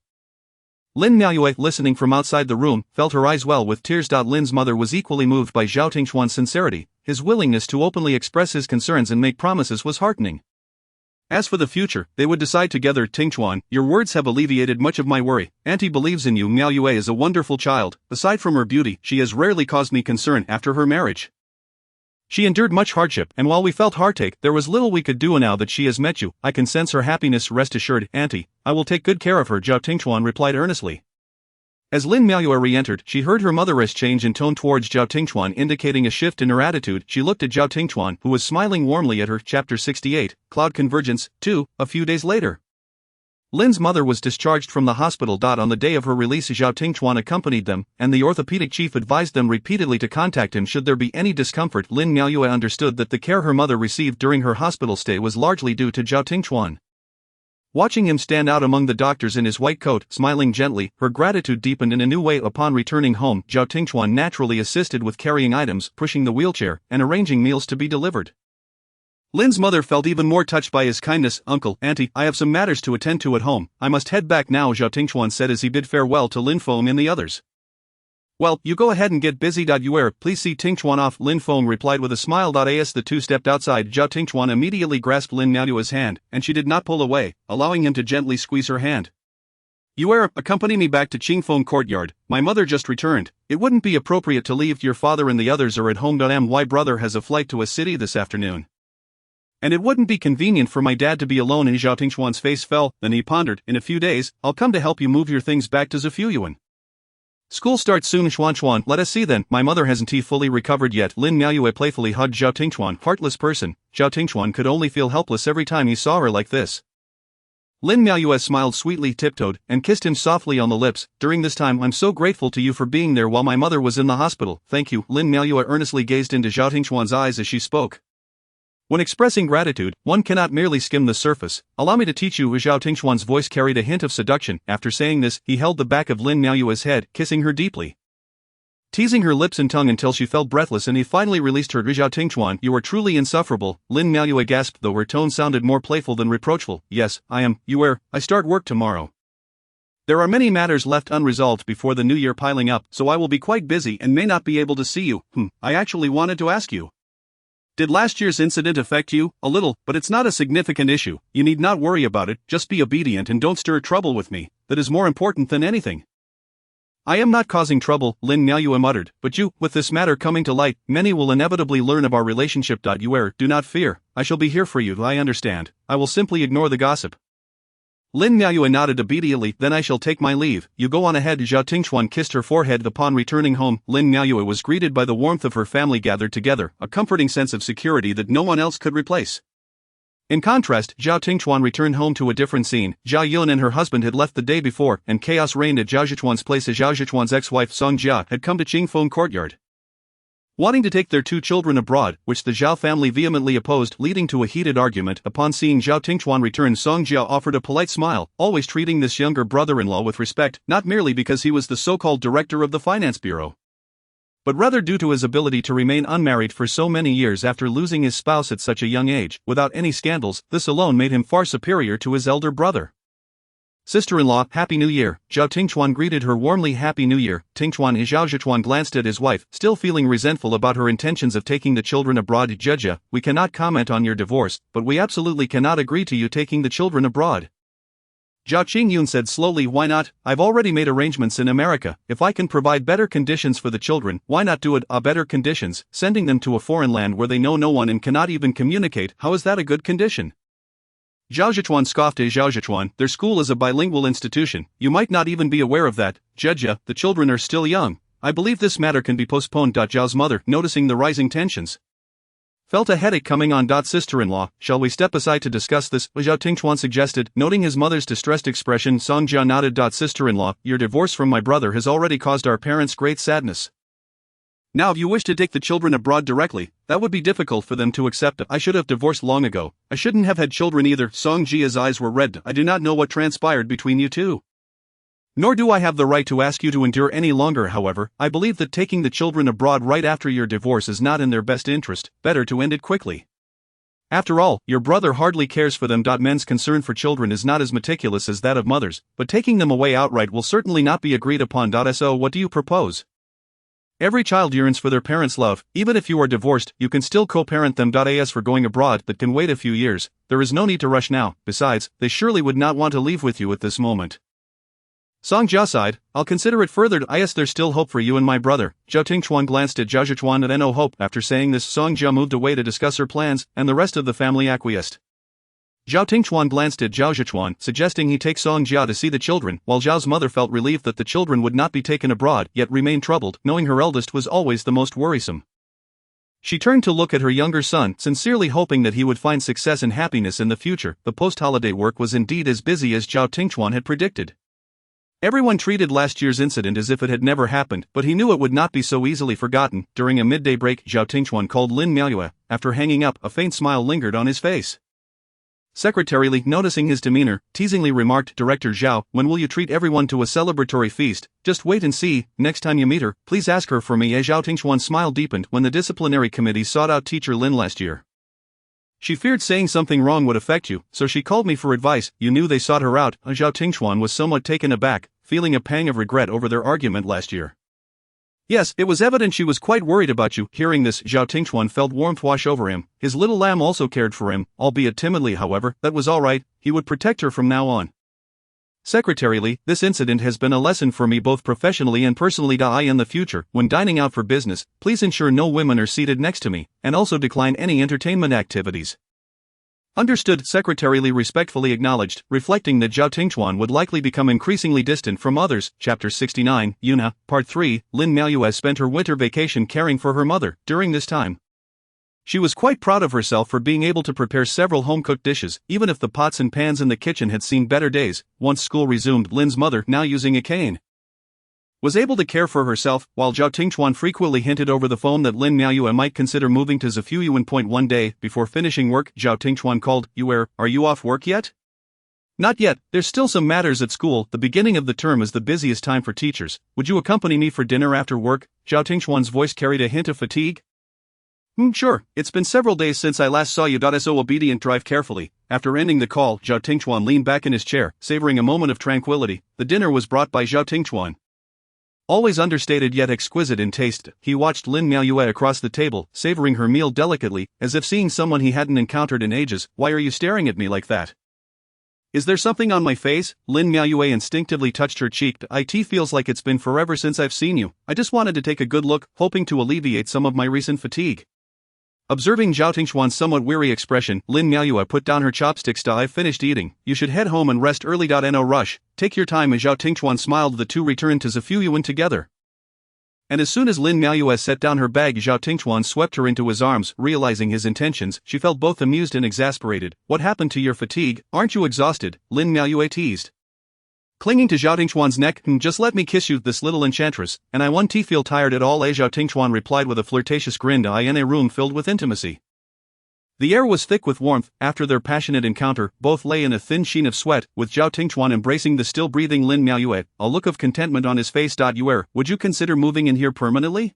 Lin Miaoyue, listening from outside the room, felt her eyes well with tears. Lin's mother was equally moved by Zhao Tingchuan's sincerity. His willingness to openly express his concerns and make promises was heartening. As for the future, they would decide together. Tingchuan, your words have alleviated much of my worry. Auntie believes in you. Miaoyue is a wonderful child. Aside from her beauty, she has rarely caused me concern after her marriage. She endured much hardship, and while we felt heartache, there was little we could do. Now that she has met you, I can sense her happiness. Rest assured, Auntie, I will take good care of her. Zhao Tingchuan replied earnestly. As Lin Miaoyue re-entered, she heard her mother's change in tone towards Zhao Tingchuan, indicating a shift in her attitude. She looked at Zhao Tingchuan, who was smiling warmly at her. Chapter 68, Cloud Convergence, 2, a few days later. Lin's mother was discharged from the hospital. On the day of her release, Zhao Tingchuan accompanied them, and the orthopedic chief advised them repeatedly to contact him should there be any discomfort. Lin Miaoyue understood that the care her mother received during her hospital stay was largely due to Zhao Tingchuan. Watching him stand out among the doctors in his white coat, smiling gently, her gratitude deepened in a new way. Upon returning home, Zhao Tingchuan naturally assisted with carrying items, pushing the wheelchair, and arranging meals to be delivered. Lin's mother felt even more touched by his kindness. Uncle, Auntie, I have some matters to attend to at home. I must head back now, Zhao Tingchuan said as he bid farewell to Lin Feng and the others. Well, you go ahead and get busy. Please see Tingchuan off, Lin Feng replied with a smile. As the two stepped outside, Zhao Tingchuan immediately grasped Lin Miaoyue's hand, and she did not pull away, allowing him to gently squeeze her hand. Accompany me back to Qingfeng Courtyard. My mother just returned. It wouldn't be appropriate to leave. Your father and the others are at home. My brother has a flight to a city this afternoon. And it wouldn't be convenient for my dad to be alone. And Zhao Tingchuan's face fell, then he pondered. In a few days, I'll come to help you move your things back to Zifuyuan. School starts soon. Xuan, let us see then. My mother hasn't fully recovered yet. Lin Miaoyue playfully hugged Zhao Tingchuan. Heartless person. Zhao Tingchuan could only feel helpless every time he saw her like this. Lin Miaoyue smiled sweetly, tiptoed, and kissed him softly on the lips. During this time I'm so grateful to you for being there while my mother was in the hospital. Thank you. Lin Miaoyue earnestly gazed into Zhao Tingchuan's eyes as she spoke. When expressing gratitude, one cannot merely skim the surface. Allow me to teach you. Zhao Tingchuan's voice carried a hint of seduction. After saying this, he held the back of Lin Miaoyue's head, kissing her deeply, teasing her lips and tongue until she felt breathless, and he finally released her. Zhao Tingchuan, you are truly insufferable, Lin Miaoyue gasped, though her tone sounded more playful than reproachful. Yes, I am. I start work tomorrow. There are many matters left unresolved before the new year piling up, so I will be quite busy and may not be able to see you. I actually wanted to ask you. Did last year's incident affect you? A little, but it's not a significant issue. You need not worry about it, just be obedient and don't stir trouble with me. That is more important than anything. I am not causing trouble, Lin Miaoyue muttered, but with this matter coming to light, many will inevitably learn of our relationship. Do not fear, I shall be here for you. I understand. I will simply ignore the gossip. Lin Miaoyue nodded obediently. Then I shall take my leave. You go on ahead. Zhao Tingchuan kissed her forehead. Upon returning home, Lin Miaoyue was greeted by the warmth of her family gathered together, a comforting sense of security that no one else could replace. In contrast, Zhao Tingchuan returned home to a different scene. Zhao Yun and her husband had left the day before, and chaos reigned at Zhao Zhichuan's place as Zhao Zhichuan's ex-wife Song Jia had come to Qingfeng courtyard, wanting to take their 2 children abroad, which the Zhao family vehemently opposed, leading to a heated argument. Upon seeing Zhao Tingchuan return, Song Jia offered a polite smile, always treating this younger brother-in-law with respect, not merely because he was the so-called director of the finance bureau, but rather due to his ability to remain unmarried for so many years after losing his spouse at such a young age, without any scandals. This alone made him far superior to his elder brother. Sister-in-law, Happy New Year. Zhao Tingchuan greeted her warmly. Happy New Year, Tingchuan. Zhao Zhichuan glanced at his wife, still feeling resentful about her intentions of taking the children abroad. Jia, we cannot comment on your divorce, but we absolutely cannot agree to you taking the children abroad. Zhao Qingyun said slowly. Why not? I've already made arrangements in America. If I can provide better conditions for the children, why not do it? Better conditions, sending them to a foreign land where they know no one and cannot even communicate. How is that a good condition? Zhao Zhichuan scoffed. Zhao Zhichuan, their school is a bilingual institution. You might not even be aware of that. Jia, the children are still young. I believe this matter can be postponed. Zhao's mother, noticing the rising tensions, felt a headache coming on. Sister-in-law, shall we step aside to discuss this? Zhao Tingchuan suggested, noting his mother's distressed expression. Song Jia nodded. Sister-in-law, your divorce from my brother has already caused our parents great sadness. Now if you wish to take the children abroad directly, that would be difficult for them to accept. I should have divorced long ago. I shouldn't have had children either. Song Jia's eyes were red. I do not know what transpired between you two. Nor do I have the right to ask you to endure any longer. However, I believe that taking the children abroad right after your divorce is not in their best interest. Better to end it quickly. After all, your brother hardly cares for them. Men's concern for children is not as meticulous as that of mothers, but taking them away outright will certainly not be agreed upon. So what do you propose? Every child yearns for their parents' love. Even if you are divorced, you can still co-parent them. As for going abroad, that can wait a few years. There is no need to rush now. Besides, they surely would not want to leave with you at this moment. Song Jia sighed. I'll consider it further. There's still hope for you and my brother. Zhao Tingchuan glanced at Zhao Zhichuan and no hope. After saying this, Song Jia moved away to discuss her plans, and the rest of the family acquiesced. Zhao Tingchuan glanced at Zhao Zhichuan, suggesting he take Song Jia to see the children, while Zhao's mother felt relieved that the children would not be taken abroad, yet remained troubled, knowing her eldest was always the most worrisome. She turned to look at her younger son, sincerely hoping that he would find success and happiness in the future. The post-holiday work was indeed as busy as Zhao Tingchuan had predicted. Everyone treated last year's incident as if it had never happened, but he knew it would not be so easily forgotten. During a midday break, Zhao Tingchuan called Lin Miaoyue. After hanging up, a faint smile lingered on his face. Secretarially, noticing his demeanor, teasingly remarked, Director Zhao, when will you treat everyone to a celebratory feast? Just wait and see. Next time you meet her, please ask her for me. Zhao Tingchuan's smile deepened when the disciplinary committee sought out teacher Lin last year. She feared saying something wrong would affect you, so she called me for advice. You knew they sought her out. Zhao Tingchuan was somewhat taken aback, feeling a pang of regret over their argument last year. Yes, it was evident she was quite worried about you. Hearing this, Zhao Tingchuan felt warmth wash over him. His little lamb also cared for him, albeit timidly. However, that was all right. He would protect her from now on. Secretarially, this incident has been a lesson for me both professionally and personally. In the future, when dining out for business, please ensure no women are seated next to me, and also decline any entertainment activities. Understood. Secretarially respectfully acknowledged, reflecting that Zhao Tingchuan would likely become increasingly distant from others. Chapter 69, Yuna, Part 3. Lin Miaoyue spent her winter vacation caring for her mother. During this time, She was quite proud of herself for being able to prepare several home-cooked dishes, even if the pots and pans in the kitchen had seen better days. Once school resumed, Lin's mother, now using a cane, was able to care for herself, while Zhao Tingchuan frequently hinted over the phone that Lin Miaoyue might consider moving to Zhifuyuan. One day, before finishing work, Zhao Tingchuan called, "Yue, are you off work yet?" "Not yet, there's still some matters at school. The beginning of the term is the busiest time for teachers. Would you accompany me for dinner after work?" Zhao Tingchuan's voice carried a hint of fatigue. Sure, it's been several days since I last saw you. So obedient, drive carefully." After ending the call, Zhao Tingchuan leaned back in his chair, savoring a moment of tranquility. The dinner was brought by Zhao Tingchuan. Always understated yet exquisite in taste, he watched Lin Miaoyue across the table, savoring her meal delicately, as if seeing someone he hadn't encountered in ages. "Why are you staring at me like that? Is there something on my face?" Lin Miaoyue instinctively touched her cheek. "It feels like it's been forever since I've seen you. I just wanted to take a good look, hoping to alleviate some of my recent fatigue." Observing Zhao Tingchuan's somewhat weary expression, Lin Miaoyue put down her chopsticks. "I've finished eating. You should head home and rest early. No rush. Take your time." As Zhao Tingchuan smiled, the two returned to Zhifuyuan together. And as soon as Lin Miaoyue set down her bag, Zhao Tingchuan swept her into his arms. Realizing his intentions, she felt both amused and exasperated. "What happened to your fatigue? Aren't you exhausted?" Lin Miaoyue teased, clinging to Zhao Tingchuan's neck. "Just let me kiss you, this little enchantress, and I won't feel tired at all." Zhao Tingchuan replied with a flirtatious grin. In a room filled with intimacy, the air was thick with warmth. After their passionate encounter, both lay in a thin sheen of sweat, with Zhao Tingchuan embracing the still-breathing Lin Miaoyue, a look of contentment on his face. "Yue, would you consider moving in here permanently?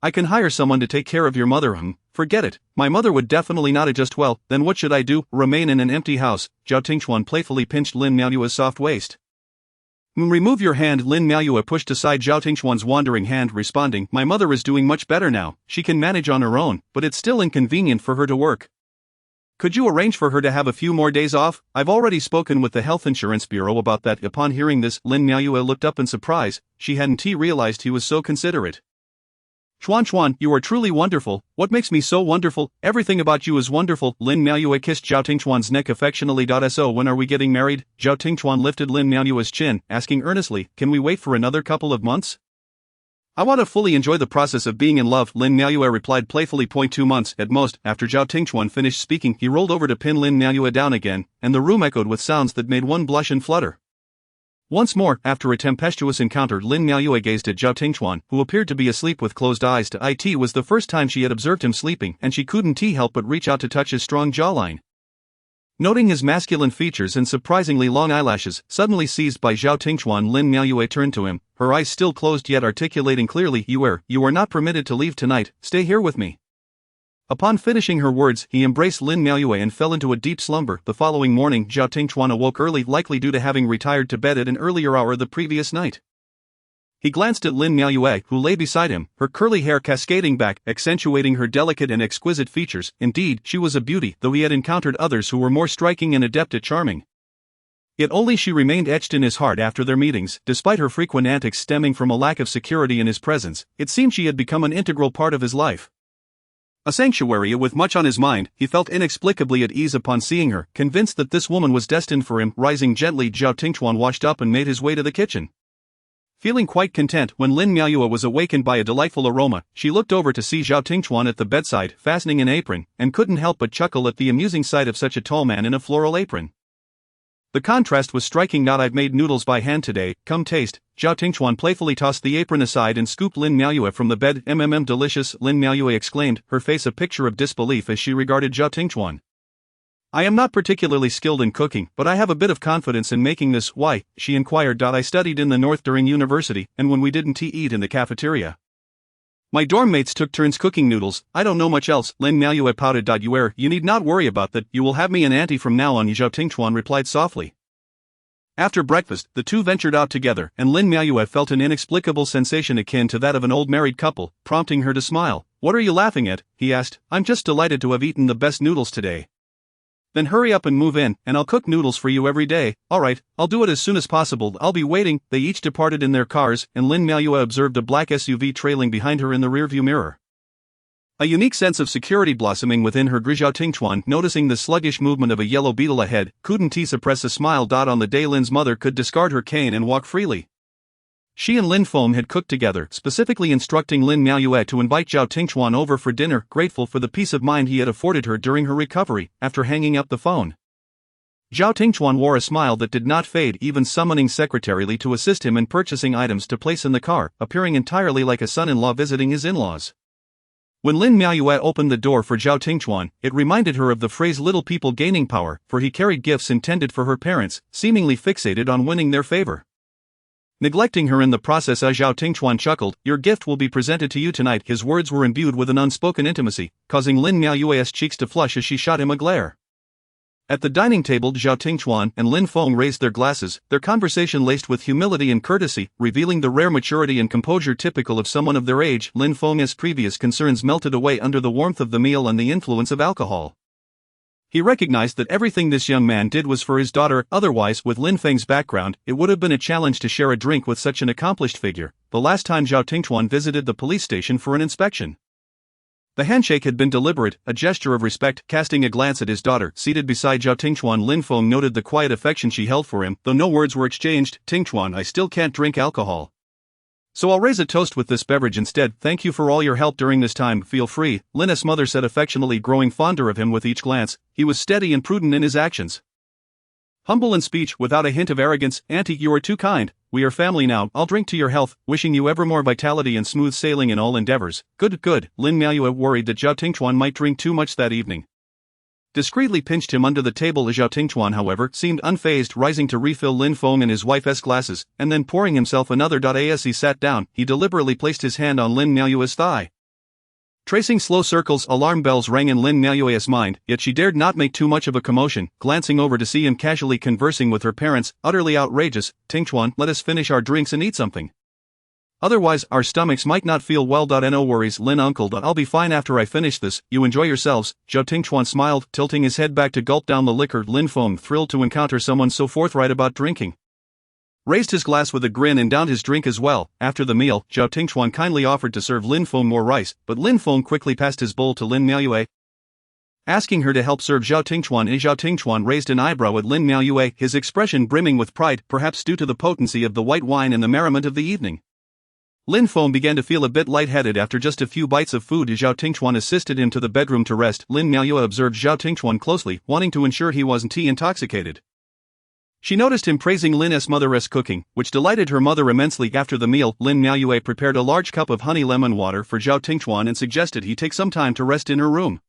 I can hire someone to take care of your mother." "Forget it. My mother would definitely not adjust well." "Then what should I do? Remain in an empty house?" Zhao Tingchuan playfully pinched Lin Miaoyue's soft waist. "Remove your hand." Lin Miaoyue pushed aside Zhao Tingchuan's wandering hand, responding, "My mother is doing much better now. She can manage on her own, but it's still inconvenient for her to work. Could you arrange for her to have a few more days off? I've already spoken with the health insurance bureau about that." Upon hearing this, Lin Miaoyue looked up in surprise. She hadn't realized he was so considerate. Chuan, you are truly wonderful." "What makes me so wonderful? Everything about you is wonderful." Lin Miaoyue kissed Zhao Tingchuan's neck affectionately. "So when are we getting married?" Zhao Tingchuan lifted Lin Miaoyue's chin, asking earnestly, "Can we wait for another couple of months? I want to fully enjoy the process of being in love." Lin Miaoyue replied playfully. "2 months, at most." After Zhao Tingchuan finished speaking, he rolled over to pin Lin Miaoyue down again, and the room echoed with sounds that made one blush and flutter. Once more, after a tempestuous encounter, Lin Miaoyue gazed at Zhao Tingchuan, who appeared to be asleep with closed eyes. It was the first time she had observed him sleeping, and she couldn't help but reach out to touch his strong jawline. Noting his masculine features and surprisingly long eyelashes, suddenly seized by Zhao Tingchuan, Lin Miaoyue turned to him, her eyes still closed yet articulating clearly, you are not permitted to leave tonight, stay here with me." Upon finishing her words, he embraced Lin Miaoyue and fell into a deep slumber. The following morning, Zhao Tingchuan awoke early, likely due to having retired to bed at an earlier hour the previous night. He glanced at Lin Miaoyue, who lay beside him, her curly hair cascading back, accentuating her delicate and exquisite features. Indeed, she was a beauty, though he had encountered others who were more striking and adept at charming. Yet only she remained etched in his heart after their meetings. Despite her frequent antics stemming from a lack of security in his presence, it seemed she had become an integral part of his life. A sanctuary. With much on his mind, he felt inexplicably at ease upon seeing her, convinced that this woman was destined for him. Rising gently, Zhao Tingchuan washed up and made his way to the kitchen. Feeling quite content when Lin Miaoyue was awakened by a delightful aroma, she looked over to see Zhao Tingchuan at the bedside, fastening an apron, and couldn't help but chuckle at the amusing sight of such a tall man in a floral apron. The contrast was striking. "I've made noodles by hand today, come taste." Zhao Tingchuan playfully tossed the apron aside and scooped Lin Miaoyue from the bed. Delicious," Lin Miaoyue exclaimed, her face a picture of disbelief as she regarded Zhao Tingchuan. "I am not particularly skilled in cooking, but I have a bit of confidence in making this." "Why?" she inquired. "I studied in the north during university, and when we didn't eat in the cafeteria, my dorm mates took turns cooking noodles. I don't know much else." Lin Miaoyue pouted. You need not worry about that, you will have me and auntie from now on," Zhao Tingchuan replied softly. After breakfast, the two ventured out together, and Lin Miaoyue felt an inexplicable sensation akin to that of an old married couple, prompting her to smile. "What are you laughing at?" he asked. "I'm just delighted to have eaten the best noodles today." "Then hurry up and move in, and I'll cook noodles for you every day." "Alright, I'll do it as soon as possible, I'll be waiting." They each departed in their cars, and Lin Miaoyue observed a black SUV trailing behind her in the rearview mirror. A unique sense of security blossoming within her. Zhao Tingchuan, noticing the sluggish movement of a yellow beetle ahead, couldn't suppress a smile. On the day Lin's mother could discard her cane and walk freely, She and Lin Feng had cooked together, specifically instructing Lin Miaoyue to invite Zhao Tingchuan over for dinner, grateful for the peace of mind he had afforded her during her recovery, after hanging up the phone. Zhao Tingchuan wore a smile that did not fade, even summoning Secretary Li to assist him in purchasing items to place in the car, appearing entirely like a son-in-law visiting his in-laws. When Lin Miaoyue opened the door for Zhao Tingchuan, it reminded her of the phrase little people gaining power, for he carried gifts intended for her parents, seemingly fixated on winning their favor. Neglecting her in the process, Zhao Tingchuan chuckled, "Your gift will be presented to you tonight." His words were imbued with an unspoken intimacy, causing Lin Miaoyue's cheeks to flush as she shot him a glare. At the dining table, Zhao Tingchuan and Lin Feng raised their glasses, their conversation laced with humility and courtesy, revealing the rare maturity and composure typical of someone of their age. Lin Feng's previous concerns melted away under the warmth of the meal and the influence of alcohol. He recognized that everything this young man did was for his daughter, otherwise, with Lin Feng's background, it would have been a challenge to share a drink with such an accomplished figure, the last time Zhao Tingchuan visited the police station for an inspection. The handshake had been deliberate, a gesture of respect. Casting a glance at his daughter, seated beside Zhao Tingchuan, Lin Feng noted the quiet affection she held for him, though no words were exchanged. "Tingchuan, I still can't drink alcohol, so I'll raise a toast with this beverage instead. Thank you for all your help during this time." "Feel free," Lin's mother said affectionately, growing fonder of him with each glance. He was steady and prudent in his actions, humble in speech, without a hint of arrogance. "Auntie, you are too kind. We are family now. I'll drink to your health, wishing you ever more vitality and smooth sailing in all endeavors." "Good, good." Lin Miaoyue worried that Zhao Tingchuan might drink too much that evening, discreetly pinched him under the table. Zhao Tingchuan, however, seemed unfazed, rising to refill Lin Feng and his wife's glasses, and then pouring himself another. As he sat down, he deliberately placed his hand on Lin Miaoyue's thigh. Tracing slow circles, alarm bells rang in Lin Miaoyue's mind, yet she dared not make too much of a commotion, glancing over to see him casually conversing with her parents, utterly outrageous. "Tingchuan, let us finish our drinks and eat something. Otherwise, our stomachs might not feel well. No worries, Lin uncle, I'll be fine after I finish this. You enjoy yourselves." Zhao Tingchuan smiled, tilting his head back to gulp down the liquor. Lin Feng, thrilled to encounter someone so forthright about drinking, raised his glass with a grin and downed his drink as well. After the meal, Zhao Tingchuan kindly offered to serve Lin Feng more rice, but Lin Feng quickly passed his bowl to Lin Miaoyue, asking her to help serve Zhao Tingchuan. Zhao Tingchuan raised an eyebrow at Lin Miaoyue, his expression brimming with pride, perhaps due to the potency of the white wine and the merriment of the evening. Lin Feng began to feel a bit lightheaded after just a few bites of food. Zhao Tingchuan assisted him to the bedroom to rest. Lin Miaoyue observed Zhao Tingchuan closely, wanting to ensure he wasn't tea intoxicated. She noticed him praising Lin's mother's cooking, which delighted her mother immensely. After the meal, Lin Miaoyue prepared a large cup of honey lemon water for Zhao Tingchuan and suggested he take some time to rest in her room.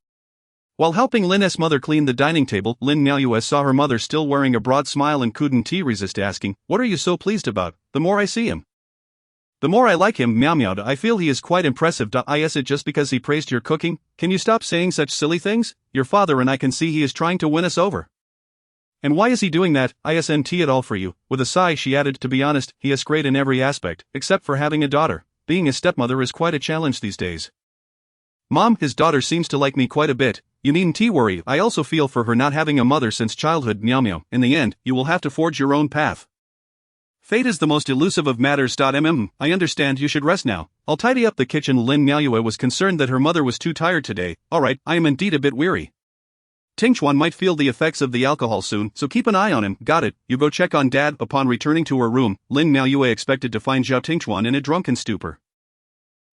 While helping Lin's mother clean the dining table, Lin Miaoyue saw her mother still wearing a broad smile and couldn't resist asking, "What are you so pleased about? The more I see him, the more I like him." "Meow meow, I feel he is quite impressive. Is it just because he praised your cooking? Can you stop saying such silly things? Your father and I can see he is trying to win us over. And why is he doing that? Isn't it all for you?" With a sigh she added, "To be honest, he is great in every aspect, except for having a daughter. Being a stepmother is quite a challenge these days. Mom, his daughter seems to like me quite a bit. You needn't worry, I also feel for her not having a mother since childhood." "Meow meow, in the end, you will have to forge your own path. Fate is the most elusive of matters. I understand, you should rest now. I'll tidy up the kitchen." Lin Miaoyue was concerned that her mother was too tired today. "Alright, I am indeed a bit weary. Tingchuan might feel the effects of the alcohol soon, so keep an eye on him." "Got it, you go check on Dad." Upon returning to her room, Lin Miaoyue expected to find Zhao Tingchuan in a drunken stupor,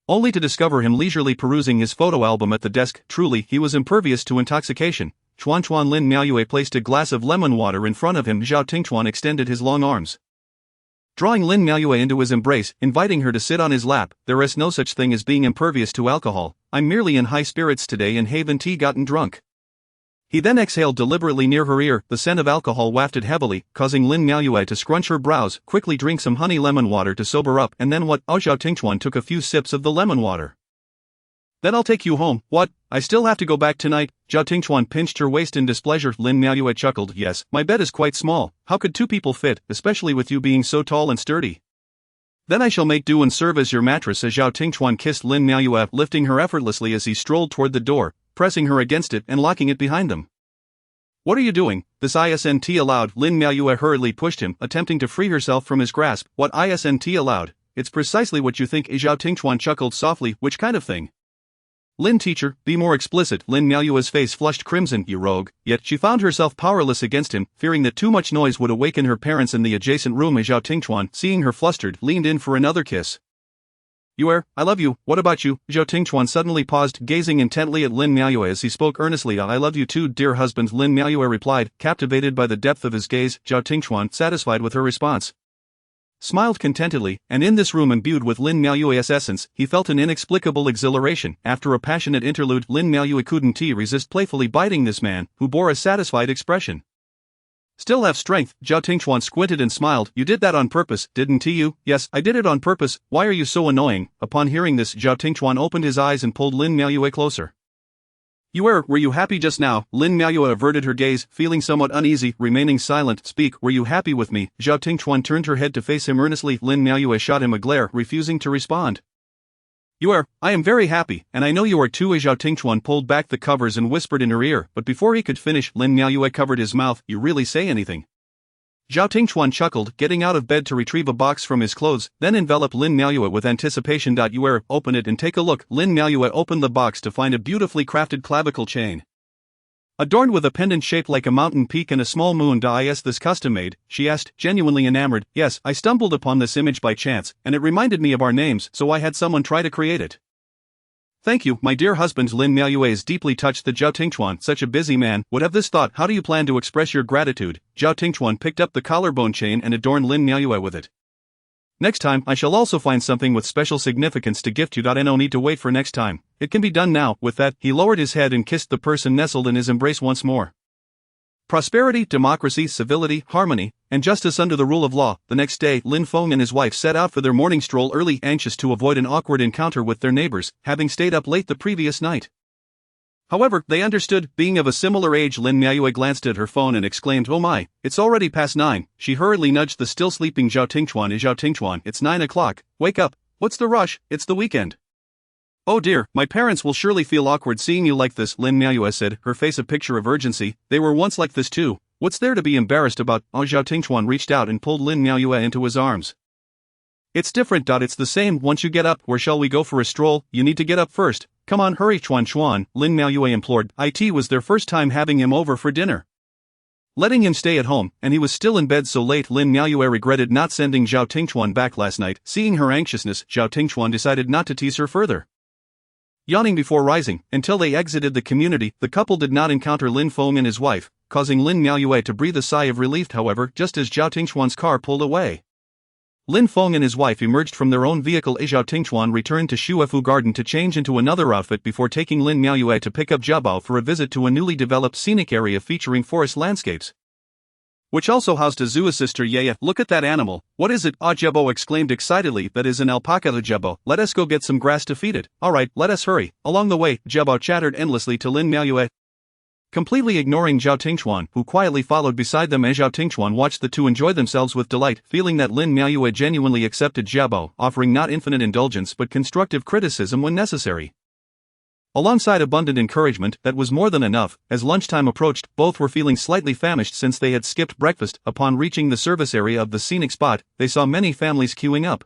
only to discover him leisurely perusing his photo album at the desk. Truly, he was impervious to intoxication. "Chuan." Lin Miaoyue placed a glass of lemon water in front of him. Zhao Tingchuan extended his long arms, drawing Lin Miaoyue into his embrace, inviting her to sit on his lap. "There is no such thing as being impervious to alcohol. I'm merely in high spirits today and haven't gotten drunk." He then exhaled deliberately near her ear. The scent of alcohol wafted heavily, causing Lin Miaoyue to scrunch her brows, quickly drink some honey lemon water to sober up. "And then what?" Zhao Tingchuan took a few sips of the lemon water. "Then I'll take you home." "What? I still have to go back tonight?" Zhao Tingchuan pinched her waist in displeasure. Lin Miaoyue chuckled. "Yes, my bed is quite small. How could two people fit, especially with you being so tall and sturdy? Then I shall make do and serve as your mattress." As Zhao Tingchuan kissed Lin Miaoyue, lifting her effortlessly as he strolled toward the door, pressing her against it and locking it behind them. "What are you doing? This isn't allowed." Lin Miaoyue hurriedly pushed him, attempting to free herself from his grasp. "What isn't allowed? It's precisely what you think." Zhao Tingchuan chuckled softly. "Which kind of thing?" Lin teacher, be more explicit. Lin Miaoyue's face flushed crimson, you rogue, yet she found herself powerless against him, fearing that too much noise would awaken her parents in the adjacent room. Zhao Tingchuan, seeing her flustered, leaned in for another kiss. I love you, what about you? Zhao Tingchuan suddenly paused, gazing intently at Lin Miaoyue as he spoke earnestly. I love you too, dear husband, Lin Miaoyue replied, captivated by the depth of his gaze. Zhao Tingchuan, satisfied with her response, smiled contentedly, and in this room imbued with Lin Miaoyue's essence, he felt an inexplicable exhilaration. After a passionate interlude, Lin Miaoyue couldn't resist playfully biting this man, who bore a satisfied expression. Still have strength, Zhao Tingchuan squinted and smiled. You did that on purpose, didn't you? Yes, I did it on purpose, why are you so annoying? Upon hearing this, Zhao Tingchuan opened his eyes and pulled Lin Miaoyue closer. Were you happy just now? Lin Miaoyue averted her gaze, feeling somewhat uneasy, remaining silent. Speak, were you happy with me? Zhao Tingchuan turned her head to face him earnestly. Lin Miaoyue shot him a glare, refusing to respond. I am very happy, and I know you are too. Zhao Tingchuan pulled back the covers and whispered in her ear, but before he could finish, Lin Miaoyue covered his mouth. You really say anything? Zhao Tingchuan chuckled, getting out of bed to retrieve a box from his clothes, then enveloped Lin Miaoyue with anticipation. Open it and take a look. Lin Miaoyue opened the box to find a beautifully crafted clavicle chain, adorned with a pendant shaped like a mountain peak and a small moon. Is this custom made? She asked, genuinely enamored. Yes, I stumbled upon this image by chance, and it reminded me of our names, so I had someone try to create it. Thank you, my dear husband. Lin Miaoyue is deeply touched that Zhao Tingchuan, such a busy man, would have this thought. How do you plan to express your gratitude? Zhao Tingchuan picked up the collarbone chain and adorned Lin Miaoyue with it. Next time, I shall also find something with special significance to gift you. No need to wait for next time. It can be done now. With that, he lowered his head and kissed the person nestled in his embrace once more. Prosperity, democracy, civility, harmony, and justice under the rule of law. The next day, Lin Feng and his wife set out for their morning stroll early, anxious to avoid an awkward encounter with their neighbors, having stayed up late the previous night. However, they understood, being of a similar age. Lin Miaoyue glanced at her phone and exclaimed, oh my, it's already past 9. She hurriedly nudged the still sleeping Zhao Tingchuan. Zhao Tingchuan, it's 9 o'clock, wake up, what's the rush, it's the weekend. Oh dear, my parents will surely feel awkward seeing you like this, Lin Miaoyue said, her face a picture of urgency. They were once like this too. What's there to be embarrassed about? Oh, Zhao Tingchuan reached out and pulled Lin Miaoyue into his arms. It's different. It's the same. Once you get up, where shall we go for a stroll? You need to get up first. Come on, hurry, Chuan, Lin Miaoyue implored. It was their first time having him over for dinner, letting him stay at home, and he was still in bed so late. Lin Miaoyue regretted not sending Zhao Tingchuan back last night. Seeing her anxiousness, Zhao Tingchuan decided not to tease her further. Yawning before rising, until they exited the community, the couple did not encounter Lin Feng and his wife, causing Lin Miaoyue to breathe a sigh of relief. However, just as Zhao Tingchuan's car pulled away, Lin Feng and his wife emerged from their own vehicle. Zhao Tingchuan returned to Shuefu Garden to change into another outfit before taking Lin Miaoyue to pick up Jiabao for a visit to a newly developed scenic area featuring forest landscapes, which also housed a zoo. Sister Yaya, look at that animal. What is it? Jiabao exclaimed excitedly. That is an alpaca. Jiabao, let us go get some grass to feed it. Alright, let us hurry. Along the way, Jiabao chattered endlessly to Lin Miaoyue, completely ignoring Zhao Tingchuan, who quietly followed beside them. As Zhao Tingchuan watched the two enjoy themselves with delight, feeling that Lin Miaoyue genuinely accepted Jiabao, offering not infinite indulgence but constructive criticism when necessary, alongside abundant encouragement that was more than enough. As lunchtime approached, both were feeling slightly famished since they had skipped breakfast. Upon reaching the service area of the scenic spot, they saw many families queuing up,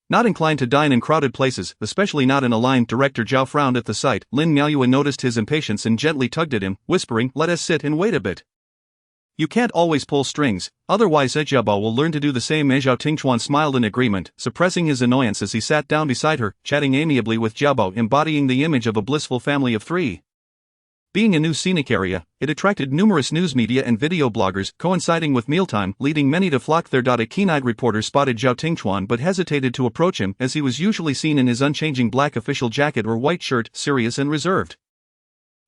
not inclined to dine in crowded places, especially not in a line. Director Zhao frowned at the sight. Lin Miaoyue noticed his impatience and gently tugged at him, whispering, let us sit and wait a bit. You can't always pull strings, otherwise Jiabao will learn to do the same. Zhao Tingchuan smiled in agreement, suppressing his annoyance as he sat down beside her, chatting amiably with Jiabao, embodying the image of a blissful family of 3. Being a new scenic area, it attracted numerous news media and video bloggers, coinciding with mealtime, leading many to flock there. A keen-eyed reporter spotted Zhao Tingchuan but hesitated to approach him, as he was usually seen in his unchanging black official jacket or white shirt, serious and reserved.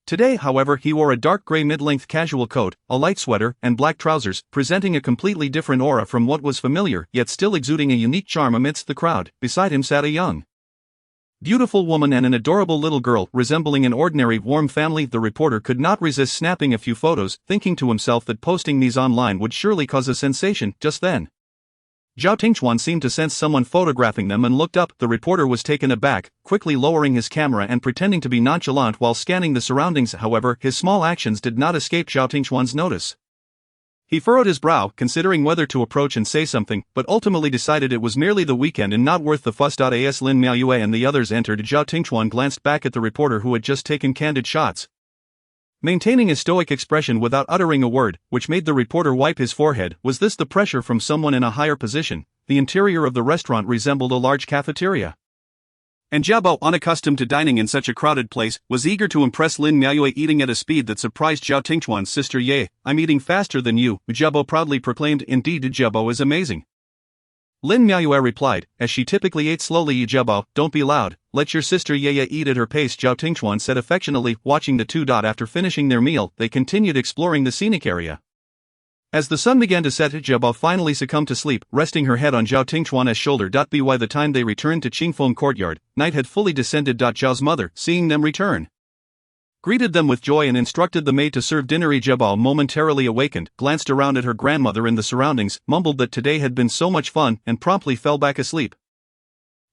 Today, however, he wore a dark gray mid-length casual coat, a light sweater, and black trousers, presenting a completely different aura from what was familiar, yet still exuding a unique charm amidst the crowd. Beside him sat a young, beautiful woman and an adorable little girl, resembling an ordinary, warm family. The reporter could not resist snapping a few photos, thinking to himself that posting these online would surely cause a sensation. Just then, Zhao Tingchuan seemed to sense someone photographing them and looked up. The reporter was taken aback, quickly lowering his camera and pretending to be nonchalant while scanning the surroundings. However, his small actions did not escape Zhao Tingchuan's notice. He furrowed his brow, considering whether to approach and say something, but ultimately decided it was merely the weekend and not worth the fuss. As Lin Miaoyue and the others entered, Zhao Tingchuan glanced back at the reporter who had just taken candid shots. Maintaining a stoic expression without uttering a word, which made the reporter wipe his forehead. Was this the pressure from someone in a higher position? The interior of the restaurant resembled a large cafeteria. And Jiabao, unaccustomed to dining in such a crowded place, was eager to impress Lin Miaoyue, eating at a speed that surprised Zhao Tingchuan's sister. "Yay, I'm eating faster than you," Jiabao proudly proclaimed. "Indeed, Jiabao is amazing." Lin Miaoyue replied, as she typically ate slowly. "Jiabao, don't be loud, let your sister Ye eat at her pace," Zhao Tingchuan said affectionately, watching the two. After finishing their meal, they continued exploring the scenic area. As the sun began to set, Jiabao finally succumbed to sleep, resting her head on Zhao Tingchuan's shoulder. By the time they returned to Qingfeng Courtyard, night had fully descended. Zhao's mother, seeing them return, greeted them with joy and instructed the maid to serve dinner. Jiabao, momentarily awakened, glanced around at her grandmother and the surroundings, mumbled that today had been so much fun, and promptly fell back asleep.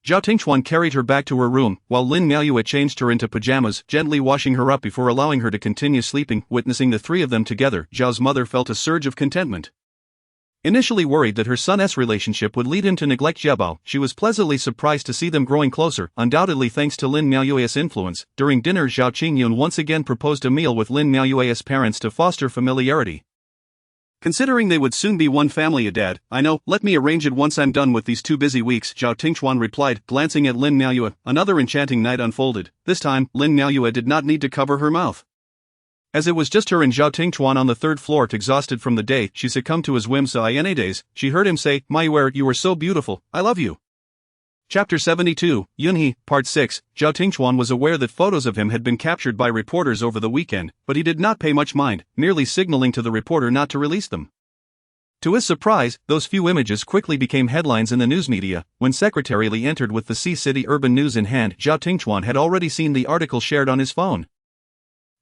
Zhao Tingchuan carried her back to her room, while Lin Miaoyue changed her into pajamas, gently washing her up before allowing her to continue sleeping. Witnessing the three of them together, Zhao's mother felt a surge of contentment. Initially worried that her son's relationship would lead him to neglect Jiabao, she was pleasantly surprised to see them growing closer, undoubtedly thanks to Lin Miaoyue's influence. During dinner, Zhao Qingyun once again proposed a meal with Lin Miaoyue's parents to foster familiarity. Considering they would soon be one family, Dad, I know, let me arrange it once I'm done with these 2 busy weeks, Zhao Tingchuan replied, glancing at Lin Miaoyue. Another enchanting night unfolded. This time, Lin Miaoyue did not need to cover her mouth. As it was just her and Zhao Tingchuan on the 3rd floor, exhausted from the day, she succumbed to his whims. Days, she heard him say, "Miaoyue, you are so beautiful, I love you." Chapter 72, Yunhe, Part 6. Zhao Tingchuan was aware that photos of him had been captured by reporters over the weekend, but he did not pay much mind, merely signaling to the reporter not to release them. To his surprise, those few images quickly became headlines in the news media. When Secretary Li entered with the City Urban News in hand, Zhao Tingchuan had already seen the article shared on his phone.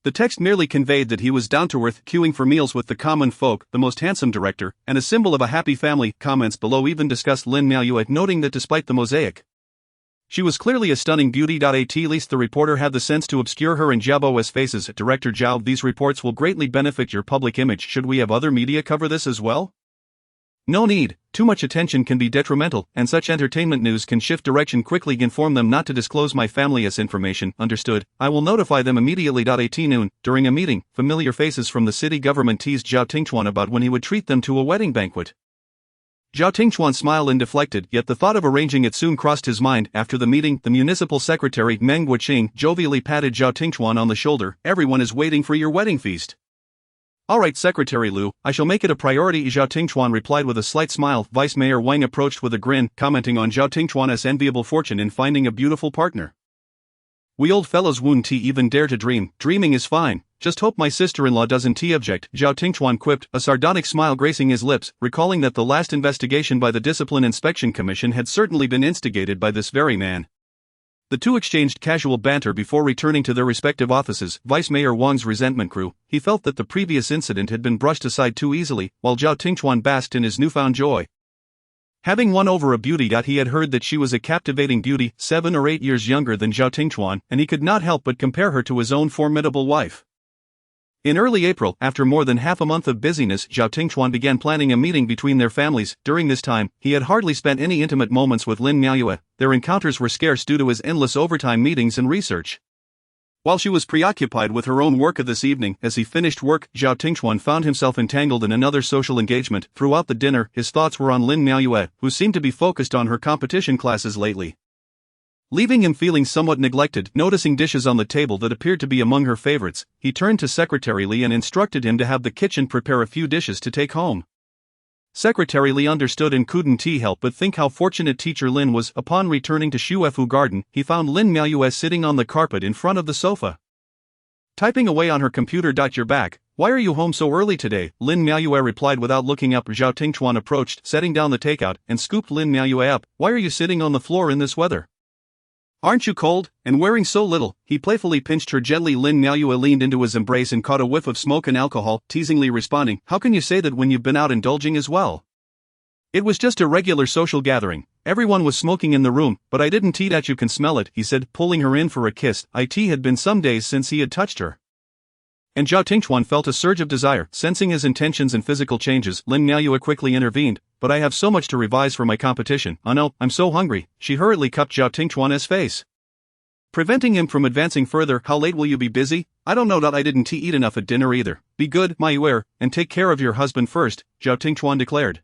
The text merely conveyed that he was down to earth, queuing for meals with the common folk, the most handsome director, and a symbol of a happy family. Comments below even discussed Lin Miaoyue, noting that despite the mosaic, she was clearly a stunning beauty. At least the reporter had the sense to obscure her and Jiabao's faces. Director Zhao, these reports will greatly benefit your public image. Should we have other media cover this as well? No need. Too much attention can be detrimental, and such entertainment news can shift direction quickly. Inform them not to disclose my family's information. Understood. I will notify them immediately. At noon, during a meeting, familiar faces from the city government teased Zhao Tingchuan about when he would treat them to a wedding banquet. Zhao Tingchuan smiled and deflected, yet the thought of arranging it soon crossed his mind. After the meeting, the municipal secretary, Meng Guoqing, jovially patted Zhao Tingchuan on the shoulder. Everyone is waiting for your wedding feast. Alright, Secretary Liu, I shall make it a priority, Zhao Tingchuan replied with a slight smile. Vice Mayor Wang approached with a grin, commenting on Zhao Tingchuan's enviable fortune in finding a beautiful partner. We old fellows wouldn't even dare to dream. Dreaming is fine. Just hope my sister-in-law doesn't object, Zhao Tingchuan quipped, a sardonic smile gracing his lips, recalling that the last investigation by the Discipline Inspection Commission had certainly been instigated by this very man. The two exchanged casual banter before returning to their respective offices. Vice Mayor Wang's resentment grew. He felt that the previous incident had been brushed aside too easily, while Zhao Tingchuan basked in his newfound joy. Having won over a beauty, he had heard that she was a captivating beauty, 7 or 8 years younger than Zhao Tingchuan, and he could not help but compare her to his own formidable wife. In early April, after more than half a month of busyness, Zhao Tingchuan began planning a meeting between their families. During this time, he had hardly spent any intimate moments with Lin Miaoyue. Their encounters were scarce due to his endless overtime meetings and research. While she was preoccupied with her own work this evening, as he finished work, Zhao Tingchuan found himself entangled in another social engagement. Throughout the dinner, his thoughts were on Lin Miaoyue, who seemed to be focused on her competition classes lately, leaving him feeling somewhat neglected. Noticing dishes on the table that appeared to be among her favorites, he turned to Secretary Li and instructed him to have the kitchen prepare a few dishes to take home. Secretary Li understood and couldn't help but think how fortunate teacher Lin was. Upon returning to Shuefu Garden, he found Lin Miaoyue sitting on the carpet in front of the sofa, typing away on her computer. You're back. Why are you home so early today? Lin Miaoyue replied without looking up. Zhao Tingchuan approached, setting down the takeout, and scooped Lin Miaoyue up. Why are you sitting on the floor in this weather? Aren't you cold, and wearing so little? He playfully pinched her gently. Lin Miaoyue leaned into his embrace and caught a whiff of smoke and alcohol, teasingly responding, how can you say that when you've been out indulging as well? It was just a regular social gathering. Everyone was smoking in the room, but I didn't eat at you can smell it, he said, pulling her in for a kiss. It had been some days since he had touched her. And Zhao Tingchuan felt a surge of desire. Sensing his intentions and physical changes, Lin Miaoyue quickly intervened. But I have so much to revise for my competition. Oh no, I'm so hungry. She hurriedly cupped Zhao Tingchuan's face, preventing him from advancing further. How late will you be busy? I don't know. I didn't eat enough at dinner either. Be good, Miaoyue, and take care of your husband first, Zhao Tingchuan declared.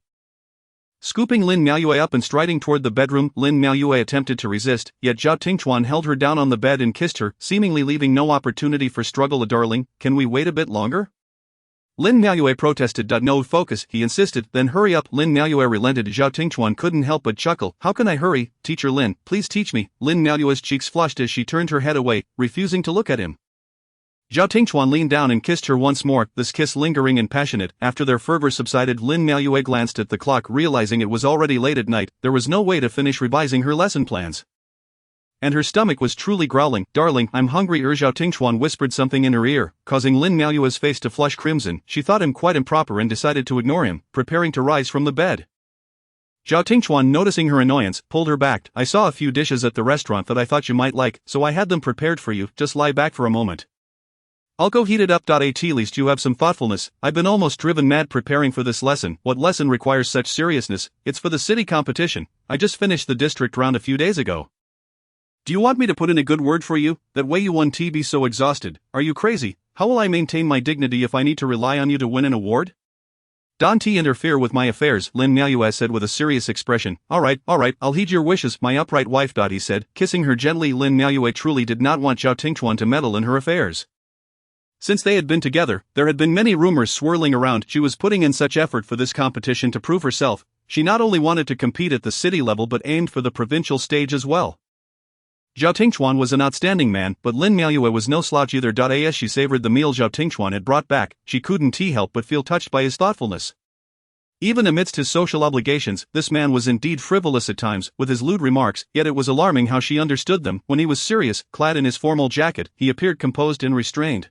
Scooping Lin Miaoyue up and striding toward the bedroom, Lin Miaoyue attempted to resist, yet Zhao Tingchuan held her down on the bed and kissed her, seemingly leaving no opportunity for struggle. Darling, can we wait a bit longer? Lin Miaoyue protested. No, focus, he insisted, then hurry up. Lin Miaoyue relented. Zhao Tingchuan couldn't help but chuckle. How can I hurry, teacher Lin, please teach me. Lin Miaoyue's cheeks flushed as she turned her head away, refusing to look at him. Zhao Tingchuan leaned down and kissed her once more, this kiss lingering and passionate. After their fervor subsided, Lin Miaoyue glanced at the clock, realizing it was already late at night. There was no way to finish revising her lesson plans, and her stomach was truly growling. Darling, I'm hungry. Zhao Tingchuan whispered something in her ear, causing Lin Miaoyue's face to flush crimson. She thought him quite improper and decided to ignore him, preparing to rise from the bed. Zhao Tingchuan, noticing her annoyance, pulled her back. I saw a few dishes at the restaurant that I thought you might like, so I had them prepared for you. Just lie back for a moment. I'll go heat it up. At least you have some thoughtfulness. I've been almost driven mad preparing for this lesson. What lesson requires such seriousness? It's for the city competition. I just finished the district round a few days ago. Do you want me to put in a good word for you? That way you won't be so exhausted. Are you crazy? How will I maintain my dignity if I need to rely on you to win an award? Don't interfere with my affairs, Lin Miaoyue said with a serious expression. Alright, I'll heed your wishes, my upright wife. He said, kissing her gently. Lin Miaoyue truly did not want Zhao Tingchuan to meddle in her affairs. Since they had been together, there had been many rumors swirling around. She was putting in such effort for this competition to prove herself. She not only wanted to compete at the city level but aimed for the provincial stage as well. Zhao Tingchuan was an outstanding man, but Lin Miaoyue was no slouch either. As she savored the meal Zhao Tingchuan had brought back, she couldn't help but feel touched by his thoughtfulness. Even amidst his social obligations, this man was indeed frivolous at times, with his lewd remarks, yet it was alarming how she understood them. When he was serious, clad in his formal jacket, he appeared composed and restrained,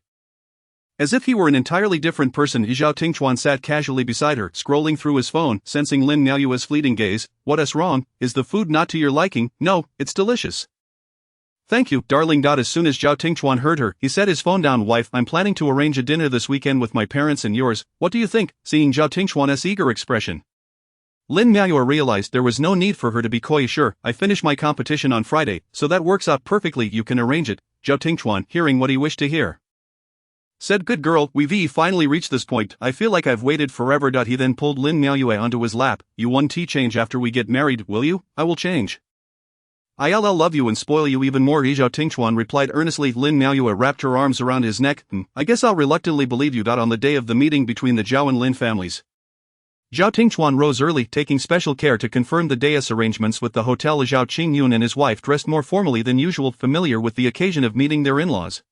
as if he were an entirely different person. Zhao Tingchuan sat casually beside her, scrolling through his phone, sensing Lin Miaoyue's fleeting gaze. What's wrong? Is the food not to your liking? No, it's delicious. Thank you, darling. As soon as Zhao Tingchuan heard her, he set his phone down. Wife, I'm planning to arrange a dinner this weekend with my parents and yours. What do you think? Seeing Zhao Tingchuan's eager expression, Lin Miaoyue realized there was no need for her to be coy. Sure, I finish my competition on Friday, so that works out perfectly. You can arrange it. Zhao Tingchuan, hearing what he wished to hear, said, good girl, we've finally reached this point. I feel like I've waited forever. He then pulled Lin Miaoyue onto his lap. You won't change after we get married, will you? I will change. I'll love you and spoil you even more. Zhao Tingchuan replied earnestly. Lin Miaoyue wrapped her arms around his neck. I guess I'll reluctantly believe you. On the day of the meeting between the Zhao and Lin families, Zhao Tingchuan rose early, taking special care to confirm the dais arrangements with the hotel. Zhao Qingyun and his wife dressed more formally than usual, familiar with the occasion of meeting their in-laws.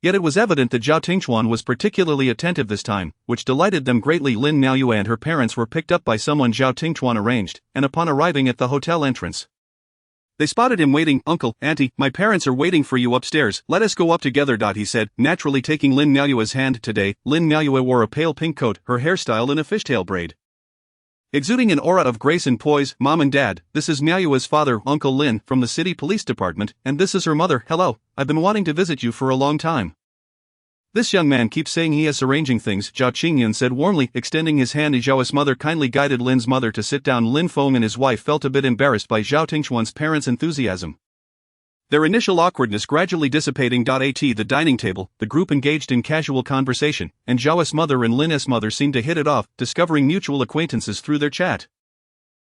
Yet it was evident that Zhao Tingchuan was particularly attentive this time, which delighted them greatly. Lin Miaoyue and her parents were picked up by someone Zhao Tingchuan arranged, and upon arriving at the hotel entrance, they spotted him waiting. Uncle, Auntie, my parents are waiting for you upstairs. Let us go up together. He said, naturally taking Lin Miaoyue's hand. Today, Lin Miaoyue wore a pale pink coat, her hairstyle in a fishtail braid, exuding an aura of grace and poise. Mom and Dad, this is Miaoyue's father, Uncle Lin, from the city police department, and this is her mother. Hello, I've been wanting to visit you for a long time. This young man keeps saying he is arranging things, Zhao Qingyun said warmly, extending his hand. Zhao's mother kindly guided Lin's mother to sit down. Lin Feng and his wife felt a bit embarrassed by Zhao Tingchuan's parents' enthusiasm, their initial awkwardness gradually dissipating. At the dining table, the group engaged in casual conversation, and Zhao's mother and Lin's mother seemed to hit it off, discovering mutual acquaintances through their chat.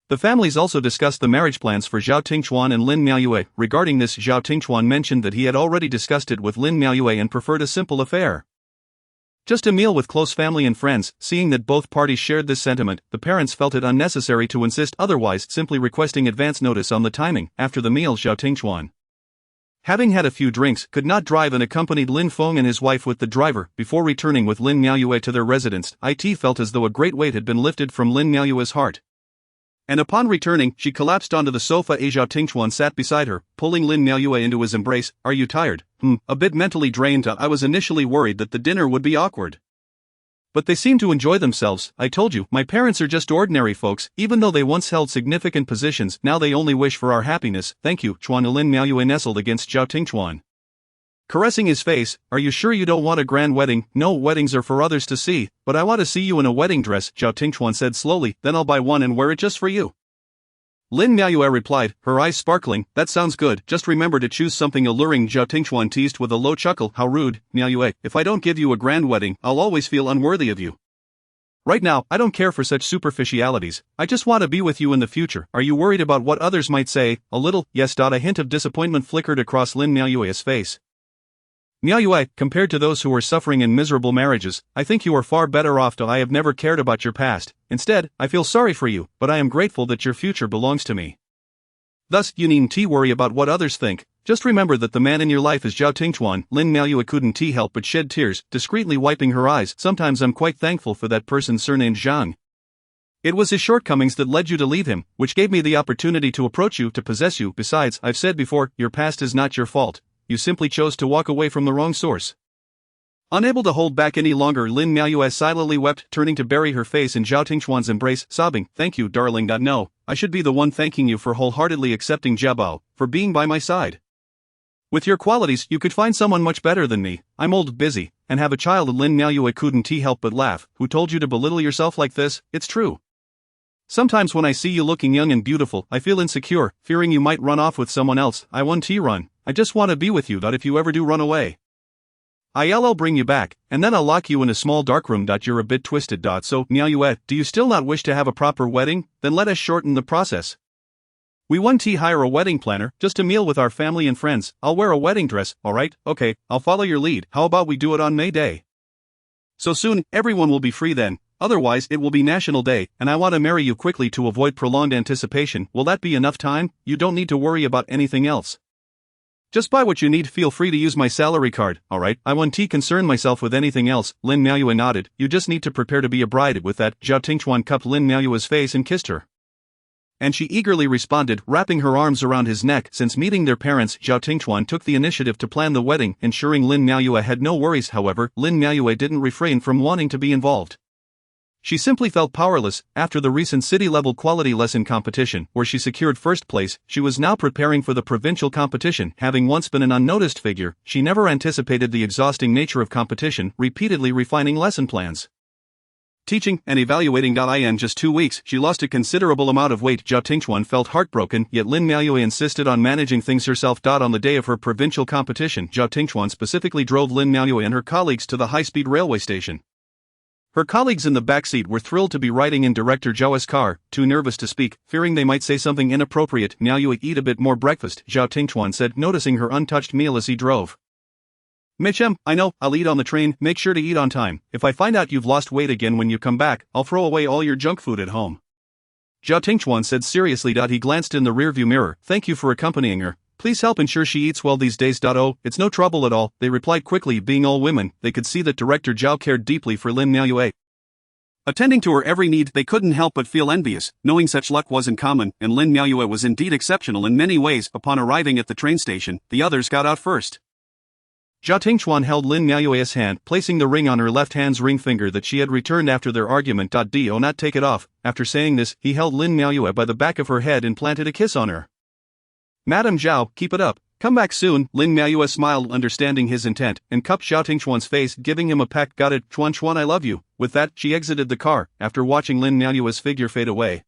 The families also discussed the marriage plans for Zhao Tingchuan and Lin Miaoyue. Regarding this, Zhao Tingchuan mentioned that he had already discussed it with Lin Miaoyue and preferred a simple affair, just a meal with close family and friends. Seeing that both parties shared this sentiment, the parents felt it unnecessary to insist otherwise, simply requesting advance notice on the timing. After the meal, Zhao Tingchuan, having had a few drinks, could not drive and accompanied Lin Feng and his wife with the driver. Before returning with Lin Miaoyue to their residence, it felt as though a great weight had been lifted from Lin Miaoyue's heart, and upon returning, she collapsed onto the sofa. Zhao Tingchuan sat beside her, pulling Lin Miaoyue into his embrace. Are you tired? A bit mentally drained. I was initially worried that the dinner would be awkward, but they seem to enjoy themselves. I told you, my parents are just ordinary folks. Even though they once held significant positions, now they only wish for our happiness. Thank you, Chuan. Lin Miaoyue nestled against Zhao Tingchuan, Caressing his face, "Are you sure you don't want a grand wedding?" "No, weddings are for others to see, but I want to see you in a wedding dress," Zhao Tingchuan said slowly, "then I'll buy one and wear it just for you." Lin Miaoyue replied, her eyes sparkling, "That sounds good, just remember to choose something alluring." Zhao Tingchuan teased with a low chuckle, "How rude, Miaoyue, if I don't give you a grand wedding, I'll always feel unworthy of you. Right now, I don't care for such superficialities, I just want to be with you in the future. Are you worried about what others might say?" "A little, yes." A hint of disappointment flickered across Lin Miaoyue's face. "Miaoyue, compared to those who are suffering in miserable marriages, I think you are far better off. I have never cared about your past. Instead, I feel sorry for you, but I am grateful that your future belongs to me. Thus, you needn't worry about what others think. Just remember that the man in your life is Zhao Tingchuan." Lin Miaoyue couldn't help but shed tears, discreetly wiping her eyes. "Sometimes I'm quite thankful for that person surnamed Zhang. It was his shortcomings that led you to leave him, which gave me the opportunity to approach you, to possess you. Besides, I've said before, your past is not your fault. You simply chose to walk away from the wrong source." Unable to hold back any longer, Lin Miaoyue silently wept, turning to bury her face in Zhao Tingchuan's embrace, sobbing, "Thank you, darling. No, I should be the one thanking you for wholeheartedly accepting Jiabao, for being by my side. With your qualities, you could find someone much better than me. I'm old, busy, and have a child." Lin Miaoyue couldn't help but laugh. "Who told you to belittle yourself like this? It's true. Sometimes when I see you looking young and beautiful, I feel insecure, fearing you might run off with someone else. I won't run. I just want to be with you. If you ever do run away, I'll bring you back, and then I'll lock you in a small dark room. You're a bit twisted. So, Miaoyue, do you still not wish to have a proper wedding? Then let us shorten the process. We won't hire a wedding planner, just a meal with our family and friends. I'll wear a wedding dress, alright? Okay, I'll follow your lead. How about we do it on May Day? So soon, everyone will be free then. Otherwise, it will be National Day, and I want to marry you quickly to avoid prolonged anticipation. Will that be enough time? You don't need to worry about anything else. Just buy what you need. Feel free to use my salary card, alright? I won't concern myself with anything else." Lin Miaoyue nodded. "You just need to prepare to be a bride." With that, Zhao Tingchuan cupped Lin Miaoyue's face and kissed her. And she eagerly responded, wrapping her arms around his neck. Since meeting their parents, Zhao Tingchuan took the initiative to plan the wedding, ensuring Lin Miaoyue had no worries. However, Lin Miaoyue didn't refrain from wanting to be involved. She simply felt powerless. After the recent city-level quality lesson competition, where she secured first place, she was now preparing for the provincial competition. Having once been an unnoticed figure, she never anticipated the exhausting nature of competition, repeatedly refining lesson plans, teaching, and evaluating. In just 2 weeks, she lost a considerable amount of weight. Zhao Tingchuan felt heartbroken, yet Lin Miaoyue insisted on managing things herself. On the day of her provincial competition, Zhao Tingchuan specifically drove Lin Miaoyue and her colleagues to the high-speed railway station. Her colleagues in the backseat were thrilled to be riding in Director Zhao's car, too nervous to speak, fearing they might say something inappropriate. "Miaoyue, eat a bit more breakfast," Zhao Tingchuan said, noticing her untouched meal as he drove. "Michem, I know, I'll eat on the train. Make sure to eat on time. If I find out you've lost weight again when you come back, I'll throw away all your junk food at home," Zhao Tingchuan said seriously. He glanced in the rearview mirror. "Thank you for accompanying her. Please help ensure she eats well these days." "Oh, it's no trouble at all," they replied quickly. Being all women, they could see that Director Zhao cared deeply for Lin Miaoyue. Attending to her every need, they couldn't help but feel envious, knowing such luck wasn't common, and Lin Miaoyue was indeed exceptional in many ways. Upon arriving at the train station, the others got out first. Zhao Tingchuan held Lin Miaoyue's hand, placing the ring on her left hand's ring finger that she had returned after their argument. "Do not take it off." After saying this, he held Lin Miaoyue by the back of her head and planted a kiss on her. "Madam Zhao, keep it up. Come back soon." Lin Miaoyue smiled, understanding his intent, and cupped Zhao Tingchuan's face, giving him a peck. "Got it, Chuan, I love you." With that, she exited the car, after watching Lin Miaoyue's figure fade away.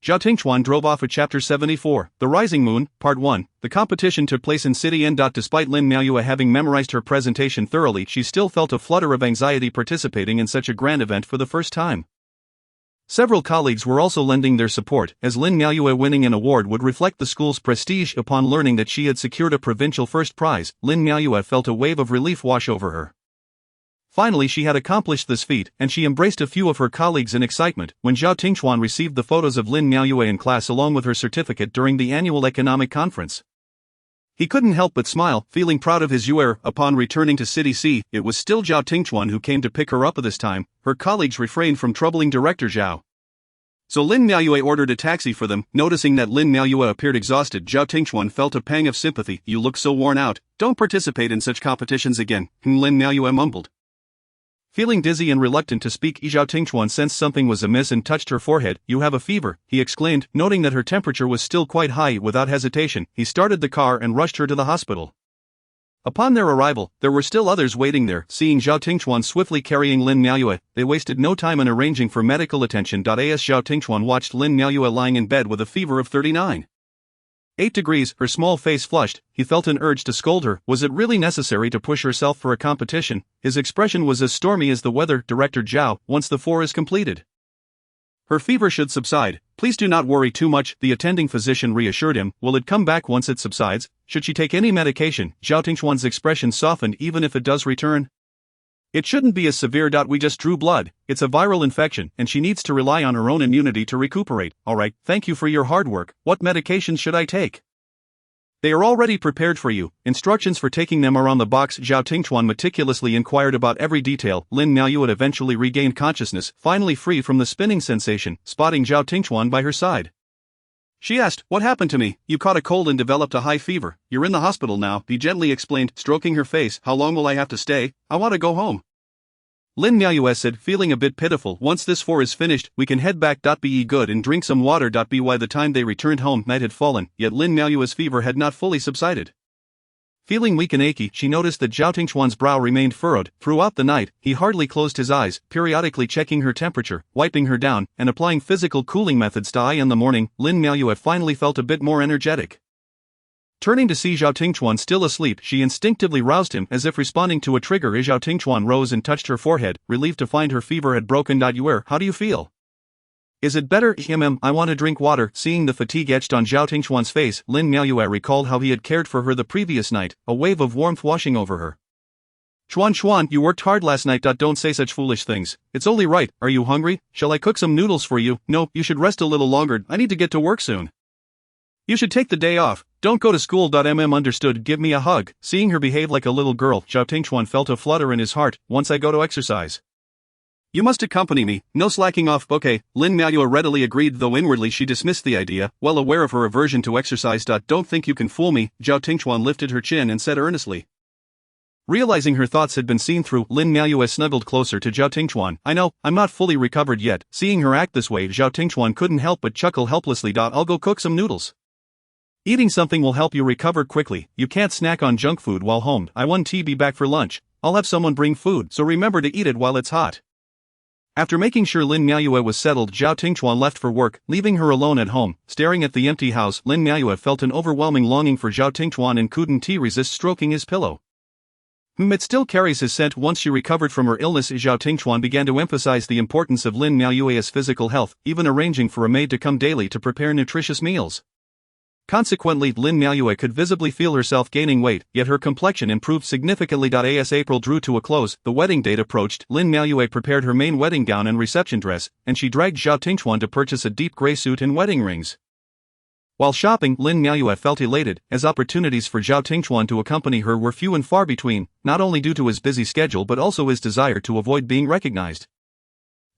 Zhao Tingchuan drove off at Chapter 74, The Rising Moon, Part 1. The competition took place in City N. Despite Lin Miaoyue having memorized her presentation thoroughly, she still felt a flutter of anxiety participating in such a grand event for the first time. Several colleagues were also lending their support, as Lin Miaoyue winning an award would reflect the school's prestige. Upon learning that she had secured a provincial first prize, Lin Miaoyue felt a wave of relief wash over her. Finally, she had accomplished this feat, and she embraced a few of her colleagues in excitement when Zhao Tingchuan received the photos of Lin Miaoyue in class along with her certificate during the annual economic conference. He couldn't help but smile, feeling proud of his heir. Upon returning to City C, it was still Zhao Tingchuan who came to pick her up this time. Her colleagues refrained from troubling Director Zhao. So Lin Miaoyue ordered a taxi for them. Noticing that Lin Miaoyue appeared exhausted, Zhao Tingchuan felt a pang of sympathy. "You look so worn out. Don't participate in such competitions again," Lin Miaoyue mumbled. Feeling dizzy and reluctant to speak, Zhao Tingchuan sensed something was amiss and touched her forehead. "You have a fever," he exclaimed, noting that her temperature was still quite high. Without hesitation, he started the car and rushed her to the hospital. Upon their arrival, there were still others waiting there. Seeing Zhao Tingchuan swiftly carrying Lin Miaoyue, they wasted no time in arranging for medical attention. As Zhao Tingchuan watched Lin Miaoyue lying in bed with a fever of 39.8 degrees, her small face flushed, he felt an urge to scold her. Was it really necessary to push herself for a competition? His expression was as stormy as the weather. Director Zhao, once the 4 is completed, her fever should subside. Please do not worry too much, the attending physician reassured him. Will it come back once it subsides? Should she take any medication? Zhao Tingchuan's expression softened. Even if it does return, it shouldn't be as severe. We just drew blood. It's a viral infection, and she needs to rely on her own immunity to recuperate. Alright, thank you for your hard work. What medications should I take? They are already prepared for you. Instructions for taking them are on the box. Zhao Tingchuan meticulously inquired about every detail. Lin Miaoyue eventually regained consciousness, finally free from the spinning sensation, spotting Zhao Tingchuan by her side. She asked, "What happened to me? You caught a cold and developed a high fever. You're in the hospital now," he gently explained, stroking her face. "How long will I have to stay? I want to go home." Lin Miaoyue said, feeling a bit pitiful. "Once this 4 is finished, we can head back. Be good and drink some water. By the time they returned home, night had fallen, yet Lin Miaoyue's fever had not fully subsided. Feeling weak and achy, she noticed that Zhao Tingchuan's brow remained furrowed. Throughout the night, he hardly closed his eyes, periodically checking her temperature, wiping her down, and applying physical cooling methods. In the morning, Lin Miaoyue finally felt a bit more energetic. Turning to see Zhao Tingchuan still asleep, she instinctively roused him, as if responding to a trigger. Zhao Tingchuan rose and touched her forehead, relieved to find her fever had broken. How do you feel? Is it better? I want to drink water. Seeing the fatigue etched on Zhao Tingchuan's face, Lin Miaoyue recalled how he had cared for her the previous night, a wave of warmth washing over her. Chuan, you worked hard last night. Don't say such foolish things. It's only right. Are you hungry? Shall I cook some noodles for you? No, you should rest a little longer. I need to get to work soon. You should take the day off. Don't go to school. Understood. Give me a hug. Seeing her behave like a little girl, Zhao Tingchuan felt a flutter in his heart. Once I go to exercise, you must accompany me. No slacking off. Okay, Lin Miaoyue readily agreed, though inwardly she dismissed the idea, well aware of her aversion to exercise. Don't think you can fool me. Zhao Tingchuan lifted her chin and said earnestly. Realizing her thoughts had been seen through, Lin Miaoyue snuggled closer to Zhao Tingchuan. I know, I'm not fully recovered yet. Seeing her act this way, Zhao Tingchuan couldn't help but chuckle helplessly. I'll go cook some noodles. Eating something will help you recover quickly. You can't snack on junk food while home. I won't be back for lunch. I'll have someone bring food, so remember to eat it while it's hot. After making sure Lin Miaoyue was settled, Zhao Tingchuan left for work, leaving her alone at home. Staring at the empty house, Lin Miaoyue felt an overwhelming longing for Zhao Tingchuan and couldn't resist stroking his pillow. It still carries his scent. Once she recovered from her illness, Zhao Tingchuan began to emphasize the importance of Lin Miaoyue's physical health, even arranging for a maid to come daily to prepare nutritious meals. Consequently, Lin Miaoyue could visibly feel herself gaining weight, yet her complexion improved significantly. As April drew to a close, the wedding date approached. Lin Miaoyue prepared her main wedding gown and reception dress, and she dragged Zhao Tingchuan to purchase a deep gray suit and wedding rings. While shopping, Lin Miaoyue felt elated, as opportunities for Zhao Tingchuan to accompany her were few and far between, not only due to his busy schedule but also his desire to avoid being recognized.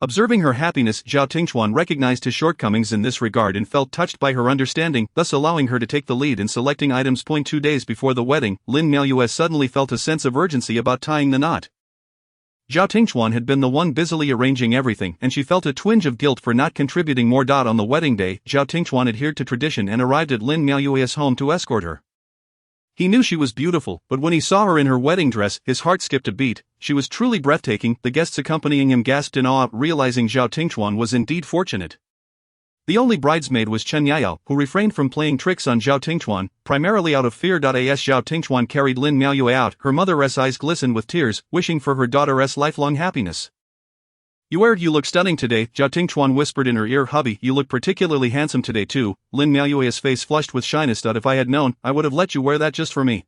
Observing her happiness, Zhao Tingchuan recognized his shortcomings in this regard and felt touched by her understanding, thus allowing her to take the lead in selecting items. 2 days before the wedding, Lin Miaoyue suddenly felt a sense of urgency about tying the knot. Zhao Tingchuan had been the one busily arranging everything, and she felt a twinge of guilt for not contributing more. On the wedding day, Zhao Tingchuan adhered to tradition and arrived at Lin Miaoyue's home to escort her. He knew she was beautiful, but when he saw her in her wedding dress, his heart skipped a beat. She was truly breathtaking. The guests accompanying him gasped in awe, realizing Zhao Tingchuan was indeed fortunate. The only bridesmaid was Chen Yayao, who refrained from playing tricks on Zhao Tingchuan, primarily out of fear. As Zhao Tingchuan carried Lin Miaoyue out, her mother's eyes glistened with tears, wishing for her daughter's lifelong happiness. You look stunning today, Zhao Tingchuan whispered in her ear. Hubby, you look particularly handsome today too. Lin Miaoyue's face flushed with shyness. If I had known, I would have let you wear that just for me.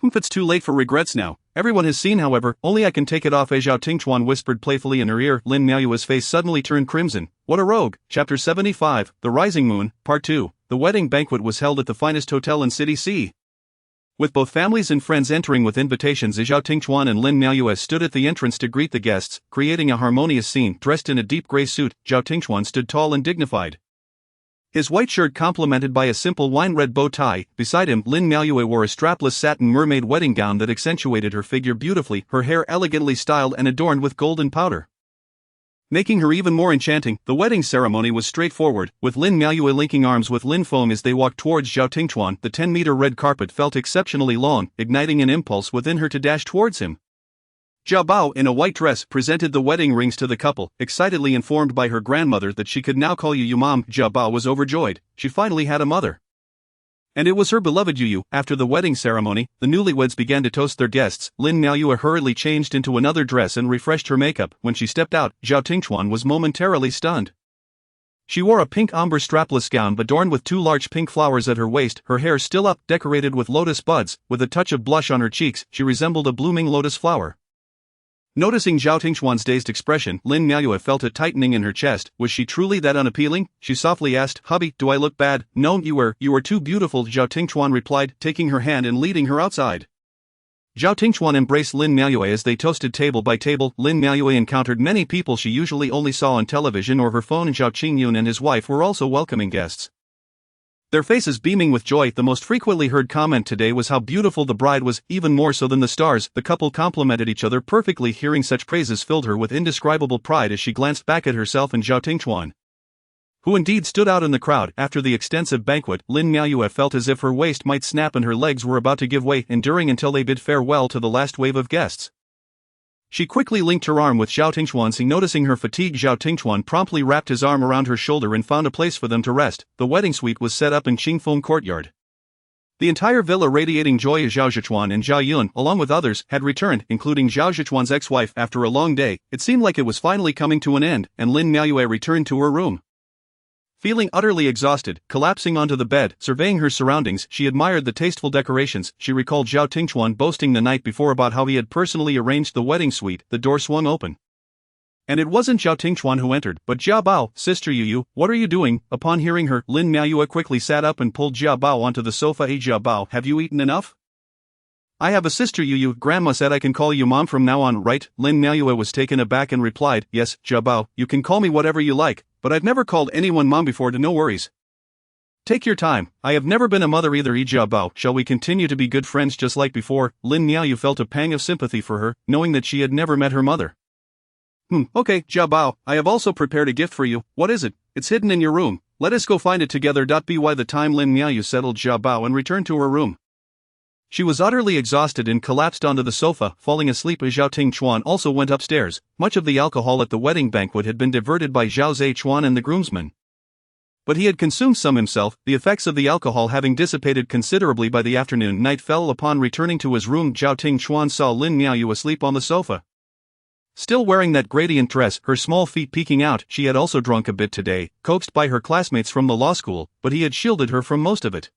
It's too late for regrets now. Everyone has seen, however, only I can take it off. Zhao Tingchuan whispered playfully in her ear. Lin Miaoyue's face suddenly turned crimson. What a rogue. Chapter 75, The Rising Moon, Part 2. The wedding banquet was held at the finest hotel in City C. With both families and friends entering with invitations, Zhao Tingchuan and Lin Miaoyue stood at the entrance to greet the guests, creating a harmonious scene. Dressed in a deep gray suit, Zhao Tingchuan stood tall and dignified. His white shirt complemented by a simple wine-red bow tie. Beside him, Lin Miaoyue wore a strapless satin mermaid wedding gown that accentuated her figure beautifully, her hair elegantly styled and adorned with golden powder. Making her even more enchanting, the wedding ceremony was straightforward, with Lin Miaoyue linking arms with Lin Feng as they walked towards Zhao Tingchuan. The 10-meter red carpet felt exceptionally long, igniting an impulse within her to dash towards him. Zhao Bao, in a white dress, presented the wedding rings to the couple, excitedly informed by her grandmother that she could now call Yu Mom. Zhao Bao was overjoyed. She finally had a mother. And it was her beloved Yu. After the wedding ceremony, the newlyweds began to toast their guests. Lin Miaoyue hurriedly changed into another dress and refreshed her makeup. When she stepped out, Zhao Tingchuan was momentarily stunned. She wore a pink ombre strapless gown adorned with 2 large pink flowers at her waist, her hair still up, decorated with lotus buds. With a touch of blush on her cheeks, she resembled a blooming lotus flower. Noticing Zhao Tingchuan's dazed expression, Lin Miaoyue felt a tightening in her chest. Was she truly that unappealing? She softly asked, "Hubby, do I look bad?" "No, you are too beautiful," Zhao Tingchuan replied, taking her hand and leading her outside. Zhao Tingchuan embraced Lin Miaoyue as they toasted table by table. Lin Miaoyue encountered many people she usually only saw on television or her phone. Zhao Qingyun and his wife were also welcoming guests, their faces beaming with joy. The most frequently heard comment today was how beautiful the bride was, even more so than the stars. The couple complimented each other perfectly. Hearing such praises filled her with indescribable pride as she glanced back at herself and Zhao Tingchuan, who indeed stood out in the crowd. After the extensive banquet, Lin Miaoyue felt as if her waist might snap and her legs were about to give way, enduring until they bid farewell to the last wave of guests. She quickly linked her arm with Zhao Tingchuan's. Noticing her fatigue, Zhao Tingchuan promptly wrapped his arm around her shoulder and found a place for them to rest. The wedding suite was set up in Qingfeng courtyard. The entire villa radiating joy. Zhao Zhichuan and Zhao Yun, along with others, had returned, including Zhao Zhichuan's ex-wife. After a long day, it seemed like it was finally coming to an end, and Lin Miaoyue returned to her room. Feeling utterly exhausted, collapsing onto the bed, surveying her surroundings, she admired the tasteful decorations. She recalled Zhao Tingchuan boasting the night before about how he had personally arranged the wedding suite. The door swung open, and it wasn't Zhao Tingchuan who entered, but Zhao Bao. "Sister Yu, what are you doing?" Upon hearing her, Lin Miaoyue quickly sat up and pulled Zhao Bao onto the sofa. "Hey Zhao Bao, have you eaten enough? I have a sister Yu. Grandma said I can call you Mom from now on, right?" Lin Miaoyue was taken aback and replied, "Yes, Zhao Bao, you can call me whatever you like, but I've never called anyone Mom before. No worries. Take your time, I have never been a mother either." Zhao Bao, "Shall we continue to be good friends just like before?" Lin Miaoyue felt a pang of sympathy for her, knowing that she had never met her mother. Okay, Zhao Bao, I have also prepared a gift for you. What is it? It's hidden in your room. Let us go find it together. By the time Lin Miaoyue settled Zhao Bao and returned to her room, she was utterly exhausted and collapsed onto the sofa, falling asleep. Zhao Tingchuan also went upstairs. Much of the alcohol at the wedding banquet had been diverted by Zhao Zhichuan and the groomsmen, but he had consumed some himself, the effects of the alcohol having dissipated considerably by the afternoon. Night fell. Upon returning to his room, Zhao Tingchuan saw Lin Miaoyue asleep on the sofa, still wearing that gradient dress, her small feet peeking out. She had also drunk a bit today, coaxed by her classmates from the law school, but he had shielded her from most of it.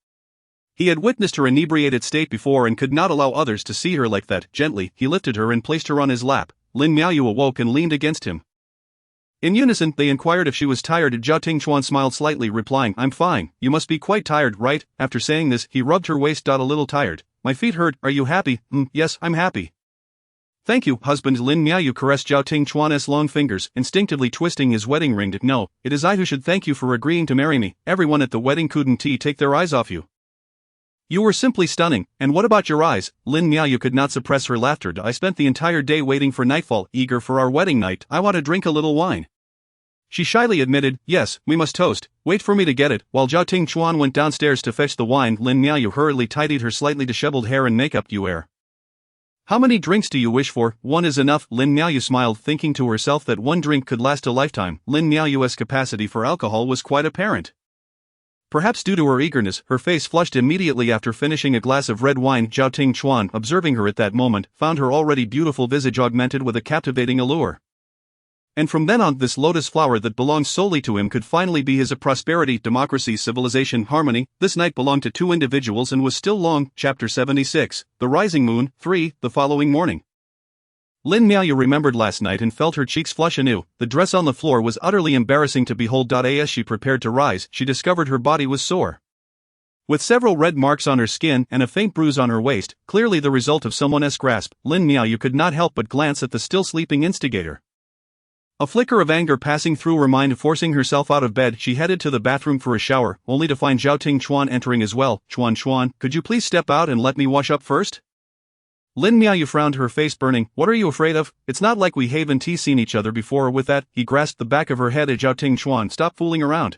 He had witnessed her inebriated state before and could not allow others to see her like that. Gently, he lifted her and placed her on his lap. Lin Miaoyue awoke and leaned against him. In unison, they inquired if she was tired. Zhao Tingchuan smiled slightly, replying, "I'm fine. You must be quite tired, right?" After saying this, he rubbed her waist. "A little tired. My feet hurt. Are you happy?" Yes, I'm happy. "Thank you, husband." Lin Miaoyue caressed Zhao Tingchuan's long fingers, instinctively twisting his wedding ring. "No, it is I who should thank you for agreeing to marry me. Everyone at the wedding couldn't take their eyes off you. You were simply stunning. And what about your eyes?" Lin Miaoyue could not suppress her laughter. "I spent the entire day waiting for nightfall, eager for our wedding night. I want to drink a little wine." She shyly admitted, "Yes, we must toast. Wait for me to get it." While Zhao Tingchuan went downstairs to fetch the wine, Lin Miaoyue hurriedly tidied her slightly disheveled hair and makeup. "How many drinks do you wish for?" "One is enough." Lin Miaoyue smiled, thinking to herself that one drink could last a lifetime. Lin Miaoyue's capacity for alcohol was quite apparent. Perhaps due to her eagerness, her face flushed immediately after finishing a glass of red wine. Zhao Tingchuan, observing her at that moment, found her already beautiful visage augmented with a captivating allure. And from then on, this lotus flower that belonged solely to him could finally be his. A prosperity, democracy, civilization, harmony. This night belonged to 2 individuals and was still long. Chapter 76, The Rising Moon, 3, the following morning. Lin Miaoyue remembered last night and felt her cheeks flush anew. The dress on the floor was utterly embarrassing to behold. As she prepared to rise, she discovered her body was sore, with several red marks on her skin and a faint bruise on her waist, clearly the result of someone's grasp. Lin Miaoyue could not help but glance at the still sleeping instigator. A flicker of anger passing through her mind. Forcing herself out of bed, she headed to the bathroom for a shower, only to find Zhao Tingchuan entering as well. "Chuan, could you please step out and let me wash up first?" Lin Miaoyu frowned, her face burning. What are you afraid of? It's not like we haven't seen each other before. With that, he grasped the back of her head. Zhao Tingchuan, stop fooling around.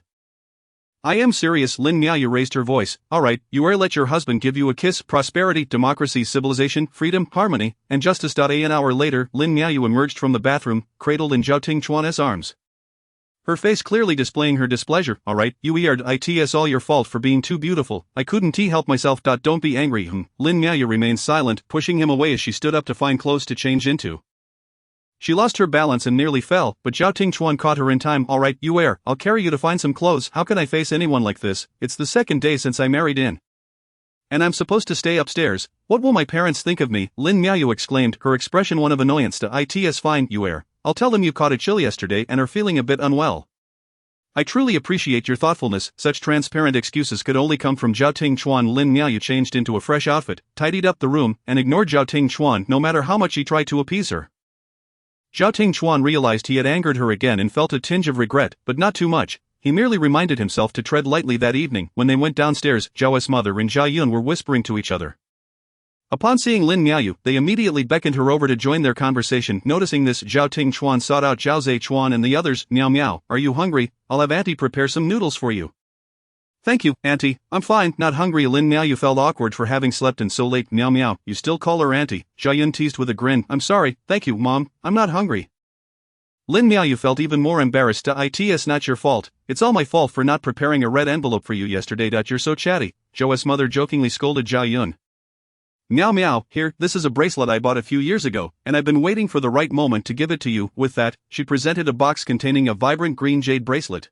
I am serious. Lin Miaoyu raised her voice. Alright, you let your husband give you a kiss. Prosperity, democracy, civilization, freedom, harmony, and justice. An hour later, Lin Miaoyu emerged from the bathroom, cradled in Zhao Tingchuan's arms. Her face clearly displaying her displeasure. Alright, it's all your fault for being too beautiful. I couldn't help myself. Don't be angry. Lin Miaoyu remained silent, pushing him away as she stood up to find clothes to change into. She lost her balance and nearly fell, but Zhao Tingchuan caught her in time. Alright, I'll carry you to find some clothes. How can I face anyone like this? It's the second day since I married in. And I'm supposed to stay upstairs. What will my parents think of me? Lin Miaoyu exclaimed, her expression one of annoyance. It's fine, I'll tell them you caught a chill yesterday and are feeling a bit unwell. I truly appreciate your thoughtfulness. Such transparent excuses could only come from Zhao Tingchuan. Lin Miaoyu changed into a fresh outfit, tidied up the room, and ignored Zhao Tingchuan no matter how much he tried to appease her. Zhao Tingchuan realized he had angered her again and felt a tinge of regret, but not too much. He merely reminded himself to tread lightly. That evening, when they went downstairs, Zhao's mother and Zhao Yun were whispering to each other. Upon seeing Lin Miaoyu, they immediately beckoned her over to join their conversation. Noticing this, Zhao Tingchuan sought out Zhao Zaichuan and the others. Miao Miao, are you hungry? I'll have Auntie prepare some noodles for you. Thank you, Auntie. I'm fine, not hungry. Lin Miaoyu felt awkward for having slept in so late. Miao Miao, you still call her Auntie? Zhao Yun teased with a grin. I'm sorry, thank you, Mom, I'm not hungry. Lin Miaoyu felt even more embarrassed. It's not your fault. It's all my fault for not preparing a red envelope for you yesterday. You're so chatty. Zhou's mother jokingly scolded Zhao Yun. Miao Miao, here, this is a bracelet I bought a few years ago, and I've been waiting for the right moment to give it to you. With that, she presented a box containing a vibrant green jade bracelet.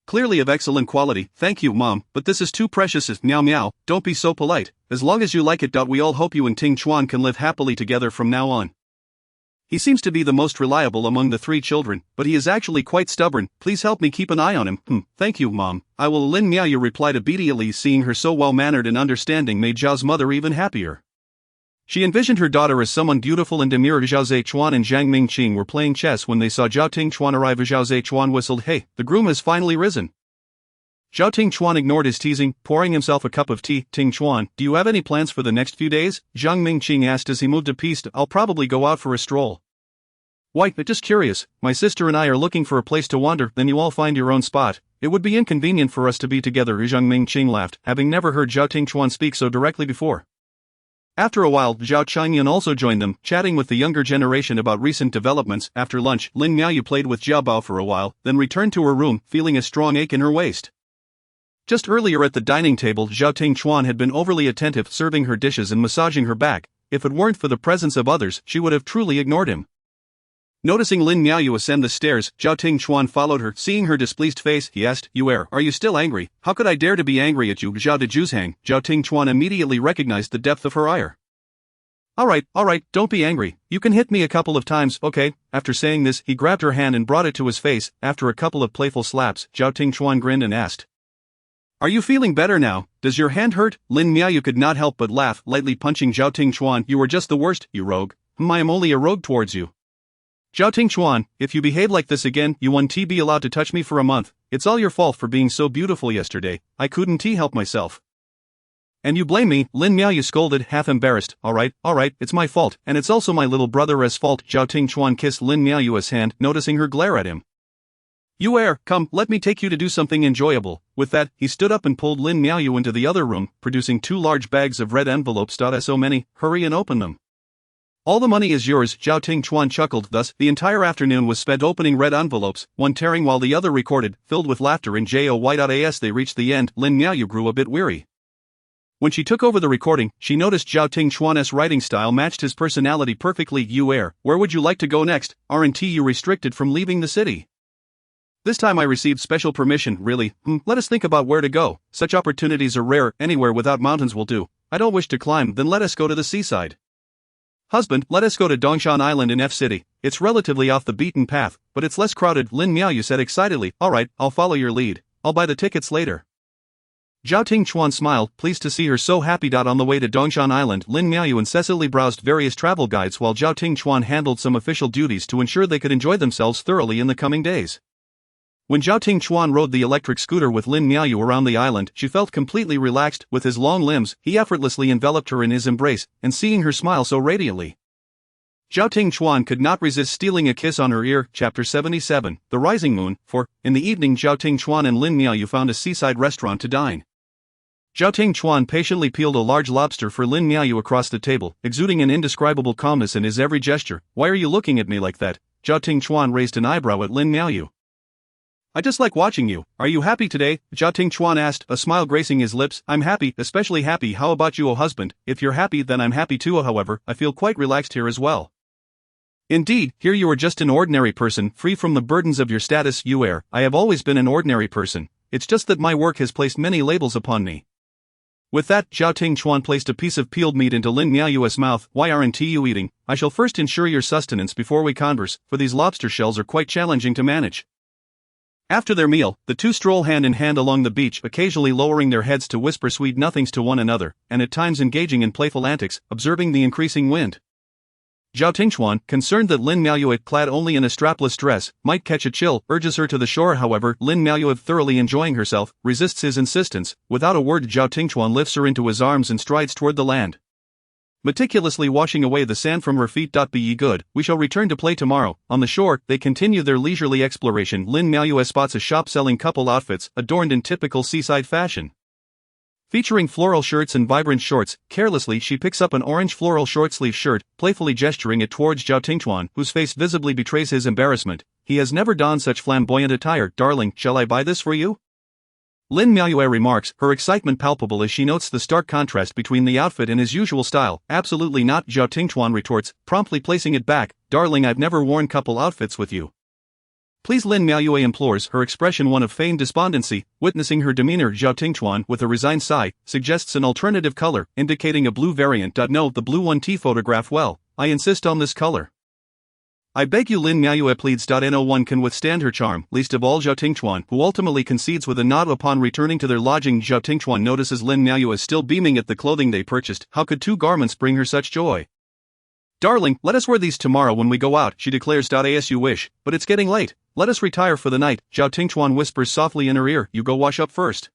Clearly of excellent quality. Thank you, Mom, but this is too precious. Miao Miao, don't be so polite. As long as you like it. We all hope you and Ting Chuan can live happily together from now on. He seems to be the most reliable among the three children, but he is actually quite stubborn. Please help me keep an eye on him. Thank you, Mom. I will. Lin Miaoyu replied obediently. Seeing her so well-mannered and understanding made Zhao's mother even happier. She envisioned her daughter as someone beautiful and demure. Zhao Zaichuan and Zhang Mingqing were playing chess when they saw Zhao Tingchuan arrive. Zhao Zaichuan whistled. Hey, the groom has finally risen. Zhao Tingchuan ignored his teasing, pouring himself a cup of tea. Tingchuan, do you have any plans for the next few days? Zhang Mingqing asked as he moved a piece. I'll probably go out for a stroll. Why, just curious. My sister and I are looking for a place to wander. Then you all find your own spot. It would be inconvenient for us to be together. Zhang Mingqing laughed, having never heard Zhao Tingchuan speak so directly before. After a while, Zhao Changyun also joined them, chatting with the younger generation about recent developments. After lunch, Lin Miaoyu played with Zhao Bao for a while, then returned to her room, feeling a strong ache in her waist. Just earlier at the dining table, Zhao Tingchuan had been overly attentive, serving her dishes and massaging her back. If it weren't for the presence of others, she would have truly ignored him. Noticing Lin Miaoyu ascend the stairs, Zhao Tingchuan followed her. Seeing her displeased face, he asked, are you still angry? How could I dare to be angry at you? Zhao Dejuzhang. Zhao Tingchuan immediately recognized the depth of her ire. Alright, don't be angry. You can hit me a couple of times, okay? After saying this, he grabbed her hand and brought it to his face. After a couple of playful slaps, Zhao Tingchuan grinned and asked, are you feeling better now? Does your hand hurt? Lin Miaoyu could not help but laugh, lightly punching Zhao Tingchuan. You are just the worst, you rogue. I am only a rogue towards you. Zhao Tingchuan, if you behave like this again, you won't be allowed to touch me for a month. It's all your fault for being so beautiful yesterday. I couldn't help myself. And you blame me? Lin Miaoyu scolded, half embarrassed. Alright, it's my fault, and it's also my little brother's fault. Zhao Tingchuan kissed Lin Miaoyu's hand, noticing her glare at him. Come, let me take you to do something enjoyable. With that, he stood up and pulled Lin Miaoyu into the other room, producing 2 large bags of red envelopes. So many, hurry and open them. All the money is yours, Zhao Tingchuan chuckled. Thus, the entire afternoon was spent opening red envelopes, one tearing while the other recorded, filled with laughter and joy. As they reached the end, Lin Miaoyu grew a bit weary. When she took over the recording, she noticed Zhao Tingchuan's writing style matched his personality perfectly. Where would you like to go next? Aren't you restricted from leaving the city? This time I received special permission. Really? Let us think about where to go. Such opportunities are rare. Anywhere without mountains will do. I don't wish to climb. Then let us go to the seaside. Husband, let us go to Dongshan Island in F City. It's relatively off the beaten path, but it's less crowded. Lin Miaoyu said excitedly. Alright, I'll follow your lead. I'll buy the tickets later. Zhao Tingchuan smiled, pleased to see her so happy. On the way to Dongshan Island, Lin Miaoyu incessantly browsed various travel guides while Zhao Tingchuan handled some official duties to ensure they could enjoy themselves thoroughly in the coming days. When Zhao Tingchuan rode the electric scooter with Lin Miaoyu around the island, she felt completely relaxed. With his long limbs, he effortlessly enveloped her in his embrace, and seeing her smile so radiantly, Zhao Tingchuan could not resist stealing a kiss on her ear. Chapter 77, The Rising Moon. In the evening, Zhao Tingchuan and Lin Miaoyu found a seaside restaurant to dine. Zhao Tingchuan patiently peeled a large lobster for Lin Miaoyu across the table, exuding an indescribable calmness in his every gesture. "Why are you looking at me like that?" Zhao Tingchuan raised an eyebrow at Lin Miaoyu. "I just like watching you. Are you happy today?" Zhao Tingchuan asked, a smile gracing his lips. "I'm happy, especially happy. How about you, oh husband? If you're happy, then I'm happy too. However, I feel quite relaxed here as well." "Indeed, here you are just an ordinary person, free from the burdens of your status." "I have always been an ordinary person. It's just that my work has placed many labels upon me." With that, Zhao Tingchuan placed a piece of peeled meat into Lin Miaoyu's mouth. "Why aren't you eating? I shall first ensure your sustenance before we converse, for these lobster shells are quite challenging to manage." After their meal, the two stroll hand in hand along the beach, occasionally lowering their heads to whisper sweet nothings to one another, and at times engaging in playful antics, observing the increasing wind. Zhao Tingchuan, concerned that Lin Miaoyu, clad only in a strapless dress, might catch a chill, urges her to the shore. However, Lin Miaoyu, thoroughly enjoying herself, resists his insistence. Without a word, Zhao Tingchuan lifts her into his arms and strides toward the land, meticulously washing away the sand from her feet. "Be ye good, we shall return to play tomorrow." On the shore, they continue their leisurely exploration. Lin Miaoyu spots a shop selling couple outfits, adorned in typical seaside fashion, featuring floral shirts and vibrant shorts. Carelessly, she picks up an orange floral short-sleeve shirt, playfully gesturing it towards Zhao Tingchuan, whose face visibly betrays his embarrassment. He has never donned such flamboyant attire. "Darling, shall I buy this for you?" Lin Miaoyu remarks, her excitement palpable as she notes the stark contrast between the outfit and his usual style. "Absolutely not," Zhao Tingchuan retorts, promptly placing it back. "Darling, I've never worn couple outfits with you. Please," Lin Miaoyu implores, her expression one of feigned despondency. Witnessing her demeanor, Zhao Tingchuan, with a resigned sigh, suggests an alternative color, indicating a blue variant. "No, the blue one. Photograph well. I insist on this color. I beg you," Lin Miaoyu pleads. No one can withstand her charm, least of all Zhao Tingchuan, who ultimately concedes with a nod. Upon returning to their lodging, Zhao Tingchuan notices Lin Miaoyu is still beaming at the clothing they purchased. How could two garments bring her such joy? "Darling, let us wear these tomorrow when we go out," she declares. "As you wish, but it's getting late. Let us retire for the night." Zhao Tingchuan whispers softly in her ear. "You go wash up first.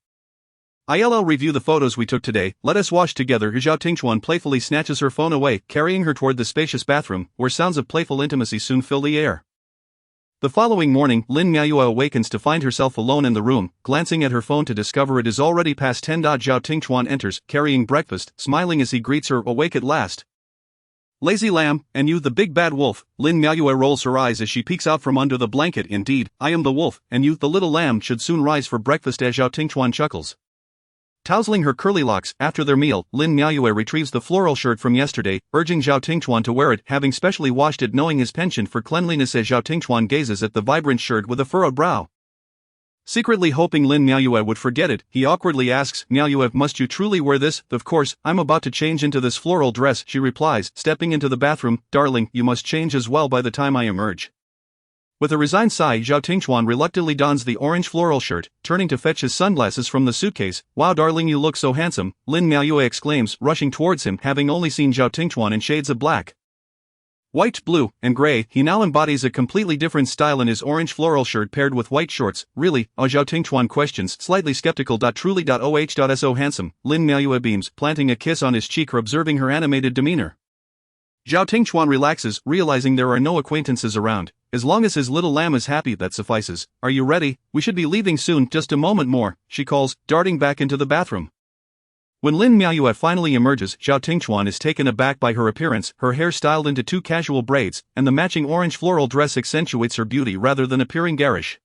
I'll review the photos we took today. Let us wash together." Zhao Tingchuan playfully snatches her phone away, carrying her toward the spacious bathroom, where sounds of playful intimacy soon fill the air. The following morning, Lin Miaoyu awakens to find herself alone in the room, glancing at her phone to discover it is already past 10. Zhao Tingchuan enters, carrying breakfast, smiling as he greets her. "Awake at last. Lazy lamb, and you the big bad wolf." Lin Miaoyu rolls her eyes as she peeks out from under the blanket. "Indeed, I am the wolf, and you, the little lamb, should soon rise for breakfast." As Zhao Tingchuan chuckles, tousling her curly locks. After their meal, Lin Miaoyu retrieves the floral shirt from yesterday, urging Zhao Tingchuan to wear it, having specially washed it, knowing his penchant for cleanliness. As Zhao Tingchuan gazes at the vibrant shirt with a furrowed brow, secretly hoping Lin Miaoyu would forget it, he awkwardly asks, "Miaoyu, must you truly wear this?" "Of course, I'm about to change into this floral dress," she replies, stepping into the bathroom. "Darling, you must change as well by the time I emerge." With a resigned sigh, Zhao Tingchuan reluctantly dons the orange floral shirt, turning to fetch his sunglasses from the suitcase. "Wow, darling, you look so handsome," Lin Miaoyu exclaims, rushing towards him. Having only seen Zhao Tingchuan in shades of black, white, blue, and gray, he now embodies a completely different style in his orange floral shirt paired with white shorts. "Really?" Zhao Tingchuan questions, slightly skeptical. "Truly. So handsome." Lin Miaoyu beams, planting a kiss on his cheek, observing her animated demeanor. Zhao Tingchuan relaxes, realizing there are no acquaintances around. As long as his little lamb is happy, that suffices. "Are you ready? We should be leaving soon." "Just a moment more," she calls, darting back into the bathroom. When Lin Miaoyu finally emerges, Zhao Tingchuan is taken aback by her appearance. Her hair styled into two casual braids, and the matching orange floral dress accentuates her beauty rather than appearing garish.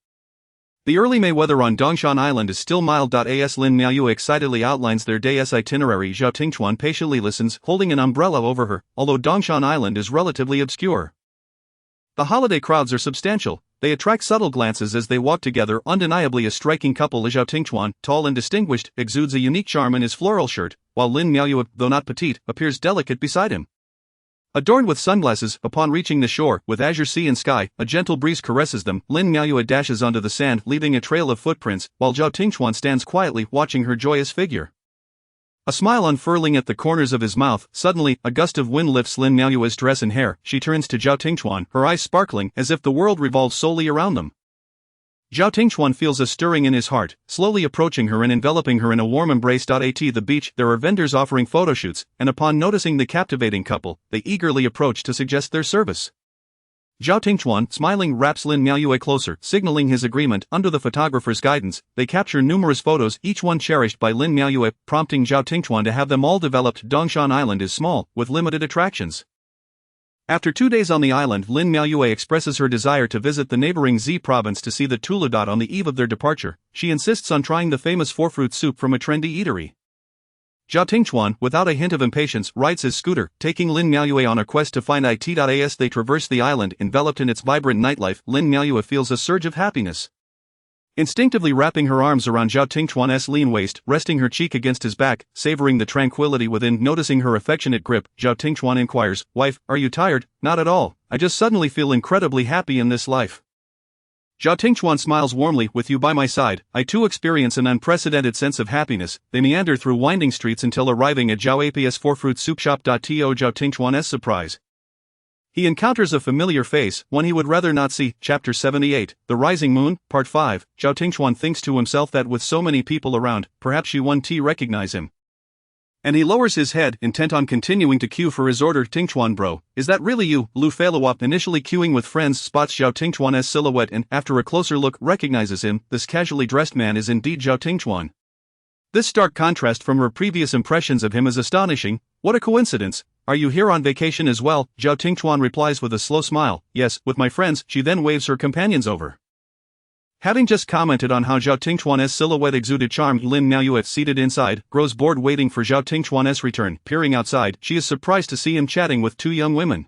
The early May weather on Dongshan Island is still mild. As Lin Miaoyu excitedly outlines their day's itinerary, Zhao Tingchuan patiently listens, holding an umbrella over her, although Dongshan Island is relatively obscure. The holiday crowds are substantial. They attract subtle glances as they walk together. Undeniably a striking couple. Zhao Tingchuan, tall and distinguished, exudes a unique charm in his floral shirt, while Lin Miaoyu, though not petite, appears delicate beside him. Adorned with sunglasses, upon reaching the shore, with azure sea and sky, a gentle breeze caresses them. Lin Miaoyu dashes onto the sand, leaving a trail of footprints, while Zhao Tingchuan stands quietly, watching her joyous figure. A smile unfurling at the corners of his mouth. Suddenly, a gust of wind lifts Lin Miaoyu's dress and hair. She turns to Zhao Tingchuan, her eyes sparkling, as if the world revolves solely around them. Zhao Tingchuan feels a stirring in his heart, slowly approaching her and enveloping her in a warm embrace. At the beach, there are vendors offering photoshoots, and upon noticing the captivating couple, they eagerly approach to suggest their service. Zhao Tingchuan, smiling, wraps Lin Miaoyue closer, signaling his agreement. Under the photographer's guidance, they capture numerous photos, each one cherished by Lin Miaoyue, prompting Zhao Tingchuan to have them all developed. Dongshan Island is small, with limited attractions. After 2 days on the island, Lin Miaoyue expresses her desire to visit the neighboring Z province to see the Tuludat. On the eve of their departure, she insists on trying the famous four-fruit soup from a trendy eatery. Zhao Tingchuan, without a hint of impatience, rides his scooter, taking Lin Miaoyue on a quest to find it. As they traverse the island, enveloped in its vibrant nightlife, Lin Miaoyue feels a surge of happiness. Instinctively wrapping her arms around Zhao Tingchuan's lean waist, resting her cheek against his back, savoring the tranquility within. Noticing her affectionate grip, Zhao Tingchuan inquires, "Wife, are you tired?" "Not at all. I just suddenly feel incredibly happy in this life." Zhao Tingchuan smiles warmly, "With you by my side, I too experience an unprecedented sense of happiness." They meander through winding streets until arriving at Zhao Ap's four-fruit soup shop. To Zhao Tingchuan's surprise, he encounters a familiar face, one he would rather not see. Chapter 78, The Rising Moon, Part 5. Zhao Tingchuan thinks to himself that with so many people around, perhaps she won't recognize him. And he lowers his head, intent on continuing to queue for his order. "Tingchuan bro, is that really you?" Lu Feiluo, initially queuing with friends, spots Zhao Tingchuan's silhouette and, after a closer look, recognizes him. This casually dressed man is indeed Zhao Tingchuan. This stark contrast from her previous impressions of him is astonishing. "What a coincidence. Are you here on vacation as well?" Zhao Tingchuan replies with a slow smile. "Yes, with my friends." She then waves her companions over. Having just commented on how Zhao Tingchuan's silhouette exuded charm, Lin Miaoyue, seated inside, grows bored waiting for Zhao Tingchuan's return. Peering outside, she is surprised to see him chatting with two young women.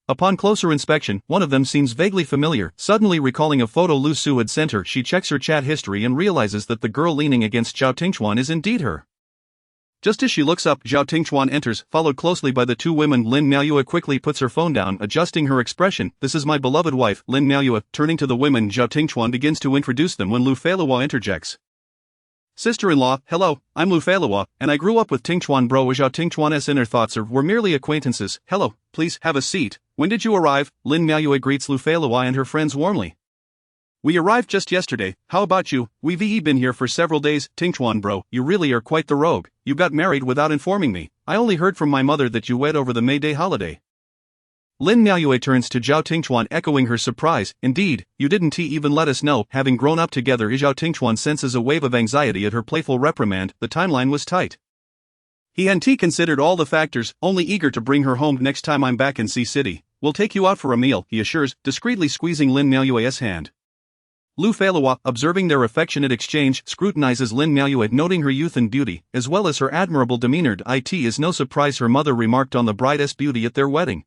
Upon closer inspection, one of them seems vaguely familiar. Suddenly recalling a photo Lu Su had sent her, she checks her chat history and realizes that the girl leaning against Zhao Tingchuan is indeed her. Just as she looks up, Zhao Tingchuan enters, followed closely by the two women. Lin Miaoyue quickly puts her phone down, adjusting her expression. "This is my beloved wife." Lin Miaoyue, turning to the women, Zhao Tingchuan begins to introduce them when Lu Feiluo interjects. "Sister-in-law, hello, I'm Lu Feiluo, and I grew up with Tingchuan bro." Zhao Tingchuan's inner thoughts were merely acquaintances. "Hello, please have a seat. When did you arrive?" Lin Miaoyue greets Lu Feiluo and her friends warmly. "We arrived just yesterday. How about you?" "We've been here for several days." "Tingchuan bro, you really are quite the rogue. You got married without informing me. I only heard from my mother that you wed over the May Day holiday." Lin Miaoyue turns to Zhao Tingchuan, echoing her surprise. "Indeed, you didn't even let us know." Having grown up together, Zhao Tingchuan senses a wave of anxiety at her playful reprimand. The timeline was tight. He hadn't considered all the factors, only eager to bring her home. "Next time I'm back in C City, we'll take you out for a meal," he assures, discreetly squeezing Lin Miaoyue's hand. Lu Feiluo, observing their affectionate exchange, scrutinizes Lin Miaoyue, noting her youth and beauty, as well as her admirable demeanor. It is no surprise her mother remarked on the bride's beauty at their wedding,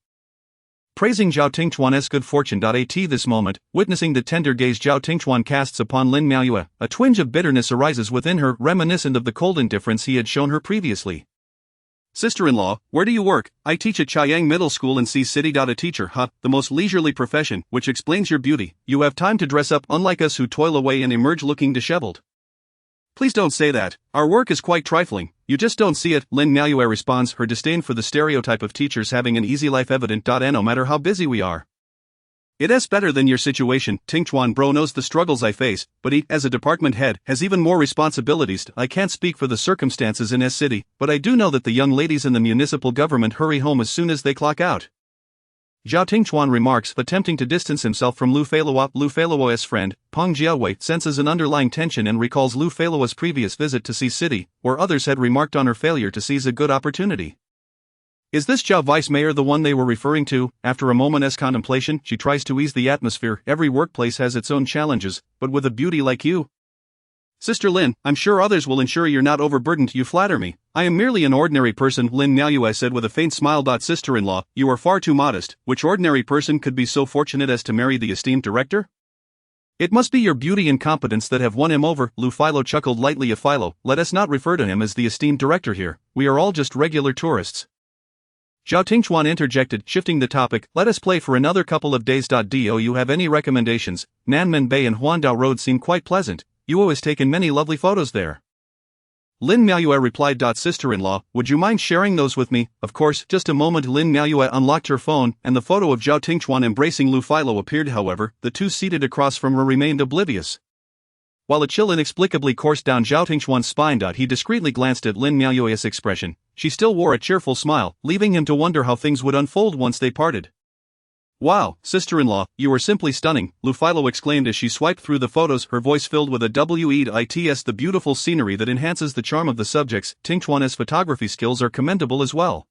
praising Zhao Tingchuan's good fortune. At this moment, witnessing the tender gaze Zhao Tingchuan casts upon Lin Miaoyue, a twinge of bitterness arises within her, reminiscent of the cold indifference he had shown her previously. "Sister-in-law, where do you work?" "I teach at Chiang Middle School in C City." "A teacher, huh? The most leisurely profession, which explains your beauty. You have time to dress up, unlike us who toil away and emerge looking disheveled." "Please don't say that. Our work is quite trifling. You just don't see it," Lin Miaoyue responds, her disdain for the stereotype of teachers having an easy life evident. "And no matter how busy we are, it is better than your situation." "Tingchuan bro knows the struggles I face, but he, as a department head, has even more responsibilities. I can't speak for the circumstances in S City, but I do know that the young ladies in the municipal government hurry home as soon as they clock out." Zhao Tingchuan remarks, attempting to distance himself from Lu Feiluo. Lu Feiluo's friend, Peng Jiawei, senses an underlying tension and recalls Lu Feiluo's previous visit to C City, where others had remarked on her failure to seize a good opportunity. Is this Zhao Vice Mayor the one they were referring to? After a moment's contemplation, she tries to ease the atmosphere. "Every workplace has its own challenges, but with a beauty like you, Sister Lin, I'm sure others will ensure you're not overburdened." "You flatter me. I am merely an ordinary person," Lin Miaoyue said with a faint smile. "Sister-in-law, you are far too modest. Which ordinary person could be so fortunate as to marry the esteemed director?" "It must be your beauty and competence that have won him over." Lu Feiluo chuckled lightly. "Philo, let us not refer to him as the esteemed director here. We are all just regular tourists." Zhao Tingchuan interjected, shifting the topic, "Let us play for another couple of days. Do you have any recommendations? Nanmen Bay and Huandao Road seem quite pleasant. Yuo has taken many lovely photos there." Lin Miaoyue replied. Sister-in-law, would you mind sharing those with me? Of course. Just a moment. Lin Miaoyue unlocked her phone, and the photo of Zhao Tingchuan embracing Lu Philo appeared. However, the two seated across from her remained oblivious. While a chill inexplicably coursed down Zhao Tingchuan's spine. He discreetly glanced at Lin Miaoyue's expression. She still wore a cheerful smile, leaving him to wonder how things would unfold once they parted. Wow, sister-in-law, you are simply stunning, Lu Philo exclaimed as she swiped through the photos, her voice filled with a it's the beautiful scenery that enhances the charm of the subjects. Tingchuan's photography skills are commendable as well.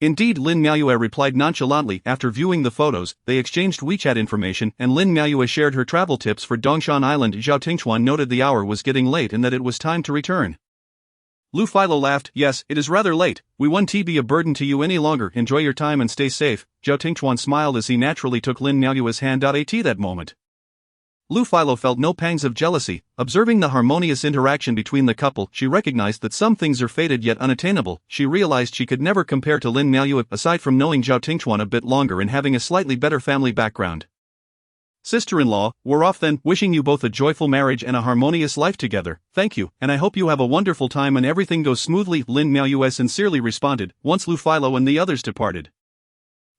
Indeed, Lin Miaoyue replied nonchalantly. After viewing the photos, they exchanged WeChat information, and Lin Miaoyue shared her travel tips for Dongshan Island. Zhao Tingchuan noted the hour was getting late and that it was time to return. Lu Philo laughed. Yes, it is rather late, we won't be a burden to you any longer, enjoy your time and stay safe. Zhao Tingchuan smiled as he naturally took Lin Miaoyue's hand. At that moment, Lu Philo felt no pangs of jealousy. Observing the harmonious interaction between the couple, she recognized that some things are fated yet unattainable. She realized she could never compare to Lin Miaoyue, aside from knowing Zhao Tingchuan a bit longer and having a slightly better family background. Sister-in-law, we're off then, wishing you both a joyful marriage and a harmonious life together. Thank you, and I hope you have a wonderful time and everything goes smoothly, Lin Miaoyue sincerely responded, once Lu Philo and the others departed.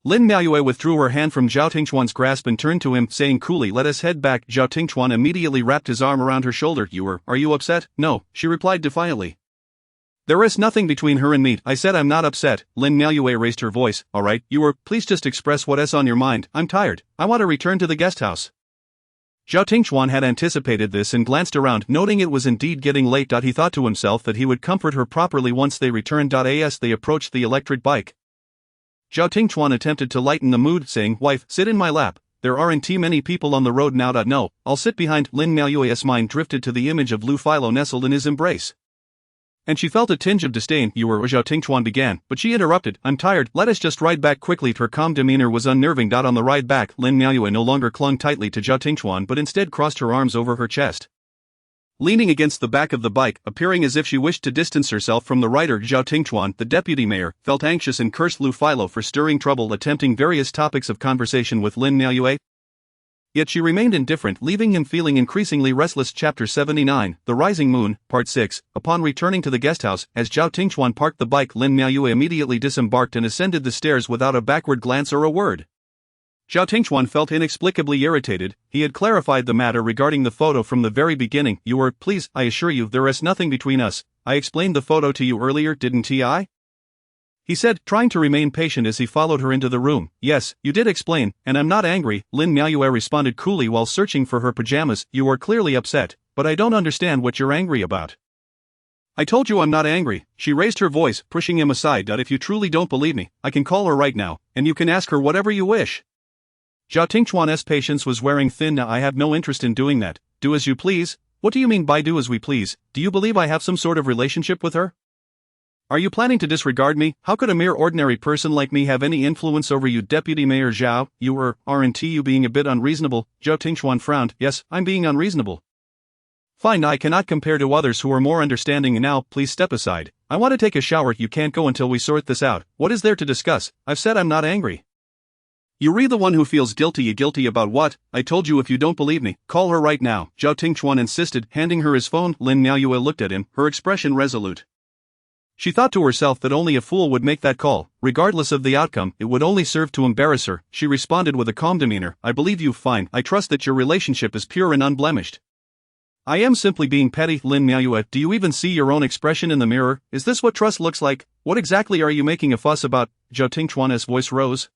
Lin Miaoyue withdrew her hand from Zhao Tingchuan's grasp and turned to him, saying coolly, let us head back. Zhao Tingchuan immediately wrapped his arm around her shoulder. Are you upset? No, she replied defiantly. There is nothing between her and me. I said I'm not upset. Lin Miaoyue raised her voice. Alright, please just express what's on your mind. I'm tired. I want to return to the guest house. Zhao Tingchuan had anticipated this and glanced around, noting it was indeed getting late. He thought to himself that he would comfort her properly once they returned. As they approached the electric bike, Zhao Tingchuan attempted to lighten the mood, saying, wife, sit in my lap. There aren't too many people on the road now. No, I'll sit behind. Lin Miaoyue's mind drifted to the image of Lu Philo nestled in his embrace, and she felt a tinge of disdain. Zhao Tingchuan began, but she interrupted. I'm tired, let us just ride back quickly. Her calm demeanor was unnerving. On the ride back, Lin Miaoyue no longer clung tightly to Zhao Tingchuan but instead crossed her arms over her chest, leaning against the back of the bike, appearing as if she wished to distance herself from the rider. Zhao Tingchuan, the deputy mayor, felt anxious and cursed Lu Philo for stirring trouble, attempting various topics of conversation with Lin Miaoyue. Yet she remained indifferent, leaving him feeling increasingly restless. Chapter 79, The Rising Moon, Part 6. Upon returning to the guesthouse, as Zhao Tingchuan parked the bike, Lin Miaoyue immediately disembarked and ascended the stairs without a backward glance or a word. Zhao Tingchuan felt inexplicably irritated. He had clarified the matter regarding the photo from the very beginning. Please, I assure you, there is nothing between us. I explained the photo to you earlier, didn't I? He said, trying to remain patient as he followed her into the room. Yes, you did explain, and I'm not angry, Lin Miaoyue responded coolly while searching for her pajamas. You are clearly upset, but I don't understand what you're angry about. I told you I'm not angry, she raised her voice, pushing him aside. If you truly don't believe me, I can call her right now, and you can ask her whatever you wish. Zhao Tingchuan's patience was wearing thin. I have no interest in doing that. Do as you please? What do you mean by do as we please? Do you believe I have some sort of relationship with her? Are you planning to disregard me? How could a mere ordinary person like me have any influence over you? Deputy Mayor Zhao, aren't you being a bit unreasonable? Zhao Tingchuan frowned. Yes, I'm being unreasonable. Fine, I cannot compare to others who are more understanding. Now, please step aside. I want to take a shower. You can't go until we sort this out. What is there to discuss? I've said I'm not angry. You're the one who feels guilty. Guilty about what? I told you if you don't believe me, call her right now, Zhao Tingchuan insisted, handing her his phone. Lin Miaoyue looked at him, her expression resolute. She thought to herself that only a fool would make that call. Regardless of the outcome, it would only serve to embarrass her. She responded with a calm demeanor. I believe you, fine. I trust that your relationship is pure and unblemished. I am simply being petty. Lin Miaoyue, do you even see your own expression in the mirror? Is this what trust looks like? What exactly are you making a fuss about? Zhao Tingchuan's voice rose,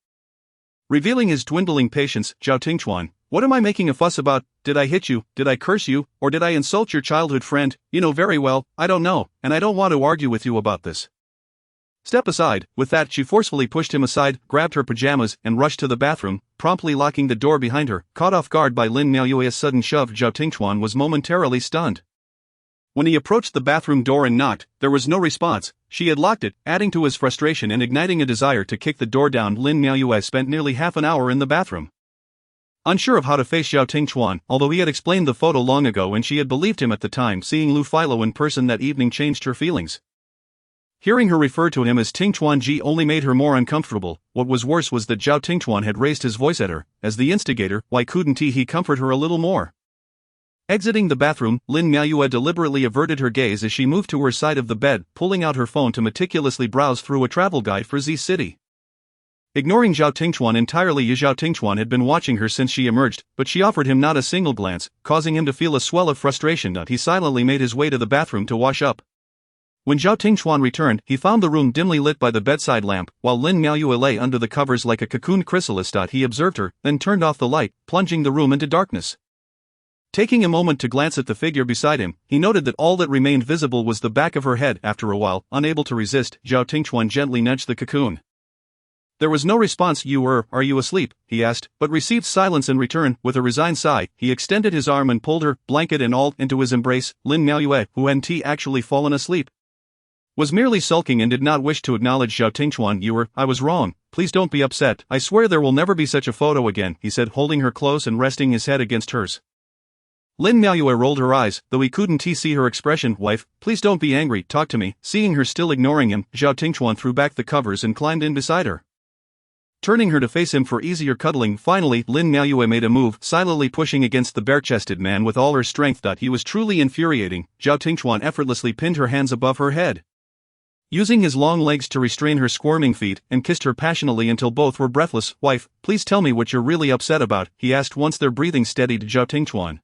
revealing his dwindling patience. Zhao Tingchuan, what am I making a fuss about? Did I hit you? Did I curse you? Or did I insult your childhood friend? You know very well, I don't know, and I don't want to argue with you about this. Step aside. With that, she forcefully pushed him aside, grabbed her pajamas, and rushed to the bathroom, promptly locking the door behind her. Caught off guard by Lin Miaoyue's sudden shove, Zhao Tingchuan was momentarily stunned. When he approached the bathroom door and knocked, there was no response. She had locked it, adding to his frustration and igniting a desire to kick the door down. Lin Miaoyue spent nearly half an hour in the bathroom, unsure of how to face Zhao Tingchuan. Although he had explained the photo long ago and she had believed him at the time, seeing Lu Philo in person that evening changed her feelings. Hearing her refer to him as Tingchuan Ji only made her more uncomfortable. What was worse was that Zhao Tingchuan had raised his voice at her. As the instigator, why couldn't he comfort her a little more? Exiting the bathroom, Lin Miaoyue deliberately averted her gaze as she moved to her side of the bed, pulling out her phone to meticulously browse through a travel guide for Z City. Ignoring Zhao Tingchuan entirely, Zhao Tingchuan had been watching her since she emerged, but she offered him not a single glance, causing him to feel a swell of frustration. He silently made his way to the bathroom to wash up. When Zhao Tingchuan returned, he found the room dimly lit by the bedside lamp, while Lin Miaoyue lay under the covers like a cocooned chrysalis. He observed her, then turned off the light, plunging the room into darkness. Taking a moment to glance at the figure beside him, he noted that all that remained visible was the back of her head. After a while, unable to resist, Zhao Tingchuan gently nudged the cocoon. There was no response. Are you asleep? He asked, but received silence in return. With a resigned sigh, he extended his arm and pulled her, blanket and all, into his embrace. Lin Miaoyue, who hadn't actually fallen asleep, was merely sulking and did not wish to acknowledge Zhao Tingchuan. I was wrong, please don't be upset. I swear there will never be such a photo again, he said, holding her close and resting his head against hers. Lin Miaoyue rolled her eyes, though he couldn't see her expression. Wife, please don't be angry, talk to me. Seeing her still ignoring him, Zhao Tingchuan threw back the covers and climbed in beside her, turning her to face him for easier cuddling. Finally, Lin Miaoyue made a move, silently pushing against the bare-chested man with all her strength. He was truly infuriating. Zhao Tingchuan effortlessly pinned her hands above her head, using his long legs to restrain her squirming feet, and kissed her passionately until both were breathless. Wife, please tell me what you're really upset about, he asked once their breathing steadied. Zhao Tingchuan,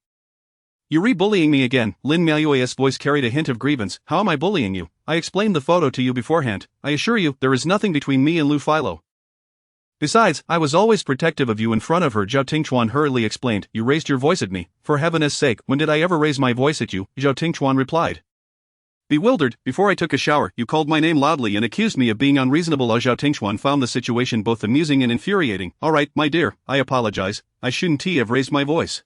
you re-bullying me again? Lin Miaoyue's voice carried a hint of grievance. How am I bullying you? I explained the photo to you beforehand. I assure you, there is nothing between me and Lu Philo. Besides, I was always protective of you in front of her, Zhao Tingchuan hurriedly explained. You raised your voice at me. For heaven's sake, when did I ever raise my voice at you? Zhao Tingchuan replied. Bewildered, before I took a shower, you called my name loudly and accused me of being unreasonable. Zhao Tingchuan found the situation both amusing and infuriating. Alright, my dear, I apologize. I shouldn't have raised my voice.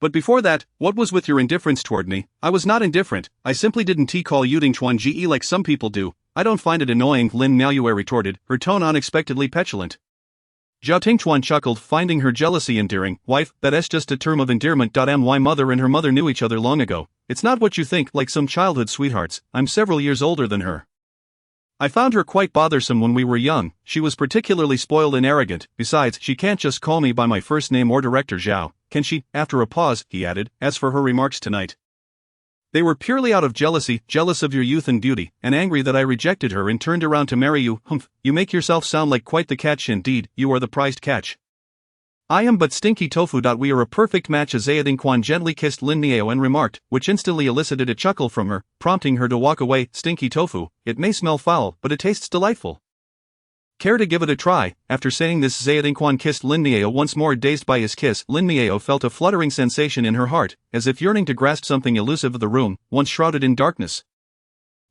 But before that, what was with your indifference toward me? I was not indifferent, I simply didn't call you Tingchuan Ge like some people do. I don't find it annoying, Lin Miaoyue retorted, her tone unexpectedly petulant. Zhao Tingchuan chuckled, finding her jealousy endearing. Wife, that's just a term of endearment. My mother and her mother knew each other long ago. It's not what you think, like some childhood sweethearts. I'm several years older than her. I found her quite bothersome when we were young. She was particularly spoiled and arrogant. Besides, she can't just call me by my first name or Director Zhao, can she? After a pause, he added, as for her remarks tonight, they were purely out of jealousy, jealous of your youth and beauty, and angry that I rejected her and turned around to marry you. Humph, you make yourself sound like quite the catch. Indeed, you are the prized catch. I am but stinky tofu. We are a perfect match. Zhao Tingchuan gently kissed Lin Miaoyue and remarked, which instantly elicited a chuckle from her, prompting her to walk away. Stinky tofu, it may smell foul, but it tastes delightful. Care to give it a try? After saying this, Zhao Tingchuan kissed Lin Miaoyue once more. Dazed by his kiss, Lin Miaoyue felt a fluttering sensation in her heart, as if yearning to grasp something elusive. The room, once shrouded in darkness,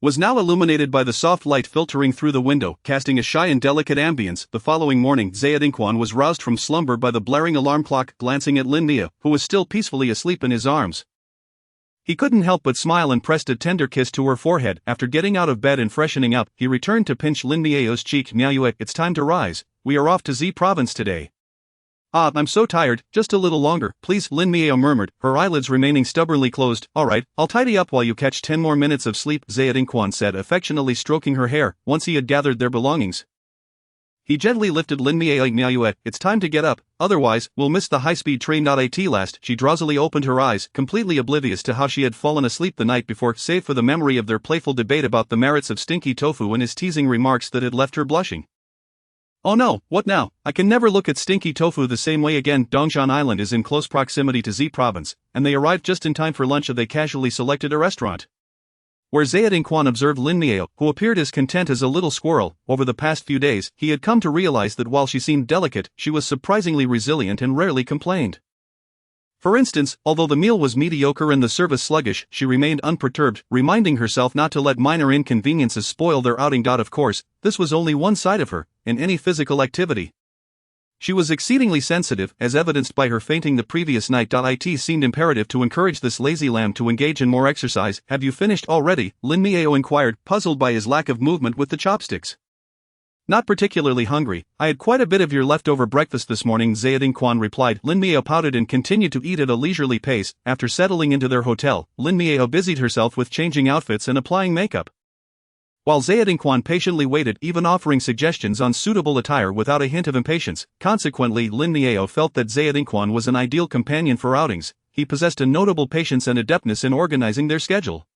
was now illuminated by the soft light filtering through the window, casting a shy and delicate ambience. The following morning, Zhao Tingchuan was roused from slumber by the blaring alarm clock. Glancing at Lin Miaoyue, who was still peacefully asleep in his arms, he couldn't help but smile and pressed a tender kiss to her forehead. After getting out of bed and freshening up, he returned to pinch Lin Miaoyue's cheek. Miaoyue, it's time to rise. We are off to Z province today. Ah, I'm so tired, just a little longer, please, Lin Miaoyue murmured, her eyelids remaining stubbornly closed. Alright, I'll tidy up while you catch 10 more minutes of sleep, Zhao Tingchuan said, affectionately stroking her hair. Once he had gathered their belongings, he gently lifted Lin Miaoyue. Miaoyue, it's time to get up, otherwise, we'll miss the high-speed train. At last, she drowsily opened her eyes, completely oblivious to how she had fallen asleep the night before, save for the memory of their playful debate about the merits of stinky tofu and his teasing remarks that had left her blushing. Oh no, what now? I can never look at stinky tofu the same way again. Dongshan Island is in close proximity to Z province, and they arrived just in time for lunch. They casually selected a restaurant, where Zhao Tingchuan observed Lin Miaoyue, who appeared as content as a little squirrel. Over the past few days, he had come to realize that while she seemed delicate, she was surprisingly resilient and rarely complained. For instance, although the meal was mediocre and the service sluggish, she remained unperturbed, reminding herself not to let minor inconveniences spoil their outing. Of course, this was only one side of her. In any physical activity, she was exceedingly sensitive, as evidenced by her fainting the previous night. It seemed imperative to encourage this lazy lamb to engage in more exercise. Have you finished already? Lin Miaoyue inquired, puzzled by his lack of movement with the chopsticks. Not particularly hungry. I had quite a bit of your leftover breakfast this morning, Zhao Tingchuan replied. Lin Miaoyue pouted and continued to eat at a leisurely pace. After settling into their hotel, Lin Miaoyue busied herself with changing outfits and applying makeup, while Zhao Tingchuan patiently waited, even offering suggestions on suitable attire without a hint of impatience. Consequently, Lin Miaoyue felt that Zhao Tingchuan was an ideal companion for outings. he possessed a notable patience and adeptness in organizing their schedule.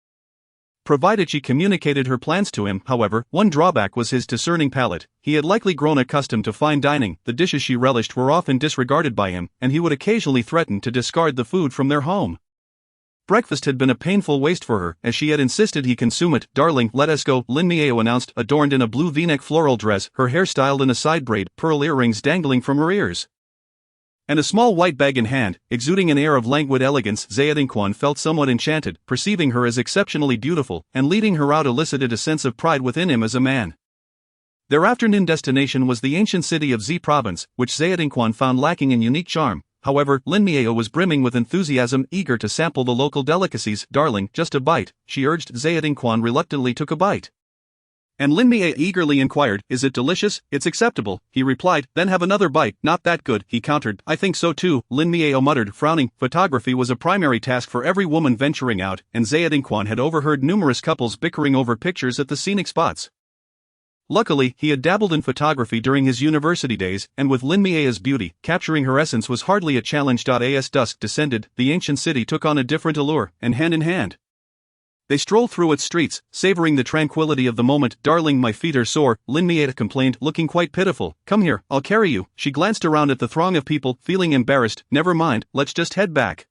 Provided she communicated her plans to him, however, one drawback was his discerning palate. He had likely grown accustomed to fine dining, the dishes she relished were often disregarded by him, and he would occasionally threaten to discard the food from their home. Breakfast had been a painful waste for her, as she had insisted he consume it. "Darling, let us go," Lin Miao announced, adorned in a blue v-neck floral dress, her hair styled in a side braid, pearl earrings dangling from her ears, and a small white bag in hand, exuding an air of languid elegance. Zayat felt somewhat enchanted, perceiving her as exceptionally beautiful, and leading her out elicited a sense of pride within him as a man. Their afternoon destination was the ancient city of Z province, which Zayat found lacking in unique charm. However, Lin Miao was brimming with enthusiasm, eager to sample the local delicacies. "Darling, just a bite," she urged. Zayat reluctantly took a bite, and Lin Miao eagerly inquired, "Is it delicious?" "It's acceptable," he replied. "Then have another bite." "Not that good," he countered. "I think so too," Lin Miao muttered, frowning. Photography was a primary task for every woman venturing out, and Zayat had overheard numerous couples bickering over pictures at the scenic spots. Luckily, he had dabbled in photography during his university days, and with Lin Miao's beauty, capturing her essence was hardly a challenge. As dusk descended, the ancient city took on a different allure, and hand in hand they strolled through its streets, savoring the tranquility of the moment. "Darling, my feet are sore," Lin Miao complained, looking quite pitiful. "Come here, I'll carry you." She glanced around at the throng of people, feeling embarrassed. "Never mind, let's just head back."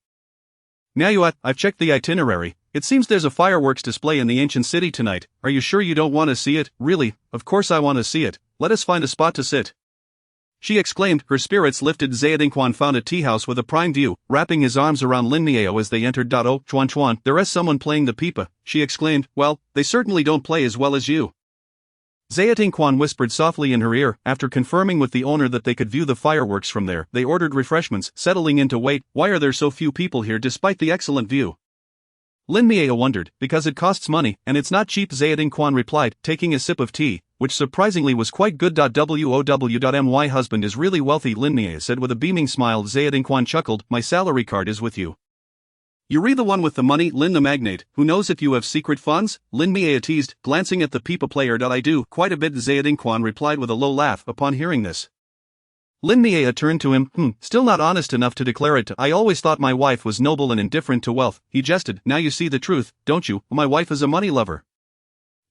"Miao, I've checked the itinerary. It seems there's a fireworks display in the ancient city tonight. Are you sure you don't want to see it?" "Really, of course I want to see it. Let us find a spot to sit," she exclaimed, her spirits lifted. Zayat found a tea house with a prime view, wrapping his arms around Lin Miao as they entered. "Oh, Chuan, there is someone playing the pipa," she exclaimed. "Well, they certainly don't play as well as you," Zayat whispered softly in her ear. After confirming with the owner that they could view the fireworks from there, they ordered refreshments, settling in to wait. "Why are there so few people here despite the excellent view?" Lin Miao wondered. "Because it costs money, and it's not cheap," Zayat replied, taking a sip of tea, which surprisingly was quite good. "My husband is really wealthy," Lin Miao said with a beaming smile. Zayat chuckled. "My salary card is with you." "You re the one with the money, Lin the magnate, who knows if you have secret funds?" Lin Miao teased, glancing at the pipa player. "I do, quite a bit," Zayat replied with a low laugh. Upon hearing this, Lin Miao turned to him. Still not honest enough to declare it. "I always thought my wife was noble and indifferent to wealth," he jested. "Now you see the truth, don't you? My wife is a money lover.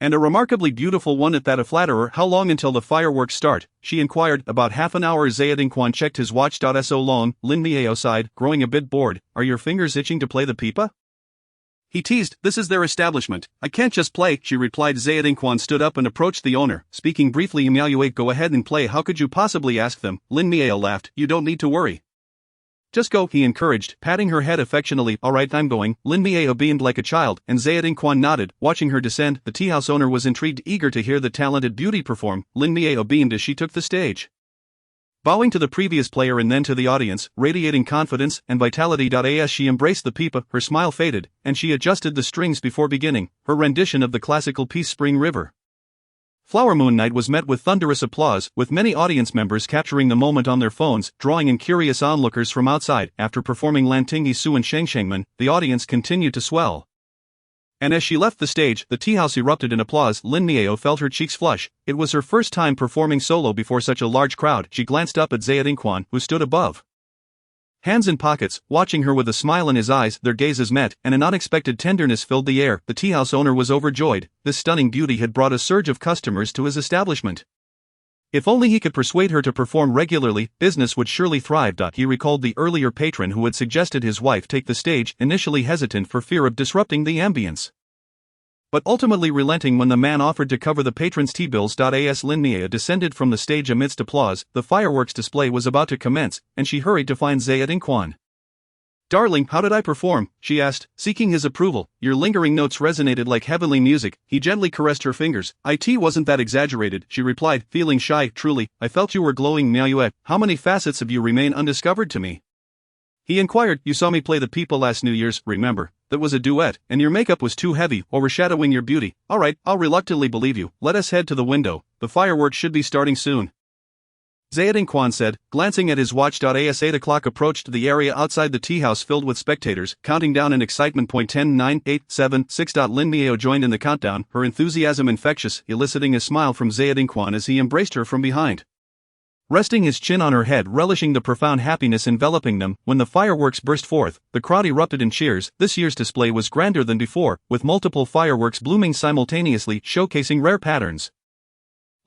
And a remarkably beautiful one at that." "A flatterer." "How long until the fireworks start?" she inquired. "About half an hour." Zayat checked his watch. "So long," Lin Miao sighed, growing a bit bored. "Are your fingers itching to play the pipa?" he teased. "This is their establishment. I can't just play," she replied. Zayat stood up and approached the owner, speaking briefly. "Miao, go ahead and play." "How could you possibly ask them?" Lin Miao laughed. "You don't need to worry. Just go," he encouraged, patting her head affectionately. "All right, I'm going." Lin Miao beamed like a child, and Zayat nodded, watching her descend. The tea house owner was intrigued, eager to hear the talented beauty perform. Lin Miao beamed as she took the stage, bowing to the previous player and then to the audience, radiating confidence and vitality. As she embraced the pipa, her smile faded, and she adjusted the strings before beginning her rendition of the classical piece Spring River. Flower Moon Night was met with thunderous applause, with many audience members capturing the moment on their phones, drawing in curious onlookers from outside. After performing Lan Tingyi Su and Shengshengman, the audience continued to swell, and as she left the stage, the tea house erupted in applause. Lin Miao felt her cheeks flush. It was her first time performing solo before such a large crowd. She glanced up at Zayat, who stood above, hands in pockets, watching her with a smile in his eyes. Their gazes met, and an unexpected tenderness filled the air. The tea house owner was overjoyed. This stunning beauty had brought a surge of customers to his establishment. If only he could persuade her to perform regularly, business would surely thrive. He recalled the earlier patron who had suggested his wife take the stage, initially hesitant for fear of disrupting the ambience, but ultimately relenting when the man offered to cover the patron's tea bills. As Lin Miao descended from the stage amidst applause, the fireworks display was about to commence, and she hurried to find Zayat. "Darling, how did I perform?" she asked, seeking his approval. "Your lingering notes resonated like heavenly music." He gently caressed her fingers. "It wasn't that exaggerated," she replied, feeling shy. "Truly, I felt you were glowing." "Miao, how many facets of you remain undiscovered to me?" he inquired. "You saw me play the pipa last New Year's, remember? That was a duet, and your makeup was too heavy, overshadowing your beauty." "All right, I'll reluctantly believe you. Let us head to the window. The fireworks should be starting soon," Zayat said, glancing at his watch. As 8 o'clock approached, the area outside the tea house filled with spectators, counting down in excitement. 10, 9, 8, 7, 6. Lin Miao joined in the countdown, her enthusiasm infectious, eliciting a smile from Zayat as he embraced her from behind. resting his chin on her head, relishing the profound happiness enveloping them. When the fireworks burst forth, the crowd erupted in cheers. This year's display was grander than before, with multiple fireworks blooming simultaneously, showcasing rare patterns.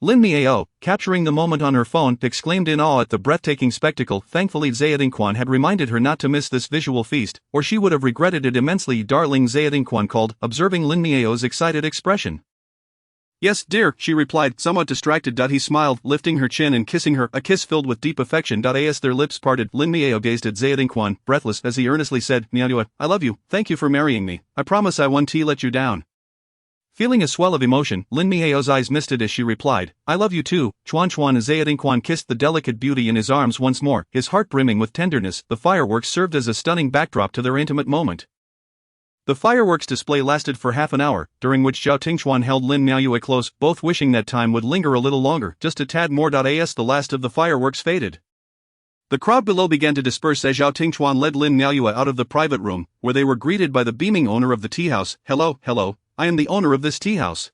Lin Miao, capturing the moment on her phone, exclaimed in awe at the breathtaking spectacle. Thankfully Zayadingquan had reminded her not to miss this visual feast, or she would have regretted it immensely. Darling, Zayadingquan called, observing Lin Miao's excited expression. Yes, dear, she replied, somewhat distracted. He smiled, lifting her chin and kissing her, a kiss filled with deep affection. As their lips parted, Lin Miao gazed at Zayadingquan, breathless, as he earnestly said, Miao, I love you, thank you for marrying me, I promise I won't let you down. Feeling a swell of emotion, Lin Miao's eyes misted as she replied, I love you too. Chuan Zayadingquan kissed the delicate beauty in his arms once more, his heart brimming with tenderness. The fireworks served as a stunning backdrop to their intimate moment. The fireworks display lasted for half an hour, during which Zhao Tingchuan held Lin Miao close, both wishing that time would linger a little longer, just a tad more. As the last of the fireworks faded, the crowd below began to disperse as Zhao Tingchuan led Lin Miao out of the private room, where they were greeted by the beaming owner of the tea house. Hello, I am the owner of this tea house.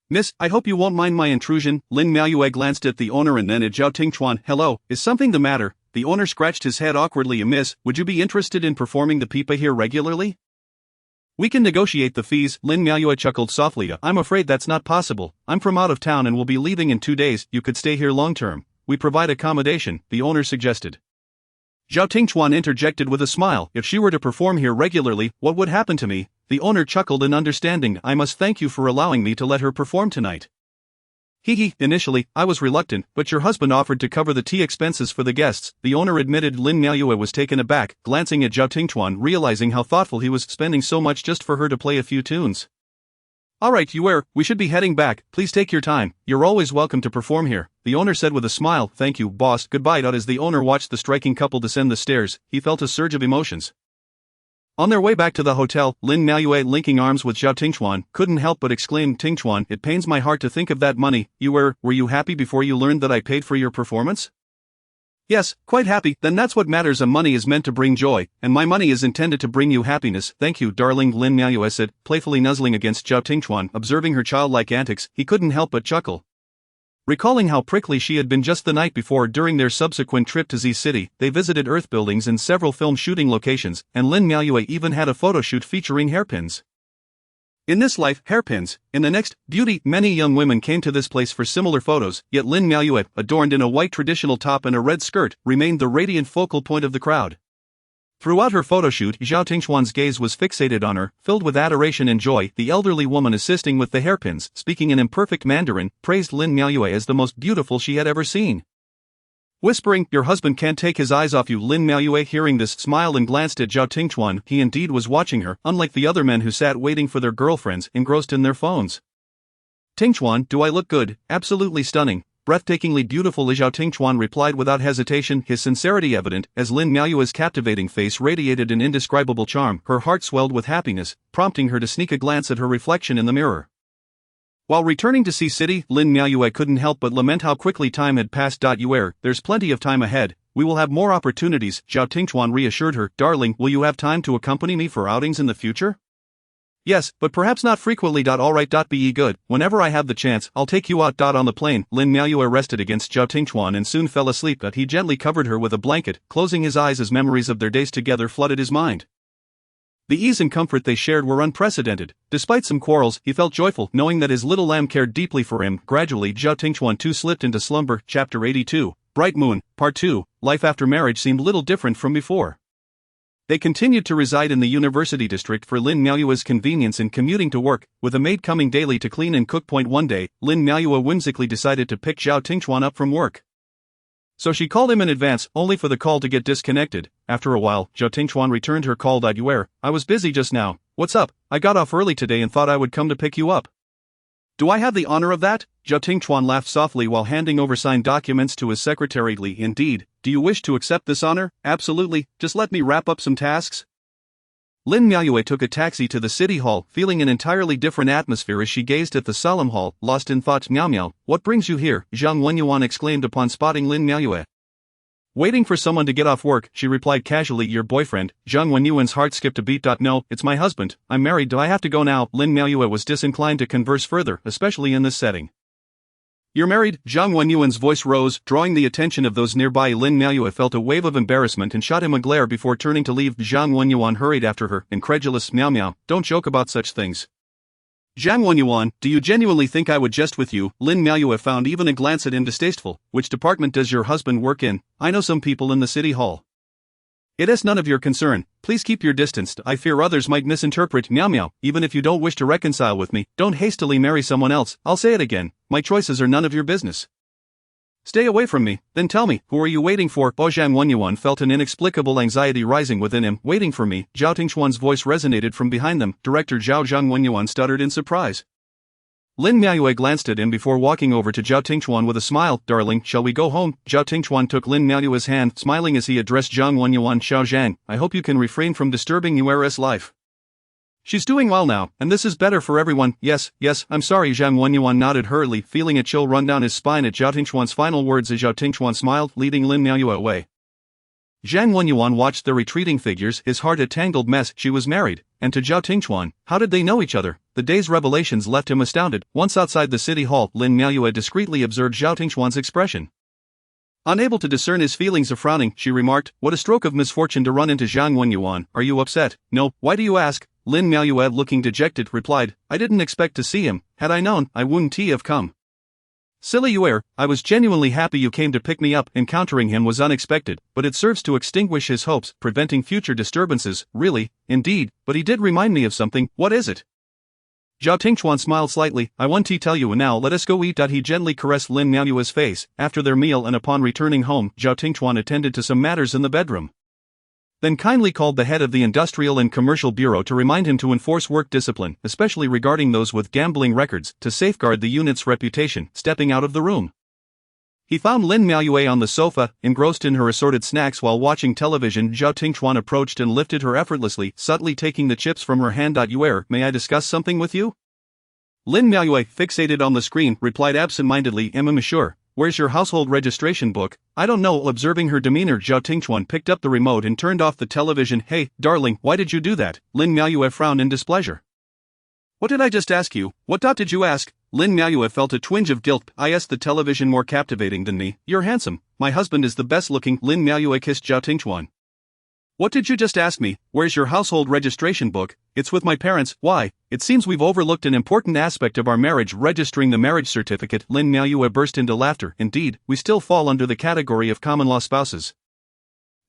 Miss, I hope you won't mind my intrusion. Lin Miao glanced at the owner and then at Zhao Tingchuan. Hello, is something the matter? The owner scratched his head awkwardly. Miss, would you be interested in performing the pipa here regularly? We can negotiate the fees. Lin Miao chuckled softly. I'm afraid that's not possible. I'm from out of town and will be leaving in 2 days. You could stay here long term. We provide accommodation, the owner suggested. Zhao Tingchuan interjected with a smile. If she were to perform here regularly, what would happen to me? The owner chuckled in understanding. I must thank you for allowing me to let her perform tonight. Initially, I was reluctant, but your husband offered to cover the tea expenses for the guests, the owner admitted. Lin Miao was taken aback, glancing at Zhao Tingchuan, realizing how thoughtful he was, spending so much just for her to play a few tunes. Alright, we should be heading back, please take your time, you're always welcome to perform here, the owner said with a smile. Thank you, boss, goodbye. As the owner watched the striking couple descend the stairs, he felt a surge of emotions. On their way back to the hotel, Lin Miao, linking arms with Zhao Tingchuan, couldn't help but exclaim, Tingchuan, it pains my heart to think of that money. Were you happy before you learned that I paid for your performance? Yes, quite happy. Then that's what matters. Money is meant to bring joy, and my money is intended to bring you happiness. Thank you, darling, Lin Miao said, playfully nuzzling against Zhao Tingchuan. Observing her childlike antics, he couldn't help but chuckle. Recalling how prickly she had been just the night before during their subsequent trip to Z City, they visited Earth buildings and several film shooting locations, and Lin Miao even had a photo shoot featuring hairpins. In this life, hairpins. In the next, beauty. Many young women came to this place for similar photos, yet Lin Miao, adorned in a white traditional top and a red skirt, remained the radiant focal point of the crowd. Throughout her photoshoot, Zhao Tingchuan's gaze was fixated on her, filled with adoration and joy. The elderly woman assisting with the hairpins, speaking in imperfect Mandarin, praised Lin Miao as the most beautiful she had ever seen. Whispering, your husband can't take his eyes off you. Lin Miao, hearing this, smiled and glanced at Zhao Tingchuan. He indeed was watching her, unlike the other men who sat waiting for their girlfriends, engrossed in their phones. Tingchuan, do I look good? Absolutely stunning. Breathtakingly beautiful, Zhao Tingchuan replied without hesitation, his sincerity evident, as Lin Miao's captivating face radiated an indescribable charm. Her heart swelled with happiness, prompting her to sneak a glance at her reflection in the mirror. While returning to Sea City, Lin Miao couldn't help but lament how quickly time had passed. There's plenty of time ahead, we will have more opportunities, Zhao Tingchuan reassured her. Darling, will you have time to accompany me for outings in the future? Yes, but perhaps not frequently. Alright. Be good, whenever I have the chance, I'll take you out. On the plane, Lin Miao rested against Zhao Tingchuan and soon fell asleep. He gently covered her with a blanket, closing his eyes as memories of their days together flooded his mind. The ease and comfort they shared were unprecedented. Despite some quarrels, he felt joyful, knowing that his little lamb cared deeply for him. Gradually, Zhao Tingchuan too slipped into slumber. Chapter 82, Bright Moon, Part 2, Life after marriage seemed little different from before. They continued to reside in the university district for Lin Miao's convenience in commuting to work, with a maid coming daily to clean and cook. One day, Lin Miao whimsically decided to pick Zhao Tingchuan up from work. So she called him in advance, only for the call to get disconnected. After a while, Zhao Tingchuan returned her call. I was busy just now. What's up? I got off early today and thought I would come to pick you up. Do I have the honor of that? Zhao Tingchuan laughed softly while handing over signed documents to his secretary. Indeed, do you wish to accept this honor? Absolutely, just let me wrap up some tasks. Lin Miao took a taxi to the city hall, feeling an entirely different atmosphere as she gazed at the solemn hall, lost in thought. Miao, what brings you here? Zhang Wenyuan exclaimed upon spotting Lin Miao. Waiting for someone to get off work, she replied casually. Your boyfriend? Zhang Wenyuan's heart skipped a beat. No, it's my husband. I'm married. Do I have to go now? Lin Miao was disinclined to converse further, especially in this setting. You're married? Zhang Wenyuan's voice rose, drawing the attention of those nearby. Lin Miaoyue felt a wave of embarrassment and shot him a glare before turning to leave. Zhang Wenyuan hurried after her, incredulous. Miao Miao, don't joke about such things. Zhang Wenyuan, do you genuinely think I would jest with you? Lin Miaoyue found even a glance at him distasteful. Which department does your husband work in? I know some people in the city hall. It is none of your concern. Please keep your distance. I fear others might misinterpret. Miao Miao, even if you don't wish to reconcile with me, don't hastily marry someone else. I'll say it again. My choices are none of your business. Stay away from me. Then tell me, who are you waiting for? Zhang Wenyuan felt an inexplicable anxiety rising within him. Waiting for me? Zhao Tingxuan's voice resonated from behind them. Director Zhao. Zhang Wenyuan stuttered in surprise. Lin Miaoyue glanced at him before walking over to Zhao Tingxuan with a smile. Darling, shall we go home? Zhao Tingxuan took Lin Miaoyue's hand, smiling as he addressed Zhang Wenyuan. Xiao Zhang, I hope you can refrain from disturbing Yuer's life. She's doing well now, and this is better for everyone. Yes, I'm sorry. Zhang Wenyuan nodded hurriedly, feeling a chill run down his spine at Zhao Tingxuan's final words as Zhao Tingxuan smiled, leading Lin Miaoyue away. Zhang Wenyuan watched the retreating figures, his heart a tangled mess. She was married, and to Zhao Tingxuan, how did they know each other? The day's revelations left him astounded. Once outside the city hall, Lin Miaoyue discreetly observed Zhao Tingxuan's expression. Unable to discern his feelings of frowning, she remarked, what a stroke of misfortune to run into Zhang Wenyuan. Are you upset? No, why do you ask? Lin Miaoyue, looking dejected, replied, I didn't expect to see him. Had I known, I wouldn't have come. Silly Yuer, I was genuinely happy you came to pick me up. Encountering him was unexpected, but it serves to extinguish his hopes, preventing future disturbances. Really, indeed, but he did remind me of something. What is it? Zhao Tingxuan smiled slightly. I want to tell you now, let us go eat. He gently caressed Lin Miaoyue's face. After their meal and upon returning home, Zhao Tingxuan attended to some matters in the bedroom. Then kindly called the head of the Industrial and Commercial Bureau to remind him to enforce work discipline, especially regarding those with gambling records, to safeguard the unit's reputation. Stepping out of the room, he found Lin Miaoyue on the sofa, engrossed in her assorted snacks while watching television. Zhao Tingxuan approached and lifted her effortlessly, subtly taking the chips from her hand. Yuer, may I discuss something with you? Lin Miaoyue, fixated on the screen, replied absent-mindedly, Monsieur, where's your household registration book? I don't know. Observing her demeanor, Zhao Tingxuan picked up the remote and turned off the television. Hey, darling, why did you do that? Lin Miaoyue frowned in displeasure. What did I just ask you? What did you ask? Lin Miaoyue felt a twinge of guilt. I asked the television more captivating than me. You're handsome. My husband is the best looking. Lin Miaoyue kissed Zhao Tingxuan. What did you just ask me? Where's your household registration book? It's with my parents. Why? It seems we've overlooked an important aspect of our marriage, registering the marriage certificate. Lin Miaoyue burst into laughter. Indeed, we still fall under the category of common-law spouses.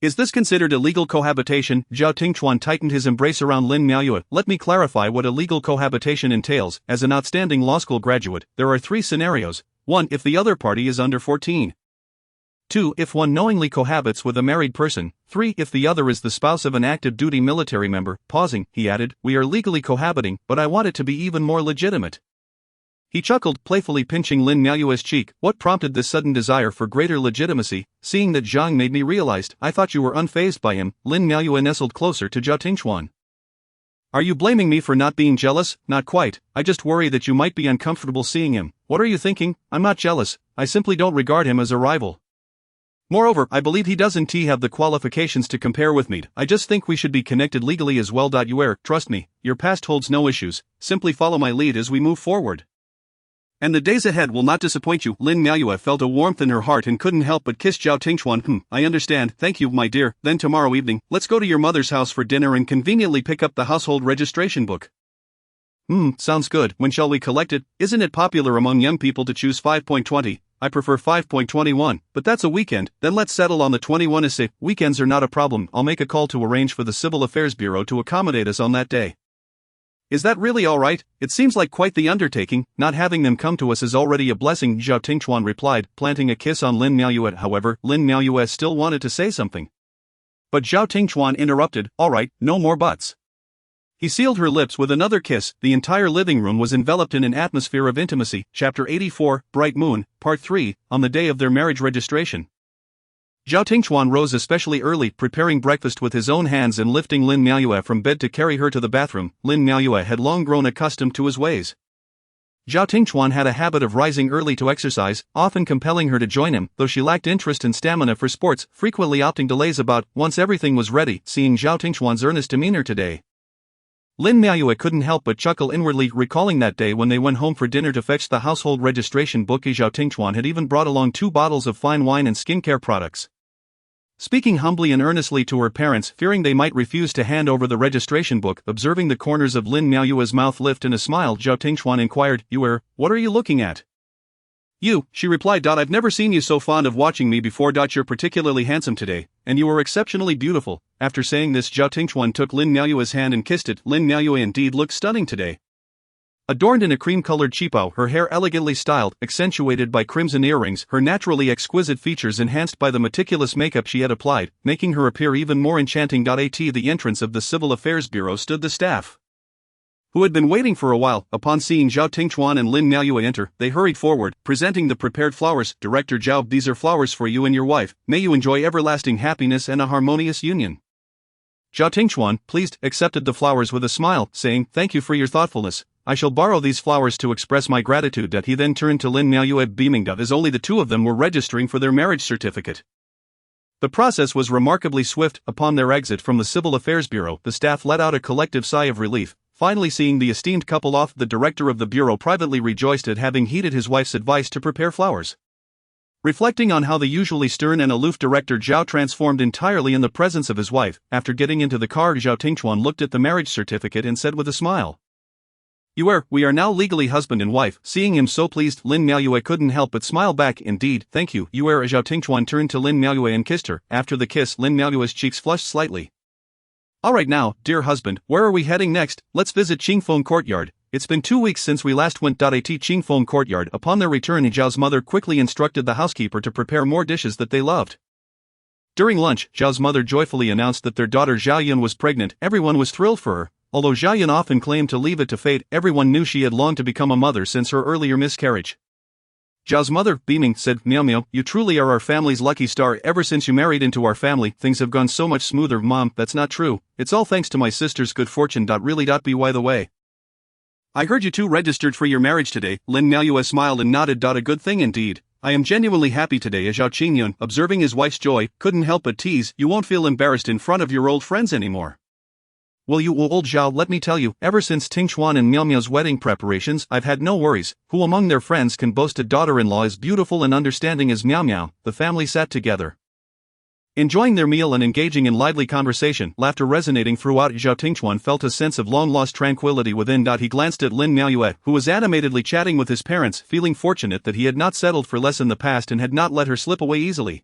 Is this considered illegal cohabitation? Zhao Tingxuan tightened his embrace around Lin Miaoyue. Let me clarify what illegal cohabitation entails. As an outstanding law school graduate, there are 3 scenarios. 1. If the other party is under 14. 2. If one knowingly cohabits with a married person. 3. If the other is the spouse of an active duty military member. Pausing, he added, we are legally cohabiting, but I want it to be even more legitimate. He chuckled, playfully pinching Lin Miaoyue's cheek. What prompted this sudden desire for greater legitimacy? Seeing that Zhang made me realized, I thought you were unfazed by him. Lin Miaoyue nestled closer to Zhao Tingxuan. Are you blaming me for not being jealous? Not quite, I just worry that you might be uncomfortable seeing him. What are you thinking? I'm not jealous, I simply don't regard him as a rival. Moreover, I believe he doesn't have the qualifications to compare with me. I just think we should be connected legally as well. Yuer, trust me, your past holds no issues, simply follow my lead as we move forward. And the days ahead will not disappoint you. Lin Miaoyue felt a warmth in her heart and couldn't help but kiss Zhao Tingxuan. I understand, thank you, my dear. Then tomorrow evening, let's go to your mother's house for dinner and conveniently pick up the household registration book. Sounds good. When shall we collect it? Isn't it popular among young people to choose 5.20? I prefer 5.21, but that's a weekend. Then let's settle on the 21. Weekends are not a problem. I'll make a call to arrange for the Civil Affairs Bureau to accommodate us on that day. Is that really all right? It seems like quite the undertaking. Not having them come to us is already a blessing, Zhao Tingxuan replied, planting a kiss on Lin Miaoyue. However, Lin Miaoyue still wanted to say something. But Zhao Tingxuan interrupted, all right, no more buts. He sealed her lips with another kiss. The entire living room was enveloped in an atmosphere of intimacy. Chapter 84, Bright Moon, Part 3, on the day of their marriage registration. Zhao Tingxuan rose especially early, preparing breakfast with his own hands and lifting Lin Miaoyue from bed to carry her to the bathroom. Lin Miaoyue had long grown accustomed to his ways. Zhao Tingxuan had a habit of rising early to exercise, often compelling her to join him, though she lacked interest and stamina for sports, frequently opting to laze about. Once everything was ready, seeing Zhao Tingxuan's earnest demeanor today, Lin Miaoyue couldn't help but chuckle inwardly, recalling that day when they went home for dinner to fetch the household registration book. Zhao Tingchuan had even brought along 2 bottles of fine wine and skincare products. Speaking humbly and earnestly to her parents, fearing they might refuse to hand over the registration book, observing the corners of Lin Miaoyue's mouth lift in a smile, Zhao Tingchuan inquired, "Yue, what are you looking at?" "You," she replied. "I've never seen you so fond of watching me before. You're particularly handsome today, and you are exceptionally beautiful." After saying this, Zhao Tingchuan took Lin Miaoyue's hand and kissed it. Lin Miaoyue indeed looked stunning today. Adorned in a cream-colored qipao, her hair elegantly styled, accentuated by crimson earrings, her naturally exquisite features enhanced by the meticulous makeup she had applied, making her appear even more enchanting. At the entrance of the Civil Affairs Bureau stood the staff, who had been waiting for a while. Upon seeing Zhao Tingchuan and Lin Miaoyue enter, they hurried forward, presenting the prepared flowers. "Director Zhao, these are flowers for you and your wife. May you enjoy everlasting happiness and a harmonious union." Zhao Tingchuan, pleased, accepted the flowers with a smile, saying, "Thank you for your thoughtfulness. I shall borrow these flowers to express my gratitude." He then turned to Lin Miaoyue, beaming, as only the 2 of them were registering for their marriage certificate. The process was remarkably swift. Upon their exit from the Civil Affairs Bureau, the staff let out a collective sigh of relief. Finally seeing the esteemed couple off, the director of the bureau privately rejoiced at having heeded his wife's advice to prepare flowers. Reflecting on how the usually stern and aloof director Zhao transformed entirely in the presence of his wife, after getting into the car, Zhao Tingchuan looked at the marriage certificate and said with a smile, we are now legally husband and wife." Seeing him so pleased, Lin Miaoyue couldn't help but smile back. "Indeed, thank you, Zhao Tingchuan turned to Lin Miaoyue and kissed her. After the kiss, Lin Miaoyue's cheeks flushed slightly. "Alright now, dear husband, where are we heading next? Let's visit Qingfeng Courtyard. It's been 2 weeks since we last went at Qingfeng Courtyard." Upon their return, Zhao's mother quickly instructed the housekeeper to prepare more dishes that they loved. During lunch, Zhao's mother joyfully announced that their daughter Zhao Yun was pregnant. Everyone was thrilled for her. Although Zhao Yun often claimed to leave it to fate, everyone knew she had longed to become a mother since her earlier miscarriage. Zhao's mother, beaming, said, "Miao, you truly are our family's lucky star. Ever since you married into our family, things have gone so much smoother." "Mom, that's not true. It's all thanks to my sister's good fortune. Really. By the way, I heard you 2 registered for your marriage today." Lin Miaoyue smiled and nodded. "A good thing indeed. I am genuinely happy today." Zhao Qingyun, observing his wife's joy, couldn't help but tease, "You won't feel embarrassed in front of your old friends anymore." "Well, you old Zhao, let me tell you, ever since Tingchuan and Miao's wedding preparations, I've had no worries. Who among their friends can boast a daughter-in-law as beautiful and understanding as Miao?" The family sat together, enjoying their meal and engaging in lively conversation, laughter resonating throughout. Zhao Tingchuan felt a sense of long-lost tranquility within. He glanced at Lin Miaoyue, who was animatedly chatting with his parents, feeling fortunate that he had not settled for less in the past and had not let her slip away easily.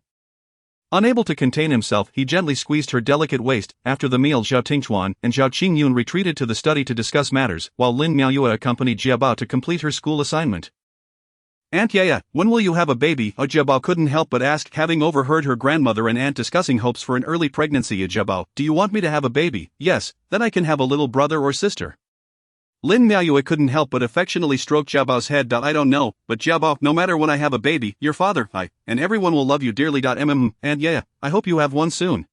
Unable to contain himself, he gently squeezed her delicate waist. After the meal, Zhao Tingchuan and Zhao Qingyun retreated to the study to discuss matters, while Lin Miaoyue accompanied Jiabao to complete her school assignment. "Aunt Yaya, when will you have a baby?" Jiabao couldn't help but ask, having overheard her grandmother and aunt discussing hopes for an early pregnancy. "Jiabao, do you want me to have a baby?" "Yes, then I can have a little brother or sister." Lin Miaoyue couldn't help but affectionately stroke Jiabao's head. "I don't know, but Jiabao, no matter when I have a baby, your father, and everyone will love you dearly. And yeah, I hope you have one soon,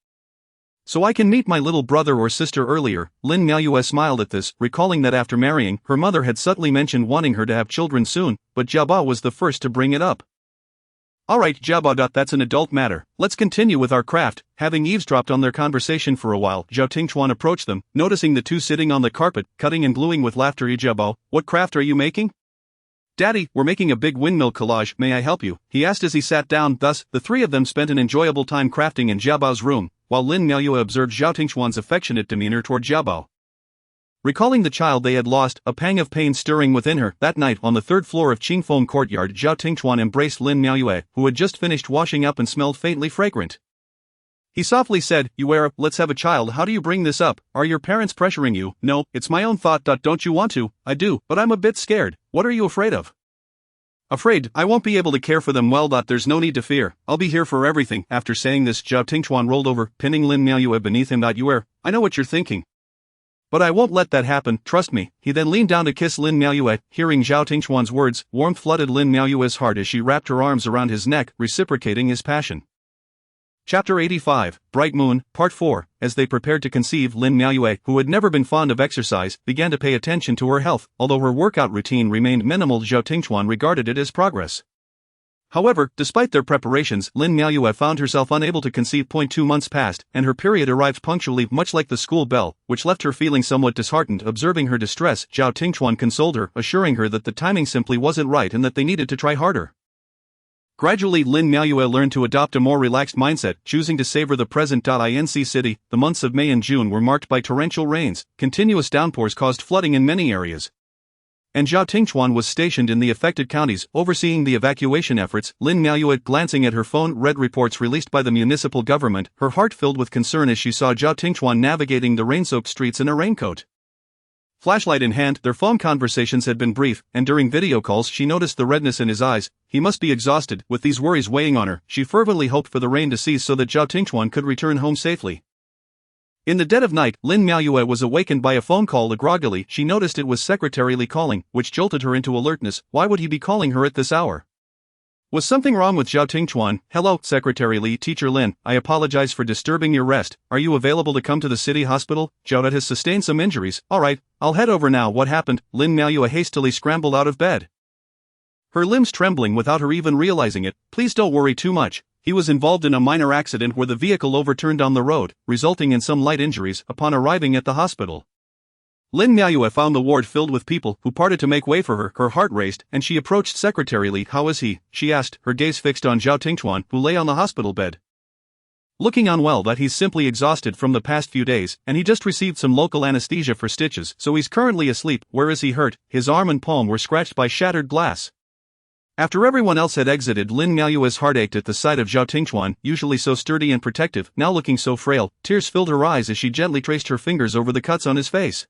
so I can meet my little brother or sister earlier." Lin Miaoyue smiled at this, recalling that after marrying, her mother had subtly mentioned wanting her to have children soon, but Jiabao was the first to bring it up. "Alright, Jiabao, that's an adult matter. Let's continue with our craft." Having eavesdropped on their conversation for a while, Zhao Tingchuan approached them, noticing the 2 sitting on the carpet, cutting and gluing with laughter. "Jiabao, what craft are you making?" "Daddy, we're making a big windmill collage. May I help you?" he asked as he sat down. Thus, the 3 of them spent an enjoyable time crafting in Jiabao's room, while Lin Miaoyue observed Zhao Tingchuan's affectionate demeanor toward Jiabao. Recalling the child they had lost, a pang of pain stirring within her. That night, on the 3rd floor of Qingfeng Courtyard, Zhao Tingchuan embraced Lin Miaoyue, who had just finished washing up and smelled faintly fragrant. He softly said, "Yue, let's have a child. How do you bring this up? Are your parents pressuring you?" "No, it's my own thought. Don't you want to?" "I do, but I'm a bit scared." "What are you afraid of?" "Afraid I won't be able to care for them well. There's no need to fear. I'll be here for everything." After saying this, Zhao Tingchuan rolled over, pinning Lin Miaoyue beneath him. "Yue, I know what you're thinking, but I won't let that happen, trust me." He then leaned down to kiss Lin Miaoyue. Hearing Zhao Tingchuan's words, warmth flooded Lin Miaoyue's heart as she wrapped her arms around his neck, reciprocating his passion. Chapter 85, Bright Moon, Part 4. As they prepared to conceive, Lin Miaoyue, who had never been fond of exercise, began to pay attention to her health. Although her workout routine remained minimal, Zhao Tingchuan regarded it as progress. However, despite their preparations, Lin Miaoyue found herself unable to conceive. 2 months passed, and her period arrived punctually, much like the school bell, which left her feeling somewhat disheartened. Observing her distress, Zhao Tingchuan consoled her, assuring her that the timing simply wasn't right and that they needed to try harder. Gradually, Lin Miaoyue learned to adopt a more relaxed mindset, choosing to savor the present. Inc City, the months of May and June were marked by torrential rains. Continuous downpours caused flooding in many areas, and Zhao Tingchuan was stationed in the affected counties, overseeing the evacuation efforts. Lin Miaoyue, glancing at her phone, read reports released by the municipal government, her heart filled with concern as she saw Zhao Tingchuan navigating the rain-soaked streets in a raincoat. Flashlight in hand, their phone conversations had been brief, and during video calls she noticed the redness in his eyes. He must be exhausted. With these worries weighing on her, she fervently hoped for the rain to cease so that Zhao Tingchuan could return home safely. In the dead of night, Lin Miaoyue was awakened by a phone call. Groggily, she noticed it was Secretary Li calling, which jolted her into alertness. Why would he be calling her at this hour? Was something wrong with Zhao Tingchuan? Hello, Secretary Li. Teacher Lin, I apologize for disturbing your rest. Are you available to come to the city hospital? Zhao has sustained some injuries. Alright, I'll head over now. What happened? Lin Miaoyue hastily scrambled out of bed, her limbs trembling without her even realizing it. Please don't worry too much. He was involved in a minor accident where the vehicle overturned on the road, resulting in some light injuries. Upon arriving at the hospital, Lin Miaoyue found the ward filled with people who parted to make way for her. Her heart raced, and she approached Secretary Li. How is he? She asked, her gaze fixed on Zhao Tingchuan, who lay on the hospital bed, looking unwell. That he's simply exhausted from the past few days, and he just received some local anesthesia for stitches, so he's currently asleep. Where is he hurt? His arm and palm were scratched by shattered glass. After everyone else had exited, Lin Miaoyue's heart ached at the sight of Zhao Tingchuan, usually so sturdy and protective, now looking so frail. Tears filled her eyes as she gently traced her fingers over the cuts on his face.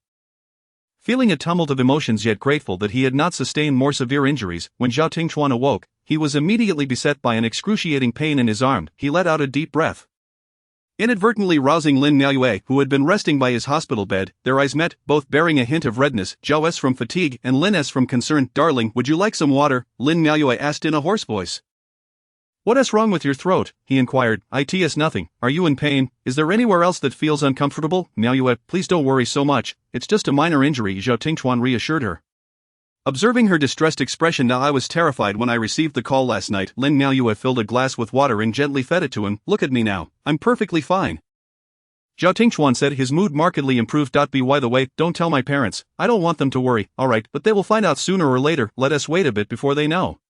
Feeling a tumult of emotions yet grateful that he had not sustained more severe injuries, when Zhao Tingchuan awoke, he was immediately beset by an excruciating pain in his arm. He let out a deep breath, inadvertently rousing Lin Miaoyue, who had been resting by his hospital bed. Their eyes met, both bearing a hint of redness, Zhao from fatigue and Lin from concern. Darling, would you like some water? Lin Miaoyue asked in a hoarse voice. What's wrong with your throat? He inquired. It's nothing. Are you in pain? Is there anywhere else that feels uncomfortable? Miaoyue, please don't worry so much. It's just a minor injury, Zhao Tingchuan reassured her. Observing her distressed expression, now I was terrified when I received the call last night. Lin Miaoyue filled a glass with water and gently fed it to him. Look at me now. I'm perfectly fine. Zhao Tingchuan said, his mood markedly improved. By the way, don't tell my parents. I don't want them to worry. Alright, but they will find out sooner or later. Let us wait a bit before they know.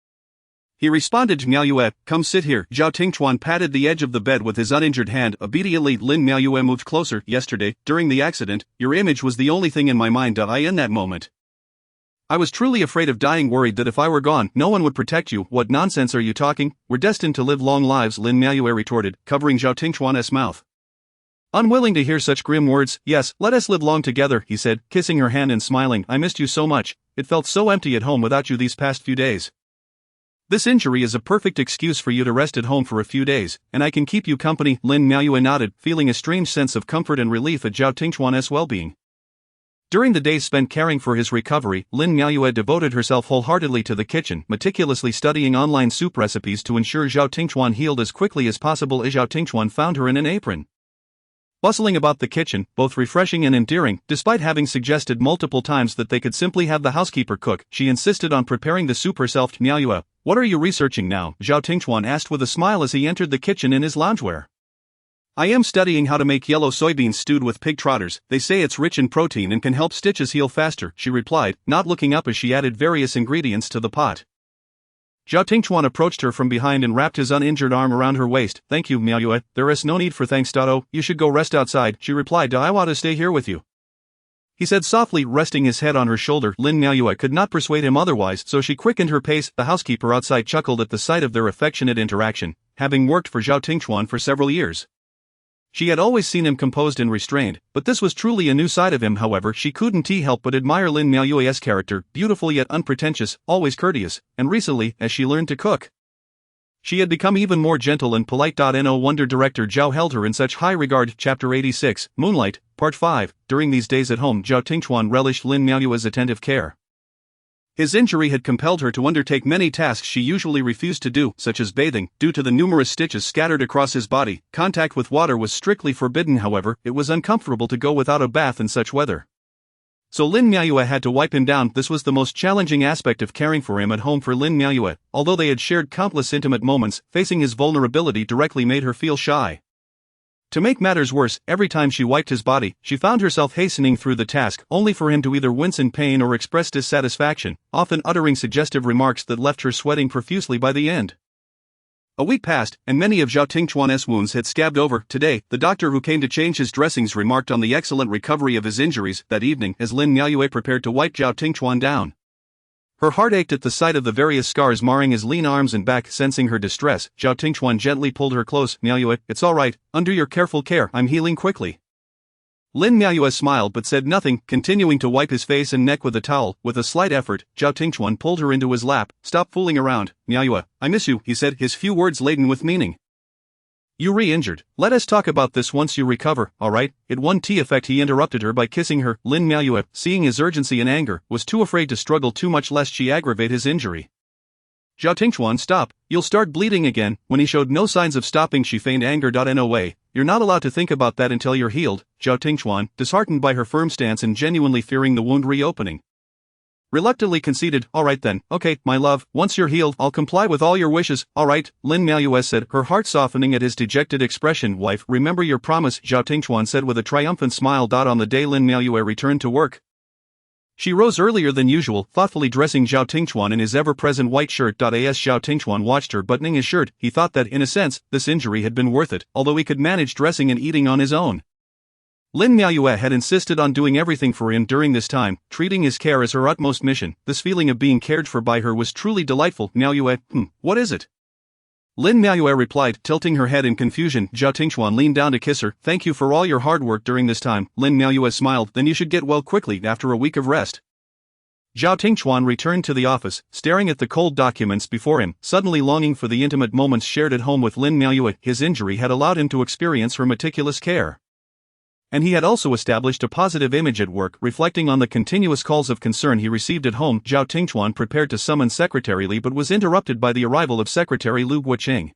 He responded. Miaoyue, come sit here. Zhao Tingchuan patted the edge of the bed with his uninjured hand. Obediently, Lin Miaoyue moved closer. Yesterday, during the accident, your image was the only thing in my mind. In that moment, I was truly afraid of dying, worried that if I were gone, no one would protect you. What nonsense are you talking? We're destined to live long lives, Lin Miaoyue retorted, covering Zhao Tingchuan's mouth. Unwilling to hear such grim words, yes, let us live long together, he said, kissing her hand and smiling. I missed you so much. It felt so empty at home without you these past few days. This injury is a perfect excuse for you to rest at home for a few days, and I can keep you company. Lin Miaoyue nodded, feeling a strange sense of comfort and relief at Zhao Tingchuan's well-being. During the days spent caring for his recovery, Lin Miaoyue devoted herself wholeheartedly to the kitchen, meticulously studying online soup recipes to ensure Zhao Tingchuan healed as quickly as possible. Zhao Tingchuan found her in an apron, bustling about the kitchen, both refreshing and endearing. Despite having suggested multiple times that they could simply have the housekeeper cook, she insisted on preparing the soup herself. Miaoyue, what are you researching now? Zhao Tingchuan asked with a smile as he entered the kitchen in his loungewear. I am studying how to make yellow soybeans stewed with pig trotters. They say it's rich in protein and can help stitches heal faster, she replied, not looking up as she added various ingredients to the pot. Zhao Tingchuan approached her from behind and wrapped his uninjured arm around her waist. Thank you, Miaoyue. There is no need for thanks. You should go rest outside, she replied. I want to stay here with you, he said softly, resting his head on her shoulder. Lin Miaoyue could not persuade him otherwise, so she quickened her pace. The housekeeper outside chuckled at the sight of their affectionate interaction, having worked for Zhao Tingchuan for several years. She had always seen him composed and restrained, but this was truly a new side of him. However, she couldn't help but admire Lin Miaoyue's character, beautiful yet unpretentious, always courteous, and recently, as she learned to cook, she had become even more gentle and polite. No wonder director Zhao held her in such high regard. Chapter 86, Moonlight, Part 5. During these days at home, Zhao Tingchuan relished Lin Miaoyue's attentive care. His injury had compelled her to undertake many tasks she usually refused to do, such as bathing. Due to the numerous stitches scattered across his body, contact with water was strictly forbidden. However, it was uncomfortable to go without a bath in such weather. So Lin Miaoyue had to wipe him down. This was the most challenging aspect of caring for him at home for Lin Miaoyue. Although they had shared countless intimate moments, facing his vulnerability directly made her feel shy. To make matters worse, every time she wiped his body, she found herself hastening through the task, only for him to either wince in pain or express dissatisfaction, often uttering suggestive remarks that left her sweating profusely by the end. A week passed, and many of Zhao Tingchuan's wounds had scabbed over. Today, the doctor who came to change his dressings remarked on the excellent recovery of his injuries that evening as Lin Miaoyue prepared to wipe Zhao Tingchuan down. Her heart ached at the sight of the various scars marring his lean arms and back. Sensing her distress, Zhao Tingchuan gently pulled her close. Miaoyue, it's all right, under your careful care, I'm healing quickly. Lin Miaoyue smiled but said nothing, continuing to wipe his face and neck with a towel. With a slight effort, Zhao Tingchuan pulled her into his lap. Stop fooling around, Miaoyue, I miss you, he said, his few words laden with meaning. You re-injured. Let us talk about this once you recover, alright? It won't effect. He interrupted her by kissing her. Lin Miaoyue, seeing his urgency and anger, was too afraid to struggle too much lest she aggravate his injury. Zhao Tingchuan, stop, you'll start bleeding again. When he showed no signs of stopping, she feigned anger. No way, you're not allowed to think about that until you're healed. Zhao Tingchuan, disheartened by her firm stance and genuinely fearing the wound reopening, reluctantly conceded, alright then, okay, my love, once you're healed, I'll comply with all your wishes, alright, Lin Miaoyue said, her heart softening at his dejected expression. Wife, remember your promise, Zhao Tingchuan said with a triumphant smile. On the day Lin Miaoyue returned to work, she rose earlier than usual, thoughtfully dressing Zhao Tingchuan in his ever-present white shirt. As Zhao Tingchuan watched her buttoning his shirt, he thought that, in a sense, this injury had been worth it, although he could manage dressing and eating on his own. Lin Miaoyue had insisted on doing everything for him during this time, treating his care as her utmost mission. This feeling of being cared for by her was truly delightful. Miaoyue, what is it? Lin Miaoyue replied, tilting her head in confusion. Zhao Tingchuan leaned down to kiss her. Thank you for all your hard work during this time. Lin Miaoyue smiled. Then you should get well quickly after a week of rest. Zhao Tingchuan returned to the office, staring at the cold documents before him, suddenly longing for the intimate moments shared at home with Lin Miaoyue. His injury had allowed him to experience her meticulous care, and he had also established a positive image at work, reflecting on the continuous calls of concern he received at home. Zhao Tingchuan prepared to summon Secretary Li but was interrupted by the arrival of Secretary Lu Guoqing.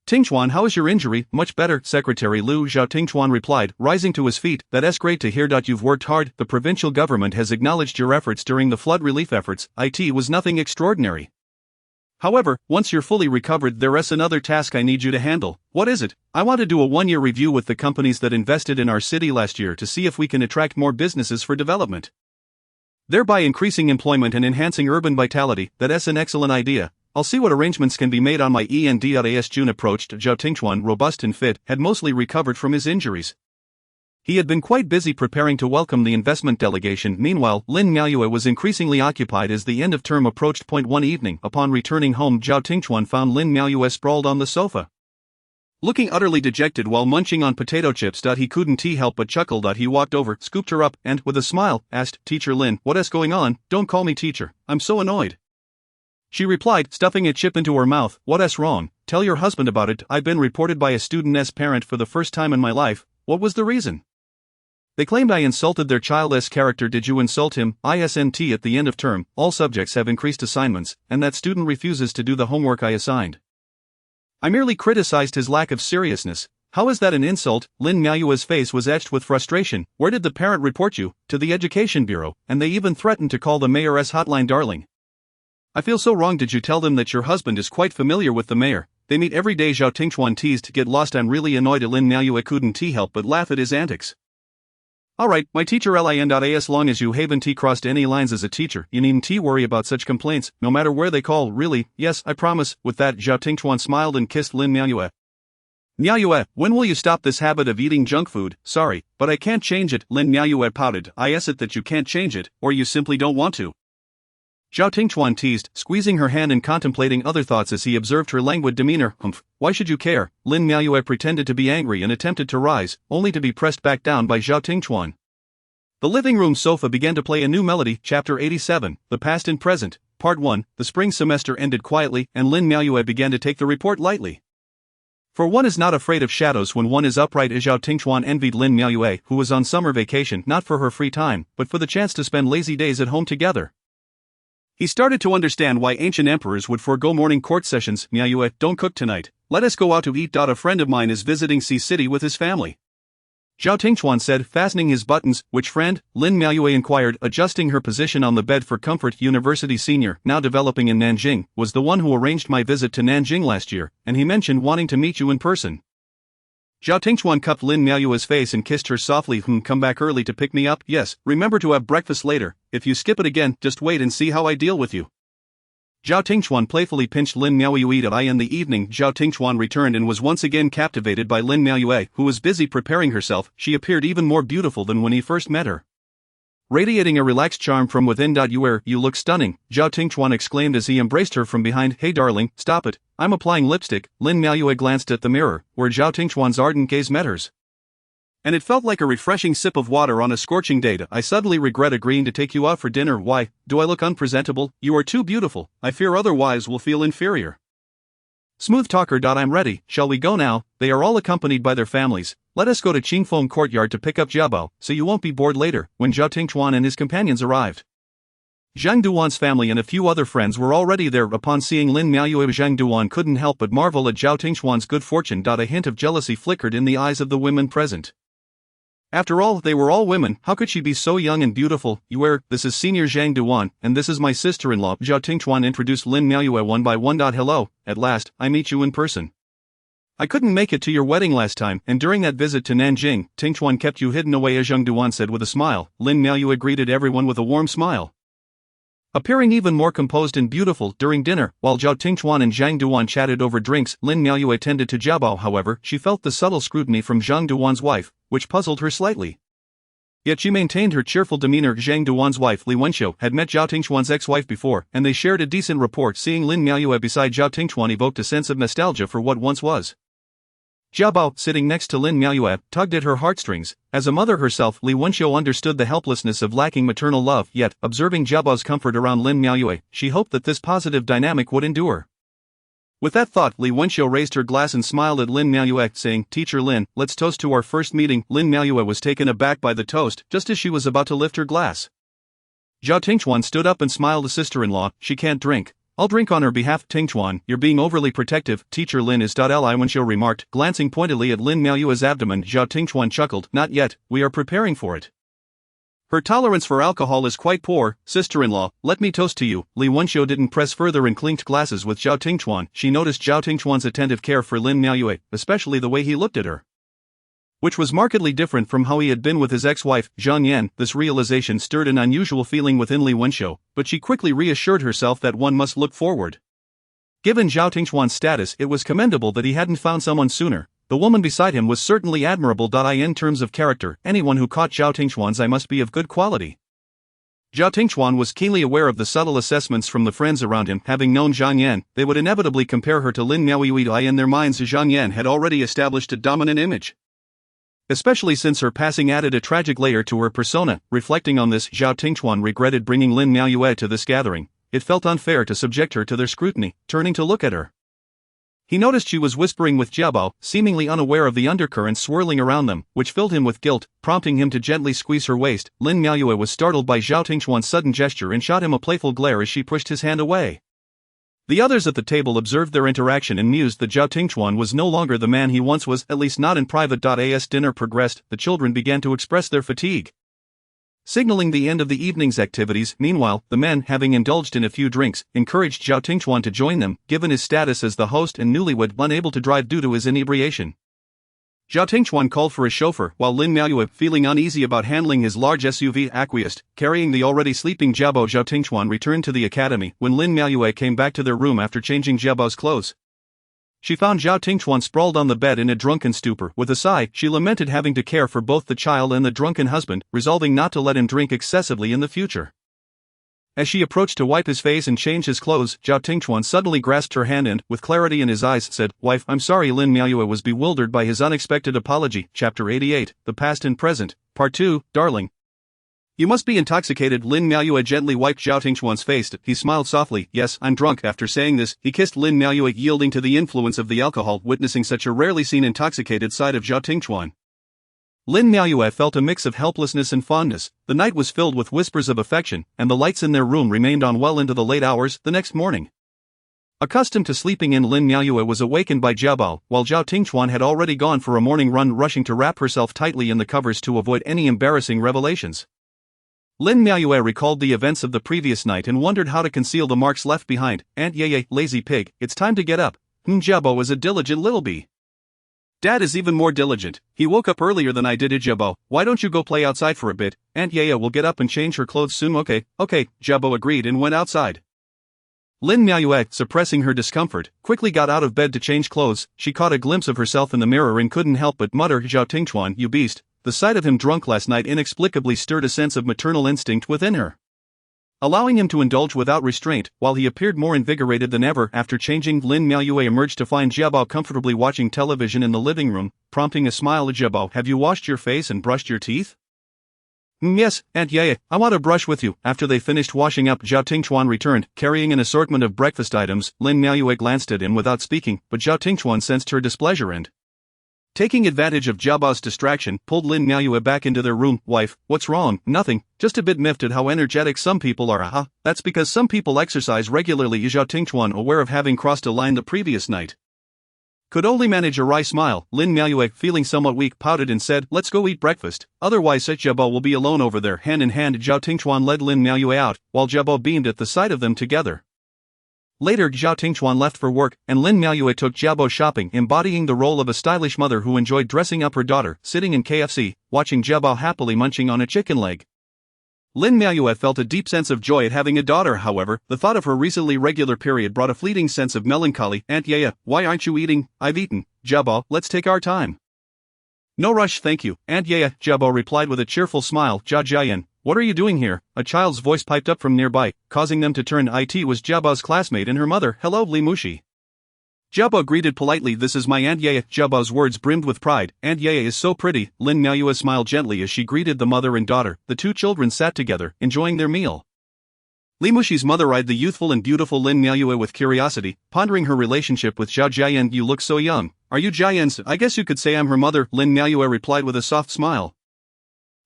Tingchuan, how is your injury? Much better, Secretary Lu, Zhao Tingchuan replied, rising to his feet. That's great to hear. You've worked hard. The provincial government has acknowledged your efforts during the flood relief efforts. It was nothing extraordinary. However, once you're fully recovered, there is another task I need you to handle. What is it? I want to do a one-year review with the companies that invested in our city last year to see if we can attract more businesses for development, thereby increasing employment and enhancing urban vitality. That's an excellent idea. I'll see what arrangements can be made on my end. As June approached, Zhao Tingchuan, robust and fit, had mostly recovered from his injuries. He had been quite busy preparing to welcome the investment delegation. Meanwhile, Lin Miaoyue was increasingly occupied as the end of term approached. One evening, upon returning home, Zhao Tingchuan found Lin Miaoyue sprawled on the sofa, looking utterly dejected while munching on potato chips. He couldn't help but chuckle. He walked over, scooped her up, and, with a smile, asked, Teacher Lin, what's going on? Don't call me teacher, I'm so annoyed. She replied, stuffing a chip into her mouth, what's wrong? Tell your husband about it. I've been reported by a student's parent for the first time in my life. What was the reason? They claimed I insulted their child's character. Did you insult him? Isn't at the end of term, all subjects have increased assignments, and that student refuses to do the homework I assigned. I merely criticized his lack of seriousness. How is that an insult? Lin Miaoyue's face was etched with frustration. Where did the parent report you? To the Education Bureau, and they even threatened to call the mayor's hotline. Darling, I feel so wrong. Did you tell them that your husband is quite familiar with the mayor? They meet every day. Zhao Tingchuan teased. Get lost, I'm really annoyed. Lin Miaoyue couldn't help but laugh at his antics. Alright, my teacher Lin. As long as you haven't crossed any lines as a teacher, you needn't worry about such complaints, no matter where they call. Really? Yes, I promise. With that, Zhao Tingchuan smiled and kissed Lin Miaoyue. Miaoyue, when will you stop this habit of eating junk food? Sorry, but I can't change it. Lin Miaoyue pouted. Is it that you can't change it, or you simply don't want to? Zhao Tingchuan teased, squeezing her hand and contemplating other thoughts as he observed her languid demeanor. Why should you care? Lin Miaoyue pretended to be angry and attempted to rise, only to be pressed back down by Zhao Tingchuan. The living room sofa began to play a new melody. Chapter 87, The Past and Present, Part 1. The spring semester ended quietly, and Lin Miaoyue began to take the report lightly. For one is not afraid of shadows when one is upright. Zhao Tingchuan envied Lin Miaoyue, who was on summer vacation not for her free time, but for the chance to spend lazy days at home together. He started to understand why ancient emperors would forego morning court sessions. Miaoyue, don't cook tonight. Let us go out to eat. A friend of mine is visiting C City with his family. Zhao Tingchuan said, fastening his buttons. Which friend? Lin Miaoyue inquired, adjusting her position on the bed for comfort. University senior, now developing in Nanjing, was the one who arranged my visit to Nanjing last year, and he mentioned wanting to meet you in person. Zhao Tingchuan cupped Lin Miaoyue's face and kissed her softly. Come back early to pick me up? Yes, remember to have breakfast later. If you skip it again, just wait and see how I deal with you. Zhao Tingchuan playfully pinched Lin Miaoyue's eye. In the evening, Zhao Tingchuan returned and was once again captivated by Lin Miaoyue, who was busy preparing herself. She appeared even more beautiful than when he first met her. Radiating a relaxed charm from within. You look stunning, Zhao Tingchuan exclaimed as he embraced her from behind. Hey darling, stop it, I'm applying lipstick. Lin Miaoyue glanced at the mirror, where Zhao Tingchuan's ardent gaze met hers. And it felt like a refreshing sip of water on a scorching day. I suddenly regret agreeing to take you out for dinner. Why, do I look unpresentable? You are too beautiful, I fear other wives will feel inferior. Smooth talker. I'm ready, shall we go now? They are all accompanied by their families. Let us go to Qingfeng Courtyard to pick up Jiabao, so you won't be bored later. When Zhao Tingchuan and his companions arrived, Zhang Duan's family and a few other friends were already there. Upon seeing Lin Miaoyue, Zhang Duan couldn't help but marvel at Zhao Tingchuan's good fortune. A hint of jealousy flickered in the eyes of the women present. After all, they were all women. How could she be so young and beautiful? This is Senior Zhang Duan, and this is my sister-in-law. Zhao Tingchuan introduced Lin Miaoyue one by one. Hello, at last, I meet you in person. I couldn't make it to your wedding last time, and during that visit to Nanjing, Tingchuan kept you hidden away, as Zhang Duan said with a smile. Lin Miaoyue greeted everyone with a warm smile, appearing even more composed and beautiful. During dinner, while Zhao Tingchuan and Zhang Duan chatted over drinks, Lin Miaoyue tended to Jiabao. However, she felt the subtle scrutiny from Zhang Duan's wife, which puzzled her slightly. Yet she maintained her cheerful demeanor. Zhang Duan's wife, Li Wenxiu, had met Zhao Tingchuan's ex-wife before, and they shared a decent rapport. Seeing Lin Miaoyue beside Zhao Tingchuan evoked a sense of nostalgia for what once was. Jiabao, sitting next to Lin Miaoyue, tugged at her heartstrings. As a mother herself, Li Wenxiu understood the helplessness of lacking maternal love, yet, observing Jiabao's comfort around Lin Miaoyue, she hoped that this positive dynamic would endure. With that thought, Li Wenxiu raised her glass and smiled at Lin Miaoyue, saying, Teacher Lin, let's toast to our first meeting. Lin Miaoyue was taken aback by the toast, just as she was about to lift her glass. Zhao Tingchuan stood up and smiled. Sister-in-law, she can't drink. I'll drink on her behalf. Tingchuan, you're being overly protective. Teacher Lin is. Li Wenxiu remarked, glancing pointedly at Lin Miaoyue's abdomen. Zhao Tingchuan chuckled, not yet, we are preparing for it. Her tolerance for alcohol is quite poor. Sister-in-law, let me toast to you. Li Wenxiu didn't press further and clinked glasses with Zhao Tingchuan. She noticed Zhao Tingchuan's attentive care for Lin Miaoyue, especially the way he looked at her, which was markedly different from how he had been with his ex-wife, Zhang Yan. This realization stirred an unusual feeling within Li Wenxiu, but she quickly reassured herself that one must look forward. Given Zhao Tingchuan's status, it was commendable that he hadn't found someone sooner. The woman beside him was certainly admirable. In terms of character, anyone who caught Zhao Tingchuan's eye must be of good quality. Zhao Tingchuan was keenly aware of the subtle assessments from the friends around him. Having known Zhang Yan, they would inevitably compare her to Lin Miaoyue. In their minds, Zhang Yan had already established a dominant image, especially since her passing added a tragic layer to her persona. Reflecting on this, Zhao Tingchuan regretted bringing Lin Miaoyue to this gathering. It felt unfair to subject her to their scrutiny. Turning to look at her, he noticed she was whispering with Jiabao, seemingly unaware of the undercurrents swirling around them, which filled him with guilt, prompting him to gently squeeze her waist. Lin Miaoyue was startled by Zhao Tingchuan's sudden gesture and shot him a playful glare as she pushed his hand away. The others at the table observed their interaction and mused that Zhao Tingchuan was no longer the man he once was, at least not in private. As dinner progressed, the children began to express their fatigue, signaling the end of the evening's activities. Meanwhile, the men, having indulged in a few drinks, encouraged Zhao Tingchuan to join them, given his status as the host and newlywed unable to drive due to his inebriation. Zhao Tingchuan called for a chauffeur, while Lin Miaoyue, feeling uneasy about handling his large SUV, acquiesced. Carrying the already sleeping Jiabao, Zhao Tingchuan returned to the academy. When Lin Miaoyue came back to their room after changing Jiabao's clothes, she found Zhao Tingchuan sprawled on the bed in a drunken stupor. With a sigh, she lamented having to care for both the child and the drunken husband, resolving not to let him drink excessively in the future. As she approached to wipe his face and change his clothes, Zhao Tingchuan suddenly grasped her hand and, with clarity in his eyes, said, Wife, I'm sorry. Lin Miaoyue was bewildered by his unexpected apology. Chapter 88, The Past and Present, Part 2, Darling. You must be intoxicated. Lin Miaoyue gently wiped Zhao Tingchuan's face. He smiled softly. Yes, I'm drunk. After saying this, he kissed Lin Miaoyue, yielding to the influence of the alcohol, witnessing such a rarely seen intoxicated side of Zhao Tingchuan. Lin Miaoyue felt a mix of helplessness and fondness. The night was filled with whispers of affection, and the lights in their room remained on well into the late hours the next morning. Accustomed to sleeping in, Lin Miaoyue was awakened by Jiao Bao, while Zhao Tingchuan had already gone for a morning run, rushing to wrap herself tightly in the covers to avoid any embarrassing revelations. Lin Miaoyue recalled the events of the previous night and wondered how to conceal the marks left behind. Aunt Yeye, lazy pig, it's time to get up. Jiao Bao is a diligent little bee. Dad is even more diligent. He woke up earlier than I did. Jiao Bao, why don't you go play outside for a bit? Aunt Yeye will get up and change her clothes soon. Okay, Jiao Bao agreed and went outside. Lin Miaoyue, suppressing her discomfort, quickly got out of bed to change clothes. She caught a glimpse of herself in the mirror and couldn't help but mutter, Zhao Tingchuan, you beast. The sight of him drunk last night inexplicably stirred a sense of maternal instinct within her, allowing him to indulge without restraint. While he appeared more invigorated than ever after changing, Lin Miaoyue emerged to find Jiao Bao comfortably watching television in the living room, prompting a smile. Jiao Bao, have you washed your face and brushed your teeth? Yes, Aunt Yeye, I want to brush with you. After they finished washing up, Zhao Tingchuan returned, carrying an assortment of breakfast items. Lin Miaoyue glanced at him without speaking, but Zhao Tingchuan sensed her displeasure and, taking advantage of Jiao Bao's distraction, pulled Lin Miaoyue back into their room. Wife, what's wrong? Nothing, just a bit miffed at how energetic some people are. Aha, that's because some people exercise regularly. Zhao Tingchuan, aware of having crossed a line the previous night, could only manage a wry smile. Lin Miaoyue, feeling somewhat weak, pouted and said, let's go eat breakfast, otherwise Jiao Bao will be alone over there. Hand in hand, Zhao Tingchuan led Lin Miaoyue out, while Jiao Bao beamed at the sight of them together. Later, Zhao Tingchuan left for work, and Lin Miaoyue took Jiao Bao shopping, embodying the role of a stylish mother who enjoyed dressing up her daughter, sitting in KFC, watching Jiao Bao happily munching on a chicken leg. Lin Miaoyue felt a deep sense of joy at having a daughter. However, the thought of her recently regular period brought a fleeting sense of melancholy. Aunt Yeye, why aren't you eating? I've eaten. Jiao Bao, let's take our time. No rush, thank you, Aunt Yeye, Jiao Bao replied with a cheerful smile. Jia Jiayan, what are you doing here? A child's voice piped up from nearby, causing them to turn. It was Jiao Bao's classmate and her mother. Hello, Li Mushi. Jiao Bao greeted politely. This is my Aunt Yeye. Jiao Bao's words brimmed with pride. Aunt Yeye is so pretty. Lin Miaoyue smiled gently as she greeted the mother and daughter. The two children sat together, enjoying their meal. Li Mushi's mother eyed the youthful and beautiful Lin Miaoyue with curiosity, pondering her relationship with Zhao Jiayan. You look so young. Are you Jiayan's? I guess you could say I'm her mother, Lin Miaoyue replied with a soft smile.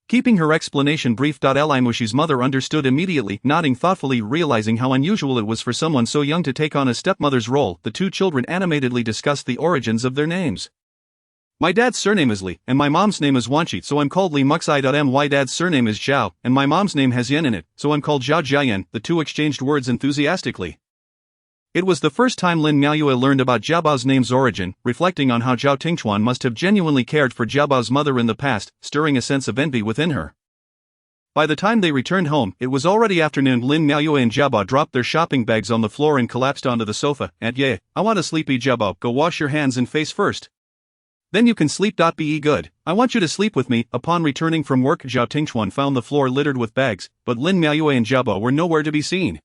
Keeping her explanation brief. Li Mushi's mother understood immediately, nodding thoughtfully, realizing how unusual it was for someone so young to take on a stepmother's role. The two children animatedly discussed the origins of their names. My dad's surname is Li, and my mom's name is Wanqi, so I'm called Li Muxi. My dad's surname is Zhao, and my mom's name has Yan in it, so I'm called Zhao Jiayan. The two exchanged words enthusiastically. It was the first time Lin Miaoyue learned about Jiao Bao's name's origin, reflecting on how Zhao Tingchuan must have genuinely cared for Jiao Bao's mother in the past, stirring a sense of envy within her. By the time they returned home, it was already afternoon. Lin Miaoyue and Jiao Bao dropped their shopping bags on the floor and collapsed onto the sofa. Aunt Yeye, I want to sleep. Jiao Bao, go wash your hands and face first. Then you can sleep. Be good. I want you to sleep with me. Upon returning from work, Zhao Tingchuan found the floor littered with bags, but Lin Miaoyue and Jiao Bao were nowhere to be seen.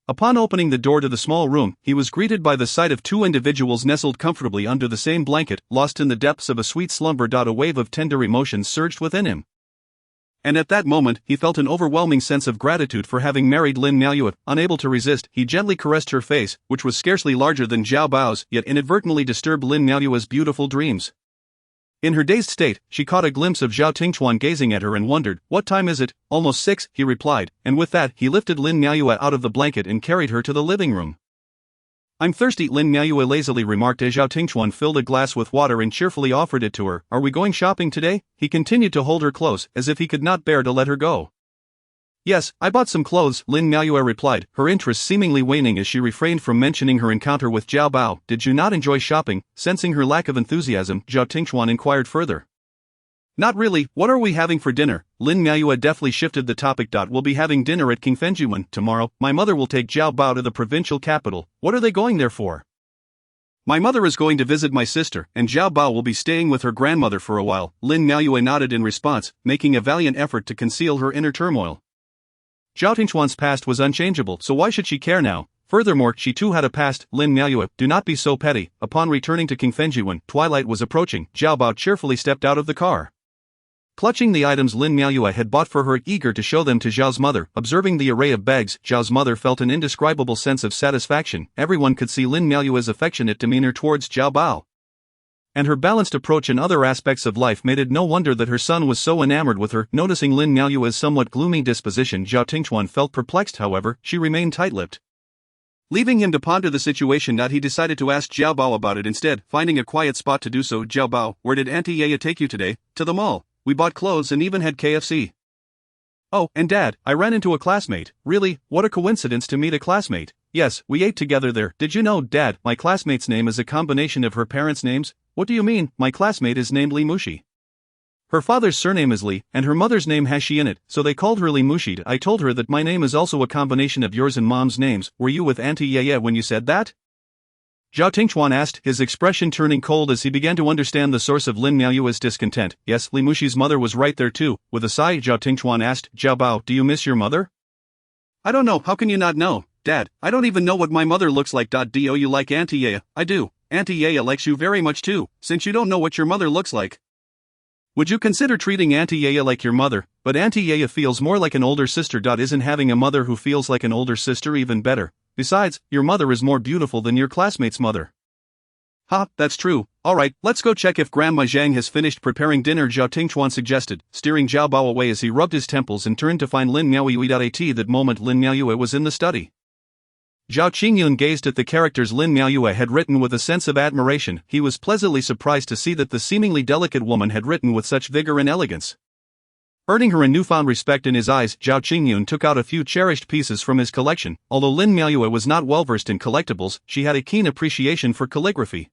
Upon opening the door to the small room, he was greeted by the sight of two individuals nestled comfortably under the same blanket, lost in the depths of a sweet slumber. A wave of tender emotions surged within him. And at that moment, he felt an overwhelming sense of gratitude for having married Lin Miaoyue. Unable to resist, he gently caressed her face, which was scarcely larger than Jiao Bao's, yet inadvertently disturbed Lin Miaoyue's beautiful dreams. In her dazed state, she caught a glimpse of Zhao Tingchuan gazing at her and wondered, what time is it? Almost 6, he replied, and with that, he lifted Lin Miaoyue out of the blanket and carried her to the living room. I'm thirsty, Lin Miaoyue lazily remarked as Zhao Tingchuan filled a glass with water and cheerfully offered it to her. Are we going shopping today? He continued to hold her close, as if he could not bear to let her go. Yes, I bought some clothes, Lin Miaoyue replied, her interest seemingly waning as she refrained from mentioning her encounter with Jiao Bao. Did you not enjoy shopping? Sensing her lack of enthusiasm, Zhao Tingchuan inquired further. Not really. What are we having for dinner? Lin Miaoyue deftly shifted the topic. We'll be having dinner at King Fenjuan tomorrow. My mother will take Jiao Bao to the provincial capital. What are they going there for? My mother is going to visit my sister, and Jiao Bao will be staying with her grandmother for a while. Lin Miaoyue nodded in response, making a valiant effort to conceal her inner turmoil. Zhao Tingchuan's past was unchangeable, so why should she care now? Furthermore, she too had a past. Lin Miaoyue, do not be so petty. Upon returning to King Fenjuan, twilight was approaching. Jiao Bao cheerfully stepped out of the car, clutching the items Lin Miaoyue had bought for her, eager to show them to Zhao's mother. Observing the array of bags, Zhao's mother felt an indescribable sense of satisfaction. Everyone could see Lin Miaoyue's affectionate demeanor towards Jiao Bao, and her balanced approach in other aspects of life made it no wonder that her son was so enamored with her. Noticing Lin Miaoyue's somewhat gloomy disposition, Zhao Tingchuan felt perplexed. However, she remained tight-lipped. Leaving him to ponder the situation, he decided to ask Jiao Bao about it instead, finding a quiet spot to do so. Jiao Bao, where did Auntie Yaya take you today? To the mall. We bought clothes and even had KFC. Oh, and Dad, I ran into a classmate. Really, what a coincidence to meet a classmate. Yes, we ate together there. Did you know, Dad, my classmate's name is a combination of her parents' names? What do you mean? My classmate is named Li Mushi. Her father's surname is Li, and her mother's name has Shi in it, so they called her Li Mushi. I told her that my name is also a combination of yours and Mom's names. Were you with Auntie Yaya when you said that? Zhao Tingchuan asked, his expression turning cold as he began to understand the source of Lin Miaoyue's discontent. Yes, Li Mushi's mother was right there too. With a sigh, Zhao Tingchuan asked, Jiao Bao, do you miss your mother? I don't know, how can you not know? Dad, I don't even know what my mother looks like. Do you like Auntie Yaya? I do. Auntie Yaya likes you very much too, since you don't know what your mother looks like. Would you consider treating Auntie Yaya like your mother? But Auntie Yaya feels more like an older sister. Isn't having a mother who feels like an older sister even better? Besides, your mother is more beautiful than your classmate's mother. Ha, that's true. Alright, let's go check if Grandma Zhang has finished preparing dinner, Zhao Tingchuan suggested, steering Jiao Bao away as he rubbed his temples and turned to find Lin Miaoyue. At that moment Lin Miaoyue was in the study. Zhao Qingyun gazed at the characters Lin Miaoyue had written with a sense of admiration. He was pleasantly surprised to see that the seemingly delicate woman had written with such vigor and elegance. Earning her a newfound respect in his eyes, Zhao Qingyun took out a few cherished pieces from his collection. Although Lin Miaoyue was not well versed in collectibles, she had a keen appreciation for calligraphy.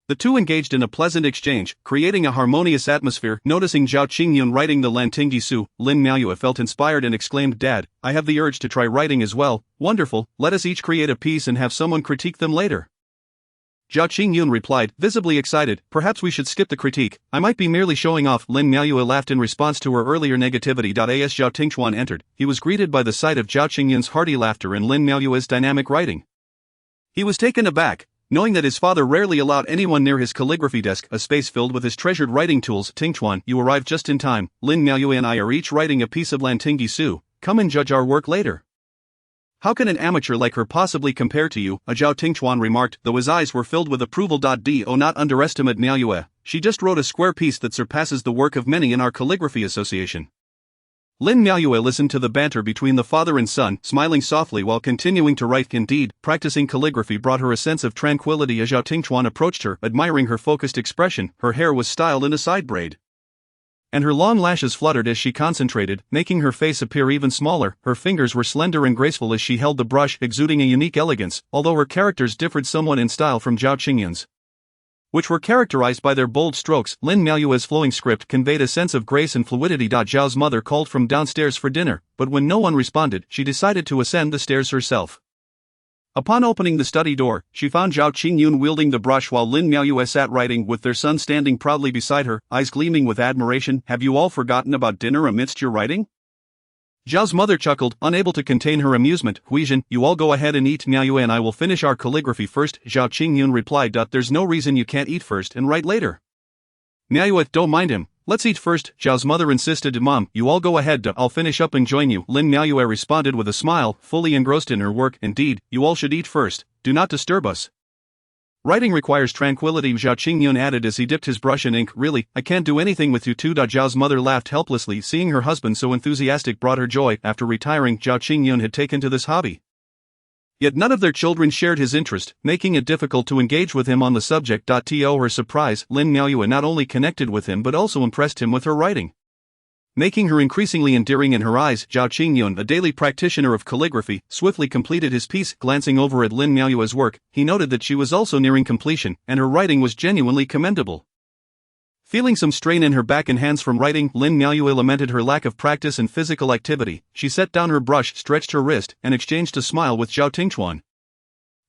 The two engaged in a pleasant exchange, creating a harmonious atmosphere. Noticing Zhao Qingyun writing the Lantinggi Su, Lin Miaoyue felt inspired and exclaimed, Dad, I have the urge to try writing as well. Wonderful, let us each create a piece and have someone critique them later. Zhao Qingyun replied, visibly excited, perhaps we should skip the critique, I might be merely showing off. Lin Miaoyue laughed in response to her earlier negativity. As Zhao Tingchuan entered, he was greeted by the sight of Zhao Qingyun's hearty laughter and Lin Miaoyue's dynamic writing. He was taken aback, knowing that his father rarely allowed anyone near his calligraphy desk, a space filled with his treasured writing tools. Tingchuan, you arrived just in time. Lin Miaoyue and I are each writing a piece of Lantinggi Su. Come and judge our work later. How can an amateur like her possibly compare to you? Zhao Tingchuan remarked, though his eyes were filled with approval. Do not underestimate Miaoyue. She just wrote a square piece that surpasses the work of many in our calligraphy association. Lin Miaoyue listened to the banter between the father and son, smiling softly while continuing to write. Indeed, practicing calligraphy brought her a sense of tranquility as Zhao Tingchuan approached her, admiring her focused expression. Her hair was styled in a side braid, and her long lashes fluttered as she concentrated, making her face appear even smaller. Her fingers were slender and graceful as she held the brush, exuding a unique elegance, although her characters differed somewhat in style from Zhao Qingyun's, which were characterized by their bold strokes. Lin Miaoyue's flowing script conveyed a sense of grace and fluidity. Zhao's mother called from downstairs for dinner, but when no one responded, she decided to ascend the stairs herself. Upon opening the study door, she found Zhao Qingyun wielding the brush while Lin Miaoyue sat writing, with their son standing proudly beside her, eyes gleaming with admiration. Have you all forgotten about dinner amidst your writing? Zhao's mother chuckled, unable to contain her amusement. Huizhen, you all go ahead and eat. Miaoyue and I will finish our calligraphy first. Zhao Qingyun replied. There's no reason you can't eat first and write later. Miaoyue, don't mind him. Let's eat first. Zhao's mother insisted. Mom, you all go ahead. I'll finish up and join you. Lin Miaoyue responded with a smile, fully engrossed in her work. Indeed, you all should eat first. Do not disturb us. Writing requires tranquility, Zhao Qingyun added as he dipped his brush in ink. Really, I can't do anything with you two. Zhao's mother laughed helplessly. Seeing her husband so enthusiastic brought her joy. After retiring, Zhao Qingyun had taken to this hobby. Yet none of their children shared his interest, making it difficult to engage with him on the subject. To her surprise, Lin Miaoyue not only connected with him but also impressed him with her writing, making her increasingly endearing in her eyes. Zhao Qingyun, a daily practitioner of calligraphy, swiftly completed his piece. Glancing over at Lin Miaoyue's work, he noted that she was also nearing completion, and her writing was genuinely commendable. Feeling some strain in her back and hands from writing, Lin Miaoyue lamented her lack of practice and physical activity. She set down her brush, stretched her wrist, and exchanged a smile with Zhao Tingchuan.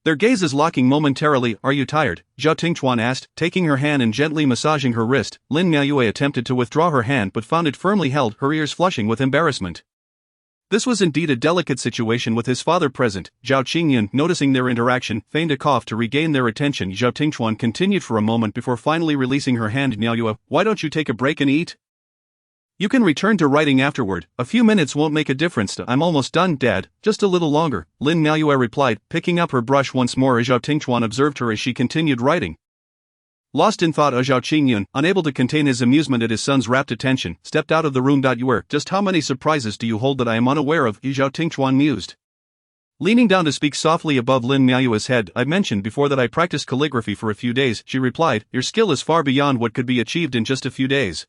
Their gazes locking momentarily. Are you tired? Zhao Tingchuan asked, taking her hand and gently massaging her wrist. Lin Miaoyue attempted to withdraw her hand but found it firmly held, her ears flushing with embarrassment. This was indeed a delicate situation with his father present. Zhao Qingyun, noticing their interaction, feigned a cough to regain their attention. Zhao Tingchuan continued for a moment before finally releasing her hand. Miaoyue, why don't you take a break and eat? You can return to writing afterward. A few minutes won't make a difference. I'm almost done, Dad. Just a little longer. Lin Miaoyue replied, picking up her brush once more as Zhao Tingchuan observed her as she continued writing. Lost in thought, Zhao Qingyun, unable to contain his amusement at his son's rapt attention, stepped out of the room. Just how many surprises do you hold that I am unaware of? Zhao Tingchuan mused. Leaning down to speak softly above Lin Miaoyue's head, I mentioned before that I practiced calligraphy for a few days, she replied, your skill is far beyond what could be achieved in just a few days.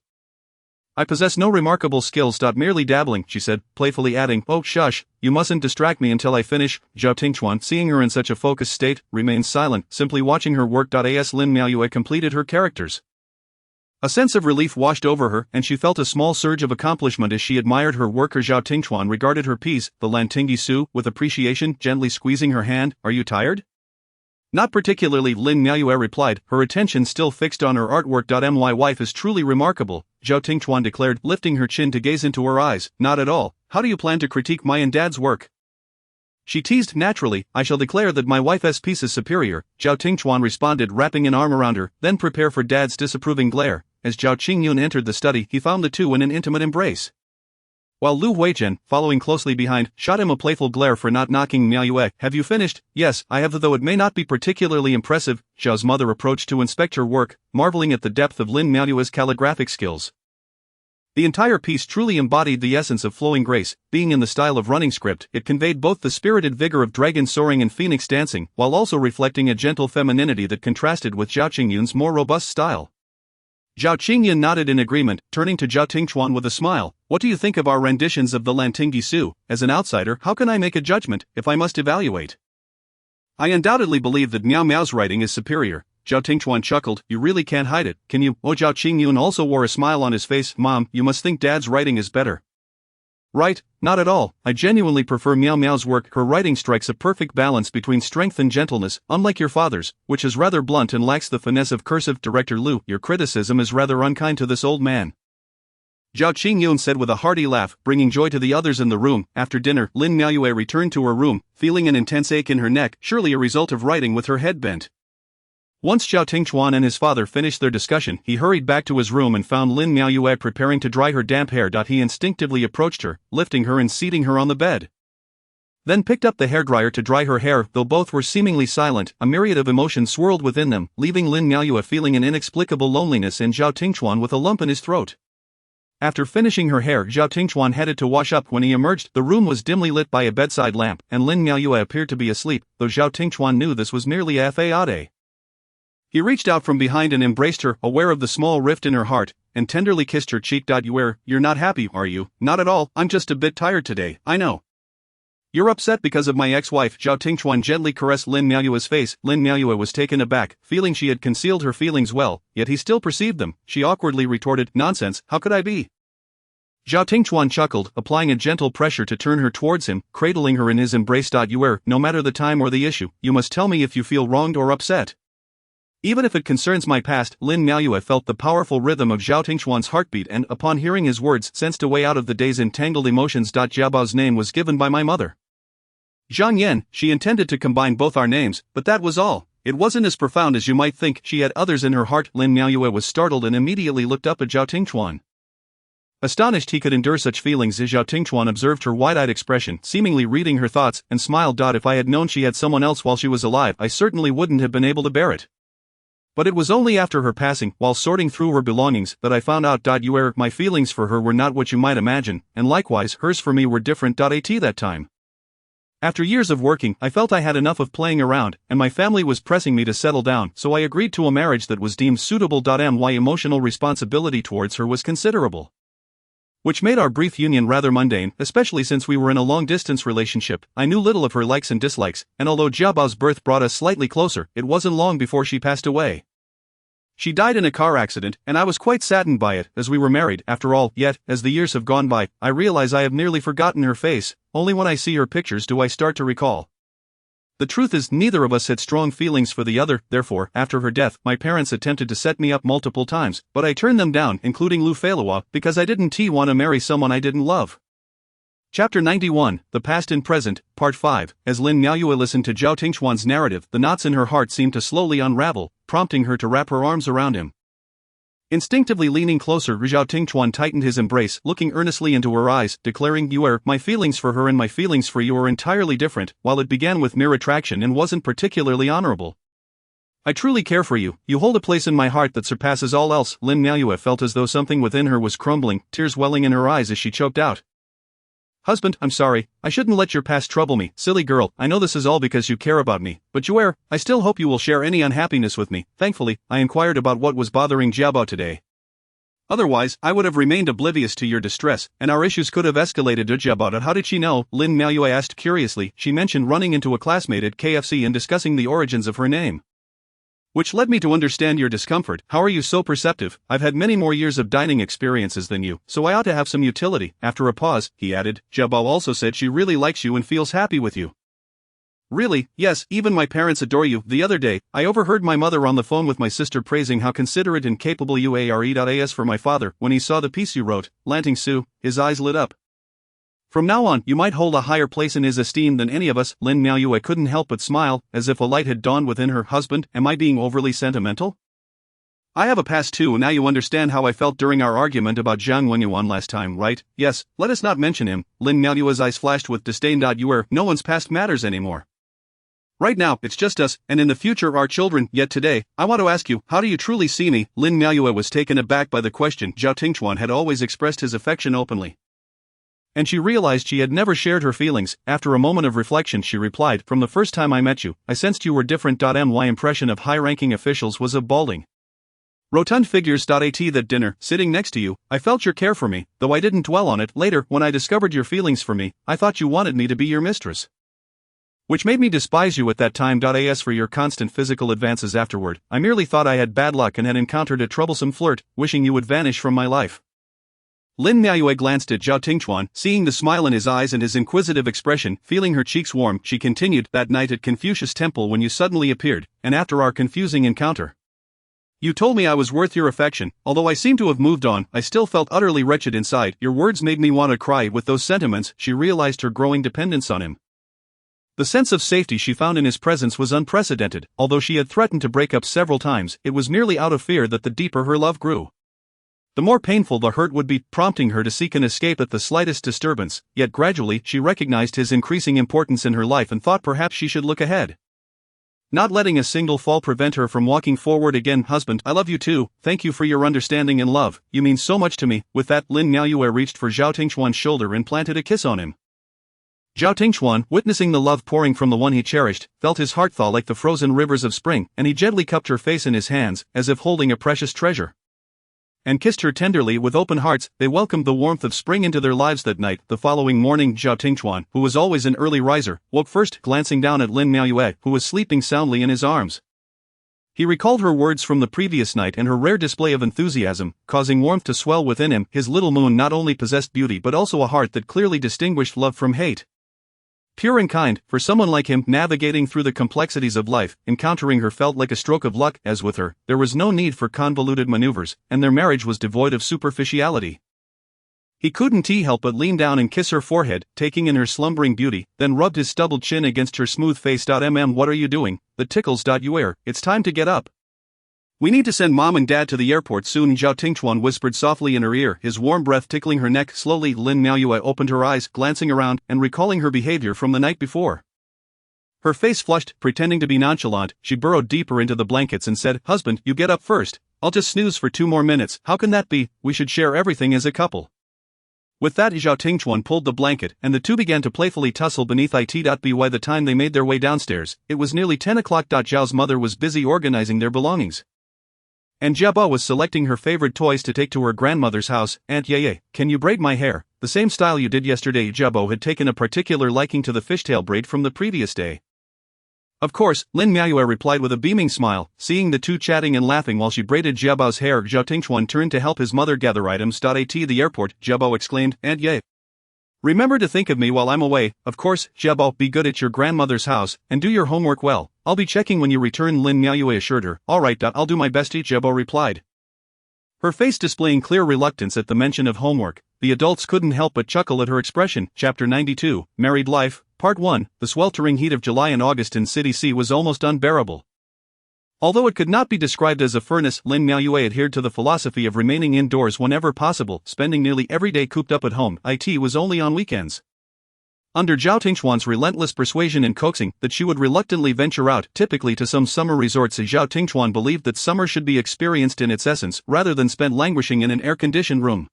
I possess no remarkable skills. Merely dabbling, she said, playfully adding, oh shush, you mustn't distract me until I finish. Zhao Tingchuan, seeing her in such a focused state, remained silent, simply watching her work. As Lin Miaoyue completed her characters, a sense of relief washed over her, and she felt a small surge of accomplishment as she admired her work. Zhao Tingchuan regarded her piece, the Lantingyi Su, with appreciation, gently squeezing her hand. Are you tired? Not particularly, Lin Miaoyue replied, her attention still fixed on her artwork. My wife is truly remarkable, Zhao Tingchuan declared, lifting her chin to gaze into her eyes. Not at all. How do you plan to critique my and Dad's work? She teased. Naturally, I shall declare that my wife's piece is superior, Zhao Tingchuan responded, wrapping an arm around her, then prepare for Dad's disapproving glare. As Zhao Qingyun entered the study, he found the two in an intimate embrace, while Lu Huizhen, following closely behind, shot him a playful glare for not knocking. Miaoyue, have you finished? Yes, I have, though it may not be particularly impressive. Zhao's mother approached to inspect her work, marveling at the depth of Lin Miaoyue's calligraphic skills. The entire piece truly embodied the essence of flowing grace. Being in the style of running script, it conveyed both the spirited vigor of dragon soaring and phoenix dancing, while also reflecting a gentle femininity that contrasted with Zhao Qingyun's more robust style. Zhao Qingyun nodded in agreement, turning to Zhao Tingchuan with a smile. What do you think of our renditions of the Lantingyi Su? As an outsider, how can I make a judgment, if I must evaluate? I undoubtedly believe that Miao Miao's writing is superior. Zhao Tingchuan chuckled, you really can't hide it, can you? Oh, Zhao Qingyun also wore a smile on his face. Mom, you must think Dad's writing is better. Right, not at all. I genuinely prefer Miao Miao's work. Her writing strikes a perfect balance between strength and gentleness, unlike your father's, which is rather blunt and lacks the finesse of cursive. Director Lu, your criticism is rather unkind to this old man, Zhao Qingyun said with a hearty laugh, bringing joy to the others in the room. After dinner, Lin Miaoyue returned to her room, feeling an intense ache in her neck, surely a result of writing with her head bent. Once Zhao Tingchuan and his father finished their discussion, he hurried back to his room and found Lin Miaoyue preparing to dry her damp hair. He instinctively approached her, lifting her and seating her on the bed, then picked up the hairdryer to dry her hair. Though both were seemingly silent, a myriad of emotions swirled within them, leaving Lin Miaoyue feeling an inexplicable loneliness and Zhao Tingchuan with a lump in his throat. After finishing her hair, Zhao Tingchuan headed to wash up. When he emerged, the room was dimly lit by a bedside lamp, and Lin Miaoyue appeared to be asleep, though Zhao Tingchuan knew this was merely a fade. He reached out from behind and embraced her, aware of the small rift in her heart, and tenderly kissed her cheek. You're not happy, are you? Not at all, I'm just a bit tired today, I know. You're upset because of my ex-wife. Zhao Tingchuan gently caressed Lin Miaoyue's face. Lin Miaoyue was taken aback, feeling she had concealed her feelings well, yet he still perceived them. She awkwardly retorted, nonsense, how could I be? Zhao Tingchuan chuckled, applying a gentle pressure to turn her towards him, cradling her in his embrace. No matter the time or the issue, you must tell me if you feel wronged or upset. Even if it concerns my past. Lin Miaoyue felt the powerful rhythm of Zhao Tingchuan's heartbeat and, upon hearing his words, sensed a way out of the day's entangled emotions. Jiabao's name was given by my mother, Zhang Yan. She intended to combine both our names, but that was all. It wasn't as profound as you might think. She had others in her heart. Lin Miaoyue was startled and immediately looked up at Zhao Tingchuan, astonished he could endure such feelings. Zhao Tingchuan observed her wide-eyed expression, seemingly reading her thoughts, and smiled. If I had known she had someone else while she was alive, I certainly wouldn't have been able to bear it. But it was only after her passing, while sorting through her belongings, that I found out. My feelings for her were not what you might imagine, and likewise, hers for me were different. That time, after years of working, I felt I had enough of playing around, and my family was pressing me to settle down, so I agreed to a marriage that was deemed suitable. My emotional responsibility towards her was considerable, which made our brief union rather mundane, especially since we were in a long-distance relationship. I knew little of her likes and dislikes, and although Jiabao's birth brought us slightly closer, it wasn't long before she passed away. She died in a car accident, and I was quite saddened by it, as we were married, after all. Yet, as the years have gone by, I realize I have nearly forgotten her face. Only when I see her pictures do I start to recall. The truth is, neither of us had strong feelings for the other. Therefore, after her death, my parents attempted to set me up multiple times, but I turned them down, including Lu Feilua, because I didn't want to marry someone I didn't love. Chapter 91, The Past and Present, Part 5. As Lin Miaoyue listened to Zhao Tingchuan's narrative, the knots in her heart seemed to slowly unravel, prompting her to wrap her arms around him. Instinctively leaning closer, Zhao Tingchuan tightened his embrace, looking earnestly into her eyes, declaring, my feelings for her and my feelings for you are entirely different. While it began with mere attraction and wasn't particularly honorable, I truly care for you. You hold a place in my heart that surpasses all else. Lin Miaoyue felt as though something within her was crumbling, tears welling in her eyes as she choked out, Husband, I'm sorry, I shouldn't let your past trouble me, silly girl, I know this is all because you care about me, but Juer, I still hope you will share any unhappiness with me. Thankfully, I inquired about what was bothering Jiabao today. Otherwise, I would have remained oblivious to your distress, and our issues could have escalated to Jiabao. How did she know? Lin Miaoyue asked curiously. She mentioned running into a classmate at KFC and discussing the origins of her name. Which led me to understand your discomfort. How are you so perceptive? I've had many more years of dining experiences than you, so I ought to have some utility. After a pause, he added, Jiabao also said she really likes you and feels happy with you. Really? Yes, even my parents adore you. The other day, I overheard my mother on the phone with my sister praising how considerate and capable you are. As for my father, when he saw the piece you wrote, Lanting Su, his eyes lit up. From now on, you might hold a higher place in his esteem than any of us. Lin Miaoyue couldn't help but smile, as if a light had dawned within her. Husband, am I being overly sentimental? I have a past too, and now you understand how I felt during our argument about Zhang Wenyuan last time, right? Yes, let us not mention him. Lin Miaoyue's eyes flashed with disdain. No one's past matters anymore. Right now, it's just us, and in the future our children. Yet today, I want to ask you, how do you truly see me? Lin Miaoyue was taken aback by the question. Zhao Tingchuan had always expressed his affection openly, and she realized she had never shared her feelings. After a moment of reflection she replied, from the first time I met you, I sensed you were different. My impression of high-ranking officials was of balding, rotund figures. At that dinner, sitting next to you, I felt your care for me, though I didn't dwell on it. Later, when I discovered your feelings for me, I thought you wanted me to be your mistress, which made me despise you at that time. As for your constant physical advances afterward, I merely thought I had bad luck and had encountered a troublesome flirt, wishing you would vanish from my life. Lin Miaoyue glanced at Zhao Tingchuan, seeing the smile in his eyes and his inquisitive expression, feeling her cheeks warm, she continued, that night at Confucius Temple when you suddenly appeared, and after our confusing encounter, you told me I was worth your affection. Although I seem to have moved on, I still felt utterly wretched inside. Your words made me want to cry. With those sentiments, she realized her growing dependence on him. The sense of safety she found in his presence was unprecedented. Although she had threatened to break up several times, it was merely out of fear that the deeper her love grew, the more painful the hurt would be, prompting her to seek an escape at the slightest disturbance. Yet gradually, she recognized his increasing importance in her life and thought perhaps she should look ahead, not letting a single fall prevent her from walking forward again. Husband, I love you too. Thank you for your understanding and love. You mean so much to me. With that, Lin Miaoyue reached for Zhao Tingchuan's shoulder and planted a kiss on him. Zhao Tingchuan, witnessing the love pouring from the one he cherished, felt his heart thaw like the frozen rivers of spring, and he gently cupped her face in his hands, as if holding a precious treasure, and kissed her tenderly. With open hearts, they welcomed the warmth of spring into their lives that night. The following morning, Zhao Tingchuan, who was always an early riser, woke first, glancing down at Lin Miaoyue, who was sleeping soundly in his arms. He recalled her words from the previous night and her rare display of enthusiasm, causing warmth to swell within him. His little moon not only possessed beauty but also a heart that clearly distinguished love from hate. Pure and kind, for someone like him, navigating through the complexities of life, encountering her felt like a stroke of luck. As with her, there was no need for convoluted maneuvers, and their marriage was devoid of superficiality. He couldn't help but lean down and kiss her forehead, taking in her slumbering beauty, then rubbed his stubbled chin against her smooth face. What are you doing? That tickles. It's time to get up. We need to send Mom and Dad to the airport soon. Zhao Tingchuan whispered softly in her ear, his warm breath tickling her neck. Slowly, Lin Miaoyue opened her eyes, glancing around, and recalling her behavior from the night before. Her face flushed, pretending to be nonchalant. She burrowed deeper into the blankets and said, Husband, you get up first. I'll just snooze for 2 more minutes. How can that be? We should share everything as a couple. With that, Zhao Tingchuan pulled the blanket, and the two began to playfully tussle beneath it. By the time they made their way downstairs, it was nearly 10 o'clock. Zhao's mother was busy organizing their belongings, and Jiabao was selecting her favorite toys to take to her grandmother's house. Aunt Yeye, can you braid my hair, the same style you did yesterday? Jiabao had taken a particular liking to the fishtail braid from the previous day. Of course, Lin Miaoyue replied with a beaming smile, seeing the two chatting and laughing while she braided Jiabao's hair. Zhao Tingchuan turned to help his mother gather items. At the airport, Jiabao exclaimed, Aunt Ye, remember to think of me while I'm away. Of course, Jiabao, be good at your grandmother's house, and do your homework well. I'll be checking when you return, Lin Miaoyue assured her. Alright, I'll do my best, Jiabao replied, her face displaying clear reluctance at the mention of homework. The adults couldn't help but chuckle at her expression. Chapter 92, Married Life, Part 1. The sweltering heat of July and August in City C was almost unbearable. Although it could not be described as a furnace, Lin Miaoyue adhered to the philosophy of remaining indoors whenever possible, spending nearly every day cooped up at home. It was only on weekends, under Zhao Tingchuan's relentless persuasion and coaxing, that she would reluctantly venture out, typically to some summer resorts. Zhao Tingchuan believed that summer should be experienced in its essence, rather than spent languishing in an air-conditioned room.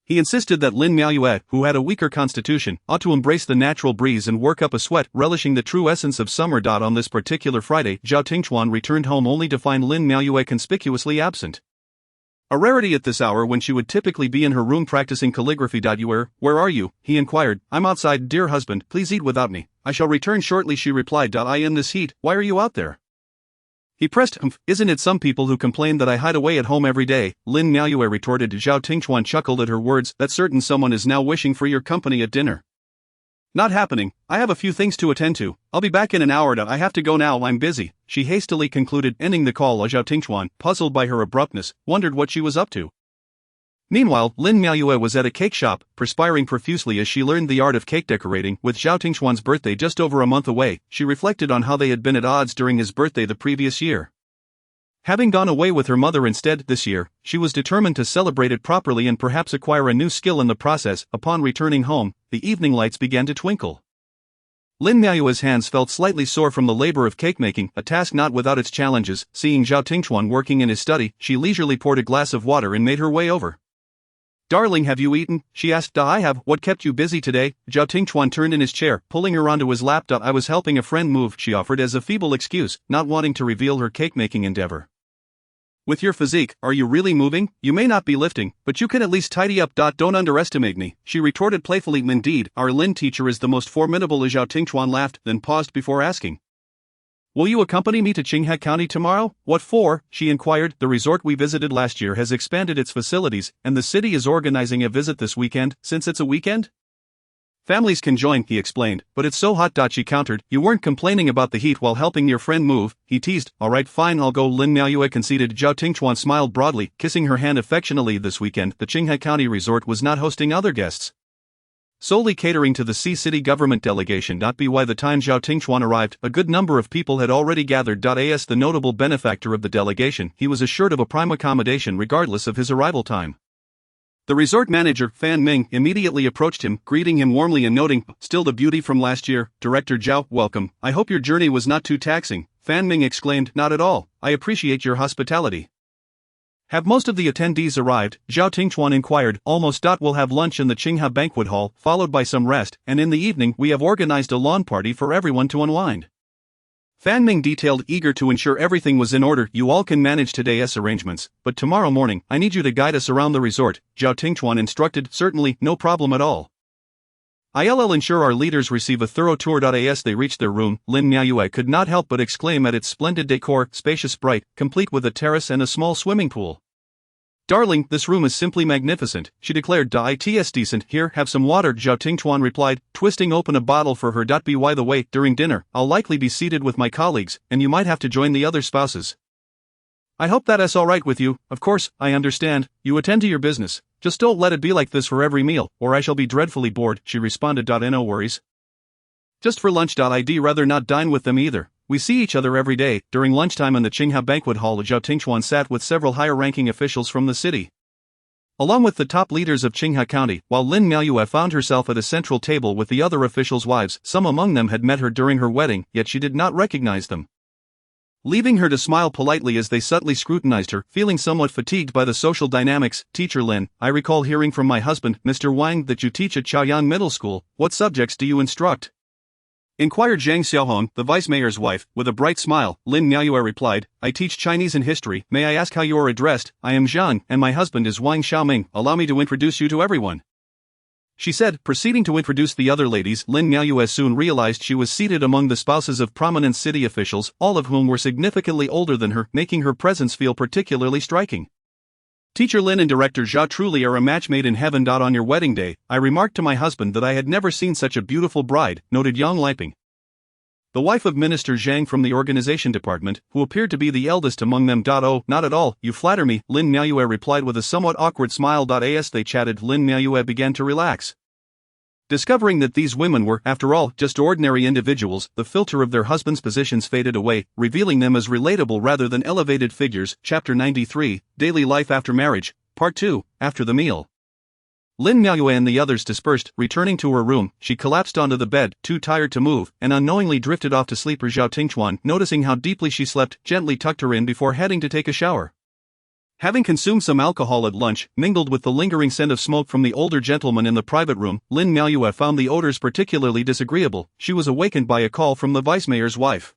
He insisted that Lin Miaoyue, who had a weaker constitution, ought to embrace the natural breeze and work up a sweat, relishing the true essence of summer. On this particular Friday, Zhao Tingchuan returned home only to find Lin Miaoyue conspicuously absent. A rarity at this hour when she would typically be in her room practicing calligraphy. Where are you? He inquired. I'm outside, dear husband, please eat without me. I shall return shortly, she replied. I in this heat, why are you out there? He pressed. Isn't it some people who complain that I hide away at home every day? Lin Miaoyue retorted. Zhao Tingchuan chuckled at her words. That certain someone is now wishing for your company at dinner. Not happening, I have a few things to attend to. I'll be back in an hour. I have to go now, I'm busy, she hastily concluded, ending the call. Zhao Tingchuan, puzzled by her abruptness, wondered what she was up to. Meanwhile, Lin Miaoyue was at a cake shop, perspiring profusely as she learned the art of cake decorating. With Zhao Tingchuan's birthday just over a month away, she reflected on how they had been at odds during his birthday the previous year. Having gone away with her mother instead this year, she was determined to celebrate it properly and perhaps acquire a new skill in the process. Upon returning home, the evening lights began to twinkle. Lin Miaoyue's hands felt slightly sore from the labor of cake making, a task not without its challenges. Seeing Zhao Tingchuan working in his study, she leisurely poured a glass of water and made her way over. Darling, have you eaten? She asked. I have. What kept you busy today? Zhao Tingchuan turned in his chair, pulling her onto his lap. I was helping a friend move, she offered as a feeble excuse, not wanting to reveal her cake-making endeavor. With your physique, are you really moving? You may not be lifting, but you can at least tidy up. Don't underestimate me, she retorted playfully. Indeed, our Lin teacher is the most formidable. Zhao Tingchuan laughed, then paused before asking. Will you accompany me to Qinghe County tomorrow? What for? She inquired. The resort we visited last year has expanded its facilities, and the city is organizing a visit this weekend. Since it's a weekend? Families can join, he explained, but it's so hot. She countered. You weren't complaining about the heat while helping your friend move, he teased. Alright, fine, I'll go, Lin Miaoyue conceded. Zhao Tingchuan smiled broadly, kissing her hand affectionately. This weekend, the Qinghe County resort was not hosting other guests, solely catering to the city government delegation. By the time Zhao Tingchuan arrived, a good number of people had already gathered. As the notable benefactor of the delegation, he was assured of a prime accommodation regardless of his arrival time. The resort manager, Fan Ming, immediately approached him, greeting him warmly and noting, still the beauty from last year. Director Zhao, welcome. I hope your journey was not too taxing. Fan Ming exclaimed. Not at all. I appreciate your hospitality. Have most of the attendees arrived? Zhao Tingchuan inquired. Almost. We'll have lunch in the Qinghe banquet hall, followed by some rest, and in the evening we have organized a lawn party for everyone to unwind. Fan Ming detailed, eager to ensure everything was in order. You all can manage today's arrangements, but tomorrow morning, I need you to guide us around the resort, Zhao Tingchuan instructed. Certainly, no problem at all. I'll ensure our leaders receive a thorough tour. As they reached their room, Lin Miaoyue could not help but exclaim at its splendid decor, spacious, bright, complete with a terrace and a small swimming pool. Darling, this room is simply magnificent, she declared. It's decent. Here, have some water, Zhao Tingchuan replied, twisting open a bottle for her. By the way, during dinner, I'll likely be seated with my colleagues, and you might have to join the other spouses. I hope that's alright with you. Of course, I understand. You attend to your business. Just don't let it be like this for every meal, or I shall be dreadfully bored, she responded. No worries. Just for lunch. I'd rather not dine with them either. We see each other every day. During lunchtime in the Qinghe banquet hall, Zhao Tingchuan sat with several higher-ranking officials from the city, along with the top leaders of Qinghe County, while Lin Miaoyue found herself at a central table with the other officials' wives. Some among them had met her during her wedding, yet she did not recognize them, leaving her to smile politely as they subtly scrutinized her. Feeling somewhat fatigued by the social dynamics, Teacher Lin, I recall hearing from my husband, Mr. Wang, that you teach at Chaoyang Middle School. What subjects do you instruct? Inquired Zhang Xiaohong, the vice mayor's wife. With a bright smile, Lin Miaoyue replied, I teach Chinese and history. May I ask how you are addressed? I am Zhang, and my husband is Wang Xiaoming. Allow me to introduce you to everyone, she said, proceeding to introduce the other ladies. Lin Miaoyue soon realized she was seated among the spouses of prominent city officials, all of whom were significantly older than her, making her presence feel particularly striking. Teacher Lin and Director Zhao truly are a match made in heaven. On your wedding day, I remarked to my husband that I had never seen such a beautiful bride, noted Yang Liping, the wife of Minister Zhang from the organization department, who appeared to be the eldest among them. Oh, not at all, you flatter me, Lin Miaoyue replied with a somewhat awkward smile. As they chatted, Lin Miaoyue began to relax, discovering that these women were, after all, just ordinary individuals. The filter of their husbands' positions faded away, revealing them as relatable rather than elevated figures. Chapter 93, Daily Life After Marriage, Part 2, After the Meal. Lin Miaoyue and the others dispersed. Returning to her room, she collapsed onto the bed, too tired to move, and unknowingly drifted off to sleep. Zhao Tingchuan, noticing how deeply she slept, gently tucked her in before heading to take a shower. Having consumed some alcohol at lunch, mingled with the lingering scent of smoke from the older gentleman in the private room, Lin Miaoyue found the odors particularly disagreeable. She was awakened by a call from the vice-mayor's wife,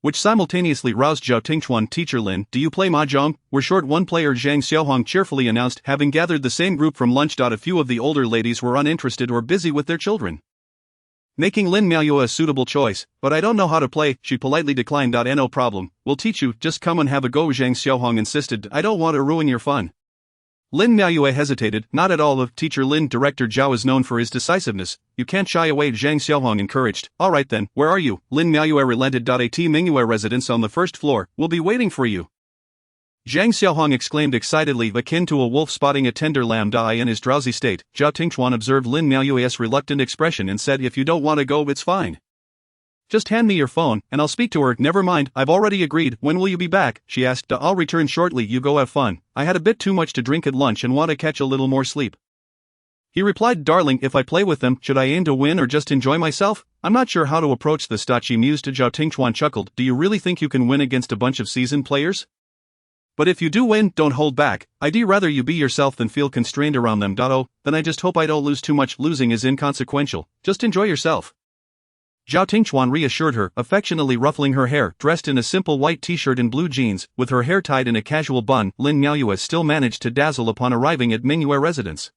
which simultaneously roused Zhao Tingchuan. Teacher Lin, do you play mahjong? We're short one player, Zhang Xiaohong cheerfully announced, having gathered the same group from lunch. A few of the older ladies were uninterested or busy with their children, making Lin Miaoyue a suitable choice. But I don't know how to play, she politely declined. No problem, we'll teach you, just come and have a go, Zhang Xiaohong insisted. I don't want to ruin your fun. Lin Miaoyue hesitated. Not at all. Teacher Lin, Director Zhao is known for his decisiveness. You can't shy away, Zhang Xiaohong encouraged. Alright then, where are you? Lin Miaoyue relented. At Mingyue residence on the first floor, we'll be waiting for you, Zhang Xiaohong exclaimed excitedly, akin to a wolf spotting a tender lamb. In his drowsy state, Zhao Tingchuan observed Lin Miaoyue's reluctant expression and said, if you don't want to go, it's fine. Just hand me your phone, and I'll speak to her. Never mind, I've already agreed. When will you be back? She asked. I'll return shortly, you go have fun. I had a bit too much to drink at lunch and want to catch a little more sleep. He replied, darling, if I play with them, should I aim to win or just enjoy myself? I'm not sure how to approach this. She mused. Zhao Tingchuan chuckled. Do you really think you can win against a bunch of seasoned players? But if you do win, don't hold back. I'd rather you be yourself than feel constrained around them. Oh, then I just hope I don't lose too much. Losing is inconsequential. Just enjoy yourself, Zhao Tingchuan reassured her, affectionately ruffling her hair. Dressed in a simple white t-shirt and blue jeans, with her hair tied in a casual bun, Lin Miaoyue still managed to dazzle upon arriving at Mingyue residence.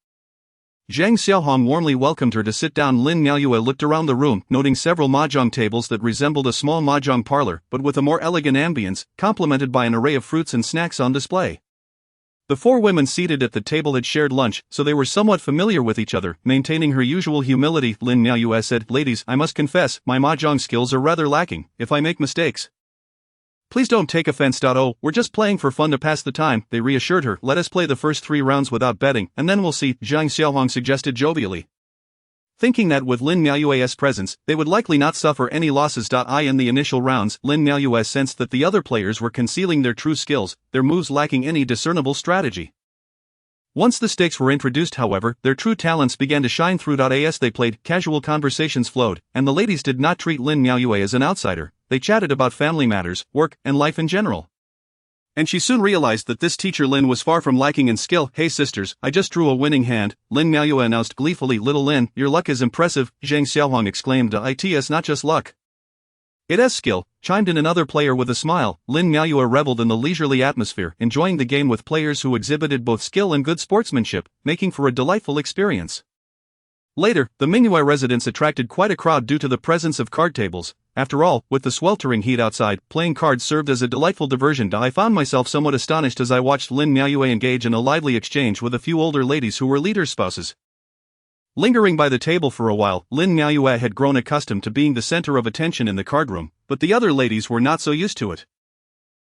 Zhang Xiaohong warmly welcomed her to sit down. Lin Miaoyue looked around the room, noting several mahjong tables that resembled a small mahjong parlor, but with a more elegant ambience, complemented by an array of fruits and snacks on display. The four women seated at the table had shared lunch, so they were somewhat familiar with each other. Maintaining her usual humility, Lin Miaoyue said, ladies, I must confess, my mahjong skills are rather lacking. If I make mistakes, please don't take offense. Oh, we're just playing for fun to pass the time, they reassured her. Let us play the first 3 rounds without betting, and then we'll see, Zhang Xiaohong suggested jovially, thinking that with Lin Miaoyue's presence, they would likely not suffer any losses. In the initial rounds, Lin Miaoyue sensed that the other players were concealing their true skills, their moves lacking any discernible strategy. Once the stakes were introduced, however, their true talents began to shine through. As they played, casual conversations flowed, and the ladies did not treat Lin Miaoyue as an outsider. They chatted about family matters, work, and life in general. And she soon realized that this teacher Lin was far from lacking in skill. Hey sisters, I just drew a winning hand, Lin Miaoyue announced gleefully. Little Lin, your luck is impressive, Zhang Xiaohong exclaimed. It's not just luck, it has skill, chimed in another player with a smile. Lin Miaoyue reveled in the leisurely atmosphere, enjoying the game with players who exhibited both skill and good sportsmanship, making for a delightful experience. Later, the Mingyue residence attracted quite a crowd due to the presence of card tables. After all, with the sweltering heat outside, playing cards served as a delightful diversion. I found myself somewhat astonished as I watched Lin Miaoyue engage in a lively exchange with a few older ladies who were leaders' spouses. Lingering by the table for a while, Lin Miaoyue had grown accustomed to being the center of attention in the card room, but the other ladies were not so used to it.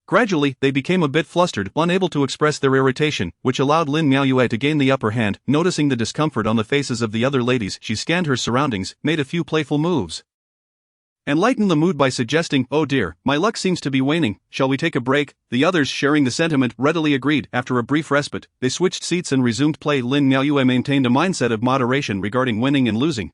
Gradually, they became a bit flustered, unable to express their irritation, which allowed Lin Miaoyue to gain the upper hand. Noticing the discomfort on the faces of the other ladies, she scanned her surroundings, made a few playful moves, and lightened the mood by suggesting, oh dear, my luck seems to be waning, shall we take a break? The others, sharing the sentiment, readily agreed. After a brief respite, they switched seats and resumed play. Lin Miaoyue maintained a mindset of moderation regarding winning and losing,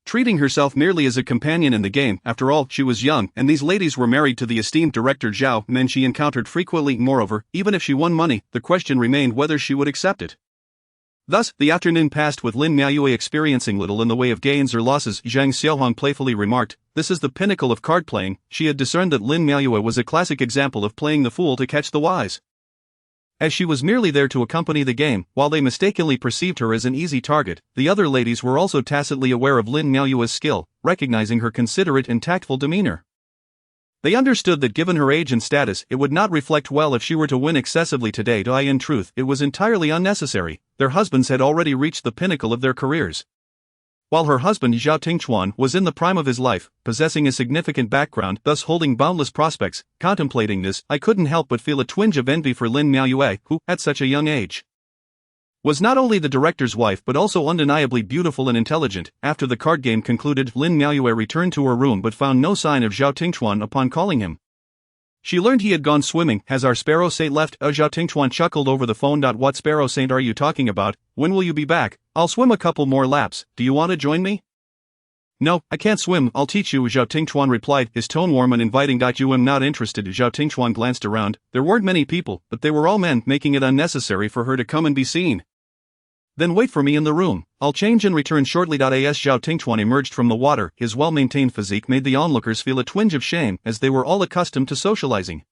treating herself merely as a companion in the game. After all, she was young, and these ladies were married to the esteemed Director Zhao, men she encountered frequently. Moreover, even if she won money, the question remained whether she would accept it. Thus, the afternoon passed with Lin Miaoyue experiencing little in the way of gains or losses. Zhang Xiaohong playfully remarked, this is the pinnacle of card playing. She had discerned that Lin Miaoyue was a classic example of playing the fool to catch the wise, as she was merely there to accompany the game. While they mistakenly perceived her as an easy target, the other ladies were also tacitly aware of Lin Miaoyue's skill, recognizing her considerate and tactful demeanor. They understood that given her age and status, it would not reflect well if she were to win excessively today. In truth, it was entirely unnecessary. Their husbands had already reached the pinnacle of their careers, while her husband Zhao Tingchuan was in the prime of his life, possessing a significant background, thus holding boundless prospects. Contemplating this, I couldn't help but feel a twinge of envy for Lin Miaoyue, who, at such a young age, was not only the director's wife but also undeniably beautiful and intelligent. After the card game concluded, Lin Miaoyue returned to her room but found no sign of Zhao Tingchuan upon calling him. She learned he had gone swimming. Has our sparrow saint left? Zhao Tingchuan chuckled over the phone. What sparrow saint are you talking about? When will you be back? I'll swim a couple more laps, do you want to join me? No, I can't swim, I'll teach you, Zhao Tingchuan replied, his tone warm and inviting. You am not interested. Zhao Tingchuan glanced around. There weren't many people, but they were all men, making it unnecessary for her to come and be seen. Then wait for me in the room, I'll change and return shortly. As Zhao Tingchuan emerged from the water, his well-maintained physique made the onlookers feel a twinge of shame, as they were all accustomed to socializing.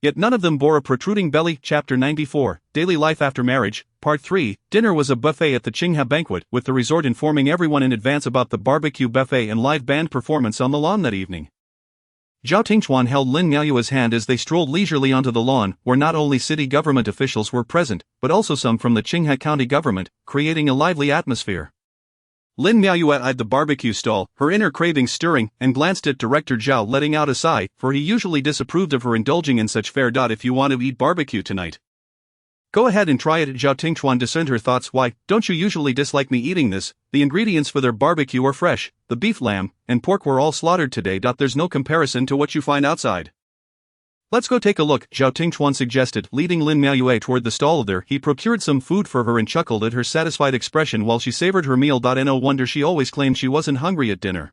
Yet none of them bore a protruding belly. Chapter 94, Daily Life After Marriage, Part 3, Dinner was a buffet at the Qinghe banquet, with the resort informing everyone in advance about the barbecue buffet and live band performance on the lawn that evening. Zhao Tingchuan held Lin Miaoyue's hand as they strolled leisurely onto the lawn, where not only city government officials were present, but also some from the Qinghe County government, creating a lively atmosphere. Lin Miaoyue eyed the barbecue stall, her inner cravings stirring, and glanced at Director Zhao, letting out a sigh, for he usually disapproved of her indulging in such fare. If you want to eat barbecue tonight, go ahead and try it. Zhao Tingchuan discerned her thoughts. Why, don't you usually dislike me eating this? The ingredients for their barbecue are fresh, the beef, lamb, and pork were all slaughtered today. There's no comparison to what you find outside. Let's go take a look, Zhao Tingchuan suggested, leading Lin Miaoyue toward the stall. There, he procured some food for her and chuckled at her satisfied expression while she savored her meal. No wonder she always claimed she wasn't hungry at dinner.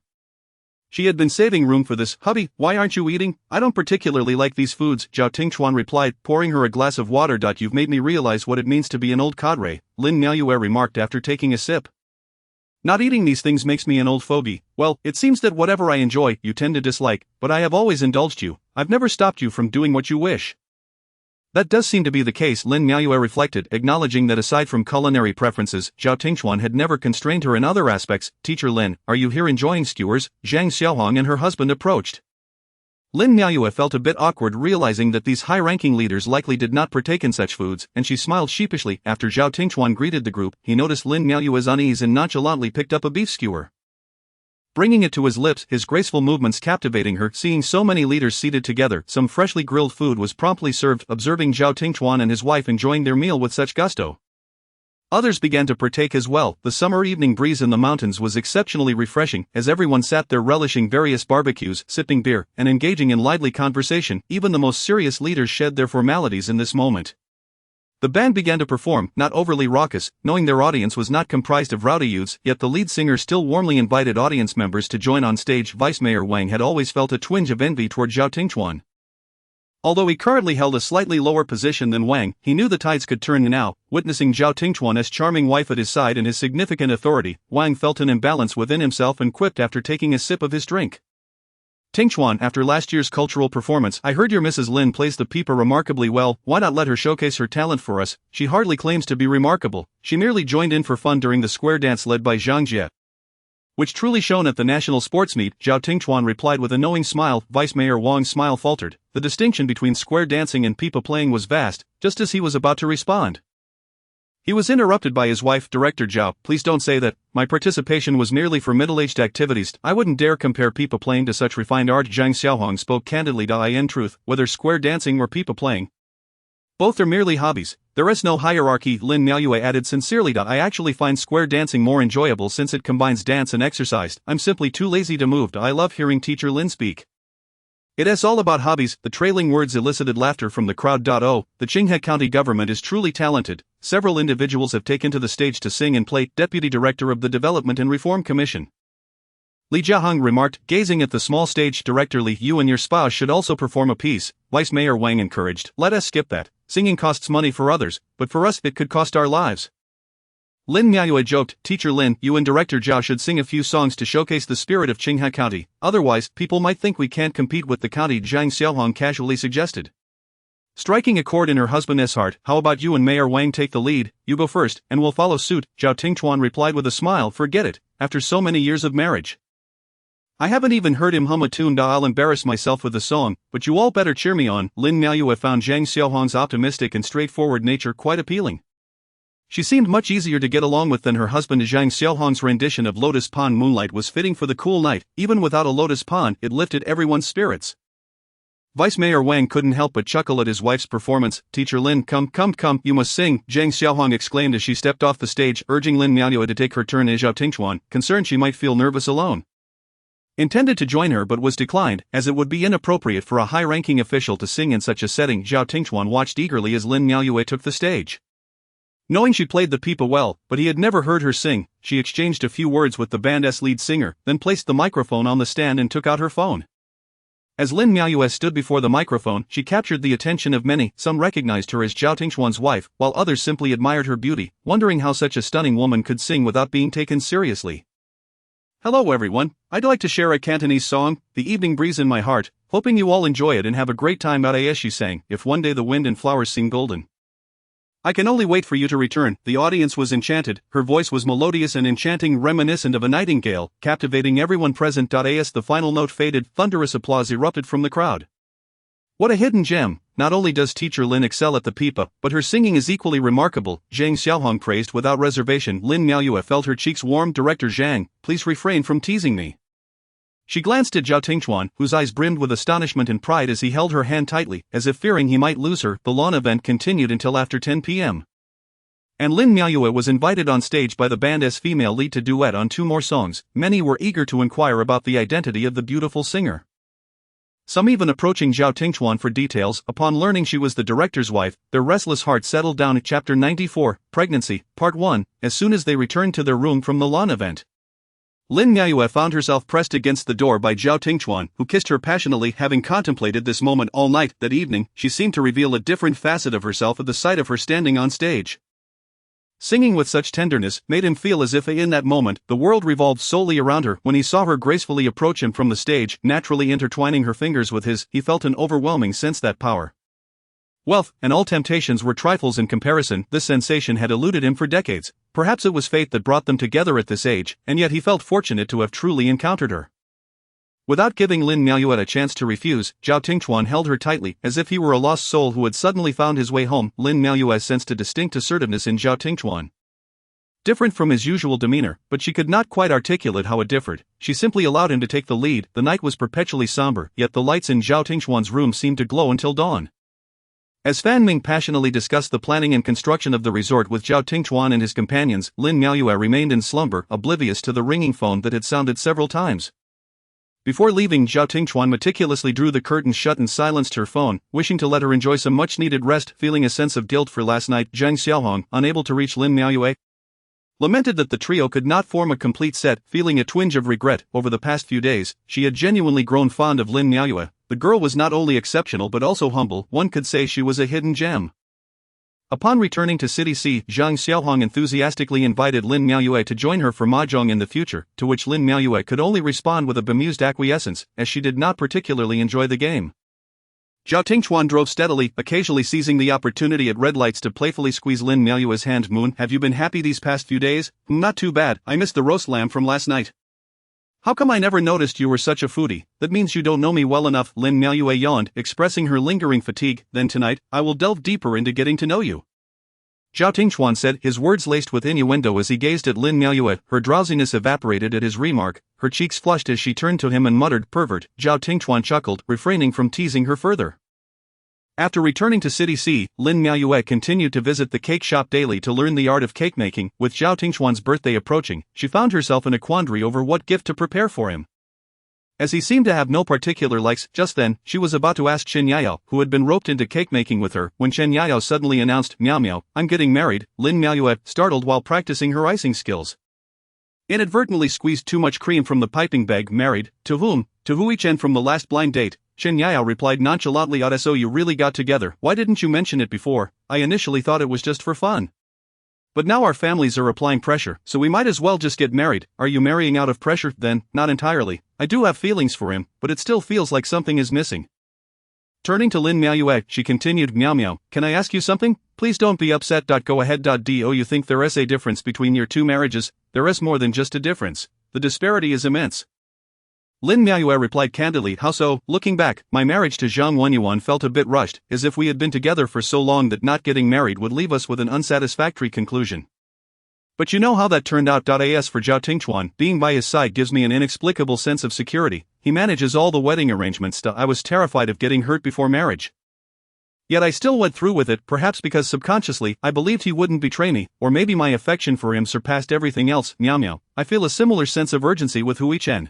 She had been saving room for this. Hubby, why aren't you eating? I don't particularly like these foods, Zhao Tingchuan replied, pouring her a glass of water. You've made me realize what it means to be an old cadre, Lin Miaoyue remarked after taking a sip. Not eating these things makes me an old fogey. Well, it seems that whatever I enjoy, you tend to dislike, but I have always indulged you. I've never stopped you from doing what you wish. That does seem to be the case, Lin Miaoyue reflected, acknowledging that aside from culinary preferences, Zhao Tingchuan had never constrained her in other aspects. Teacher Lin, are you here enjoying skewers? Zhang Xiaohong and her husband approached. Lin Miaoyue felt a bit awkward, realizing that these high-ranking leaders likely did not partake in such foods, and she smiled sheepishly. After Zhao Tingchuan greeted the group, he noticed Lin Miaoyue's unease and nonchalantly picked up a beef skewer. Bringing it to his lips, his graceful movements captivating her. Seeing so many leaders seated together, some freshly grilled food was promptly served, observing Zhao Tingchuan and his wife enjoying their meal with such gusto. Others began to partake as well. The summer evening breeze in the mountains was exceptionally refreshing, as everyone sat there relishing various barbecues, sipping beer, and engaging in lively conversation. Even the most serious leaders shed their formalities in this moment. The band began to perform, not overly raucous, knowing their audience was not comprised of rowdy youths, yet the lead singer still warmly invited audience members to join on stage. Vice Mayor Wang had always felt a twinge of envy toward Zhao Tingchuan. Although he currently held a slightly lower position than Wang, he knew the tides could turn now. Witnessing Zhao Tingchuan's charming wife at his side and his significant authority, Wang felt an imbalance within himself and quipped after taking a sip of his drink. Tingchuan, after last year's cultural performance, I heard your Mrs. Lin plays the pipa remarkably well. Why not let her showcase her talent for us? She hardly claims to be remarkable. She merely joined in for fun during the square dance led by Zhang Jie, which truly shone at the national sports meet. Zhao Tingchuan replied with a knowing smile. Vice Mayor Wang's smile faltered. The distinction between square dancing and pipa playing was vast. Just as he was about to respond, he was interrupted by his wife. Director Zhao, please don't say that. My participation was merely for middle-aged activities. I wouldn't dare compare pipa playing to such refined art. Zhang Xiaohong spoke candidly. In truth, whether square dancing or pipa playing, both are merely hobbies. There is no hierarchy, Lin Miaoyue added sincerely. I actually find square dancing more enjoyable since it combines dance and exercise. I'm simply too lazy to move. I love hearing Teacher Lin speak. It is all about hobbies. The trailing words elicited laughter from the crowd. Oh, the Qinghe County government is truly talented. Several individuals have taken to the stage to sing and play. Deputy Director of the Development and Reform Commission, Li Jiahong remarked, gazing at the small stage. Director Li, you and your spouse should also perform a piece. Vice Mayor Wang encouraged. Let us skip that. Singing costs money for others, but for us it could cost our lives. Lin Miaoyue joked, Teacher Lin, you and Director Zhao should sing a few songs to showcase the spirit of Qinghe County, otherwise people might think we can't compete with the county, Zhang Xiaohong casually suggested. Striking a chord in her husband's heart, how about you and Mayor Wang take the lead? You go first, and we'll follow suit, Zhao Tingchuan replied with a smile. Forget it, after so many years of marriage, I haven't even heard him hum a tune. I'll embarrass myself with the song, but you all better cheer me on. Lin Miaoyue found Zhang Xiaohong's optimistic and straightforward nature quite appealing. She seemed much easier to get along with than her husband. Zhang Xiaohong's rendition of Lotus Pond Moonlight was fitting for the cool night. Even without a lotus pond, it lifted everyone's spirits. Vice Mayor Wang couldn't help but chuckle at his wife's performance. Teacher Lin, come, you must sing, Zhang Xiaohong exclaimed as she stepped off the stage, urging Lin Miaoyue to take her turn. Zhao Tingchuan, concerned she might feel nervous alone, intended to join her but was declined, as it would be inappropriate for a high-ranking official to sing in such a setting. Zhao Tingchuan watched eagerly as Lin Miaoyue took the stage. Knowing she played the pipa well, but he had never heard her sing, she exchanged a few words with the band's lead singer, then placed the microphone on the stand and took out her phone. As Lin Miaoyue stood before the microphone, she captured the attention of many. Some recognized her as Zhao Tingxuan's wife, while others simply admired her beauty, wondering how such a stunning woman could sing without being taken seriously. Hello everyone, I'd like to share a Cantonese song, The Evening Breeze in My Heart, hoping you all enjoy it and have a great time. As she sang, if one day the wind and flowers seem golden, I can only wait for you to return. The audience was enchanted, her voice was melodious and enchanting, reminiscent of a nightingale, captivating everyone present. As the final note faded, thunderous applause erupted from the crowd. What a hidden gem! Not only does teacher Lin excel at the pipa, but her singing is equally remarkable, Zhang Xiaohong praised without reservation. Lin Miaoyue felt her cheeks warm. Director Zhang, please refrain from teasing me. She glanced at Zhao Tingxuan, whose eyes brimmed with astonishment and pride as he held her hand tightly, as if fearing he might lose her. The lawn event continued until after 10 p.m. And Lin Miaoyue was invited on stage by the band's female lead to duet on 2 more songs. Many were eager to inquire about the identity of the beautiful singer, some even approaching Zhao Tingxuan for details. Upon learning she was the director's wife, their restless hearts settled down. Chapter 94, Pregnancy, Part 1. As soon as they returned to their room from the lawn event, Lin Miaoyue found herself pressed against the door by Zhao Tingxuan, who kissed her passionately. Having contemplated this moment all night, that evening, she seemed to reveal a different facet of herself at the sight of her standing on stage. Singing with such tenderness made him feel as if in that moment the world revolved solely around her. When he saw her gracefully approach him from the stage, naturally intertwining her fingers with his, he felt an overwhelming sense that power, wealth, and all temptations were trifles in comparison. This sensation had eluded him for decades. Perhaps it was fate that brought them together at this age, and yet he felt fortunate to have truly encountered her. Without giving Lin Miaoyue a chance to refuse, Zhao Tingxuan held her tightly, as if he were a lost soul who had suddenly found his way home. Lin Miaoyue sensed a distinct assertiveness in Zhao Tingxuan, different from his usual demeanor, but she could not quite articulate how it differed. She simply allowed him to take the lead. The night was perpetually somber, yet the lights in Zhao Tingxuan's room seemed to glow until dawn. As Fan Ming passionately discussed the planning and construction of the resort with Zhao Tingxuan and his companions, Lin Miaoyue remained in slumber, oblivious to the ringing phone that had sounded several times. Before leaving, Zhao Tingxuan meticulously drew the curtains shut and silenced her phone, wishing to let her enjoy some much-needed rest. Feeling a sense of guilt for last night, Zhang Xiaohong, unable to reach Lin Miaoyue, lamented that the trio could not form a complete set. Feeling a twinge of regret over the past few days, she had genuinely grown fond of Lin Miaoyue. The girl was not only exceptional but also humble. One could say she was a hidden gem. Upon returning to City C, Zhang Xiaohong enthusiastically invited Lin Miaoyue to join her for mahjong in the future, to which Lin Miaoyue could only respond with a bemused acquiescence, as she did not particularly enjoy the game. Zhao Tingxuan drove steadily, occasionally seizing the opportunity at red lights to playfully squeeze Lin Miaoyue's hand. Moon, have you been happy these past few days? Not too bad, I missed the roast lamb from last night. How come I never noticed you were such a foodie? That means you don't know me well enough. Lin Miaoyue yawned, expressing her lingering fatigue. Then tonight, I will delve deeper into getting to know you, Zhao Tingxuan said, his words laced with innuendo. As he gazed at Lin Miaoyue, her drowsiness evaporated at his remark, her cheeks flushed as she turned to him and muttered, pervert. Zhao Tingxuan chuckled, refraining from teasing her further. After returning to City C, Lin Miaoyue continued to visit the cake shop daily to learn the art of cake making. With Zhao Tingxuan's birthday approaching, she found herself in a quandary over what gift to prepare for him. As he seemed to have no particular likes, just then, she was about to ask Chen Yaiyao, who had been roped into cake making with her, when Chen Yaiyao suddenly announced, Miao Miao, I'm getting married. Lin Miaoyue, startled while practicing her icing skills, inadvertently squeezed too much cream from the piping bag. Married? To whom? To Hui Chen from the last blind date. Chen Yaiyao replied nonchalantly, so you really got together. Why didn't you mention it before? I initially thought it was just for fun, but now our families are applying pressure, so we might as well just get married. Are you marrying out of pressure, then? Not entirely. I do have feelings for him, but it still feels like something is missing. Turning to Lin Miaoyue, she continued, Miao Miao, can I ask you something? Please don't be upset. Go ahead. Do you think there is a difference between your two marriages? There is more than just a difference. The disparity is immense. Lin Miaoyue replied candidly, how so? Looking back, my marriage to Zhang Wenyuan felt a bit rushed, as if we had been together for so long that not getting married would leave us with an unsatisfactory conclusion. But you know how that turned out. As for Zhao Tingxuan, being by his side gives me an inexplicable sense of security. He manages all the wedding arrangements. I was terrified of getting hurt before marriage, yet I still went through with it, perhaps because subconsciously, I believed he wouldn't betray me, or maybe my affection for him surpassed everything else. Miao Miao, I feel a similar sense of urgency with Hui Chen.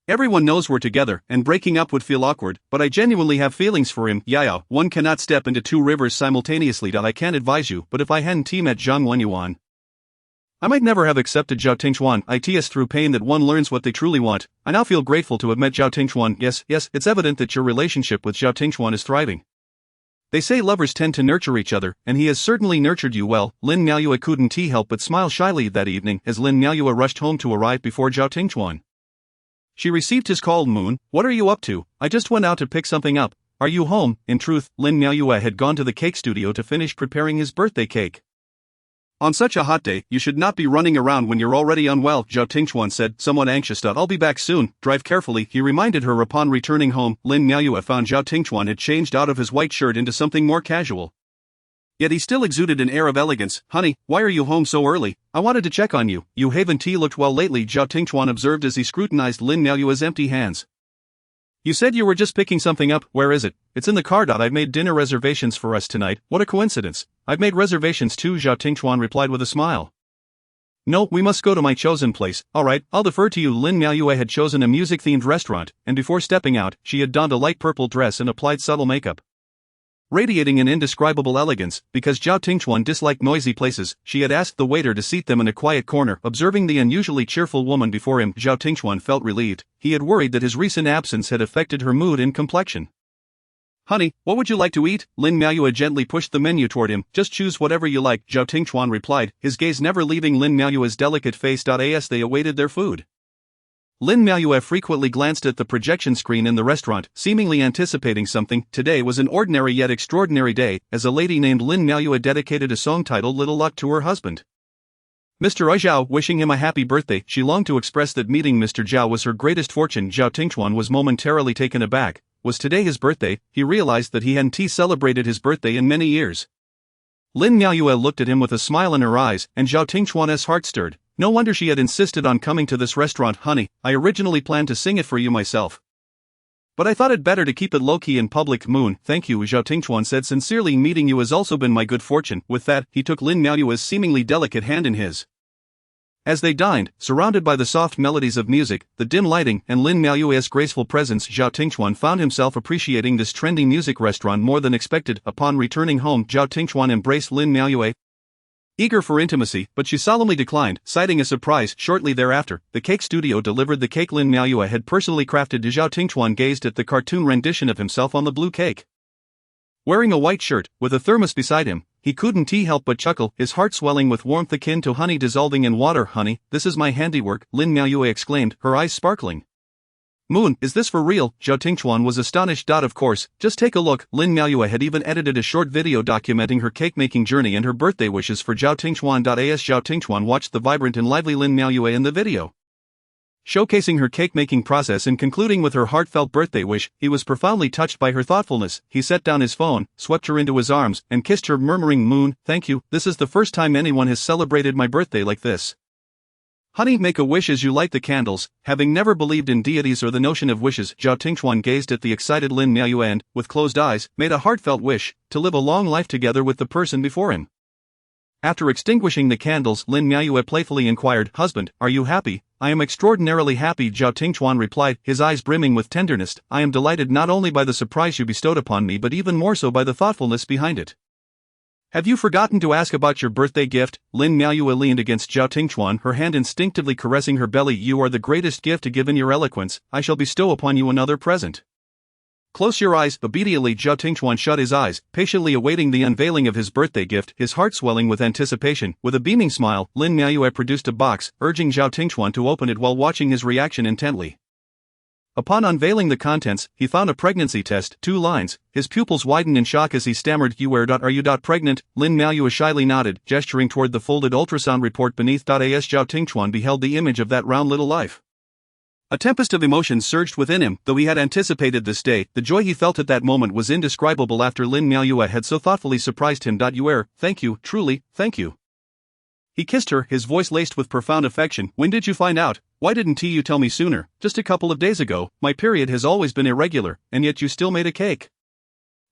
Everyone knows we're together, and breaking up would feel awkward, but I genuinely have feelings for him. Yeah, one cannot step into two rivers simultaneously. I can't advise you, but if I hadn't met Zhang Wenyuan, I might never have accepted Zhao Tingchuan. It's through pain that one learns what they truly want. I now feel grateful to have met Zhao Tingchuan. Yes, it's evident that your relationship with Zhao Tingchuan is thriving. They say lovers tend to nurture each other, and he has certainly nurtured you well. Lin Miaoyue couldn't help but smile shyly that evening as Lin Miaoyue rushed home to arrive before Zhao Tingchuan. She received his call. Moon, what are you up to? I just went out to pick something up. Are you home? In truth, Lin Miaoyue had gone to the cake studio to finish preparing his birthday cake. On such a hot day, you should not be running around when you're already unwell, Zhao Tingchuan said, somewhat anxious. I'll be back soon, drive carefully, he reminded her. Upon returning home, Lin Miaoyue found Zhao Tingchuan had changed out of his white shirt into something more casual. Yet he still exuded an air of elegance. Honey, why are you home so early? I wanted to check on you. You haven't looked well lately, Zhao Tingchuan observed as he scrutinized Lin Miaoyue's empty hands. You said you were just picking something up. Where is it? It's in the car. I've made dinner reservations for us tonight. What a coincidence. I've made reservations too, Zhao Tingchuan replied with a smile. No, we must go to my chosen place. Alright, I'll defer to you. Lin Miaoyue had chosen a music-themed restaurant, and before stepping out, she had donned a light purple dress and applied subtle makeup. Radiating an indescribable elegance, because Zhao Tingchuan disliked noisy places, she had asked the waiter to seat them in a quiet corner. Observing the unusually cheerful woman before him, Zhao Tingchuan felt relieved. He had worried that his recent absence had affected her mood and complexion. Honey, what would you like to eat? Lin Miaoyue gently pushed the menu toward him. Just choose whatever you like, Zhao Tingchuan replied, his gaze never leaving Lin Miaoyue's delicate face. As they awaited their food, Lin Miaoyue frequently glanced at the projection screen in the restaurant, seemingly anticipating something. Today was an ordinary yet extraordinary day, as a lady named Lin Miaoyue dedicated a song titled Little Luck to her husband, Mr. Zhao, wishing him a happy birthday. She longed to express that meeting Mr. Zhao was her greatest fortune. Zhao Tingchuan was momentarily taken aback. Was today his birthday? He realized that he hadn't celebrated his birthday in many years. Lin Miaoyue looked at him with a smile in her eyes, and Zhao Tingchuan's heart stirred. No wonder she had insisted on coming to this restaurant. Honey, I originally planned to sing it for you myself, but I thought it better to keep it low-key in public. Moon, thank you, Zhao Tingchuan said sincerely. Meeting you has also been my good fortune. With that, he took Lin Miaoyue's seemingly delicate hand in his. As they dined, surrounded by the soft melodies of music, the dim lighting, and Lin Miaoyue's graceful presence, Zhao Tingchuan found himself appreciating this trendy music restaurant more than expected. Upon returning home, Zhao Tingchuan embraced Lin Miaoyue, eager for intimacy, but she solemnly declined, citing a surprise. Shortly thereafter, the cake studio delivered the cake Lin Miaoyue had personally crafted. Zhao Tingchuan gazed at the cartoon rendition of himself on the blue cake. Wearing a white shirt, with a thermos beside him, he couldn't help but chuckle, his heart swelling with warmth akin to honey dissolving in water. Honey, this is my handiwork, Lin Miaoyue exclaimed, her eyes sparkling. Moon, is this for real? Zhao Tingchuan was astonished. Of course, just take a look. Lin Miaoyue had even edited a short video documenting her cake-making journey and her birthday wishes for Zhao Tingchuan. As Zhao Tingchuan watched the vibrant and lively Lin Miaoyue in the video, showcasing her cake-making process and concluding with her heartfelt birthday wish, he was profoundly touched by her thoughtfulness. He set down his phone, swept her into his arms, and kissed her, murmuring, Moon, thank you, this is the first time anyone has celebrated my birthday like this. Honey, make a wish as you light the candles. Having never believed in deities or the notion of wishes, Zhao Tingchuan gazed at the excited Lin Miaoyue and, with closed eyes, made a heartfelt wish, to live a long life together with the person before him. After extinguishing the candles, Lin Miaoyue playfully inquired, Husband, are you happy? I am extraordinarily happy, Zhao Tingchuan replied, his eyes brimming with tenderness. I am delighted not only by the surprise you bestowed upon me but even more so by the thoughtfulness behind it. Have you forgotten to ask about your birthday gift? Lin Miaoyue leaned against Zhao Tingchuan, her hand instinctively caressing her belly. You are the greatest gift given your eloquence. I shall bestow upon you another present. Close your eyes. Obediently, Zhao Tingchuan shut his eyes, patiently awaiting the unveiling of his birthday gift, his heart swelling with anticipation. With a beaming smile, Lin Miaoyue produced a box, urging Zhao Tingchuan to open it while watching his reaction intently. Upon unveiling the contents, he found a pregnancy test, 2 lines. His pupils widened in shock as he stammered, Are you pregnant? Lin Miaoyue shyly nodded, gesturing toward the folded ultrasound report beneath. As Zhao Tingchuan beheld the image of that round little life, a tempest of emotions surged within him. Though he had anticipated this day, the joy he felt at that moment was indescribable after Lin Miaoyue had so thoughtfully surprised him. Thank you, truly, thank you. He kissed her, his voice laced with profound affection. When did you find out? Why didn't you tell me sooner? Just a couple of days ago. My period has always been irregular, and yet you still made a cake.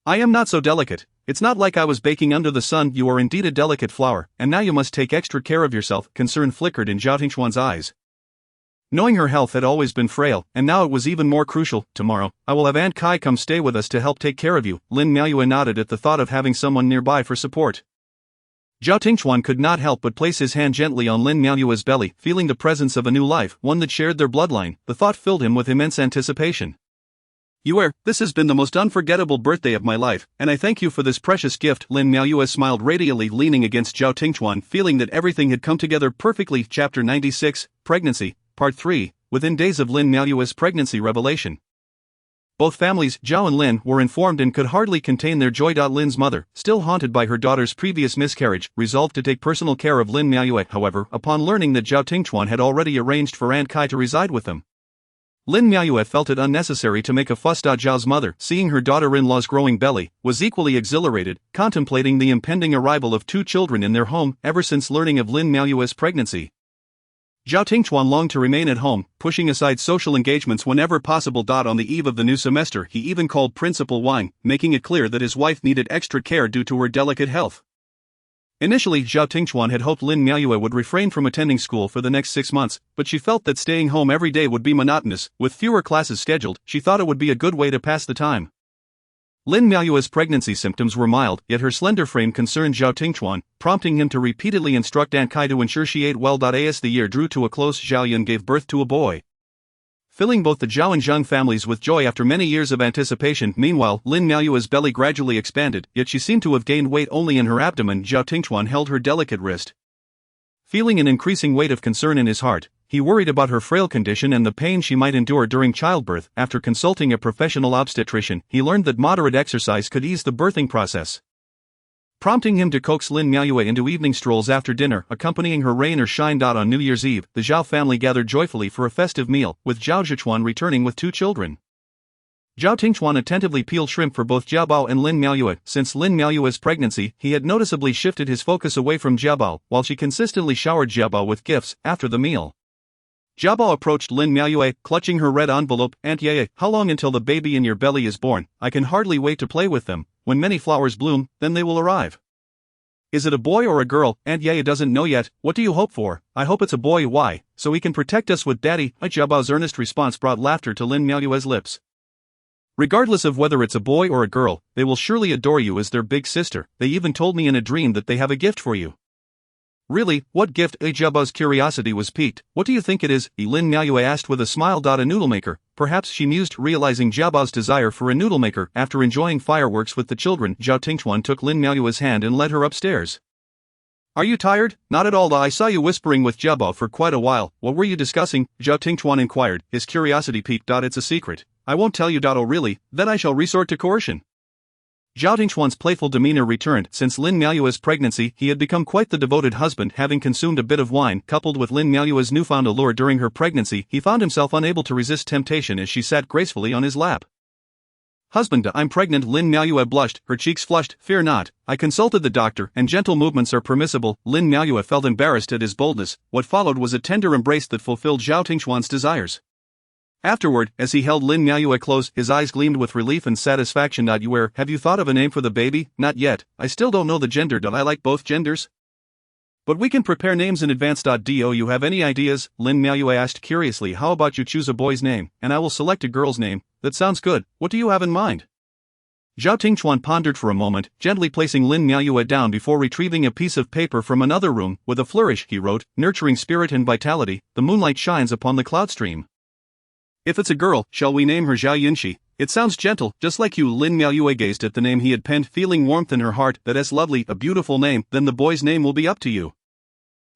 I am not so delicate. It's not like I was baking under the sun. You are indeed a delicate flower, and now you must take extra care of yourself. Concern flickered in Zhao Tingchuan's eyes. Knowing her health had always been frail, and now it was even more crucial. Tomorrow, I will have Aunt Kai come stay with us to help take care of you. Lin Miaoyue nodded at the thought of having someone nearby for support. Zhao Tingchuan could not help but place his hand gently on Lin Miaoyue's belly, feeling the presence of a new life, one that shared their bloodline. The thought filled him with immense anticipation. Yue, this has been the most unforgettable birthday of my life, and I thank you for this precious gift. Lin Miaoyue smiled radiantly, leaning against Zhao Tingchuan, feeling that everything had come together perfectly. Chapter 96, Pregnancy, Part 3, within days of Lin Miaoyue's pregnancy revelation. Both families, Zhao and Lin, were informed and could hardly contain their joy. Lin's mother, still haunted by her daughter's previous miscarriage, resolved to take personal care of Lin Miaoyue. However, upon learning that Zhao Tingchuan had already arranged for Aunt Kai to reside with them, Lin Miaoyue felt it unnecessary to make a fuss. Zhao's mother, seeing her daughter-in-law's growing belly, was equally exhilarated, contemplating the impending arrival of 2 children in their home. Ever since learning of Lin Miaoyue's pregnancy, Zhao Tingchuan longed to remain at home, pushing aside social engagements whenever possible. On the eve of the new semester, he even called Principal Wang, making it clear that his wife needed extra care due to her delicate health. Initially, Zhao Tingchuan had hoped Lin Miaoyue would refrain from attending school for the next 6 months, but she felt that staying home every day would be monotonous. With fewer classes scheduled, she thought it would be a good way to pass the time. Lin Miaoyue's pregnancy symptoms were mild, yet her slender frame concerned Zhao Tingchuan, prompting him to repeatedly instruct Aunt Kai to ensure she ate well. As the year drew to a close, Zhao Yun gave birth to a boy, filling both the Zhao and Zheng families with joy after many years of anticipation. Meanwhile, Lin Miaoyue's belly gradually expanded, yet she seemed to have gained weight only in her abdomen. Zhao Tingchuan held her delicate wrist, feeling an increasing weight of concern in his heart. He worried about her frail condition and the pain she might endure during childbirth. After consulting a professional obstetrician, he learned that moderate exercise could ease the birthing process, prompting him to coax Lin Miaoyue into evening strolls after dinner, accompanying her rain or shine. On New Year's Eve, the Zhao family gathered joyfully for a festive meal, with Zhao Zhichuan returning with 2 children. Zhao Tingchuan attentively peeled shrimp for both Jiabao and Lin Miaoyue. Since Lin Miaoyue's pregnancy, he had noticeably shifted his focus away from Jiabao, while she consistently showered Jiabao with gifts. After the meal, Jiabao approached Lin Miaoyue, clutching her red envelope. Aunt Yeye, how long until the baby in your belly is born? I can hardly wait to play with them. When many flowers bloom, then they will arrive. Is it a boy or a girl? Aunt Yeye doesn't know yet. What do you hope for? I hope it's a boy. Why? So he can protect us with daddy. Jiabao's earnest response brought laughter to Lin Miaoyue's lips. Regardless of whether it's a boy or a girl, they will surely adore you as their big sister. They even told me in a dream that they have a gift for you. Really, what gift? Jiabao's curiosity was piqued. What do you think it is? Lin Miaoyue asked with a smile. A noodlemaker. Perhaps, she mused, realizing Jiabao's desire for a noodlemaker. After enjoying fireworks with the children, Zhao Tingchuan took Lin Miaoyue's hand and led her upstairs. Are you tired? Not at all. I saw you whispering with Jiabao for quite a while. What were you discussing? Zhao Tingchuan inquired, his curiosity piqued. It's a secret. I won't tell you. Oh really? Then I shall resort to coercion. Zhao Tingchuan's playful demeanor returned. Since Lin Miaoyue's pregnancy, he had become quite the devoted husband. Having consumed a bit of wine, coupled with Lin Miaoyue's newfound allure during her pregnancy, he found himself unable to resist temptation as she sat gracefully on his lap. Husband, I'm pregnant. Lin Miaoyue blushed, her cheeks flushed. Fear not, I consulted the doctor, and gentle movements are permissible. Lin Miaoyue felt embarrassed at his boldness. What followed was a tender embrace that fulfilled Zhao Tingchuan's desires. Afterward, as he held Lin Miaoyue close, his eyes gleamed with relief and satisfaction. Have you thought of a name for the baby? Not yet, I still don't know the gender. I like both genders, but we can prepare names in advance. Do you have any ideas? Lin Miaoyue asked curiously. How about you choose a boy's name, and I will select a girl's name. That sounds good. What do you have in mind? Zhao Tingchuan pondered for a moment, gently placing Lin Miaoyue down before retrieving a piece of paper from another room. With a flourish, he wrote, nurturing spirit and vitality, the moonlight shines upon the cloud stream. If it's a girl, shall we name her Zhao Yunxi? It sounds gentle, just like you. Lin Miaoyue gazed at the name he had penned, feeling warmth in her heart. That's lovely, a beautiful name. Then the boy's name will be up to you.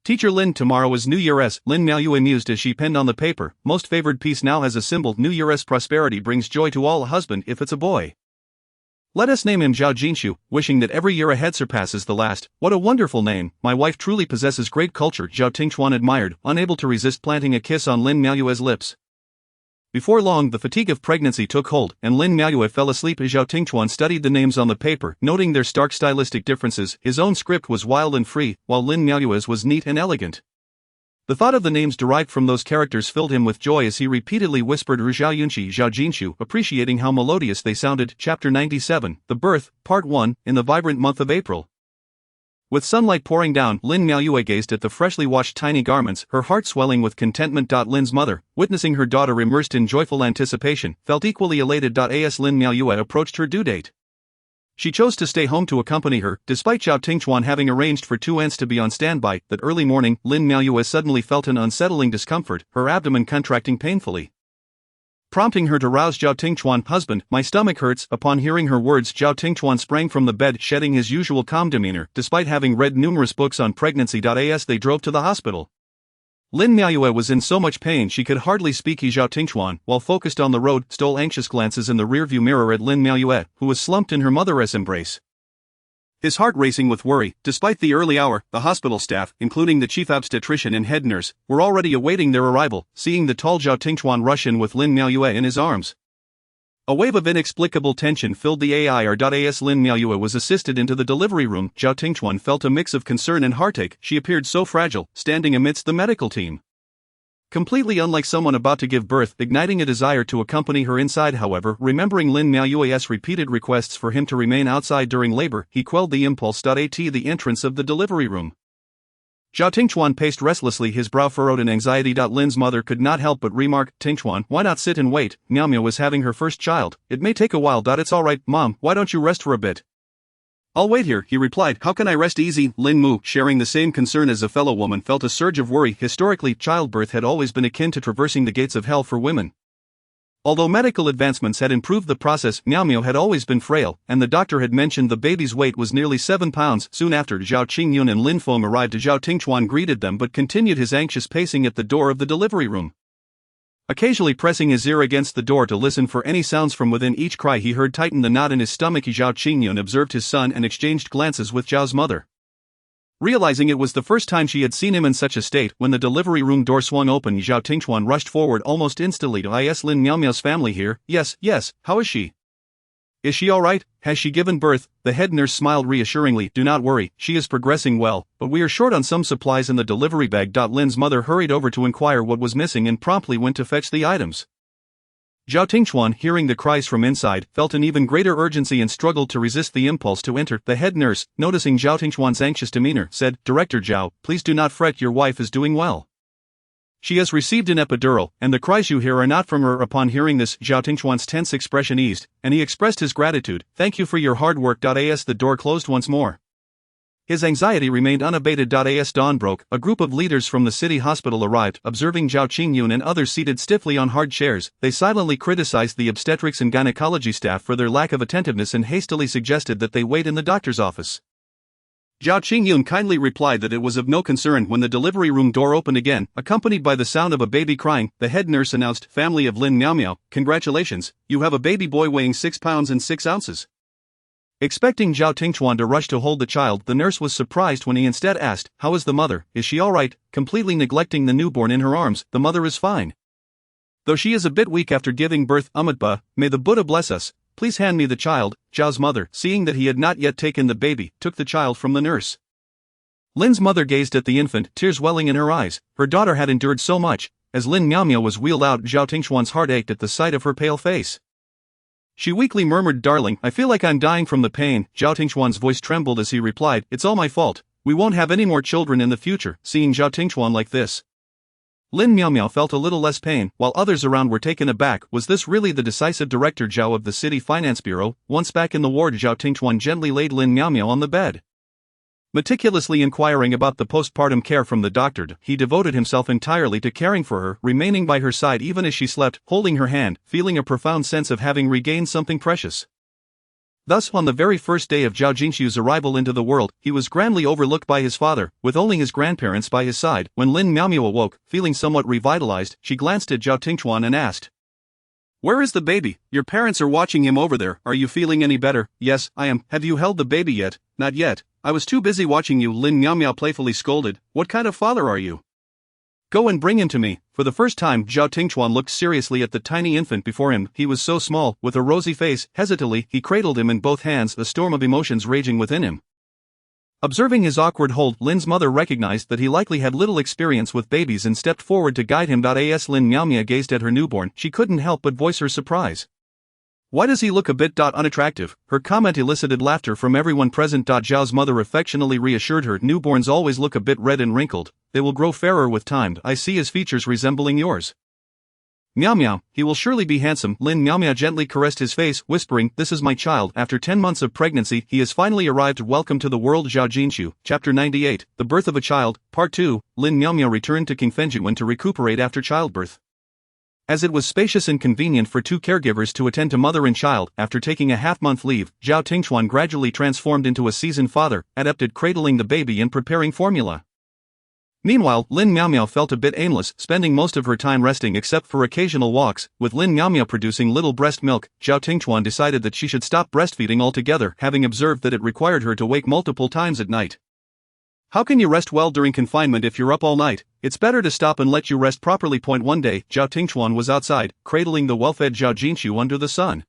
Teacher Lin, tomorrow is New Year's. Lin Miaoyue mused as she penned on the paper. Most favored piece now has a symbol. New Year's prosperity brings joy to all. Husband, if it's a boy, let us name him Zhao Jinshu, wishing that every year ahead surpasses the last. What a wonderful name. My wife truly possesses great culture. Zhao Tingchuan admired, unable to resist planting a kiss on Lin Miaoyue's lips. Before long, the fatigue of pregnancy took hold, and Lin Miaoyue fell asleep as Zhao Tingchuan studied the names on the paper, noting their stark stylistic differences. His own script was wild and free, while Lin Miaoyue's was neat and elegant. The thought of the names derived from those characters filled him with joy as he repeatedly whispered Zhao Yunxi, Zhao Jinshu, appreciating how melodious they sounded. Chapter 97, The Birth, Part 1, in the vibrant month of April. With sunlight pouring down, Lin Miaoyue gazed at the freshly washed tiny garments, her heart swelling with contentment. Lin's mother, witnessing her daughter immersed in joyful anticipation, felt equally elated. As Lin Miaoyue approached her due date, she chose to stay home to accompany her, despite Zhao Tingchuan having arranged for two aunts to be on standby. That early morning, Lin Miaoyue suddenly felt an unsettling discomfort, her abdomen contracting painfully, prompting her to rouse Zhao Tingchuan. "Husband, my stomach hurts." Upon hearing her words, Zhao Tingchuan sprang from the bed, shedding his usual calm demeanor, despite having read numerous books on pregnancy. As they drove to the hospital, Lin Miaoyue was in so much pain she could hardly speak. Zhao Tingchuan, while focused on the road, stole anxious glances in the rearview mirror at Lin Miaoyue, who was slumped in her mother's embrace, his heart racing with worry. Despite the early hour, the hospital staff, including the chief obstetrician and head nurse, were already awaiting their arrival. Seeing the tall Zhao Tingchuan rush in with Lin Miaoyue in his arms, a wave of inexplicable tension filled the air. As Lin Miaoyue was assisted into the delivery room, Zhao Tingchuan felt a mix of concern and heartache. She appeared so fragile, standing amidst the medical team, completely unlike someone about to give birth, igniting a desire to accompany her inside. However, remembering Lin Miaoyue's repeated requests for him to remain outside during labor, he quelled the impulse. At the entrance of the delivery room, Zhao Tingchuan paced restlessly, his brow furrowed in anxiety. Lin's mother could not help but remark, "Tingchuan, why not sit and wait? Miao is having her first child. It may take a while." "It's alright, Mom, why don't you rest for a bit?" "I'll wait here," he replied. "How can I rest easy?" Lin Mu, sharing the same concern as a fellow woman, felt a surge of worry. Historically, childbirth had always been akin to traversing the gates of hell for women. Although medical advancements had improved the process, Miao had always been frail, and the doctor had mentioned the baby's weight was nearly 7 pounds. Soon after, Zhao Qingyun and Lin Feng arrived. Zhao Tingchuan greeted them but continued his anxious pacing at the door of the delivery room, occasionally pressing his ear against the door to listen for any sounds from within. Each cry he heard tightened the knot in his stomach. Zhao Qingyun observed his son and exchanged glances with Zhao's mother, realizing it was the first time she had seen him in such a state. When the delivery room door swung open, Zhao Tingchuan rushed forward almost instantly. "Is Lin Miao's family here?" Yes, how is she? Is she alright? Has she given birth?" The head nurse smiled reassuringly. "Do not worry, she is progressing well, but we are short on some supplies in the delivery bag." Lin's mother hurried over to inquire what was missing and promptly went to fetch the items. Zhao Tingchuan, hearing the cries from inside, felt an even greater urgency and struggled to resist the impulse to enter. The head nurse, noticing Zhao Tingchuan's anxious demeanor, said, "Director Zhao, please do not fret, your wife is doing well. She has received an epidural, and the cries you hear are not from her." Upon hearing this, Zhao Tingchuan's tense expression eased, and he expressed his gratitude. "Thank you for your hard work." As the door closed once more, his anxiety remained unabated. As dawn broke, a group of leaders from the city hospital arrived. Observing Zhao Qingyun and others seated stiffly on hard chairs, they silently criticized the obstetrics and gynecology staff for their lack of attentiveness and hastily suggested that they wait in the doctor's office. Zhao Qingyun kindly replied that it was of no concern. When the delivery room door opened again, accompanied by the sound of a baby crying, the head nurse announced, "Family of Lin Miao, congratulations, you have a baby boy weighing 6 pounds and 6 ounces." Expecting Zhao Tingchuan to rush to hold the child, the nurse was surprised when he instead asked, "How is the mother? Is she alright?" Completely neglecting the newborn in her arms, "The mother is fine. Though she is a bit weak after giving birth. Amitba, may the Buddha bless us. Please hand me the child." Zhao's mother, seeing that he had not yet taken the baby, took the child from the nurse. Lin's mother gazed at the infant, tears welling in her eyes. Her daughter had endured so much. As Lin Miao was wheeled out, Zhao Tingchuan's heart ached at the sight of her pale face. She weakly murmured, "Darling, I feel like I'm dying from the pain." Zhao Tingchuan's voice trembled as he replied, "It's all my fault. We won't have any more children in the future." Seeing Zhao Tingchuan like this, Lin Miao felt a little less pain, while others around were taken aback. Was this really the decisive Director Zhao of the City Finance Bureau? Once back in the ward, Zhao Tingchuan gently laid Lin Miao on the bed. Meticulously inquiring about the postpartum care from the doctor, he devoted himself entirely to caring for her, remaining by her side even as she slept, holding her hand, feeling a profound sense of having regained something precious. Thus, on the very first day of Zhao Jinxiu's arrival into the world, he was grandly overlooked by his father, with only his grandparents by his side. When Lin Miao awoke, feeling somewhat revitalized, she glanced at Zhao Tingchuan and asked, "Where is the baby? Your parents are watching him over there. Are you feeling any better?" "Yes, I am." "Have you held the baby yet?" "Not yet. I was too busy watching you." Lin Miao playfully scolded. "What kind of father are you? Go and bring him to me." For the first time, Zhao Tingchuan looked seriously at the tiny infant before him. He was so small, with a rosy face. Hesitantly, he cradled him in both hands, a storm of emotions raging within him. Observing his awkward hold, Lin's mother recognized that he likely had little experience with babies and stepped forward to guide him. As Lin Miao gazed at her newborn, she couldn't help but voice her surprise. Why does he look a bit unattractive? Her comment elicited laughter from everyone present. Zhao's mother affectionately reassured her, newborns always look a bit red and wrinkled, they will grow fairer with time. I see his features resembling yours. Meow meow, he will surely be handsome. Lin Meow Meow gently caressed his face, whispering, this is my child. After 10 months of pregnancy, he has finally arrived. Welcome to the world. Zhao Jinshu, Chapter 98, The Birth of a Child, Part 2. Lin Meow Meow returned to King Fengjuan to recuperate after childbirth. As it was spacious and convenient for two caregivers to attend to mother and child, after taking a half-month leave, Zhao Tingchuan gradually transformed into a seasoned father, adept at cradling the baby and preparing formula. Meanwhile, Lin Meow Meow felt a bit aimless, spending most of her time resting except for occasional walks. With Lin Meow Meow producing little breast milk, Zhao Tingchuan decided that she should stop breastfeeding altogether, having observed that it required her to wake multiple times at night. How can you rest well during confinement if you're up all night? It's better to stop and let you rest properly. One day, Zhao Tingchuan was outside, cradling the well-fed Zhao Jinshu under the sun.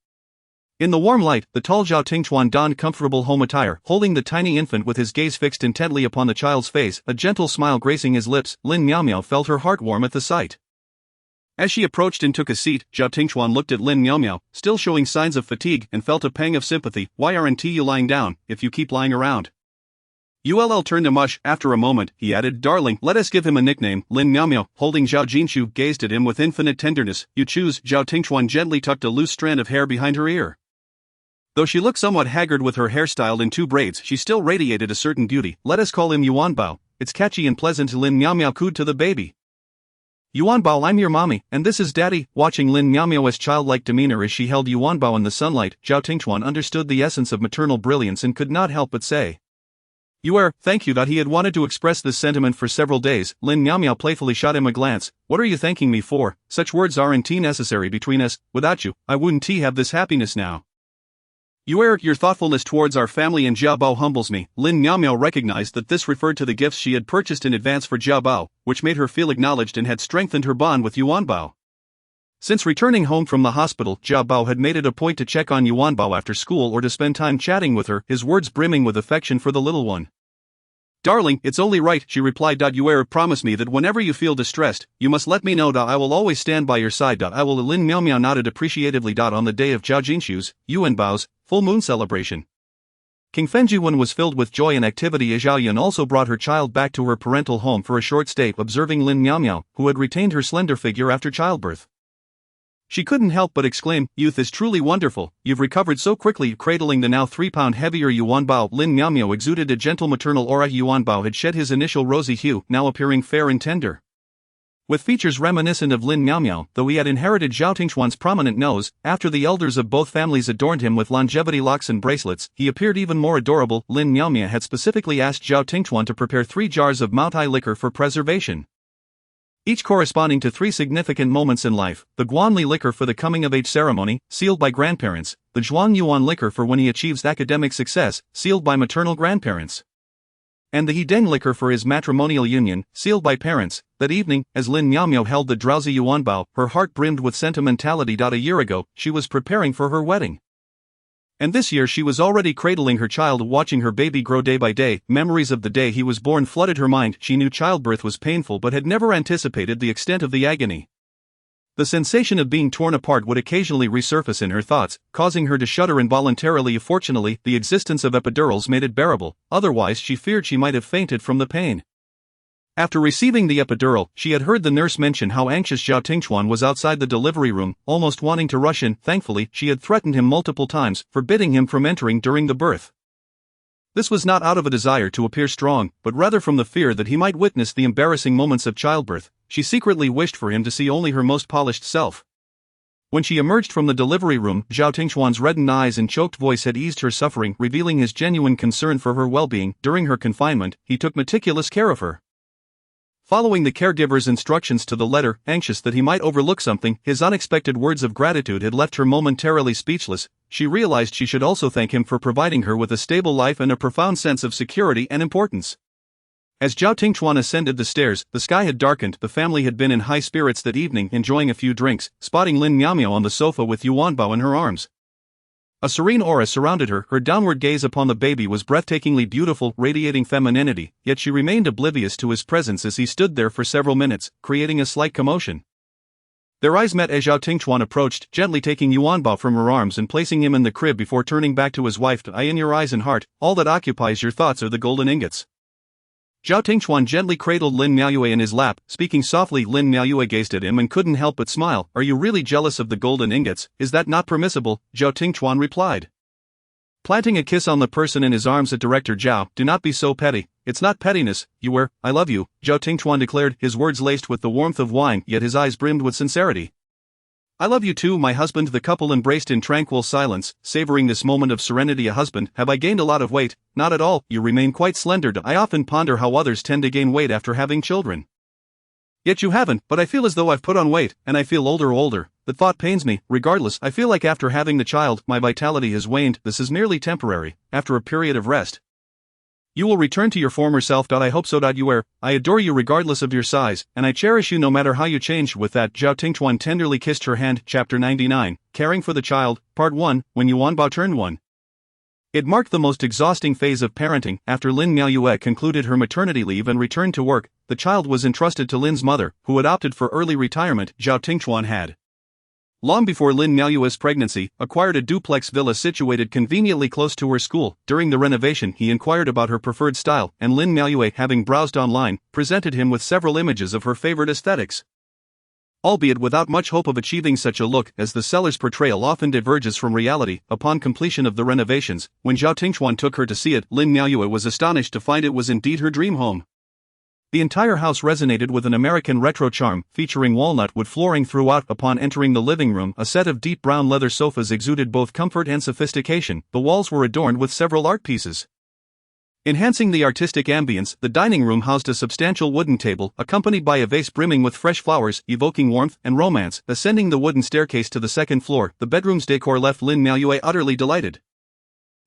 In the warm light, the tall Zhao Tingchuan donned comfortable home attire, holding the tiny infant with his gaze fixed intently upon the child's face, a gentle smile gracing his lips. Lin Meow Meow felt her heart warm at the sight. As she approached and took a seat, Zhao Tingchuan looked at Lin Meow Meow, still showing signs of fatigue, and felt a pang of sympathy. Why aren't you lying down, if you keep lying around? Ull turned to mush. After a moment, he added, darling, let us give him a nickname. Lin Meow Meow, holding Zhao Jinshu, gazed at him with infinite tenderness. You choose. Zhao Tingchuan gently tucked a loose strand of hair behind her ear. Though she looked somewhat haggard with her hair styled in two braids, she still radiated a certain beauty. Let us call him Yuanbao. It's catchy and pleasant. Lin Meow Meow cooed to the baby. Yuanbao, I'm your mommy, and this is daddy. Watching Lin Meow Meow's childlike demeanor as she held Yuanbao in the sunlight, Zhao Tingchuan understood the essence of maternal brilliance and could not help but say, thank you. He had wanted to express this sentiment for several days. Lin Meow Meow playfully shot him a glance. What are you thanking me for? Such words aren't necessary between us. Without you, I wouldn't have this happiness now. Your thoughtfulness towards our family and Jia Bao humbles me. Lin Meow Meow recognized that this referred to the gifts she had purchased in advance for Jia Bao, which made her feel acknowledged and had strengthened her bond with Yuan Bao. Since returning home from the hospital, Jia Bao had made it a point to check on Yuan Bao after school or to spend time chatting with her, his words brimming with affection for the little one. Darling, it's only right, she replied. You promise me that whenever you feel distressed, you must let me know. I will always stand by your side. I will. Lin Meow Meow nodded appreciatively. On the day of Zhao Jinshu's, Yuan Bao's, full moon celebration, King Fengjuan was filled with joy and activity as Zhao Yun also brought her child back to her parental home for a short stay, observing Lin Meow Meow, who had retained her slender figure after childbirth. She couldn't help but exclaim, youth is truly wonderful, you've recovered so quickly. Cradling the now 3-pound heavier Yuan Bao, Lin Meow Meow exuded a gentle maternal aura. Yuan Bao had shed his initial rosy hue, now appearing fair and tender. With features reminiscent of Lin Meow Meow, though he had inherited Zhao Tingchuan's prominent nose, after the elders of both families adorned him with longevity locks and bracelets, he appeared even more adorable. Lin Meow Meow had specifically asked Zhao Tingchuan to prepare 3 jars of Mount Ai liquor for preservation, each corresponding to 3 significant moments in life: the Guanli liquor for the coming-of-age ceremony, sealed by grandparents; the Zhuang Yuan liquor for when he achieves academic success, sealed by maternal grandparents; and the Hideng liquor for his matrimonial union, sealed by parents. That evening, as Lin Meow Meow held the drowsy Yuan Bao, her heart brimmed with sentimentality. A year ago, she was preparing for her wedding. And this year she was already cradling her child, watching her baby grow day by day. Memories of the day he was born flooded her mind. She knew childbirth was painful but had never anticipated the extent of the agony. The sensation of being torn apart would occasionally resurface in her thoughts, causing her to shudder involuntarily. Fortunately, the existence of epidurals made it bearable, otherwise she feared she might have fainted from the pain. After receiving the epidural, she had heard the nurse mention how anxious Zhao Tingchuan was outside the delivery room, almost wanting to rush in. Thankfully, she had threatened him multiple times, forbidding him from entering during the birth. This was not out of a desire to appear strong, but rather from the fear that he might witness the embarrassing moments of childbirth. She secretly wished for him to see only her most polished self. When she emerged from the delivery room, Zhao Tingchuan's reddened eyes and choked voice had eased her suffering, revealing his genuine concern for her well-being. During her confinement, he took meticulous care of her, following the caregiver's instructions to the letter. Anxious that he might overlook something, his unexpected words of gratitude had left her momentarily speechless. She realized she should also thank him for providing her with a stable life and a profound sense of security and importance. As Zhao Tingchuan ascended the stairs, the sky had darkened. The family had been in high spirits that evening, enjoying a few drinks, spotting Lin Meow Meow on the sofa with Yuan Bao in her arms. A serene aura surrounded her. Her downward gaze upon the baby was breathtakingly beautiful, radiating femininity, yet she remained oblivious to his presence as he stood there for several minutes, creating a slight commotion. Their eyes met as Zhao Tingchuan approached, gently taking Yuanbao from her arms and placing him in the crib before turning back to his wife. "I in your eyes and heart, all that occupies your thoughts are the golden ingots." Zhao Tingchuan gently cradled Lin Miaoyue in his lap, speaking softly. Lin Miaoyue gazed at him and couldn't help but smile. "Are you really jealous of the golden ingots? Is that not permissible?" Zhao Tingchuan replied. Planting a kiss on the person in his arms at Director Zhao. "Do not be so petty. It's not pettiness, I love you," Zhao Tingchuan declared, his words laced with the warmth of wine, yet his eyes brimmed with sincerity. "I love you too, my husband." The couple embraced in tranquil silence, savoring this moment of serenity. "A husband, have I gained a lot of weight?" "Not at all, you remain quite slender." "I often ponder how others tend to gain weight after having children. Yet you haven't, but I feel as though I've put on weight, and I feel older. The thought pains me. Regardless, I feel like after having the child, my vitality has waned. This is merely temporary, after a period of rest. You will return to your former self. I hope so. I adore you regardless of your size, and I cherish you no matter how you change." With that, Zhao Tingchuan tenderly kissed her hand. Chapter 99, Caring for the Child, Part 1, When Yuanbao turned 1. It marked the most exhausting phase of parenting. After Lin Miaoyue concluded her maternity leave and returned to work, the child was entrusted to Lin's mother, who had opted for early retirement. Zhao Tingchuan had, long before Lin Miaoyue's pregnancy, acquired a duplex villa situated conveniently close to her school. During the renovation, he inquired about her preferred style, and Lin Miaoyue, having browsed online, presented him with several images of her favorite aesthetics. Albeit without much hope of achieving such a look, as the seller's portrayal often diverges from reality. Upon completion of the renovations, when Zhao Tingchuan took her to see it, Lin Miaoyue was astonished to find it was indeed her dream home. The entire house resonated with an American retro charm, featuring walnut wood flooring throughout. Upon entering the living room, a set of deep brown leather sofas exuded both comfort and sophistication. The walls were adorned with several art pieces, enhancing the artistic ambience. The dining room housed a substantial wooden table, accompanied by a vase brimming with fresh flowers, evoking warmth and romance. Ascending the wooden staircase to the second floor, the bedroom's decor left Lin Miaoyue utterly delighted.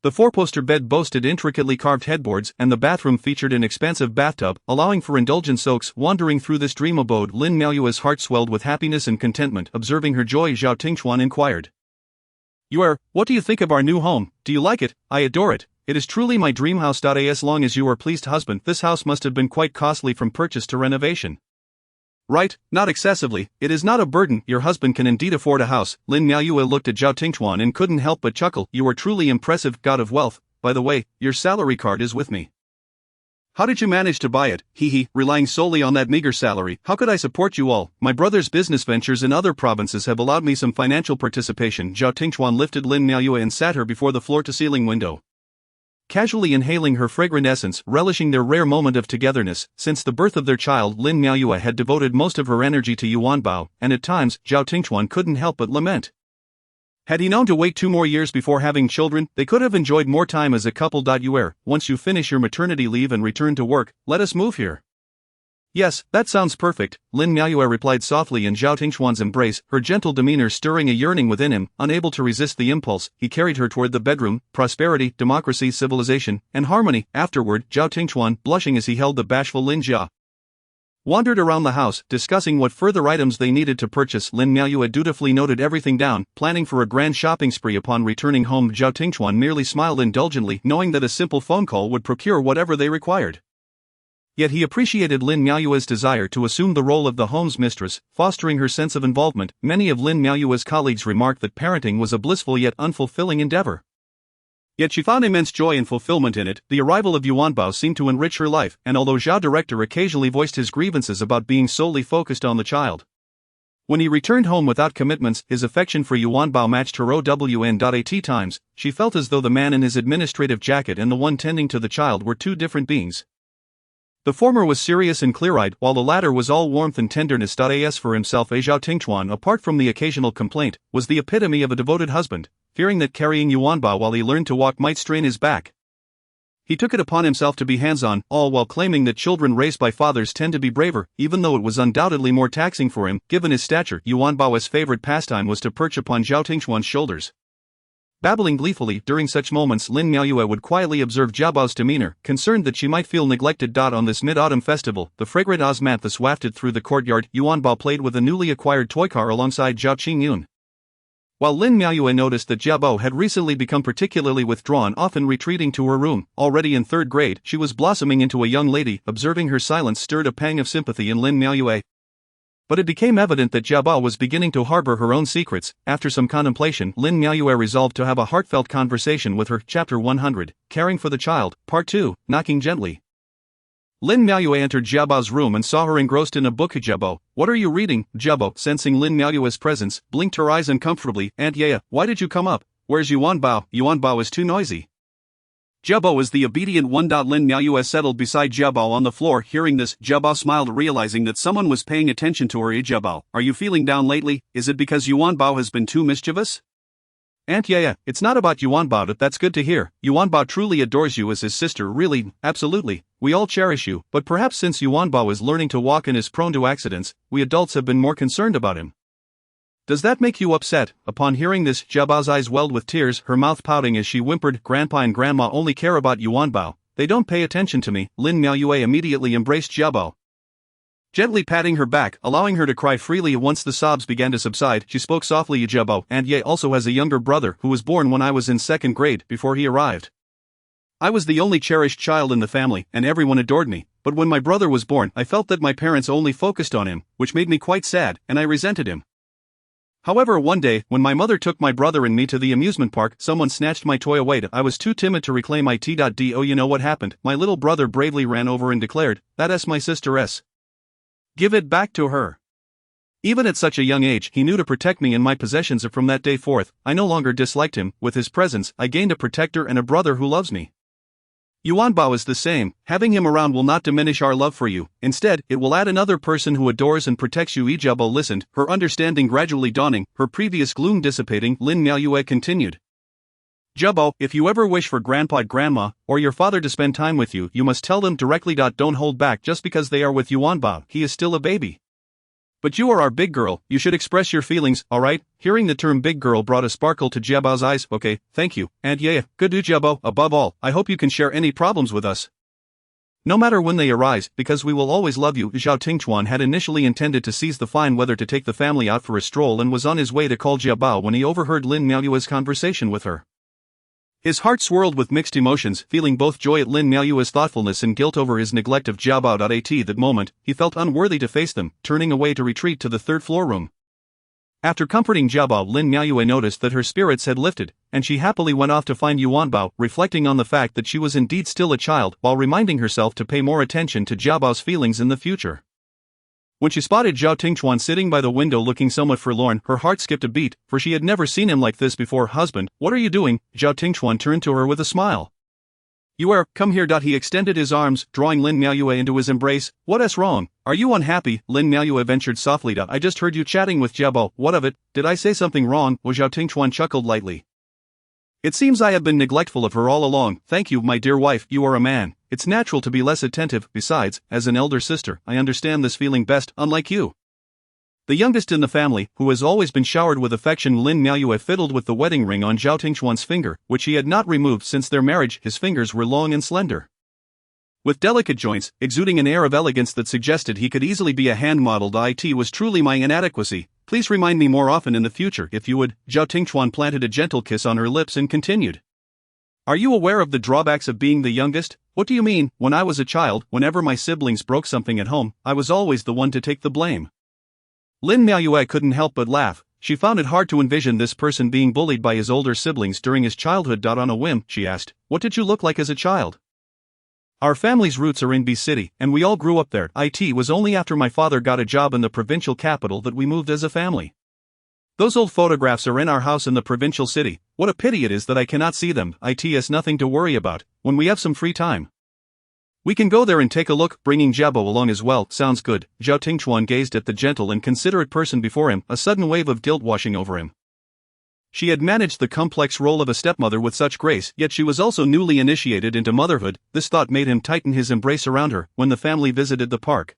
The four-poster bed boasted intricately carved headboards, and the bathroom featured an expansive bathtub, allowing for indulgent soaks. Wandering through this dream abode, Lin Miaoyue's heart swelled with happiness and contentment. Observing her joy, Zhao Tingchuan inquired, "What do you think of our new home? Do you like it?" "I adore it. It is truly my dream house. As long as you are pleased, husband." "This house must have been quite costly from purchase to renovation." "Right, not excessively. It is not a burden. Your husband can indeed afford a house." Lin Miaoyue looked at Zhao Tingchuan and couldn't help but chuckle. "You are truly impressive, god of wealth. By the way, your salary card is with me. How did you manage to buy it?" "Relying solely on that meager salary. How could I support you all? My brother's business ventures in other provinces have allowed me some financial participation." Zhao Tingchuan lifted Lin Miaoyue and sat her before the floor-to-ceiling window, casually inhaling her fragrant essence, relishing their rare moment of togetherness. Since the birth of their child, Lin Miaoyue had devoted most of her energy to Yuanbao, and at times, Zhao Tingchuan couldn't help but lament. Had he known to wait 2 more years before having children, they could have enjoyed more time as a couple. "Once you finish your maternity leave and return to work, let us move here." "Yes, that sounds perfect," Lin Miaoyue replied softly in Zhao Tingchuan's embrace, her gentle demeanor stirring a yearning within him. Unable to resist the impulse, he carried her toward the bedroom. Prosperity, democracy, civilization, and harmony. Afterward, Zhao Tingchuan, blushing as he held the bashful Lin Jia, wandered around the house, discussing what further items they needed to purchase. Lin Miaoyue dutifully noted everything down, planning for a grand shopping spree. Upon returning home, Zhao Tingchuan merely smiled indulgently, knowing that a simple phone call would procure whatever they required. Yet he appreciated Lin Miaoyue's desire to assume the role of the home's mistress, fostering her sense of involvement. Many of Lin Miaoyue's colleagues remarked that parenting was a blissful yet unfulfilling endeavor. Yet she found immense joy and fulfillment in it. The arrival of Yuanbao seemed to enrich her life, and although Zhao Director occasionally voiced his grievances about being solely focused on the child, when he returned home without commitments, his affection for Yuanbao matched her OWN.AT times. She felt as though the man in his administrative jacket and the one tending to the child were two different beings. The former was serious and clear-eyed, while the latter was all warmth and tenderness. As for himself, Zhao Tingchuan, apart from the occasional complaint, was the epitome of a devoted husband, fearing that carrying Yuanbao while he learned to walk might strain his back. He took it upon himself to be hands-on, all while claiming that children raised by fathers tend to be braver, even though it was undoubtedly more taxing for him. Given his stature, Yuanbao's favorite pastime was to perch upon Zhao Tingchuan's shoulders, babbling gleefully. During such moments, Lin Miaoyue would quietly observe Jiabao's demeanor, concerned that she might feel neglected. On this mid-autumn festival, the fragrant osmanthus wafted through the courtyard. Yuanbao played with a newly acquired toy car alongside Zhao Qingyun, while Lin Miaoyue noticed that Jiabao had recently become particularly withdrawn, often retreating to her room. Already in 3rd grade, she was blossoming into a young lady. Observing her silence stirred a pang of sympathy in Lin Miaoyue. But it became evident that Jiabao was beginning to harbor her own secrets. After some contemplation, Lin Miaoyue resolved to have a heartfelt conversation with her. Chapter 100, Caring for the Child, Part 2, Knocking Gently. Lin Miaoyue entered Jiabao's room and saw her engrossed in a book. Jiabao, what are you reading? Jiabao, sensing Lin Miaoyue's presence, blinked her eyes uncomfortably. Aunt Yaya, why did you come up? Where's Yuan Bao? Yuan Bao is too noisy. Jiabao is the obedient one. Lin Miaoyue settled beside Jiabao on the floor. Hearing this, Jiabao smiled, realizing that someone was paying attention to her. Jiabao, are you feeling down lately? Is it because Yuan Bao has been too mischievous? Aunt Yaya, it's not about Yuan Bao. That's good to hear. Yuan Bao truly adores you as his sister. Really, absolutely. We all cherish you, but perhaps since Yuan Bao is learning to walk and is prone to accidents, we adults have been more concerned about him. Does that make you upset? Upon hearing this, Jiabao's eyes welled with tears, her mouth pouting as she whimpered, Grandpa and Grandma only care about Yuan Bao. They don't pay attention to me. Lin Miaoyue immediately embraced Jiabao, gently patting her back, allowing her to cry freely. Once the sobs began to subside, she spoke softly. Jiabao, and Ye also has a younger brother who was born when I was in second grade, before he arrived. I was the only cherished child in the family, and everyone adored me, but when my brother was born, I felt that my parents only focused on him, which made me quite sad, and I resented him. However, one day, when my mother took my brother and me to the amusement park, someone snatched my toy away. I was too timid to reclaim it. Do you know what happened? My little brother bravely ran over and declared, "That's my sister's. Give it back to her." Even at such a young age, he knew to protect me and my possessions. From that day forth, I no longer disliked him. With his presence, I gained a protector and a brother who loves me. Yuan Bao is the same. Having him around will not diminish our love for you. Instead, it will add another person who adores and protects you. Jiabao listened, her understanding gradually dawning, her previous gloom dissipating. Lin Miaoyue continued. Jiabao, if you ever wish for Grandpa, Grandma, or your father to spend time with you, you must tell them directly. Don't hold back just because they are with Yuan Bao. He is still a baby. But you are our big girl, you should express your feelings, alright? Hearing the term big girl brought a sparkle to Jiabao's eyes. Okay, thank you, and yeah, good to Jiabao. Above all, I hope you can share any problems with us, no matter when they arise, because we will always love you. Zhao Tingchuan had initially intended to seize the fine weather to take the family out for a stroll and was on his way to call Jiabao when he overheard Lin Miaoyue's conversation with her. His heart swirled with mixed emotions, feeling both joy at Lin Miaoyue's thoughtfulness and guilt over his neglect of Jiabao. At that moment, he felt unworthy to face them, turning away to retreat to the third-floor room. After comforting Jiabao, Lin Miaoyue noticed that her spirits had lifted, and she happily went off to find Yuan Bao, reflecting on the fact that she was indeed still a child, while reminding herself to pay more attention to Jiabao's feelings in the future. When she spotted Zhao Tingchuan sitting by the window looking somewhat forlorn, her heart skipped a beat, for she had never seen him like this before. Husband, what are you doing? Zhao Tingchuan turned to her with a smile. Come here. He extended his arms, drawing Lin Miaoyue into his embrace. What's wrong? Are you unhappy? Lin Miaoyue ventured softly. I just heard you chatting with Jiabao. What of it? Did I say something wrong? Zhao Tingchuan chuckled lightly. It seems I have been neglectful of her all along. Thank you, my dear wife. You are a man. It's natural to be less attentive. Besides, as an elder sister, I understand this feeling best, unlike you. The youngest in the family, who has always been showered with affection, Lin Miaoyue fiddled with the wedding ring on Zhao Tingchuan's finger, which he had not removed since their marriage. His fingers were long and slender, with delicate joints, exuding an air of elegance that suggested he could easily be a hand model. It was truly my inadequacy. Please remind me more often in the future, if you would. Zhao Tingchuan planted a gentle kiss on her lips and continued. Are you aware of the drawbacks of being the youngest? What do you mean? When I was a child, whenever my siblings broke something at home, I was always the one to take the blame. Lin Miaoyue couldn't help but laugh. She found it hard to envision this person being bullied by his older siblings during his childhood. On a whim, she asked, what did you look like as a child? Our family's roots are in B City, and we all grew up there. It was only after my father got a job in the provincial capital that we moved as a family. Those old photographs are in our house in the provincial city. What a pity it is that I cannot see them. It is nothing to worry about. When we have some free time, we can go there and take a look, bringing Jiabao along as well. Sounds good. Zhao Tingchuan gazed at the gentle and considerate person before him, a sudden wave of guilt washing over him. She had managed the complex role of a stepmother with such grace, yet she was also newly initiated into motherhood. This thought made him tighten his embrace around her. When the family visited the park,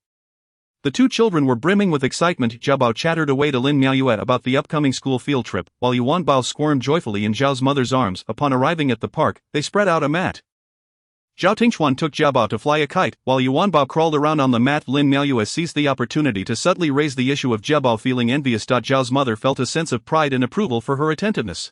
the two children were brimming with excitement. Jiabao chattered away to Lin Miaoyue about the upcoming school field trip, while Yuan Bao squirmed joyfully in Zhao's mother's arms. Upon arriving at the park, they spread out a mat. Zhao Tingchuan took Jiabao to fly a kite, while Yuan Bao crawled around on the mat. Lin Miaoyue seized the opportunity to subtly raise the issue of Jiabao feeling envious. Zhao's mother felt a sense of pride and approval for her attentiveness.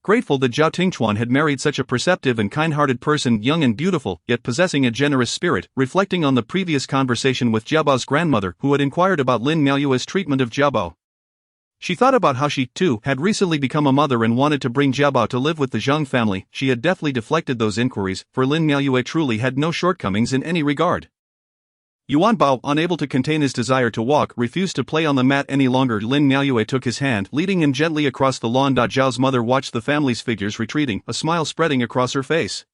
Grateful that Zhao Tingchuan had married such a perceptive and kind-hearted person, young and beautiful, yet possessing a generous spirit, reflecting on the previous conversation with Jiabao's grandmother who had inquired about Lin Miaoyue's treatment of Jiabao. She thought about how she, too, had recently become a mother and wanted to bring Jiabao to live with the Zhang family. She had deftly deflected those inquiries, for Lin Miaoyue truly had no shortcomings in any regard. Yuan Bao, unable to contain his desire to walk, refused to play on the mat any longer. Lin Miaoyue took his hand, leading him gently across the lawn. Zhao's mother watched the family's figures retreating, a smile spreading across her face.